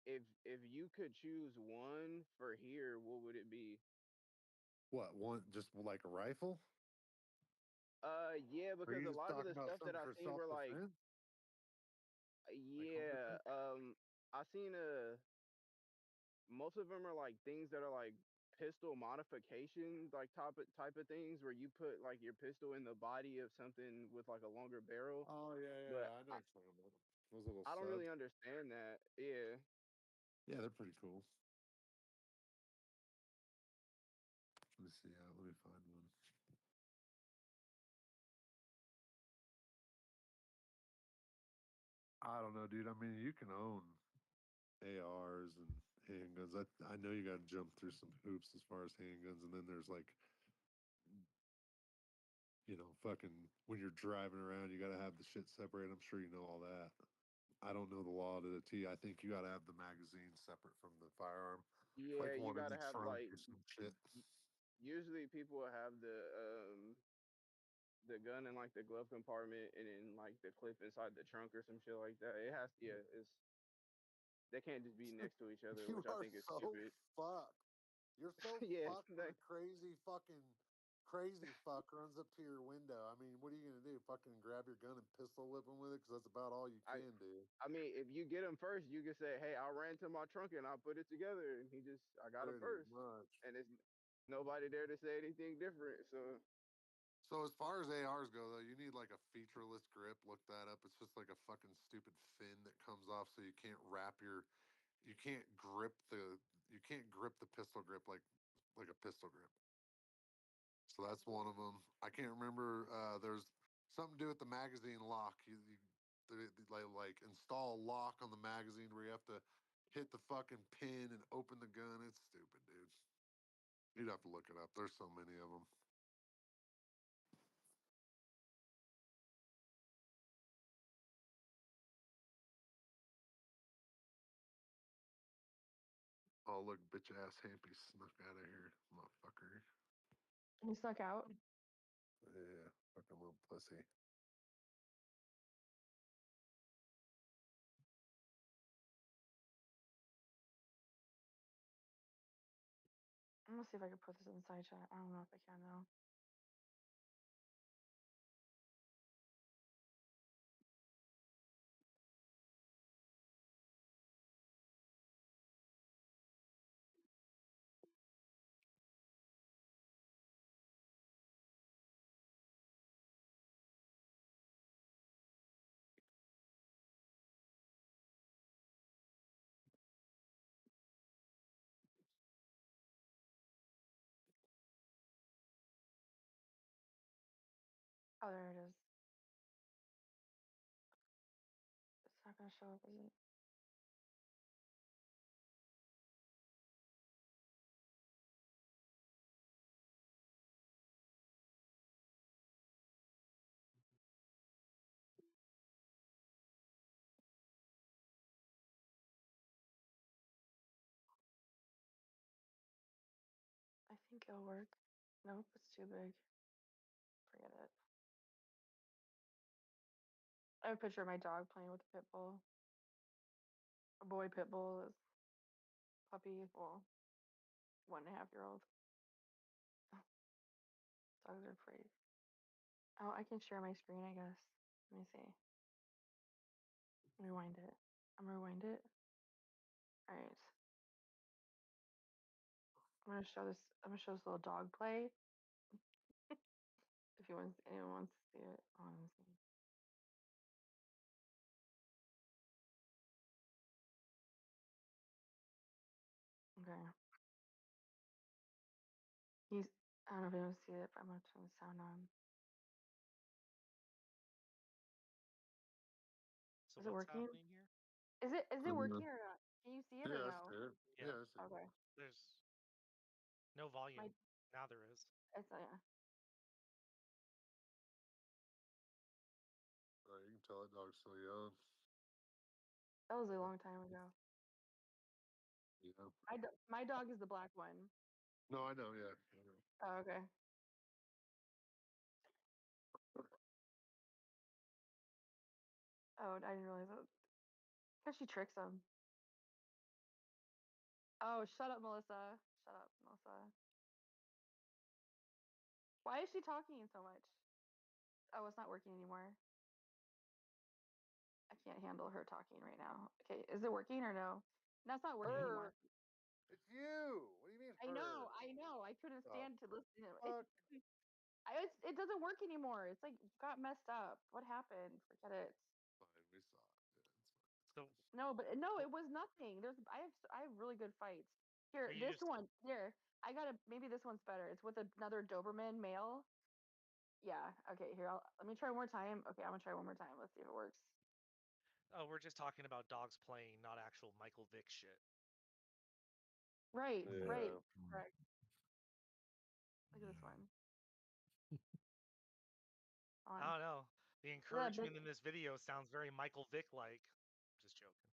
if you could choose one for here, what would it be? What one? Just like a rifle? Yeah, Are because you a just lot of talking the about stuff that something I for seen were like, self-defense? Like home yeah, defense? most of them are like things that are like pistol modifications, like type of things where you put like your pistol in the body of something with like a longer barrel. Oh yeah, But I know what you're talking about. Those little I don't subs. really understand that. Yeah. Yeah, they're pretty cool. Let me see. Let me find one. I don't know, dude. I mean, you can own ARs and handguns. I know you got to jump through some hoops as far as handguns, and then there's like, fucking when you're driving around, you got to have the shit separated. I'm sure you know all that. I don't know the law to the T. I think you got to have the magazine separate from the firearm, like Yeah, you one in gotta the have trunk like or some shit. usually people will have the gun in like the glove compartment and then like the clip inside the trunk or some shit like that. It has yeah, it's they can't just be next to each other, You which I are think is so stupid. fucked. You're so Yeah, fucked when a crazy fuck runs up to your window. I mean, what are you gonna do? Fucking grab your gun and pistol whip him with it? Because that's about all you I can do. I mean, if you get him first, you can say, "Hey, I ran to my trunk and I put it together," and I got him Pretty first, much. and it's nobody there to say anything different. So So as far as ARs go, though, you need like a featureless grip. Look that up. It's just like a fucking stupid fin that comes off, so you can't grip the pistol grip like a pistol grip. So that's one of them. I can't remember. There's something to do with the magazine lock. Like install a lock on the magazine where you have to hit the fucking pin and open the gun. It's stupid, dude. You'd have to look it up. There's so many of them. Oh, look, bitch ass Hampy snuck out of here, motherfucker. He snuck out. Yeah, fucking little pussy. I'm gonna see if I can put this in side chat. I don't know if I can though. Oh, there it is. It's not gonna show up, is it? I think it'll work. Nope, it's too big. Forget it. I have a picture of my dog playing with a pit bull. A boy pit bull is puppy, well, 1.5-year-old. Dogs are free. Oh, I can share my screen, I guess. Let me see. Rewind it. I'm gonna rewind it. All right. I'm gonna show this. I'm gonna show this little dog play. If anyone wants to see it. Oh, let me see. Okay. I don't know if you want to see it, but I'm gonna turn the sound on. So Is it what's working? happening here? Is it working or not? Can you see it or Yeah, no? Yeah. Okay. There's no volume. My Now there is. it's you can tell that dog's so young. that was a long time ago. Yeah. My dog is the black one. No, I know. Yeah. I know. Oh, okay. Oh, I didn't realize that. Because she tricks them. Oh, shut up, Melissa. Shut up, Melissa. Why is she talking so much? Oh, it's not working anymore. I can't handle her talking right now. Okay, is it working or no? That's not working anymore. It's you. What do you mean? I know. I couldn't stand to listen to it. Fuck. It doesn't work anymore. It's like got messed up. What happened? Forget it. Fine, we saw it. Yeah, it's fine. So No, it was nothing. I have really good fights. Here, Are you this just- one. Here, I got a maybe this one's better. It's with another Doberman male. Yeah. Okay. Here, let me try one more time. Okay, I'm gonna try one more time. Let's see if it works. Oh, we're just talking about dogs playing, not actual Michael Vick shit. Right. Right. Yeah. Correct. Look at this one. On. I don't know. The Yeah, encouragement in this video sounds very Michael Vick like. Just joking.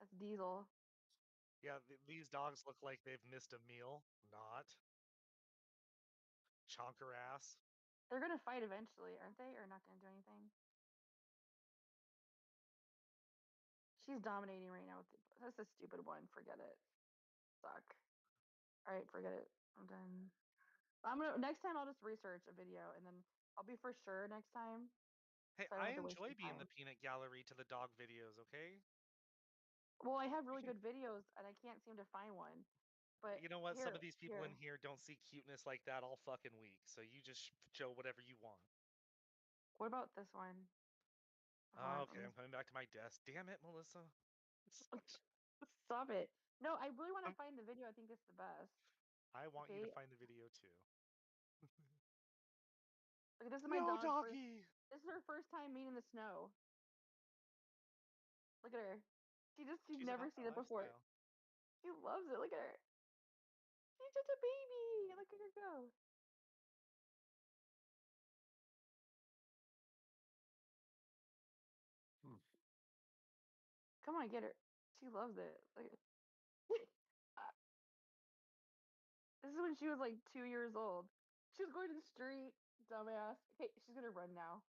That's Diesel. Yeah, these dogs look like they've missed a meal. Not. Chonker ass. They're gonna fight eventually, aren't they? Or not gonna do anything? She's dominating right now. That's a stupid one. Forget it. Suck. All right, forget it. I'm done. Next time I'll just research a video and then I'll be for sure next time. Hey, So I don't I have to waste enjoy your being time. the peanut gallery to the dog videos, okay? Well, I have really good videos and I can't seem to find one. But You know what? Some of these people here. in here don't see cuteness like that all fucking week, so you just show whatever you want. What about this one? Okay, I'm coming back to my desk. Damn it, Melissa. Stop it. No, I really want to find the video. I think it's the best. I want you to Okay. find the video too. Look, this is my No, dog. doggy. This is her first time meeting the snow. Look at her. She's never about seen that it before. lifestyle. She loves it. Look at her. She's just a baby. Look at her go. Come on, get her. She loves it. Look at This is when she was like 2 years old. She was going to the street, dumbass. Okay, she's gonna run now.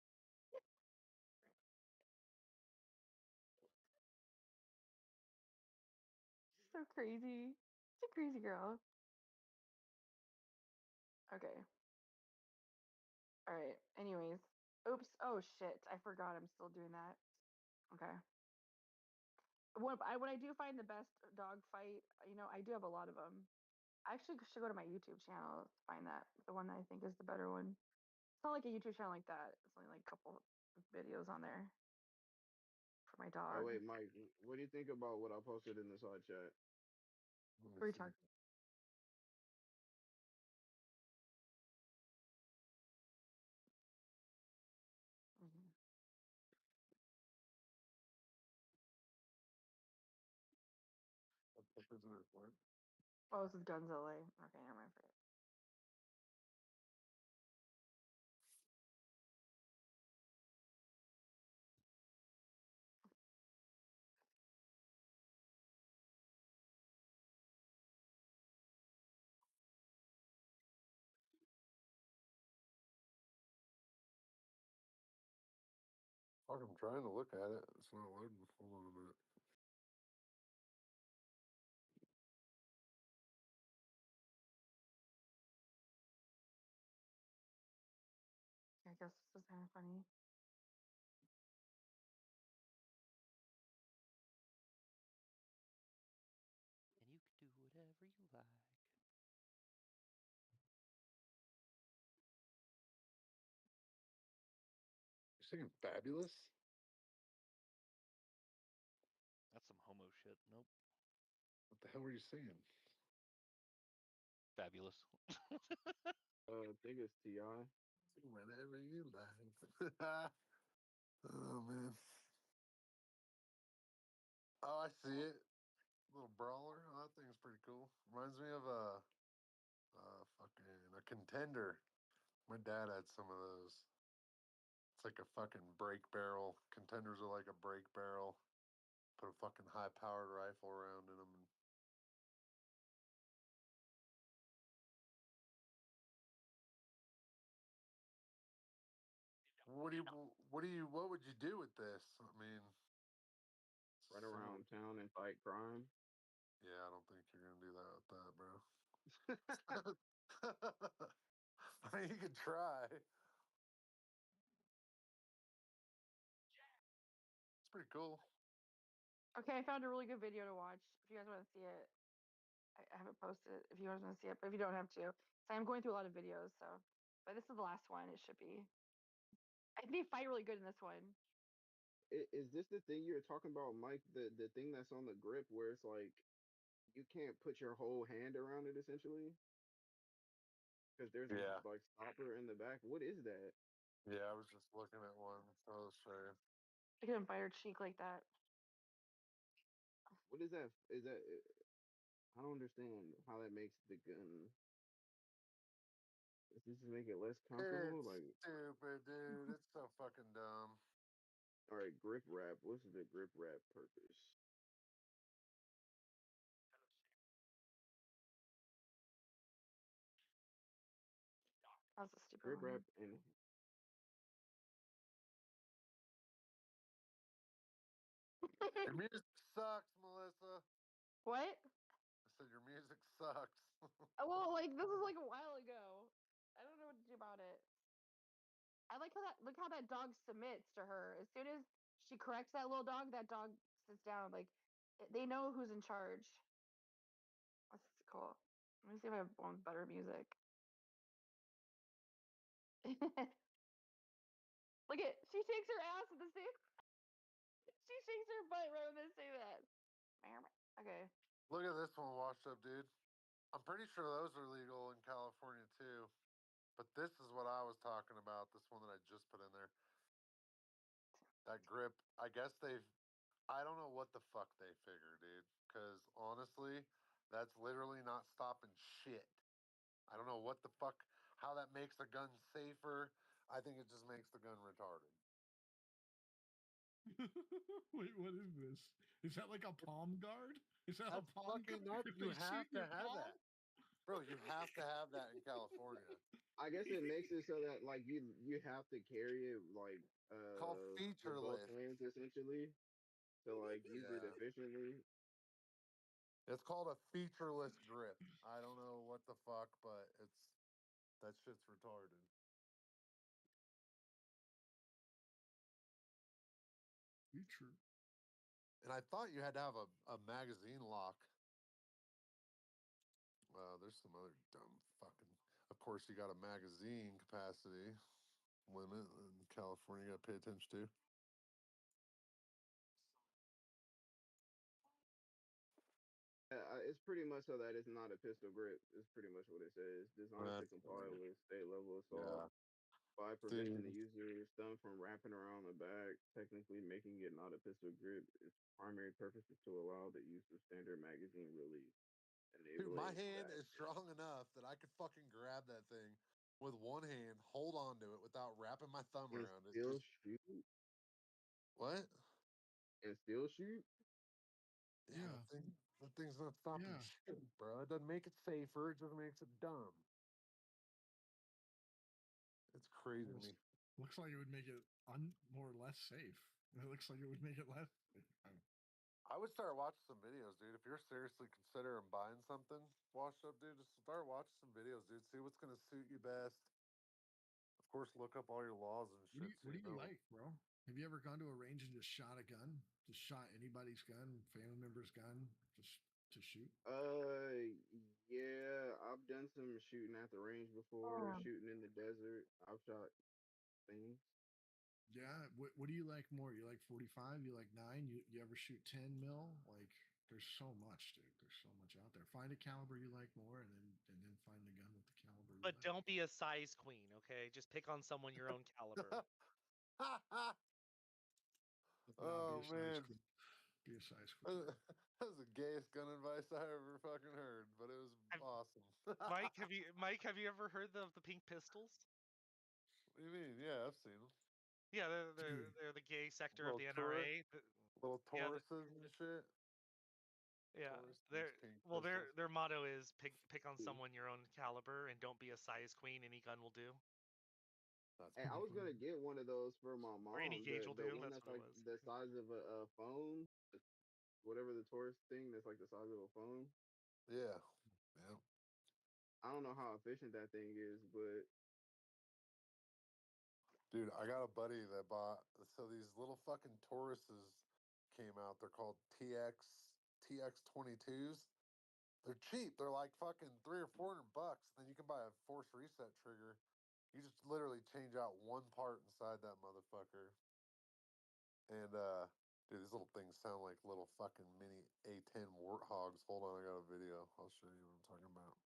She's so crazy. She's a crazy girl. Okay. All right. Anyways. Oops. Oh shit. I forgot I'm still doing that. Okay. When I do find the best dog fight, I do have a lot of them. I actually should go to my YouTube channel to find that the one that I think is the better one. It's not like a YouTube channel like that. It's only like a couple of videos on there for my Oh dog. wait, Mike, what do you think about what I posted in the side chat? What are you talking? Mhm. Oh, this is Gunzilla. Okay, never mind. Forget. Fuck, I'm trying to look at it. It's not loading. Hold on a minute. I guess this is kind of funny. And you can do whatever you like. You singing Fabulous? That's some homo shit. Nope. What the hell were you singing? Fabulous. I think it's Ti. Sing whatever you like. Oh man. Oh, I see it. Little brawler. Oh, that thing's pretty cool. Reminds me of a contender. My dad had some of those. It's like a fucking break barrel. Contenders are like a break barrel. Put a fucking high powered rifle around in them. What do you What would you do with this? I mean, Run around town and fight crime. Yeah, I don't think you're gonna do that with that, bro. I mean, you could try. It's pretty cool. Okay, I found a really good video to watch. If you guys want to see it, I haven't posted it. If you guys want to see it, but if you don't have to, so I'm going through a lot of videos. So, but this is the last one. It should be. I think they fight really good in this one. Is this the thing you're talking about, Mike? The thing that's on the grip where it's like you can't put your whole hand around it essentially? Because there's Yeah. like stopper in the back. What is that? Yeah, I was just looking at one. I'll show you. Look at him bite her cheek like that. What is that? Is that? I don't understand how that makes the gun. Does this make it less comfortable? It's Like, stupid, dude. It's so fucking dumb. all right, grip wrap. What's the grip wrap purpose? That's a stupid Grip wrap one. and Your music sucks, Melissa. What? I said your music sucks. Well, like this is like a while ago. I don't know what to do about it. I like how that look how that dog submits to her. As soon as she corrects that little dog, that dog sits down. Like they know who's in charge. That's cool. Let me see if I have one with better music. Look at she shakes her ass at the same. She shakes her butt right when they say that. Okay. Look at this one washed up, dude. I'm pretty sure those are legal in California too. But this is what I was talking about. This one that I just put in there. That grip. I guess I don't know what the fuck they figure, dude. Because honestly, that's literally not stopping shit. I don't know what the fuck, how that makes the gun safer. I think it just makes the gun retarded. Wait, what is this? Is that like a palm guard? Is that That's a palm fucking guard? nuts. If You they have shoot to your have palm? that. Bro, you have to have that in California. I guess it makes it so that like you have to carry it like It's called with both featureless. hands essentially to like use it Yeah. efficiently. It's called a featureless grip. I don't know what the fuck, but that shit's retarded. Feature. And I thought you had to have a magazine lock. There's some other dumb fucking. Of course, you got a magazine capacity limit in California. You got to pay attention to. It's pretty much so that it's not a pistol grip. It's pretty much what it says. Designed to That's comply funny. with state level Yeah. assault by preventing the Dude. user's thumb from wrapping around the back, technically making it not a pistol grip. Its primary purpose is to allow the use of standard magazine release. Dude, my Enabling hand that. is strong enough that I could fucking grab that thing with one hand, hold on to it without wrapping my thumb And around it. still Just shoot. what? And still shoot. Yeah, that thing's not stopping shit, bro. It doesn't make it safer. It just makes it dumb. It's crazy to me. Looks like it would make it more or less safe. It looks like it would make it less. I would start watching some videos, dude. If you're seriously considering buying something washed up, dude, just start watching some videos, dude. See what's gonna suit you best. Of course, look up all your laws and shit. What do you like, bro? Have you ever gone to a range and just shot a gun? Just shot anybody's gun, family member's gun, just to shoot? Yeah, I've done some shooting at the range before, shooting in the desert. I've shot things. Yeah. What do you like more? You like 45? You like 9? You ever shoot 10 mil? Like, there's so much, dude. There's so much out there. Find a caliber you like more, and then find the gun with the caliber you But like. don't be a size queen, okay? Just pick on someone your own caliber. Oh man, be a size queen. That was the gayest gun advice I ever fucking heard, but it was awesome. Mike, have you ever heard of the Pink Pistols? What do you mean? Yeah, I've seen them. Yeah, they're the gay sector of the Tour- NRA. little Tauruses and shit. Yeah, Taurus their motto is pick on someone your own caliber and don't be a size queen. Any gun will do. That's And I was gonna get one of those for my Or any mom. gauge The will the do. one That's that's what it like was. the size of a phone, whatever the Taurus thing that's like the size of a phone. Yeah. Yeah. I don't know how efficient that thing is, but Dude, I got a buddy that bought so these little fucking Tauruses came out. They're called TX22s. They're cheap. They're like fucking $300 or $400. Then you can buy a force reset trigger. You just literally change out one part inside that motherfucker. And dude, these little things sound like little fucking mini A10 warthogs. Hold on, I got a video. I'll show you what I'm talking about.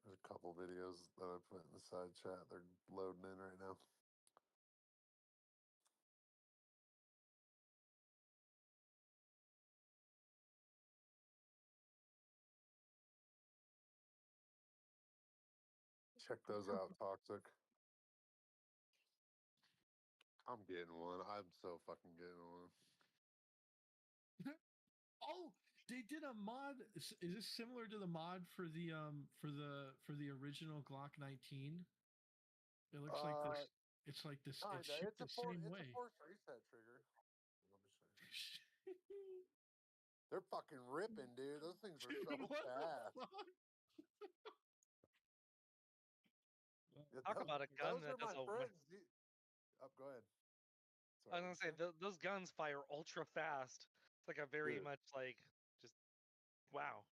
There's a couple videos that I put in the side chat. They're loading in right now. Check those out, Toxic. I'm getting one. I'm so fucking getting one. Oh, they did a mod. Is this similar to the mod for the original Glock 19? It looks like this. It's like this. It's shipped the same way. It's a force reset trigger. Let me show you. They're fucking ripping, dude. Those things are so fast. Talk about a gun Those that are does my a. friends. Go ahead. I was gonna say those guns fire ultra fast. It's like a very Dude. much like just wow.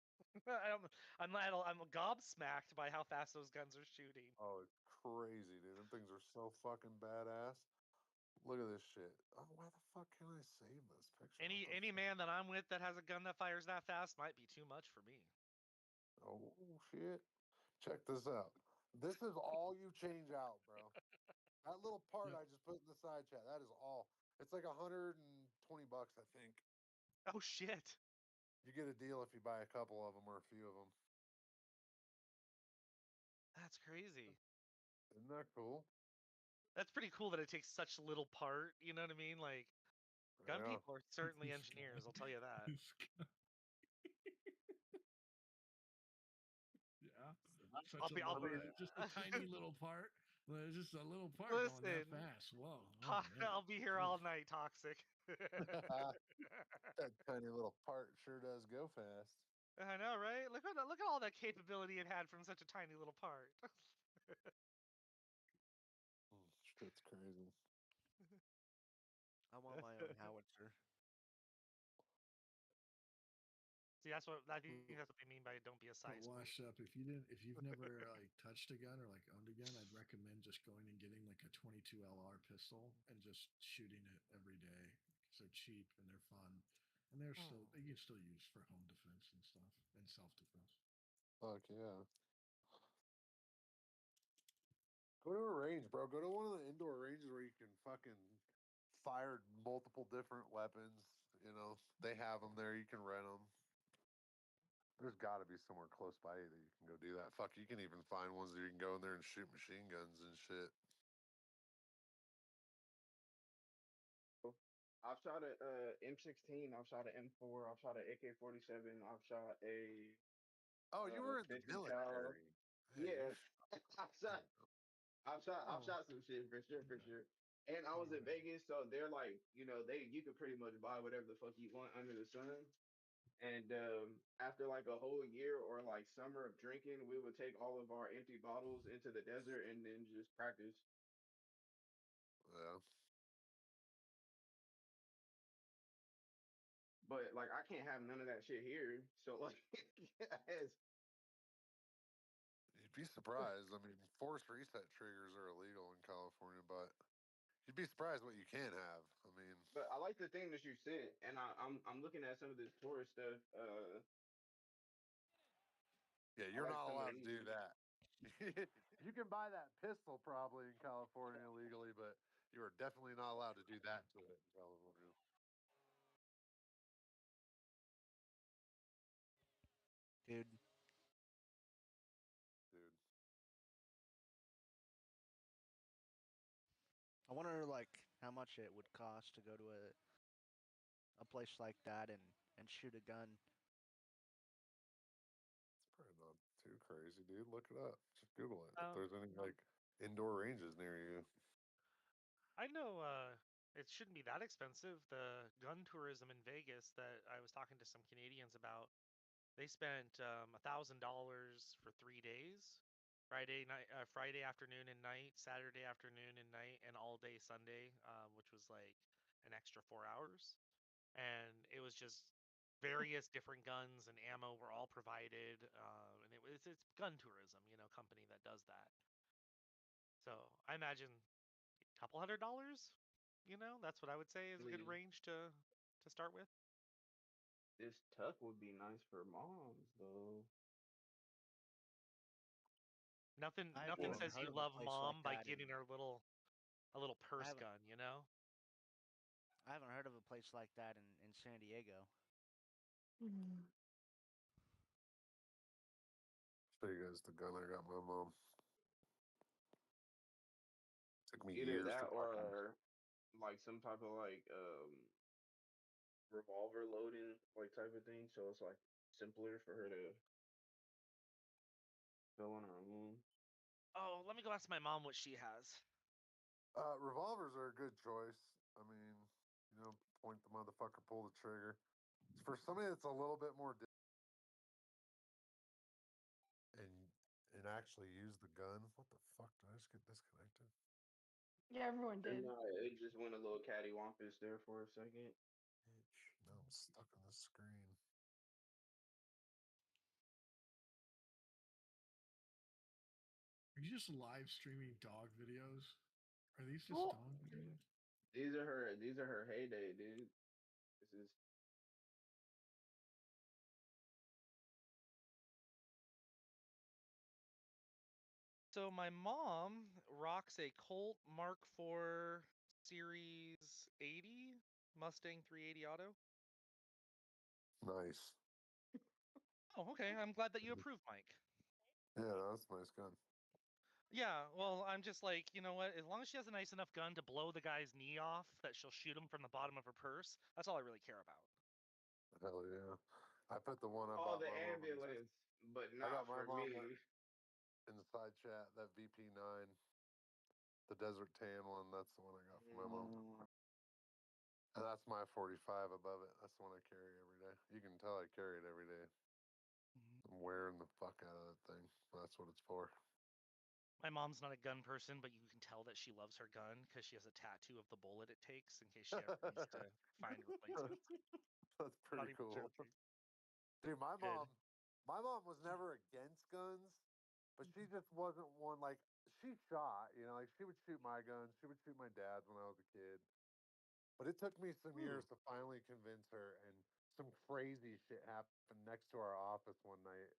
I'm gobsmacked by how fast those guns are shooting. Oh, it's crazy, dude. Them things are so fucking badass. Look at this shit. Oh, why the fuck can't I save this picture? Any man that I'm with that has a gun that fires that fast might be too much for me. Oh shit. Check this out. This is all you change out, bro. That little part I just put in the side chat, that is all. It's like $120, I think. Oh shit. You get a deal if you buy a couple of them or a few of them. That's crazy. Isn't that cool? That's pretty cool that it takes such little part. You know what I mean? Like, gun people are certainly engineers. I'll tell you that. Yeah, just a tiny little part. Just a little part going that fast. Whoa! I'll be here all night, Toxic. That tiny little part sure does go fast. I know, right? Look at all that capability it had from such a tiny little part. Shit's crazy. I want my own howitzer. See, I think that's what they mean by "don't be a size." Washed up. If you've never like touched a gun or like owned a gun, I'd recommend just going and getting like a 22 LR pistol and just shooting it every day. They're cheap and they're fun, and you can still use for home defense and stuff and self defense. Fuck yeah. Go to a range, bro. Go to one of the indoor ranges where you can fucking fire multiple different weapons. You know, they have them there. You can rent them. There's got to be somewhere close by you that you can go do that. Fuck, you can even find ones that you can go in there and shoot machine guns and shit. I've shot a M16. I've shot an M4. I've shot an AK-47. I've shot a. Oh, you were in the military. Yeah, I've shot some shit for sure. And I was in Vegas, so they're like, you could pretty much buy whatever the fuck you want under the sun. And after like a whole year or like summer of drinking, we would take all of our empty bottles into the desert and then just practice. Yeah. But like, I can't have none of that shit here. So like, yes. You'd be surprised. I mean, force reset triggers are illegal in California, but you'd be surprised what you can have. I mean, but I like the thing that you sent, and I'm looking at some of this tourist stuff. yeah, you're not allowed to do that. You can buy that pistol probably in California illegally, but you are definitely not allowed to do that to it in California. Dude. I wonder like how much it would cost to go to a place like that and shoot a gun. It's probably not too crazy, dude. Look it up. Just Google it. If Um, there's any like indoor ranges near you. I know it shouldn't be that expensive. The gun tourism in Vegas that I was talking to some Canadians about, they spent $1,000 for 3 days, Friday night, Friday afternoon and night, Saturday afternoon and night, and all day Sunday, which was like an extra 4 hours. And it was just various different guns and ammo were all provided, and it's gun tourism, company that does that. So I imagine a couple $100. That's what I would say is a good range to start with. This tuck would be nice for moms, though. Nothing I nothing haven't says heard you of a love place like mom by that getting her a little I purse haven't gun, I haven't heard of a place like that in San Diego. Show you guys the gun I got my mom. Took me Either years to that fucking. or like some type of like revolver loading like type of thing, so it's like simpler for her to go on her own. Oh, let me go ask my mom what she has. Revolvers are a good choice. I mean, point the motherfucker, pull the trigger. For somebody that's a little bit more and actually use the gun. What the fuck? Did I just get disconnected? Yeah, everyone did. No, it just went a little cattywampus there for a second. No, I'm stuck on the screen. Are you just live streaming dog videos? Are these just dog videos? These are her heyday, dude. This is So my mom rocks a Colt Mark IV Series 80 Mustang 380 Auto. Nice. Oh, okay. I'm glad that you approve, Mike. Yeah, that's a nice gun. Yeah, well, I'm just like, you know what? As long as she has a nice enough gun to blow the guy's knee off, that she'll shoot him from the bottom of her purse, that's all I really care about. Hell yeah. I put the one I call bought the my mom. ambulance, but I not got my for mom me. in the side chat, that VP9, the desert tan one, that's the one I got for my mom. And that's my 45 above it. That's the one I carry every day. You can tell I carry it every day. I'm wearing the fuck out of that thing. That's what it's for. My mom's not a gun person, but you can tell that she loves her gun because she has a tattoo of the bullet it takes in case she ever needs to find replacements. That's pretty Not even cool. joking. Dude, my Good. mom was never against guns, but she just wasn't one like she shot, like she would shoot my guns, she would shoot my dad's when I was a kid. But it took me some years to finally convince her, and some crazy shit happened next to our office one night,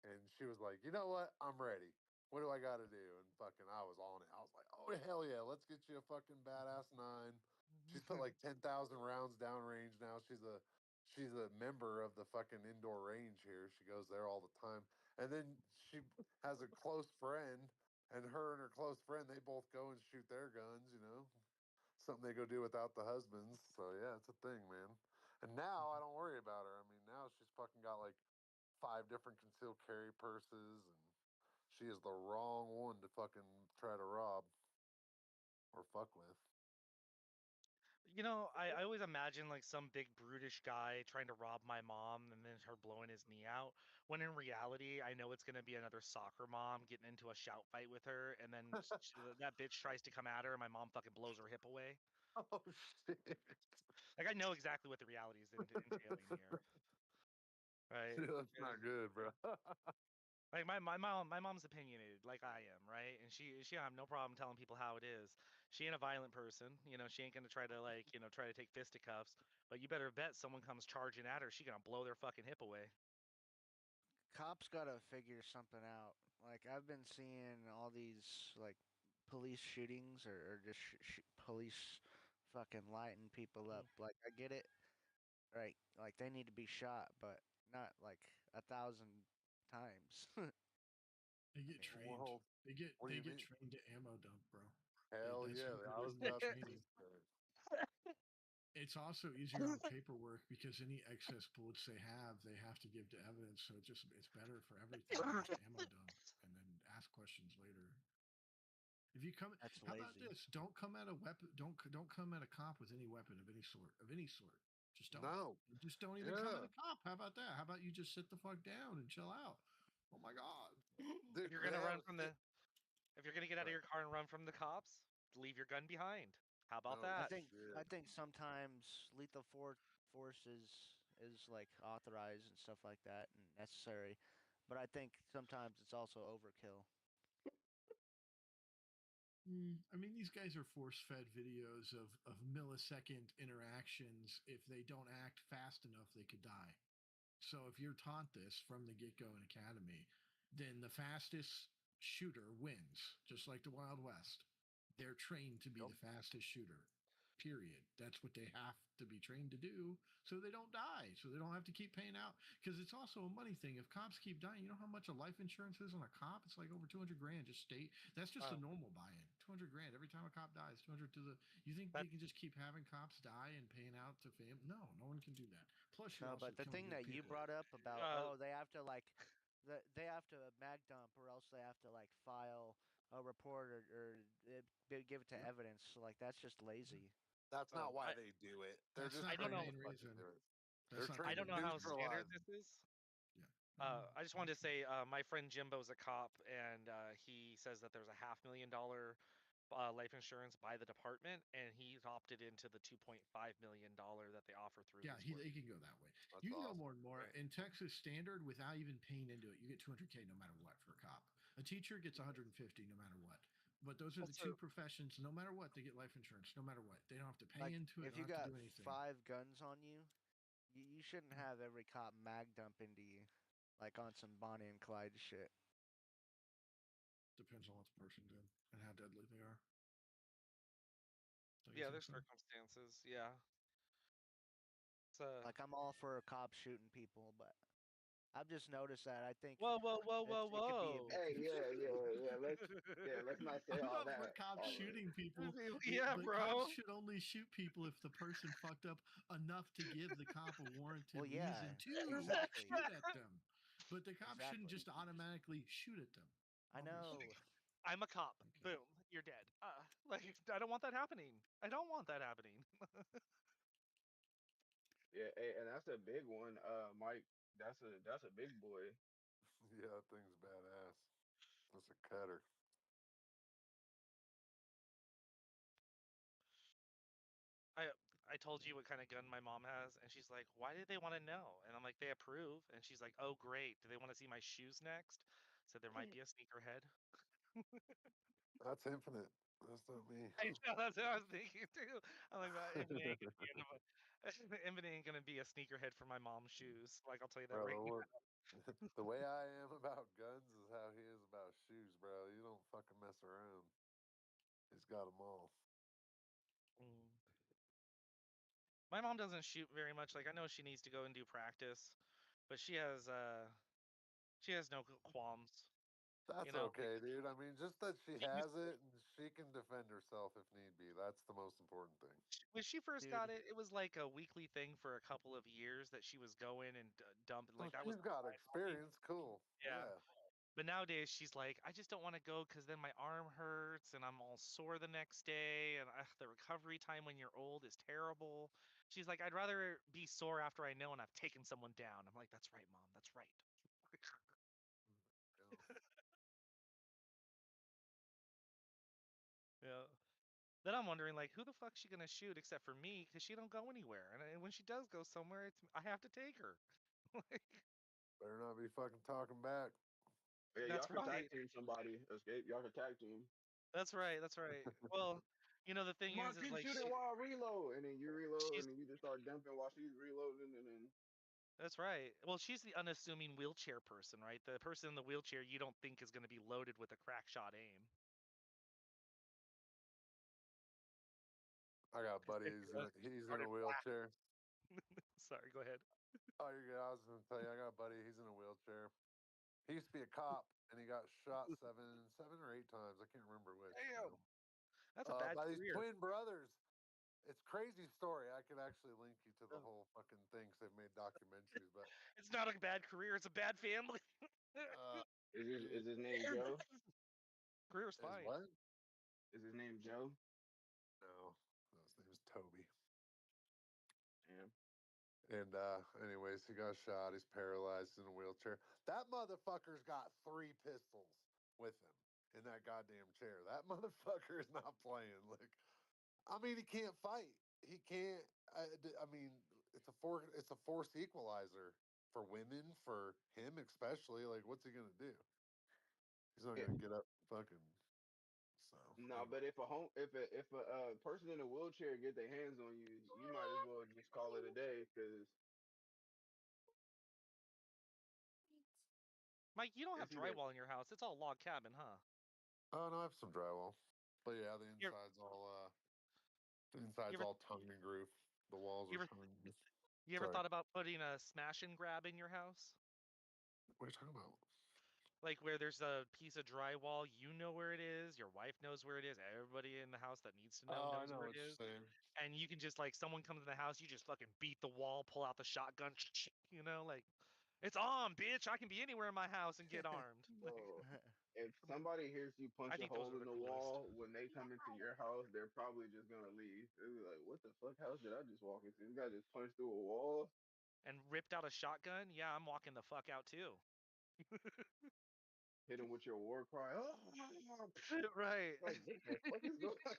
and she was like, "You know what? I'm ready. What do I got to do?" And fucking, I was on it. I was like, "Oh hell yeah, let's get you a fucking badass 9." She's put like 10,000 rounds downrange now. She's a member of the fucking indoor range here. She goes there all the time, and then she has a close friend, and her close friend, they both go and shoot their guns. Something they go do without the husbands. So yeah, it's a thing, man. And now I don't worry about her. I mean, now she's fucking got like 5 different concealed carry purses, and she is the wrong one to fucking try to rob or fuck with. I always imagine like some big brutish guy trying to rob my mom and then her blowing his knee out. When in reality, I know it's going to be another soccer mom getting into a shout fight with her, and then that bitch tries to come at her, and my mom fucking blows her hip away. Oh shit! Like I know exactly what the reality is entailing here. Right? Yeah, that's not good, bro. Like my mom's opinionated like I am, right? And she have no problem telling people how it is. She ain't a violent person, she ain't gonna try to try to take fisticuffs. But you better bet someone comes charging at her, she gonna blow their fucking hip away. Cops gotta figure something out. Like I've been seeing all these like police shootings or just police fucking lighting people up. Like I get it, right? Like they need to be shot, but not like 1,000 times. They get trained. Well, They get what do you mean? trained to ammo dump, bro. Hell That's yeah, what I was they about to training. It's also easier on paperwork because any excess bullets they have to give to evidence. So it's better for everything. Just ammo dump and then ask questions later. If you come, That's how about lazy. this? Don't come at a weapon. Don't come at a cop with any weapon of any sort. Of any sort. Just don't. No. Just don't even come at a cop. How about that? How about you just sit the fuck down and chill out? Oh my god. If Dude, you're gonna run from the, if you're gonna get out of your car and run from the cops, leave your gun behind. How about Oh, I that? think sometimes lethal force is like authorized and stuff like that and necessary, but I think sometimes it's also overkill. I mean, these guys are force-fed videos of millisecond interactions. If they don't act fast enough, they could die. So if you're taught this from the get-go in Academy, then the fastest shooter wins, just like the Wild West. They're trained to be the fastest shooter. Period. That's what they have to be trained to do so they don't die, so they don't have to keep paying out. Because it's also a money thing. If cops keep dying, you know how much a life insurance is on a cop? It's like over 200 grand just state. That's just the normal buy-in. 200 grand every time a cop dies. 200 to the. You think they can just keep having cops die and paying out to fame? No, no one can do that. Plus, No, but the thing that you brought up about they have to like they have to mag dump or else they have to like file a report or give it to evidence. So, like that's just lazy. That's not why they do it. They're just I don't know. They're I trying don't to know how standard neutralize. this is. I just wanted to say my friend Jimbo's a cop, and he says that there's a $500,000 life insurance by the department, and he's opted into the $2.5 million that they offer through. Yeah, his work. he can go that way. That's You can awesome. go more and more. In Texas, standard without even paying into it, you get 200K no matter what for a cop. A teacher gets 150 no matter what. But those are the two professions. No matter what, they get life insurance. No matter what, they don't have to pay into it. If you don't got have to do anything. 5 guns on you, you shouldn't have every cop mag dump into you, like on some Bonnie and Clyde shit. Depends on what the person did and how deadly they are. Yeah, there's circumstances. Yeah. Like I'm all for cops shooting people, but I've just noticed that I think. Whoa! Hey, let's not say I'm all not that. for cops shooting people. Yeah, but bro. Cops should only shoot people if the person fucked up enough to give the cop a warranted reason to shoot at them. But the cop shouldn't just automatically shoot at them. I know. I'm a cop. Boom, you're dead. Like I don't want that happening. I don't want that happening. Yeah, and that's a big one, Mike. That's a big boy. Yeah, that thing's badass. That's a cutter. I told you what kind of gun my mom has, and she's like, "Why did they want to know?" And I'm like, "They approve." And she's like, "Oh, great. Do they want to see my shoes next?" So there might be a sneakerhead. That's infinite. That's not me. I know, that's what I was thinking too. I'm like, well, Infinite ain't gonna be a sneakerhead for my mom's shoes. Like I'll tell you that right now. The way I am about guns is how he is about shoes, bro. You don't fucking mess around. He's got them all. My mom doesn't shoot very much. Like I know she needs to go and do practice, but she has no qualms. That's okay, dude. I mean, just that she has it and she can defend herself if need be. That's the most important thing. When she first got it, it was like a weekly thing for a couple of years that she was going and dumping. Like that was. She's got experience. Cool. Yeah. But nowadays she's like, I just don't want to go because then my arm hurts and I'm all sore the next day, and the recovery time when you're old is terrible. She's like, I'd rather be sore after I know and I've taken someone down. I'm like, that's right, Mom. That's right. Yeah. Then I'm wondering, like, who the fuck's she gonna shoot except for me? Because she don't go anywhere, and when she does go somewhere, I have to take her. Like, better not be fucking talking back. Yeah, That's y'all can right. tag team somebody. Escape. Y'all can tag team. That's right. That's right. Well, the thing Mark, is keep like shooting while I reload, and then you reload, and then you just start dumping while she's reloading, and then. That's right. Well, she's the unassuming wheelchair person, right? The person in the wheelchair you don't think is going to be loaded with a crack shot aim. I got buddies. He's in a wheelchair. Sorry, go ahead. Oh, you're good. I was going to tell you, I got a buddy. He's in a wheelchair. He used to be a cop, and he got shot seven or eight times. I can't remember which. Damn. That's a bad by these career. twin brothers. It's crazy story. I could actually link you to the whole fucking thing 'cause they've made documentaries, but It's not a bad career. It's a bad family. Is his name Joe? Career's fine. What? Is his name Joe? No, his name is Toby. Yeah. And anyways, he got shot. He's paralyzed in a wheelchair. That motherfucker's got 3 pistols with him in that goddamn chair. That motherfucker is not playing. Like, I mean, he can't fight. He can't. I mean, it's a force equalizer for women, for him especially. Like, what's he gonna do? He's not gonna get up and fucking. So. No, but if a person in a wheelchair get their hands on you, you might as well just call it a day, because Mike, you don't have it's either drywall in your house. It's all log cabin, huh? Oh no, I have some drywall, but yeah, the inside's all tongue and groove. The walls are tongue and groove. You ever Sorry. thought about putting a smash and grab in your house? What are you talking about? Like where there's a piece of drywall, you know where it is, your wife knows where it is, everybody in the house that needs to know Oh, I knows know where what it you're is. saying. And you can just like someone comes in the house, you just fucking beat the wall, pull out the shotgun, you know, like it's on, bitch. I can be anywhere in my house and get armed. Bro, if somebody hears you punch I a think those hole are in the the coolest. wall when they come into your house, they're probably just gonna leave. They'll be like, "What the fuck house did I just walk into? This guy just punched through a wall." And ripped out a shotgun, yeah, I'm walking the fuck out too. Hit him with your war cry. Oh, right. like what the fuck is going on?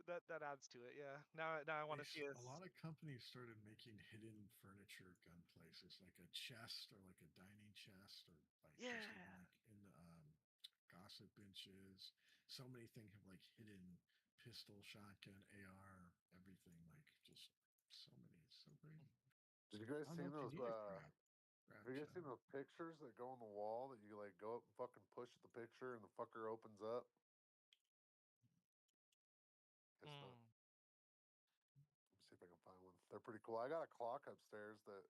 That adds to it, yeah. Now I want to see us. A lot of companies started making hidden furniture gun places, like a chest or like a dining chest, or like just even like in the gossip benches. So many things have like hidden pistol, shotgun, AR, everything. Like just so many. It's so crazy. Did you guys I don't see know if those? you need a Have you guys seen those pictures that go on the wall that you like go up and fucking push the picture and the fucker opens up? It's the. Let me see if I can find one. They're pretty cool. I got a clock upstairs that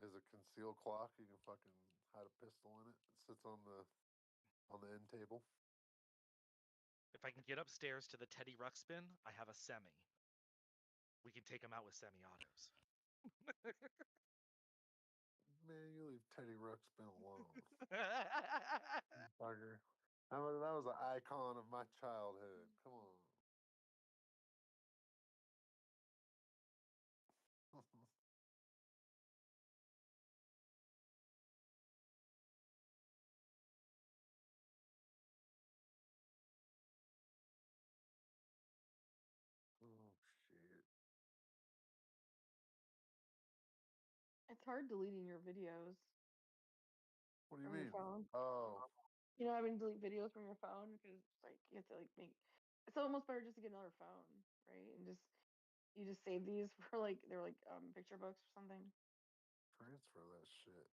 is a concealed clock. You can fucking hide a pistol in it. It sits on the end table. If I can get upstairs to the Teddy Ruxpin, I have a semi. We can take him out with semi-autos. Man, you leave Teddy Ruxpin alone. Fucker. That was an icon of my childhood. Come on. Oh shit. It's hard deleting your videos What do you from your mean? phone. Oh. You know, having to delete videos from your phone because like you have to like make. It's almost better just to get another phone, right? And just you just save these for like they're like picture books or something. Transfer that shit.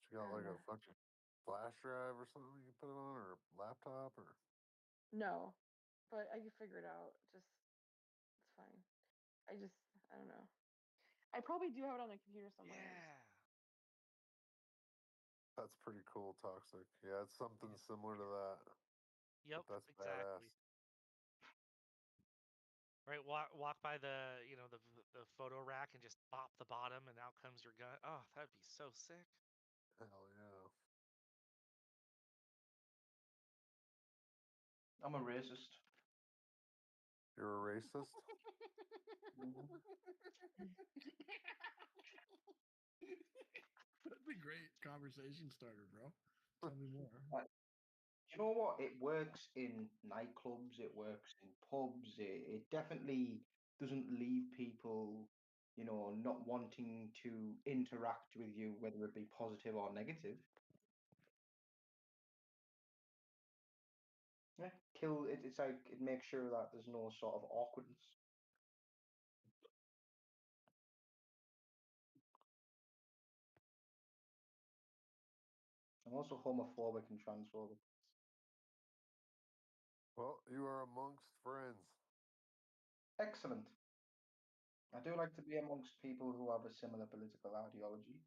I You got don't like a know. fucking flash drive or something you can put it on, or a laptop, or No, but I can figure it out. Just it's fine. I don't know. I probably do have it on the computer somewhere. Yeah. that's pretty cool. Toxic. Yeah, it's something similar to that. Yep, But that's exactly. badass. Right, walk by the the photo rack and just pop the bottom, and out comes your gun. Oh, that'd be so sick. Hell yeah. I'm a racist. You're a racist? That's a great conversation starter, bro. Tell me more. You know what? It works in nightclubs, it works in pubs. It definitely doesn't leave people, not wanting to interact with you, whether it be positive or negative. Yeah, kill it. It's like it makes sure that there's no sort of awkwardness. I'm also homophobic and transphobic. Well, you are amongst friends. Excellent. I do like to be amongst people who have a similar political ideology.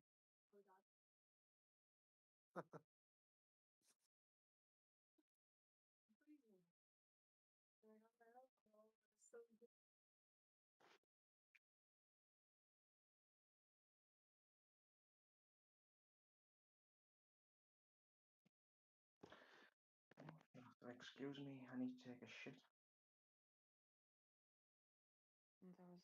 excuse me, I need to take a shit. That was right.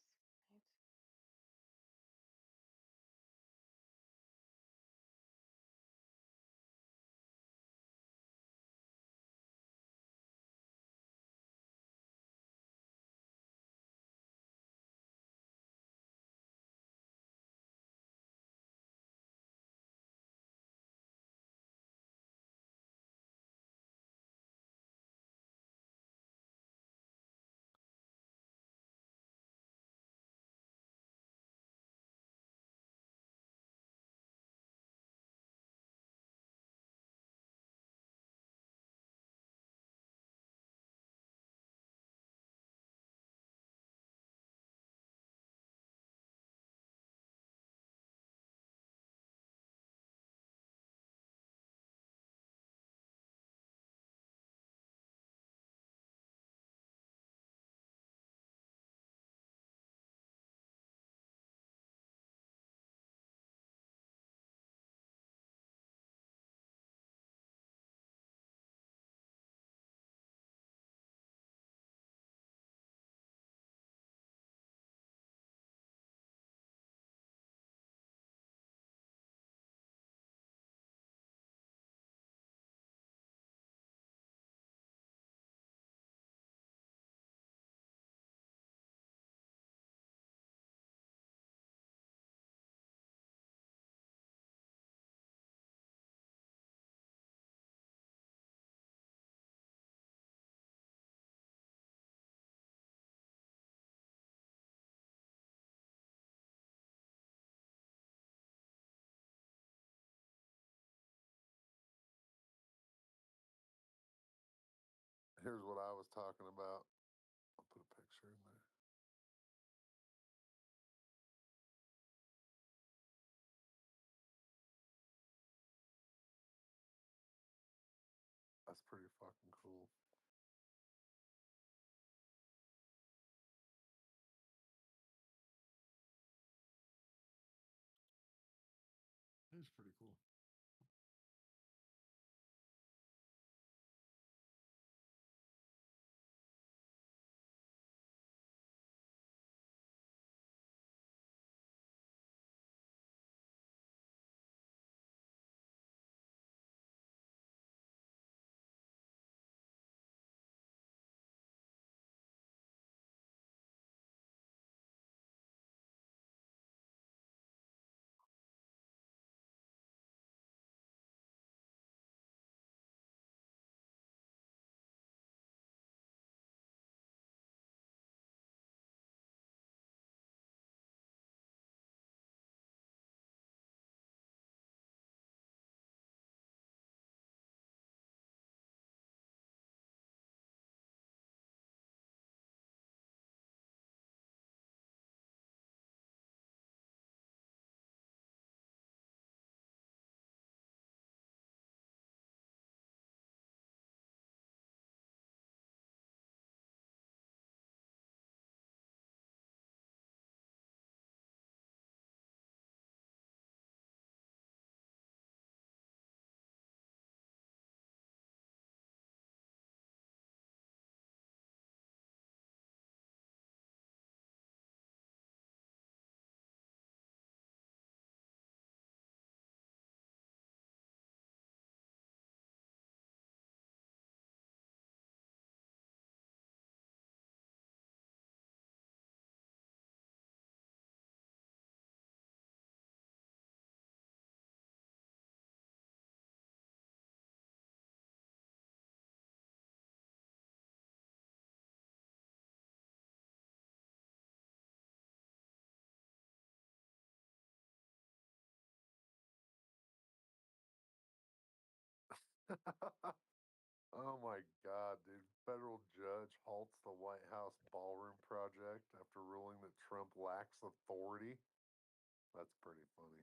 Here's what I was talking about. I'll put a picture in there. That's pretty fucking cool. It is pretty cool. Oh my God, dude. Federal judge halts the White House ballroom project after ruling that Trump lacks authority. That's pretty funny.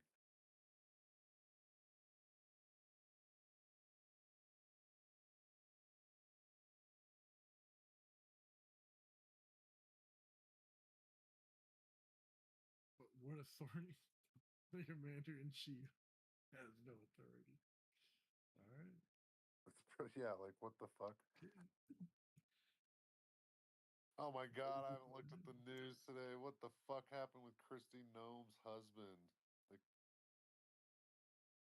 But what authority? The commander in chief has no authority. All right. That's Yeah, like what the fuck? Oh my god, I haven't looked at the news today. What the fuck happened with Christy Gnome's husband?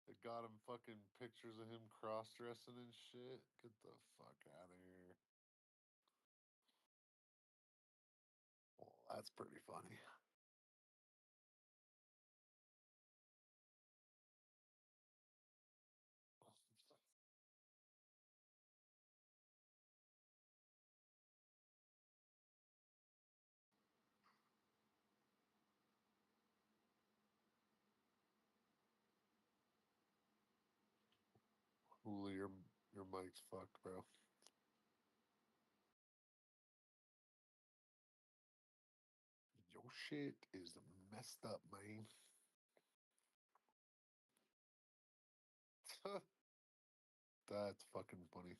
They got him fucking pictures of him cross dressing and shit. Get the fuck out of here. Well, that's pretty funny. Hula, your mic's fucked, bro. Your shit is messed up, man. That's fucking funny.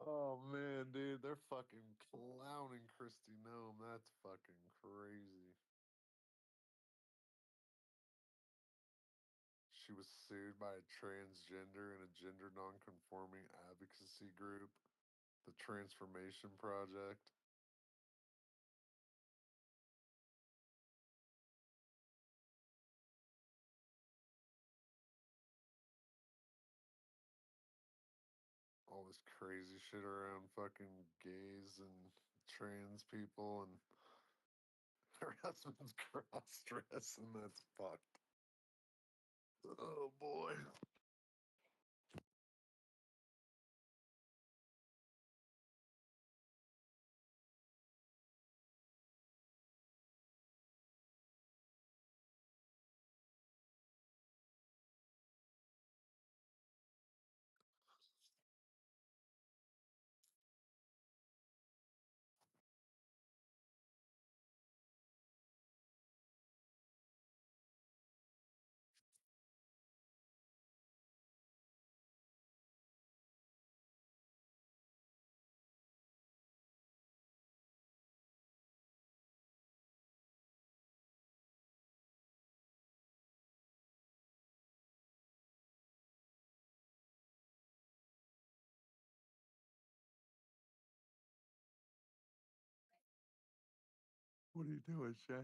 Oh man, dude, they're fucking clowning Christy Gnome. That's fucking crazy. She was sued by a transgender and a gender nonconforming advocacy group, the Transformation Project. All this crazy shit around fucking gays and trans people, and her husband's cross dressing. That's fucked. Oh boy. What are you doing, Shay?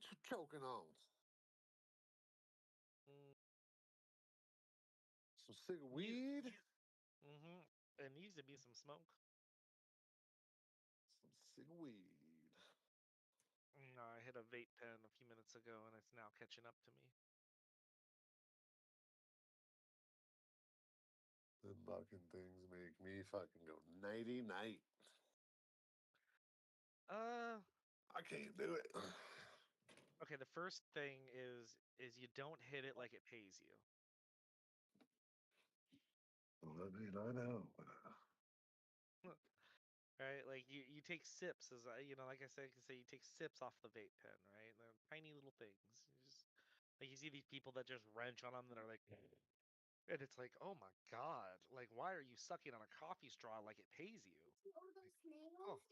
What you choking on? Some cig weed? Mm-hmm. It needs to be some smoke. Some cig weed. No, I hit a vape pen a few minutes ago, and it's now catching up to me. Them fucking things make me fucking go nighty night. I can't do it. Okay, the first thing is you don't hit it like it pays you. Well, I mean, I know. Right, like you take sips as like I said, you take sips off the vape pen, right? They're tiny little things. You just like you see these people that just wrench on them that are like, and it's like, oh my god, like why are you sucking on a coffee straw like it pays you? Oh,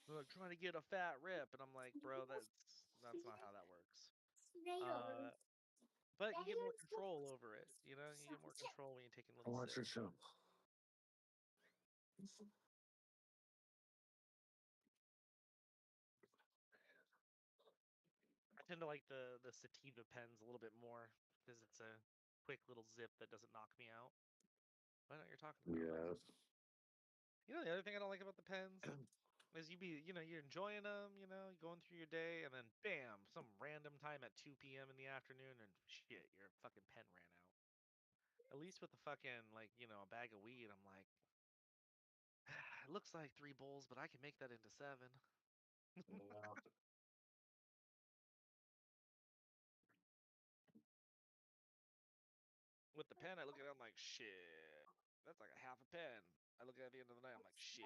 they're like trying to get a fat rip, and I'm like, bro, that's not how that works. But you get more control over it. You get more control when you're taking little Watch your sips. show. I tend to like the sativa pens a little bit more because it's a quick little zip that doesn't knock me out. I know what you're talking about. Yes. The other thing I don't like about the pens is you're enjoying them, you're going through your day, and then bam, some random time at 2 p.m. in the afternoon, and shit, your fucking pen ran out. At least with the fucking a bag of weed, I'm like, it looks like 3 bowls, but I can make that into 7. Yeah. With the pen, I look at it, I'm like, shit, that's like a half a pen. I look at it at the end of the night, I'm like, shit,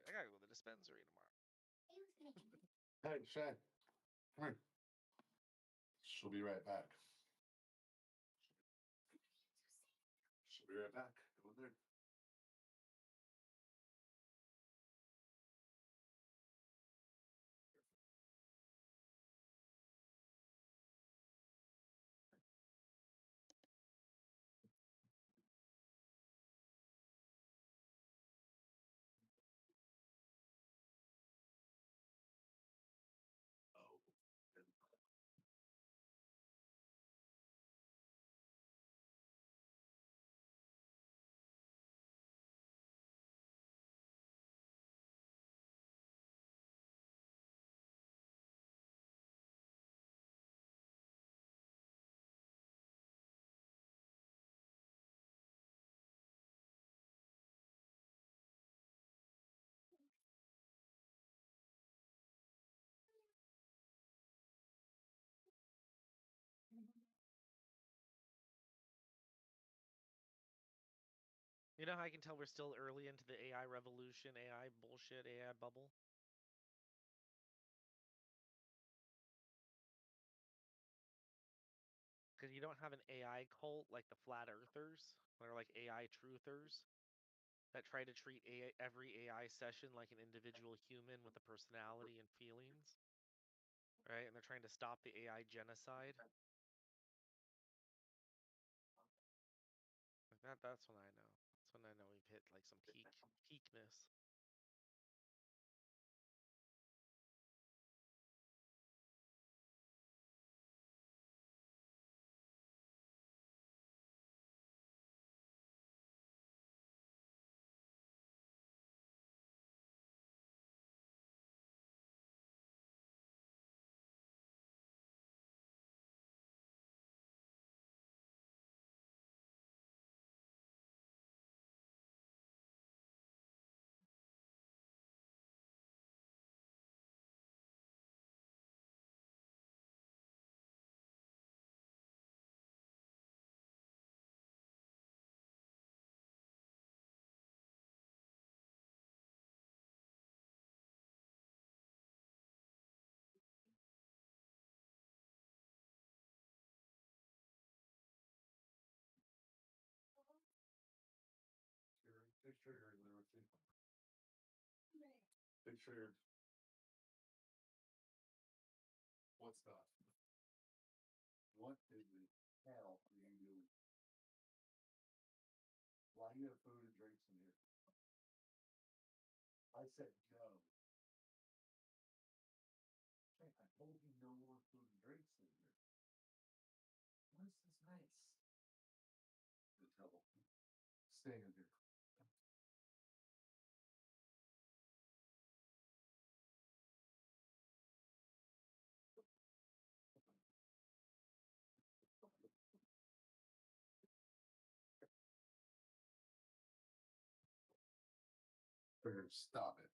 I gotta go to the dispensary tomorrow. Hey, Shay, come here. She'll be right back. She'll be right back. Go in there. You know how I can tell we're still early into the AI revolution, AI bullshit, AI bubble? Because you don't have an AI cult like the flat earthers, that are like AI truthers, that try to treat every AI session like an individual human with a personality and feelings. Right? And they're trying to stop the AI genocide. Like that's when I know. That's when I know we've hit like some peakness. Big trigger literacy. Big trigger. What stuff? What is the hell are you doing? Why do you have food and drinks in here? I said go. Hey, I told told you no more food and drinks in here. Why is this nice? The devil. Stay in here. Stop it.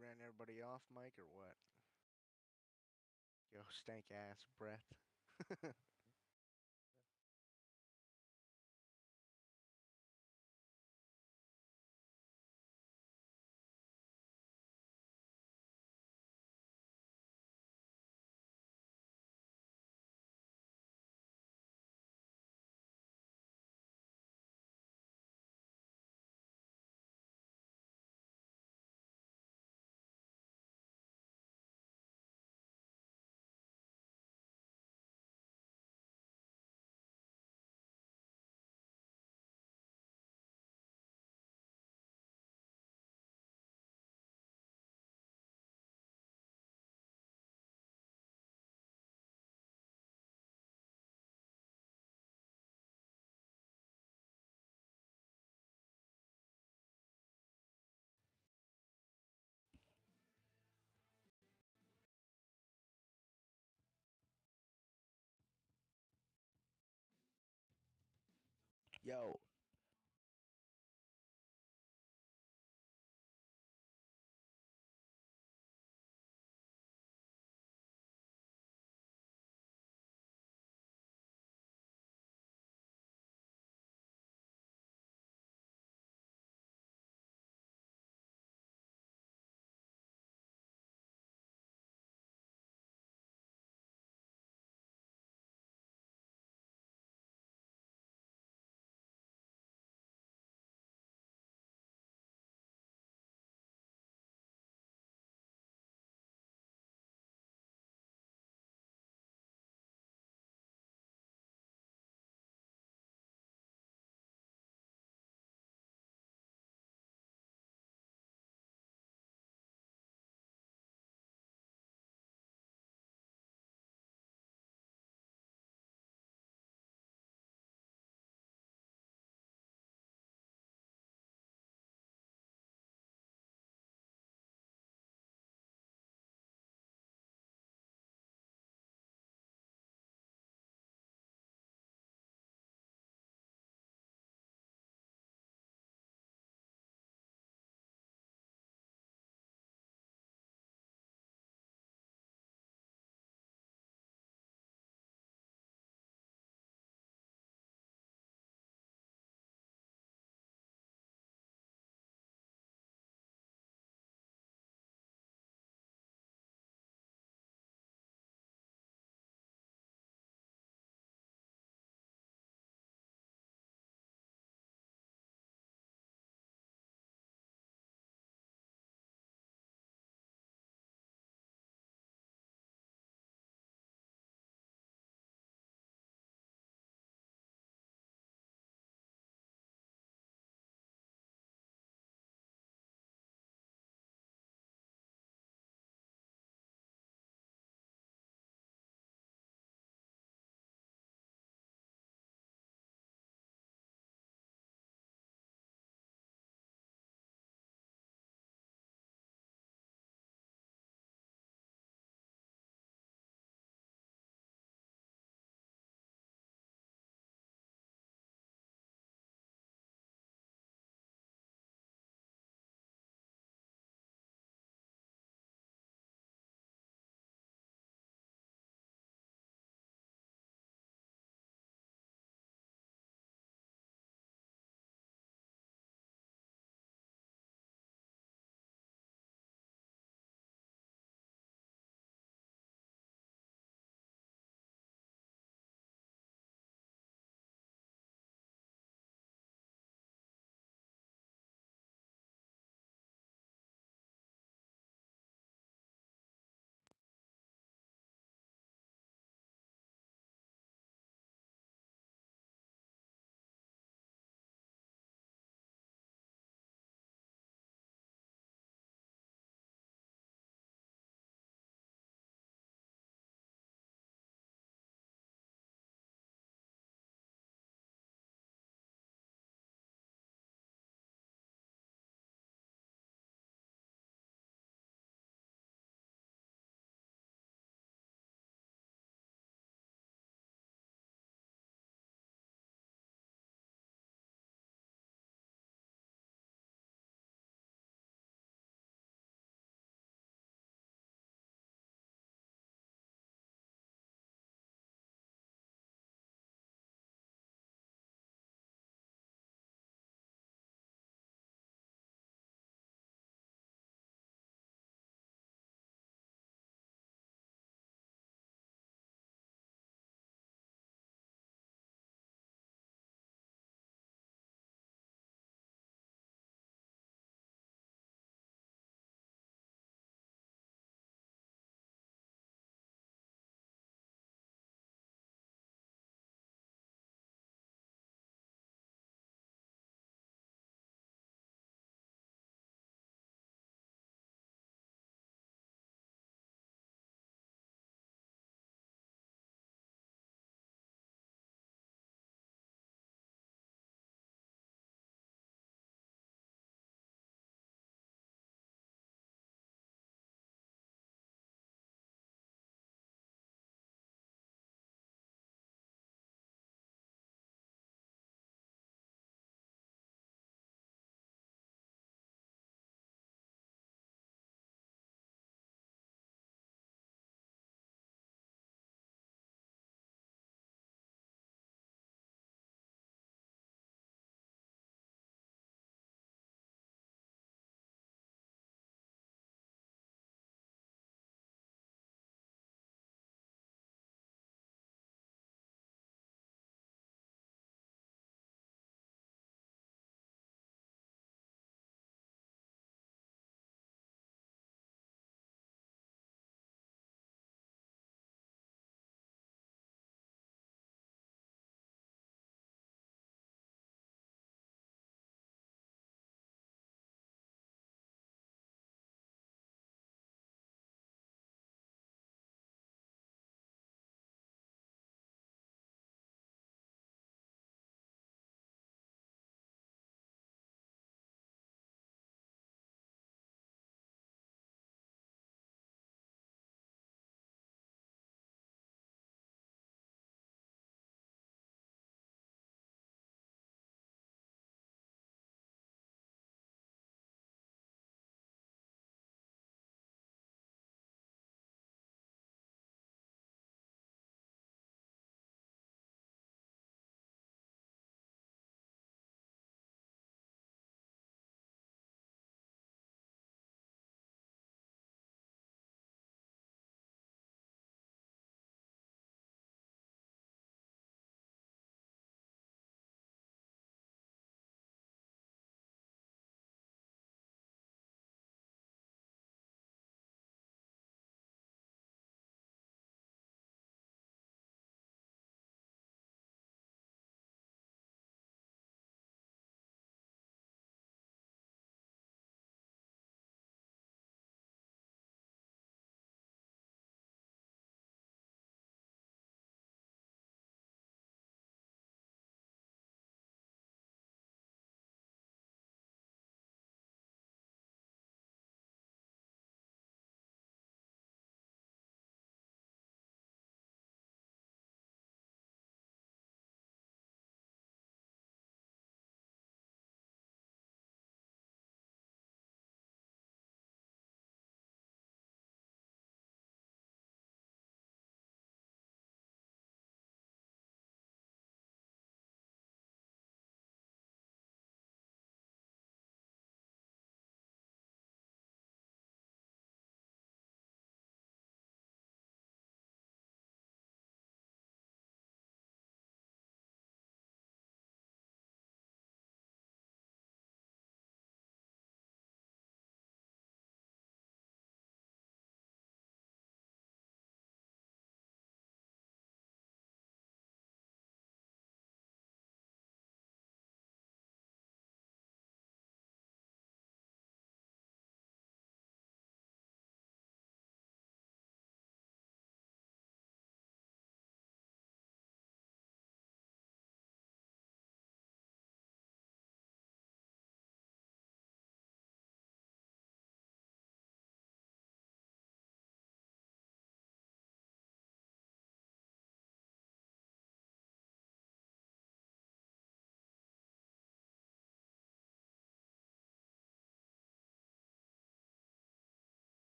You ran everybody off, Mike, or what? Yo, stank ass breath. Yo,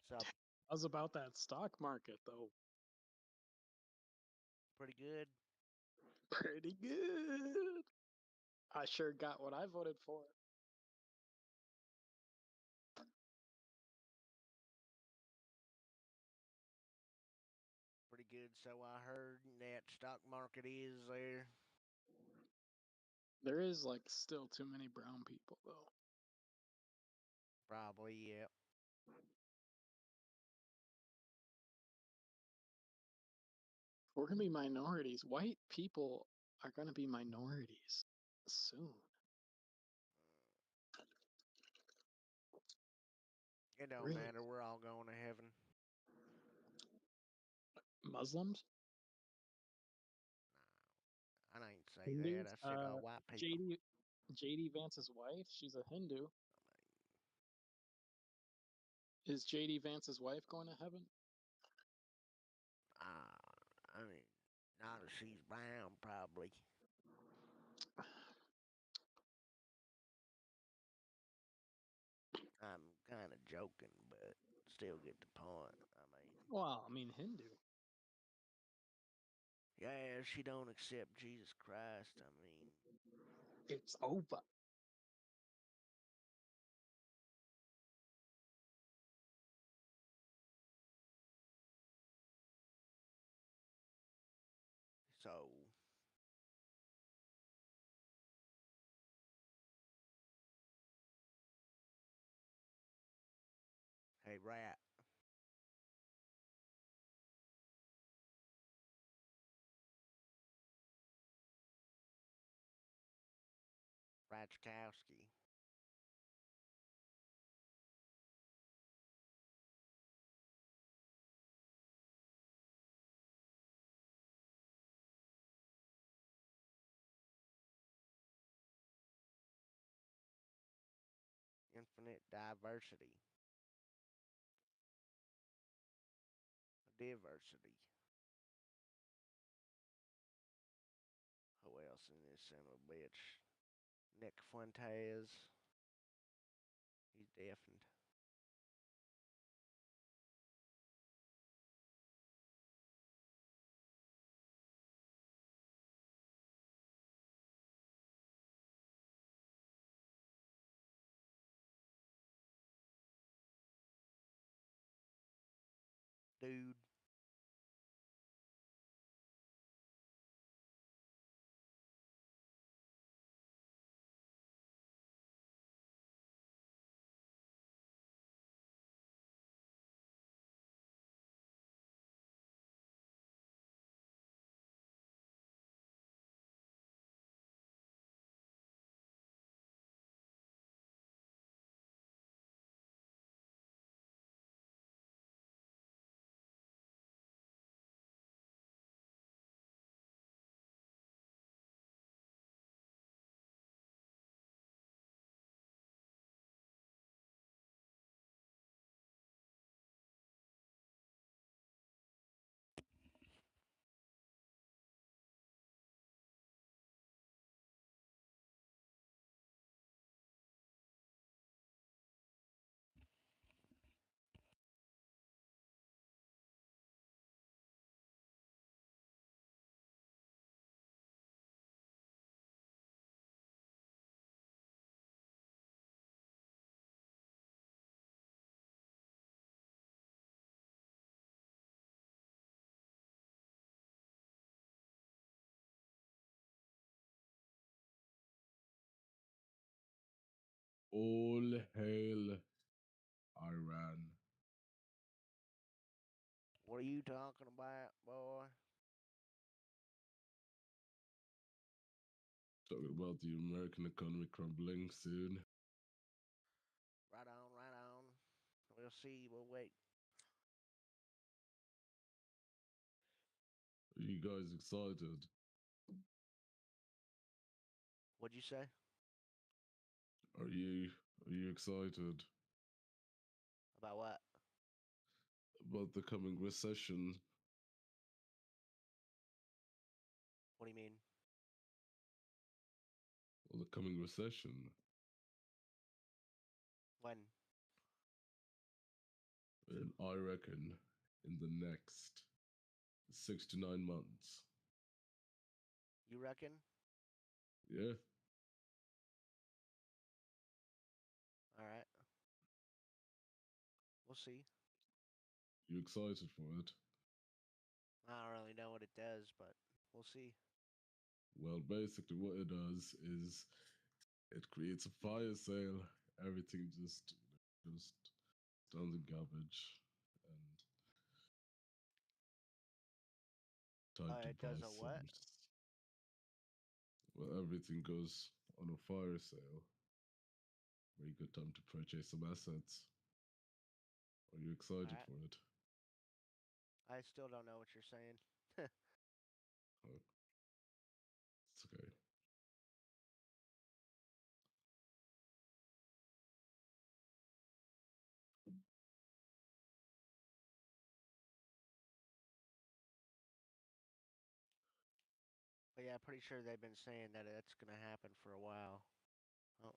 What's up? How's about that stock market though? Pretty good. Pretty good. I sure got what I voted for. Pretty good. So I heard that stock market is there. There is like still too many brown people though. Probably, yeah. We're gonna be minorities. White people are gonna be minorities soon. It don't Really? matter. We're all going to heaven. Muslims? I ain't say Hindus? that. I said all white people. JD Vance's wife, she's a Hindu. Is JD Vance's wife going to heaven? I mean, not if she's brown, probably. I'm kind of joking, but still get the point. Well, I mean Hindu. Yeah, she don't accept Jesus Christ. I mean, it's over. So, hey, Rat. Ratchkowski. Infinite diversity. Diversity. Who else in this son of a bitch? Nick Fuentes. He's deafened. Dude. All hail Iran. What are you talking about, boy? Talking about the American economy crumbling soon. Right on, right on. We'll see. We'll wait. Are you guys excited? What'd you say? Are you excited About what? about the coming recession? What do you mean? Well, the coming recession. When? In And I reckon in the next 6 to 9 months. You reckon? Yeah. All right. We'll see. You excited for it? I don't really know what it does, but we'll see. Well, basically, what it does is it creates a fire sale. Everything just turns in garbage and time to It buy does a what? Well, everything goes on a fire sale. Very good time to purchase some assets. Are you excited Alright. for it? I still don't know what you're saying. Oh, it's okay. But yeah, pretty sure they've been saying that it's gonna happen for a while. Oh.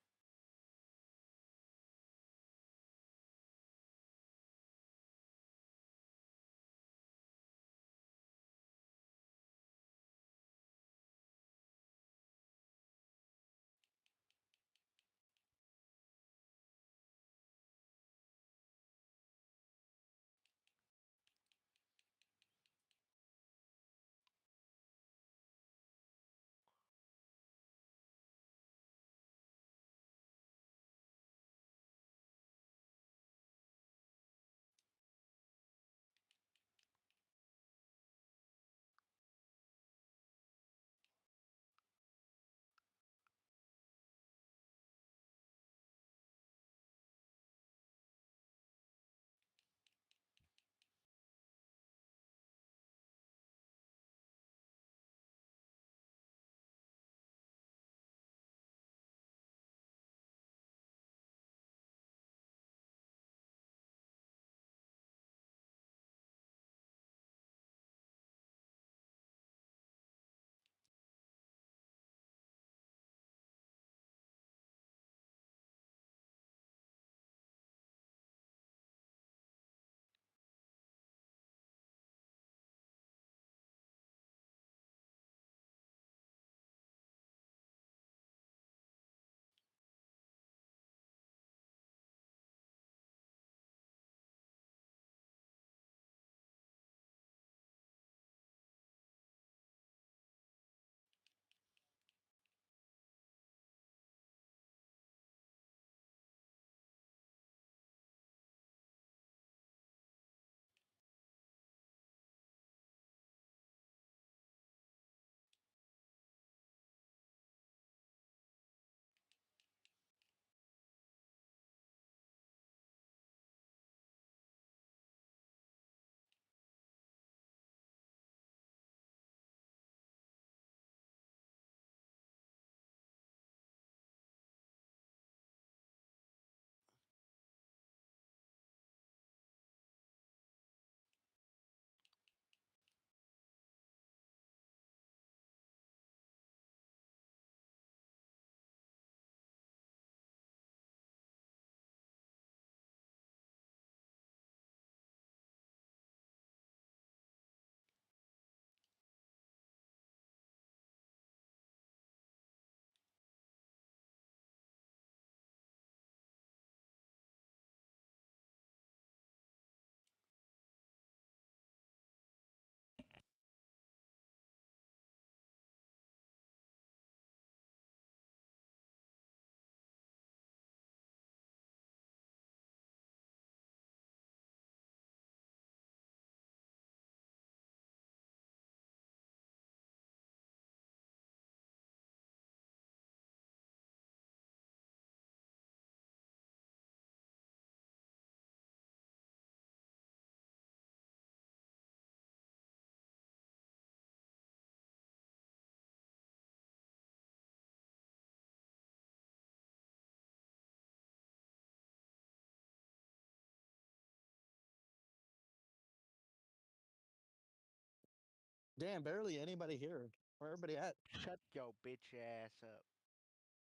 Damn, barely anybody here. Where everybody at? Shut your bitch ass up.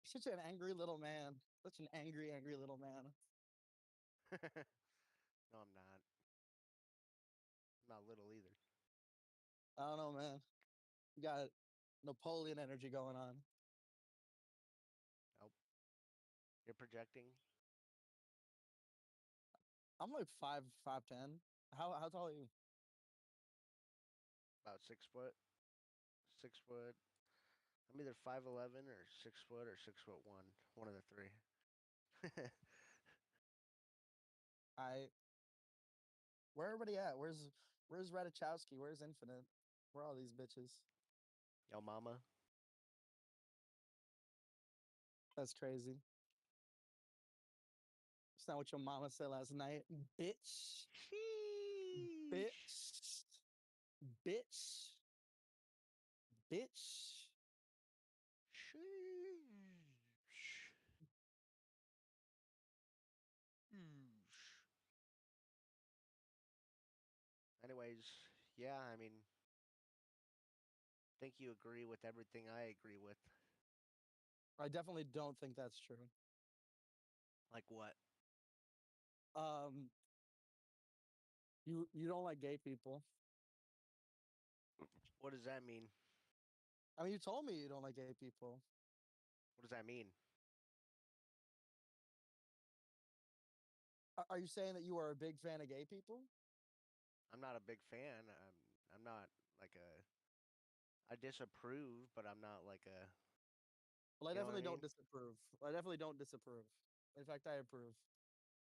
Such an angry little man. Such an angry, angry little man. No, I'm not. I don't know, man. You got Napoleon energy going on. Nope. You're projecting. I'm like 5'10". How tall are you? About 6 foot. 6 foot. I'm either 5'11" or 6 foot or 6'1". One of the three. Where everybody at? Where's Radachowski? Where's Infinite? Where are all these bitches? Yo, mama. That's crazy. It's not what your mama said last night, bitch. Bitch. Bitch. Bitch. Anyways, yeah, I mean, think you agree with everything I agree with. I definitely don't think that's true. Like what? You don't like gay people. What does that mean? I mean, you told me you don't like gay people. What does that mean? Are you saying that you are a big fan of gay people? I'm not a big fan. I'm not like a. I disapprove, but I'm not like a. Well, I You know what definitely I don't mean? disapprove. I definitely don't disapprove. In fact, I approve.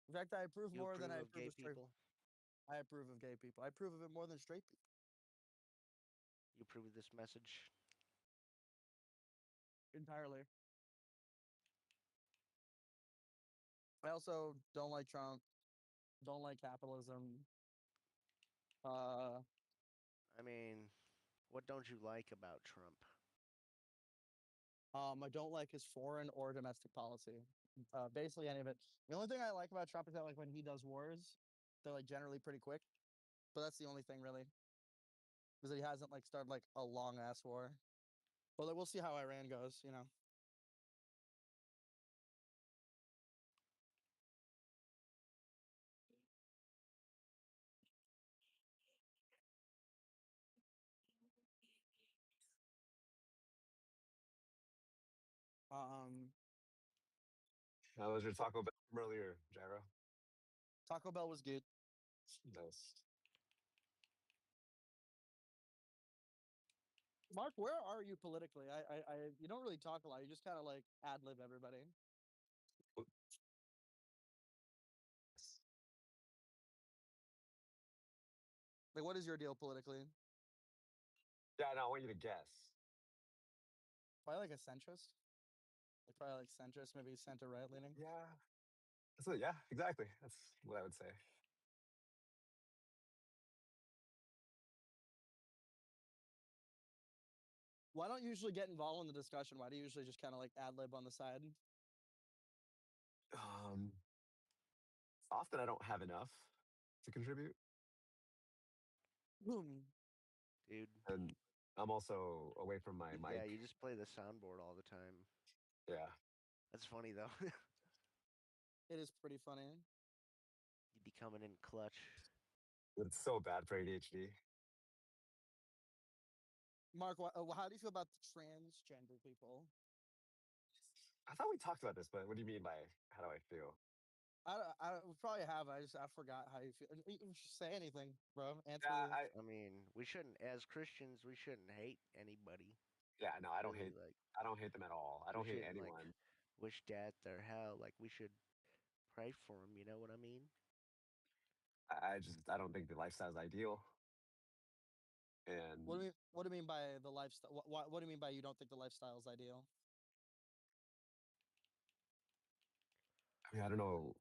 In fact, I approve You more than approve I of approve gay of straight. people? I approve of gay people. I approve of it more than straight people. You approve of this message? Entirely. I also don't like Trump. Don't like capitalism. I mean, what don't you like about Trump? I don't like his foreign or domestic policy. Basically any of it. The only thing I like about Trump is that like when he does wars, they're like generally pretty quick. But that's the only thing really. Is that he hasn't like started like a long ass war. Well, we'll see how Iran goes, you know. How was your Taco Bell from earlier, Gyro? Taco Bell was good. Nice. Mark, where are you politically? You don't really talk a lot. You just kind of like ad lib everybody. Like, what is your deal politically? Yeah, no, I want you to guess. Probably like a centrist. Like probably like centrist, maybe center right leaning. Yeah. So yeah, exactly. That's what I would say. Why don't you usually get involved in the discussion? Why do you usually just kind of like ad lib on the side? Often I don't have enough to contribute. Boom. Dude. And I'm also away from my mic. Yeah, you just play the soundboard all the time. Yeah. That's funny though. It is pretty funny. You'd be coming in clutch. It's so bad for ADHD. Mark, how do you feel about the transgender people? I thought we talked about this, but what do you mean by how do I feel? I probably have. I forgot how you feel. You can just say anything, bro. Answer. Yeah, I mean, we shouldn't, as Christians, we shouldn't hate anybody. Yeah, no, I don't really, hate. Like, I don't hate them at all. I don't hate anyone. Like, wish death or hell. Like, we should pray for them. You know what I mean? I don't think the lifestyle's ideal. And what do you mean by the lifestyle? What do you mean by you don't think the lifestyle is ideal? I mean, I don't know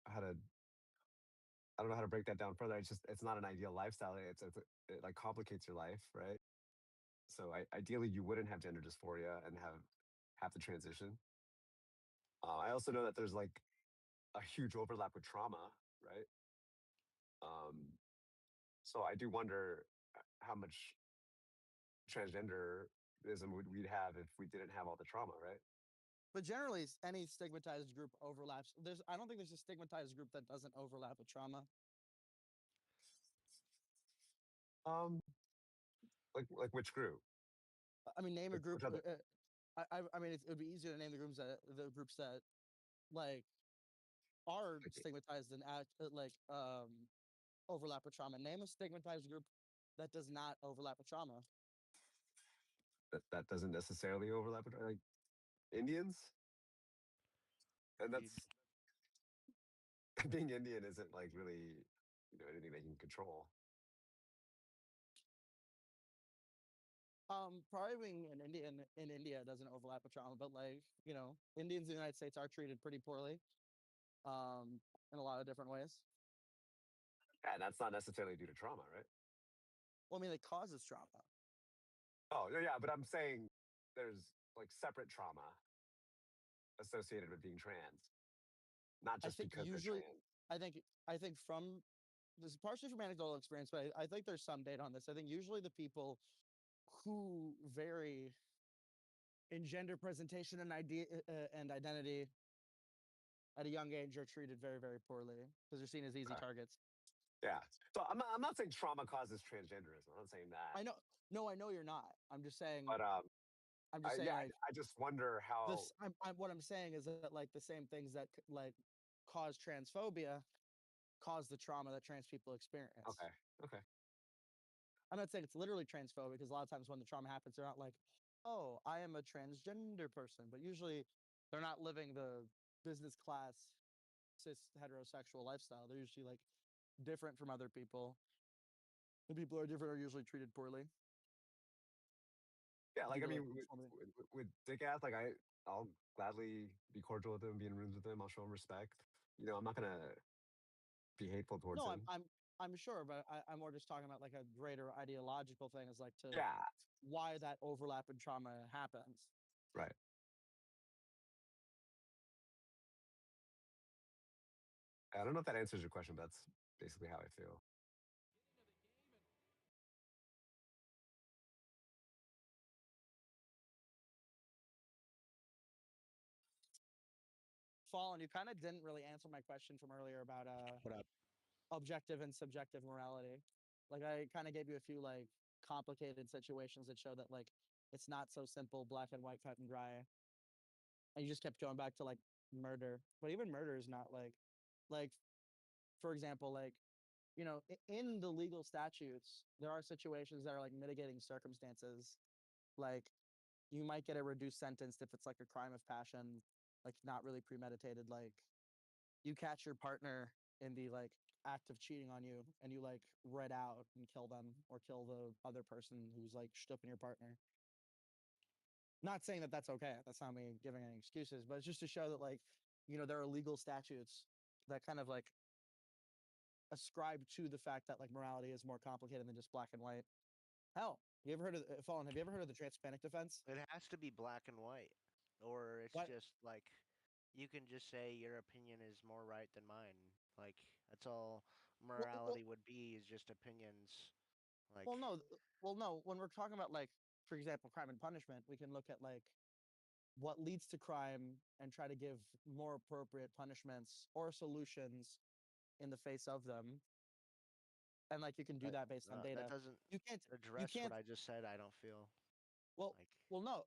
how to break that down further. It's not an ideal lifestyle. It like complicates your life, right? So ideally, you wouldn't have gender dysphoria and have to transition. I also know that there's like a huge overlap with trauma, right? So I do wonder how much transgenderism we'd have if we didn't have all the trauma, right? But generally, any stigmatized group overlaps. I don't think there's a stigmatized group that doesn't overlap with trauma. Like which group? I mean, name a group. Which other? I mean, it would be easier to name the groups that like are stigmatized and act like overlap with trauma. Name a stigmatized group that does not overlap with trauma. That doesn't necessarily overlap with like Indians, and that's being Indian isn't like really anything they can control. Probably being an Indian in India doesn't overlap with trauma, but like Indians in the United States are treated pretty poorly, in a lot of different ways. And that's not necessarily due to trauma, right? Well, I mean, it causes trauma. Oh yeah, but I'm saying there's like separate trauma associated with being trans, not just because they're trans. I think from this is partially from anecdotal experience, but I think there's some data on this. I think usually the people who vary in gender presentation and identity at a young age are treated very, very poorly because they're seen as easy targets. Yeah. So I'm not saying trauma causes transgenderism. I'm not saying that. I know. No, I know you're not. I'm just saying. But I'm just saying. Yeah, like, I just wonder how. What I'm saying is that like the same things that like cause transphobia cause the trauma that trans people experience. Okay. Okay. I'm not saying it's literally transphobic because a lot of times when the trauma happens, they're not like, "Oh, I am a transgender person," but usually they're not living the business class cis heterosexual lifestyle. They're usually like different from other people. The people who are different are usually treated poorly. Yeah, like I mean, with Dick Ass, like I'll gladly be cordial with him, be in rooms with him. I'll show him respect. I'm not gonna be hateful towards him. I'm sure, but I'm more just talking about like a greater ideological thing, is like to yeah, why that overlap in trauma happens. Right. I don't know if that answers your question, but that's basically how I feel. Fallen, you kind of didn't really answer my question from earlier about what up? Objective and subjective morality. Like I kind of gave you a few like complicated situations that show that like it's not so simple, black and white, cut and dry. And you just kept going back to like murder, but even murder is not like for example, like in the legal statutes there are situations that are like mitigating circumstances, like you might get a reduced sentence if it's like a crime of passion, like not really premeditated, like you catch your partner in the like act of cheating on you and you like red out and kill them or kill the other person who's like stooping your partner. Not saying that that's okay. That's not me giving any excuses, but it's just to show that like, there are legal statutes that kind of like ascribe to the fact that like morality is more complicated than just black and white. Hell, you ever heard of Fallen? Have you ever heard of the Transpanic defense? It has to be black and white, or it's just like you can just say your opinion is more right than mine. Like that's all morality would be, is just opinions. Like well, no. When we're talking about like, for example, crime and punishment, we can look at like what leads to crime and try to give more appropriate punishments or solutions in the face of them. And like you can do that based on data. That doesn't address what I just said. I don't feel. Well, no.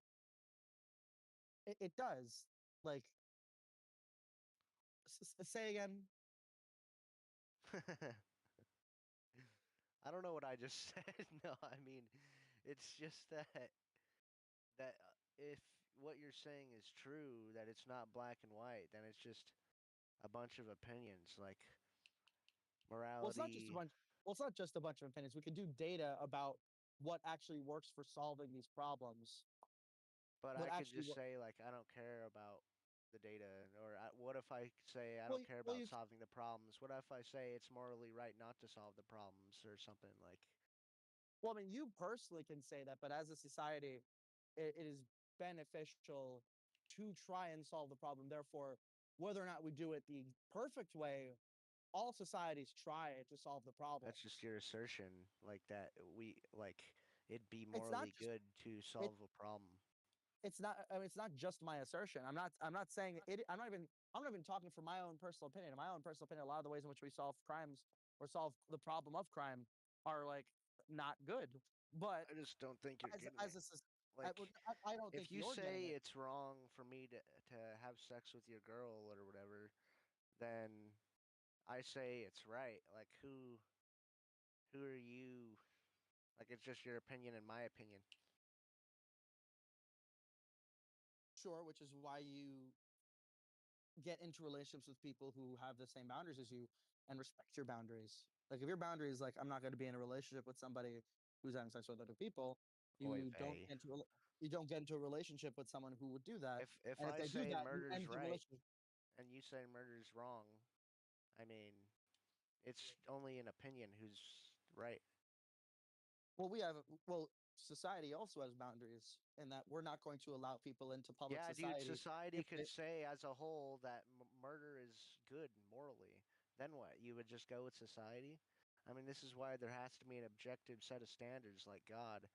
It does. Like, say again. I don't know what I just said. No, I mean, it's just that if what you're saying is true, that it's not black and white, then it's just a bunch of opinions, like morality. Well, it's not just a bunch. Well, it's not just a bunch of opinions. We can do data about what actually works for solving these problems. But I could just say like I don't care about the data, or what if I say I don't care about solving the problems? What if I say it's morally right not to solve the problems or something like? Well, I mean, you personally can say that, but as a society, it is beneficial to try and solve the problem. Therefore, whether or not we do it the perfect way, all societies try to solve the problem. That's just your assertion, like that it'd be morally good to solve a problem. It's not. I mean, it's not just my assertion. I'm not saying it. I'm not even talking from my own personal opinion. In my own personal opinion, a lot of the ways in which we solve crimes or solve the problem of crime are like not good. But I just don't think you're as getting as it. a soc- Like, I don't if think you you're getting say it. it's wrong for me to have sex with your girl or whatever, then I say it's right. Like, who are you? Like, it's just your opinion and my opinion. Sure, which is why you get into relationships with people who have the same boundaries as you and respect your boundaries. Like if your boundary is like I'm not going to be in a relationship with somebody who's having sex with other people, Oy you don't vey. get into you don't get into a relationship with someone who would do that. If And if I they do say that, you murder's end the right relationship. and you say murder's wrong, I mean, it's only an opinion who's right. Well, society also has boundaries in that we're not going to allow people into public Yeah, dude, society society if could they, say as a whole that murder is good morally. Then what? You would just go with society? I mean, this is why there has to be an objective set of standards like God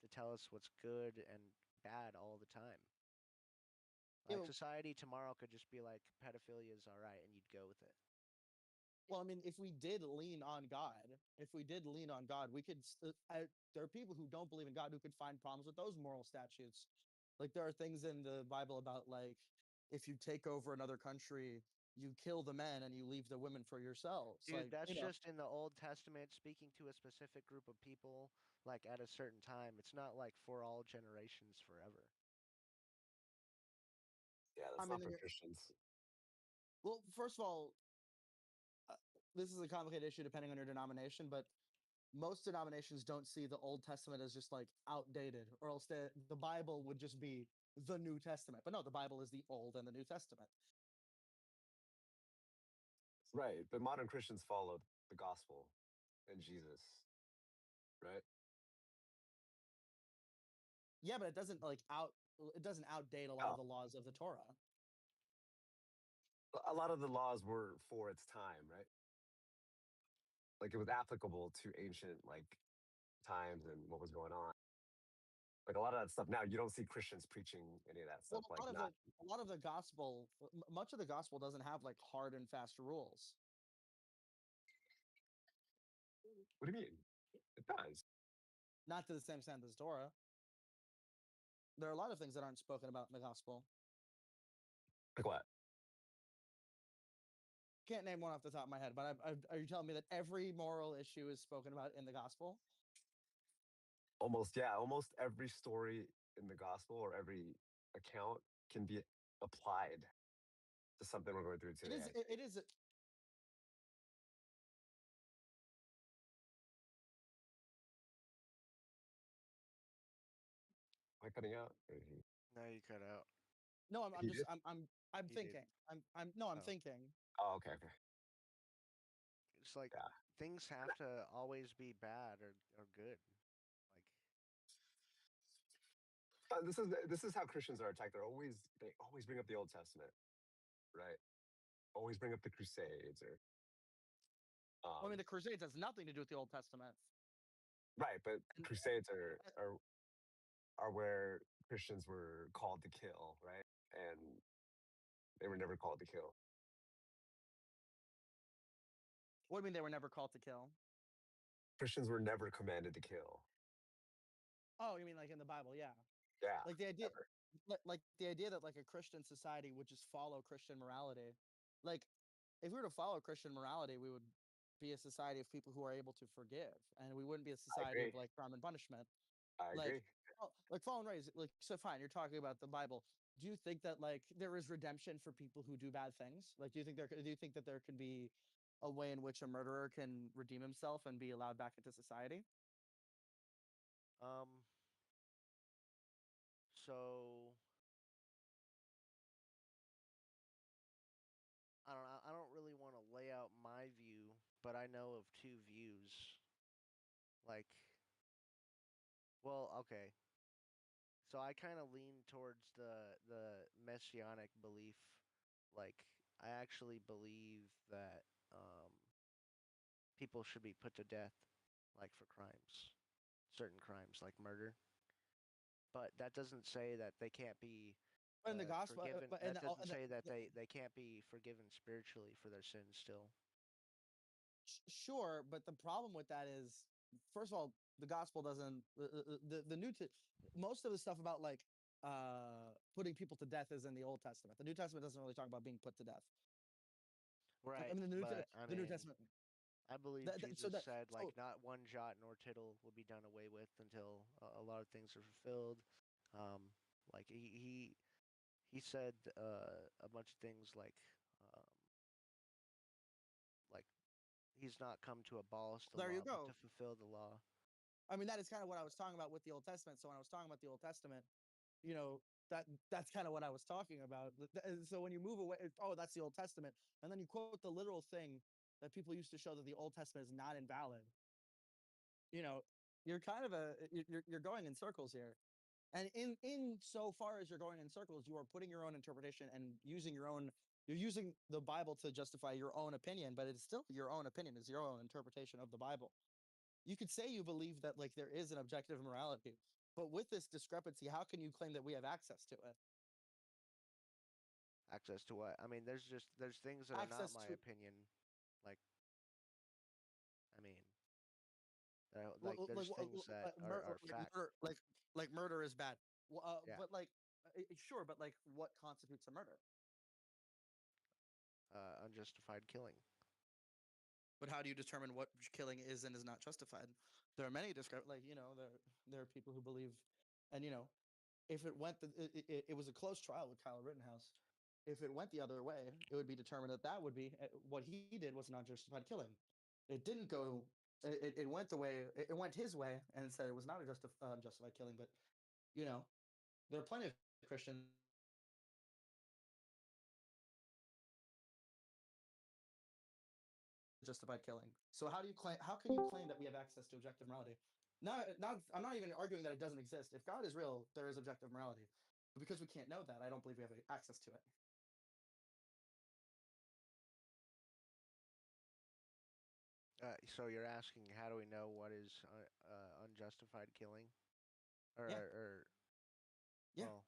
to tell us what's good and bad all the time. you Like know, society tomorrow could just be like pedophilia is all right and you'd go with it. well, I mean, if we did lean on God, we could. There are people who don't believe in God who could find problems with those moral statutes. Like there are things in the Bible about like if you take over another country, you kill the men and you leave the women for yourselves. Dude, Like that's just in the Old Testament speaking to a specific group of people, like at a certain time. It's not like for all generations forever. Yeah, I that's mean, not for Christians. well, first of all, this is a complicated issue depending on your denomination, but most denominations don't see the Old Testament as just like outdated, or else the Bible would just be the New Testament. But no, the Bible is the Old and the New Testament. Right, but modern Christians follow the gospel and Jesus, right? Yeah, but it doesn't outdate a lot of the laws of the Torah. A lot of the laws were for its time, right? Like it was applicable to ancient like times and what was going on. Like a lot of that stuff now, you don't see Christians preaching any of that Well, stuff. Like not. a lot of the gospel, much of the gospel doesn't have like hard and fast rules. What do you mean? It does. Not to the same extent as Torah. There are a lot of things that aren't spoken about in the gospel. Like what? Can't name one off the top of my head, but are you telling me that every moral issue is spoken about in the gospel? Almost, yeah. Almost every story in the gospel or every account can be applied to something we're going through today. It is. Am I cutting out? No, you cut out. No, I'm He just did? I'm He thinking. did. I'm Oh. thinking. Oh, okay, okay. It's like things have to always be bad or good. Like This is how Christians are attacked. They always bring up the Old Testament, right? Always bring up the Crusades or. I mean, the Crusades has nothing to do with the Old Testament. Right, but Crusades are where Christians were called to kill, right? And they were never called to kill. What do you mean they were never called to kill? Christians were never commanded to kill. Oh, you mean like in the Bible? Yeah. Yeah. Like the idea, like the idea that like a Christian society would just follow Christian morality. Like, if we were to follow Christian morality, we would be a society of people who are able to forgive, and we wouldn't be a society of agree. like crime and punishment. I agree. Like fallen rays. Like so, fine. You're talking about the Bible. Do you think that like there is redemption for people who do bad things? Like, do you think that there can be a way in which a murderer can redeem himself and be allowed back into society? So I don't really want to lay out my view, but I know of two views. Like, well, okay. So I kind of lean towards the messianic belief. Like, I actually believe that people should be put to death, like for crimes, certain crimes like murder. But that doesn't say that they can't be In the gospel, forgiven. but That doesn't say that they can't be forgiven spiritually for their sins still. Sure, but the problem with that is first of all, the gospel doesn't the most of the stuff about like putting people to death is in the Old Testament. The New Testament doesn't really talk about being put to death. Right, I mean, but I the New mean, Testament. I believe Jesus said like not one jot nor tittle will be done away with until a lot of things are fulfilled. Like he said a bunch of things um, like he's not come to abolish the There you law but go. to fulfill the law. I mean, that is kind of what I was talking about with the Old Testament. So when I was talking about the Old Testament, you know, that's kind of what I was talking about. So when you move away, oh, that's the Old Testament, and then you quote the literal thing that people used to show that the Old Testament is not invalid. You know, you're kind of you're going in circles here. And in so far as you're going in circles, you are putting your own interpretation and you're using the Bible to justify your own opinion, but it's still your own opinion, is your own interpretation of the Bible. You could say you believe that like there is an objective morality, but with this discrepancy, how can you claim that we have access to it? Access to what? I mean, there's things that are not my opinion. Like, I mean, like there's things that are fact. Like murder is bad. Yeah. But like, sure, but like, what constitutes a murder? Unjustified killing. But how do you determine what killing is and is not justified? There are many there are people who believe, and if it went it was a close trial with Kyle Rittenhouse. If it went the other way, it would be determined that would be what he did was an unjustified killing. It didn't go. It went the way it went his way, and said it was not a justified killing. But there are plenty of Christians justified killing. So how can you claim that we have access to objective morality? I'm not even arguing that it doesn't exist. If God is real, there is objective morality. But because we can't know that, I don't believe we have access to it. So you're asking how do we know what is unjustified killing? Yeah. Well,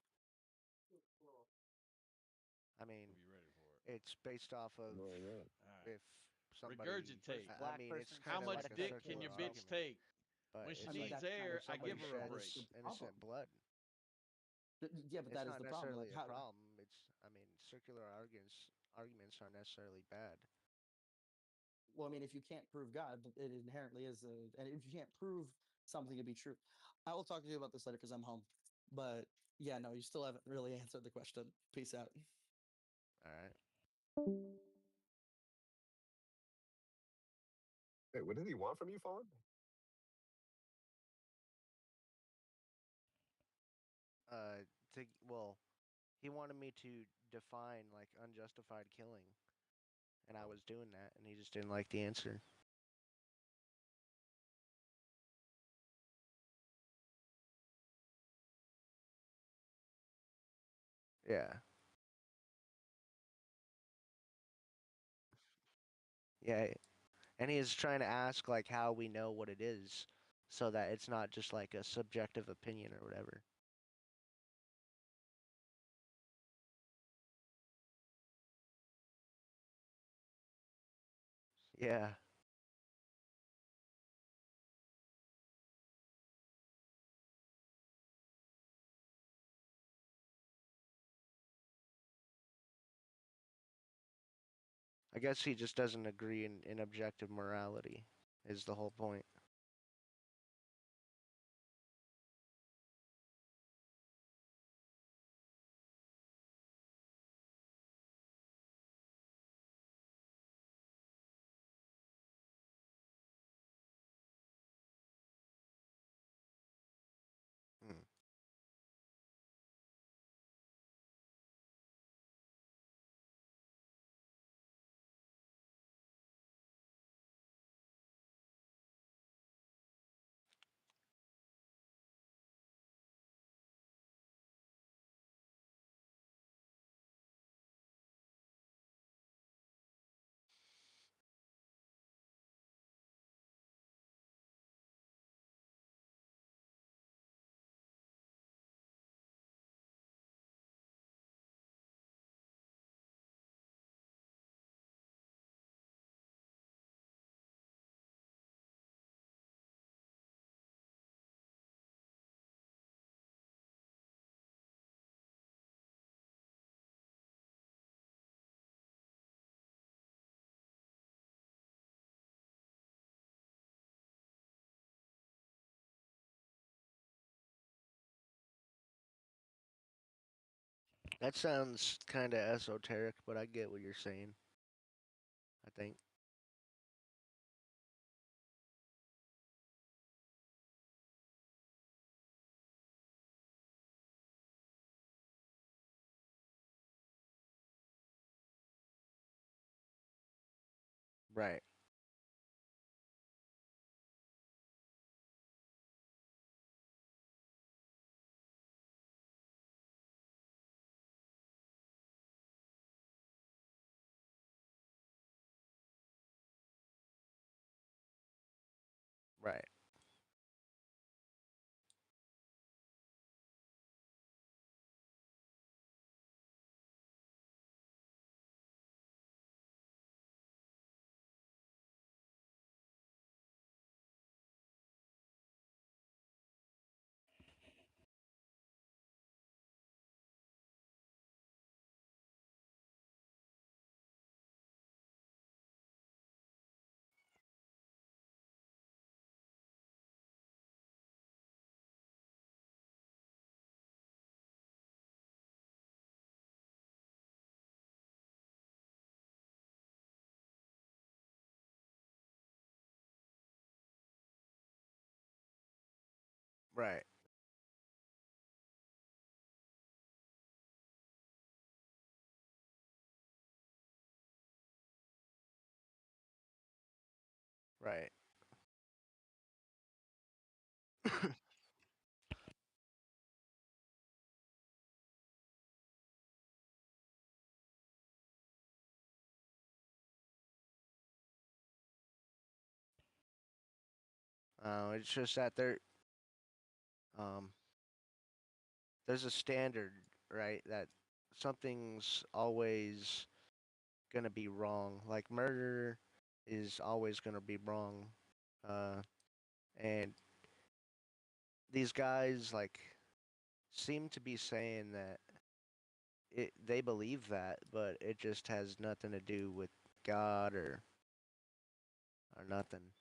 I mean, it's based off of if somebody. Regurgitate. I mean, it's How kind of much like a dick can circular your bitch argument. take? But When she it's needs like air, I somebody give her a break. sheds innocent blood. Yeah, but It's that is not the problem. necessarily Like, a problem. I mean, circular arguments aren't necessarily bad. Well, I mean, if you can't prove God, it inherently is, and if you can't prove something to be true, I will talk to you about this later because I'm home. But yeah, no, you still haven't really answered the question. Peace out. All right. Wait, what did he want from you, Fallen? Well, he wanted me to define like unjustified killing, and I was doing that, and he just didn't like the answer. Yeah. Yeah, and he is trying to ask like how we know what it is, so that it's not just like a subjective opinion or whatever. Yeah. I guess he just doesn't agree in objective morality, is the whole point. Hmm. That sounds kind of esoteric, but I get what you're saying. I think. Right. Right. Right. Right. It's just that um, there's a standard, right? That something's always gonna be wrong. Like murder is always gonna be wrong. Uh, and these guys like seem to be saying that they believe that, but it just has nothing to do with God or nothing.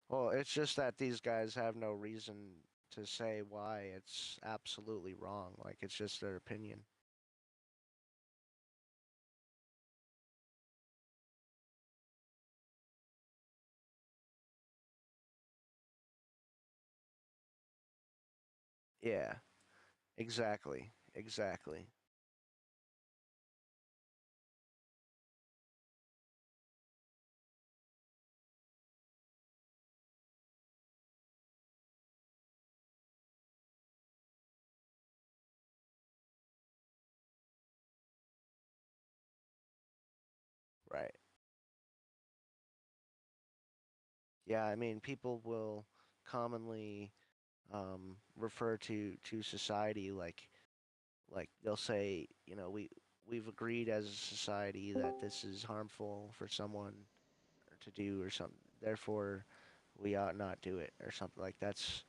Well, it's just that these guys have no reason to say why it's absolutely wrong. Like it's just their opinion. Yeah, exactly. Exactly. Right. Yeah, I mean, people will commonly refer to society like they'll say, you know, we've agreed as a society that this is harmful for someone to do or something. Therefore, we ought not do it or something like that's